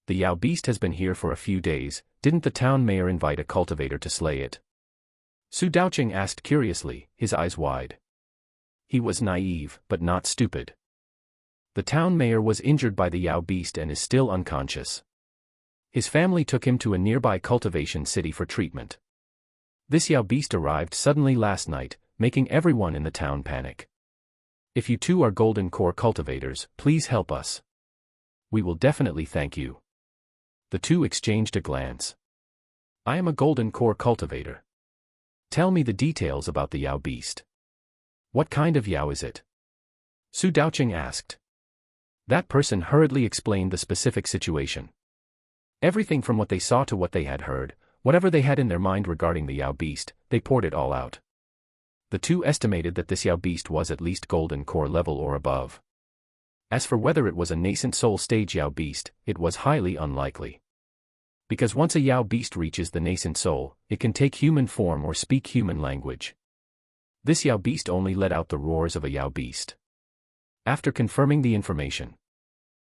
The Yao beast has been here for a few days, didn't the town mayor invite a cultivator to slay it? Su Daoqing asked curiously, his eyes wide. He was naive, but not stupid. The town mayor was injured by the Yao beast and is still unconscious. His family took him to a nearby cultivation city for treatment. This Yao beast arrived suddenly last night, making everyone in the town panic. If you two are golden core cultivators, please help us. We will definitely thank you. The two exchanged a glance. I am a golden core cultivator. Tell me the details about the Yao beast. What kind of Yao is it? Su Daoqing asked. That person hurriedly explained the specific situation. Everything from what they saw to what they had heard, whatever they had in their mind regarding the Yao beast, they poured it all out. The two estimated that this Yao beast was at least golden core level or above. As for whether it was a nascent soul stage Yao beast, it was highly unlikely. Because once a Yao beast reaches the nascent soul, it can take human form or speak human language. This Yao beast only let out the roars of a Yao beast. After confirming the information,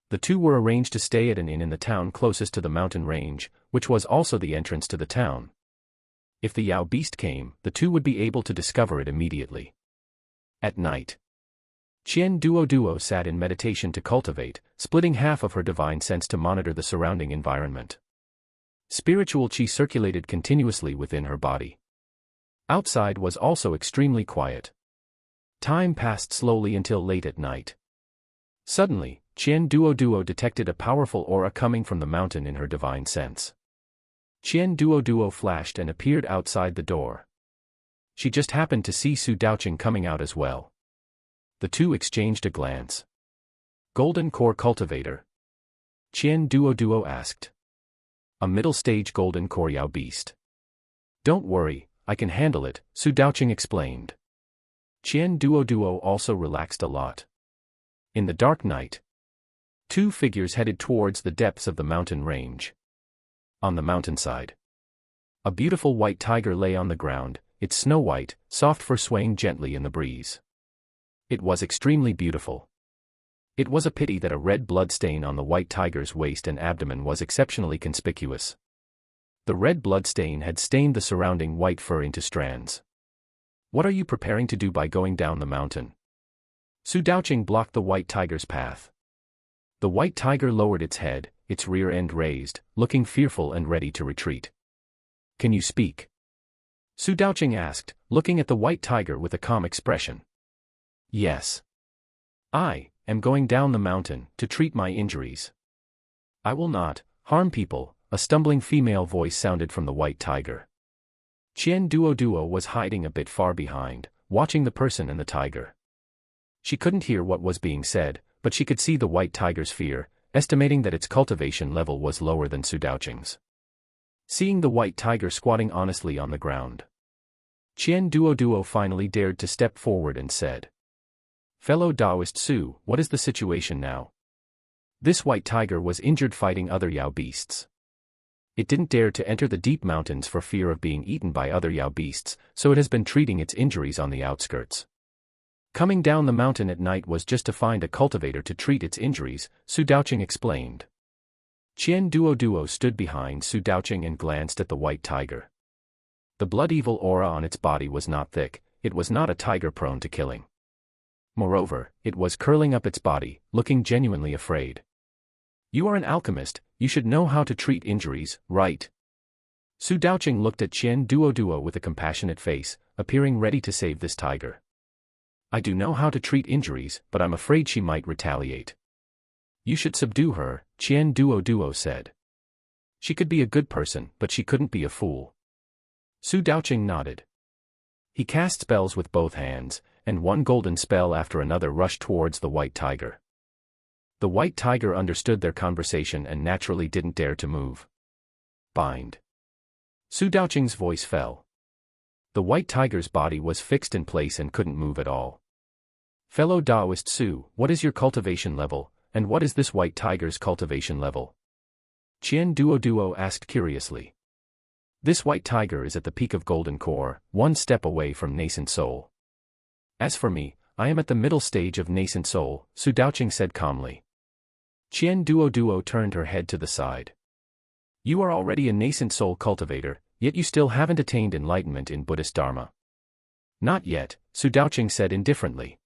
the two were arranged to stay at an inn in the town closest to the mountain range, which was also the entrance to the town. If the Yao beast came, the two would be able to discover it immediately. At night, Qian Duoduo sat in meditation to cultivate, splitting half of her divine sense to monitor the surrounding environment. Spiritual qi circulated continuously within her body. Outside was also extremely quiet. Time passed slowly until late at night. Suddenly, Qian Duoduo detected a powerful aura coming from the mountain in her divine sense. Qian Duoduo flashed and appeared outside the door. She just happened to see Su Daoqing coming out as well. The two exchanged a glance. Golden Core Cultivator? Qian Duoduo asked. A middle-stage Golden Core Yao beast. Don't worry, I can handle it, Su Daoqing explained. Qian Duoduo also relaxed a lot. In the dark night, two figures headed towards the depths of the mountain range. On the mountainside, a beautiful white tiger lay on the ground, its snow-white, soft fur swaying gently in the breeze. It was extremely beautiful. It was a pity that a red blood stain on the white tiger's waist and abdomen was exceptionally conspicuous. The red blood stain had stained the surrounding white fur into strands. What are you preparing to do by going down the mountain? Su Daoqing blocked the white tiger's path. The white tiger lowered its head, its rear end raised, looking fearful and ready to retreat. Can you speak? Su Daoqing asked, looking at the white tiger with a calm expression. Yes. I am going down the mountain to treat my injuries. I will not harm people, a stumbling female voice sounded from the white tiger. Qian Duoduo was hiding a bit far behind, watching the person and the tiger. She couldn't hear what was being said, but she could see the white tiger's fear, estimating that its cultivation level was lower than Su Daoqing's. Seeing the white tiger squatting honestly on the ground, Qian Duoduo finally dared to step forward and said, Fellow Taoist Su, what is the situation now? This white tiger was injured fighting other Yao beasts. It didn't dare to enter the deep mountains for fear of being eaten by other Yao beasts, so it has been treating its injuries on the outskirts. Coming down the mountain at night was just to find a cultivator to treat its injuries, Su Daoqing explained. Qian Duoduo stood behind Su Daoqing and glanced at the white tiger. The blood evil aura on its body was not thick, it was not a tiger prone to killing. Moreover, it was curling up its body, looking genuinely afraid. You are an alchemist, you should know how to treat injuries, right? Su Daoqing looked at Qian Duoduo with a compassionate face, appearing ready to save this tiger. I do know how to treat injuries, but I'm afraid she might retaliate. You should subdue her, Qian Duoduo said. She could be a good person, but she couldn't be a fool. Su Daoqing nodded. He cast spells with both hands, and one golden spell after another rushed towards the white tiger. The white tiger understood their conversation and naturally didn't dare to move. Bind. Su Daoqing's voice fell. The white tiger's body was fixed in place and couldn't move at all. Fellow Taoist Su, what is your cultivation level, and what is this white tiger's cultivation level? Qian Duoduo asked curiously. This white tiger is at the peak of Golden Core, one step away from Nascent Soul. As for me, I am at the middle stage of Nascent Soul, Su Daoqing said calmly. Qian Duoduo turned her head to the side. You are already a Nascent Soul cultivator, yet you still haven't attained enlightenment in Buddhist Dharma. Not yet, Su Daoqing said indifferently.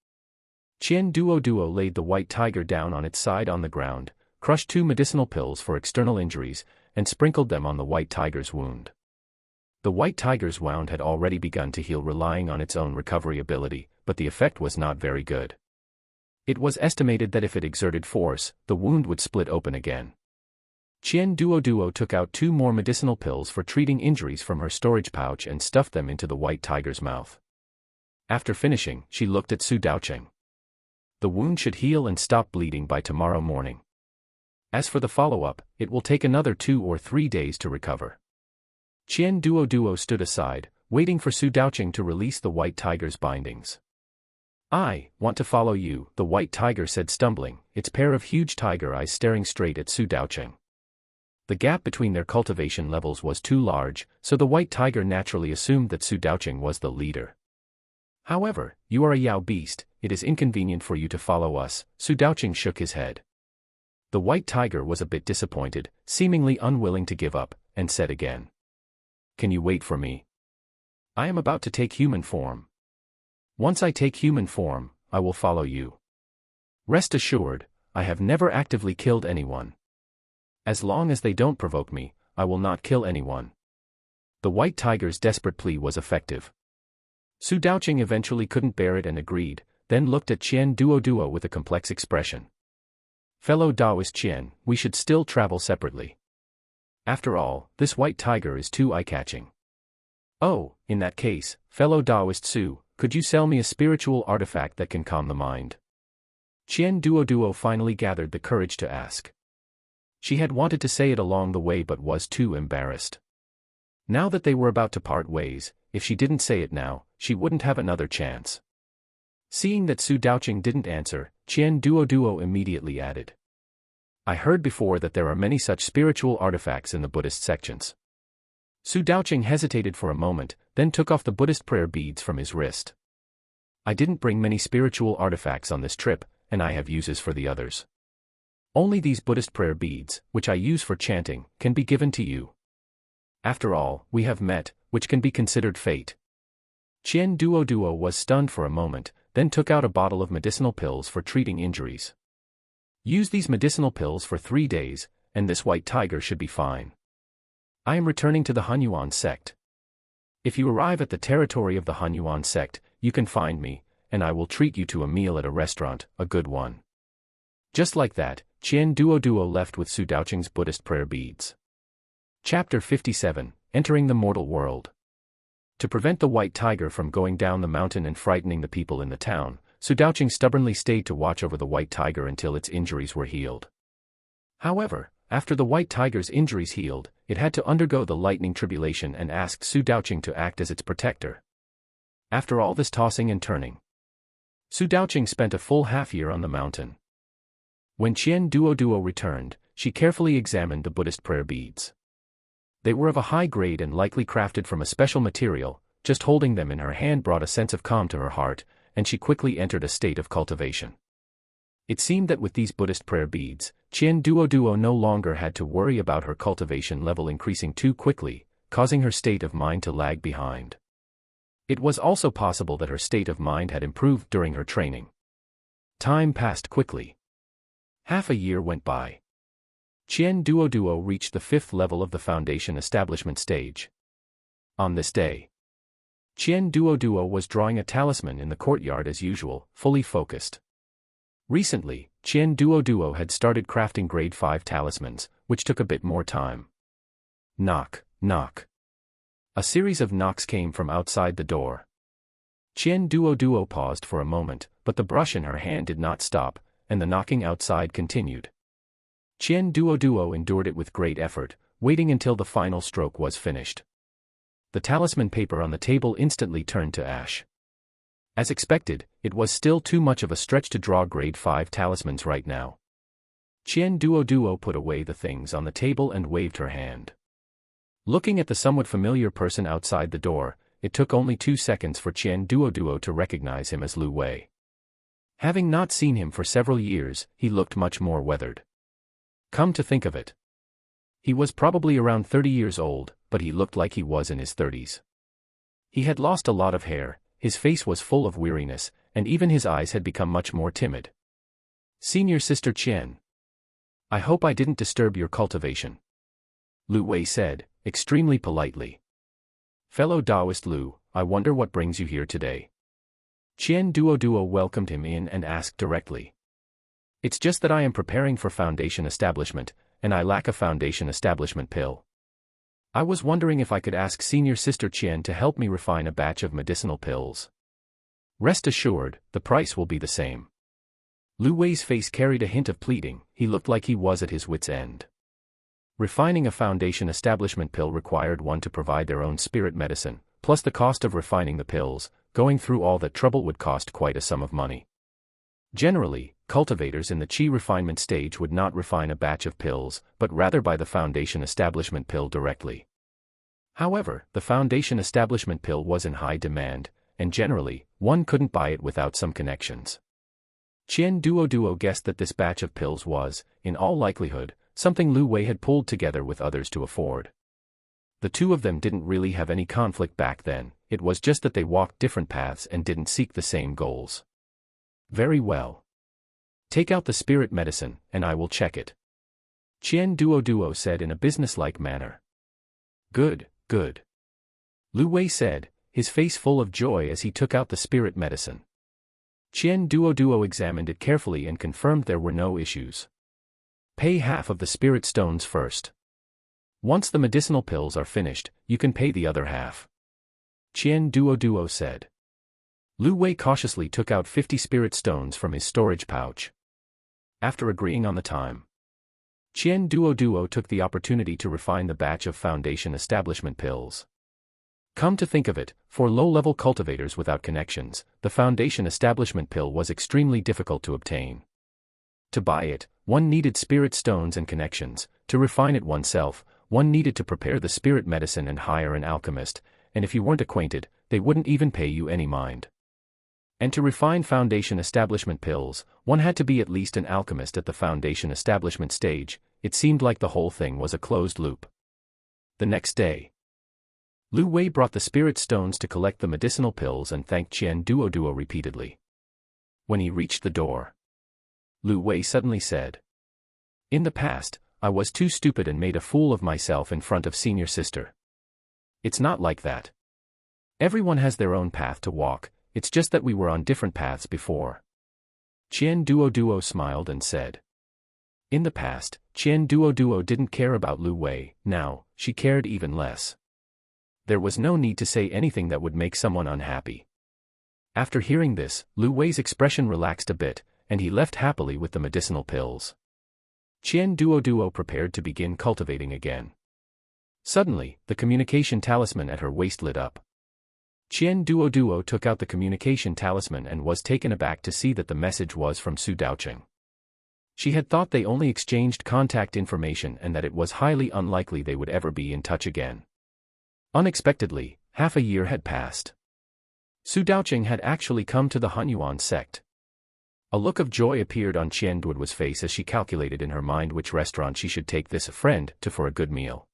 Qian Duoduo laid the white tiger down on its side on the ground, crushed 2 medicinal pills for external injuries, and sprinkled them on the white tiger's wound. The white tiger's wound had already begun to heal relying on its own recovery ability, but the effect was not very good. It was estimated that if it exerted force, the wound would split open again. Qian Duoduo took out 2 more medicinal pills for treating injuries from her storage pouch and stuffed them into the white tiger's mouth. After finishing, she looked at Su Daocheng. The wound should heal and stop bleeding by tomorrow morning. As for the follow-up, it will take another 2 or 3 days to recover. Qian Duoduo stood aside, waiting for Su Daocheng to release the white tiger's bindings. "I want to follow you," the white tiger said, stumbling, its pair of huge tiger eyes staring straight at Su Daocheng. The gap between their cultivation levels was too large, so the white tiger naturally assumed that Su Daocheng was the leader. "However, you are a Yao beast, it is inconvenient for you to follow us," Su Daocheng shook his head. The white tiger was a bit disappointed, seemingly unwilling to give up, and said again, "Can you wait for me? I am about to take human form. Once I take human form, I will follow you. Rest assured, I have never actively killed anyone. As long as they don't provoke me, I will not kill anyone." The white tiger's desperate plea was effective. Su Daocheng eventually couldn't bear it and agreed, then looked at Qian Duoduo with a complex expression. "Fellow Taoist Qian, we should still travel separately. After all, this white tiger is too eye-catching." "Oh, in that case, fellow Taoist Su, could you sell me a spiritual artifact that can calm the mind?" Qian Duoduo finally gathered the courage to ask. She had wanted to say it along the way but was too embarrassed. Now that they were about to part ways, if she didn't say it now, she wouldn't have another chance. Seeing that Su Daocheng didn't answer, Qian Duoduo immediately added, "I heard before that there are many such spiritual artifacts in the Buddhist sections." Su Daocheng hesitated for a moment, then took off the Buddhist prayer beads from his wrist. "I didn't bring many spiritual artifacts on this trip, and I have uses for the others. Only these Buddhist prayer beads, which I use for chanting, can be given to you. After all, we have met, which can be considered fate." Qian Duoduo was stunned for a moment, then took out a bottle of medicinal pills for treating injuries. "Use these medicinal pills for 3 days, and this white tiger should be fine. I am returning to the Hanyuan sect. If you arrive at the territory of the Hanyuan sect, you can find me, and I will treat you to a meal at a restaurant, a good one." Just like that, Qian Duoduo left with Su Daocheng's Buddhist prayer beads. Chapter 57, Entering the Mortal World. To prevent the white tiger from going down the mountain and frightening the people in the town, Su Daocheng stubbornly stayed to watch over the white tiger until its injuries were healed. However, after the white tiger's injuries healed, it had to undergo the lightning tribulation and asked Su Daocheng to act as its protector. After all this tossing and turning, Su Daocheng spent a full half-year on the mountain. When Qian Duoduo returned, she carefully examined the Buddhist prayer beads. They were of a high grade and likely crafted from a special material. Just holding them in her hand brought a sense of calm to her heart, and she quickly entered a state of cultivation. It seemed that with these Buddhist prayer beads, Qian Duoduo no longer had to worry about her cultivation level increasing too quickly, causing her state of mind to lag behind. It was also possible that her state of mind had improved during her training. Time passed quickly. Half a year went by. Qian Duoduo reached the 5th level of the foundation establishment stage. On this day, Qian Duoduo was drawing a talisman in the courtyard as usual, fully focused. Recently, Qian Duoduo had started crafting grade 5 talismans, which took a bit more time. Knock, knock. A series of knocks came from outside the door. Qian Duoduo paused for a moment, but the brush in her hand did not stop, and the knocking outside continued. Qian Duoduo endured it with great effort, waiting until the final stroke was finished. The talisman paper on the table instantly turned to ash. As expected, it was still too much of a stretch to draw grade 5 talismans right now. Qian Duoduo put away the things on the table and waved her hand. Looking at the somewhat familiar person outside the door, it took only 2 seconds for Qian Duoduo to recognize him as Lu Wei. Having not seen him for several years, he looked much more weathered. Come to think of it, he was probably around 30 years old, but he looked like he was in his 30s. He had lost a lot of hair, his face was full of weariness, and even his eyes had become much more timid. "Senior Sister Qian, I hope I didn't disturb your cultivation," Lu Wei said, extremely politely. "Fellow Taoist Lu, I wonder what brings you here today." Qian Duoduo welcomed him in and asked directly. "It's just that I am preparing for foundation establishment, and I lack a foundation establishment pill. I was wondering if I could ask senior sister Qian to help me refine a batch of medicinal pills. Rest assured, the price will be the same. Lu Wei's face carried a hint of pleading. He looked like he was at his wit's end. Refining a foundation establishment pill required one to provide their own spirit medicine, plus the cost of refining the pills. Going through all that trouble would cost quite a sum of money. Generally, cultivators in the Qi refinement stage would not refine a batch of pills, but rather buy the foundation establishment pill directly. However, the foundation establishment pill was in high demand, and generally, one couldn't buy it without some connections. Qian Duoduo guessed that this batch of pills was, in all likelihood, something Lu Wei had pulled together with others to afford. The two of them didn't really have any conflict back then, it was just that they walked different paths and didn't seek the same goals. Very well. Take out the spirit medicine, and I will check it. Qian Duoduo said in a businesslike manner. Good, good. Lu Wei said, his face full of joy as he took out the spirit medicine. Qian Duoduo examined it carefully and confirmed there were no issues. Pay half of the spirit stones first. Once the medicinal pills are finished, you can pay the other half. Qian Duoduo said. Lu Wei cautiously took out 50 spirit stones from his storage pouch. After agreeing on the time, Qian Duoduo took the opportunity to refine the batch of foundation establishment pills. Come to think of it, for low-level cultivators without connections, the foundation establishment pill was extremely difficult to obtain. To buy it, one needed spirit stones and connections. To refine it oneself, one needed to prepare the spirit medicine and hire an alchemist, and if you weren't acquainted, they wouldn't even pay you any mind. And to refine foundation establishment pills, one had to be at least an alchemist at the foundation establishment stage. It seemed like the whole thing was a closed loop. The next day, Lu Wei brought the spirit stones to collect the medicinal pills and thanked Qian Duoduo repeatedly. When he reached the door, Lu Wei suddenly said, "In the past, I was too stupid and made a fool of myself in front of senior sister. It's not like that. Everyone has their own path to walk, it's just that we were on different paths before." Qian Duoduo smiled and said. In the past, Qian Duoduo didn't care about Lu Wei, now, she cared even less. There was no need to say anything that would make someone unhappy. After hearing this, Lu Wei's expression relaxed a bit, and he left happily with the medicinal pills. Qian Duoduo prepared to begin cultivating again. Suddenly, the communication talisman at her waist lit up. Qian Duoduo took out the communication talisman and was taken aback to see that the message was from Su Daoqing. She had thought they only exchanged contact information and that it was highly unlikely they would ever be in touch again. Unexpectedly, half a year had passed. Su Daoqing had actually come to the Hunyuan sect. A look of joy appeared on Qian Duoduo's face as she calculated in her mind which restaurant she should take this friend to for a good meal.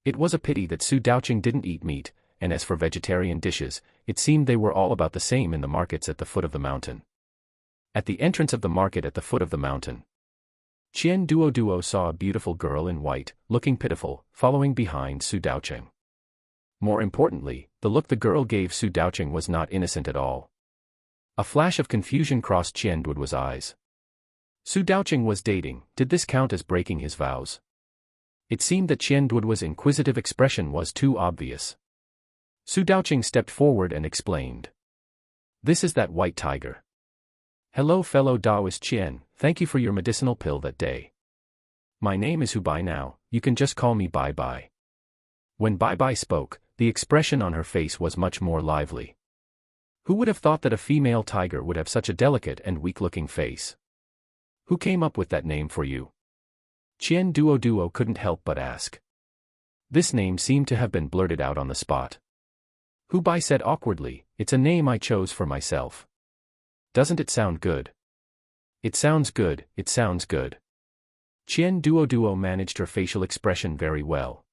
It was a pity that Su Daoqing didn't eat meat, and as for vegetarian dishes, it seemed they were all about the same in the markets at the foot of the mountain. At the entrance of the market at the foot of the mountain, Qian Duoduo saw a beautiful girl in white, looking pitiful, following behind Su Daoqing. More importantly, the look the girl gave Su Daoqing was not innocent at all. A flash of confusion crossed Qian Duoduo's eyes. Su Daoqing was dating, did this count as breaking his vows? It seemed that Qian Duoduo's inquisitive expression was too obvious. Su Daoqing stepped forward and explained. "This is that white tiger. Hello fellow Taoist Qian, thank you for your medicinal pill that day. My name is Hu Bai now, you can just call me Bai Bai." When Bai Bai spoke, the expression on her face was much more lively. Who would have thought that a female tiger would have such a delicate and weak-looking face? Who came up with that name for you? Qian Duoduo couldn't help but ask. This name seemed to have been blurted out on the spot. Hu Bai said awkwardly, "It's a name I chose for myself. Doesn't it sound good?" "It sounds good, it sounds good." Qian Duoduo managed her facial expression very well.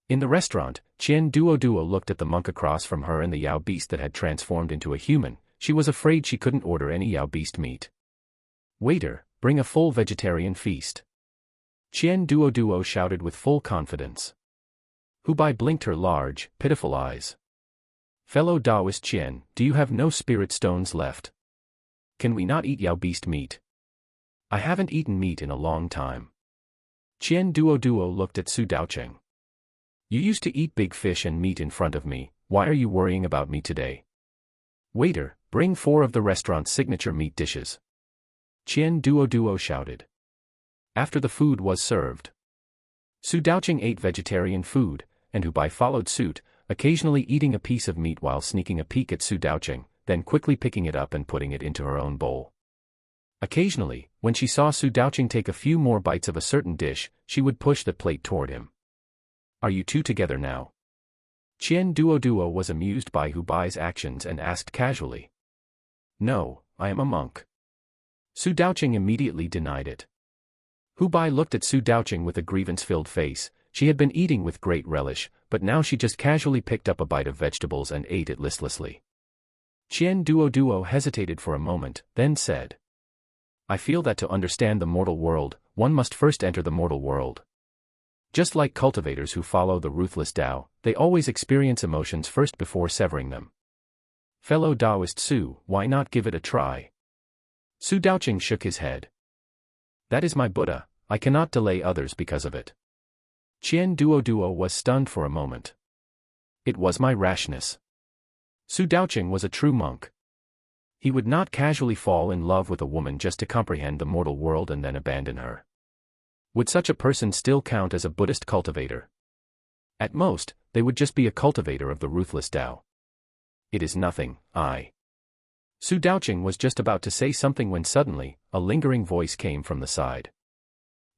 In the restaurant, Qian Duoduo looked at the monk across from her and the Yao beast that had transformed into a human. She was afraid she couldn't order any Yao beast meat. "Waiter, bring a full vegetarian feast." Qian Duoduo shouted with full confidence. Hu Bai blinked her large, pitiful eyes. "Fellow Taoist Qian, do you have no spirit stones left? Can we not eat Yao beast meat? I haven't eaten meat in a long time." Qian Duoduo looked at Su Daocheng. You used to eat big fish and meat in front of me, why are you worrying about me today? Waiter, bring 4 of the restaurant's signature meat dishes. Qian Duoduo shouted. After the food was served, Su Daocheng ate vegetarian food, and Hubai followed suit, occasionally eating a piece of meat while sneaking a peek at Su Daocheng, then quickly picking it up and putting it into her own bowl. Occasionally, when she saw Su Daocheng take a few more bites of a certain dish, she would push the plate toward him. Are you two together now? Qian Duoduo was amused by Hubai's actions and asked casually. No, I am a monk. Su Daocheng immediately denied it. Hubai looked at Su Daocheng with a grievance-filled face. She had been eating with great relish, but now she just casually picked up a bite of vegetables and ate it listlessly. Qian Duoduo hesitated for a moment, then said, I feel that to understand the mortal world, one must first enter the mortal world. Just like cultivators who follow the ruthless Tao, they always experience emotions first before severing them. Fellow Taoist Su, why not give it a try? Su Daocheng shook his head. That is my Buddha, I cannot delay others because of it. Qian Duoduo was stunned for a moment. It was my rashness. Su Daocheng was a true monk. He would not casually fall in love with a woman just to comprehend the mortal world and then abandon her. Would such a person still count as a Buddhist cultivator? At most, they would just be a cultivator of the ruthless Tao. It is nothing, Su Daocheng was just about to say something when suddenly, a lingering voice came from the side.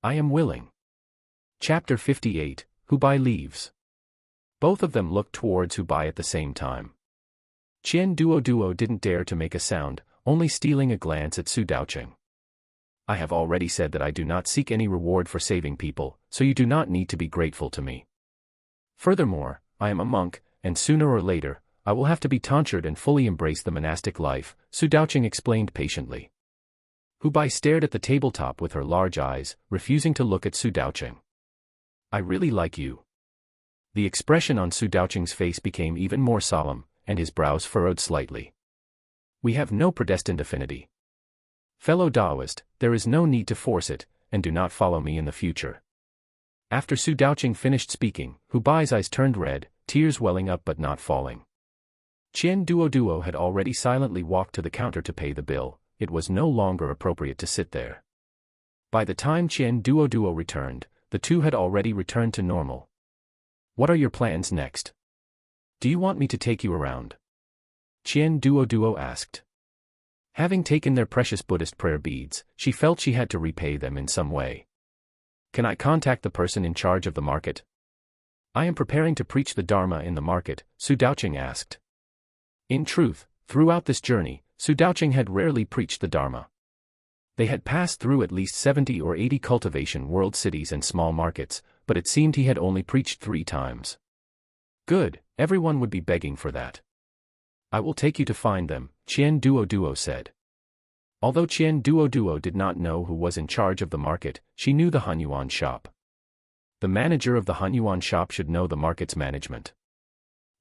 I am willing. Chapter 58, Hubai leaves. Both of them looked towards Hubai at the same time. Qian Duoduo didn't dare to make a sound, only stealing a glance at Su Daocheng. I have already said that I do not seek any reward for saving people, so you do not need to be grateful to me. Furthermore, I am a monk, and sooner or later, I will have to be tonsured and fully embrace the monastic life, Su Daocheng explained patiently. Hubai stared at the tabletop with her large eyes, refusing to look at Su Daocheng. I really like you. The expression on Su Daocheng's face became even more solemn, and his brows furrowed slightly. We have no predestined affinity. Fellow Taoist, there is no need to force it, and do not follow me in the future. After Su Daocheng finished speaking, Hubai's eyes turned red, tears welling up but not falling. Qian Duoduo had already silently walked to the counter to pay the bill. It was no longer appropriate to sit there. By the time Qian Duoduo returned, the two had already returned to normal. What are your plans next? Do you want me to take you around? Qian Duoduo asked. Having taken their precious Buddhist prayer beads, she felt she had to repay them in some way. Can I contact the person in charge of the market? I am preparing to preach the Dharma in the market, Su Daocheng asked. In truth, throughout this journey, Su Daocheng had rarely preached the Dharma. They had passed through at least 70 or 80 cultivation world cities and small markets, but it seemed he had only preached 3 times. Good, everyone would be begging for that. I will take you to find them, Qian Duoduo said. Although Qian Duoduo did not know who was in charge of the market, she knew the Hanyuan shop. The manager of the Hanyuan shop should know the market's management.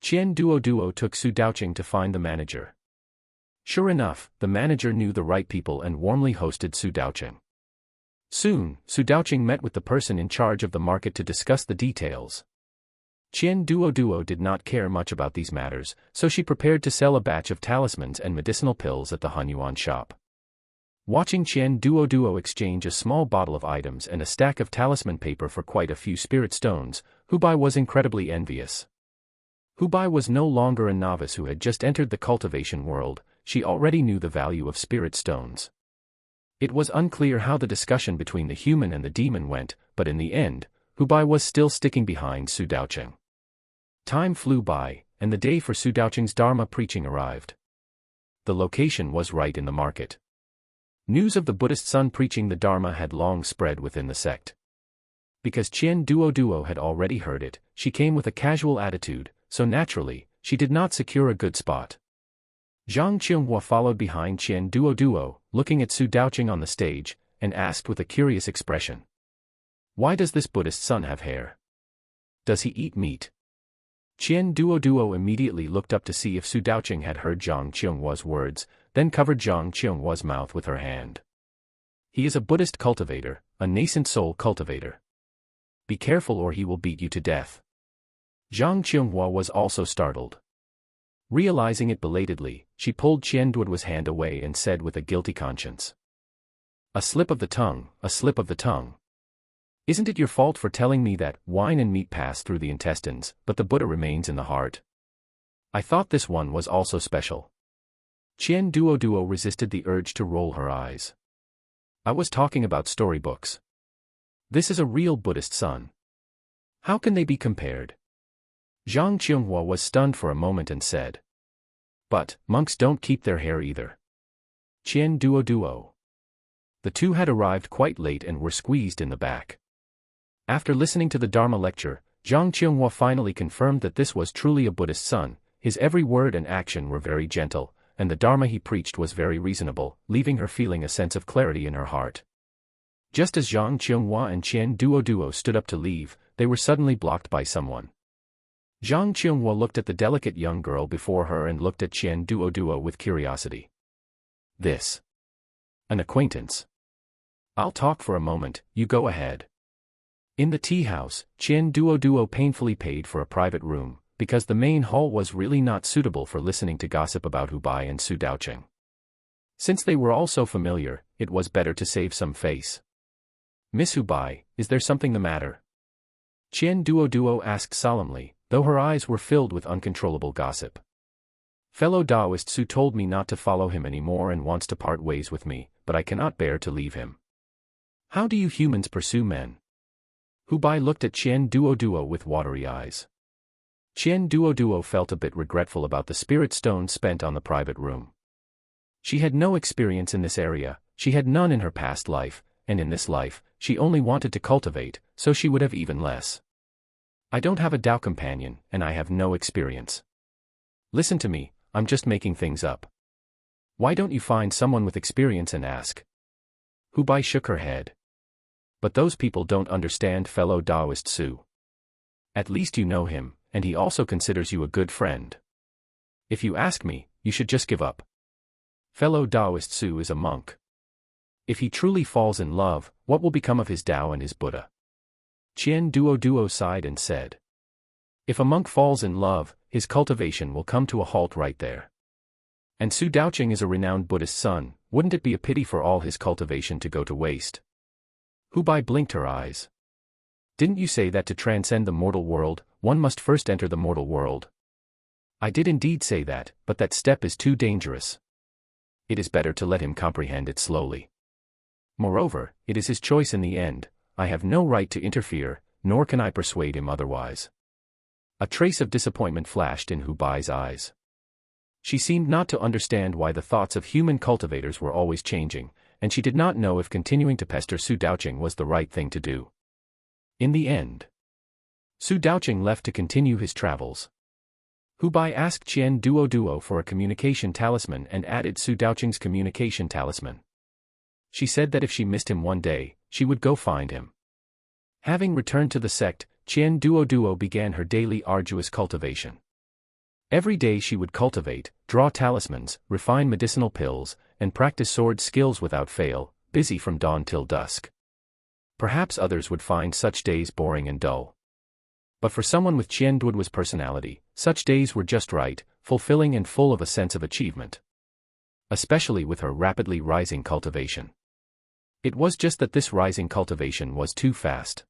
Qian Duoduo took Su Daocheng to find the manager. Sure enough, the manager knew the right people and warmly hosted Su Daocheng. Soon, Su Daocheng met with the person in charge of the market to discuss the details. Qian Duoduo did not care much about these matters, so she prepared to sell a batch of talismans and medicinal pills at the Hanyuan shop. Watching Qian Duoduo exchange a small bottle of items and a stack of talisman paper for quite a few spirit stones, Hubai was incredibly envious. Hubai was no longer a novice who had just entered the cultivation world, she already knew the value of spirit stones. It was unclear how the discussion between the human and the demon went, but in the end, Hubai was still sticking behind Su Daocheng. Time flew by, and the day for Su Daocheng's Dharma preaching arrived. The location was right in the market. News of the Buddhist son preaching the Dharma had long spread within the sect. Because Qian Duoduo had already heard it, she came with a casual attitude, so naturally, she did not secure a good spot. Zhang Qionghua followed behind Qian Duoduo, looking at Su Daocheng on the stage, and asked with a curious expression. Why does this Buddhist son have hair? Does he eat meat? Qian Duoduo immediately looked up to see if Su Daocheng had heard Zhang Qionghua's words, then covered Zhang Qionghua's mouth with her hand. He is a Buddhist cultivator, a nascent soul cultivator. Be careful or he will beat you to death. Zhang Qinghua was also startled. Realizing it belatedly, she pulled Qian Duoduo's hand away and said with a guilty conscience. A slip of the tongue, a slip of the tongue. Isn't it your fault for telling me that wine and meat pass through the intestines, but the Buddha remains in the heart? I thought this one was also special. Qian Duoduo resisted the urge to roll her eyes. I was talking about storybooks. This is a real Buddhist son. How can they be compared? Zhang Qinghua was stunned for a moment and said. But, monks don't keep their hair either. Qian Duoduo. The two had arrived quite late and were squeezed in the back. After listening to the Dharma lecture, Zhang Qinghua finally confirmed that this was truly a Buddhist son. His every word and action were very gentle, and the Dharma he preached was very reasonable, leaving her feeling a sense of clarity in her heart. Just as Zhang Qinghua and Qian Duoduo stood up to leave, they were suddenly blocked by someone. Zhang Qinghua looked at the delicate young girl before her and looked at Qian Duoduo with curiosity. This. An acquaintance. I'll talk for a moment, you go ahead. In the tea house, Qian Duoduo painfully paid for a private room, because the main hall was really not suitable for listening to gossip about Hubai and Su Daocheng. Since they were all so familiar, it was better to save some face. Miss Hubai, is there something the matter? Qian Duoduo asked solemnly, though her eyes were filled with uncontrollable gossip. Fellow Taoist Su told me not to follow him anymore and wants to part ways with me, but I cannot bear to leave him. How do you humans pursue men? Hubai looked at Qian Duoduo with watery eyes. Qian Duoduo felt a bit regretful about the spirit stone spent on the private room. She had no experience in this area, she had none in her past life, and in this life, she only wanted to cultivate, so she would have even less. I don't have a Tao companion, and I have no experience. Listen to me, I'm just making things up. Why don't you find someone with experience and ask? Hubai shook her head. But those people don't understand fellow Taoist Su. At least you know him, and he also considers you a good friend. If you ask me, you should just give up. Fellow Taoist Su is a monk. If he truly falls in love, what will become of his Tao and his Buddha? Qian Duoduo sighed and said. If a monk falls in love, his cultivation will come to a halt right there. And Su Daocheng is a renowned Buddhist son, wouldn't it be a pity for all his cultivation to go to waste? Hubai blinked her eyes. Didn't you say that to transcend the mortal world, one must first enter the mortal world? I did indeed say that, but that step is too dangerous. It is better to let him comprehend it slowly. Moreover, it is his choice in the end. I have no right to interfere, nor can I persuade him otherwise. A trace of disappointment flashed in Hubai's eyes. She seemed not to understand why the thoughts of human cultivators were always changing, and she did not know if continuing to pester Su Daocheng was the right thing to do. In the end, Su Daocheng left to continue his travels. Hubai asked Qian Duoduo for a communication talisman and added Su Daocheng's communication talisman. She said that if she missed him one day, she would go find him. Having returned to the sect, Qian Duoduo began her daily arduous cultivation. Every day she would cultivate, draw talismans, refine medicinal pills, and practice sword skills without fail, busy from dawn till dusk. Perhaps others would find such days boring and dull. But for someone with Qian Duoduo's personality, such days were just right, fulfilling and full of a sense of achievement. Especially with her rapidly rising cultivation. It was just that this rising cultivation was too fast.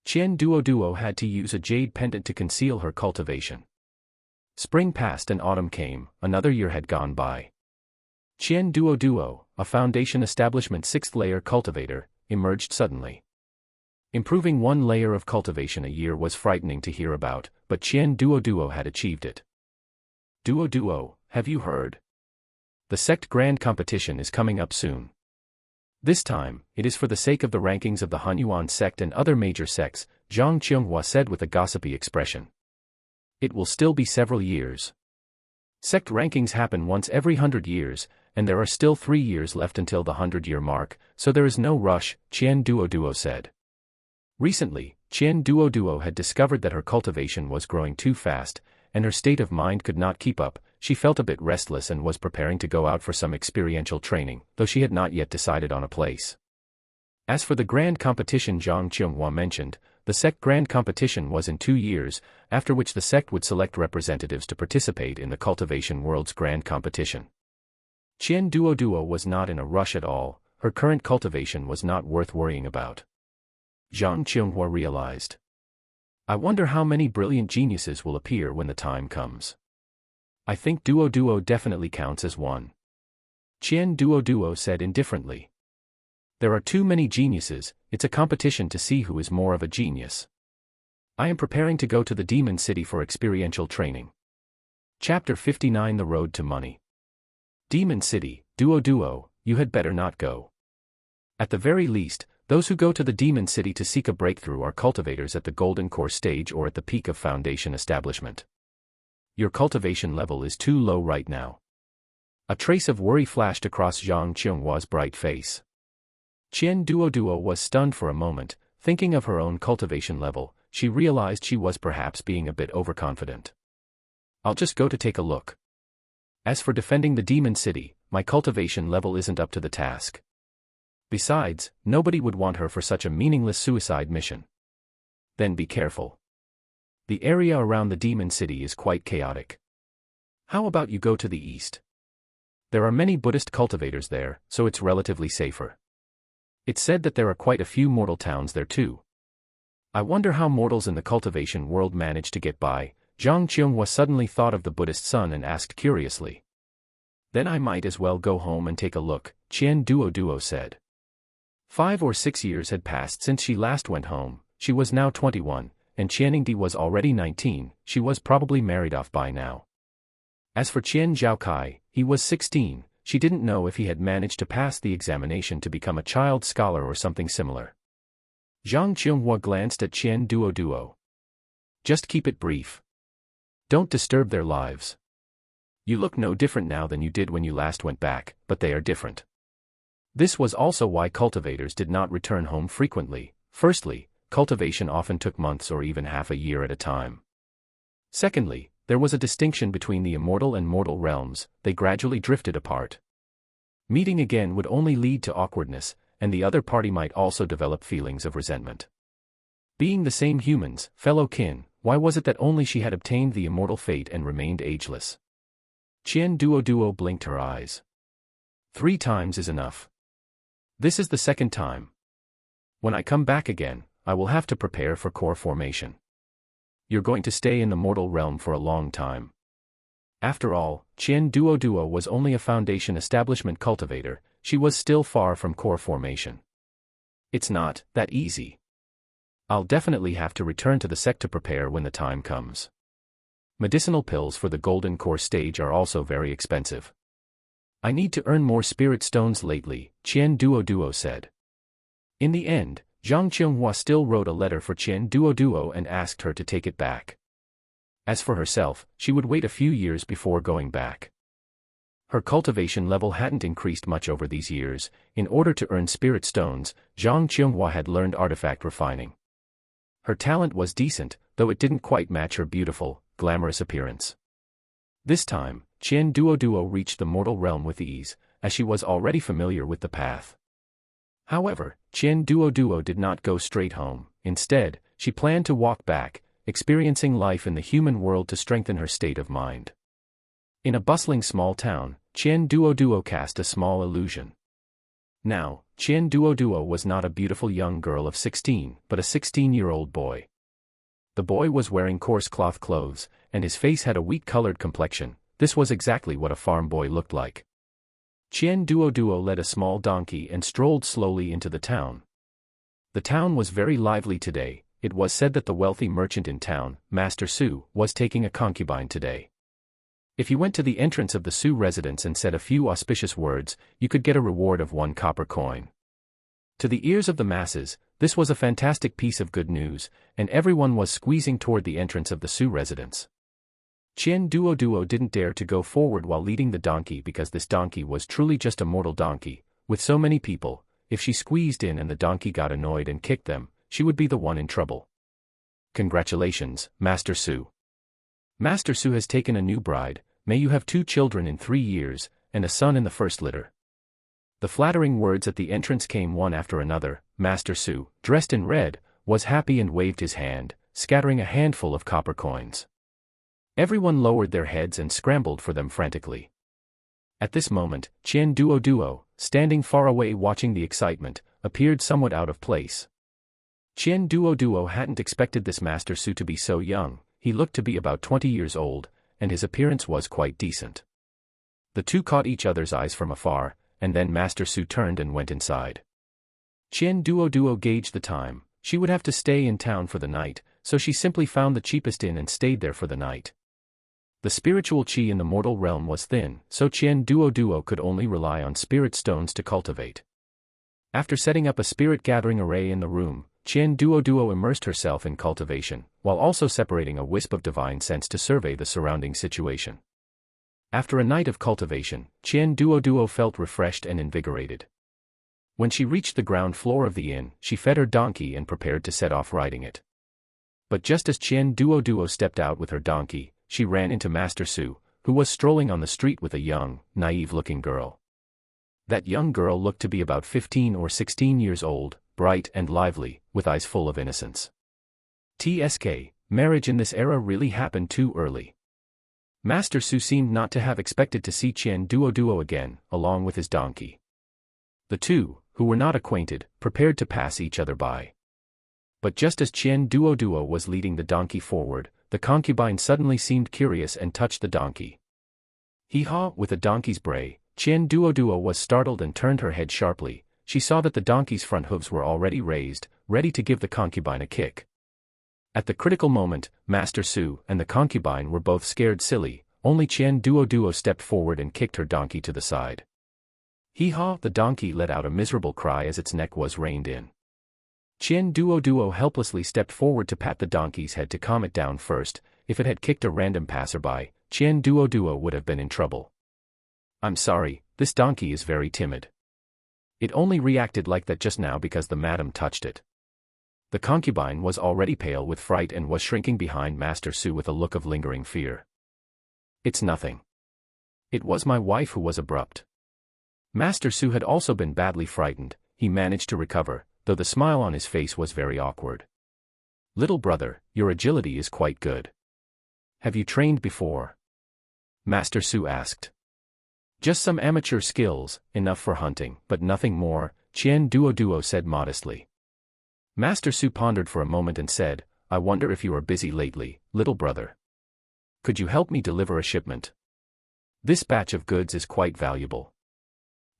Qian Duoduo had to use a jade pendant to conceal her cultivation. Spring passed and autumn came, another year had gone by. Qian Duoduo, a Foundation Establishment 6th layer cultivator, emerged suddenly. Improving one layer of cultivation a year was frightening to hear about, but Qian Duoduo had achieved it. Duoduo, have you heard? The sect grand competition is coming up soon. This time, it is for the sake of the rankings of the Hunyuan sect and other major sects, Zhang Qinghua said with a gossipy expression. It will still be several years. Sect rankings happen once every 100 years, and there are still 3 years left until the 100-year mark, so there is no rush, Qian Duoduo said. Recently, Qian Duoduo had discovered that her cultivation was growing too fast, and her state of mind could not keep up. She felt a bit restless and was preparing to go out for some experiential training, though she had not yet decided on a place. As for the grand competition Zhang Qinghua mentioned, the sect grand competition was in 2 years, after which the sect would select representatives to participate in the Cultivation World's grand competition. Qian Duoduo was not in a rush at all, her current cultivation was not worth worrying about. Zhang Qionghua realized. I wonder how many brilliant geniuses will appear when the time comes. I think Duoduo definitely counts as one. Qian Duoduo said indifferently. There are too many geniuses, it's a competition to see who is more of a genius. I am preparing to go to the Demon City for experiential training. Chapter 59 The Road to Money. Demon City, Duoduo, you had better not go. At the very least, those who go to the Demon City to seek a breakthrough are cultivators at the Golden Core stage or at the peak of Foundation establishment. Your cultivation level is too low right now. A trace of worry flashed across Zhang Qinghua's bright face. Qian Duoduo was stunned for a moment, thinking of her own cultivation level. She realized she was perhaps being a bit overconfident. I'll just go to take a look. As for defending the Demon City, my cultivation level isn't up to the task. Besides, nobody would want her for such a meaningless suicide mission. Then be careful. The area around the Demon City is quite chaotic. How about you go to the east? There are many Buddhist cultivators there, so it's relatively safer. It's said that there are quite a few mortal towns there too. I wonder how mortals in the cultivation world manage to get by. Zhang Qionghua suddenly thought of the Buddhist sun and asked curiously. Then I might as well go home and take a look, Qian Duoduo said. 5 or 6 years had passed since she last went home. She was now 21, and Qianingdi was already 19, she was probably married off by now. As for Qian Zhaokai, he was 16, she didn't know if he had managed to pass the examination to become a child scholar or something similar. Zhang Qionghua glanced at Qian Duoduo. Just keep it brief. Don't disturb their lives. You look no different now than you did when you last went back, but they are different. This was also why cultivators did not return home frequently. Firstly, cultivation often took months or even half a year at a time. Secondly, there was a distinction between the immortal and mortal realms, they gradually drifted apart. Meeting again would only lead to awkwardness, and the other party might also develop feelings of resentment. Being the same humans, fellow kin, why was it that only she had obtained the immortal fate and remained ageless? Qian Duoduo blinked her eyes. 3 times is enough. This is the 2nd time. When I come back again, I will have to prepare for core formation. You're going to stay in the mortal realm for a long time. After all, Qian Duoduo was only a foundation establishment cultivator, she was still far from core formation. It's not that easy. I'll definitely have to return to the sect to prepare when the time comes. Medicinal pills for the Golden Core stage are also very expensive. I need to earn more spirit stones lately, Qian Duoduo said. In the end, Zhang Qionghua still wrote a letter for Qian Duoduo and asked her to take it back. As for herself, she would wait a few years before going back. Her cultivation level hadn't increased much over these years. In order to earn spirit stones, Zhang Qionghua had learned artifact refining. Her talent was decent, though it didn't quite match her beautiful, glamorous appearance. This time, Qian Duoduo reached the mortal realm with ease, as she was already familiar with the path. However, Qian Duoduo did not go straight home. Instead, she planned to walk back, experiencing life in the human world to strengthen her state of mind. In a bustling small town, Qian Duoduo cast a small illusion. Now, Qian Duoduo was not a beautiful young girl of 16, but a 16-year-old boy. The boy was wearing coarse cloth clothes, and his face had a wheat-colored complexion. This was exactly what a farm boy looked like. Qian Duoduo led a small donkey and strolled slowly into the town. The town was very lively today. It was said that the wealthy merchant in town, Master Su, was taking a concubine today. If you went to the entrance of the Su residence and said a few auspicious words, you could get a reward of 1 copper coin. To the ears of the masses, this was a fantastic piece of good news, and everyone was squeezing toward the entrance of the Su residence. Qian Duoduo didn't dare to go forward while leading the donkey because this donkey was truly just a mortal donkey. With so many people, if she squeezed in and the donkey got annoyed and kicked them, she would be the one in trouble. Congratulations, Master Su. Master Su has taken a new bride. May you have 2 children in 3 years, and a son in the first litter. The flattering words at the entrance came one after another. Master Su, dressed in red, was happy and waved his hand, scattering a handful of copper coins. Everyone lowered their heads and scrambled for them frantically. At this moment, Qian Duoduo, standing far away watching the excitement, appeared somewhat out of place. Qian Duoduo hadn't expected this Master Su to be so young. He looked to be about 20 years old, and his appearance was quite decent. The two caught each other's eyes from afar, and then Master Su turned and went inside. Qian Duoduo gauged the time. She would have to stay in town for the night, so she simply found the cheapest inn and stayed there for the night. The spiritual qi in the mortal realm was thin, so Qian Duoduo could only rely on spirit stones to cultivate. After setting up a spirit gathering array in the room, Qian Duoduo immersed herself in cultivation, while also separating a wisp of divine sense to survey the surrounding situation. After a night of cultivation, Qian Duoduo felt refreshed and invigorated. When she reached the ground floor of the inn, she fed her donkey and prepared to set off riding it. But just as Qian Duoduo stepped out with her donkey, she ran into Master Su, who was strolling on the street with a young, naive-looking girl. That young girl looked to be about 15 or 16 years old, bright and lively, with eyes full of innocence. TSK, marriage in this era really happened too early. Master Su seemed not to have expected to see Qian Duoduo again, along with his donkey. The two, who were not acquainted, prepared to pass each other by. But just as Qian Duoduo was leading the donkey forward, the concubine suddenly seemed curious and touched the donkey. Hee-haw! With the donkey's bray, Qian Duoduo was startled and turned her head sharply. She saw that the donkey's front hooves were already raised, ready to give the concubine a kick. At the critical moment, Master Su and the concubine were both scared silly. Only Qian Duoduo stepped forward and kicked her donkey to the side. Hee-haw! The donkey let out a miserable cry as its neck was reined in. Qian Duoduo helplessly stepped forward to pat the donkey's head to calm it down first. If it had kicked a random passerby, Qian Duoduo would have been in trouble. "I'm sorry, this donkey is very timid. It only reacted like that just now because the madam touched it." The concubine was already pale with fright and was shrinking behind Master Su with a look of lingering fear. "It's nothing. It was my wife who was abrupt." Master Su had also been badly frightened. He managed to recover, though the smile on his face was very awkward. "Little brother, your agility is quite good. Have you trained before?" Master Su asked. "Just some amateur skills, enough for hunting, but nothing more," Qian Duoduo said modestly. Master Su pondered for a moment and said, "I wonder if you are busy lately, little brother. Could you help me deliver a shipment? This batch of goods is quite valuable.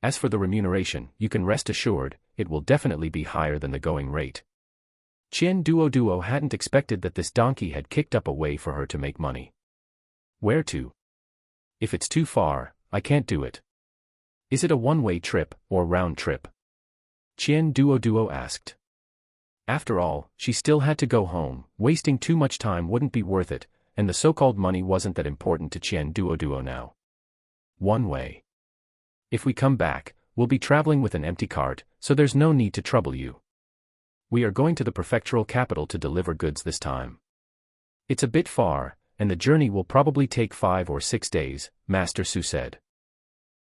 As for the remuneration, you can rest assured, it will definitely be higher than the going rate." Qian Duoduo hadn't expected that this donkey had kicked up a way for her to make money. "Where to? If it's too far, I can't do it." "Is it a one-way trip, or round trip?" Qian Duoduo asked. After all, she still had to go home. Wasting too much time wouldn't be worth it, and the so-called money wasn't that important to Qian Duoduo now. "One way. If we come back, we'll be traveling with an empty cart, so there's no need to trouble you. We are going to the prefectural capital to deliver goods this time. It's a bit far, and the journey will probably take 5 or 6 days," Master Su said.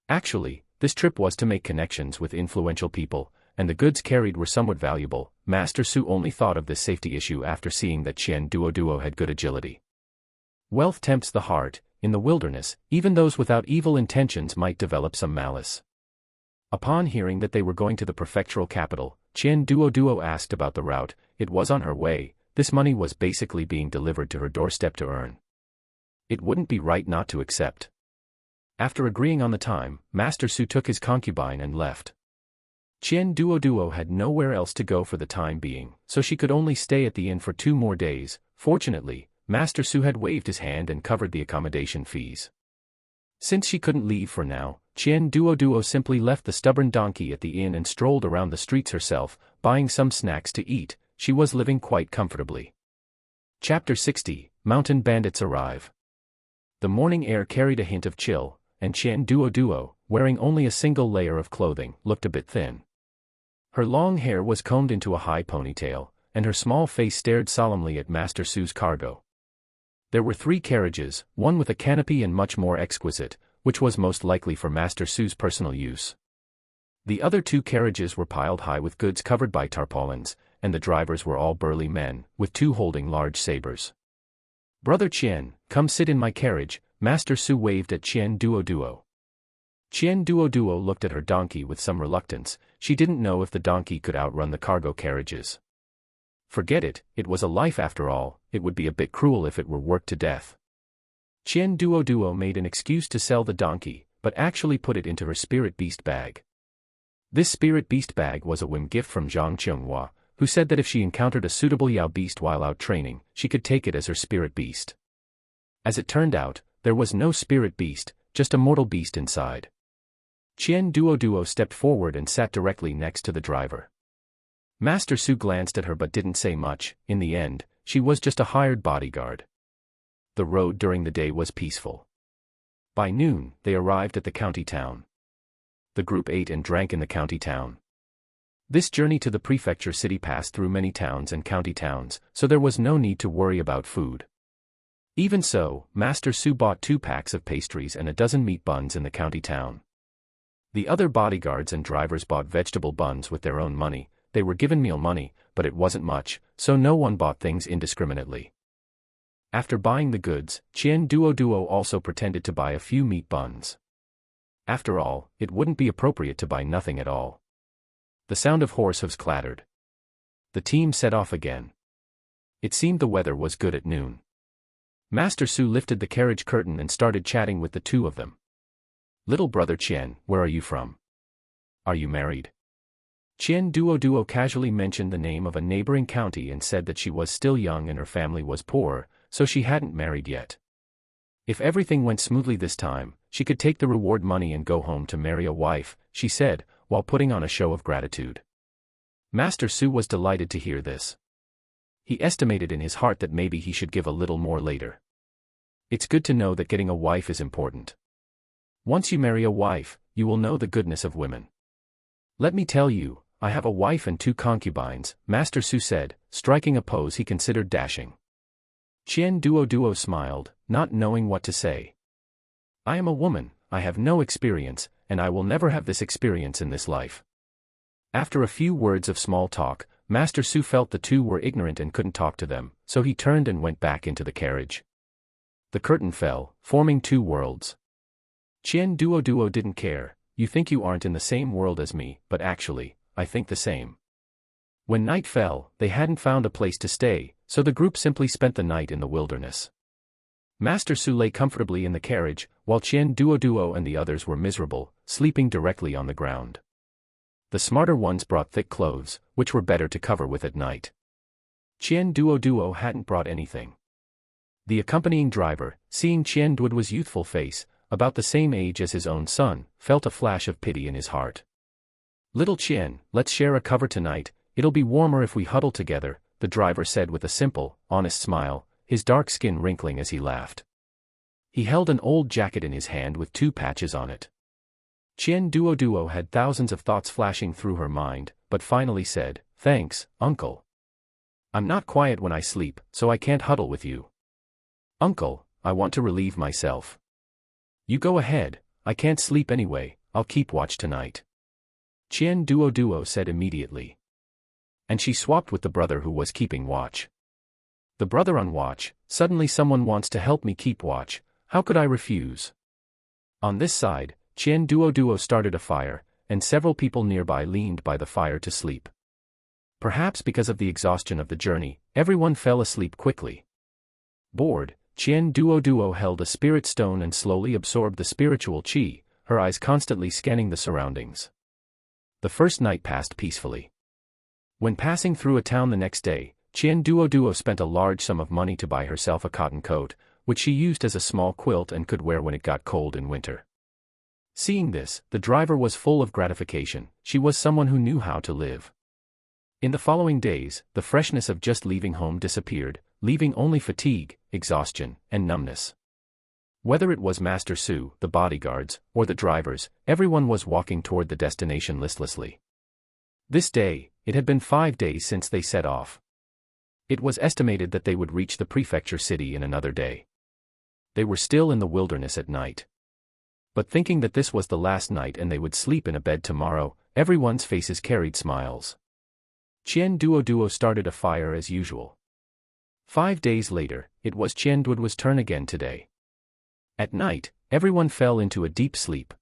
Actually, this trip was to make connections with influential people, and the goods carried were somewhat valuable. Master Su only thought of this safety issue after seeing that Qian Duoduo had good agility. Wealth tempts the heart. In the wilderness, even those without evil intentions might develop some malice. Upon hearing that they were going to the prefectural capital, Qian Duoduo asked about the route. It was on her way. This money was basically being delivered to her doorstep to earn. It wouldn't be right not to accept. After agreeing on the time, Master Su took his concubine and left. Qian Duoduo had nowhere else to go for the time being, so she could only stay at the inn for 2 more days. Fortunately, Master Su had waved his hand and covered the accommodation fees. Since she couldn't leave for now, Qian Duoduo simply left the stubborn donkey at the inn and strolled around the streets herself, buying some snacks to eat. She was living quite comfortably. Chapter 60, Mountain Bandits Arrive. The morning air carried a hint of chill, and Qian Duoduo, wearing only a single layer of clothing, looked a bit thin. Her long hair was combed into a high ponytail, and her small face stared solemnly at Master Su's cargo. There were 3 carriages, one with a canopy and much more exquisite, which was most likely for Master Su's personal use. The other 2 carriages were piled high with goods covered by tarpaulins, and the drivers were all burly men, with 2 holding large sabers. "Brother Qian, come sit in my carriage," Master Su waved at Qian Duoduo. Qian Duoduo looked at her donkey with some reluctance. She didn't know if the donkey could outrun the cargo carriages. Forget it, it was a life after all, it would be a bit cruel if it were worked to death. Qian Duoduo made an excuse to sell the donkey, but actually put it into her spirit beast bag. This spirit beast bag was a whim gift from Zhang Qionghua, who said that if she encountered a suitable Yao beast while out training, she could take it as her spirit beast. As it turned out, there was no spirit beast, just a mortal beast inside. Qian Duoduo stepped forward and sat directly next to the driver. Master Su glanced at her but didn't say much. In the end, she was just a hired bodyguard. The road during the day was peaceful. By noon, they arrived at the county town. The group ate and drank in the county town. This journey to the prefecture city passed through many towns and county towns, so there was no need to worry about food. Even so, Master Su bought 2 packs of pastries and a dozen meat buns in the county town. The other bodyguards and drivers bought vegetable buns with their own money. They were given meal money, but it wasn't much, so no one bought things indiscriminately. After buying the goods, Qian Duoduo also pretended to buy a few meat buns. After all, it wouldn't be appropriate to buy nothing at all. The sound of horse hooves clattered. The team set off again. It seemed the weather was good at noon. Master Su lifted the carriage curtain and started chatting with the 2 of them. "Little brother Qian, where are you from? Are you married?" Qian Duoduo casually mentioned the name of a neighboring county and said that she was still young and her family was poor, so she hadn't married yet. If everything went smoothly this time, she could take the reward money and go home to marry a wife, she said, while putting on a show of gratitude. Master Su was delighted to hear this. He estimated in his heart that maybe he should give a little more later. It's good to know that getting a wife is important. Once you marry a wife, you will know the goodness of women. "Let me tell you, I have a wife and 2 concubines," Master Su said, striking a pose he considered dashing. Qian Duoduo smiled, not knowing what to say. "I am a woman, I have no experience, and I will never have this experience in this life." After a few words of small talk, Master Su felt the 2 were ignorant and couldn't talk to them, so he turned and went back into the carriage. The curtain fell, forming 2 worlds. Qian Duoduo didn't care. "You think you aren't in the same world as me, but actually, I think the same." When night fell, they hadn't found a place to stay, so the group simply spent the night in the wilderness. Master Su lay comfortably in the carriage, while Qian Duoduo and the others were miserable, sleeping directly on the ground. The smarter ones brought thick clothes, which were better to cover with at night. Qian Duoduo hadn't brought anything. The accompanying driver, seeing Qian Duoduo's youthful face, about the same age as his own son, felt a flash of pity in his heart. "Little Qian, let's share a cover tonight, it'll be warmer if we huddle together," the driver said with a simple, honest smile, his dark skin wrinkling as he laughed. He held an old jacket in his hand with 2 patches on it. Qian Duoduo had thousands of thoughts flashing through her mind, but finally said, "Thanks, uncle. I'm not quiet when I sleep, so I can't huddle with you." "Uncle, I want to relieve myself." "You go ahead, I can't sleep anyway, I'll keep watch tonight," Qian Duoduo said immediately. And she swapped with the brother who was keeping watch. "The brother on watch, suddenly someone wants to help me keep watch, how could I refuse?" On this side, Qian Duoduo started a fire, and several people nearby leaned by the fire to sleep. Perhaps because of the exhaustion of the journey, everyone fell asleep quickly. Bored, Qian Duoduo held a spirit stone and slowly absorbed the spiritual qi, her eyes constantly scanning the surroundings. The first night passed peacefully. When passing through a town the next day, Qian Duoduo spent a large sum of money to buy herself a cotton coat, which she used as a small quilt and could wear when it got cold in winter. Seeing this, the driver was full of gratification. She was someone who knew how to live. In the following days, the freshness of just leaving home disappeared, leaving only fatigue, exhaustion, and numbness. Whether it was Master Su, the bodyguards, or the drivers, everyone was walking toward the destination listlessly. This day, it had been 5 days since they set off. It was estimated that they would reach the prefecture city in another day. They were still in the wilderness at night. But thinking that this was the last night and they would sleep in a bed tomorrow, everyone's faces carried smiles. Qian Duoduo started a fire as usual. 5 days later, it was Qian Duoduo's turn again today. At night, everyone fell into a deep sleep.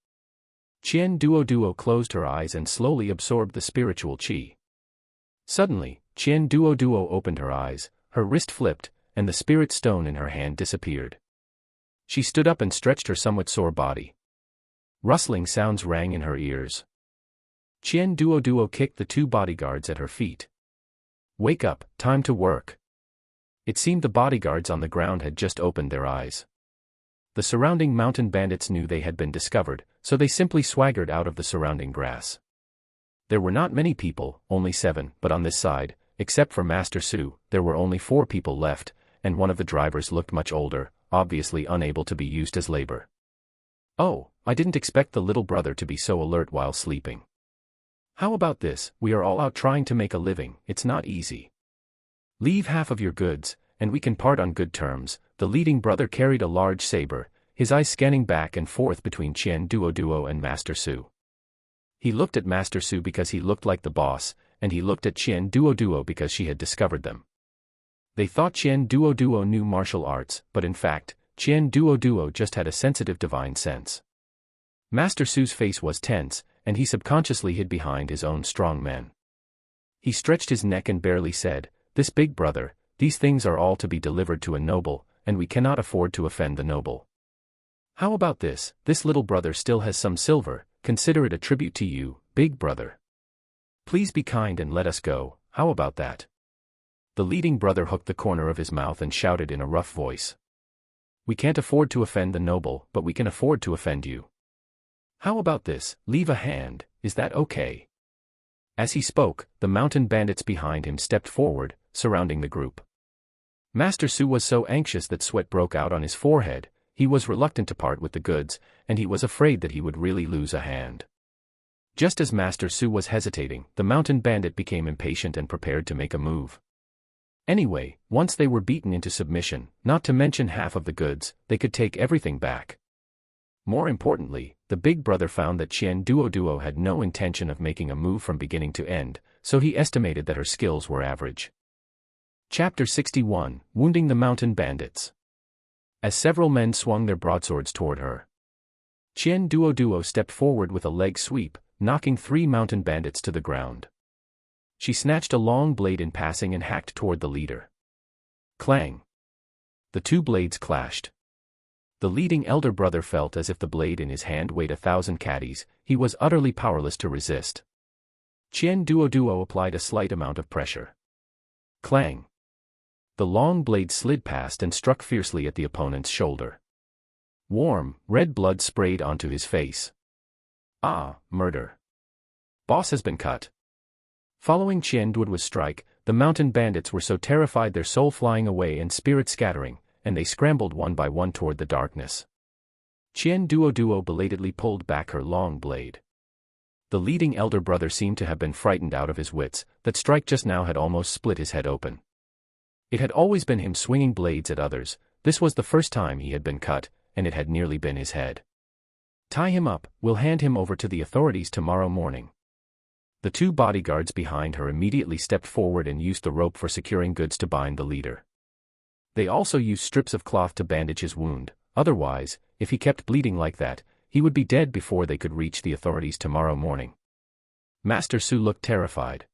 Qian Duoduo closed her eyes and slowly absorbed the spiritual qi. Suddenly, Qian Duoduo opened her eyes, her wrist flipped, and the spirit stone in her hand disappeared. She stood up and stretched her somewhat sore body. Rustling sounds rang in her ears. Qian Duoduo kicked the 2 bodyguards at her feet. "Wake up, time to work." It seemed the bodyguards on the ground had just opened their eyes. The surrounding mountain bandits knew they had been discovered, so they simply swaggered out of the surrounding grass. There were not many people, only 7, but on this side, except for Master Su, there were only 4 people left, and one of the drivers looked much older, obviously unable to be used as labor. "Oh, I didn't expect the little brother to be so alert while sleeping. How about this? We are all out trying to make a living, it's not easy. Leave half of your goods, and we can part on good terms." The leading brother carried a large saber, his eyes scanning back and forth between Qian Duoduo and Master Su. He looked at Master Su because he looked like the boss, and he looked at Qian Duoduo because she had discovered them. They thought Qian Duoduo knew martial arts, but in fact, Qian Duoduo just had a sensitive divine sense. Master Su's face was tense, and he subconsciously hid behind his own strong men. He stretched his neck and barely said, "This big brother, these things are all to be delivered to a noble, and we cannot afford to offend the noble. How about this? This little brother still has some silver, consider it a tribute to you, big brother. Please be kind and let us go, how about that?" The leading brother hooked the corner of his mouth and shouted in a rough voice. "We can't afford to offend the noble, but we can afford to offend you. How about this? Leave a hand, is that okay?" As he spoke, the mountain bandits behind him stepped forward, surrounding the group. Master Su was so anxious that sweat broke out on his forehead. He was reluctant to part with the goods, and he was afraid that he would really lose a hand. Just as Master Su was hesitating, the mountain bandit became impatient and prepared to make a move. Anyway, once they were beaten into submission, not to mention half of the goods, they could take everything back. More importantly, the big brother found that Qian Duoduo had no intention of making a move from beginning to end, so he estimated that her skills were average. Chapter 61, Wounding the Mountain Bandits. As several men swung their broadswords toward her, Qian Duoduo stepped forward with a leg sweep, knocking 3 mountain bandits to the ground. She snatched a long blade in passing and hacked toward the leader. Clang! The 2 blades clashed. The leading elder brother felt as if the blade in his hand weighed 1,000 caddies. He was utterly powerless to resist. Qian Duoduo applied a slight amount of pressure. Clang! The long blade slid past and struck fiercely at the opponent's shoulder. Warm, red blood sprayed onto his face. Ah, murder. Boss has been cut. Following Qian Duoduo's strike, the mountain bandits were so terrified their soul flying away and spirit scattering, and they scrambled one by one toward the darkness. Qian Duoduo belatedly pulled back her long blade. The leading elder brother seemed to have been frightened out of his wits. That strike just now had almost split his head open. It had always been him swinging blades at others, this was the first time he had been cut, and it had nearly been his head. "Tie him up, we'll hand him over to the authorities tomorrow morning." The 2 bodyguards behind her immediately stepped forward and used the rope for securing goods to bind the leader. They also used strips of cloth to bandage his wound, otherwise, if he kept bleeding like that, he would be dead before they could reach the authorities tomorrow morning. Master Su looked terrified.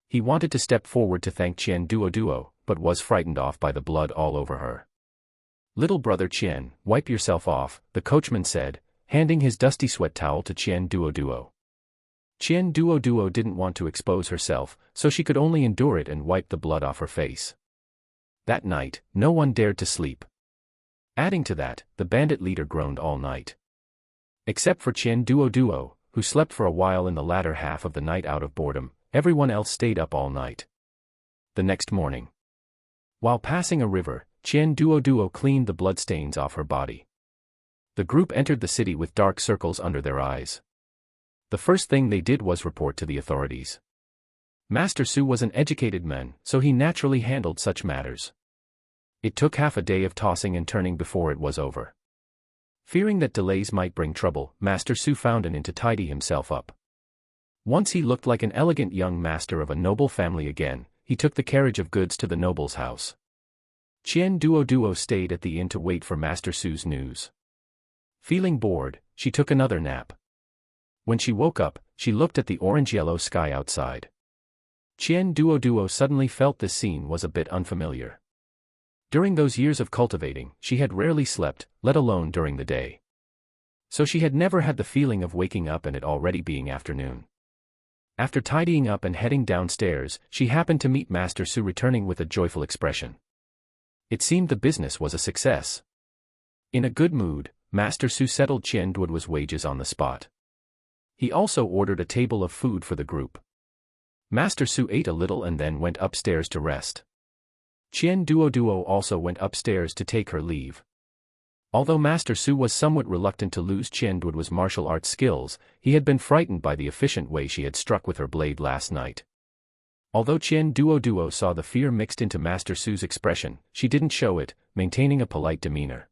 He wanted to step forward to thank Qian Duoduo, but was frightened off by the blood all over her. "Little brother Qian, wipe yourself off," the coachman said, handing his dusty sweat towel to Qian Duoduo. Qian Duoduo didn't want to expose herself, so she could only endure it and wipe the blood off her face. That night, no one dared to sleep. Adding to that, the bandit leader groaned all night. Except for Qian Duoduo, who slept for a while in the latter half of the night out of boredom, everyone else stayed up all night. The next morning, while passing a river, Qian Duoduo cleaned the bloodstains off her body. The group entered the city with dark circles under their eyes. The first thing they did was report to the authorities. Master Su was an educated man, so he naturally handled such matters. It took half a day of tossing and turning before it was over. Fearing that delays might bring trouble, Master Su found an inn to tidy himself up. Once he looked like an elegant young master of a noble family again. He took the carriage of goods to the noble's house. Qian Duoduo stayed at the inn to wait for Master Su's news. Feeling bored, she took another nap. When she woke up, she looked at the orange-yellow sky outside. Qian Duoduo suddenly felt this scene was a bit unfamiliar. During those years of cultivating, she had rarely slept, let alone during the day. So she had never had the feeling of waking up and it already being afternoon. After tidying up and heading downstairs, she happened to meet Master Su returning with a joyful expression. It seemed the business was a success. In a good mood, Master Su settled Qian Duoduo's wages on the spot. He also ordered a table of food for the group. Master Su ate a little and then went upstairs to rest. Qian Duoduo also went upstairs to take her leave. Although Master Su was somewhat reluctant to lose Qian Duoduo's martial arts skills, he had been frightened by the efficient way she had struck with her blade last night. Although Qian Duoduo saw the fear mixed into Master Su's expression, she didn't show it, maintaining a polite demeanor.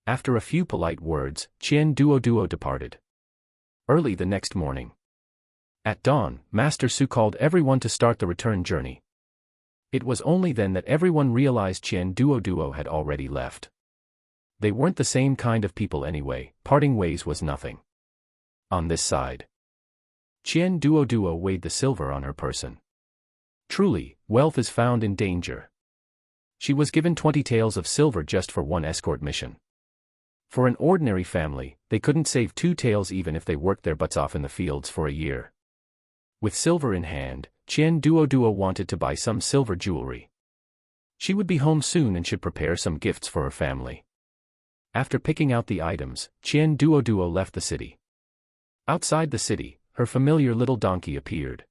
After a few polite words, Qian Duoduo departed. Early the next morning. At dawn, Master Su called everyone to start the return journey. It was only then that everyone realized Qian Duoduo had already left. They weren't the same kind of people anyway, parting ways was nothing. On this side. Qian Duoduo weighed the silver on her person. Truly, wealth is found in danger. She was given 20 taels of silver just for one escort mission. For an ordinary family, they couldn't save 2 taels even if they worked their butts off in the fields for a year. With silver in hand, Qian Duoduo wanted to buy some silver jewelry. She would be home soon and should prepare some gifts for her family. After picking out the items, Qian Duoduo left the city. Outside the city, her familiar little donkey appeared.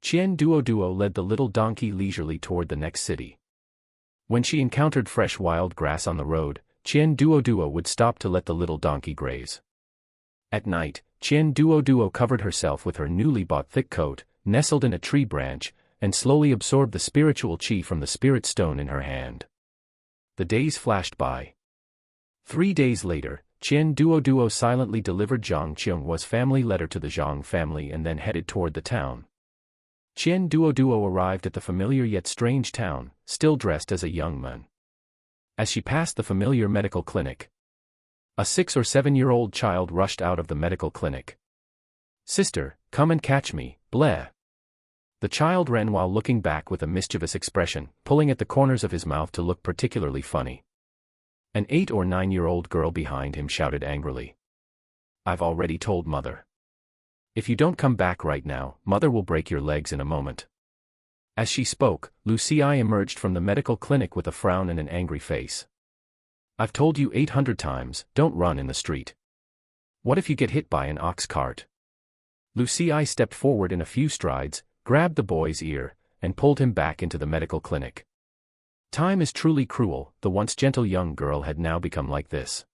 Qian Duoduo led the little donkey leisurely toward the next city. When she encountered fresh wild grass on the road, Qian Duoduo would stop to let the little donkey graze. At night, Qian Duoduo covered herself with her newly bought thick coat, nestled in a tree branch, and slowly absorbed the spiritual qi from the spirit stone in her hand. The days flashed by. 3 days later, Qian Duoduo silently delivered Zhang Qionghua's family letter to the Zhang family and then headed toward the town. Qian Duoduo arrived at the familiar yet strange town, still dressed as a young man. As she passed the familiar medical clinic, a 6 or 7-year-old child rushed out of the medical clinic. "Sister, come and catch me, bleh." The child ran while looking back with a mischievous expression, pulling at the corners of his mouth to look particularly funny. An 8 or 9-year-old girl behind him shouted angrily. "I've already told Mother. If you don't come back right now, Mother will break your legs in a moment." As she spoke, Lucy emerged from the medical clinic with a frown and an angry face. "I've told you 800 times, don't run in the street. What if you get hit by an ox cart?" Lucy stepped forward in a few strides, grabbed the boy's ear, and pulled him back into the medical clinic. Time is truly cruel, the once gentle young girl had now become like this.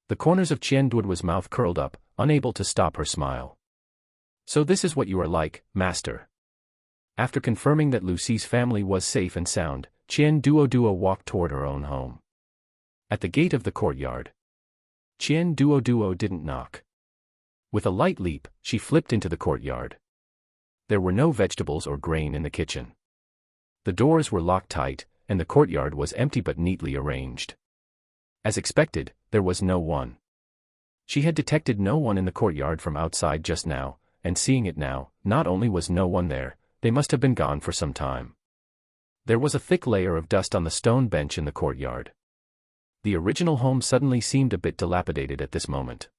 The corners of Qian Duoduo's mouth curled up, unable to stop her smile. "So this is what you are like, master." After confirming that Lucy's family was safe and sound, Qian Duoduo walked toward her own home. At the gate of the courtyard, Qian Duoduo didn't knock. With a light leap, she flipped into the courtyard. There were no vegetables or grain in the kitchen. The doors were locked tight, and the courtyard was empty but neatly arranged. As expected, there was no one. She had detected no one in the courtyard from outside just now, and seeing it now, not only was no one there, they must have been gone for some time. There was a thick layer of dust on the stone bench in the courtyard. The original home suddenly seemed a bit dilapidated at this moment.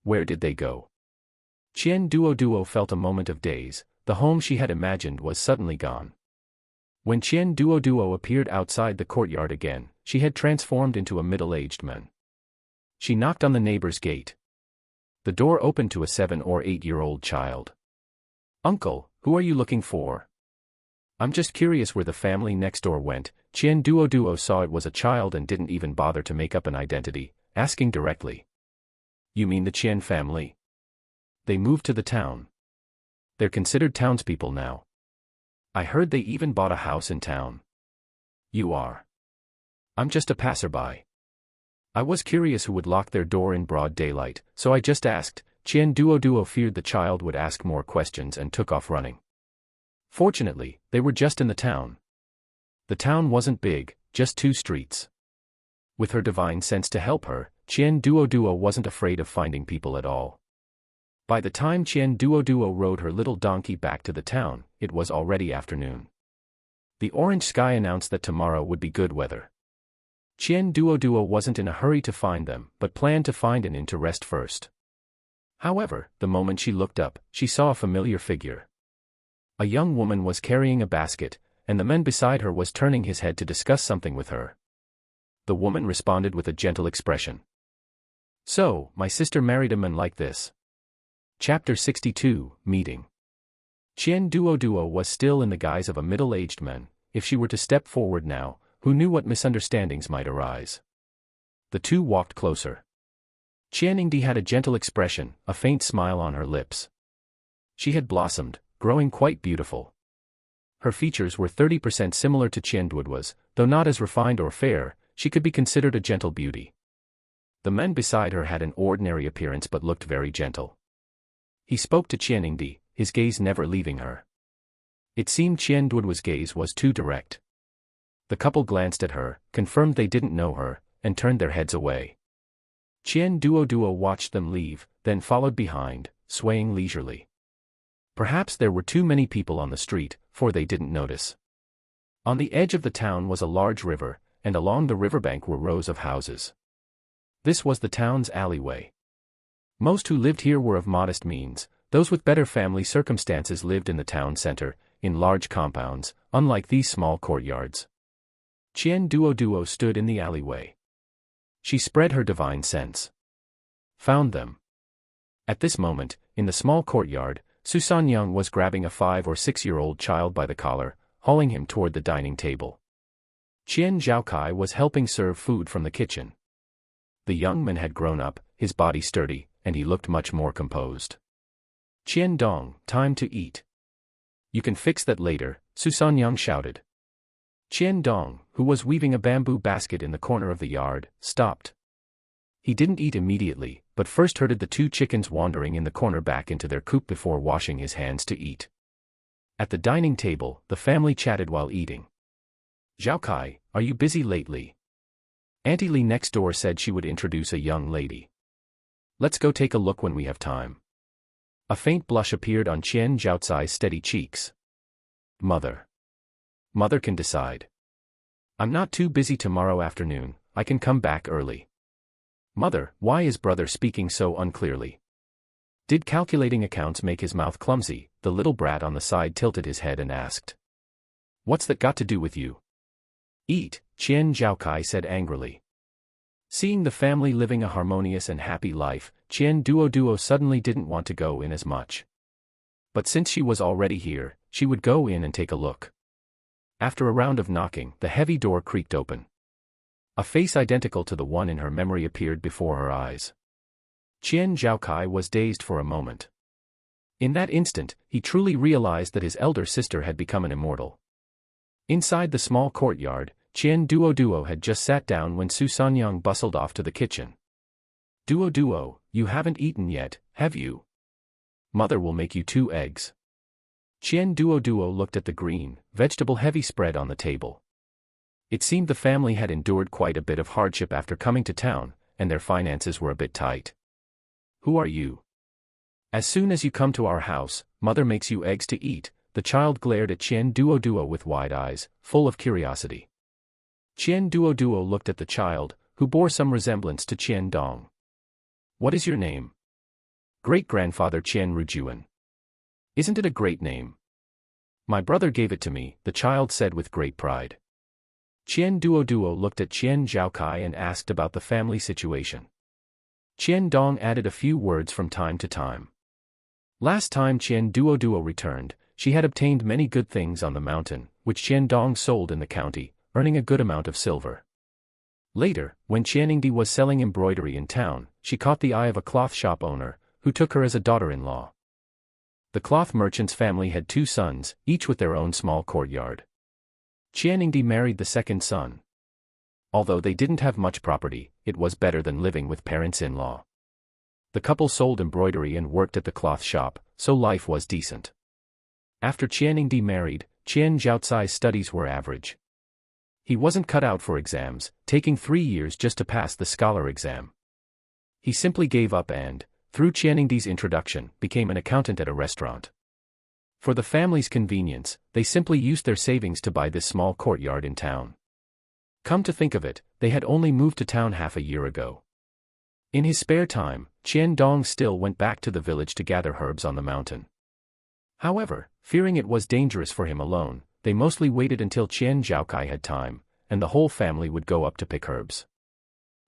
Where did they go? Qian Duoduo felt a moment of daze. The home she had imagined was suddenly gone. When Qian Duoduo appeared outside the courtyard again, she had transformed into a middle-aged man. She knocked on the neighbor's gate. The door opened to a 7 or 8-year-old child. "Uncle, who are you looking for?" "I'm just curious where the family next door went." Qian Duoduo saw it was a child and didn't even bother to make up an identity, asking directly. "You mean the Qian family? They moved to the town. They're considered townspeople now. I heard they even bought a house in town." "You are?" "I'm just a passerby. I was curious who would lock their door in broad daylight, so I just asked." Qian Duoduo feared the child would ask more questions and took off running. Fortunately, they were just in the town. The town wasn't big, just 2 streets. With her divine sense to help her, Qian Duoduo wasn't afraid of finding people at all. By the time Qian Duoduo rode her little donkey back to the town, it was already afternoon. The orange sky announced that tomorrow would be good weather. Qian Duoduo wasn't in a hurry to find them, but planned to find an inn to rest first. However, the moment she looked up, she saw a familiar figure. A young woman was carrying a basket, and the man beside her was turning his head to discuss something with her. The woman responded with a gentle expression. "So, my sister married a man like this." Chapter 62, Meeting. Qian Duoduo was still in the guise of a middle-aged man. If she were to step forward now, who knew what misunderstandings might arise? The two walked closer. Qianingdi had a gentle expression, a faint smile on her lips. She had blossomed, growing quite beautiful. Her features were 30% similar to Qian Duoduo's, though not as refined or fair. She could be considered a gentle beauty. The man beside her had an ordinary appearance but looked very gentle. He spoke to Qianingdi, his gaze never leaving her. It seemed Qian Duoduo's gaze was too direct. The couple glanced at her, confirmed they didn't know her, and turned their heads away. Qian Duoduo watched them leave, then followed behind, swaying leisurely. Perhaps there were too many people on the street, for they didn't notice. On the edge of the town was a large river, and along the riverbank were rows of houses. This was the town's alleyway. Most who lived here were of modest means. Those with better family circumstances lived in the town center, in large compounds, unlike these small courtyards. Qian Duoduo stood in the alleyway. She spread her divine sense. Found them. At this moment, in the small courtyard, Susanyang was grabbing a 5 or 6-year-old child by the collar, hauling him toward the dining table. Qian Zhaokai was helping serve food from the kitchen. The young man had grown up, his body sturdy, and he looked much more composed. "Qian Dong, time to eat." "You can fix that later," Susanyang shouted. Qian Dong, who was weaving a bamboo basket in the corner of the yard, stopped. He didn't eat immediately, but first herded the 2 chickens wandering in the corner back into their coop before washing his hands to eat. At the dining table, the family chatted while eating. "Zhaokai, are you busy lately?" Auntie Li next door said she would introduce a young lady. "Let's go take a look when we have time." A faint blush appeared on Qian Zhaocai's steady cheeks. Mother can decide. "I'm not too busy tomorrow afternoon, I can come back early." "Mother, why is brother speaking so unclearly?" Did calculating accounts make his mouth clumsy? The little brat on the side tilted his head and asked. "What's that got to do with you?" "Eat," Qian Zhaokai said angrily. Seeing the family living a harmonious and happy life, Qian Duoduo suddenly didn't want to go in as much. But since she was already here, she would go in and take a look. After a round of knocking, the heavy door creaked open. A face identical to the one in her memory appeared before her eyes. Qian Zhaokai was dazed for a moment. In that instant, he truly realized that his elder sister had become an immortal. Inside the small courtyard, Qian Duoduo had just sat down when Susanyang bustled off to the kitchen. "Duoduo, you haven't eaten yet, have you? Mother will make you 2 eggs." Qian Duoduo looked at the green, vegetable-heavy spread on the table. It seemed the family had endured quite a bit of hardship after coming to town, and their finances were a bit tight. "Who are you? As soon as you come to our house, mother makes you eggs to eat." The child glared at Qian Duoduo with wide eyes, full of curiosity. Qian Duoduo looked at the child, who bore some resemblance to Qian Dong. "What is your name?" "Great-grandfather Qian Rujuan." "Isn't it a great name?" "My brother gave it to me," the child said with great pride. Qian Duoduo looked at Qian Zhaokai and asked about the family situation. Qian Dong added a few words from time to time. Last time Qian Duoduo returned, she had obtained many good things on the mountain, which Qian Dong sold in the county, earning a good amount of silver. Later, when Qianingdi was selling embroidery in town, she caught the eye of a cloth shop owner, who took her as a daughter-in-law. The cloth merchant's family had 2 sons, each with their own small courtyard. Qianingdi married the second son. Although they didn't have much property, it was better than living with parents-in-law. The couple sold embroidery and worked at the cloth shop, so life was decent. After Qianingdi married, Qian Zhaotsai's studies were average. He wasn't cut out for exams, taking 3 years just to pass the scholar exam. He simply gave up and, through Qianingdi's introduction, became an accountant at a restaurant. For the family's convenience, they simply used their savings to buy this small courtyard in town. Come to think of it, they had only moved to town half a year ago. In his spare time, Qian Dong still went back to the village to gather herbs on the mountain. However, fearing it was dangerous for him alone, they mostly waited until Qian Zhaokai had time, and the whole family would go up to pick herbs.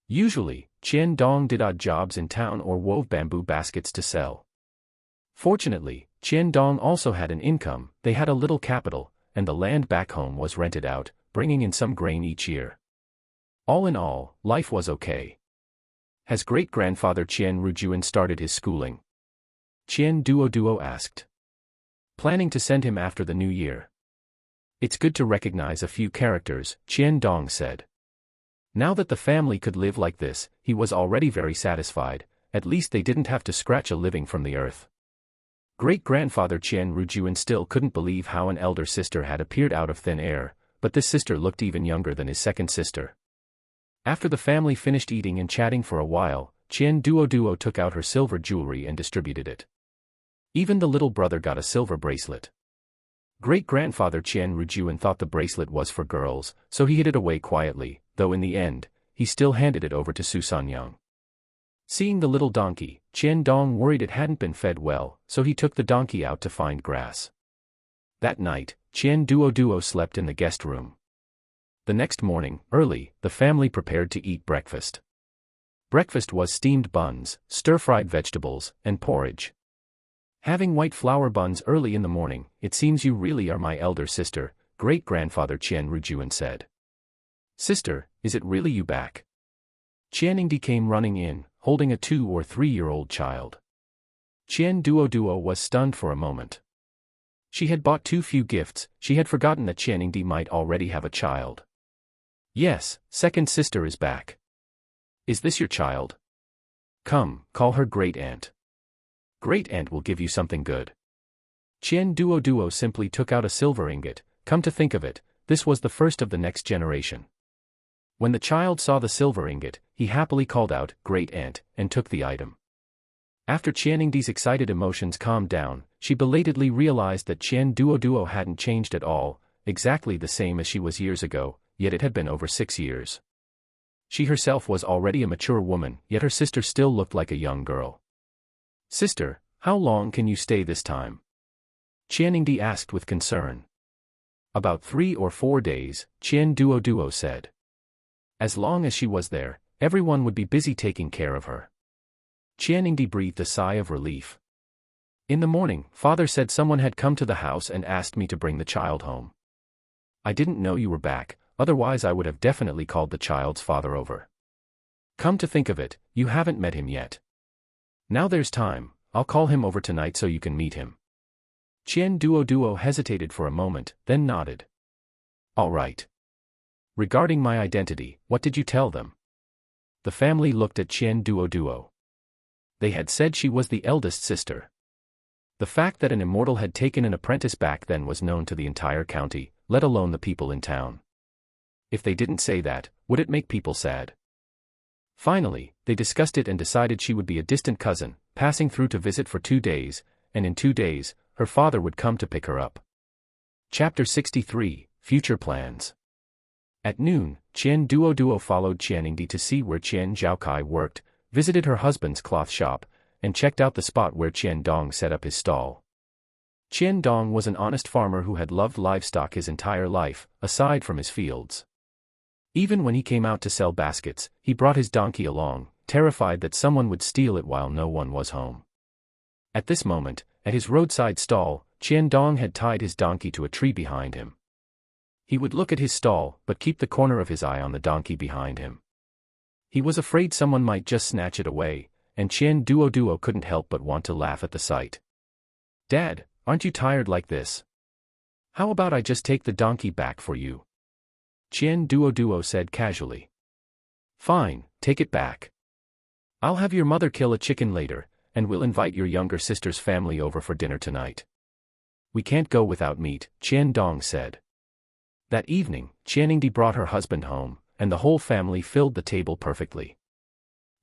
Usually, Qian Dong did odd jobs in town or wove bamboo baskets to sell. Fortunately, Qian Dong also had an income, they had a little capital, and the land back home was rented out, bringing in some grain each year. All in all, life was okay. Has great-grandfather Qian Rujuan started his schooling? Qian Duoduo asked. Planning to send him after the new year. It's good to recognize a few characters, Qian Dong said. Now that the family could live like this, he was already very satisfied, at least they didn't have to scratch a living from the earth. Great-grandfather Qian Rujuan still couldn't believe how an elder sister had appeared out of thin air, but this sister looked even younger than his second sister. After the family finished eating and chatting for a while, Qian Duoduo took out her silver jewelry and distributed it. Even the little brother got a silver bracelet. Great-grandfather Qian Rujuan thought the bracelet was for girls, so he hid it away quietly, though in the end, he still handed it over to Su Sanyang. Seeing the little donkey, Qian Dong worried it hadn't been fed well, so he took the donkey out to find grass. That night, Qian Duoduo slept in the guest room. The next morning, early, the family prepared to eat breakfast. Breakfast was steamed buns, stir-fried vegetables, and porridge. Having white flour buns early in the morning, it seems you really are my elder sister, great-grandfather Qian Rujuan said. Sister, is it really you back? Qianingdi came running in, holding a 2 or 3-year-old child. Qian Duoduo was stunned for a moment. She had bought too few gifts, she had forgotten that Qianingdi might already have a child. Yes, second sister is back. Is this your child? Come, call her great-aunt. Great-aunt will give you something good. Qian Duoduo simply took out a silver ingot. Come to think of it, this was the first of the next generation. When the child saw the silver ingot, he happily called out, great-aunt, and took the item. After Qianingdi's excited emotions calmed down, she belatedly realized that Qian Duoduo hadn't changed at all, exactly the same as she was years ago, yet it had been over 6 years. She herself was already a mature woman, yet her sister still looked like a young girl. Sister, how long can you stay this time? Qianingdi asked with concern. About 3 or 4 days, Qian Duoduo said. As long as she was there, everyone would be busy taking care of her. Qianingdi breathed a sigh of relief. In the morning, father said someone had come to the house and asked me to bring the child home. I didn't know you were back, otherwise I would have definitely called the child's father over. Come to think of it, you haven't met him yet. Now there's time, I'll call him over tonight so you can meet him. Qian Duoduo hesitated for a moment, then nodded. All right. Regarding my identity, what did you tell them? The family looked at Qian Duoduo. They had said she was the eldest sister. The fact that an immortal had taken an apprentice back then was known to the entire county, let alone the people in town. If they didn't say that, would it make people sad? Finally, they discussed it and decided she would be a distant cousin, passing through to visit for 2 days, and in 2 days, her father would come to pick her up. Chapter 63, Future Plans. At noon, Qian Duoduo followed Qianingdi to see where Qian Zhaokai worked, visited her husband's cloth shop, and checked out the spot where Qian Dong set up his stall. Qian Dong was an honest farmer who had loved livestock his entire life, aside from his fields. Even when he came out to sell baskets, he brought his donkey along, terrified that someone would steal it while no one was home. At this moment, at his roadside stall, Qian Dong had tied his donkey to a tree behind him. He would look at his stall, but keep the corner of his eye on the donkey behind him. He was afraid someone might just snatch it away, and Qian Duoduo couldn't help but want to laugh at the sight. Dad, aren't you tired like this? How about I just take the donkey back for you? Qian Duoduo said casually. Fine, take it back. I'll have your mother kill a chicken later, and we'll invite your younger sister's family over for dinner tonight. We can't go without meat, Qian Dong said. That evening, Qianingdi brought her husband home, and the whole family filled the table perfectly.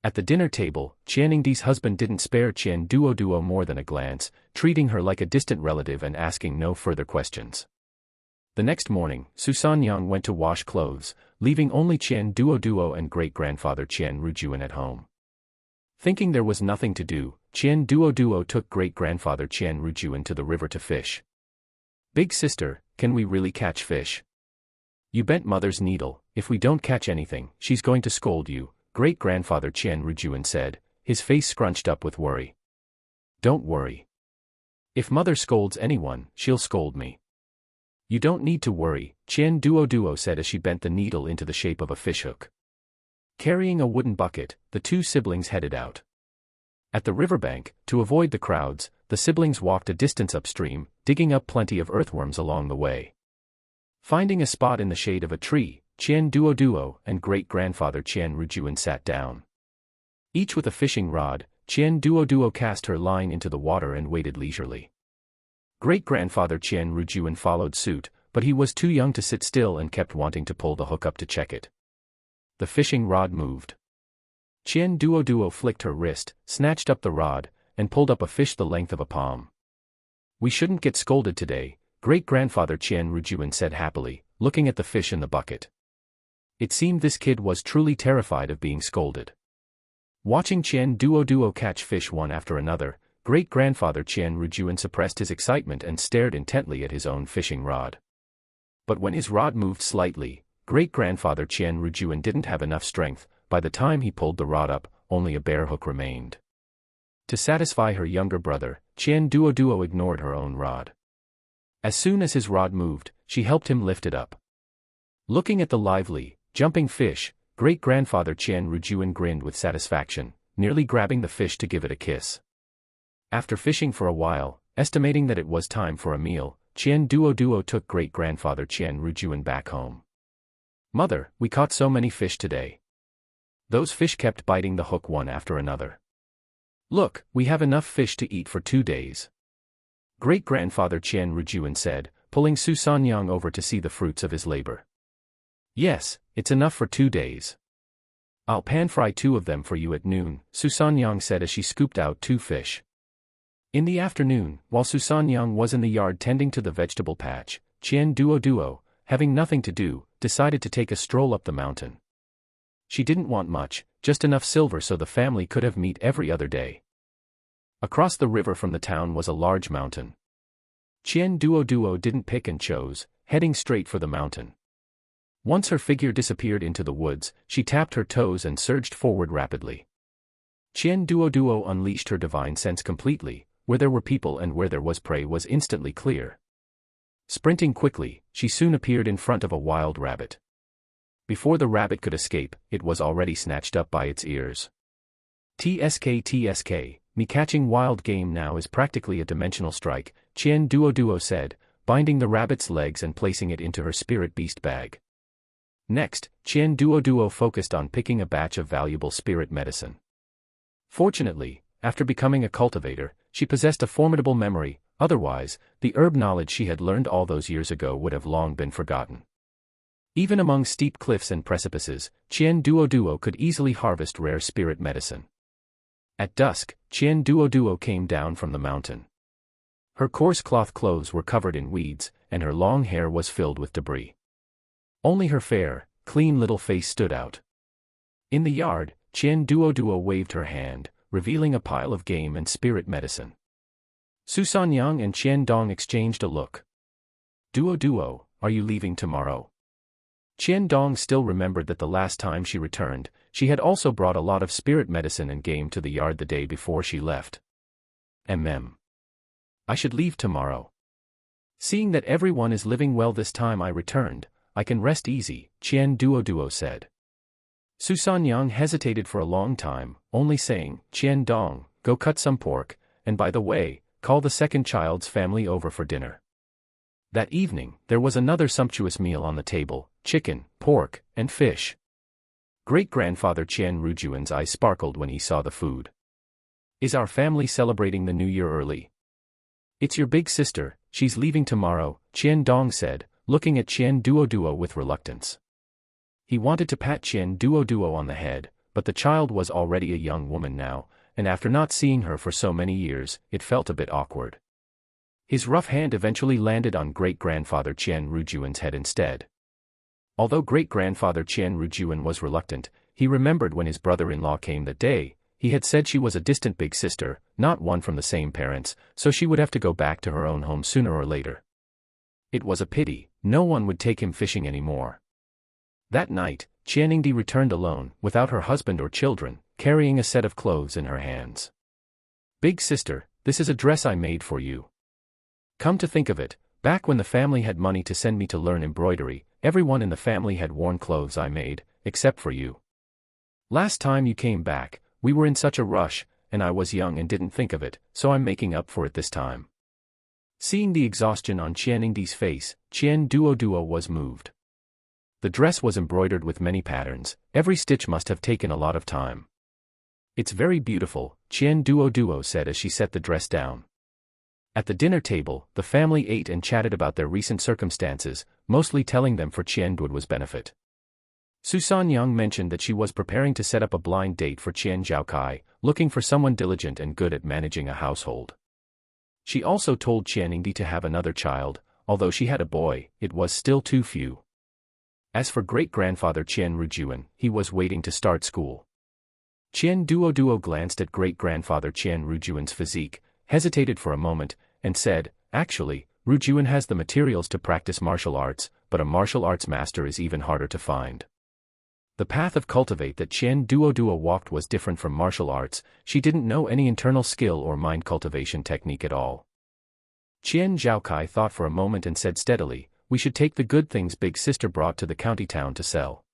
At the dinner table, Qianingdi's husband didn't spare Qian Duoduo more than a glance, treating her like a distant relative and asking no further questions. The next morning, Susanyang went to wash clothes, leaving only Qian Duoduo and great-grandfather Qian Rujuan at home. Thinking there was nothing to do, Qian Duoduo took great-grandfather Qian Rujuan to the river to fish. Big sister, can we really catch fish? You bent mother's needle. If we don't catch anything, she's going to scold you, great-grandfather Qian Rujuan said, his face scrunched up with worry. Don't worry. If mother scolds anyone, she'll scold me. You don't need to worry, Qian Duoduo said as she bent the needle into the shape of a fishhook. Carrying a wooden bucket, the two siblings headed out. At the riverbank, to avoid the crowds, the siblings walked a distance upstream, digging up plenty of earthworms along the way. Finding a spot in the shade of a tree, Qian Duoduo and great-grandfather Qian Rujuan sat down. Each with a fishing rod, Qian Duoduo cast her line into the water and waited leisurely. Great-grandfather Qian Rujuan followed suit, but he was too young to sit still and kept wanting to pull the hook up to check it. The fishing rod moved. Qian Duoduo flicked her wrist, snatched up the rod, and pulled up a fish the length of a palm. We shouldn't get scolded today, great-grandfather Qian Rujuan said happily, looking at the fish in the bucket. It seemed this kid was truly terrified of being scolded. Watching Qian Duoduo catch fish one after another, great-grandfather Qian Rujuan suppressed his excitement and stared intently at his own fishing rod. But when his rod moved slightly, great-grandfather Qian Rujuan didn't have enough strength. By the time he pulled the rod up, only a bare hook remained. To satisfy her younger brother, Qian Duoduo ignored her own rod. As soon as his rod moved, she helped him lift it up. Looking at the lively, jumping fish, great-grandfather Qian Rujuan grinned with satisfaction, nearly grabbing the fish to give it a kiss. After fishing for a while, estimating that it was time for a meal, Qian Duoduo took great-grandfather Qian Rujuan back home. Mother, we caught so many fish today. Those fish kept biting the hook one after another. Look, we have enough fish to eat for 2 days. Great-grandfather Qian Rujuan said, pulling Susanyang over to see the fruits of his labor. Yes, it's enough for 2 days. I'll pan-fry 2 of them for you at noon, Susanyang said as she scooped out 2 fish. In the afternoon, while Susanyang was in the yard tending to the vegetable patch, Qian Duoduo, having nothing to do, decided to take a stroll up the mountain. She didn't want much, just enough silver so the family could have meat every other day. Across the river from the town was a large mountain. Qian Duoduo didn't pick and chose, heading straight for the mountain. Once her figure disappeared into the woods, she tapped her toes and surged forward rapidly. Qian Duoduo unleashed her divine sense completely. Where there were people and where there was prey was instantly clear. Sprinting quickly, she soon appeared in front of a wild rabbit. Before the rabbit could escape, it was already snatched up by its ears. TSK, me catching wild game now is practically a dimensional strike, Qian Duoduo said, binding the rabbit's legs and placing it into her spirit beast bag. Next, Qian Duoduo focused on picking a batch of valuable spirit medicine. Fortunately, after becoming a cultivator, she possessed a formidable memory, otherwise, the herb knowledge she had learned all those years ago would have long been forgotten. Even among steep cliffs and precipices, Qian Duoduo could easily harvest rare spirit medicine. At dusk, Qian Duoduo came down from the mountain. Her coarse cloth clothes were covered in weeds, and her long hair was filled with debris. Only her fair, clean little face stood out. In the yard, Qian Duoduo waved her hand, revealing a pile of game and spirit medicine. Susanyang and Qian Dong exchanged a look. Duoduo, are you leaving tomorrow? Qian Dong still remembered that the last time she returned, she had also brought a lot of spirit medicine and game to the yard the day before she left. I should leave tomorrow. Seeing that everyone is living well this time I returned, I can rest easy, Qian Duoduo said. Susanyang hesitated for a long time, only saying, Qian Dong, go cut some pork, and by the way, call the second child's family over for dinner. That evening, there was another sumptuous meal on the table, chicken, pork, and fish. Great-grandfather Qian Rujuan's eyes sparkled when he saw the food. Is our family celebrating the new year early? It's your big sister, she's leaving tomorrow, Qian Dong said, looking at Qian Duoduo with reluctance. He wanted to pat Qian Duoduo on the head, but the child was already a young woman now, and after not seeing her for so many years, it felt a bit awkward. His rough hand eventually landed on great-grandfather Qian Rujuan's head instead. Although great-grandfather Qian Rujuan was reluctant, he remembered when his brother-in-law came that day. He had said she was a distant big sister, not one from the same parents, so she would have to go back to her own home sooner or later. It was a pity, no one would take him fishing anymore. That night, Qianingdi returned alone, without her husband or children, carrying a set of clothes in her hands. Big sister, this is a dress I made for you. Come to think of it, back when the family had money to send me to learn embroidery, everyone in the family had worn clothes I made, except for you. Last time you came back, we were in such a rush, and I was young and didn't think of it, so I'm making up for it this time. Seeing the exhaustion on Qianingdi's face, Qian Duoduo was moved. The dress was embroidered with many patterns, every stitch must have taken a lot of time. It's very beautiful, Qian Duoduo said as she set the dress down. At the dinner table, the family ate and chatted about their recent circumstances, mostly telling them for Qian Duoduo's benefit. Susan Yang mentioned that she was preparing to set up a blind date for Qian Zhaokai, looking for someone diligent and good at managing a household. She also told Qianingdi to have another child, although she had a boy, it was still too few. As for great-grandfather Qian Rujuan, he was waiting to start school. Qian Duoduo glanced at great-grandfather Qian Rujuan's physique, hesitated for a moment, and said, actually, Rujuan has the materials to practice martial arts, but a martial arts master is even harder to find. The path of cultivate that Qian Duoduo walked was different from martial arts, she didn't know any internal skill or mind cultivation technique at all. Qian Zhaokai thought for a moment and said steadily, we should take the good things big sister brought to the county town to sell.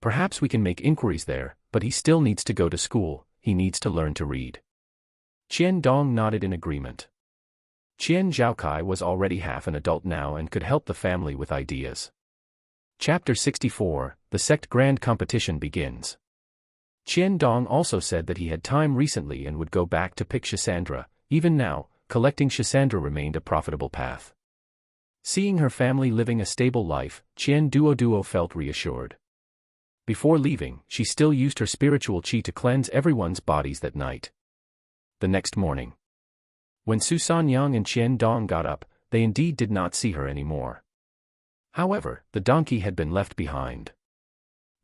Perhaps we can make inquiries there, but he still needs to go to school, he needs to learn to read. Qian Dong nodded in agreement. Qian Zhaokai was already half an adult now and could help the family with ideas. Chapter 64, The Sect Grand Competition begins. Qian Dong also said that he had time recently and would go back to pick Shisandra. Even now, collecting Shisandra remained a profitable path. Seeing her family living a stable life, Qian Duoduo felt reassured. Before leaving, she still used her spiritual qi to cleanse everyone's bodies that night. The next morning, when Susan Yang and Qian Dong got up, they indeed did not see her anymore. However, the donkey had been left behind.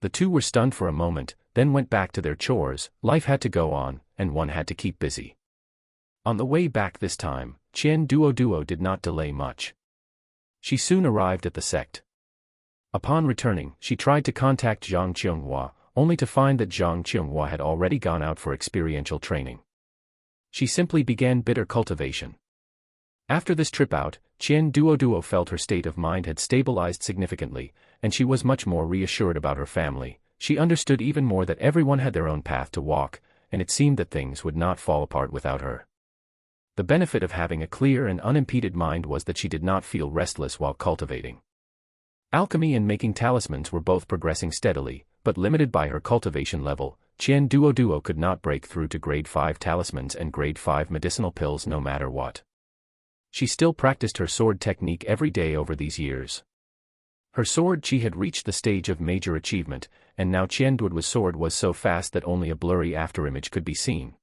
The two were stunned for a moment, then went back to their chores. Life had to go on, and one had to keep busy. On the way back this time, Qian Duoduo did not delay much. She soon arrived at the sect. Upon returning, she tried to contact Zhang Qianghua, only to find that Zhang Qianghua had already gone out for experiential training. She simply began bitter cultivation. After this trip out, Qian Duoduo felt her state of mind had stabilized significantly, and she was much more reassured about her family. She understood even more that everyone had their own path to walk, and it seemed that things would not fall apart without her. The benefit of having a clear and unimpeded mind was that she did not feel restless while cultivating. Alchemy and making talismans were both progressing steadily, but limited by her cultivation level. Qian Duoduo could not break through to grade 5 talismans and grade 5 medicinal pills no matter what. She still practiced her sword technique every day over these years. Her sword qi had reached the stage of major achievement, and now Qian Duoduo's sword was so fast that only a blurry afterimage could be seen.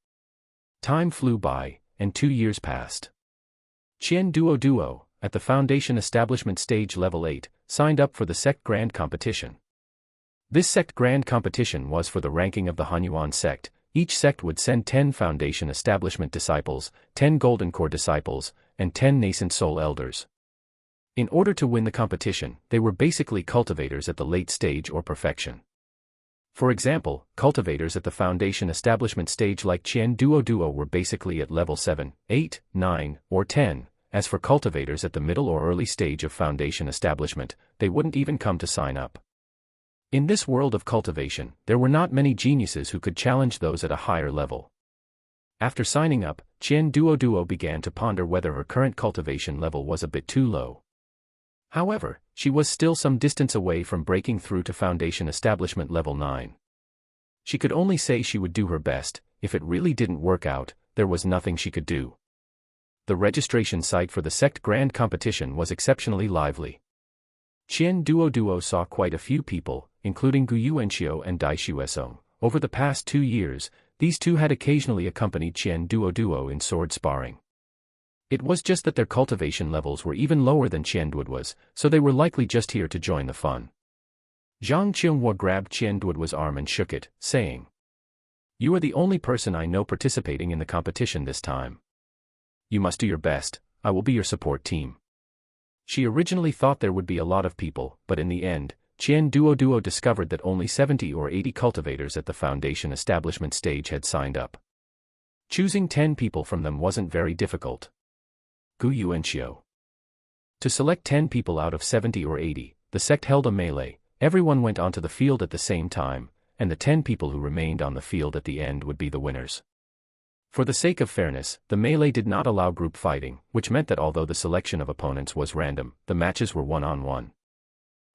Time flew by, and 2 years passed. Qian Duoduo, at the Foundation Establishment Stage Level 8, signed up for the Sect Grand Competition. This Sect Grand Competition was for the ranking of the Hanyuan sect. Each sect would send 10 Foundation Establishment disciples, 10 Golden Core disciples, and 10 nascent soul elders. In order to win the competition, they were basically cultivators at the late stage or perfection. For example, cultivators at the Foundation Establishment stage like Qian Duoduo were basically at level 7, 8, 9, or 10. As for cultivators at the middle or early stage of Foundation Establishment, they wouldn't even come to sign up. In this world of cultivation, there were not many geniuses who could challenge those at a higher level. After signing up, Qian Duoduo began to ponder whether her current cultivation level was a bit too low. However, she was still some distance away from breaking through to Foundation Establishment Level 9. She could only say she would do her best. If it really didn't work out, there was nothing she could do. The registration site for the sect grand competition was exceptionally lively. Qian Duoduo saw quite a few people, including Gu Yuanxiu and Dai Shuesong. Over the past 2 years, these two had occasionally accompanied Qian Duoduo in sword sparring. It was just that their cultivation levels were even lower than Qian Duoduo's, so they were likely just here to join the fun. Zhang Qinghua grabbed Qian Duoduo's arm and shook it, saying, "You are the only person I know participating in the competition this time. You must do your best, I will be your support team." She originally thought there would be a lot of people, but in the end, Qian Duoduo discovered that only 70 or 80 cultivators at the Foundation establishment stage had signed up. Choosing 10 people from them wasn't very difficult. Gu Yuanxiu. To select 10 people out of 70 or 80, the sect held a melee. Everyone went onto the field at the same time, and the 10 people who remained on the field at the end would be the winners. For the sake of fairness, the melee did not allow group fighting, which meant that although the selection of opponents was random, the matches were one-on-one.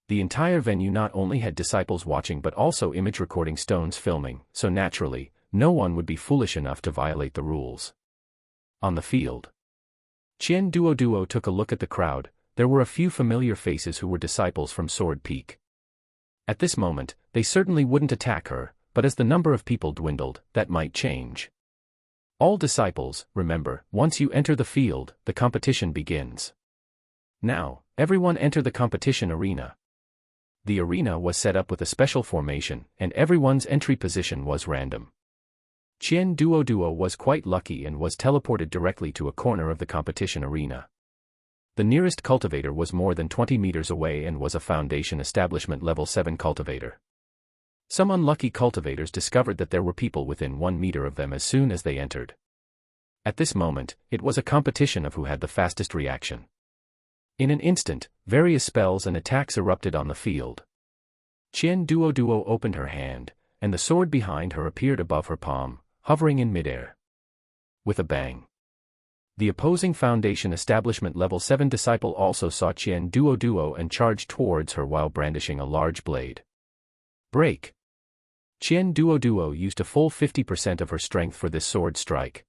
The entire venue not only had disciples watching but also image recording stones filming, so naturally, no one would be foolish enough to violate the rules. On the field, Qian Duoduo took a look at the crowd. There were a few familiar faces who were disciples from Sword Peak. At this moment, they certainly wouldn't attack her, but as the number of people dwindled, that might change. All disciples, remember, once you enter the field, the competition begins. Now, everyone enter the competition arena. The arena was set up with a special formation, and everyone's entry position was random. Qian Duoduo was quite lucky and was teleported directly to a corner of the competition arena. The nearest cultivator was more than 20 meters away and was a Foundation Establishment Level 7 cultivator. Some unlucky cultivators discovered that there were people within 1 meter of them as soon as they entered. At this moment, it was a competition of who had the fastest reaction. In an instant, various spells and attacks erupted on the field. Qian Duoduo opened her hand, and the sword behind her appeared above her palm, hovering in midair. With a bang, the opposing Foundation Establishment Level 7 disciple also saw Qian Duoduo and charged towards her while brandishing a large blade. Break! Qian Duoduo used a full 50% of her strength for this sword strike.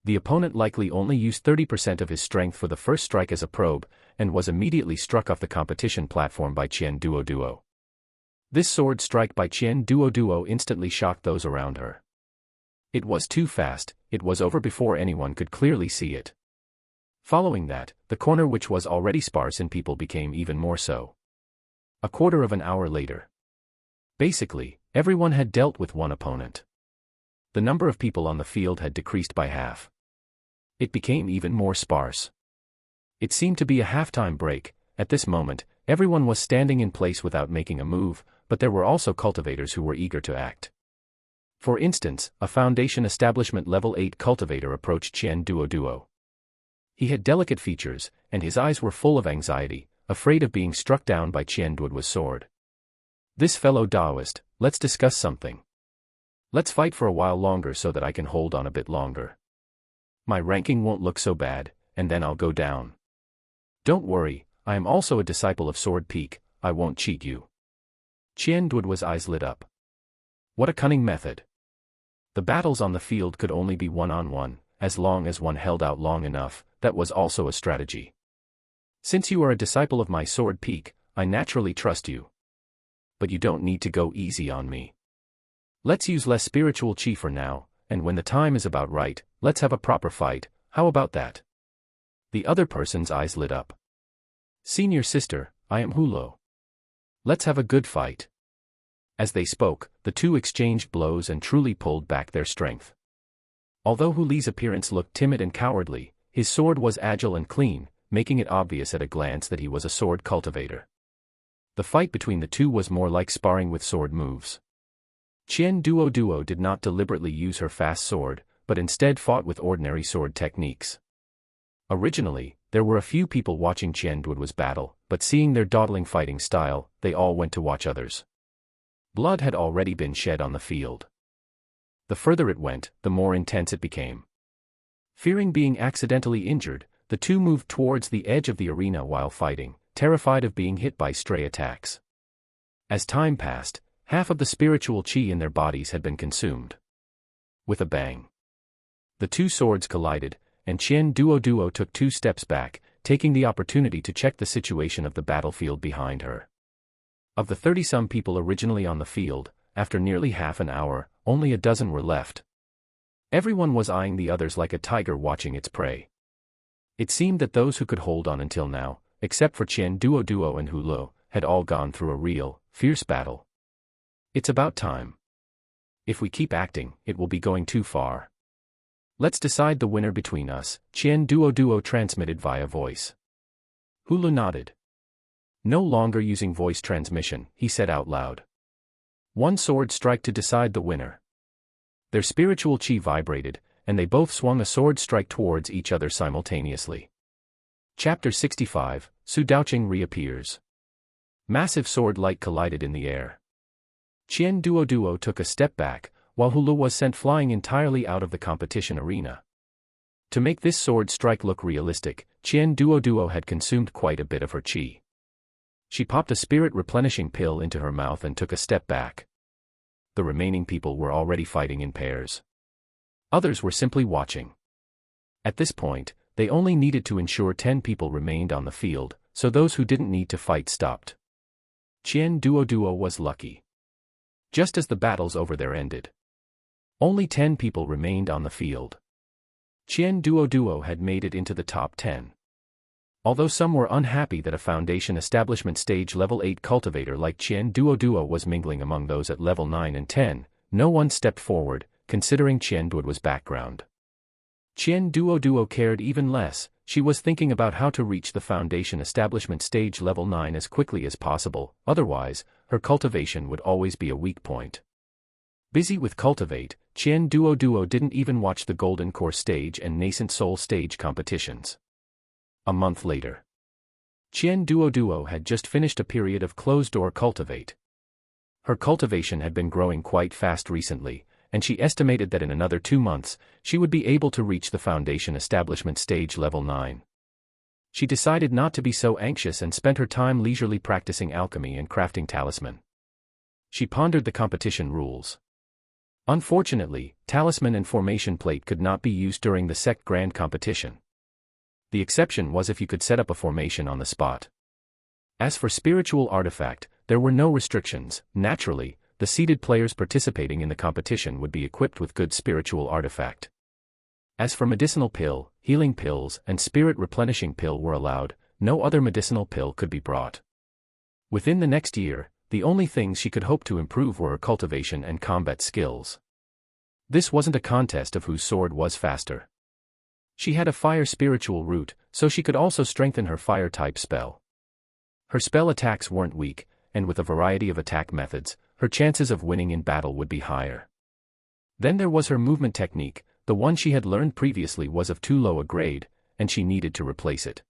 The opponent likely only used 30% of his strength for the first strike as a probe, and was immediately struck off the competition platform by Qian Duoduo. This sword strike by Qian Duoduo instantly shocked those around her. It was too fast, it was over before anyone could clearly see it. Following that, the corner which was already sparse in people became even more so. A quarter of an hour later. Basically, everyone had dealt with one opponent. The number of people on the field had decreased by half. It became even more sparse. It seemed to be a halftime break. At this moment, everyone was standing in place without making a move, but there were also cultivators who were eager to act. For instance, a Foundation Establishment Level 8 cultivator approached Qian Duoduo. He had delicate features, and his eyes were full of anxiety, afraid of being struck down by Qian Duoduo's sword. "This fellow Taoist, let's discuss something. Let's fight for a while longer so that I can hold on a bit longer. My ranking won't look so bad, and then I'll go down. Don't worry, I am also a disciple of Sword Peak, I won't cheat you." Qian Duoduo's eyes lit up. What a cunning method. The battles on the field could only be one-on-one, as long as one held out long enough. That was also a strategy. Since you are a disciple of my Sword Peak, I naturally trust you. But you don't need to go easy on me. Let's use less spiritual chi for now, and when the time is about right, let's have a proper fight. How about that? The other person's eyes lit up. "Senior sister, I am Hulo. Let's have a good fight." As they spoke, the two exchanged blows and truly pulled back their strength. Although Huli's appearance looked timid and cowardly, his sword was agile and clean, making it obvious at a glance that he was a sword cultivator. The fight between the two was more like sparring with sword moves. Qian Duoduo did not deliberately use her fast sword, but instead fought with ordinary sword techniques. Originally, there were a few people watching Qian Duoduo's battle, but seeing their dawdling fighting style, they all went to watch others. Blood had already been shed on the field. The further it went, the more intense it became. Fearing being accidentally injured, the two moved towards the edge of the arena while fighting. terrified of being hit by stray attacks. As time passed, half of the spiritual qi in their bodies had been consumed. With a bang, the two swords collided, and Qian Duoduo took 2 steps back, taking the opportunity to check the situation of the battlefield behind her. Of the 30-some people originally on the field, after nearly half an hour, only a dozen were left. Everyone was eyeing the others like a tiger watching its prey. It seemed that those who could hold on until now, except for Qian Duoduo and Hu Luo, had all gone through a real, fierce battle. It's about time. If we keep acting, it will be going too far. Let's decide the winner between us, Qian Duoduo transmitted via voice. Hu Luo nodded. No longer using voice transmission, he said out loud. 1 sword strike to decide the winner. Their spiritual qi vibrated, and they both swung a sword strike towards each other simultaneously. Chapter 65, Su Daoqing reappears. Massive sword light collided in the air. Qian Duoduo took a step back, while Hu Luo was sent flying entirely out of the competition arena. To make this sword strike look realistic, Qian Duoduo had consumed quite a bit of her qi. She popped a spirit-replenishing pill into her mouth and took a step back. The remaining people were already fighting in pairs. Others were simply watching. At this point, they only needed to ensure 10 people remained on the field, so those who didn't need to fight stopped. Qian Duoduo was lucky. Just as the battles over there ended, only 10 people remained on the field. Qian Duoduo had made it into the top 10. Although some were unhappy that a Foundation Establishment Stage Level 8 cultivator like Qian Duoduo was mingling among those at Level 9 and 10, no one stepped forward, considering Qian Duoduo's background. Qian Duoduo cared even less. She was thinking about how to reach the Foundation Establishment Stage Level 9 as quickly as possible, otherwise, her cultivation would always be a weak point. Busy with Cultivate, Qian Duoduo didn't even watch the Golden Core Stage and Nascent Soul Stage competitions. A month later, Qian Duoduo had just finished a period of closed-door Cultivate. Her cultivation had been growing quite fast recently, and she estimated that in another 2 months, she would be able to reach the Foundation Establishment Stage Level 9. She decided not to be so anxious and spent her time leisurely practicing alchemy and crafting talisman. She pondered the competition rules. Unfortunately, talisman and formation plate could not be used during the Sect Grand competition. The exception was if you could set up a formation on the spot. As for spiritual artifact, there were no restrictions. Naturally, the seeded players participating in the competition would be equipped with good spiritual artifact. As for medicinal pill, healing pills, and spirit replenishing pill were allowed, no other medicinal pill could be brought. Within the next year, the only things she could hope to improve were her cultivation and combat skills. This wasn't a contest of whose sword was faster. She had a fire spiritual root, so she could also strengthen her fire-type spell. Her spell attacks weren't weak, and with a variety of attack methods, her chances of winning in battle would be higher. Then there was her movement technique. The one she had learned previously was of too low a grade, and she needed to replace it.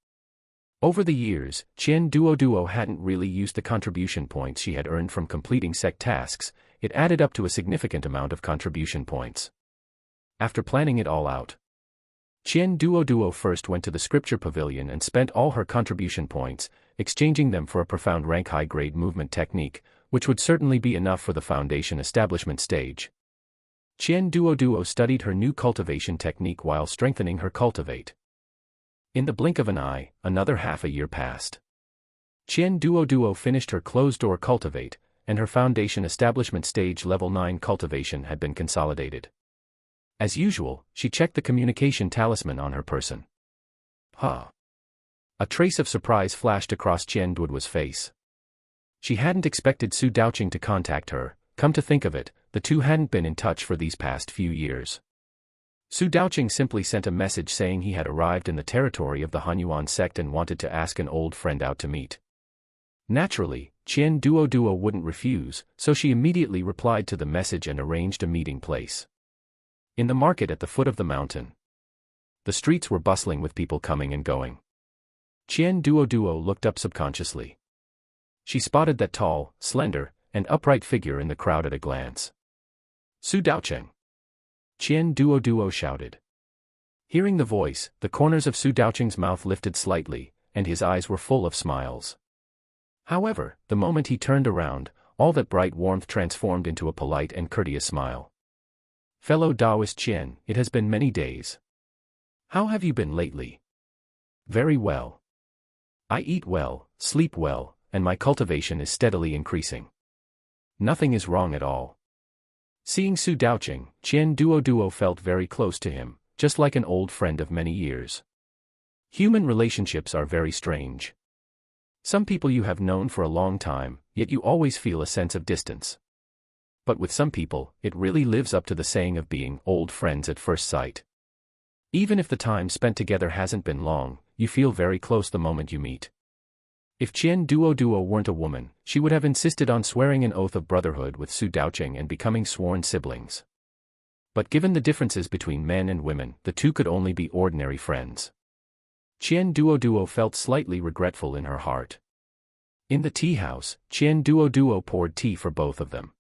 Over the years, Qian Duoduo hadn't really used the contribution points she had earned from completing sect tasks. It added up to a significant amount of contribution points. After planning it all out, Qian Duoduo first went to the scripture pavilion and spent all her contribution points, exchanging them for a profound rank high-grade movement technique, which would certainly be enough for the Foundation Establishment stage. Qian Duoduo studied her new cultivation technique while strengthening her cultivate. In the blink of an eye, another half a year passed. Qian Duoduo finished her closed-door cultivate, and her Foundation Establishment Stage Level 9 cultivation had been consolidated. As usual, she checked the communication talisman on her person. A trace of surprise flashed across Qian Duoduo's face. She hadn't expected Su Daoqing to contact her. Come to think of it, the two hadn't been in touch for these past few years. Su Daoqing simply sent a message saying he had arrived in the territory of the Hanyuan sect and wanted to ask an old friend out to meet. Naturally, Qian Duoduo wouldn't refuse, so she immediately replied to the message and arranged a meeting place. In the market at the foot of the mountain, the streets were bustling with people coming and going. Qian Duoduo looked up subconsciously. She spotted that tall, slender, and upright figure in the crowd at a glance. Su Daoqing! Qian Duoduo shouted. Hearing the voice, the corners of Su Daoqing's mouth lifted slightly, and his eyes were full of smiles. However, the moment he turned around, all that bright warmth transformed into a polite and courteous smile. "Fellow Taoist Qian, it has been many days. How have you been lately?" "Very well. I eat well, sleep well, and my cultivation is steadily increasing. Nothing is wrong at all." Seeing Su Daoqing, Qian Duoduo felt very close to him, just like an old friend of many years. Human relationships are very strange. Some people you have known for a long time, yet you always feel a sense of distance. But with some people, it really lives up to the saying of being old friends at first sight. Even if the time spent together hasn't been long, you feel very close the moment you meet. If Qian Duoduo weren't a woman, she would have insisted on swearing an oath of brotherhood with Su Daoqing and becoming sworn siblings. But given the differences between men and women, the two could only be ordinary friends. Qian Duoduo felt slightly regretful in her heart. In the tea house, Qian Duoduo poured tea for both of them.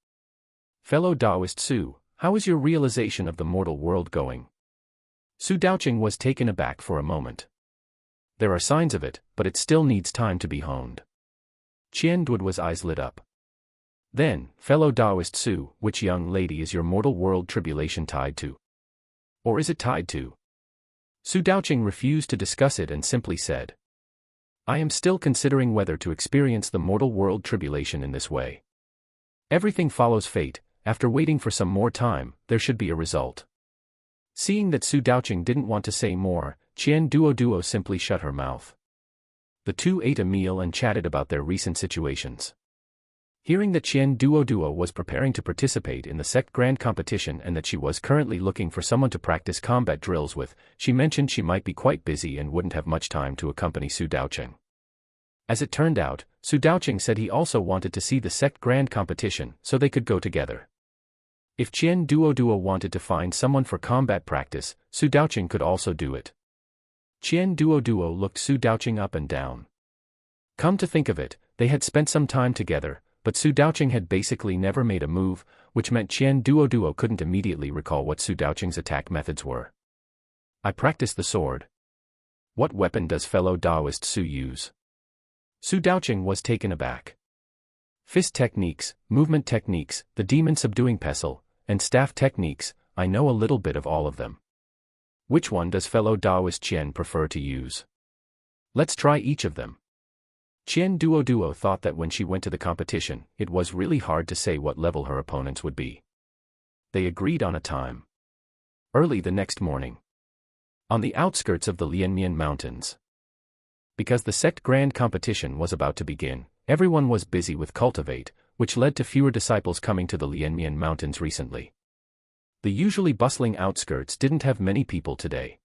"Fellow Taoist Su, how is your realization of the mortal world going?" Su Daoqing was taken aback for a moment. "There are signs of it, but it still needs time to be honed." Qian Duoduo's eyes lit up. "Then, fellow Taoist Su, which young lady is your mortal world tribulation tied to? Or is it tied to?" Su Daoqing refused to discuss it and simply said, "I am still considering whether to experience the mortal world tribulation in this way. Everything follows fate, after waiting for some more time, there should be a result." Seeing that Su Daoqing didn't want to say more, Qian Duoduo simply shut her mouth. The two ate a meal and chatted about their recent situations. Hearing that Qian Duoduo was preparing to participate in the sect grand competition and that she was currently looking for someone to practice combat drills with, she mentioned she might be quite busy and wouldn't have much time to accompany Su Daoqing. As it turned out, Su Daoqing said he also wanted to see the sect grand competition so they could go together. If Qian Duoduo wanted to find someone for combat practice, Su Daoqing could also do it. Qian Duoduo looked Su Daoqing up and down. Come to think of it, they had spent some time together, but Su Daoqing had basically never made a move, which meant Qian Duoduo couldn't immediately recall what Su Daoqing's attack methods were. "I practice the sword. What weapon does fellow Taoist Su use?" Su Daoqing was taken aback. "Fist techniques, movement techniques, the demon subduing pestle, and staff techniques, I know a little bit of all of them. Which one does fellow Taoist Qian prefer to use? Let's try each of them." Qian Duoduo thought that when she went to the competition, it was really hard to say what level her opponents would be. They agreed on a time. Early the next morning. On the outskirts of the Lianmian Mountains. Because the sect grand competition was about to begin, everyone was busy with Cultivate, which led to fewer disciples coming to the Lianmian Mountains recently. The usually bustling outskirts didn't have many people today.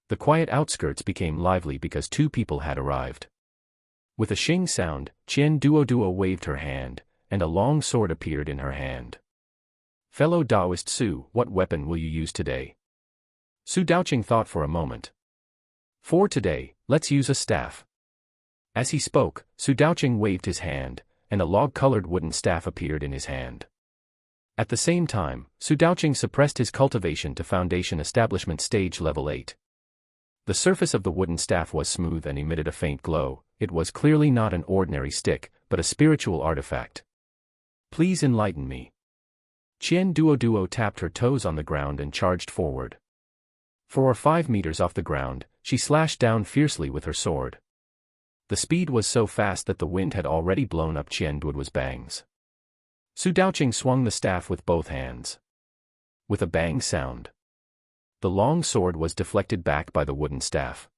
The quiet outskirts became lively because two people had arrived. With a shing sound, Qian Duoduo waved her hand, and a long sword appeared in her hand. "Fellow Taoist Su, what weapon will you use today?" Su Daoqing thought for a moment. "For today, let's use a staff." As he spoke, Su Daoqing waved his hand, and a log-colored wooden staff appeared in his hand. At the same time, Su Daoqing suppressed his cultivation to foundation establishment stage level 8. The surface of the wooden staff was smooth and emitted a faint glow. It was clearly not an ordinary stick, but a spiritual artifact. "Please enlighten me." Qian Duoduo tapped her toes on the ground and charged forward. 4 or 5 meters off the ground, she slashed down fiercely with her sword. The speed was so fast that the wind had already blown up Qian Duoduo's bangs. Su Daoqing swung the staff with both hands. With a bang sound, the long sword was deflected back by the wooden staff.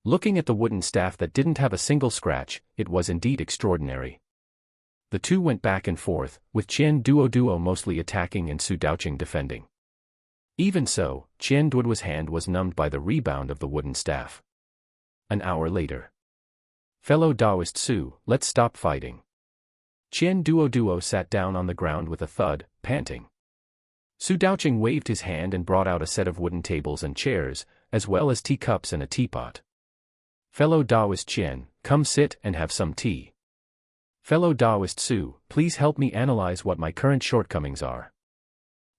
Looking at the wooden staff that didn't have a single scratch, it was indeed extraordinary. The two went back and forth, with Qian Duoduo mostly attacking and Su Daoqing defending. Even so, Qian Duoduo's hand was numbed by the rebound of the wooden staff. An hour later. "Fellow Taoist Su, let's stop fighting." Qian Duoduo sat down on the ground with a thud, panting. Su Daoqing waved his hand and brought out a set of wooden tables and chairs, as well as teacups and a teapot. "Fellow Taoist Qian, come sit and have some tea. Fellow Taoist Su, please help me analyze what my current shortcomings are.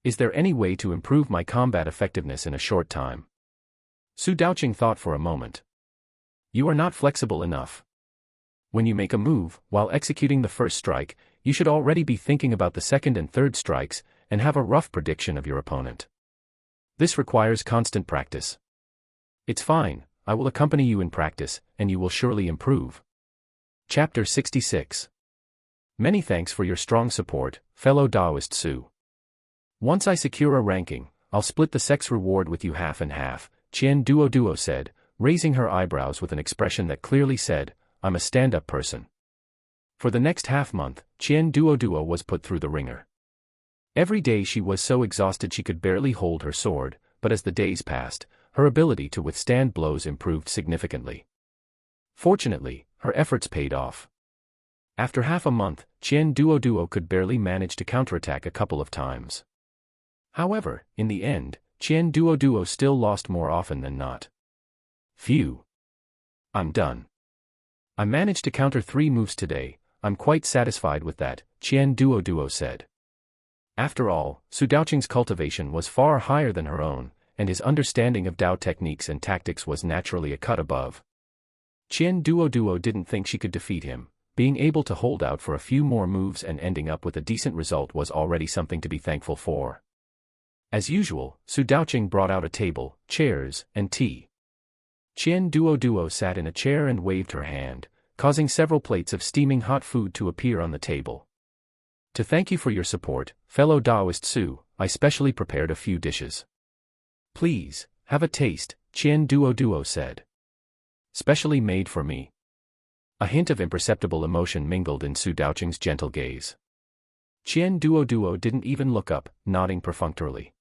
Is there any way to improve my combat effectiveness in a short time?" Su Daoqing thought for a moment. You are not flexible enough. When you make a move, while executing the first strike, you should already be thinking about the second and third strikes, and have a rough prediction of your opponent. This requires constant practice. It's fine, I will accompany you in practice, and you will surely improve. Chapter 66. Many thanks for your strong support, fellow Taoist Su. Once I secure a ranking, I'll split the sex reward with you half and half, Qian Duoduo said, raising her eyebrows with an expression that clearly said, I'm a stand-up person. For the next half-month, Qian Duoduo was put through the ringer. Every day she was so exhausted she could barely hold her sword, but as the days passed, her ability to withstand blows improved significantly. Fortunately, her efforts paid off. After half a month, Qian Duoduo could barely manage to counterattack a couple of times. However, in the end, Qian Duoduo still lost more often than not. Phew. I'm done. I managed to counter 3 moves today, I'm quite satisfied with that, Qian Duoduo said. After all, Su Daoqing's cultivation was far higher than her own, and his understanding of Dao techniques and tactics was naturally a cut above. Qian Duoduo didn't think she could defeat him. Being able to hold out for a few more moves and ending up with a decent result was already something to be thankful for. As usual, Su Daoqing brought out a table, chairs, and tea. Qian Duoduo sat in a chair and waved her hand, causing several plates of steaming hot food to appear on the table. To thank you for your support, fellow Taoist Su, I specially prepared a few dishes. Please, have a taste, Qian Duoduo said. Specially made for me. A hint of imperceptible emotion mingled in Su Daoqing's gentle gaze. Qian Duoduo didn't even look up, nodding perfunctorily.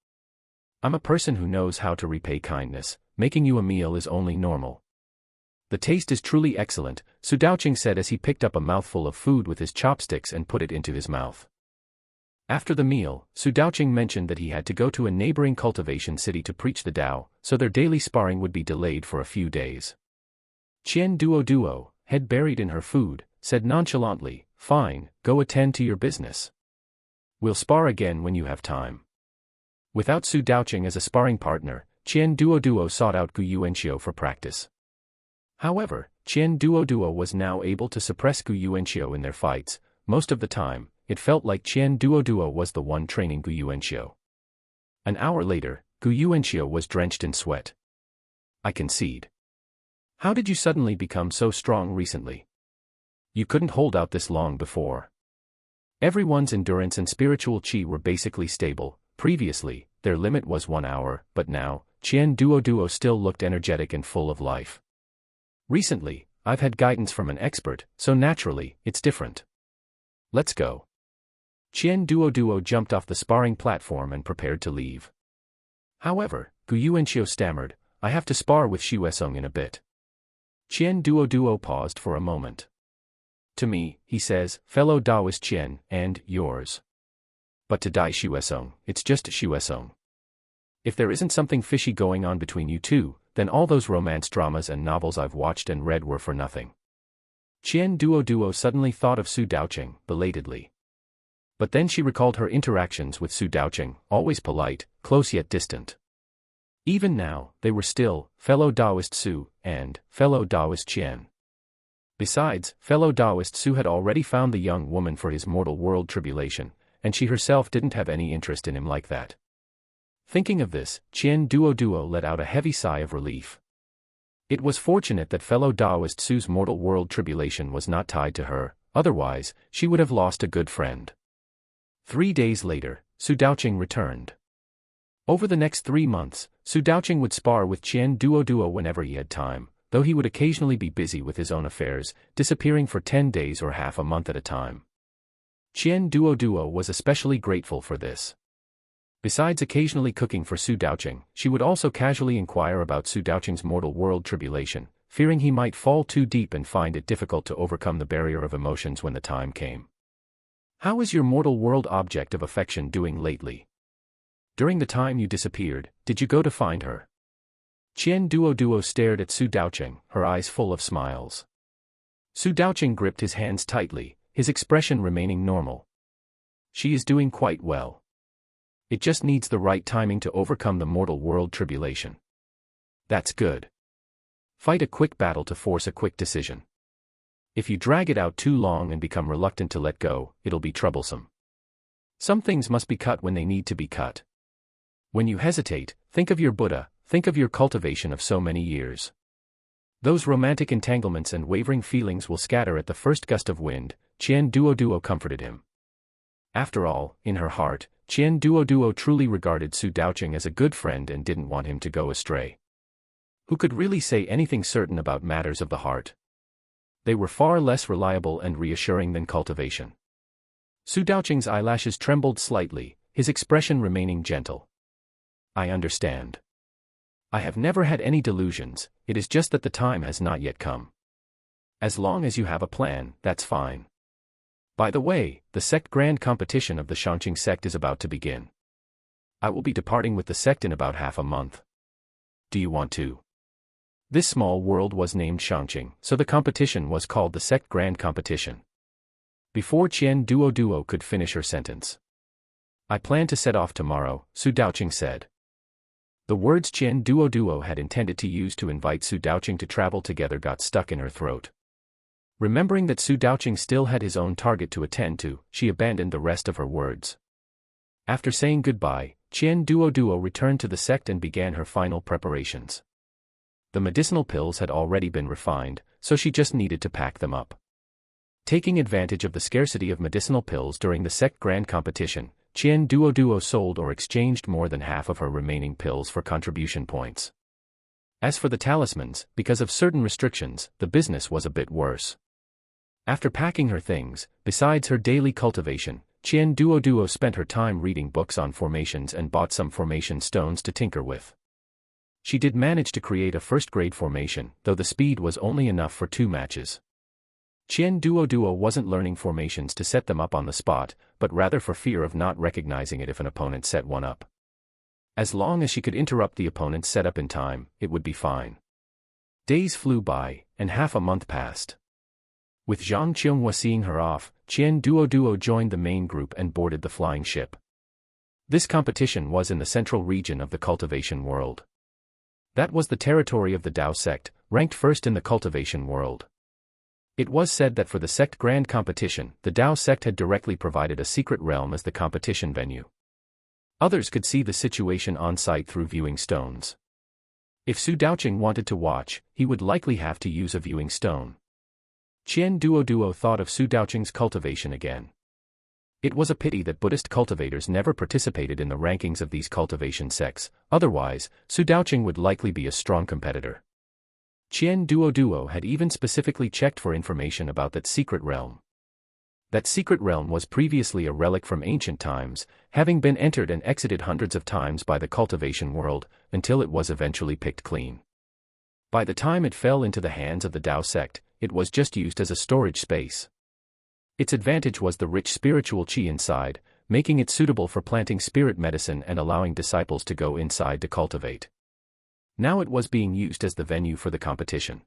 I'm a person who knows how to repay kindness, making you a meal is only normal. The taste is truly excellent, Su Daoqing said as he picked up a mouthful of food with his chopsticks and put it into his mouth. After the meal, Su Daoqing mentioned that he had to go to a neighboring cultivation city to preach the Tao, so their daily sparring would be delayed for a few days. Qian Duoduo, head buried in her food, said nonchalantly, fine, go attend to your business. We'll spar again when you have time. Without Su Daoqing as a sparring partner, Qian Duoduo sought out Gu Yuanxiu for practice. However, Qian Duoduo was now able to suppress Gu Yuanxiu in their fights. Most of the time, it felt like Qian Duoduo was the one training Gu Yuanxiu. An hour later, Gu Yuanxiu was drenched in sweat. I concede. How did you suddenly become so strong recently? You couldn't hold out this long before. Everyone's endurance and spiritual qi were basically stable. Previously, their limit was 1 hour, but now, Qian Duoduo still looked energetic and full of life. Recently, I've had guidance from an expert, so naturally, it's different. Let's go. Qian Duoduo jumped off the sparring platform and prepared to leave. However, Gu Yuanxiu stammered, I have to spar with Xuesong in a bit. Qian Duoduo paused for a moment. To me, he says, fellow Taoist Qian, and yours. But to Dai Xuesong, it's just Xuesong. If there isn't something fishy going on between you two, then all those romance dramas and novels I've watched and read were for nothing. Qian Duoduo suddenly thought of Su Daoqing, belatedly. But then she recalled her interactions with Su Daoqing, always polite, close yet distant. Even now, they were still, fellow Taoist Su, and, fellow Taoist Qian. Besides, fellow Taoist Su had already found the young woman for his mortal world tribulation, and she herself didn't have any interest in him like that. Thinking of this, Qian Duoduo let out a heavy sigh of relief. It was fortunate that fellow Taoist Su's mortal world tribulation was not tied to her, otherwise, she would have lost a good friend. 3 days later, Su Daoqing returned. Over the next 3 months, Su Daoqing would spar with Qian Duoduo whenever he had time, though he would occasionally be busy with his own affairs, disappearing for 10 days or half a month at a time. Qian Duoduo was especially grateful for this. Besides occasionally cooking for Su Daoqing, she would also casually inquire about Su Daoqing's mortal world tribulation, fearing he might fall too deep and find it difficult to overcome the barrier of emotions when the time came. How is your mortal world object of affection doing lately? During the time you disappeared, did you go to find her? Qian Duoduo stared at Su Daoqing, her eyes full of smiles. Su Daoqing gripped his hands tightly, his expression remaining normal. She is doing quite well. It just needs the right timing to overcome the mortal world tribulation. That's good. Fight a quick battle to force a quick decision. If you drag it out too long and become reluctant to let go, it'll be troublesome. Some things must be cut when they need to be cut. When you hesitate, think of your Buddha, think of your cultivation of so many years. Those romantic entanglements and wavering feelings will scatter at the first gust of wind, Qian Duoduo comforted him. After all, in her heart, Qian Duoduo truly regarded Su Daoqing as a good friend and didn't want him to go astray. Who could really say anything certain about matters of the heart? They were far less reliable and reassuring than cultivation. Su Daoqing's eyelashes trembled slightly, his expression remaining gentle. I understand. I have never had any delusions, it is just that the time has not yet come. As long as you have a plan, that's fine. By the way, the sect grand competition of the Shangqing sect is about to begin. I will be departing with the sect in about half a month. Do you want to? This small world was named Shangqing, so the competition was called the sect grand competition. Before Qian Duoduo could finish her sentence. I plan to set off tomorrow, Su Daoqing said. The words Qian Duoduo had intended to use to invite Su Daoqing to travel together got stuck in her throat. Remembering that Su Daoqing still had his own target to attend to, she abandoned the rest of her words. After saying goodbye, Qian Duoduo returned to the sect and began her final preparations. The medicinal pills had already been refined, so she just needed to pack them up. Taking advantage of the scarcity of medicinal pills during the sect grand competition, Qian Duoduo sold or exchanged more than half of her remaining pills for contribution points. As for the talismans, because of certain restrictions, the business was a bit worse. After packing her things, besides her daily cultivation, Qian Duoduo spent her time reading books on formations and bought some formation stones to tinker with. She did manage to create a first-grade formation, though the speed was only enough for 2 matches. Qian Duoduo wasn't learning formations to set them up on the spot, but rather for fear of not recognizing it if an opponent set one up. As long as she could interrupt the opponent's setup in time, it would be fine. Days flew by, and half a month passed. With Zhang Qianghua seeing her off, Qian Duoduo joined the main group and boarded the flying ship. This competition was in the central region of the cultivation world. That was the territory of the Dao sect, ranked first in the cultivation world. It was said that for the sect grand competition, the Dao sect had directly provided a secret realm as the competition venue. Others could see the situation on site through viewing stones. If Su Daoqing wanted to watch, he would likely have to use a viewing stone. Qian Duoduo thought of Su Daoqing's cultivation again. It was a pity that Buddhist cultivators never participated in the rankings of these cultivation sects, otherwise, Su Daoqing would likely be a strong competitor. Qian Duoduo had even specifically checked for information about that secret realm. That secret realm was previously a relic from ancient times, having been entered and exited hundreds of times by the cultivation world, until it was eventually picked clean. By the time it fell into the hands of the Dao sect, it was just used as a storage space. Its advantage was the rich spiritual qi inside, making it suitable for planting spirit medicine and allowing disciples to go inside to cultivate. Now it was being used as the venue for the competition.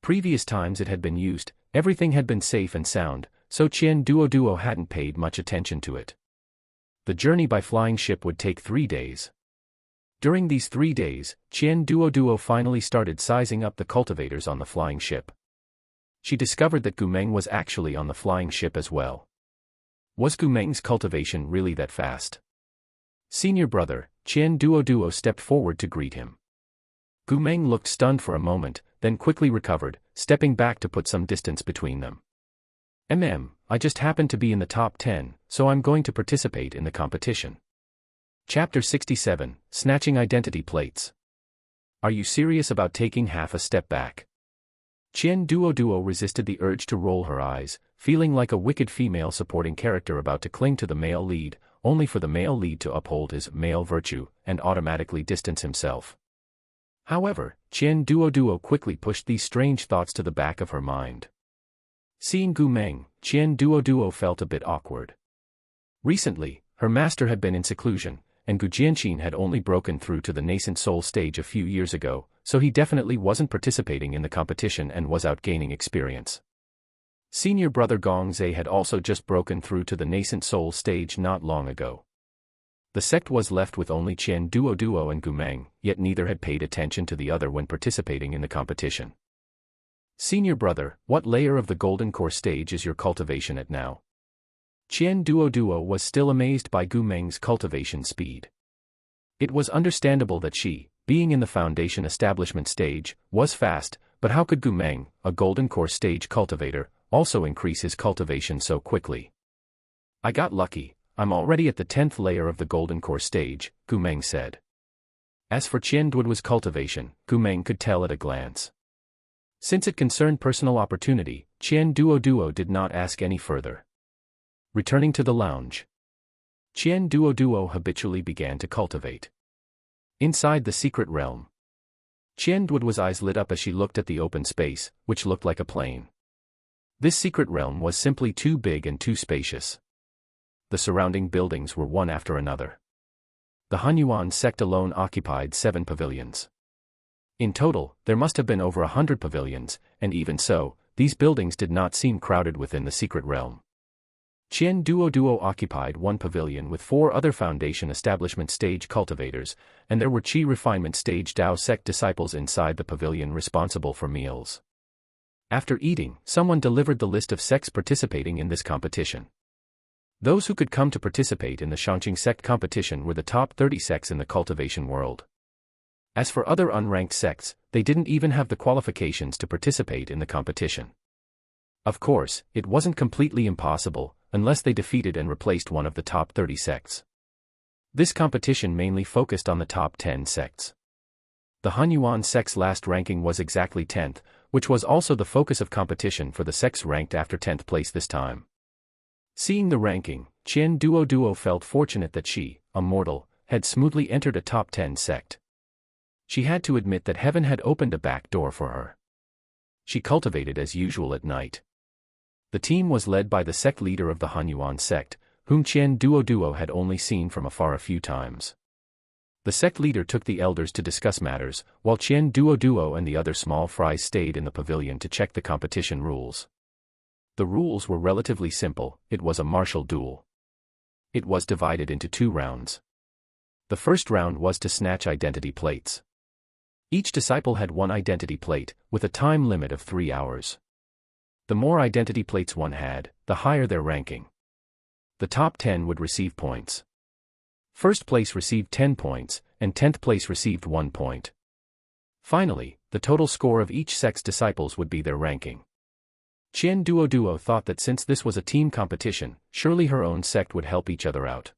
Previous times it had been used, everything had been safe and sound, so Qian Duoduo hadn't paid much attention to it. The journey by flying ship would take 3 days. During these 3 days, Qian Duoduo finally started sizing up the cultivators on the flying ship. She discovered that Gumeng was actually on the flying ship as well. Was Gumeng's cultivation really that fast? Senior brother, Qian Duoduo stepped forward to greet him. Gumeng looked stunned for a moment, then quickly recovered, stepping back to put some distance between them. I just happened to be in the top 10, so I'm going to participate in the competition. Chapter 67, Snatching Identity Plates. Are you serious about taking half a step back? Qian Duoduo resisted the urge to roll her eyes, feeling like a wicked female supporting character about to cling to the male lead, only for the male lead to uphold his male virtue and automatically distance himself. However, Qian Duoduo quickly pushed these strange thoughts to the back of her mind. Seeing Gumeng, Qian Duoduo felt a bit awkward. Recently, her master had been in seclusion, and Gu Jianqin had only broken through to the nascent soul stage a few years ago, so he definitely wasn't participating in the competition and was out gaining experience. Senior brother Gong Zhe had also just broken through to the nascent soul stage not long ago. The sect was left with only Qian Duoduo and Gumeng, yet neither had paid attention to the other when participating in the competition. Senior brother, what layer of the golden core stage is your cultivation at now? Qian Duoduo was still amazed by Gumeng's cultivation speed. It was understandable that she, being in the foundation establishment stage, was fast, but how could Gumeng, a golden core stage cultivator, also increase his cultivation so quickly? I got lucky, I'm already at the 10th layer of the golden core stage, Gumeng said. As for Qian Duoduo's cultivation, Gumeng could tell at a glance. Since it concerned personal opportunity, Qian Duoduo did not ask any further. Returning to the lounge, Qian Duoduo habitually began to cultivate. Inside the secret realm, Qian Duoduo's eyes lit up as she looked at the open space, which looked like a plain. This secret realm was simply too big and too spacious. The surrounding buildings were one after another. The Hanyuan sect alone occupied 7 pavilions. In total, there must have been over 100 pavilions, and even so, these buildings did not seem crowded within the secret realm. Qian Duoduo occupied 1 pavilion with 4 other foundation establishment stage cultivators, and there were Qi refinement stage Dao sect disciples inside the pavilion responsible for meals. After eating, someone delivered the list of sects participating in this competition. Those who could come to participate in the Shangqing sect competition were the top 30 sects in the cultivation world. As for other unranked sects, they didn't even have the qualifications to participate in the competition. Of course, it wasn't completely impossible, unless they defeated and replaced one of the top 30 sects. This competition mainly focused on the top 10 sects. The Hanyuan sect's last ranking was exactly 10th, which was also the focus of competition for the sects ranked after 10th place this time. Seeing the ranking, Qian Duoduo felt fortunate that she, Immortal, had smoothly entered a top 10 sect. She had to admit that heaven had opened a back door for her. She cultivated as usual at night. The team was led by the sect leader of the Hanyuan sect, whom Qian Duoduo had only seen from afar a few times. The sect leader took the elders to discuss matters, while Qian Duoduo and the other small fries stayed in the pavilion to check the competition rules. The rules were relatively simple. It was a martial duel. It was divided into 2 rounds. The first round was to snatch identity plates. Each disciple had 1 identity plate, with a time limit of 3 hours. The more identity plates one had, the higher their ranking. The top 10 would receive points. First place received 10 points, and 10th place received 1 point. Finally, the total score of each sect's disciples would be their ranking. Qian Duoduo thought that since this was a team competition, surely her own sect would help each other out.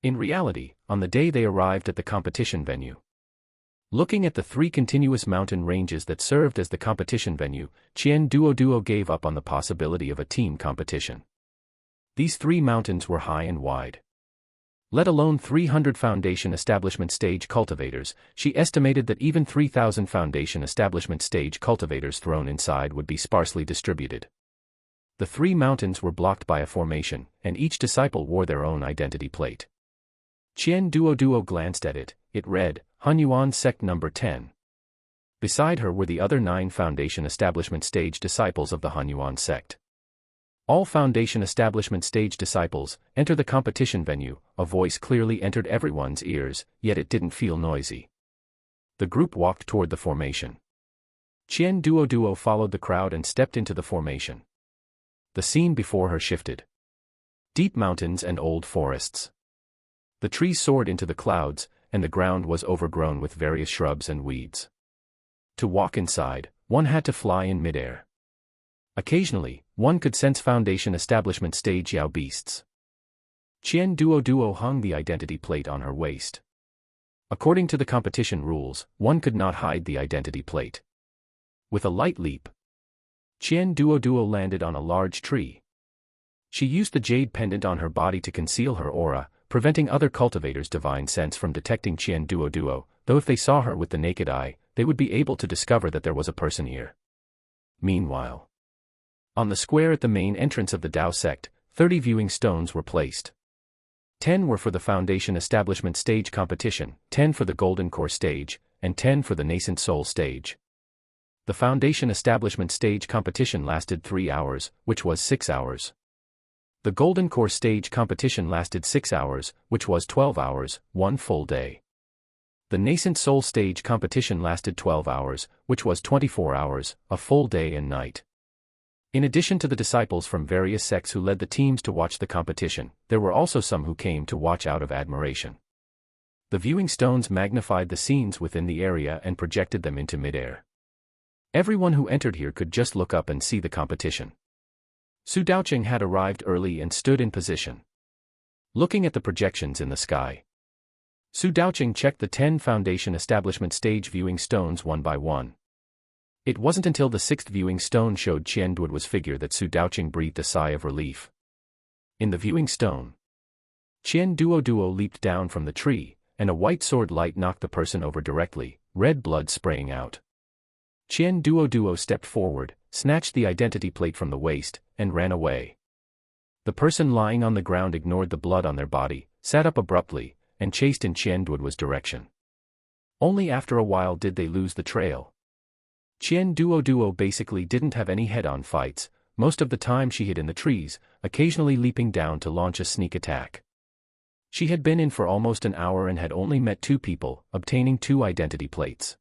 In reality, on the day they arrived at the competition venue, looking at the 3 continuous mountain ranges that served as the competition venue, Qian Duoduo gave up on the possibility of a team competition. These 3 mountains were high and wide. Let alone 300 foundation establishment stage cultivators, she estimated that even 3,000 foundation establishment stage cultivators thrown inside would be sparsely distributed. The 3 mountains were blocked by a formation, and each disciple wore their own identity plate. Qian Duoduo glanced at it. It read, Hanyuan Sect Number 10. Beside her were the other 9 foundation establishment stage disciples of the Hanyuan sect. All foundation establishment stage disciples, enter the competition venue. A voice clearly entered everyone's ears, yet it didn't feel noisy. The group walked toward the formation. Qian Duoduo followed the crowd and stepped into the formation. The scene before her shifted. Deep mountains and old forests. The trees soared into the clouds, and the ground was overgrown with various shrubs and weeds. To walk inside, one had to fly in midair. Occasionally, one could sense foundation establishment stage Yao beasts. Qian Duoduo hung the identity plate on her waist. According to the competition rules, one could not hide the identity plate. With a light leap, Qian Duoduo landed on a large tree. She used the jade pendant on her body to conceal her aura, preventing other cultivators' divine sense from detecting Qian Duoduo, though if they saw her with the naked eye, they would be able to discover that there was a person here. Meanwhile, on the square at the main entrance of the Dao sect, 30 viewing stones were placed. 10 were for the foundation establishment stage competition, 10 for the golden core stage, and 10 for the nascent soul stage. The foundation establishment stage competition lasted 3 hours, which was 6 hours. The Golden Core stage competition lasted 6 hours, which was 12 hours, 1 full day. The Nascent Soul stage competition lasted 12 hours, which was 24 hours, a full day and night. In addition to the disciples from various sects who led the teams to watch the competition, there were also some who came to watch out of admiration. The viewing stones magnified the scenes within the area and projected them into midair. Everyone who entered here could just look up and see the competition. Su Daoqing had arrived early and stood in position, looking at the projections in the sky. Su Daoqing checked the 10 Foundation Establishment stage viewing stones one by one. It wasn't until the 6th viewing stone showed Qian Duoduo's figure that Su Daoqing breathed a sigh of relief. In the viewing stone, Qian Duoduo leaped down from the tree, and a white sword light knocked the person over directly, red blood spraying out. Qian Duoduo stepped forward, snatched the identity plate from the waist, and ran away. The person lying on the ground ignored the blood on their body, sat up abruptly, and chased in Qian Duoduo's direction. Only after a while did they lose the trail. Qian Duoduo basically didn't have any head-on fights. Most of the time she hid in the trees, occasionally leaping down to launch a sneak attack. She had been in for almost an hour and had only met 2 people, obtaining 2 identity plates.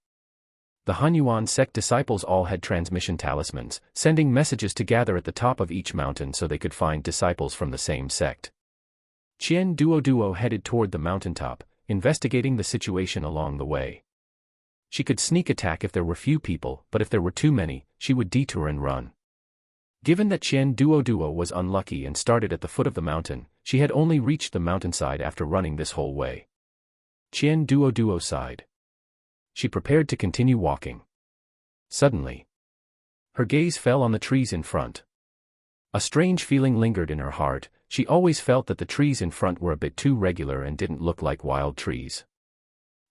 The Hanyuan sect disciples all had transmission talismans, sending messages to gather at the top of each mountain so they could find disciples from the same sect. Qian Duoduo headed toward the mountaintop, investigating the situation along the way. She could sneak attack if there were few people, but if there were too many, she would detour and run. Given that Qian Duoduo was unlucky and started at the foot of the mountain, she had only reached the mountainside after running this whole way. Qian Duoduo sighed. She prepared to continue walking. Suddenly, her gaze fell on the trees in front. A strange feeling lingered in her heart. She always felt that the trees in front were a bit too regular and didn't look like wild trees.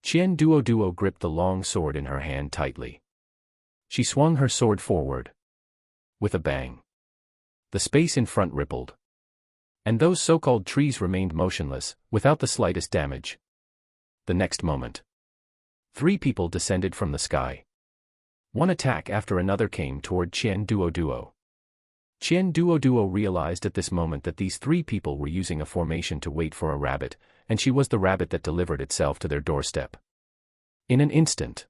Qian Duoduo gripped the long sword in her hand tightly. She swung her sword forward. With a bang, the space in front rippled. And those so-called trees remained motionless, without the slightest damage. The next moment, 3 people descended from the sky. One attack after another came toward Qian Duoduo. Qian Duoduo realized at this moment that these 3 people were using a formation to wait for a rabbit, and she was the rabbit that delivered itself to their doorstep. In an instant,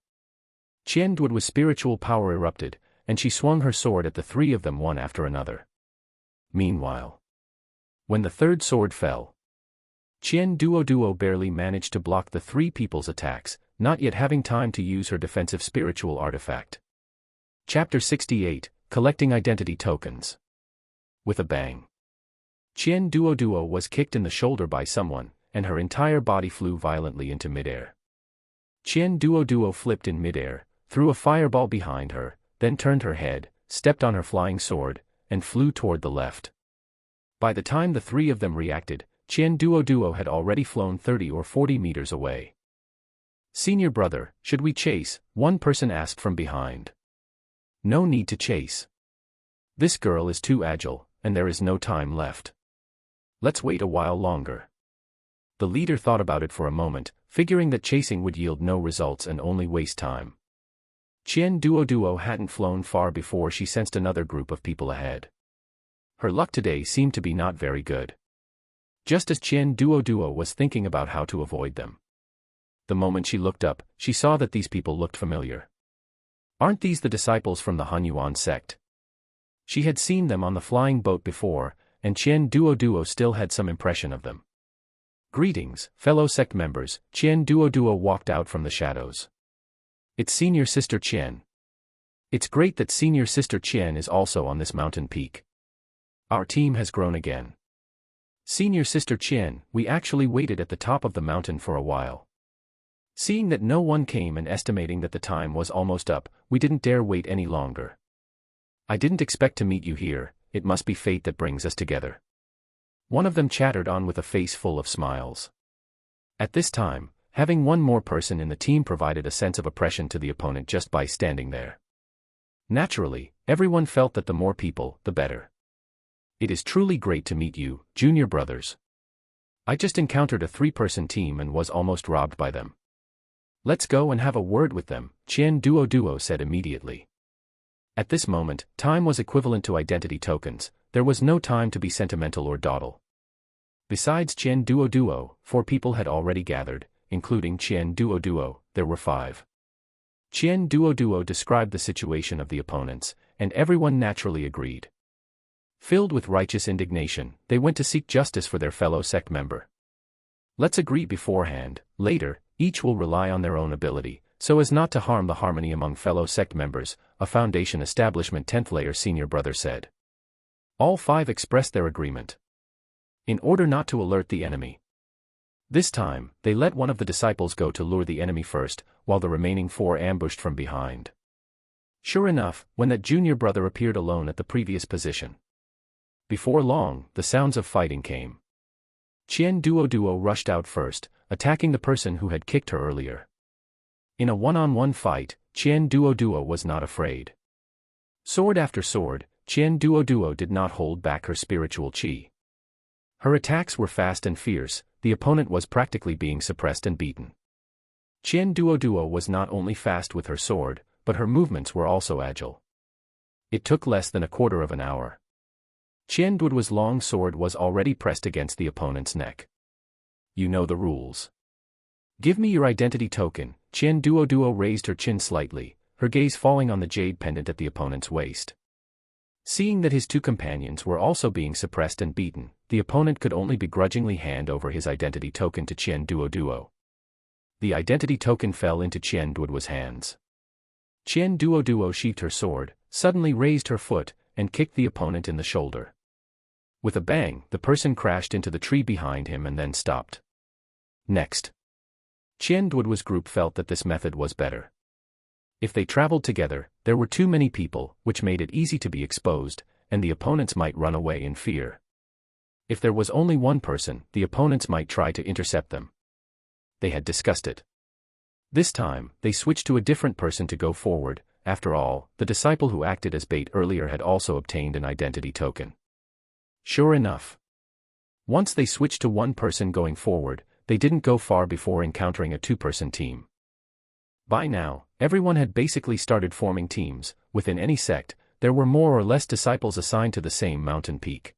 Qian Duoduo's spiritual power erupted, and she swung her sword at the 3 of them one after another. Meanwhile, when the 3rd sword fell, Qian Duoduo barely managed to block the 3 people's attacks, not yet having time to use her defensive spiritual artifact. Chapter 68, Collecting Identity Tokens. With a bang, Qian Duoduo was kicked in the shoulder by someone, and her entire body flew violently into midair. Qian Duoduo flipped in midair, threw a fireball behind her, then turned her head, stepped on her flying sword, and flew toward the left. By the time the 3 of them reacted, Qian Duoduo had already flown 30 or 40 meters away. "Senior brother, should we chase?" one person asked from behind. "No need to chase. This girl is too agile, and there is no time left. Let's wait a while longer." The leader thought about it for a moment, figuring that chasing would yield no results and only waste time. Qian Duoduo hadn't flown far before she sensed another group of people ahead. Her luck today seemed to be not very good. Just as Qian Duoduo was thinking about how to avoid them, the moment she looked up, she saw that these people looked familiar. Aren't these the disciples from the Hanyuan sect? She had seen them on the flying boat before, and Qian Duoduo still had some impression of them. "Greetings, fellow sect members," Qian Duoduo walked out from the shadows. "It's Senior Sister Qian. It's great that Senior Sister Qian is also on this mountain peak. Our team has grown again. Senior Sister Qian, we actually waited at the top of the mountain for a while. Seeing that no one came and estimating that the time was almost up, we didn't dare wait any longer. I didn't expect to meet you here, it must be fate that brings us together." One of them chattered on with a face full of smiles. At this time, having one more person in the team provided a sense of oppression to the opponent just by standing there. Naturally, everyone felt that the more people, the better. "It is truly great to meet you, junior brothers. I just encountered a 3-person team and was almost robbed by them. Let's go and have a word with them," Qian Duoduo said immediately. At this moment, time was equivalent to identity tokens, there was no time to be sentimental or dawdle. Besides Qian Duoduo, 4 people had already gathered, including Qian Duoduo, there were 5. Qian Duoduo described the situation of the opponents, and everyone naturally agreed. Filled with righteous indignation, they went to seek justice for their fellow sect member. Let's agree beforehand, later, each will rely on their own ability, so as not to harm the harmony among fellow sect members, a Foundation establishment 10th layer senior brother said. All 5 expressed their agreement. In order not to alert the enemy. This time, they let one of the disciples go to lure the enemy first, while the remaining 4 ambushed from behind. Sure enough, when that junior brother appeared alone at the previous position. Before long, the sounds of fighting came. Qian Duoduo rushed out first, attacking the person who had kicked her earlier. In a one-on-one fight, Qian Duoduo was not afraid. Sword after sword, Qian Duoduo did not hold back her spiritual qi. Her attacks were fast and fierce, the opponent was practically being suppressed and beaten. Qian Duoduo was not only fast with her sword, but her movements were also agile. It took less than a quarter of an hour. Qian Duoduo's long sword was already pressed against the opponent's neck. You know the rules. Give me your identity token. Qian Duoduo raised her chin slightly, her gaze falling on the jade pendant at the opponent's waist. Seeing that his 2 companions were also being suppressed and beaten, the opponent could only begrudgingly hand over his identity token to Qian Duoduo. The identity token fell into Qian Duoduo's hands. Qian Duoduo sheathed her sword, suddenly raised her foot, and kicked the opponent in the shoulder. With a bang, the person crashed into the tree behind him and then stopped. Next. Qian Duoduo's group felt that this method was better. If they traveled together, there were too many people, which made it easy to be exposed, and the opponents might run away in fear. If there was only one person, the opponents might try to intercept them. They had discussed it. This time, they switched to a different person to go forward. After all, the disciple who acted as bait earlier had also obtained an identity token. Sure enough. Once they switched to one person going forward, they didn't go far before encountering a 2-person team. By now, everyone had basically started forming teams. Within any sect, there were more or less disciples assigned to the same mountain peak.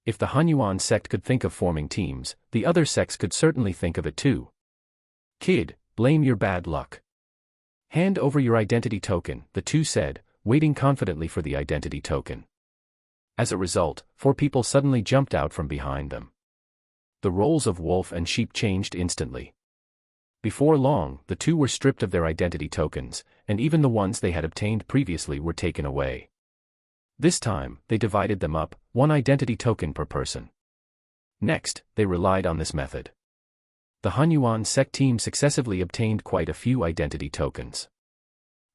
If the Hunyuan sect could think of forming teams, the other sects could certainly think of it too. Kid, blame your bad luck. Hand over your identity token, the 2 said, waiting confidently for the identity token. As a result, 4 people suddenly jumped out from behind them. The roles of wolf and sheep changed instantly. Before long, the 2 were stripped of their identity tokens, and even the ones they had obtained previously were taken away. This time, they divided them up, 1 identity token per person. Next, they relied on this method. The Hunyuan sect team successively obtained quite a few identity tokens.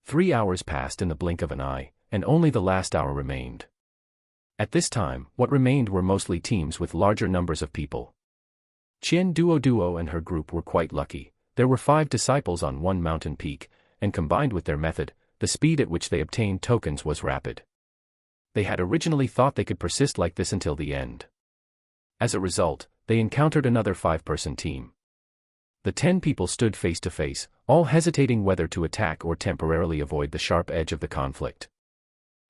3 hours passed in the blink of an eye, and only the last hour remained. At this time, what remained were mostly teams with larger numbers of people. Qian Duoduo and her group were quite lucky. There were 5 disciples on one mountain peak, and combined with their method, the speed at which they obtained tokens was rapid. They had originally thought they could persist like this until the end. As a result, they encountered another 5-person team. The 10 people stood face to face, all hesitating whether to attack or temporarily avoid the sharp edge of the conflict.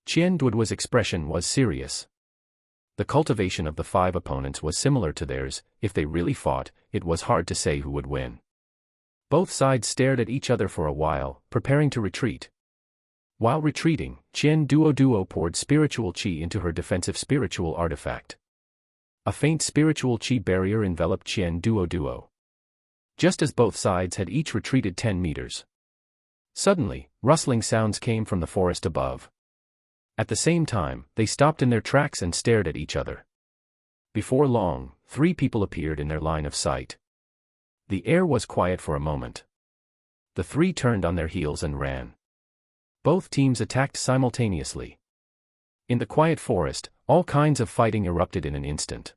Qian Duoduo's expression was serious. The cultivation of the 5 opponents was similar to theirs. If they really fought, it was hard to say who would win. Both sides stared at each other for a while, preparing to retreat. While retreating, Qian Duoduo poured spiritual qi into her defensive spiritual artifact. A faint spiritual qi barrier enveloped Qian Duoduo. Just as both sides had each retreated 10 meters. Suddenly, rustling sounds came from the forest above. At the same time, they stopped in their tracks and stared at each other. Before long, 3 people appeared in their line of sight. The air was quiet for a moment. The 3 turned on their heels and ran. Both teams attacked simultaneously. In the quiet forest, all kinds of fighting erupted in an instant.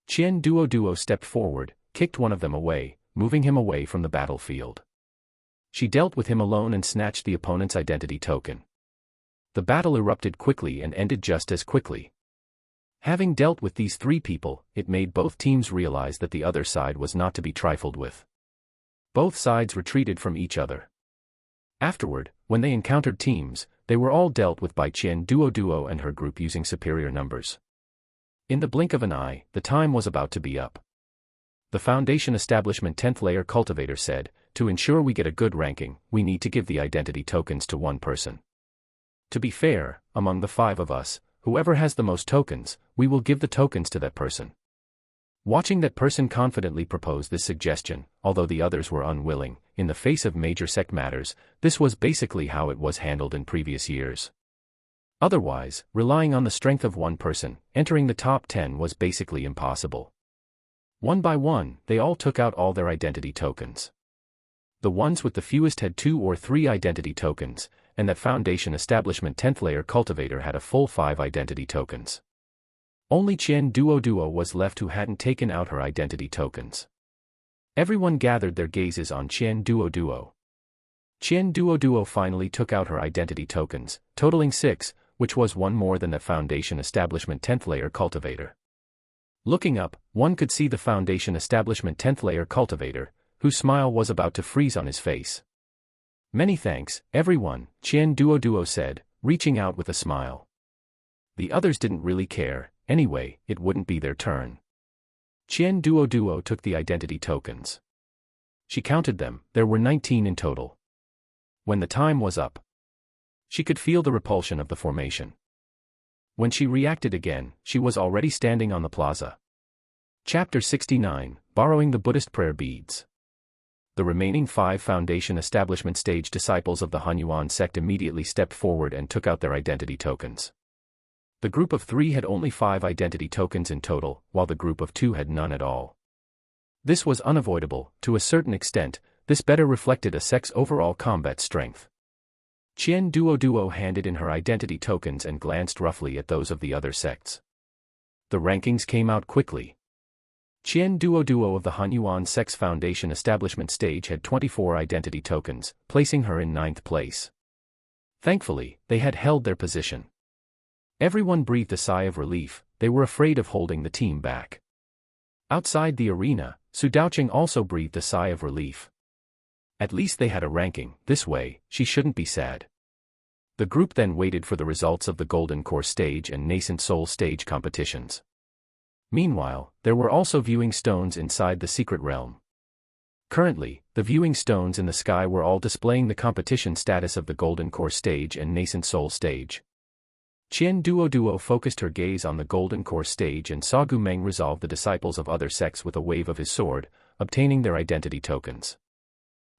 Qian Duoduo stepped forward, kicked one of them away, moving him away from the battlefield. She dealt with him alone and snatched the opponent's identity token. The battle erupted quickly and ended just as quickly. Having dealt with these 3 people, it made both teams realize that the other side was not to be trifled with. Both sides retreated from each other. Afterward, When they encountered teams, they were all dealt with by Qian Duoduo and her group using superior numbers. In the blink of an eye, the time was about to be up. The Foundation Establishment 10th Layer Cultivator said, "To ensure we get a good ranking, we need to give the identity tokens to one person. To be fair, among the 5 of us, whoever has the most tokens, we will give the tokens to that person." Watching that person confidently propose this suggestion, although the others were unwilling, in the face of major sect matters, this was basically how it was handled in previous years. Otherwise, relying on the strength of one person, entering the top 10 was basically impossible. One by one, they all took out all their identity tokens. The ones with the fewest had 2 or 3 identity tokens, and that Foundation Establishment 10th Layer Cultivator had a full 5 identity tokens. Only Qian Duoduo was left who hadn't taken out her identity tokens. Everyone gathered their gazes on Qian Duoduo. Qian Duoduo finally took out her identity tokens, totaling 6, which was 1 more than the Foundation Establishment 10th Layer Cultivator. Looking up, one could see the Foundation Establishment 10th Layer Cultivator, whose smile was about to freeze on his face. "Many thanks, everyone," Qian Duoduo said, reaching out with a smile. The others didn't really care. Anyway, it wouldn't be their turn. Qian Duoduo took the identity tokens. She counted them, there were 19 in total. When the time was up, she could feel the repulsion of the formation. When she reacted again, she was already standing on the plaza. Chapter 69, Borrowing the Buddhist Prayer Beads. The remaining 5 Foundation Establishment stage disciples of the Hanyuan sect immediately stepped forward and took out their identity tokens. The group of 3 had only 5 identity tokens in total, while the group of 2 had none at all. This was unavoidable. To a certain extent, this better reflected a sect's overall combat strength. Qian Duoduo handed in her identity tokens and glanced roughly at those of the other sects. The rankings came out quickly. Qian Duoduo of the Hanyuan sect's Foundation Establishment stage had 24 identity tokens, placing her in 9th place. Thankfully, they had held their position. Everyone breathed a sigh of relief. They were afraid of holding the team back. Outside the arena, Su Daoqing also breathed a sigh of relief. At least they had a ranking. This way, she shouldn't be sad. The group then waited for the results of the Golden Core stage and Nascent Soul stage competitions. Meanwhile, there were also viewing stones inside the secret realm. Currently, the viewing stones in the sky were all displaying the competition status of the Golden Core stage and Nascent Soul stage. Qian Duoduo focused her gaze on the Golden Core stage and saw Gu Meng resolve the disciples of other sects with a wave of his sword, obtaining their identity tokens.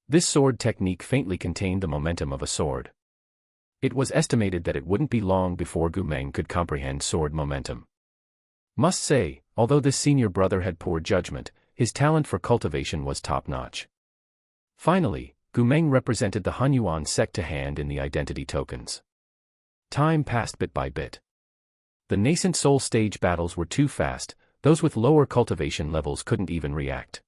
This sword technique faintly contained the momentum of a sword. It was estimated that it wouldn't be long before Gu Meng could comprehend sword momentum. Must say, although this senior brother had poor judgment, his talent for cultivation was top-notch. Finally, Gu Meng represented the Hanyuan sect to hand in the identity tokens. Time passed bit by bit. The Nascent Soul stage battles were too fast, those with lower cultivation levels couldn't even react.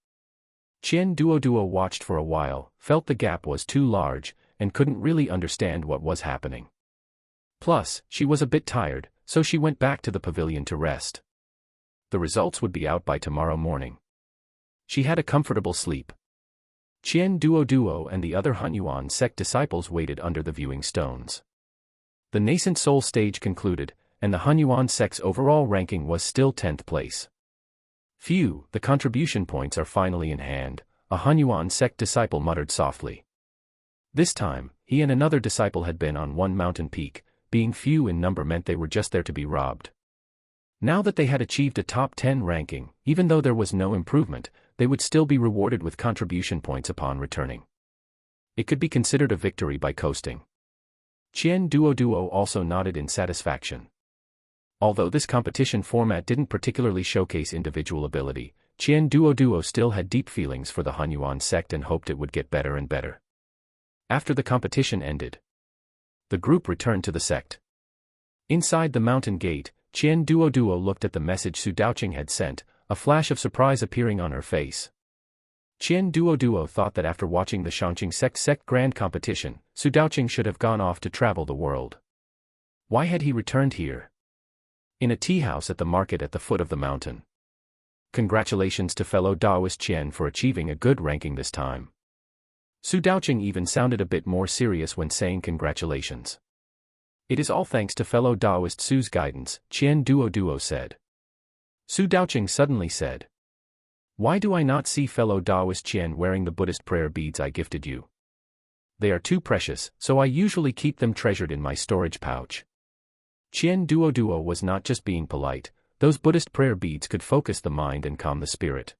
Qian Duoduo watched for a while, felt the gap was too large, and couldn't really understand what was happening. Plus, she was a bit tired, so she went back to the pavilion to rest. The results would be out by tomorrow morning. She had a comfortable sleep. Qian Duoduo and the other Hanyuan sect disciples waited under the viewing stones. The Nascent Soul stage concluded, and the Hanyuan sect's overall ranking was still 10th place. "Phew, the contribution points are finally in hand," a Hanyuan sect disciple muttered softly. This time, he and another disciple had been on one mountain peak. Being few in number meant they were just there to be robbed. Now that they had achieved a top 10 ranking, even though there was no improvement, they would still be rewarded with contribution points upon returning. It could be considered a victory by coasting. Qian Duoduo also nodded in satisfaction. Although this competition format didn't particularly showcase individual ability, Qian Duoduo still had deep feelings for the Hanyuan sect and hoped it would get better and better. After the competition ended, the group returned to the sect. Inside the mountain gate, Qian Duoduo looked at the message Su Daoqing had sent, a flash of surprise appearing on her face. Qian Duoduo thought that after watching the Shangqing sect grand competition, Su Daoqing should have gone off to travel the world. Why had he returned here? In a tea house at the market at the foot of the mountain. Congratulations to fellow Taoist Qian for achieving a good ranking this time. Su Daoqing even sounded a bit more serious when saying congratulations. It is all thanks to fellow Taoist Su's guidance, Qian Duoduo said. Su Daoqing suddenly said. Why do I not see fellow Taoist Qian wearing the Buddhist prayer beads I gifted you? They are too precious, so I usually keep them treasured in my storage pouch. Qian Duoduo was not just being polite, those Buddhist prayer beads could focus the mind and calm the spirit.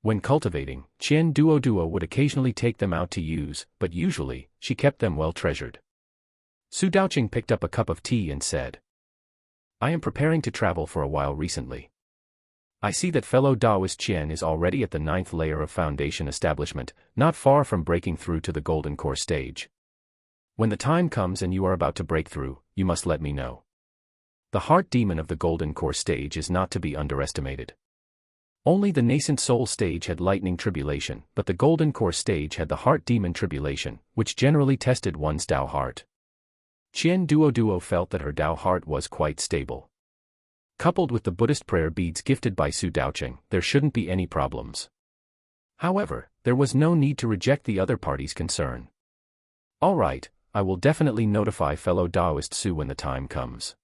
When cultivating, Qian Duoduo would occasionally take them out to use, but usually, she kept them well treasured. Su Daoqing picked up a cup of tea and said. I am preparing to travel for a while recently. I see that fellow Taoist Qian is already at the 9th layer of foundation establishment, not far from breaking through to the golden core stage. When the time comes and you are about to break through, you must let me know. The heart demon of the golden core stage is not to be underestimated. Only the nascent soul stage had lightning tribulation, but the golden core stage had the heart demon tribulation, which generally tested one's Tao heart. Qian Duoduo felt that her Tao heart was quite stable. Coupled with the Buddhist prayer beads gifted by Su Daoqing, there shouldn't be any problems. However, there was no need to reject the other party's concern. All right, I will definitely notify fellow Taoist Su when the time comes.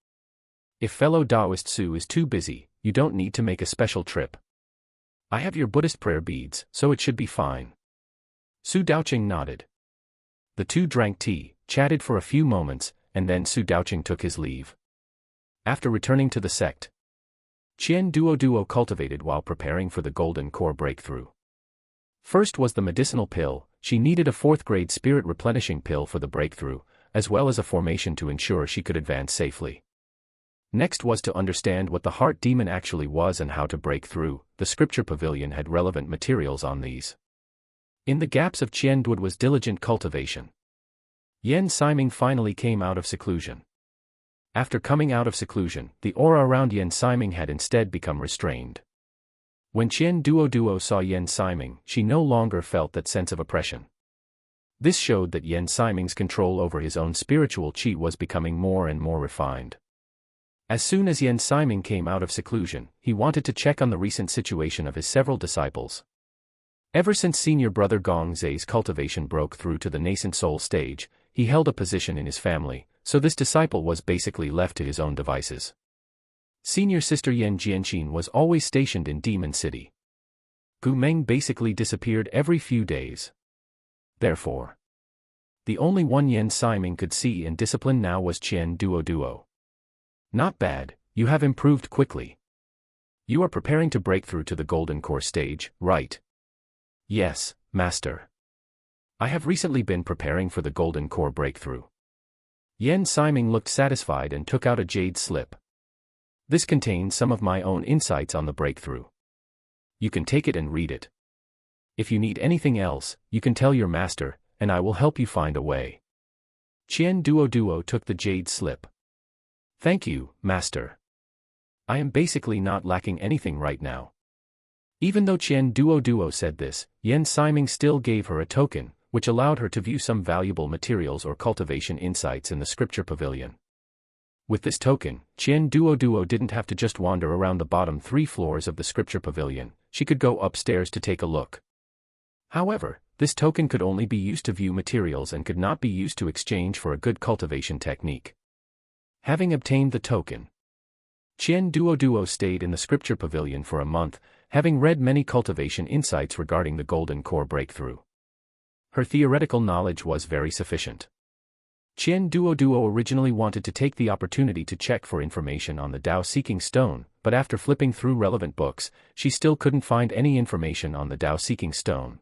If fellow Taoist Su is too busy, you don't need to make a special trip. I have your Buddhist prayer beads, so it should be fine. Su Daoqing nodded. The two drank tea, chatted for a few moments, and then Su Daoqing took his leave. After returning to the sect, Qian Duoduo cultivated while preparing for the golden core breakthrough. First was the medicinal pill. She needed a 4th-grade spirit replenishing pill for the breakthrough, as well as a formation to ensure she could advance safely. Next was to understand what the heart demon actually was and how to break through. The scripture pavilion had relevant materials on these. In the gaps of Qian Duoduo's diligent cultivation, Yen Siming finally came out of seclusion. After coming out of seclusion, the aura around Yen Siming had instead become restrained. When Qian Duoduo saw Yen Siming, she no longer felt that sense of oppression. This showed that Yen Siming's control over his own spiritual qi was becoming more and more refined. As soon as Yen Siming came out of seclusion, he wanted to check on the recent situation of his several disciples. Ever since senior brother Gong Zai's cultivation broke through to the nascent soul stage, he held a position in his family, so this disciple was basically left to his own devices. Senior sister Yen Jianqin was always stationed in Demon City. Gu Meng basically disappeared every few days. Therefore, the only one Yen Siming could see and discipline now was Qian Duoduo. Not bad, you have improved quickly. You are preparing to break through to the golden core stage, right? Yes, master. I have recently been preparing for the golden core breakthrough. Yen Siming looked satisfied and took out a jade slip. This contains some of my own insights on the breakthrough. You can take it and read it. If you need anything else, you can tell your master, and I will help you find a way. Qian Duoduo took the jade slip. Thank you, master. I am basically not lacking anything right now. Even though Qian Duoduo said this, Yen Siming still gave her a token, which allowed her to view some valuable materials or cultivation insights in the scripture pavilion. With this token, Qian Duoduo didn't have to just wander around the bottom 3 floors of the scripture pavilion, she could go upstairs to take a look. However, this token could only be used to view materials and could not be used to exchange for a good cultivation technique. Having obtained the token, Qian Duoduo stayed in the scripture pavilion for a month, having read many cultivation insights regarding the golden core breakthrough. Her theoretical knowledge was very sufficient. Qian Duoduo originally wanted to take the opportunity to check for information on the Tao-seeking stone, but after flipping through relevant books, she still couldn't find any information on the Tao-seeking stone.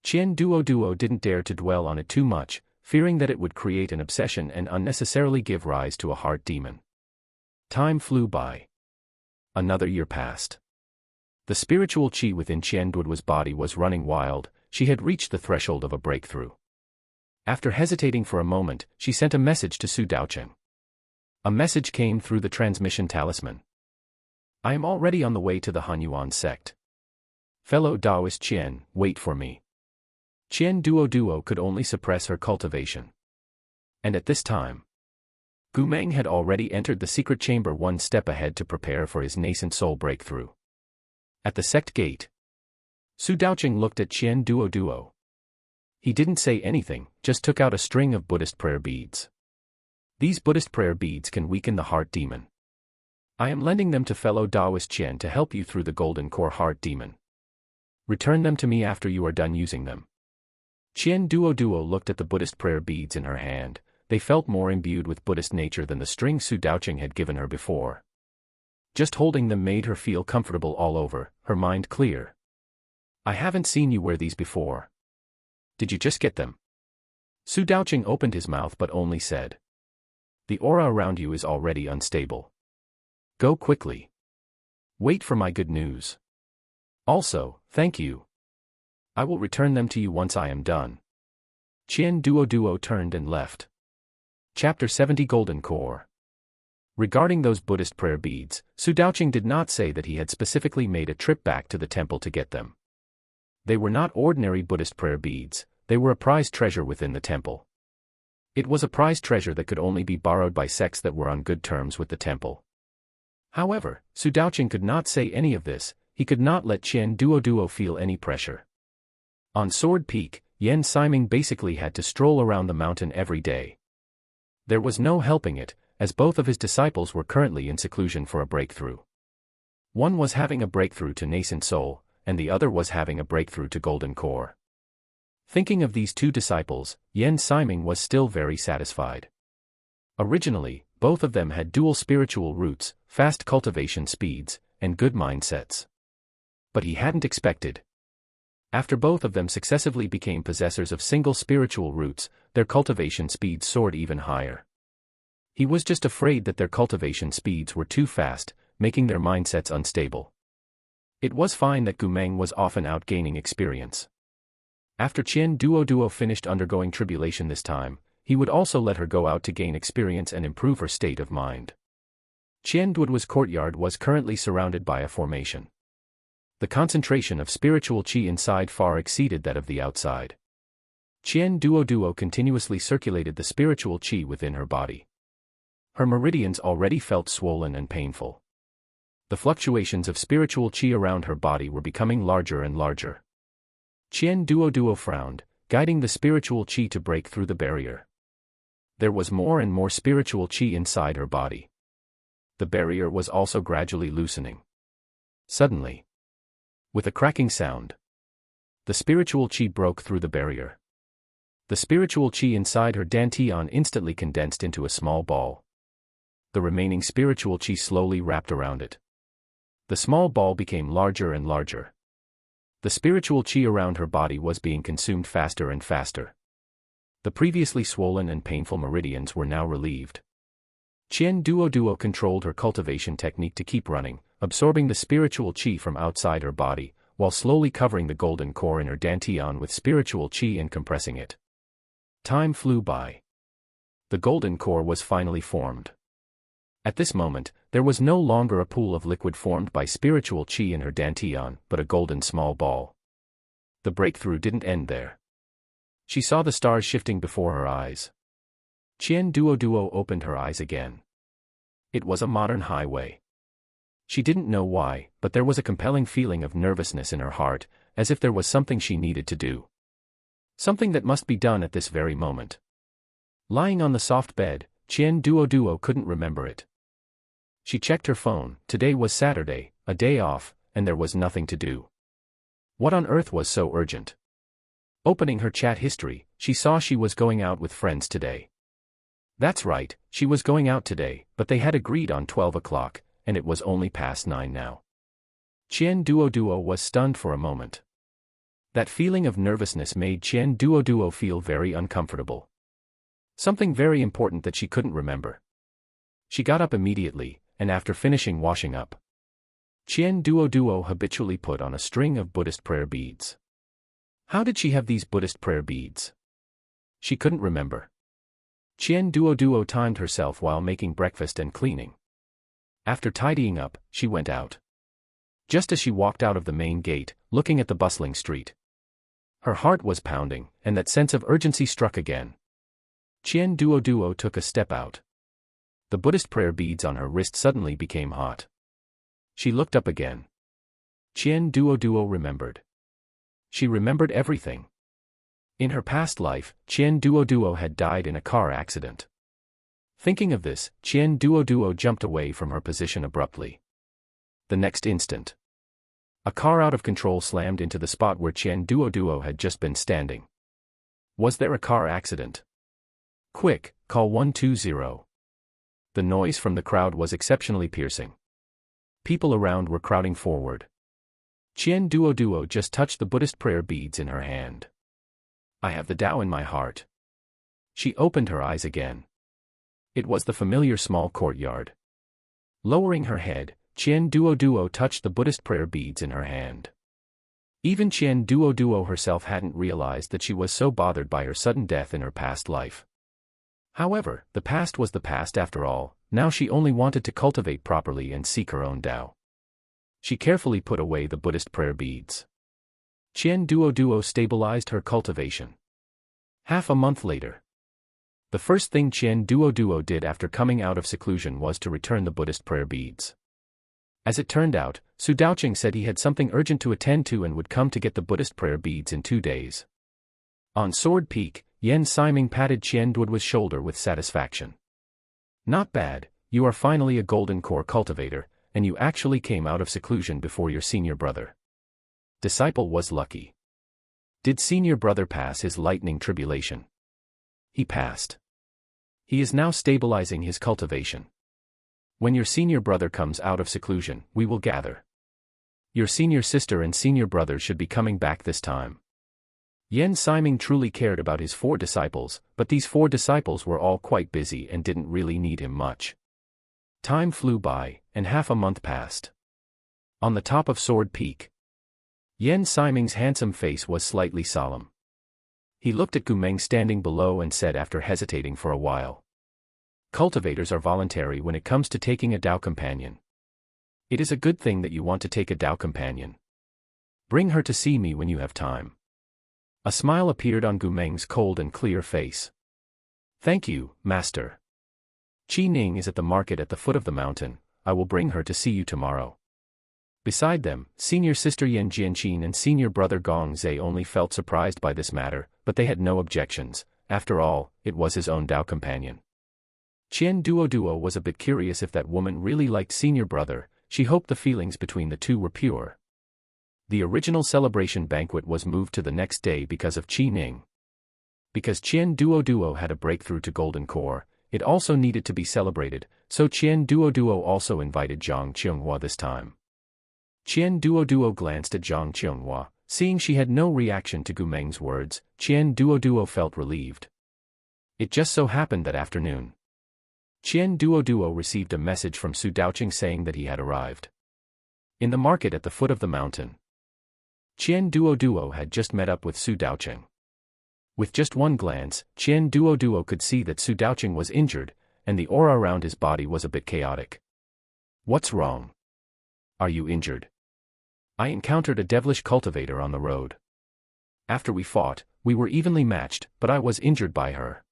Qian Duoduo didn't dare to dwell on it too much, fearing that it would create an obsession and unnecessarily give rise to a heart demon. Time flew by. Another year passed. The spiritual qi within Qian Duoduo's body was running wild. She had reached the threshold of a breakthrough. After hesitating for a moment, she sent a message to Su Daoqing. A message came through the transmission talisman. I am already on the way to the Hanyuan sect. Fellow Taoist Qian, wait for me. Qian Duoduo could only suppress her cultivation. And at this time, Gu Meng had already entered the secret chamber one step ahead to prepare for his nascent soul breakthrough. At the sect gate, Su Daoqing looked at Qian Duoduo. He didn't say anything, just took out a string of Buddhist prayer beads. These Buddhist prayer beads can weaken the heart demon. I am lending them to fellow Taoist Qian to help you through the golden core heart demon. Return them to me after you are done using them. Qian Duoduo looked at the Buddhist prayer beads in her hand. They felt more imbued with Buddhist nature than the string Su Daoqing had given her before. Just holding them made her feel comfortable all over, her mind clear. I haven't seen you wear these before. Did you just get them? Su Daoqing opened his mouth but only said. The aura around you is already unstable. Go quickly. Wait for my good news. Also, thank you. I will return them to you once I am done. Qian Duoduo turned and left. Chapter 70 Golden Core. Regarding those Buddhist prayer beads, Su Daoqing did not say that he had specifically made a trip back to the temple to get them. They were not ordinary Buddhist prayer beads, they were a prized treasure within the temple. It was a prized treasure that could only be borrowed by sects that were on good terms with the temple. However, Su Daoqing could not say any of this, he could not let Qian Duoduo feel any pressure. On Sword Peak, Yen Siming basically had to stroll around the mountain every day. There was no helping it, as both of his disciples were currently in seclusion for a breakthrough. One was having a breakthrough to nascent soul, and the other was having a breakthrough to golden core. Thinking of these two disciples, Yen Siming was still very satisfied. Originally, both of them had dual spiritual roots, fast cultivation speeds, and good mindsets. But he hadn't expected. After both of them successively became possessors of single spiritual roots, their cultivation speeds soared even higher. He was just afraid that their cultivation speeds were too fast, making their mindsets unstable. It was fine that Gumeng was often out gaining experience. After Qian Duoduo finished undergoing tribulation this time, he would also let her go out to gain experience and improve her state of mind. Qian Duoduo's courtyard was currently surrounded by a formation. The concentration of spiritual qi inside far exceeded that of the outside. Qian Duoduo continuously circulated the spiritual qi within her body. Her meridians already felt swollen and painful. The fluctuations of spiritual qi around her body were becoming larger and larger. Qian Duoduo frowned, guiding the spiritual qi to break through the barrier. There was more and more spiritual qi inside her body. The barrier was also gradually loosening. Suddenly, with a cracking sound, the spiritual qi broke through the barrier. The spiritual qi inside her dantian instantly condensed into a small ball. The remaining spiritual qi slowly wrapped around it. The small ball became larger and larger. The spiritual qi around her body was being consumed faster and faster. The previously swollen and painful meridians were now relieved. Qian Duoduo controlled her cultivation technique to keep running, absorbing the spiritual qi from outside her body, while slowly covering the golden core in her dantian with spiritual qi and compressing it. Time flew by. The golden core was finally formed. At this moment, there was no longer a pool of liquid formed by spiritual qi in her dantian, but a golden small ball. The breakthrough didn't end there. She saw the stars shifting before her eyes. Qian Duoduo opened her eyes again. It was a modern highway. She didn't know why, but there was a compelling feeling of nervousness in her heart, as if there was something she needed to do. Something that must be done at this very moment. Lying on the soft bed, Qian Duoduo couldn't remember it. She checked her phone. Today was Saturday, a day off, and there was nothing to do. What on earth was so urgent? Opening her chat history, she saw she was going out with friends today. That's right, she was going out today, but they had agreed on 12 o'clock, and it was only past 9 now. Qian Duoduo was stunned for a moment. That feeling of nervousness made Qian Duoduo feel very uncomfortable. Something very important that she couldn't remember. She got up immediately, and after finishing washing up, Qian Duoduo habitually put on a string of Buddhist prayer beads. How did she have these Buddhist prayer beads? She couldn't remember. Qian Duoduo timed herself while making breakfast and cleaning. After tidying up, she went out. Just as she walked out of the main gate, looking at the bustling street, her heart was pounding, and that sense of urgency struck again. Qian Duoduo took a step out. The Buddhist prayer beads on her wrist suddenly became hot. She looked up again. Qian Duoduo remembered. She remembered everything. In her past life, Qian Duoduo had died in a car accident. Thinking of this, Qian Duoduo jumped away from her position abruptly. The next instant, a car out of control slammed into the spot where Qian Duoduo had just been standing. Was there a car accident? Quick, call 120. The noise from the crowd was exceptionally piercing. People around were crowding forward. Qian Duoduo just touched the Buddhist prayer beads in her hand. I have the Tao in my heart. She opened her eyes again. It was the familiar small courtyard. Lowering her head, Qian Duoduo touched the Buddhist prayer beads in her hand. Even Qian Duoduo herself hadn't realized that she was so bothered by her sudden death in her past life. However, the past was the past after all. Now she only wanted to cultivate properly and seek her own Tao. She carefully put away the Buddhist prayer beads. Qian Duoduo stabilized her cultivation. Half a month later, the first thing Qian Duoduo did after coming out of seclusion was to return the Buddhist prayer beads. As it turned out, Su Daoqing said he had something urgent to attend to and would come to get the Buddhist prayer beads in 2 days. On Sword Peak, Yan Siming patted Qian Duoduo's shoulder with satisfaction. Not bad, you are finally a golden core cultivator, and you actually came out of seclusion before your senior brother. Disciple was lucky. Did senior brother pass his lightning tribulation? He passed. He is now stabilizing his cultivation. When your senior brother comes out of seclusion, we will gather. Your senior sister and senior brother should be coming back this time. Yan Siming truly cared about his 4 disciples, but these 4 disciples were all quite busy and didn't really need him much. Time flew by, and half a month passed. On the top of Sword Peak, Yan Siming's handsome face was slightly solemn. He looked at Gu Meng standing below and said after hesitating for a while, cultivators are voluntary when it comes to taking a Tao companion. It is a good thing that you want to take a Tao companion. Bring her to see me when you have time. A smile appeared on Gu Meng's cold and clear face. Thank you, Master. Qi Ning is at the market at the foot of the mountain. I will bring her to see you tomorrow. Beside them, senior sister Yan Jianqin and senior brother Gong Zhe only felt surprised by this matter, but they had no objections. After all, it was his own Tao companion. Qian Duoduo was a bit curious if that woman really liked senior brother. She hoped the feelings between the two were pure. The original celebration banquet was moved to the next day because of Qi Ning. Because Qian Duoduo had a breakthrough to Golden Core, it also needed to be celebrated, so Qian Duoduo also invited Zhang Qionghua this time. Qian Duoduo glanced at Zhang Qionghua. Seeing she had no reaction to Gu Meng's words, Qian Duoduo felt relieved. It just so happened that afternoon, Qian Duoduo received a message from Su Daoqing saying that he had arrived. In the market at the foot of the mountain, Qian Duoduo had just met up with Su Daoqing. With just one glance, Qian Duoduo could see that Su Daoqing was injured, and the aura around his body was a bit chaotic. What's wrong? Are you injured? I encountered a devilish cultivator on the road. After we fought, we were evenly matched, but I was injured by her.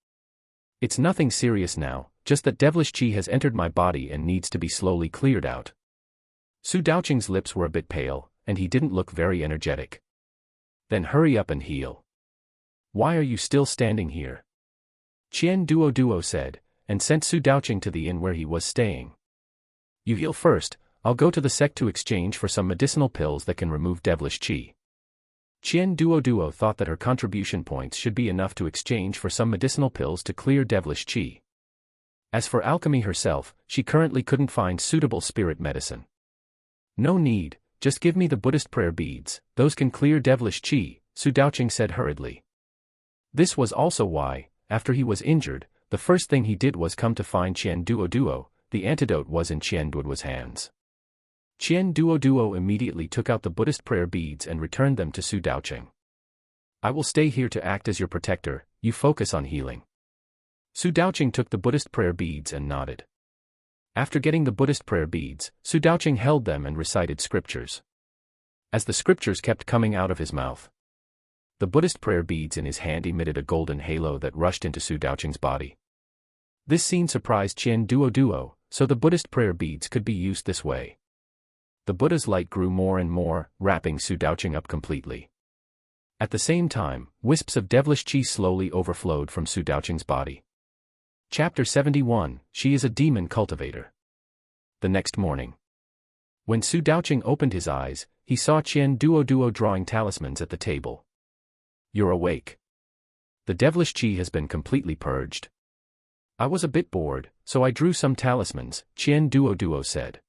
It's nothing serious now, just that devilish qi has entered my body and needs to be slowly cleared out. Su Daoqing's lips were a bit pale, and he didn't look very energetic. Then hurry up and heal. Why are you still standing here? Qian Duoduo said, and sent Su Daoqing to the inn where he was staying. You heal first, I'll go to the sect to exchange for some medicinal pills that can remove devilish qi. Qian Duoduo thought that her contribution points should be enough to exchange for some medicinal pills to clear devilish qi. As for alchemy herself, she currently couldn't find suitable spirit medicine. No need, just give me the Buddhist prayer beads, those can clear devilish qi, Su Daoqing said hurriedly. This was also why, after he was injured, the first thing he did was come to find Qian Duoduo. The antidote was in Qian Duoduo's hands. Qian Duoduo immediately took out the Buddhist prayer beads and returned them to Su Daoqing. I will stay here to act as your protector, you focus on healing. Su Daoqing took the Buddhist prayer beads and nodded. After getting the Buddhist prayer beads, Su Daoqing held them and recited scriptures. As the scriptures kept coming out of his mouth, the Buddhist prayer beads in his hand emitted a golden halo that rushed into Su Daoqing's body. This scene surprised Qian Duoduo, so the Buddhist prayer beads could be used this way. The Buddha's light grew more and more, wrapping Su Daoqing up completely. At the same time, wisps of devilish qi slowly overflowed from Su Daoqing's body. Chapter 71, She is a Demon Cultivator. The next morning, when Su Daoqing opened his eyes, he saw Qian Duoduo drawing talismans at the table. You're awake. The devilish qi has been completely purged. I was a bit bored, so I drew some talismans, Qian Duoduo said.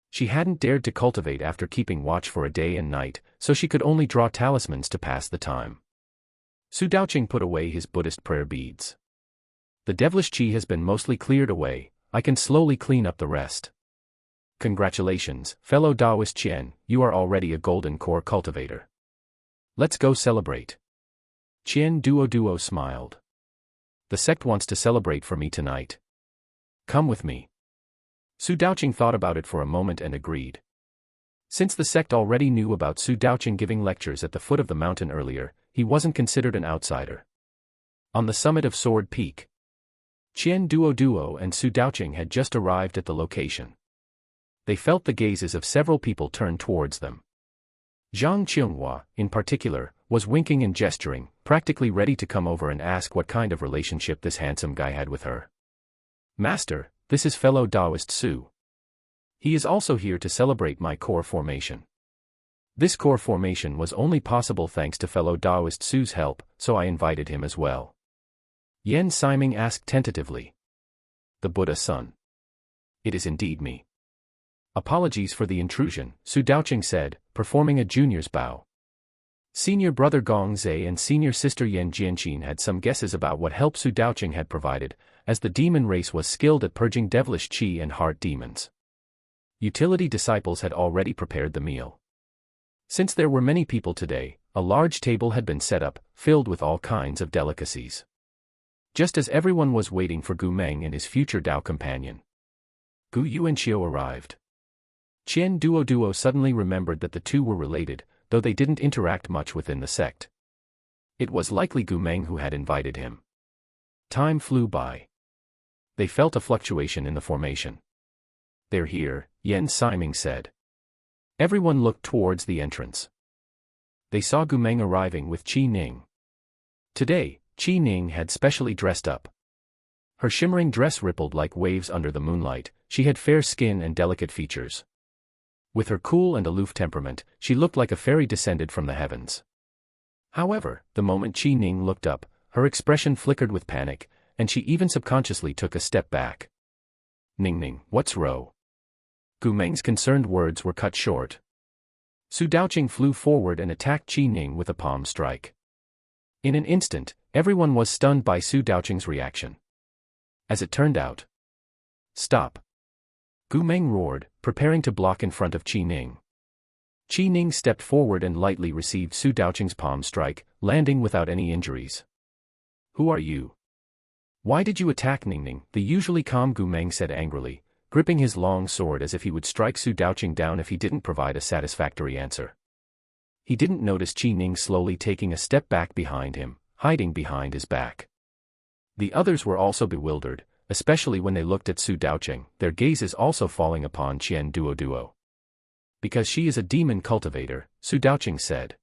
She hadn't dared to cultivate after keeping watch for a day and night, so she could only draw talismans to pass the time. Su Daoqing put away his Buddhist prayer beads. The devilish qi has been mostly cleared away, I can slowly clean up the rest. Congratulations, fellow Taoist Qian, you are already a golden core cultivator. Let's go celebrate. Qian Duoduo smiled. The sect wants to celebrate for me tonight. Come with me. Su Daoqing thought about it for a moment and agreed. Since the sect already knew about Su Daoqing giving lectures at the foot of the mountain earlier, he wasn't considered an outsider. On the summit of Sword Peak, Qian Duoduo and Su Daoqing had just arrived at the location. They felt the gazes of several people turn towards them. Zhang Qionghua, in particular, was winking and gesturing, practically ready to come over and ask what kind of relationship this handsome guy had with her. Master, this is fellow Taoist Su. He is also here to celebrate my core formation. This core formation was only possible thanks to fellow Taoist Su's help, so I invited him as well. Yan Siming asked tentatively. The Buddha son. It is indeed me. Apologies for the intrusion, Su Daoqing said, performing a junior's bow. Senior brother Gong Zhe and senior sister Yan Jianqin had some guesses about what help Su Daoqing had provided, as the demon race was skilled at purging devilish qi and heart demons. Utility disciples had already prepared the meal. Since there were many people today, a large table had been set up, filled with all kinds of delicacies. Just as everyone was waiting for Gu Meng and his future Dao companion, Gu Yuanqiu arrived. Qian Duoduo suddenly remembered that the two were related, though they didn't interact much within the sect. It was likely Gu Meng who had invited him. Time flew by. They felt a fluctuation in the formation. They're here, Yan Siming said. Everyone looked towards the entrance. They saw Gu Meng arriving with Qi Ning. Today, Qi Ning had specially dressed up. Her shimmering dress rippled like waves under the moonlight, she had fair skin and delicate features. With her cool and aloof temperament, she looked like a fairy descended from the heavens. However, the moment Qi Ning looked up, her expression flickered with panic, and she even subconsciously took a step back. Ning, what's wrong? Gu Meng's concerned words were cut short. Su Daoqing flew forward and attacked Qi Ning with a palm strike. In an instant, everyone was stunned by Su Daoqing's reaction. As it turned out. Stop! Gu Meng roared, preparing to block in front of Qi Ning. Qi Ning stepped forward and lightly received Su Daoqing's palm strike, landing without any injuries. Who are you? Why did you attack Ning? The usually calm Gu Meng said angrily, gripping his long sword as if he would strike Su Daoqing down if he didn't provide a satisfactory answer. He didn't notice Qi Ning slowly taking a step back behind him, hiding behind his back. The others were also bewildered, especially when they looked at Su Daoqing, their gazes also falling upon Qian Duoduo. Because she is a demon cultivator, Su Daoqing said.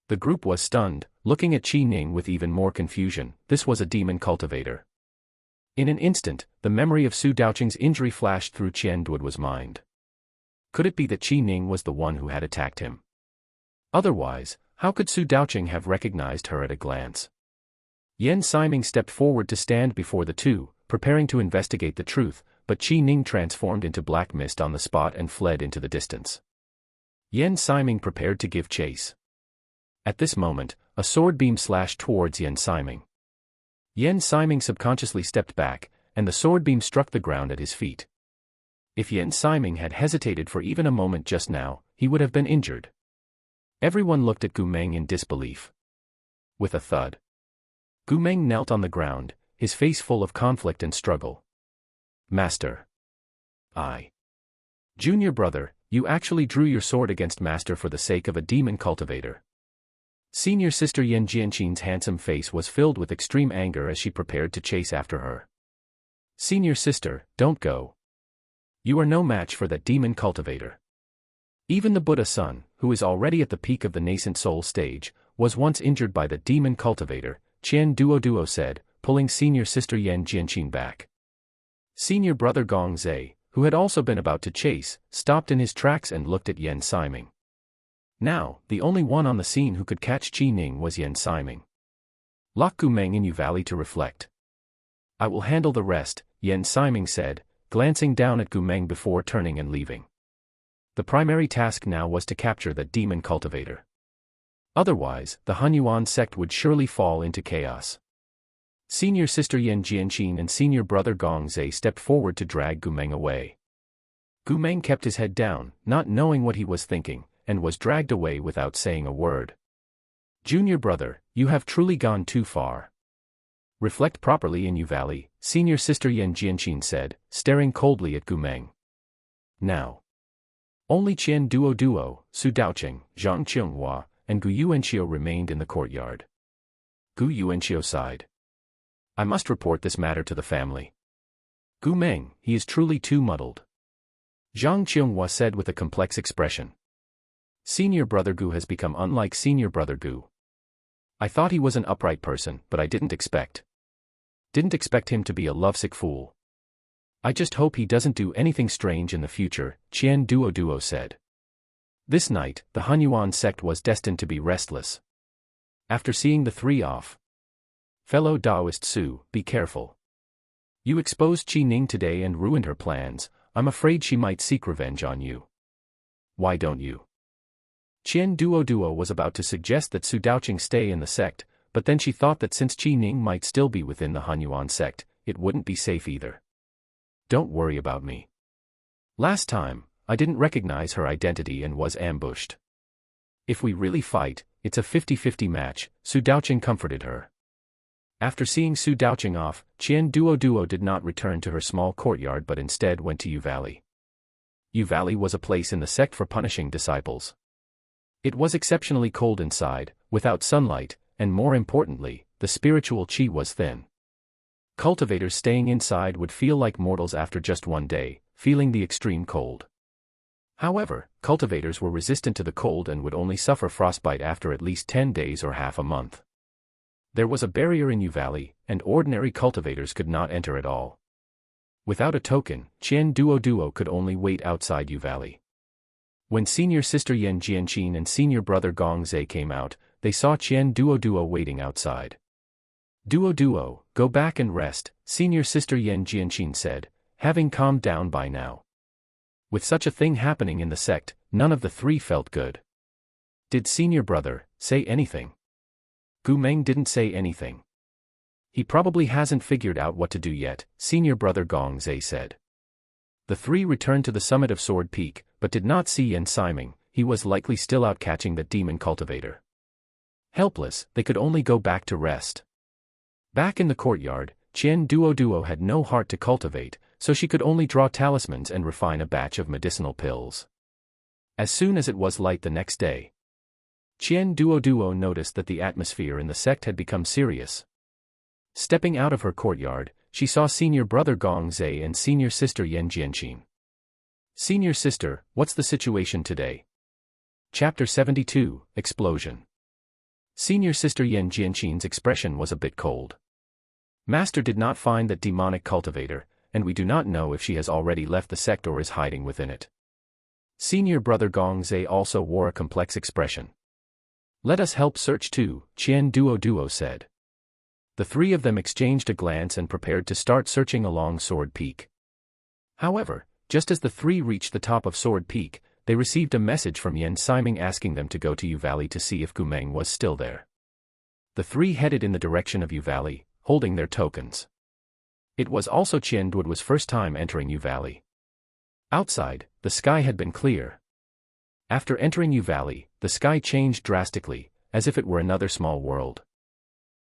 The group was stunned, looking at Qi Ning with even more confusion. This was a demon cultivator. In an instant, the memory of Su Daoqing's injury flashed through Qian Duoduo's mind. Could it be that Qi Ning was the one who had attacked him? Otherwise, how could Su Daoqing have recognized her at a glance? Yan Siming stepped forward to stand before the two, preparing to investigate the truth, but Qi Ning transformed into black mist on the spot and fled into the distance. Yan Siming prepared to give chase. At this moment, a sword beam slashed towards Yan Siming. Yan Siming subconsciously stepped back, and the sword beam struck the ground at his feet. If Yan Siming had hesitated for even a moment just now, he would have been injured. Everyone looked at Gu Meng in disbelief. With a thud, Gu Meng knelt on the ground, his face full of conflict and struggle. Master. Junior brother, you actually drew your sword against Master for the sake of a demon cultivator. Senior sister Yan Jianqin's handsome face was filled with extreme anger as she prepared to chase after her. Senior sister, don't go. You are no match for that demon cultivator. Even the Buddha son, who is already at the peak of the nascent soul stage, was once injured by the demon cultivator, Qian Duoduo said, pulling senior sister Yan Jianqin back. Senior brother Gong Zhe, who had also been about to chase, stopped in his tracks and looked at Yan Siming. Now, the only one on the scene who could catch Qi Ning was Yan Siming. Lock Gu Meng in Yu Valley to reflect. I will handle the rest, Yan Siming said, glancing down at Gu Meng before turning and leaving. The primary task now was to capture the demon cultivator. Otherwise, the Hunyuan sect would surely fall into chaos. Senior sister Yan Jianqin and senior brother Gong Zhe stepped forward to drag Gu Meng away. Gu Meng kept his head down, not knowing what he was thinking, and was dragged away without saying a word. Junior brother, you have truly gone too far. Reflect properly in Yu Valley, senior sister Yan Jianqin said, staring coldly at Gu Meng. Now. Only Qian Duoduo, Su Daoqing, Zhang Qinghua, and Gu Yuanqiu remained in the courtyard. Gu Yuanqiu sighed. I must report this matter to the family. Gu Meng, he is truly too muddled. Zhang Qinghua said with a complex expression. Senior brother Gu has become unlike senior brother Gu. I thought he was an upright person, but I didn't expect him to be a lovesick fool. I just hope he doesn't do anything strange in the future, Qian Duoduo said. This night, the Hunyuan sect was destined to be restless. After seeing the three off. Fellow Taoist Su, be careful. You exposed Qi Ning today and ruined her plans. I'm afraid she might seek revenge on you. Why don't you? Qian Duoduo was about to suggest that Su Daoqing stay in the sect, but then she thought that since Qi Ning might still be within the Hunyuan sect, it wouldn't be safe either. Don't worry about me. Last time, I didn't recognize her identity and was ambushed. If we really fight, it's a 50-50 match, Su Daoqing comforted her. After seeing Su Daoqing off, Qian Duoduo did not return to her small courtyard but instead went to Yu Valley. Yu Valley was a place in the sect for punishing disciples. It was exceptionally cold inside, without sunlight, and more importantly, the spiritual qi was thin. Cultivators staying inside would feel like mortals after just one day, feeling the extreme cold. However, cultivators were resistant to the cold and would only suffer frostbite after at least 10 days or half a month. There was a barrier in Yu Valley, and ordinary cultivators could not enter at all. Without a token, Qian Duoduo could only wait outside Yu Valley. When senior sister Yan Jianqin and senior brother Gong Zhe came out, they saw Qian Duoduo waiting outside. Duoduo, go back and rest, senior sister Yan Jianqin said, having calmed down by now. With such a thing happening in the sect, none of the three felt good. Did senior brother say anything? Gu Meng didn't say anything. He probably hasn't figured out what to do yet, senior brother Gong Zhe said. The three returned to the summit of Sword Peak, but did not see Yan Siming. He was likely still out catching the demon cultivator. Helpless, they could only go back to rest. Back in the courtyard, Qian Duoduo had no heart to cultivate, so she could only draw talismans and refine a batch of medicinal pills. As soon as it was light the next day, Qian Duoduo noticed that the atmosphere in the sect had become serious. Stepping out of her courtyard, she saw senior brother Gong Zhe and senior sister Yan Jianqin. Senior sister, what's the situation today? Chapter 72, Explosion. Senior sister Yan Jianqin's expression was a bit cold. Master did not find that demonic cultivator, and we do not know if she has already left the sect or is hiding within it. Senior brother Gong Zhe also wore a complex expression. Let us help search too, Qian Duoduo said. The three of them exchanged a glance and prepared to start searching along Sword Peak. However, just as the three reached the top of Sword Peak, they received a message from Yan Siming asking them to go to Yu Valley to see if Gu Meng was still there. The three headed in the direction of Yu Valley, holding their tokens. It was also Qian Duoduo's first time entering Yu Valley. Outside, the sky had been clear. After entering Yu Valley, the sky changed drastically, as if it were another small world.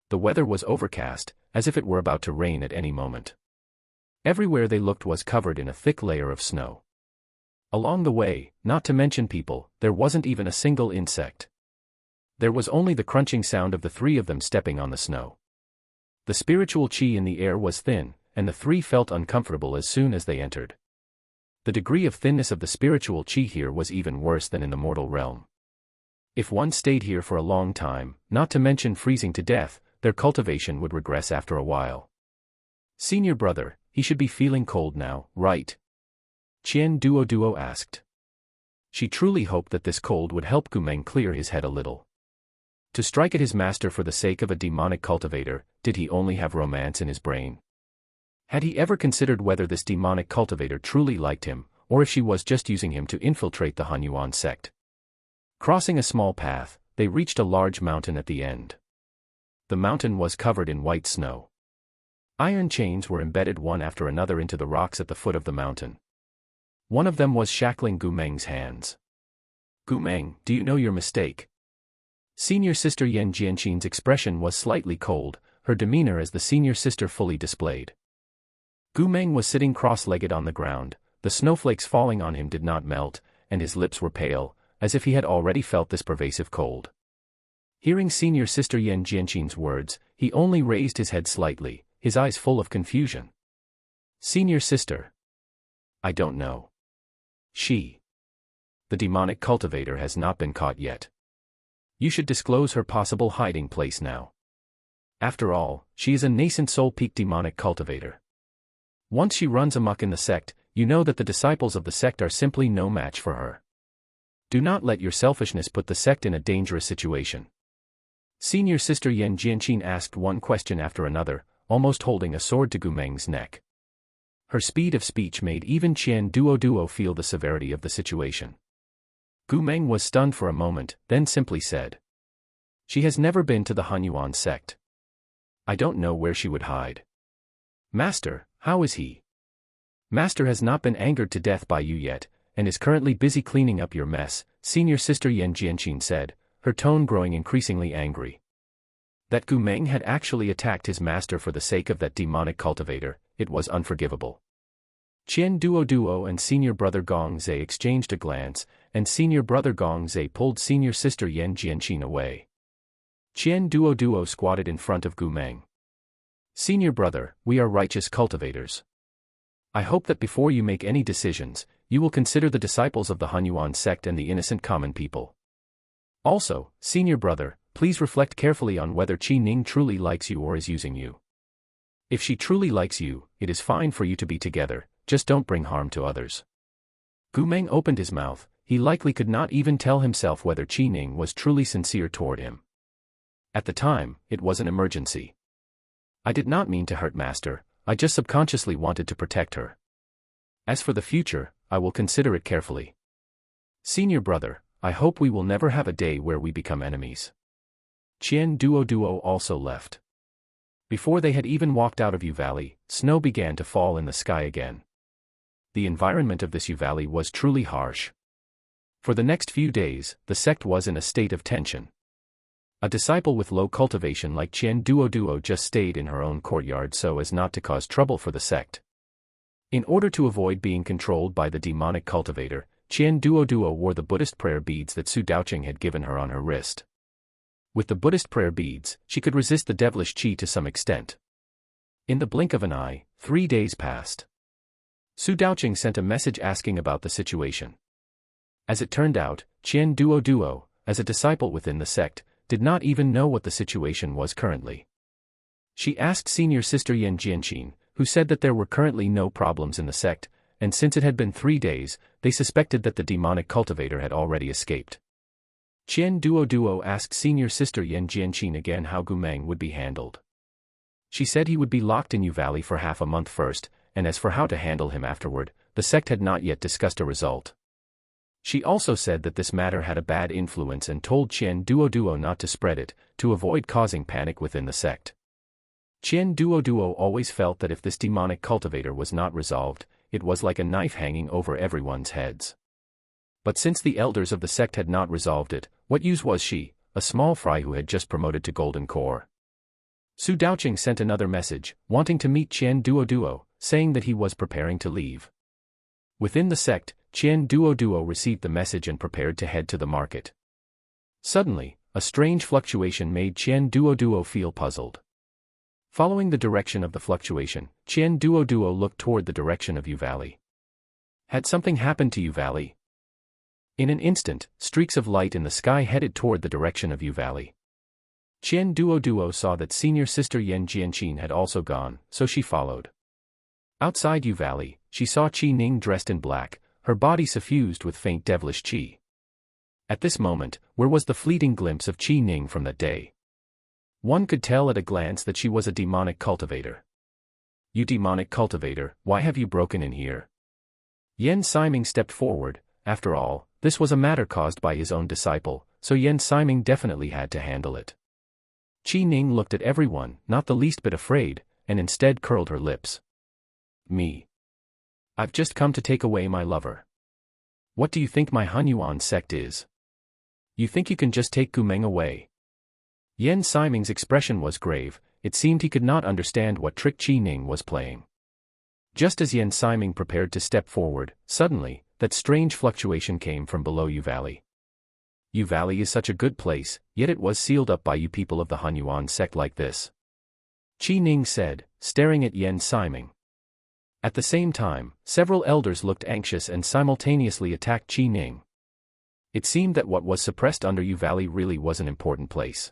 The weather was overcast, as if it were about to rain at any moment. Everywhere they looked was covered in a thick layer of snow. Along the way, not to mention people, there wasn't even a single insect. There was only the crunching sound of the three of them stepping on the snow. The spiritual qi in the air was thin, and the three felt uncomfortable as soon as they entered. The degree of thinness of the spiritual qi here was even worse than in the mortal realm. If one stayed here for a long time, not to mention freezing to death, their cultivation would regress after a while. Senior brother, he should be feeling cold now, right? Qian Duoduo asked. She truly hoped that this cold would help Gumeng clear his head a little. To strike at his master for the sake of a demonic cultivator, did he only have romance in his brain? Had he ever considered whether this demonic cultivator truly liked him, or if she was just using him to infiltrate the Hanyuan sect? Crossing a small path, they reached a large mountain at the end. The mountain was covered in white snow. Iron chains were embedded one after another into the rocks at the foot of the mountain. One of them was shackling Gumeng's hands. Gumeng, do you know your mistake? Senior sister Yan Jianqin's expression was slightly cold, her demeanor as the senior sister fully displayed. Gumeng was sitting cross-legged on the ground, the snowflakes falling on him did not melt, and his lips were pale, as if he had already felt this pervasive cold. Hearing senior sister Yan Jianqin's words, he only raised his head slightly, his eyes full of confusion. Senior sister. I don't know. The demonic cultivator has not been caught yet. You should disclose her possible hiding place now. After all, she is a nascent soul-peak demonic cultivator. Once she runs amok in the sect, you know that the disciples of the sect are simply no match for her. Do not let your selfishness put the sect in a dangerous situation. Senior sister Yan Jianqin asked one question after another, almost holding a sword to Gumeng's neck. Her speed of speech made even Qian Duoduo feel the severity of the situation. Gumeng was stunned for a moment, then simply said. She has never been to the Hanyuan sect. I don't know where she would hide. Master, how is he? Master has not been angered to death by you yet, and is currently busy cleaning up your mess, senior sister Yan Jianqin said, her tone growing increasingly angry. That Gumeng had actually attacked his master for the sake of that demonic cultivator, it was unforgivable. Qian Duoduo and senior brother Gong Zhe exchanged a glance, and senior brother Gong Zhe pulled senior sister Yan Jianqin away. Qian Duoduo squatted in front of Gumeng. Senior brother, we are righteous cultivators. I hope that before you make any decisions, you will consider the disciples of the Hanyuan sect and the innocent common people. Also, senior brother, please reflect carefully on whether Qi Ning truly likes you or is using you. If she truly likes you, it is fine for you to be together, just don't bring harm to others. Gumeng opened his mouth, he likely could not even tell himself whether Qi Ning was truly sincere toward him. At the time, it was an emergency. I did not mean to hurt Master, I just subconsciously wanted to protect her. As for the future, I will consider it carefully. Senior brother, I hope we will never have a day where we become enemies. Qian Duoduo also left. Before they had even walked out of Yu Valley, snow began to fall in the sky again. The environment of this Yu Valley was truly harsh. For the next few days, the sect was in a state of tension. A disciple with low cultivation like Qian Duoduo just stayed in her own courtyard so as not to cause trouble for the sect. In order to avoid being controlled by the demonic cultivator, Qian Duoduo wore the Buddhist prayer beads that Su Daoqing had given her on her wrist. With the Buddhist prayer beads, she could resist the devilish qi to some extent. In the blink of an eye, 3 days passed. Su Daoqing sent a message asking about the situation. As it turned out, Qian Duoduo, as a disciple within the sect, did not even know what the situation was currently. She asked senior sister Yan Jianqin, who said that there were currently no problems in the sect, and since it had been 3 days, they suspected that the demonic cultivator had already escaped. Qian Duoduo asked senior sister Yan Jianqin again how Gumeng would be handled. She said he would be locked in Yu Valley for half a month first, and as for how to handle him afterward, the sect had not yet discussed a result. She also said that this matter had a bad influence and told Qian Duoduo not to spread it, to avoid causing panic within the sect. Qian Duoduo always felt that if this demonic cultivator was not resolved, it was like a knife hanging over everyone's heads. But since the elders of the sect had not resolved it, what use was she, a small fry who had just promoted to Golden Core? Su Daoqing sent another message, wanting to meet Qian Duoduo, saying that he was preparing to leave. Within the sect, Qian Duoduo received the message and prepared to head to the market. Suddenly, a strange fluctuation made Qian Duoduo feel puzzled. Following the direction of the fluctuation, Qian Duoduo looked toward the direction of Yu Valley. Had something happened to Yu Valley? In an instant, streaks of light in the sky headed toward the direction of Yu Valley. Qian Duoduo saw that senior sister Yan Jianqin had also gone, so she followed. Outside Yu Valley, she saw Qi Ning dressed in black, her body suffused with faint devilish qi. At this moment, where was the fleeting glimpse of Qi Ning from that day? One could tell at a glance that she was a demonic cultivator. You demonic cultivator, why have you broken in here? Yan Siming stepped forward. After all, this was a matter caused by his own disciple, so Yan Siming definitely had to handle it. Qi Ning looked at everyone, not the least bit afraid, and instead curled her lips. Me. I've just come to take away my lover. What do you think my Hunyuan sect is? You think you can just take Gumeng away? Yan Siming's expression was grave. It seemed he could not understand what trick Qi Ning was playing. Just as Yan Siming prepared to step forward, suddenly, that strange fluctuation came from below Yu Valley. Yu Valley is such a good place, yet it was sealed up by you people of the Hunyuan sect like this. Qi Ning said, staring at Yan Siming. At the same time, several elders looked anxious and simultaneously attacked Qi Ning. It seemed that what was suppressed under Yu Valley really was an important place.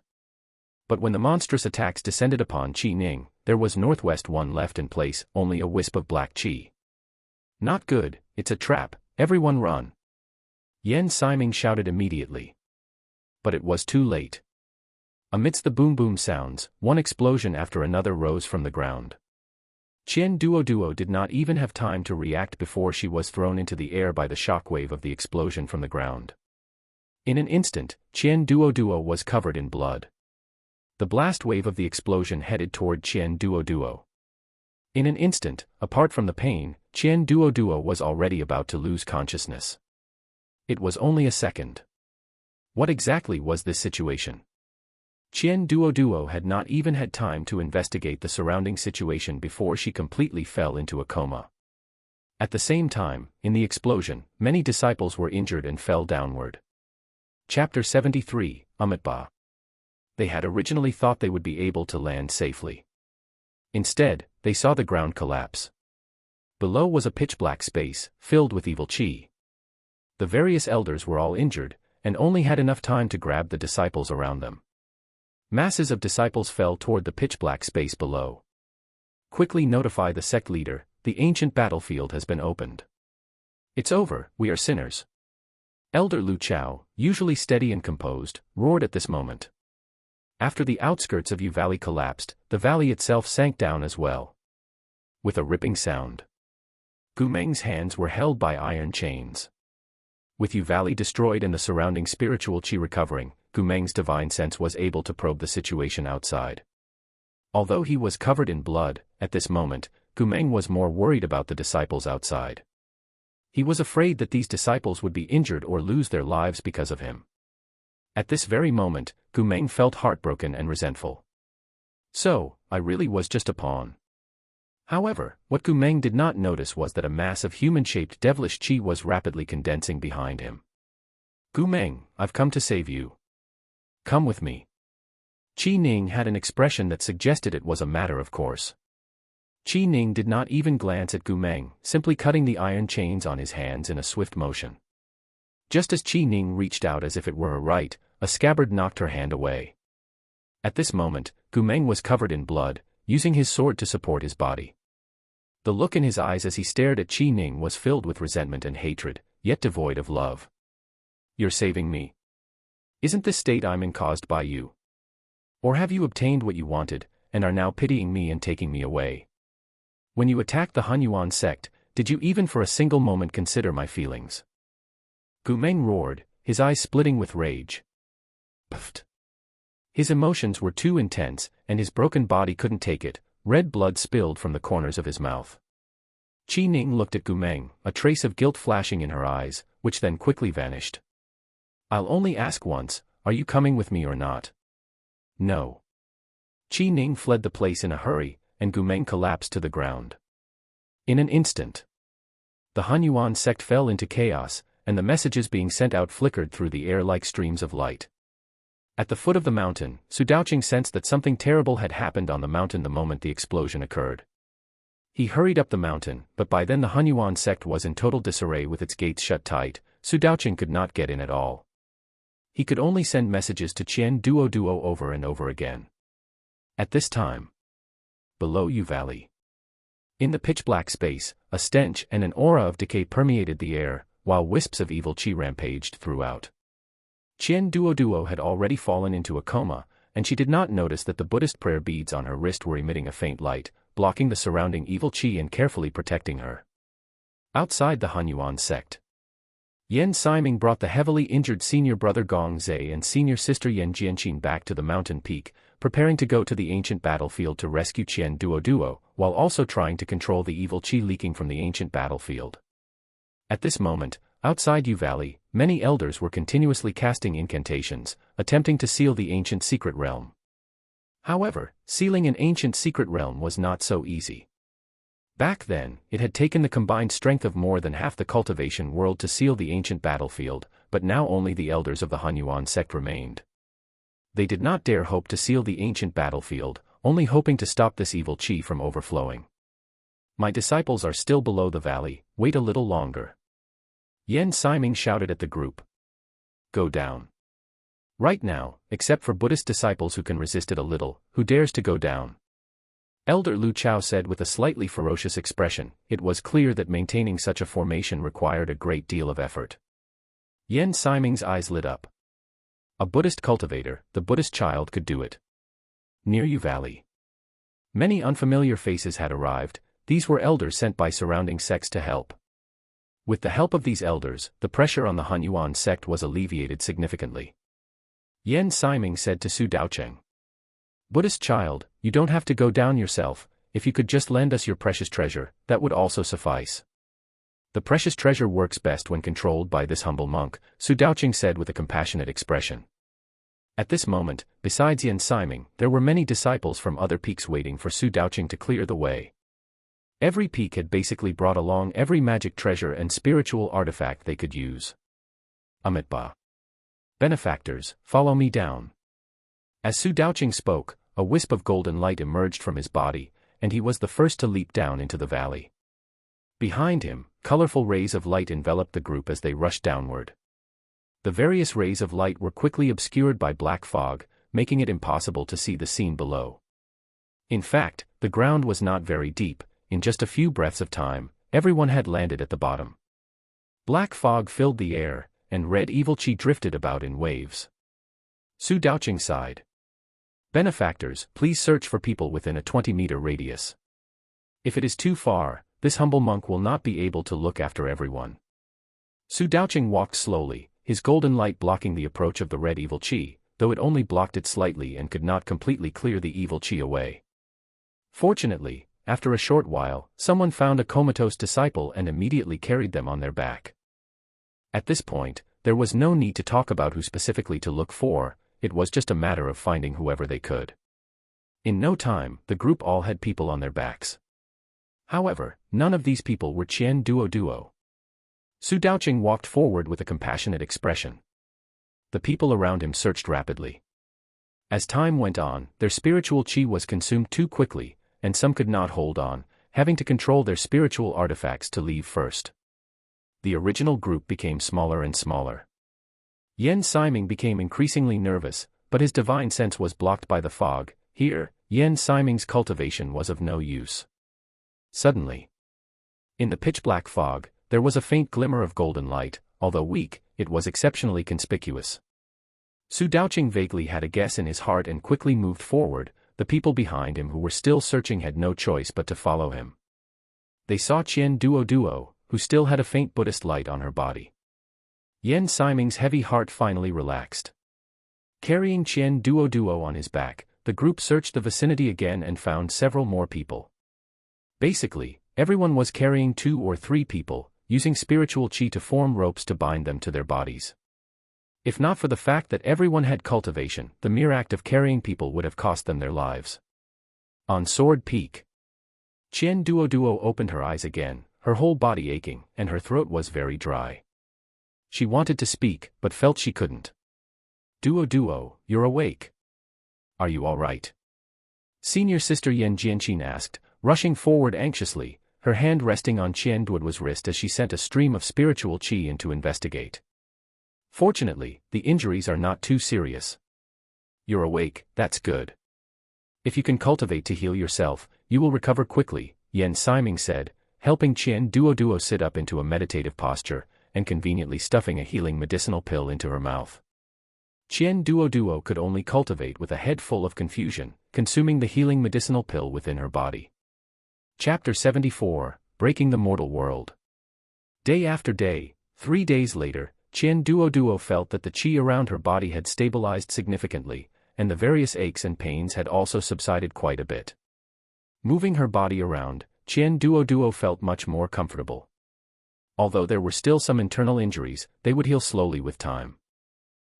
But when the monstrous attacks descended upon Qi Ning, there was Northwest one left in place, only a wisp of black qi. Not good, it's a trap, everyone run. Yan Siming shouted immediately. But it was too late. Amidst the boom-boom sounds, one explosion after another rose from the ground. Qian Duoduo did not even have time to react before she was thrown into the air by the shockwave of the explosion from the ground. In an instant, Qian Duoduo was covered in blood. The blast wave of the explosion headed toward Qian Duoduo. In an instant, apart from the pain, Qian Duoduo was already about to lose consciousness. It was only a second. What exactly was this situation? Qian Duoduo had not even had time to investigate the surrounding situation before she completely fell into a coma. At the same time, in the explosion, many disciples were injured and fell downward. Chapter 73, Amitabha. They had originally thought they would be able to land safely. Instead, they saw the ground collapse. Below was a pitch-black space, filled with evil qi. The various elders were all injured, and only had enough time to grab the disciples around them. Masses of disciples fell toward the pitch-black space below. Quickly notify the sect leader, the ancient battlefield has been opened. It's over, we are sinners. Elder Lu Chao, usually steady and composed, roared at this moment. After the outskirts of Yu Valley collapsed, the valley itself sank down as well. With a ripping sound. Gumeng's hands were held by iron chains. With Yu Valley destroyed and the surrounding spiritual qi recovering, Gumeng's divine sense was able to probe the situation outside. Although he was covered in blood, at this moment, Gumeng was more worried about the disciples outside. He was afraid that these disciples would be injured or lose their lives because of him. At this very moment, Gumeng felt heartbroken and resentful. So, I really was just a pawn. However, what Gumeng did not notice was that a mass of human-shaped devilish qi was rapidly condensing behind him. Gumeng, I've come to save you. Come with me. Qi Ning had an expression that suggested it was a matter of course. Qi Ning did not even glance at Gumeng, simply cutting the iron chains on his hands in a swift motion. Just as Qi Ning reached out as if it were a right, a scabbard knocked her hand away. At this moment, Gumeng was covered in blood, using his sword to support his body. The look in his eyes as he stared at Qi Ning was filled with resentment and hatred, yet devoid of love. You're saving me? Isn't this state I'm in caused by you? Or have you obtained what you wanted, and are now pitying me and taking me away? When you attacked the Hunyuan sect, did you even for a single moment consider my feelings? Gumeng roared, his eyes splitting with rage. Pfft. His emotions were too intense, and his broken body couldn't take it. Red blood spilled from the corners of his mouth. Qi Ning looked at Gumeng, a trace of guilt flashing in her eyes, which then quickly vanished. I'll only ask once, are you coming with me or not? No. Qi Ning fled the place in a hurry, and Gumeng collapsed to the ground. In an instant, the Hunyuan sect fell into chaos, and the messages being sent out flickered through the air like streams of light. At the foot of the mountain, Su Daoqing sensed that something terrible had happened on the mountain the moment the explosion occurred. He hurried up the mountain, but by then the Hunyuan sect was in total disarray with its gates shut tight. Su Daoqing could not get in at all. He could only send messages to Qian Duoduo over and over again. At this time, below Yu Valley, in the pitch-black space, a stench and an aura of decay permeated the air, while wisps of evil qi rampaged throughout. Qian Duoduo had already fallen into a coma, and she did not notice that the Buddhist prayer beads on her wrist were emitting a faint light, blocking the surrounding evil qi and carefully protecting her. Outside the Hunyuan sect, Yan Siming brought the heavily injured senior brother Gong Zhe and senior sister Yan Jianqin back to the mountain peak, preparing to go to the ancient battlefield to rescue Qian Duoduo, while also trying to control the evil qi leaking from the ancient battlefield. At this moment, outside Yu Valley, many elders were continuously casting incantations, attempting to seal the ancient secret realm. However, sealing an ancient secret realm was not so easy. Back then, it had taken the combined strength of more than half the cultivation world to seal the ancient battlefield, but now only the elders of the Hunyuan sect remained. They did not dare hope to seal the ancient battlefield, only hoping to stop this evil qi from overflowing. My disciples are still below the valley, wait a little longer. Yan Siming shouted at the group. Go down. Right now, except for Buddhist disciples who can resist it a little, who dares to go down? Elder Lu Chao said with a slightly ferocious expression. It was clear that maintaining such a formation required a great deal of effort. Yan Siming's eyes lit up. A Buddhist cultivator, the Buddhist child, could do it. Near Yu Valley, many unfamiliar faces had arrived. These were elders sent by surrounding sects to help. With the help of these elders, the pressure on the Hunyuan sect was alleviated significantly. Yan Siming said to Su Daoqing, Buddhist child, you don't have to go down yourself. If you could just lend us your precious treasure, that would also suffice. The precious treasure works best when controlled by this humble monk, Su Daoqing said with a compassionate expression. At this moment, besides Yan Siming, there were many disciples from other peaks waiting for Su Daoqing to clear the way. Every peak had basically brought along every magic treasure and spiritual artifact they could use. Amitabha. Benefactors, follow me down. As Su Daoqing spoke, a wisp of golden light emerged from his body, and he was the first to leap down into the valley. Behind him, colorful rays of light enveloped the group as they rushed downward. The various rays of light were quickly obscured by black fog, making it impossible to see the scene below. In fact, the ground was not very deep. In just a few breaths of time, everyone had landed at the bottom. Black fog filled the air, and red evil qi drifted about in waves. Su Daoqing sighed. Benefactors, please search for people within a 20-meter radius. If it is too far, this humble monk will not be able to look after everyone. Su Daoqing walked slowly, his golden light blocking the approach of the red evil qi, though it only blocked it slightly and could not completely clear the evil qi away. Fortunately, after a short while, someone found a comatose disciple and immediately carried them on their back. At this point, there was no need to talk about who specifically to look for. It was just a matter of finding whoever they could. In no time, the group all had people on their backs. However, none of these people were Qian Duoduo. Su Daoqing walked forward with a compassionate expression. The people around him searched rapidly. As time went on, their spiritual qi was consumed too quickly, and some could not hold on, having to control their spiritual artifacts to leave first. The original group became smaller and smaller. Yan Siming became increasingly nervous, but his divine sense was blocked by the fog. Here, Yan Siming's cultivation was of no use. Suddenly, in the pitch-black fog, there was a faint glimmer of golden light. Although weak, it was exceptionally conspicuous. Su Daoqing vaguely had a guess in his heart and quickly moved forward. The people behind him who were still searching had no choice but to follow him. They saw Qian Duoduo, who still had a faint Buddhist light on her body. Yan Siming's heavy heart finally relaxed. Carrying Qian Duoduo on his back, the group searched the vicinity again and found several more people. Basically, everyone was carrying 2 or 3 people, using spiritual qi to form ropes to bind them to their bodies. If not for the fact that everyone had cultivation, the mere act of carrying people would have cost them their lives. On Sword Peak, Qian Duoduo opened her eyes again, her whole body aching, and her throat was very dry. She wanted to speak, but felt she couldn't. Duoduo, you're awake. Are you all right? Senior Sister Yan Jianqin asked, rushing forward anxiously, her hand resting on Qian Duoduo's wrist as she sent a stream of spiritual qi in to investigate. Fortunately, the injuries are not too serious. You're awake, that's good. If you can cultivate to heal yourself, you will recover quickly, Yen Siming said, helping Qian Duoduo sit up into a meditative posture, and conveniently stuffing a healing medicinal pill into her mouth. Qian Duoduo could only cultivate with a head full of confusion, consuming the healing medicinal pill within her body. Chapter 74, Breaking the Mortal World. Day after day, 3 days later, Qian Duoduo felt that the qi around her body had stabilized significantly, and the various aches and pains had also subsided quite a bit. Moving her body around, Qian Duoduo felt much more comfortable. Although there were still some internal injuries, they would heal slowly with time.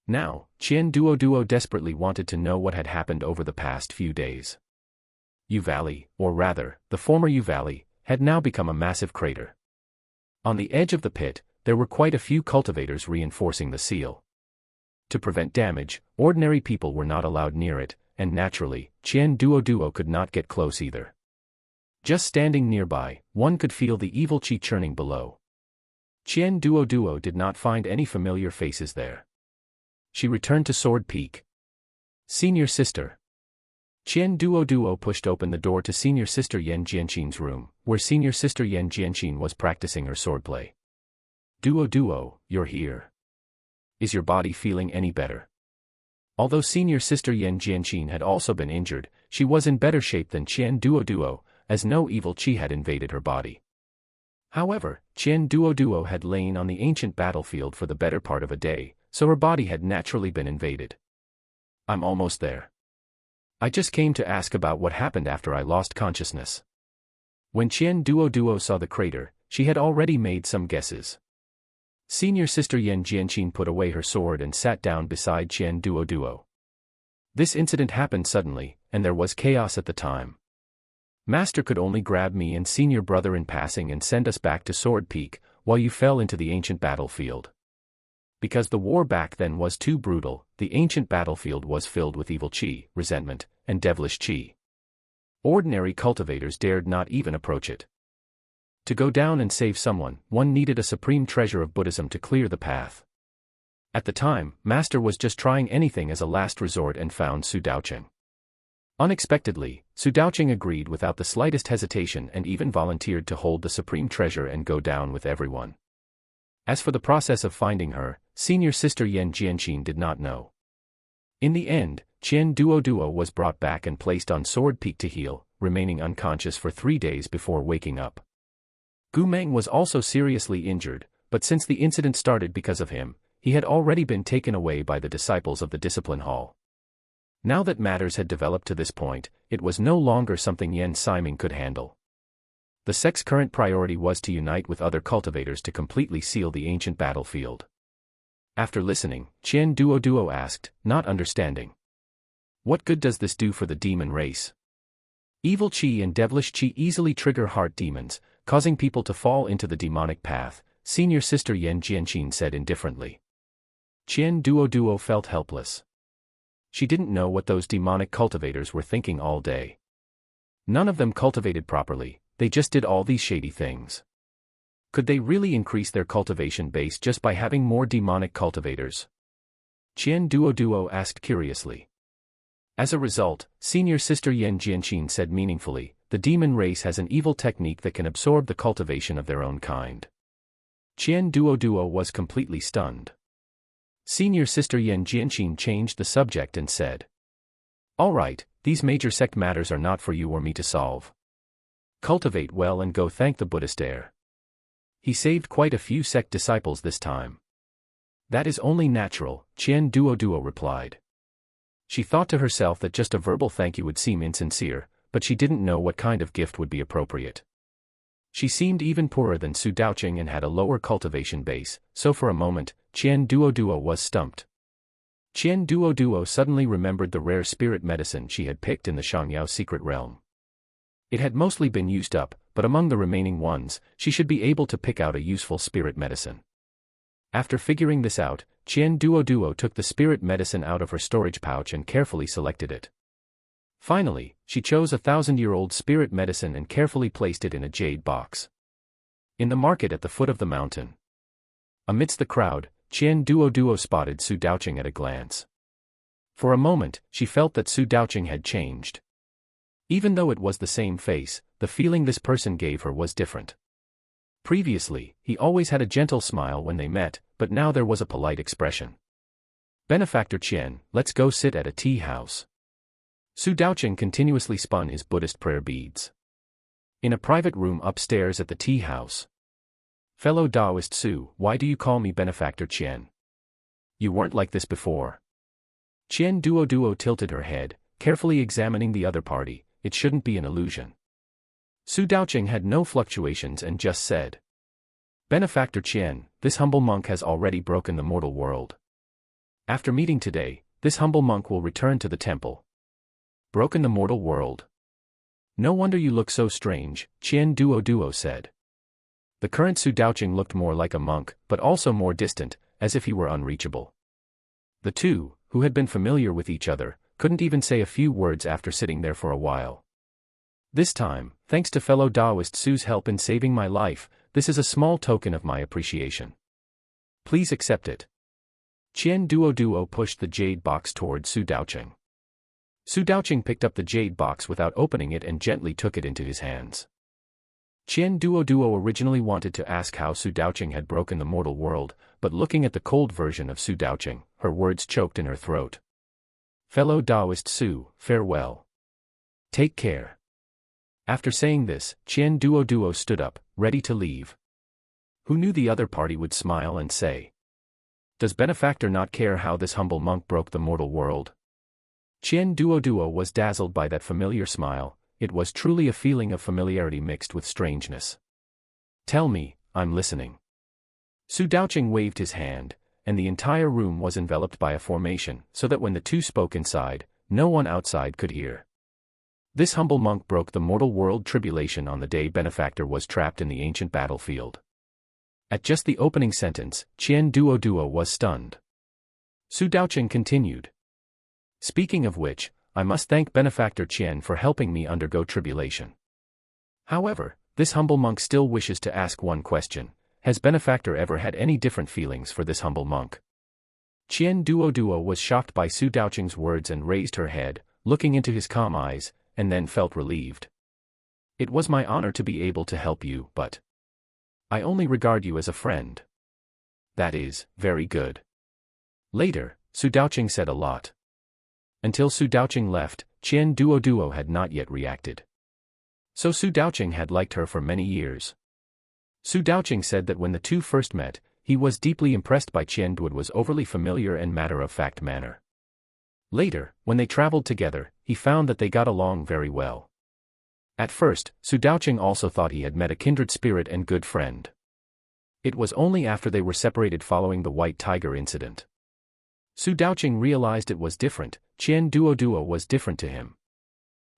Now, Qian Duoduo desperately wanted to know what had happened over the past few days. Yu Valley, or rather, the former Yu Valley, had now become a massive crater. On the edge of the pit, there were quite a few cultivators reinforcing the seal. To prevent damage, ordinary people were not allowed near it, and naturally, Qian Duoduo could not get close either. Just standing nearby, one could feel the evil qi churning below. Qian Duoduo did not find any familiar faces there. She returned to Sword Peak. Senior Sister. Qian Duoduo pushed open the door to Senior Sister Yan Jianqin's room, where Senior Sister Yan Jianqin was practicing her swordplay. Duoduo, you're here. Is your body feeling any better? Although Senior Sister Yan Jianqin had also been injured, she was in better shape than Qian Duoduo, as no evil qi had invaded her body. However, Qian Duoduo had lain on the ancient battlefield for the better part of a day, so her body had naturally been invaded. I'm almost there. I just came to ask about what happened after I lost consciousness. When Qian Duoduo saw the crater, she had already made some guesses. Senior Sister Yan Jianqin put away her sword and sat down beside Qian Duoduo. This incident happened suddenly, and there was chaos at the time. Master could only grab me and senior brother in passing and send us back to Sword Peak, while you fell into the ancient battlefield. Because the war back then was too brutal, the ancient battlefield was filled with evil qi, resentment, and devilish qi. Ordinary cultivators dared not even approach it. To go down and save someone, one needed a supreme treasure of Buddhism to clear the path. At the time, Master was just trying anything as a last resort and found Su Daocheng. Unexpectedly, Su Daocheng agreed without the slightest hesitation and even volunteered to hold the supreme treasure and go down with everyone. As for the process of finding her, Senior Sister Yan Jianqin did not know. In the end, Qian Duoduo was brought back and placed on Sword Peak to heal, remaining unconscious for 3 days before waking up. Gu Meng was also seriously injured, but since the incident started because of him, he had already been taken away by the disciples of the Discipline Hall. Now that matters had developed to this point, it was no longer something Yen Siming could handle. The sect's current priority was to unite with other cultivators to completely seal the ancient battlefield. After listening, Qian Duoduo asked, not understanding. What good does this do for the demon race? Evil qi and devilish qi easily trigger heart demons, causing people to fall into the demonic path, Senior Sister Yan Jianqin said indifferently. Qian Duoduo felt helpless. She didn't know what those demonic cultivators were thinking all day. None of them cultivated properly, they just did all these shady things. Could they really increase their cultivation base just by having more demonic cultivators? Qian Duoduo asked curiously. As a result, Senior Sister Yan Jianqin said meaningfully, the demon race has an evil technique that can absorb the cultivation of their own kind. Qian Duoduo was completely stunned. Senior Sister Yan Jianqin changed the subject and said, all right, these major sect matters are not for you or me to solve. Cultivate well and go thank the Buddhist heir. He saved quite a few sect disciples this time. That is only natural, Qian Duoduo replied. She thought to herself that just a verbal thank you would seem insincere, but she didn't know what kind of gift would be appropriate. She seemed even poorer than Su Daocheng and had a lower cultivation base, so for a moment, Qian Duoduo was stumped. Qian Duoduo suddenly remembered the rare spirit medicine she had picked in the Shangyao secret realm. It had mostly been used up, but among the remaining ones, she should be able to pick out a useful spirit medicine. After figuring this out, Qian Duoduo took the spirit medicine out of her storage pouch and carefully selected it. Finally, she chose a 1,000-year-old spirit medicine and carefully placed it in a jade box. In the market at the foot of the mountain. Amidst the crowd, Qian Duoduo spotted Su Daoqing at a glance. For a moment, she felt that Su Daoqing had changed. Even though it was the same face, the feeling this person gave her was different. Previously, he always had a gentle smile when they met, but now there was a polite expression. "Benefactor Qian, let's go sit at a tea house." Su Daoqing continuously spun his Buddhist prayer beads. In a private room upstairs at the tea house. "Fellow Taoist Su, why do you call me Benefactor Qian? You weren't like this before." Qian Duoduo tilted her head, carefully examining the other party. "It shouldn't be an illusion." Su Daoqing had no fluctuations and just said, "Benefactor Qian, this humble monk has already broken the mortal world. After meeting today, this humble monk will return to the temple." "Broken the mortal world? No wonder you look so strange," Qian Duoduo said. The current Su Daoqing looked more like a monk, but also more distant, as if he were unreachable. The two, who had been familiar with each other, couldn't even say a few words after sitting there for a while. "This time, thanks to fellow Taoist Su's help in saving my life, this is a small token of my appreciation. Please accept it." Qian Duoduo pushed the jade box toward Su Daoqing. Su Daoqing picked up the jade box without opening it and gently took it into his hands. Qian Duoduo originally wanted to ask how Su Daoqing had broken the mortal world, but looking at the cold version of Su Daoqing, her words choked in her throat. "Fellow Taoist Su, farewell. Take care." After saying this, Qian Duoduo stood up, ready to leave. Who knew the other party would smile and say, "Does Benefactor not care how this humble monk broke the mortal world?" Qian Duoduo was dazzled by that familiar smile. It was truly a feeling of familiarity mixed with strangeness. "Tell me, I'm listening." Su Daoqing waved his hand, and the entire room was enveloped by a formation, so that when the two spoke inside, no one outside could hear. This humble monk broke the mortal world tribulation on the day Benefactor was trapped in the ancient battlefield. At just the opening sentence, Qian Duoduo was stunned. Su Daoqing continued. "Speaking of which, I must thank Benefactor Qian for helping me undergo tribulation. However, this humble monk still wishes to ask one question. Has Benefactor ever had any different feelings for this humble monk?" Qian Duoduo was shocked by Su Daoqing's words and raised her head, looking into his calm eyes, and then felt relieved. "It was my honor to be able to help you, but I only regard you as a friend." "That is, very good." Later, Su Daoqing said a lot. Until Su Daoqing left, Qian Duoduo had not yet reacted. So Su Daoqing had liked her for many years. Su Daoqing said that when the two first met, he was deeply impressed by Qian Duoduo's overly familiar and matter-of-fact manner. Later, when they traveled together, he found that they got along very well. At first, Su Daoqing also thought he had met a kindred spirit and good friend. It was only after they were separated following the White Tiger incident. Su Daoqing realized it was different. Qian Duoduo was different to him.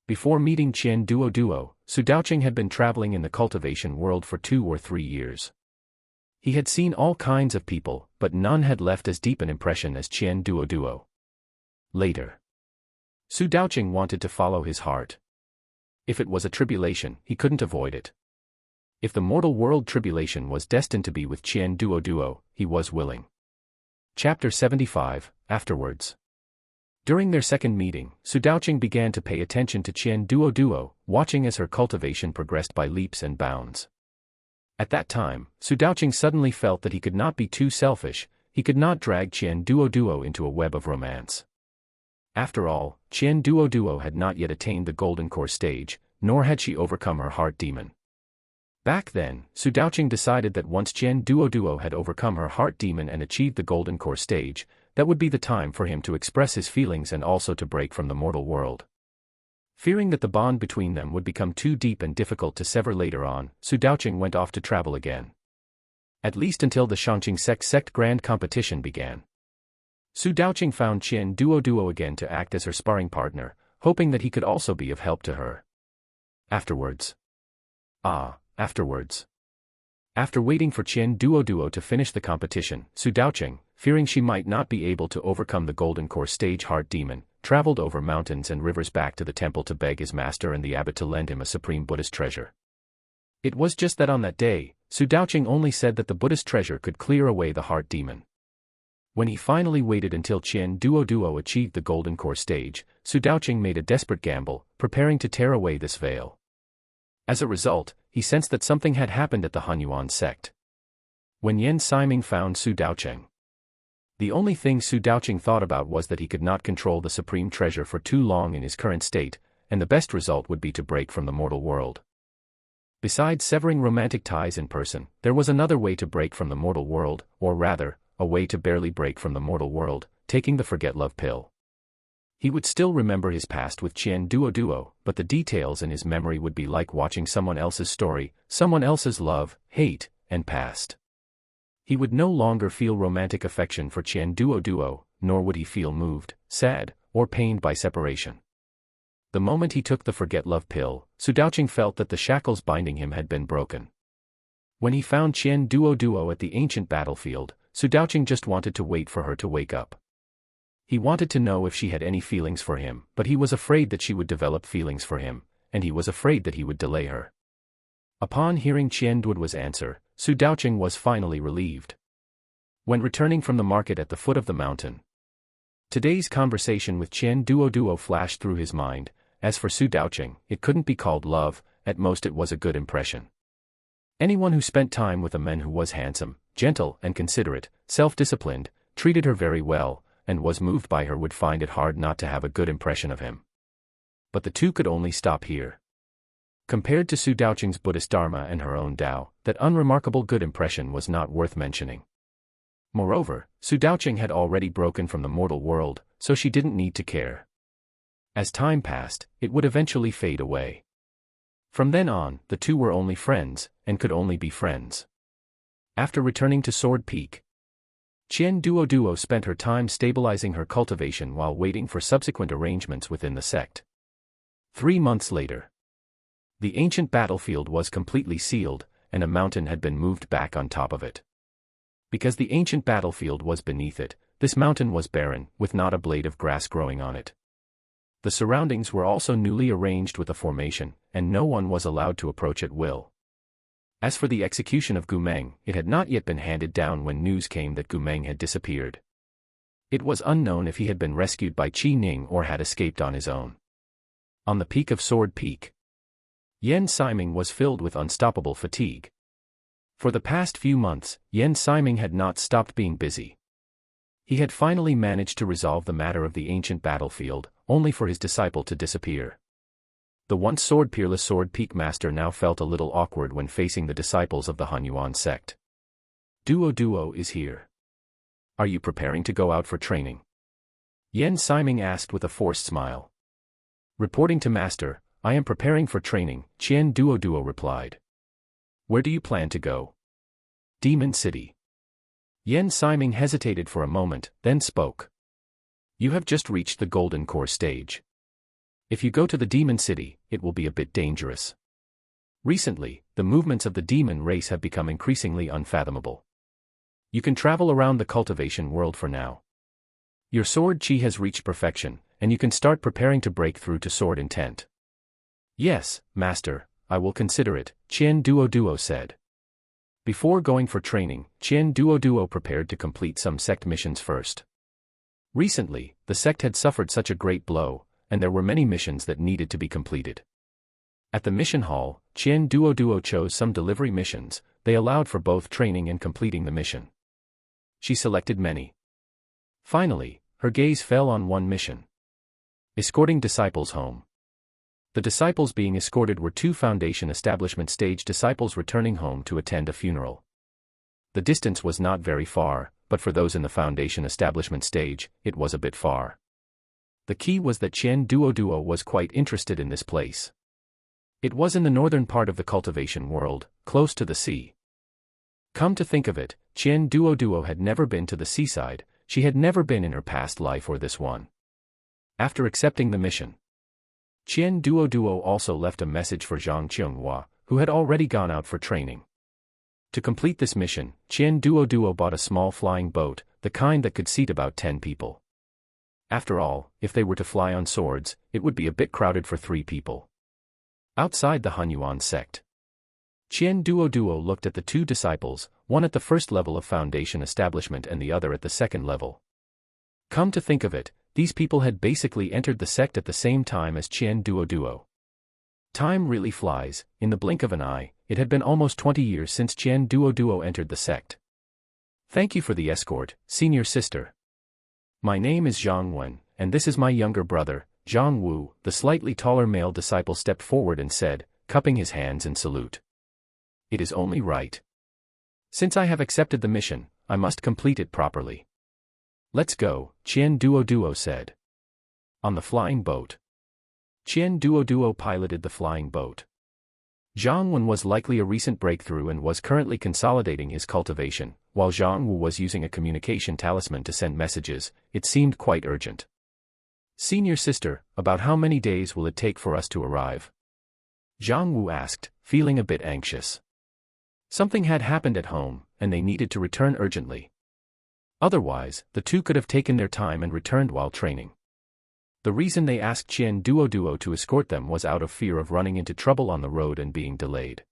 Before meeting Qian Duoduo, Su Daoqing had been traveling in the cultivation world for 2 or 3 years. He had seen all kinds of people, but none had left as deep an impression as Qian Duoduo. Later, Su Daoqing wanted to follow his heart. If it was a tribulation, he couldn't avoid it. If the mortal world tribulation was destined to be with Qian Duoduo, he was willing. Chapter 75, Afterwards. During their second meeting, Su Daoqing began to pay attention to Qian Duoduo, watching as her cultivation progressed by leaps and bounds. At that time, Su Daoqing suddenly felt that he could not be too selfish. He could not drag Qian Duoduo into a web of romance. After all, Qian Duoduo had not yet attained the golden core stage, nor had she overcome her heart demon. Back then, Su Daoqing decided that once Qian Duoduo had overcome her heart demon and achieved the golden core stage, that would be the time for him to express his feelings and also to break from the mortal world. Fearing that the bond between them would become too deep and difficult to sever later on, Su Daoqing went off to travel again. At least until the Shangqing sect Grand Competition began. Su Daoqing found Qian Duoduo again to act as her sparring partner, hoping that he could also be of help to her. Afterwards. Afterwards. After waiting for Qian Duoduo to finish the competition, Su Daoqing, fearing she might not be able to overcome the golden core stage heart demon, traveled over mountains and rivers back to the temple to beg his master and the abbot to lend him a supreme Buddhist treasure. It was just that on that day, Su Daoqing only said that the Buddhist treasure could clear away the heart demon. When he finally waited until Qian Duoduo achieved the golden core stage, Su Daoqing made a desperate gamble, preparing to tear away this veil. As a result, he sensed that something had happened at the Hunyuan sect. When Yan Ximing found Su Daoqing, the only thing Su Daoqing thought about was that he could not control the supreme treasure for too long in his current state, and the best result would be to break from the mortal world. Besides severing romantic ties in person, there was another way to break from the mortal world, or rather, a way to barely break from the mortal world, taking the forget-love pill. He would still remember his past with Qian Duoduo, but the details in his memory would be like watching someone else's story, someone else's love, hate, and past. He would no longer feel romantic affection for Qian Duoduo, nor would he feel moved, sad, or pained by separation. The moment he took the forget-love pill, Su Daoqing felt that the shackles binding him had been broken. When he found Qian Duoduo at the ancient battlefield, Su Daoqing just wanted to wait for her to wake up. He wanted to know if she had any feelings for him, but he was afraid that she would develop feelings for him, and he was afraid that he would delay her. Upon hearing Qian Duoduo's answer, Su Daoqing was finally relieved. When returning from the market at the foot of the mountain, today's conversation with Qian Duoduo flashed through his mind. As for Su Daoqing, it couldn't be called love, at most it was a good impression. Anyone who spent time with a man who was handsome, gentle and considerate, self-disciplined, treated her very well, and was moved by her would find it hard not to have a good impression of him. But the two could only stop here. Compared to Su Daoqing's Buddhist Dharma and her own Tao, that unremarkable good impression was not worth mentioning. Moreover, Su Daoqing had already broken from the mortal world, so she didn't need to care. As time passed, it would eventually fade away. From then on, the two were only friends, and could only be friends. After returning to Sword Peak, Qian Duoduo spent her time stabilizing her cultivation while waiting for subsequent arrangements within the sect. 3 months later, the ancient battlefield was completely sealed, and a mountain had been moved back on top of it. Because the ancient battlefield was beneath it, this mountain was barren, with not a blade of grass growing on it. The surroundings were also newly arranged with a formation, and no one was allowed to approach at will. As for the execution of Gumeng, it had not yet been handed down when news came that Gumeng had disappeared. It was unknown if he had been rescued by Qi Ning or had escaped on his own. On the peak of Sword Peak, Yan Ximing was filled with unstoppable fatigue. For the past few months, Yan Ximing had not stopped being busy. He had finally managed to resolve the matter of the ancient battlefield, only for his disciple to disappear. The once sword-peerless Sword Peak master now felt a little awkward when facing the disciples of the Hunyuan sect. Duoduo is here. Are you preparing to go out for training? Yan Ximing asked with a forced smile. Reporting to master, I am preparing for training, Qian Duoduo replied. Where do you plan to go? Demon City. Yan Ximing hesitated for a moment, then spoke. You have just reached the golden core stage. If you go to the demon city, it will be a bit dangerous. Recently, the movements of the demon race have become increasingly unfathomable. You can travel around the cultivation world for now. Your sword chi has reached perfection, and you can start preparing to break through to sword intent. Yes, master, I will consider it, Qian Duoduo said. Before going for training, Qian Duoduo prepared to complete some sect missions first. Recently, the sect had suffered such a great blow, and there were many missions that needed to be completed. At the mission hall, Qian Duoduo chose some delivery missions. They allowed for both training and completing the mission. She selected many. Finally, her gaze fell on one mission. Escorting disciples home. The disciples being escorted were 2 foundation establishment stage disciples returning home to attend a funeral. The distance was not very far, but for those in the foundation establishment stage, it was a bit far. The key was that Qian Duoduo was quite interested in this place. It was in the northern part of the cultivation world, close to the sea. Come to think of it, Qian Duoduo had never been to the seaside. She had never been in her past life or this one. After accepting the mission, Qian Duoduo also left a message for Zhang Qionghua, who had already gone out for training. To complete this mission, Qian Duoduo bought a small flying boat, the kind that could seat about 10 people. After all, if they were to fly on swords, it would be a bit crowded for 3 people. Outside the Hunyuan sect, Qian Duoduo looked at the 2 disciples, one at the first level of foundation establishment and the other at the second level. Come to think of it, these people had basically entered the sect at the same time as Qian Duoduo. Time really flies. In the blink of an eye, it had been almost 20 years since Qian Duoduo entered the sect. Thank you for the escort, senior sister. My name is Zhang Wen, and this is my younger brother, Zhang Wu. The slightly taller male disciple stepped forward and said, cupping his hands in salute. It is only right. Since I have accepted the mission, I must complete it properly. Let's go, Qian Duoduo said. On the flying boat. Qian Duoduo piloted the flying boat. Zhang Wen was likely a recent breakthrough and was currently consolidating his cultivation, while Zhang Wu was using a communication talisman to send messages. It seemed quite urgent. Senior sister, about how many days will it take for us to arrive? Zhang Wu asked, feeling a bit anxious. Something had happened at home, and they needed to return urgently. Otherwise, the 2 could have taken their time and returned while training. The reason they asked Qian Duoduo to escort them was out of fear of running into trouble on the road and being delayed.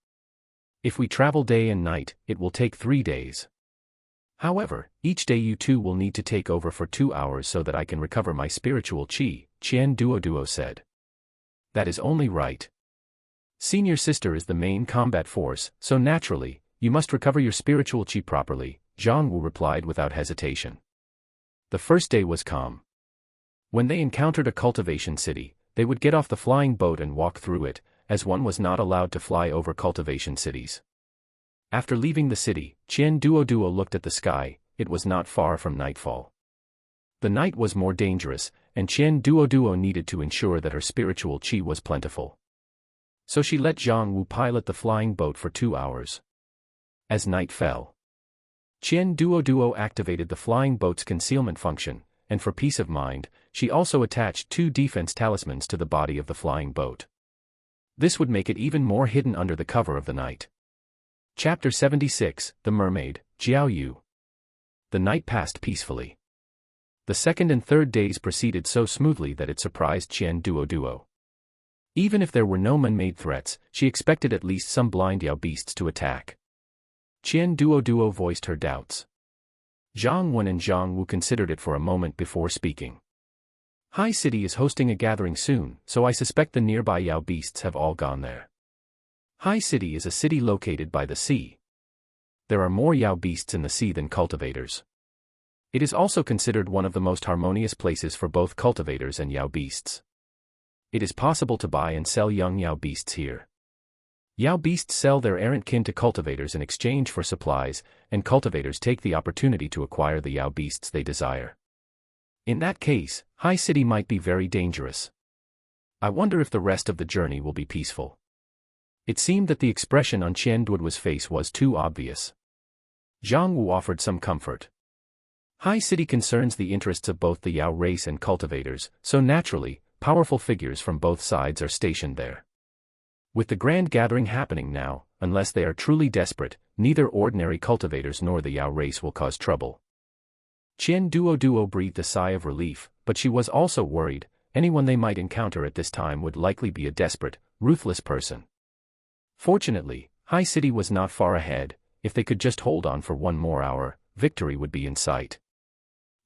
If we travel day and night, it will take 3 days. However, each day you 2 will need to take over for 2 hours so that I can recover my spiritual qi, Qian Duoduo said. That is only right. Senior sister is the main combat force, so naturally, you must recover your spiritual qi properly, Zhang Wu replied without hesitation. The first day was calm. When they encountered a cultivation city, they would get off the flying boat and walk through it, as one was not allowed to fly over cultivation cities. After leaving the city, Qian Duoduo looked at the sky. It was not far from nightfall. The night was more dangerous, and Qian Duoduo needed to ensure that her spiritual qi was plentiful. So she let Zhang Wu pilot the flying boat for 2 hours. As night fell, Qian Duoduo activated the flying boat's concealment function, and for peace of mind, she also attached 2 defense talismans to the body of the flying boat. This would make it even more hidden under the cover of the night. Chapter 76, The Mermaid, Jiao Yu. The night passed peacefully. The second and third days proceeded so smoothly that it surprised Qian Duoduo. Even if there were no man-made threats, she expected at least some blind Yao beasts to attack. Qian Duoduo voiced her doubts. Zhang Wen and Zhang Wu considered it for a moment before speaking. Hai City is hosting a gathering soon, so I suspect the nearby Yao beasts have all gone there. Hai City is a city located by the sea. There are more Yao beasts in the sea than cultivators. It is also considered one of the most harmonious places for both cultivators and Yao beasts. It is possible to buy and sell young Yao beasts here. Yao beasts sell their errant kin to cultivators in exchange for supplies, and cultivators take the opportunity to acquire the Yao beasts they desire. In that case, Hai City might be very dangerous. I wonder if the rest of the journey will be peaceful. It seemed that the expression on Qian Duoduo's face was too obvious. Zhang Wu offered some comfort. Hai City concerns the interests of both the Yao race and cultivators, so naturally, powerful figures from both sides are stationed there. With the grand gathering happening now, unless they are truly desperate, neither ordinary cultivators nor the Yao race will cause trouble. Qian Duoduo breathed a sigh of relief, but she was also worried. Anyone they might encounter at this time would likely be a desperate, ruthless person. Fortunately, Hai City was not far ahead. If they could just hold on for 1 more hour, victory would be in sight.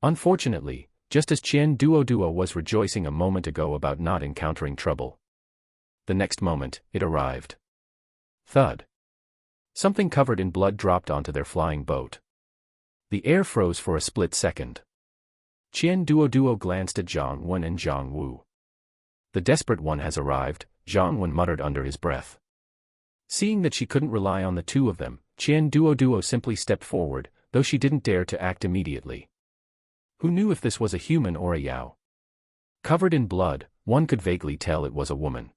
Unfortunately, just as Qian Duoduo was rejoicing a moment ago about not encountering trouble, the next moment, it arrived. Thud. Something covered in blood dropped onto their flying boat. The air froze for a split second. Qian Duoduo glanced at Zhang Wen and Zhang Wu. The desperate one has arrived, Zhang Wen muttered under his breath. Seeing that she couldn't rely on the 2 of them, Qian Duoduo simply stepped forward, though she didn't dare to act immediately. Who knew if this was a human or a Yao? Covered in blood, one could vaguely tell it was a woman.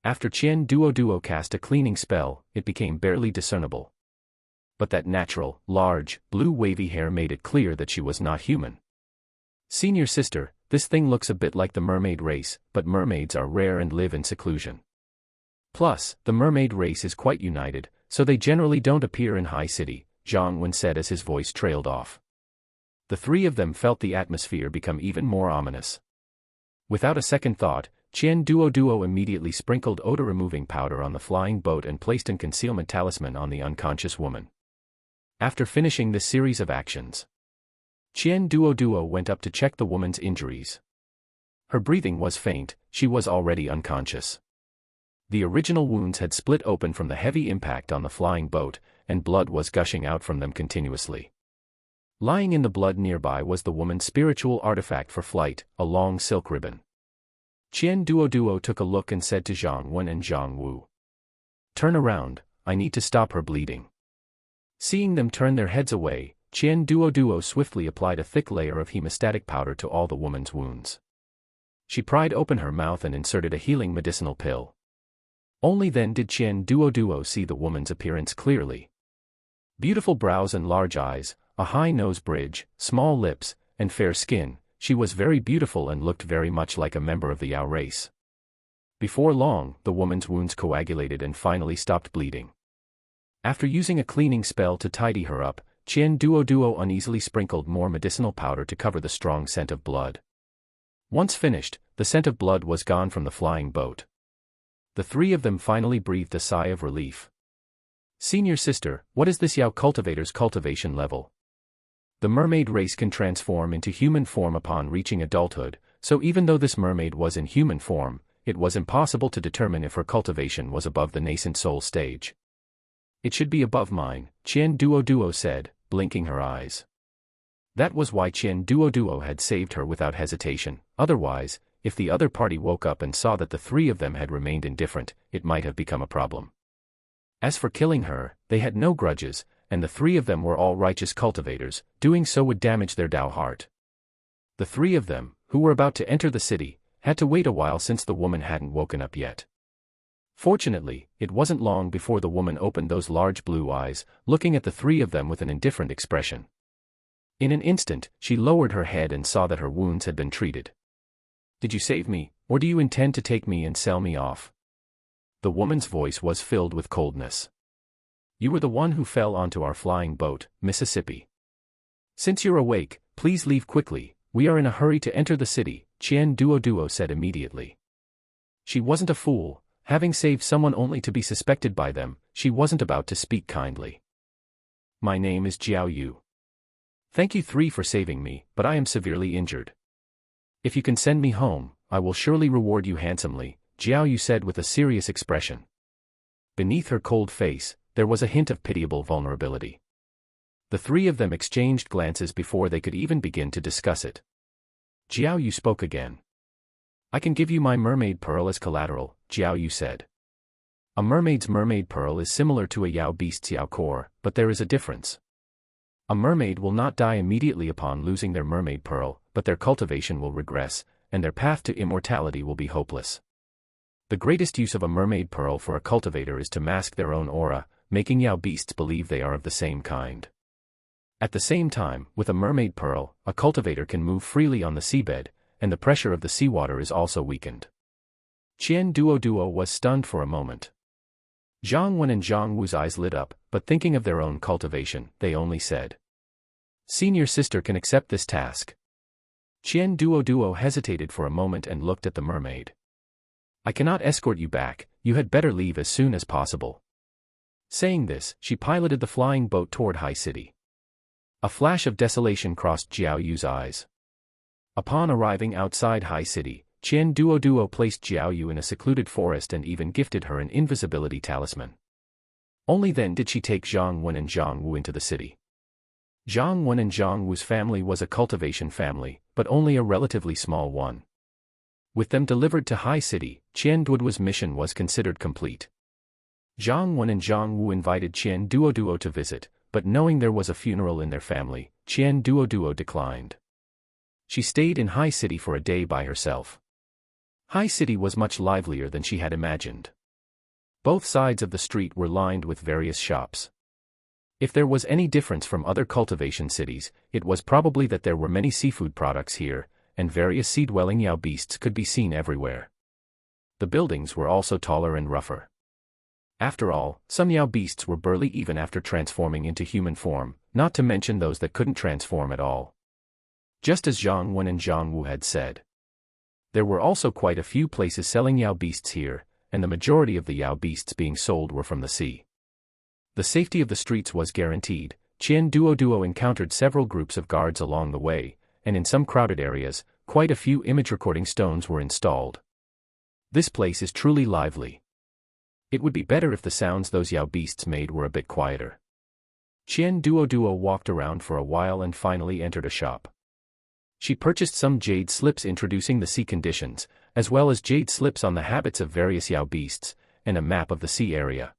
After Qian Duoduo cast a cleaning spell, it became barely discernible. But that natural, large, blue wavy hair made it clear that she was not human. Senior sister, this thing looks a bit like the mermaid race, but mermaids are rare and live in seclusion. Plus, the mermaid race is quite united, so they generally don't appear in Hai City, Zhang Wen said as his voice trailed off. The three of them felt the atmosphere become even more ominous. Without a second thought, Qian Duoduo immediately sprinkled odor-removing powder on the flying boat and placed an concealment talisman on the unconscious woman. After finishing this series of actions, Qian Duoduo went up to check the woman's injuries. Her breathing was faint, she was already unconscious. The original wounds had split open from the heavy impact on the flying boat, and blood was gushing out from them continuously. Lying in the blood nearby was the woman's spiritual artifact for flight, a long silk ribbon. Qian Duoduo took a look and said to Zhang Wen and Zhang Wu, "Turn around, I need to stop her bleeding." Seeing them turn their heads away, Qian Duoduo swiftly applied a thick layer of hemostatic powder to all the woman's wounds. She pried open her mouth and inserted a healing medicinal pill. Only then did Qian Duoduo see the woman's appearance clearly. Beautiful brows and large eyes, a high nose bridge, small lips, and fair skin, she was very beautiful and looked very much like a member of the Yao race. Before long, the woman's wounds coagulated and finally stopped bleeding. After using a cleaning spell to tidy her up, Qian Duoduo uneasily sprinkled more medicinal powder to cover the strong scent of blood. Once finished, the scent of blood was gone from the flying boat. The three of them finally breathed a sigh of relief. "Senior sister, what is this Yao cultivator's cultivation level?" The mermaid race can transform into human form upon reaching adulthood, so even though this mermaid was in human form, it was impossible to determine if her cultivation was above the nascent soul stage. "It should be above mine," Qian Duoduo said, blinking her eyes. That was why Qian Duoduo had saved her without hesitation. Otherwise, if the other party woke up and saw that the three of them had remained indifferent, it might have become a problem. As for killing her, they had no grudges, and the three of them were all righteous cultivators. Doing so would damage their Tao heart. The three of them, who were about to enter the city, had to wait a while since the woman hadn't woken up yet. Fortunately, it wasn't long before the woman opened those large blue eyes, looking at the three of them with an indifferent expression. In an instant, she lowered her head and saw that her wounds had been treated. "Did you save me, or do you intend to take me and sell me off?" The woman's voice was filled with coldness. "You were the one who fell onto our flying boat, Mississippi. Since you're awake, please leave quickly, we are in a hurry to enter the city," Qian Duoduo said immediately. She wasn't a fool. Having saved someone only to be suspected by them, she wasn't about to speak kindly. "My name is Jiao Yu. Thank you three for saving me, but I am severely injured. If you can send me home, I will surely reward you handsomely," Jiao Yu said with a serious expression. Beneath her cold face, there was a hint of pitiable vulnerability. The three of them exchanged glances before they could even begin to discuss it. Jiao Yu spoke again. "I can give you my mermaid pearl as collateral," Jiao Yu said. A mermaid's mermaid pearl is similar to a Yao beast's Yao core, but there is a difference. A mermaid will not die immediately upon losing their mermaid pearl, but their cultivation will regress, and their path to immortality will be hopeless. The greatest use of a mermaid pearl for a cultivator is to mask their own aura, making Yao beasts believe they are of the same kind. At the same time, with a mermaid pearl, a cultivator can move freely on the seabed, and the pressure of the seawater is also weakened. Qian Duoduo was stunned for a moment. Zhang Wen and Zhang Wu's eyes lit up, but thinking of their own cultivation, they only said, "Senior sister can accept this task." Qian Duoduo hesitated for a moment and looked at the mermaid. "I cannot escort you back, you had better leave as soon as possible." Saying this, she piloted the flying boat toward High City. A flash of desolation crossed Jiao Yu's eyes. Upon arriving outside High City, Qian Duoduo placed Jiao Yu in a secluded forest and even gifted her an invisibility talisman. Only then did she take Zhang Wen and Zhang Wu into the city. Zhang Wen and Zhang Wu's family was a cultivation family, but only a relatively small one. With them delivered to High City, Qian Duoduo's mission was considered complete. Zhang Wen and Zhang Wu invited Qian Duoduo to visit, but knowing there was a funeral in their family, Qian Duoduo declined. She stayed in High City for a day by herself. High City was much livelier than she had imagined. Both sides of the street were lined with various shops. If there was any difference from other cultivation cities, it was probably that there were many seafood products here, and various sea-dwelling Yao beasts could be seen everywhere. The buildings were also taller and rougher. After all, some Yao beasts were burly even after transforming into human form, not to mention those that couldn't transform at all. Just as Zhang Wen and Zhang Wu had said. There were also quite a few places selling Yao beasts here, and the majority of the Yao beasts being sold were from the sea. The safety of the streets was guaranteed. Qian Duoduo encountered several groups of guards along the way, and in some crowded areas, quite a few image recording stones were installed. This place is truly lively. It would be better if the sounds those Yao beasts made were a bit quieter. Qian Duoduo walked around for a while and finally entered a shop. She purchased some jade slips introducing the sea conditions, as well as jade slips on the habits of various Yao beasts, and a map of the sea area.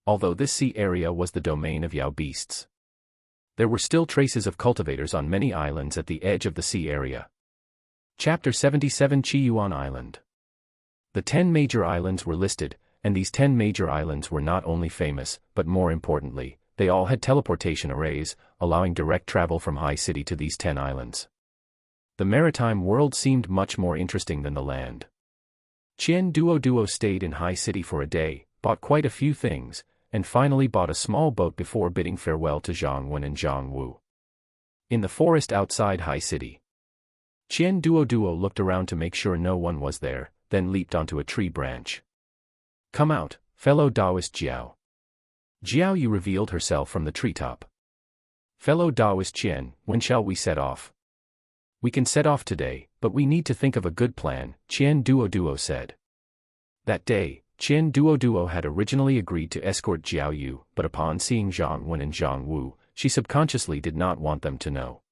Although this sea area was the domain of Yao beasts, there were still traces of cultivators on many islands at the edge of the sea area. Chapter 77 Qiyuan Island. The 10 major islands were listed, and these 10 major islands were not only famous, but more importantly, they all had teleportation arrays, allowing direct travel from High City to these 10 islands. The maritime world seemed much more interesting than the land. Qian Duoduo stayed in High City for a day, bought quite a few things, and finally bought a small boat before bidding farewell to Zhang Wen and Zhang Wu. In the forest outside High City, Qian Duoduo looked around to make sure no one was there, then leaped onto a tree branch. "Come out, fellow Taoist Jiao." Jiao Yu revealed herself from the treetop. "Fellow Taoist Qian, when shall we set off?" "We can set off today, but we need to think of a good plan," Qian Duoduo said. That day, Qian Duoduo had originally agreed to escort Jiao Yu, but upon seeing Zhang Wen and Zhang Wu, she subconsciously did not want them to know.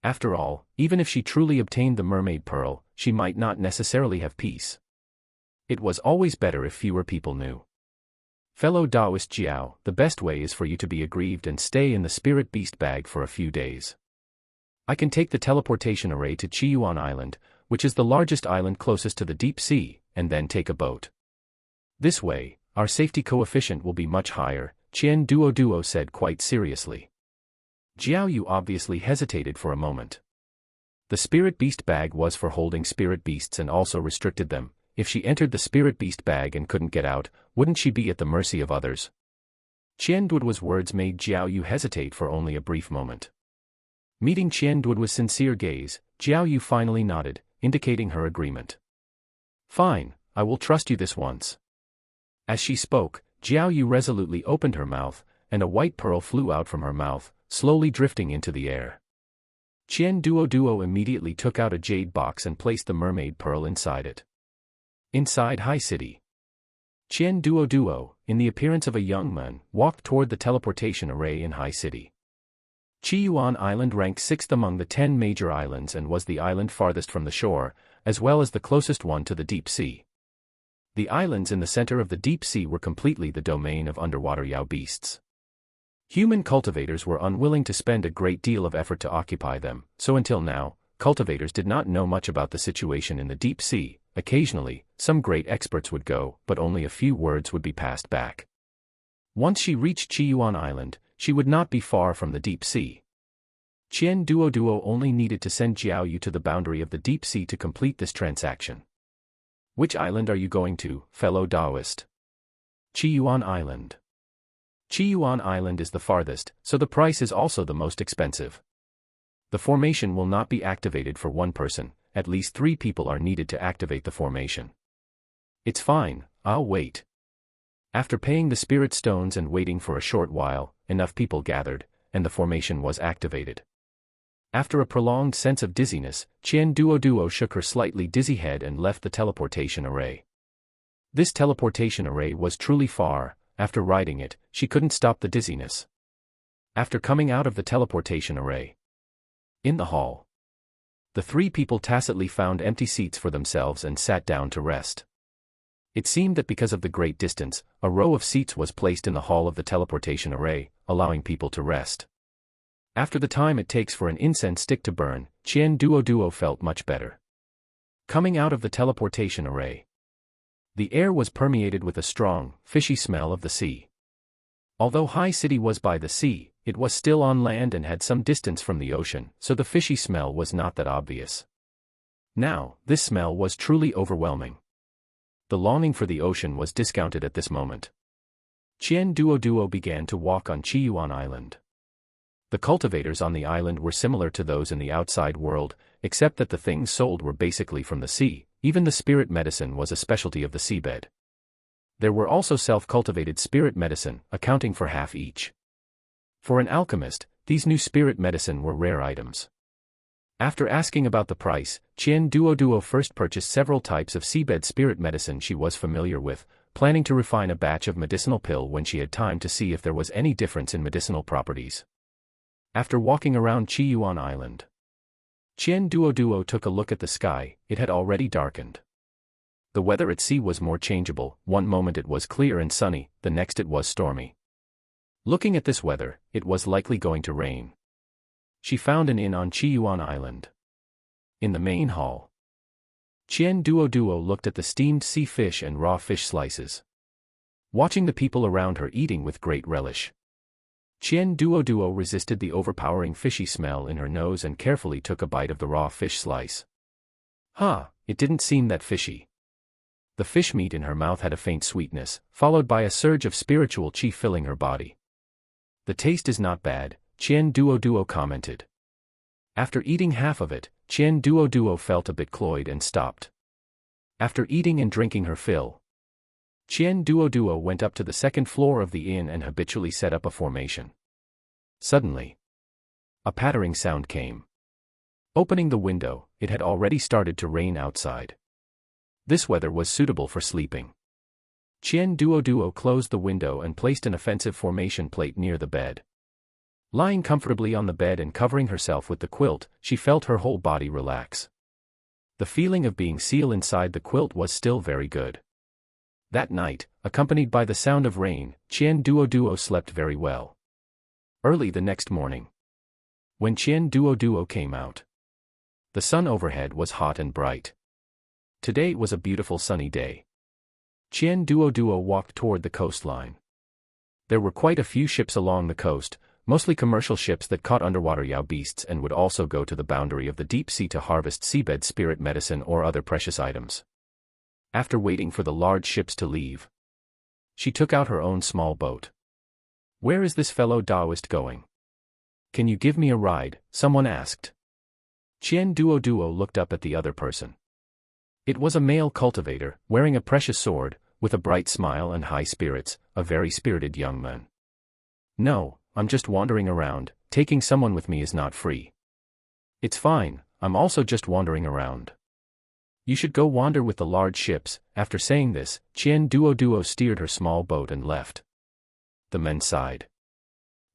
After all, even if she truly obtained the mermaid pearl, she might not necessarily have peace. It was always better if fewer people knew. "Fellow Taoist Jiao, the best way is for you to be aggrieved and stay in the spirit beast bag for a few days. I can take the teleportation array to Qiyuan Island, which is the largest island closest to the deep sea, and then take a boat. This way, our safety coefficient will be much higher," Qian Duoduo said quite seriously. Jiao Yu obviously hesitated for a moment. The spirit beast bag was for holding spirit beasts and also restricted them. If she entered the spirit beast bag and couldn't get out, wouldn't she be at the mercy of others? Qian Duoduo's words made Jiao Yu hesitate for only a brief moment. Meeting Qian Duoduo's sincere gaze, Jiao Yu finally nodded, indicating her agreement. "Fine, I will trust you this once." As she spoke, Jiao Yu resolutely opened her mouth, and a white pearl flew out from her mouth, slowly drifting into the air. Qian Duoduo immediately took out a jade box and placed the mermaid pearl inside it. Inside High City, Qian Duoduo, in the appearance of a young man, walked toward the teleportation array in High City. Qiyuan Island ranked 6th among the 10 major islands and was the island farthest from the shore, as well as the closest one to the deep sea. The islands in the center of the deep sea were completely the domain of underwater Yao beasts. Human cultivators were unwilling to spend a great deal of effort to occupy them, so until now, cultivators did not know much about the situation in the deep sea. Occasionally, some great experts would go, but only a few words would be passed back. Once she reached Qiyuan Island, she would not be far from the deep sea. Qian Duoduo only needed to send Jiao Yu to the boundary of the deep sea to complete this transaction. "Which island are you going to, fellow Taoist?" "Qiyuan Island." Qiyuan Island is the farthest, so the price is also the most expensive. The formation will not be activated for one person, at least 3 people are needed to activate the formation. "It's fine, I'll wait." After paying the spirit stones and waiting for a short while, enough people gathered, and the formation was activated. After a prolonged sense of dizziness, Qian Duoduo shook her slightly dizzy head and left the teleportation array. This teleportation array was truly far. After riding it, she couldn't stop the dizziness. After coming out of the teleportation array, in the hall, the 3 people tacitly found empty seats for themselves and sat down to rest. It seemed that because of the great distance, a row of seats was placed in the hall of the teleportation array, allowing people to rest. After the time it takes for an incense stick to burn, Qian Duoduo felt much better. Coming out of the teleportation array, the air was permeated with a strong, fishy smell of the sea. Although High City was by the sea, it was still on land and had some distance from the ocean, so the fishy smell was not that obvious. Now, this smell was truly overwhelming. The longing for the ocean was discounted at this moment. Qian Duoduo began to walk on Qiyuan Island. The cultivators on the island were similar to those in the outside world, except that the things sold were basically from the sea. Even the spirit medicine was a specialty of the seabed. There were also self-cultivated spirit medicine, accounting for half each. For an alchemist, these new spirit medicine were rare items. After asking about the price, Qian Duoduo first purchased several types of seabed spirit medicine she was familiar with, planning to refine a batch of medicinal pill when she had time to see if there was any difference in medicinal properties. After walking around Qiyuan Island, Qian Duoduo took a look at the sky. It had already darkened. The weather at sea was more changeable. One moment it was clear and sunny, the next it was stormy. Looking at this weather, it was likely going to rain. She found an inn on Qiyuan Island. In the main hall, Qian Duoduo looked at the steamed sea fish and raw fish slices, watching the people around her eating with great relish. Qian Duoduo resisted the overpowering fishy smell in her nose and carefully took a bite of the raw fish slice. It didn't seem that fishy. The fish meat in her mouth had a faint sweetness, followed by a surge of spiritual qi filling her body. The taste is not bad, Qian Duoduo commented. After eating half of it, Qian Duoduo felt a bit cloyed and stopped. After eating and drinking her fill, Qian Duoduo went up to the second floor of the inn and habitually set up a formation. Suddenly, a pattering sound came. Opening the window, it had already started to rain outside. This weather was suitable for sleeping. Qian Duoduo closed the window and placed an offensive formation plate near the bed. Lying comfortably on the bed and covering herself with the quilt, she felt her whole body relax. The feeling of being sealed inside the quilt was still very good. That night, accompanied by the sound of rain, Qian Duoduo slept very well. Early the next morning, when Qian Duoduo came out, the sun overhead was hot and bright. Today was a beautiful sunny day. Qian Duoduo walked toward the coastline. There were quite a few ships along the coast, mostly commercial ships that caught underwater Yao beasts and would also go to the boundary of the deep sea to harvest seabed spirit medicine or other precious items. After waiting for the large ships to leave, she took out her own small boat. "Where is this fellow Taoist going? Can you give me a ride?" someone asked. Qian Duoduo looked up at the other person. It was a male cultivator, wearing a precious sword, with a bright smile and high spirits, a very spirited young man. "No, I'm just wandering around. Taking someone with me is not free." "It's fine, I'm also just wandering around." "You should go wander with the large ships." After saying this, Qian Duoduo steered her small boat and left. The men sighed.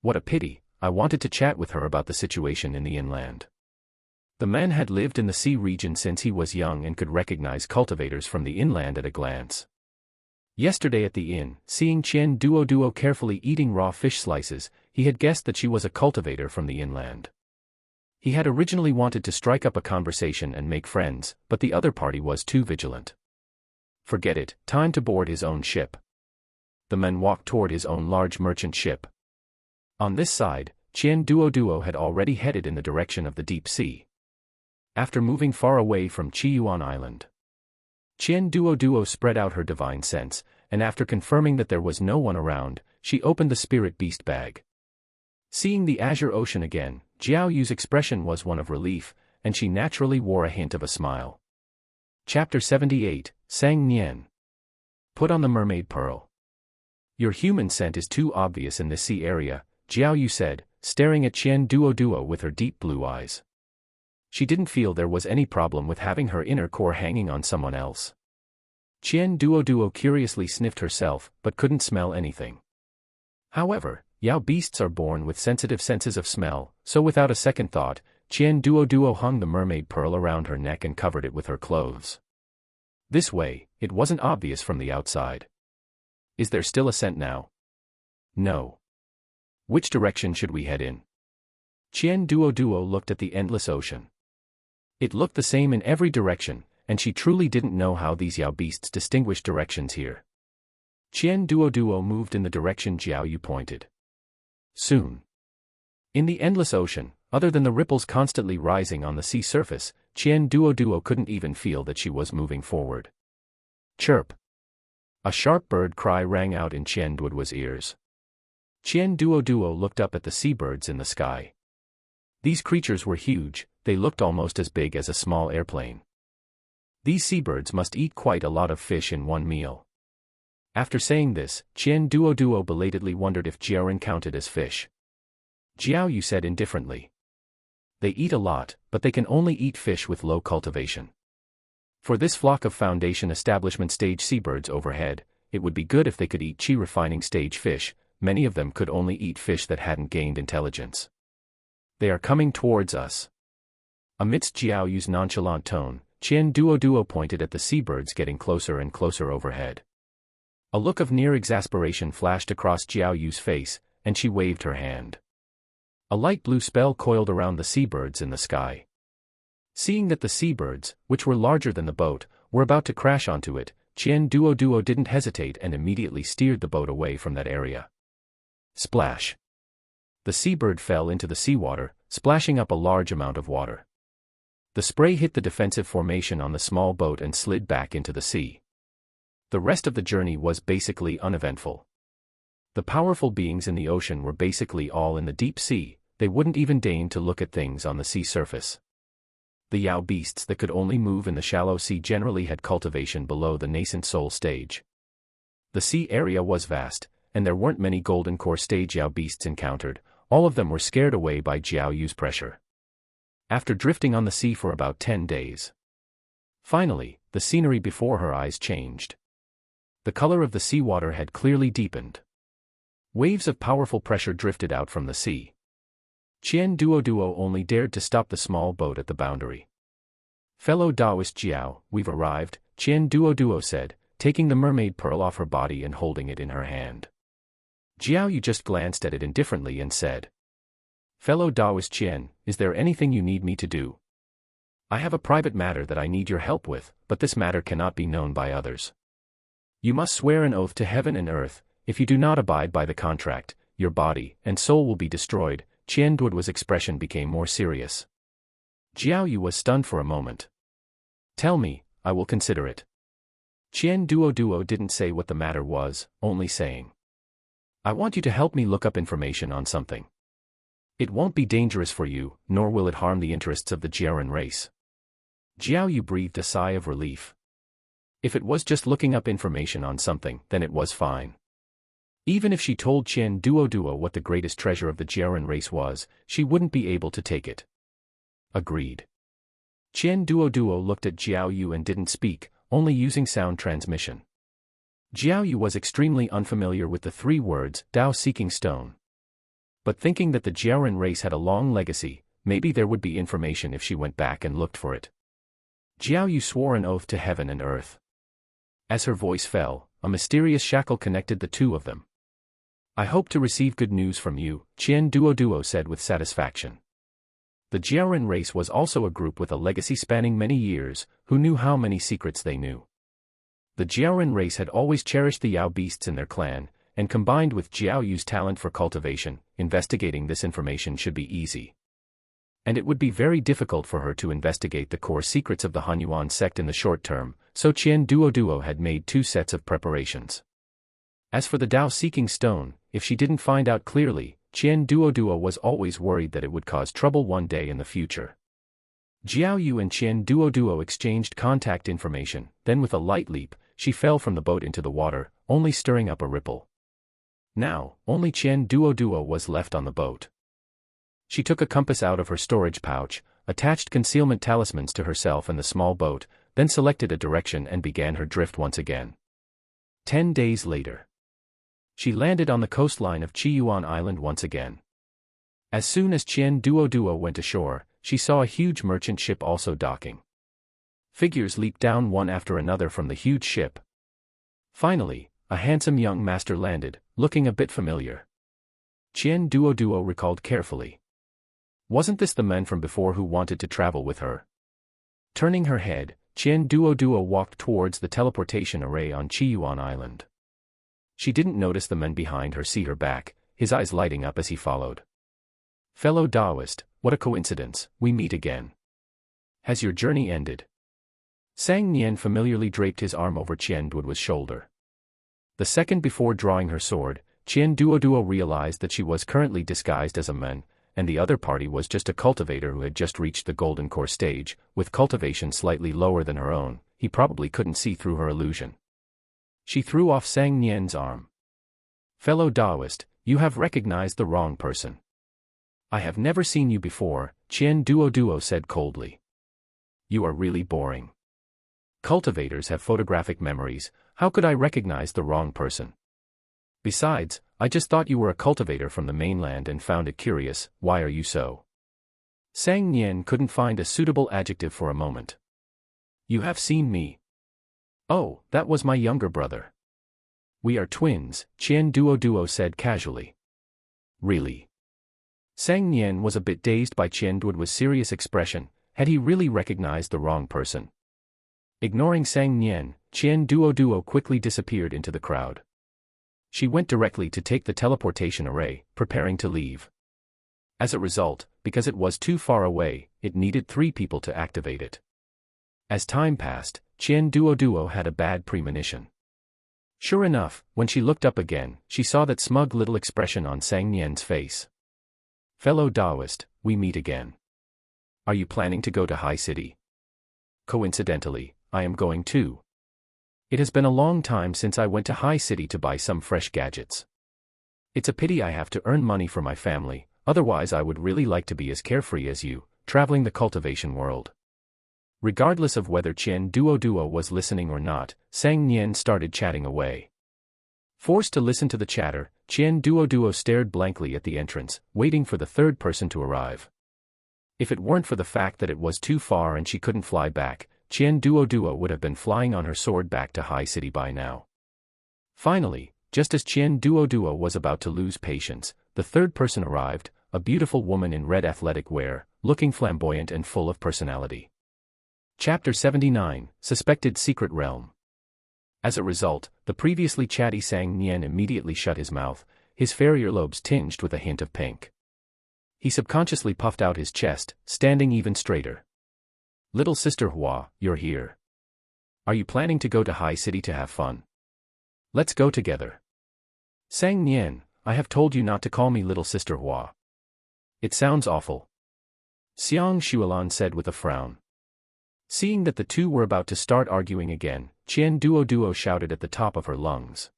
"What a pity, I wanted to chat with her about the situation in the inland." The man had lived in the sea region since he was young and could recognize cultivators from the inland at a glance. Yesterday at the inn, seeing Qian Duoduo carefully eating raw fish slices, he had guessed that she was a cultivator from the inland. He had originally wanted to strike up a conversation and make friends, but the other party was too vigilant. Forget it, time to board his own ship. The man walked toward his own large merchant ship. On this side, Qian Duoduo had already headed in the direction of the deep sea. After moving far away from Qiyuan Island, Qian Duoduo spread out her divine sense, and after confirming that there was no one around, she opened the spirit beast bag. Seeing the azure ocean again, Jiao Yu's expression was one of relief, and she naturally wore a hint of a smile. Chapter 78, Sang Nian. Put on the mermaid pearl. "Your human scent is too obvious in this sea area," Jiao Yu said, staring at Qian Duoduo with her deep blue eyes. She didn't feel there was any problem with having her inner core hanging on someone else. Qian Duoduo curiously sniffed herself, but couldn't smell anything. However, Yao beasts are born with sensitive senses of smell, so without a second thought, Qian Duoduo hung the mermaid pearl around her neck and covered it with her clothes. This way, it wasn't obvious from the outside. "Is there still a scent now?" "No." "Which direction should we head in?" Qian Duoduo looked at the endless ocean. It looked the same in every direction, and she truly didn't know how these Yao beasts distinguished directions here. Qian Duoduo moved in the direction Jiao Yu pointed. Soon, in the endless ocean, other than the ripples constantly rising on the sea surface, Qian Duoduo couldn't even feel that she was moving forward. Chirp! A sharp bird cry rang out in Qian Duoduo's ears. Qian Duoduo looked up at the seabirds in the sky. These creatures were huge, they looked almost as big as a small airplane. These seabirds must eat quite a lot of fish in one meal. After saying this, Qian Duoduo belatedly wondered if Jiaoren counted as fish. Jiao Yu said indifferently. They eat a lot, but they can only eat fish with low cultivation. For this flock of foundation establishment stage seabirds overhead, it would be good if they could eat qi refining stage fish. Many of them could only eat fish that hadn't gained intelligence. They are coming towards us. Amidst Jiao Yu's nonchalant tone, Qian Duoduo pointed at the seabirds getting closer and closer overhead. A look of near exasperation flashed across Jiao Yu's face, and she waved her hand. A light blue spell coiled around the seabirds in the sky. Seeing that the seabirds, which were larger than the boat, were about to crash onto it, Qian Duoduo didn't hesitate and immediately steered the boat away from that area. Splash! The seabird fell into the seawater, splashing up a large amount of water. The spray hit the defensive formation on the small boat and slid back into the sea. The rest of the journey was basically uneventful. The powerful beings in the ocean were basically all in the deep sea, they wouldn't even deign to look at things on the sea surface. The Yao beasts that could only move in the shallow sea generally had cultivation below the nascent soul stage. The sea area was vast, and there weren't many golden core stage Yao beasts encountered, all of them were scared away by Jiao Yu's pressure. After drifting on the sea for about 10 days. Finally, the scenery before her eyes changed. The color of the seawater had clearly deepened. Waves of powerful pressure drifted out from the sea. Qian Duoduo only dared to stop the small boat at the boundary. Fellow Taoist Jiao, we've arrived, Qian Duoduo said, taking the mermaid pearl off her body and holding it in her hand. Jiao Yu just glanced at it indifferently and said, Fellow Taoist Qian, is there anything you need me to do? I have a private matter that I need your help with, but this matter cannot be known by others. You must swear an oath to heaven and earth. If you do not abide by the contract, your body and soul will be destroyed. Qian Duoduo's expression became more serious. Jiao Yu was stunned for a moment. Tell me, I will consider it. Qian Duoduo didn't say what the matter was, only saying, I want you to help me look up information on something. It won't be dangerous for you, nor will it harm the interests of the Jiaoren race. Jiao Yu breathed a sigh of relief. If it was just looking up information on something, then it was fine. Even if she told Qian Duoduo what the greatest treasure of the Jiaoren race was, she wouldn't be able to take it. Agreed. Qian Duoduo looked at Jiao Yu and didn't speak, only using sound transmission. Jiao Yu was extremely unfamiliar with the 3 words, Tao-seeking stone. But thinking that the Jiaoren race had a long legacy, maybe there would be information if she went back and looked for it. Jiao Yu swore an oath to heaven and earth. As her voice fell, a mysterious shackle connected the two of them. I hope to receive good news from you, Qian Duoduo said with satisfaction. The Jiaoren race was also a group with a legacy spanning many years, who knew how many secrets they knew. The Jiaoren race had always cherished the Yao beasts in their clan, and combined with Jiao Yu's talent for cultivation, investigating this information should be easy. And it would be very difficult for her to investigate the core secrets of the Hanyuan sect in the short term, so Qian Duoduo had made 2 sets of preparations. As for the Tao-seeking stone, if she didn't find out clearly, Qian Duoduo was always worried that it would cause trouble one day in the future. Jiao Yu and Qian Duoduo exchanged contact information, then with a light leap, she fell from the boat into the water, only stirring up a ripple. Now, only Qian Duoduo was left on the boat. She took a compass out of her storage pouch, attached concealment talismans to herself and the small boat, then selected a direction and began her drift once again. 10 days later. She landed on the coastline of Qiyuan Island once again. As soon as Qian Duoduo went ashore, she saw a huge merchant ship also docking. Figures leaped down one after another from the huge ship. Finally, a handsome young master landed, looking a bit familiar. Qian Duoduo recalled carefully. Wasn't this the man from before who wanted to travel with her? Turning her head, Qian Duoduo walked towards the teleportation array on Qiyuan Island. She didn't notice the man behind her see her back, his eyes lighting up as he followed. Fellow Taoist, what a coincidence, we meet again. Has your journey ended? Sang Nian familiarly draped his arm over Qian Duoduo's shoulder. The second before drawing her sword, Qian Duoduo realized that she was currently disguised as a man, and the other party was just a cultivator who had just reached the golden core stage, with cultivation slightly lower than her own. He probably couldn't see through her illusion. She threw off Sang Nian's arm. "Fellow Daoist, you have recognized the wrong person. I have never seen you before," Qian Duoduo said coldly. "You are really boring. Cultivators have photographic memories, how could I recognize the wrong person? Besides, I just thought you were a cultivator from the mainland and found it curious. Why are you so?" Sang Nian couldn't find a suitable adjective for a moment. "You have seen me." "Oh, that was my younger brother. We are twins," Qian Duoduo said casually. "Really?" Sang Nian was a bit dazed by Qian Duoduo's serious expression. Had he really recognized the wrong person? Ignoring Sang Nian, Qian Duoduo quickly disappeared into the crowd. She went directly to take the teleportation array, preparing to leave. As a result, because it was too far away, it needed 3 people to activate it. As time passed, Qian Duoduo had a bad premonition. Sure enough, when she looked up again, she saw that smug little expression on Sang Nian's face. "Fellow Daoist, we meet again. Are you planning to go to High City?" "Coincidentally, I am going too. It has been a long time since I went to High City to buy some fresh gadgets. It's a pity I have to earn money for my family, otherwise I would really like to be as carefree as you, traveling the cultivation world." Regardless of whether Qian Duoduo was listening or not, Sang Nian started chatting away. Forced to listen to the chatter, Qian Duoduo stared blankly at the entrance, waiting for the third person to arrive. If it weren't for the fact that it was too far and she couldn't fly back, Qian Duoduo would have been flying on her sword back to High City by now. Finally, just as Qian Duoduo was about to lose patience, the third person arrived, a beautiful woman in red athletic wear, looking flamboyant and full of personality. Chapter 79, Suspected Secret Realm. As a result, the previously chatty Sang Nian immediately shut his mouth, his fair earlobes tinged with a hint of pink. He subconsciously puffed out his chest, standing even straighter. "Little sister Hua, you're here. Are you planning to go to High City to have fun? Let's go together." "Sang Nian, I have told you not to call me little sister Hua. It sounds awful," Xiang Shuilan said with a frown. Seeing that the two were about to start arguing again, Qian Duoduo shouted at the top of her lungs.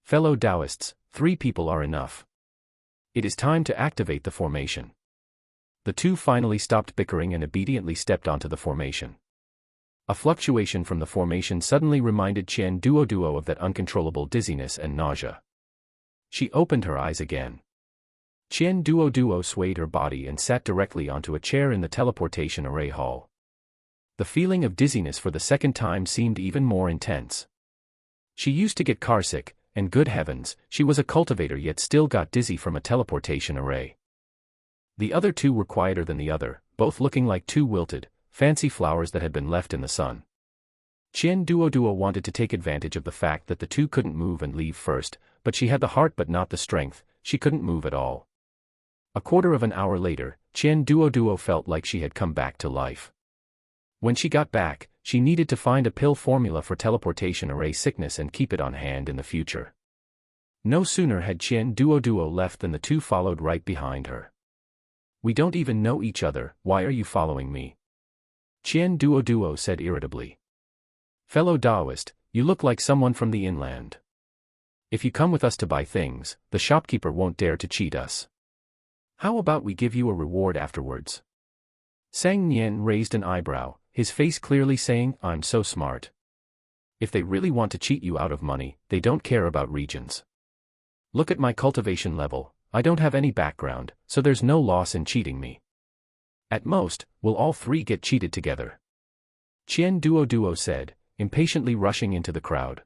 "Fellow Taoists, 3 people are enough. It is time to activate the formation." The two finally stopped bickering and obediently stepped onto the formation. A fluctuation from the formation suddenly reminded Qian Duoduo of that uncontrollable dizziness and nausea. She opened her eyes again. Qian Duoduo swayed her body and sat directly onto a chair in the teleportation array hall. The feeling of dizziness for the second time seemed even more intense. She used to get carsick, and good heavens, she was a cultivator yet still got dizzy from a teleportation array. The other two were quieter than the other, both looking like 2 wilted, fancy flowers that had been left in the sun. Qian Duoduo wanted to take advantage of the fact that the two couldn't move and leave first, but she had the heart but not the strength, she couldn't move at all. A quarter of an hour later, Qian Duoduo felt like she had come back to life. When she got back, she needed to find a pill formula for teleportation array sickness and keep it on hand in the future. No sooner had Qian Duoduo left than the two followed right behind her. "We don't even know each other, why are you following me?" Qian Duoduo said irritably. "Fellow Taoist, you look like someone from the inland. If you come with us to buy things, the shopkeeper won't dare to cheat us. How about we give you a reward afterwards?" Sang Nian raised an eyebrow, his face clearly saying, "I'm so smart. If they really want to cheat you out of money, they don't care about regions. Look at my cultivation level, I don't have any background, so there's no loss in cheating me. At most, we'll all 3 get cheated together." Qian Duoduo said, impatiently rushing into the crowd,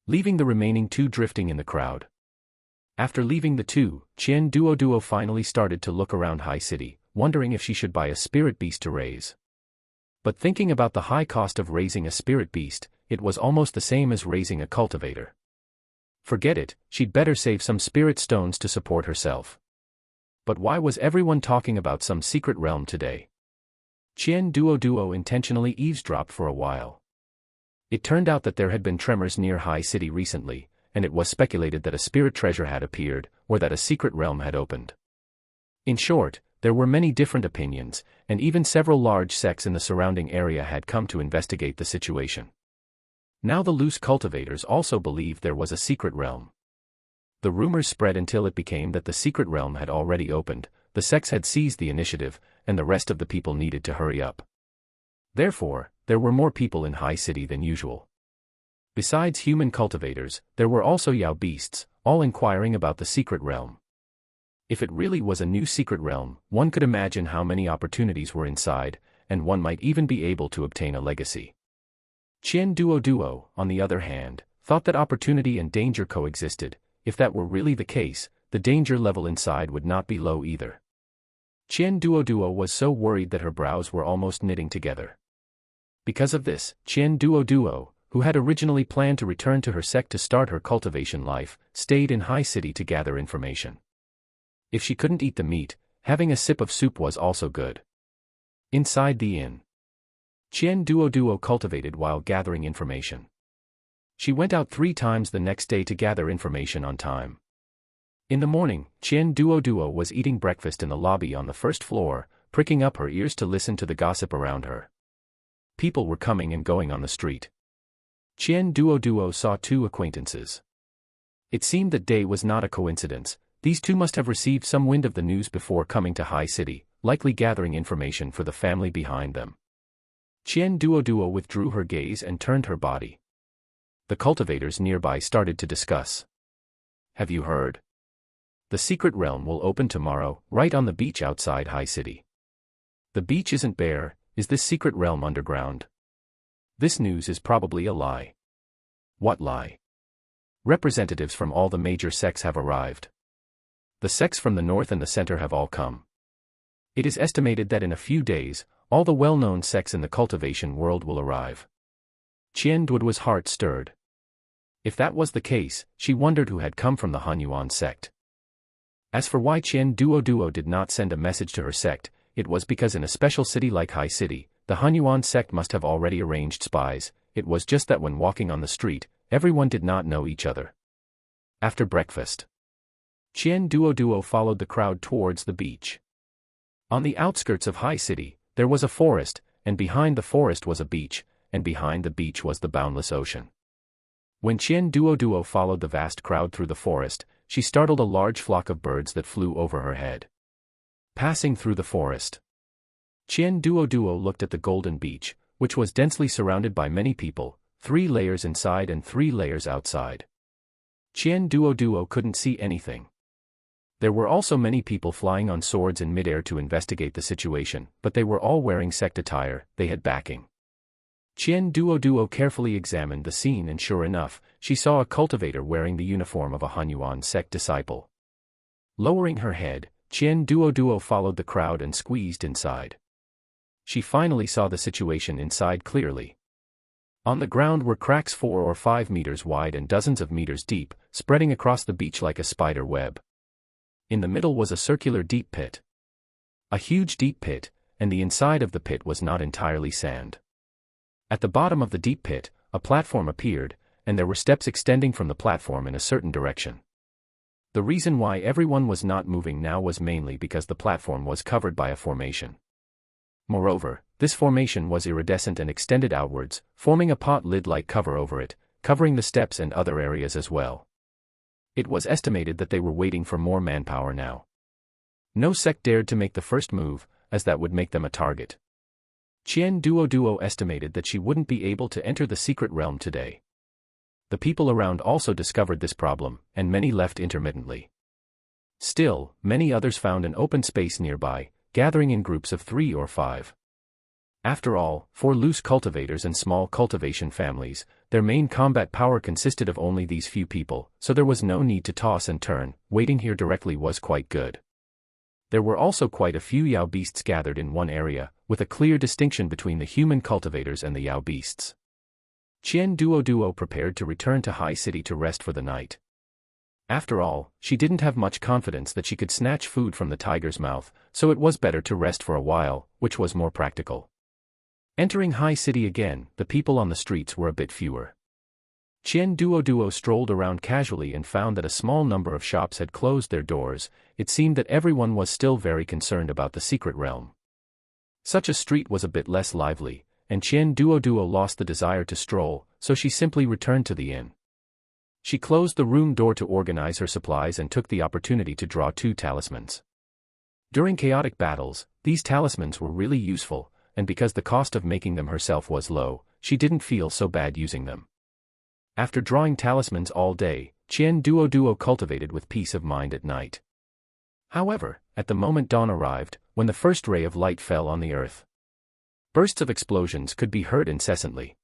leaving the remaining 2 drifting in the crowd. After leaving the 2, Qian Duoduo finally started to look around High City, wondering if she should buy a spirit beast to raise. But thinking about the high cost of raising a spirit beast, it was almost the same as raising a cultivator. Forget it, she'd better save some spirit stones to support herself. But why was everyone talking about some secret realm today? Qian Duoduo intentionally eavesdropped for a while. It turned out that there had been tremors near High City recently, and it was speculated that a spirit treasure had appeared, or that a secret realm had opened. In short, there were many different opinions, and even several large sects in the surrounding area had come to investigate the situation. Now the loose cultivators also believed there was a secret realm. The rumors spread until it became that the secret realm had already opened, the sects had seized the initiative, and the rest of the people needed to hurry up. Therefore, there were more people in High City than usual. Besides human cultivators, there were also Yao beasts, all inquiring about the secret realm. If it really was a new secret realm, one could imagine how many opportunities were inside, and one might even be able to obtain a legacy. Qian Duoduo, on the other hand, thought that opportunity and danger coexisted. If that were really the case, the danger level inside would not be low either. Qian Duoduo was so worried that her brows were almost knitting together. Because of this, Qian Duoduo, who had originally planned to return to her sect to start her cultivation life, stayed in High City to gather information. If she couldn't eat the meat, having a sip of soup was also good. Inside the inn, Qian Duoduo cultivated while gathering information. She went out 3 times the next day to gather information on time. In the morning, Qian Duoduo was eating breakfast in the lobby on the first floor, pricking up her ears to listen to the gossip around her. People were coming and going on the street. Qian Duoduo saw 2 acquaintances. It seemed that day was not a coincidence. These 2 must have received some wind of the news before coming to High City, likely gathering information for the family behind them. Qian Duoduo withdrew her gaze and turned her body. The cultivators nearby started to discuss. Have you heard? The secret realm will open tomorrow, right on the beach outside High City. The beach isn't bare. Is this secret realm underground? This news is probably a lie. What lie? Representatives from all the major sects have arrived. The sects from the north and the center have all come. It is estimated that in a few days, all the well-known sects in the cultivation world will arrive. Qian Duoduo's heart stirred. If that was the case, she wondered who had come from the Hanyuan sect. As for why Qian Duoduo did not send a message to her sect, it was because in a special city like High City, the Hanyuan sect must have already arranged spies. It was just that when walking on the street, everyone did not know each other. After breakfast, Qian Duoduo followed the crowd towards the beach. On the outskirts of High City, there was a forest, and behind the forest was a beach, and behind the beach was the boundless ocean. When Qian Duoduo followed the vast crowd through the forest, she startled a large flock of birds that flew over her head. Passing through the forest, Qian Duoduo looked at the golden beach, which was densely surrounded by many people, 3 layers inside and 3 layers outside. Qian Duoduo couldn't see anything. There were also many people flying on swords in midair to investigate the situation, but they were all wearing sect attire. They had backing. Qian Duoduo carefully examined the scene and sure enough, she saw a cultivator wearing the uniform of a Hanyuan sect disciple. Lowering her head, Qian Duoduo followed the crowd and squeezed inside. She finally saw the situation inside clearly. On the ground were cracks 4 or 5 meters wide and dozens of meters deep, spreading across the beach like a spider web. In the middle was a circular deep pit. A huge deep pit, and the inside of the pit was not entirely sand. At the bottom of the deep pit, a platform appeared, and there were steps extending from the platform in a certain direction. The reason why everyone was not moving now was mainly because the platform was covered by a formation. Moreover, this formation was iridescent and extended outwards, forming a pot lid-like cover over it, covering the steps and other areas as well. It was estimated that they were waiting for more manpower now. No sect dared to make the first move, as that would make them a target. Qian Duoduo estimated that she wouldn't be able to enter the secret realm today. The people around also discovered this problem, and many left intermittently. Still, many others found an open space nearby, gathering in groups of 3 or 5. After all, for loose cultivators and small cultivation families, their main combat power consisted of only these few people, so there was no need to toss and turn. Waiting here directly was quite good. There were also quite a few Yao beasts gathered in one area, with a clear distinction between the human cultivators and the Yao beasts. Qian Duoduo prepared to return to High City to rest for the night. After all, she didn't have much confidence that she could snatch food from the tiger's mouth, so it was better to rest for a while, which was more practical. Entering High City again, the people on the streets were a bit fewer. Qian Duoduo strolled around casually and found that a small number of shops had closed their doors. It seemed that everyone was still very concerned about the secret realm. Such a street was a bit less lively, and Qian Duoduo lost the desire to stroll, so she simply returned to the inn. She closed the room door to organize her supplies and took the opportunity to draw 2 talismans. During chaotic battles, these talismans were really useful, and because the cost of making them herself was low, she didn't feel so bad using them. After drawing talismans all day, Qian Duoduo cultivated with peace of mind at night. However, at the moment dawn arrived, when the first ray of light fell on the earth, bursts of explosions could be heard incessantly.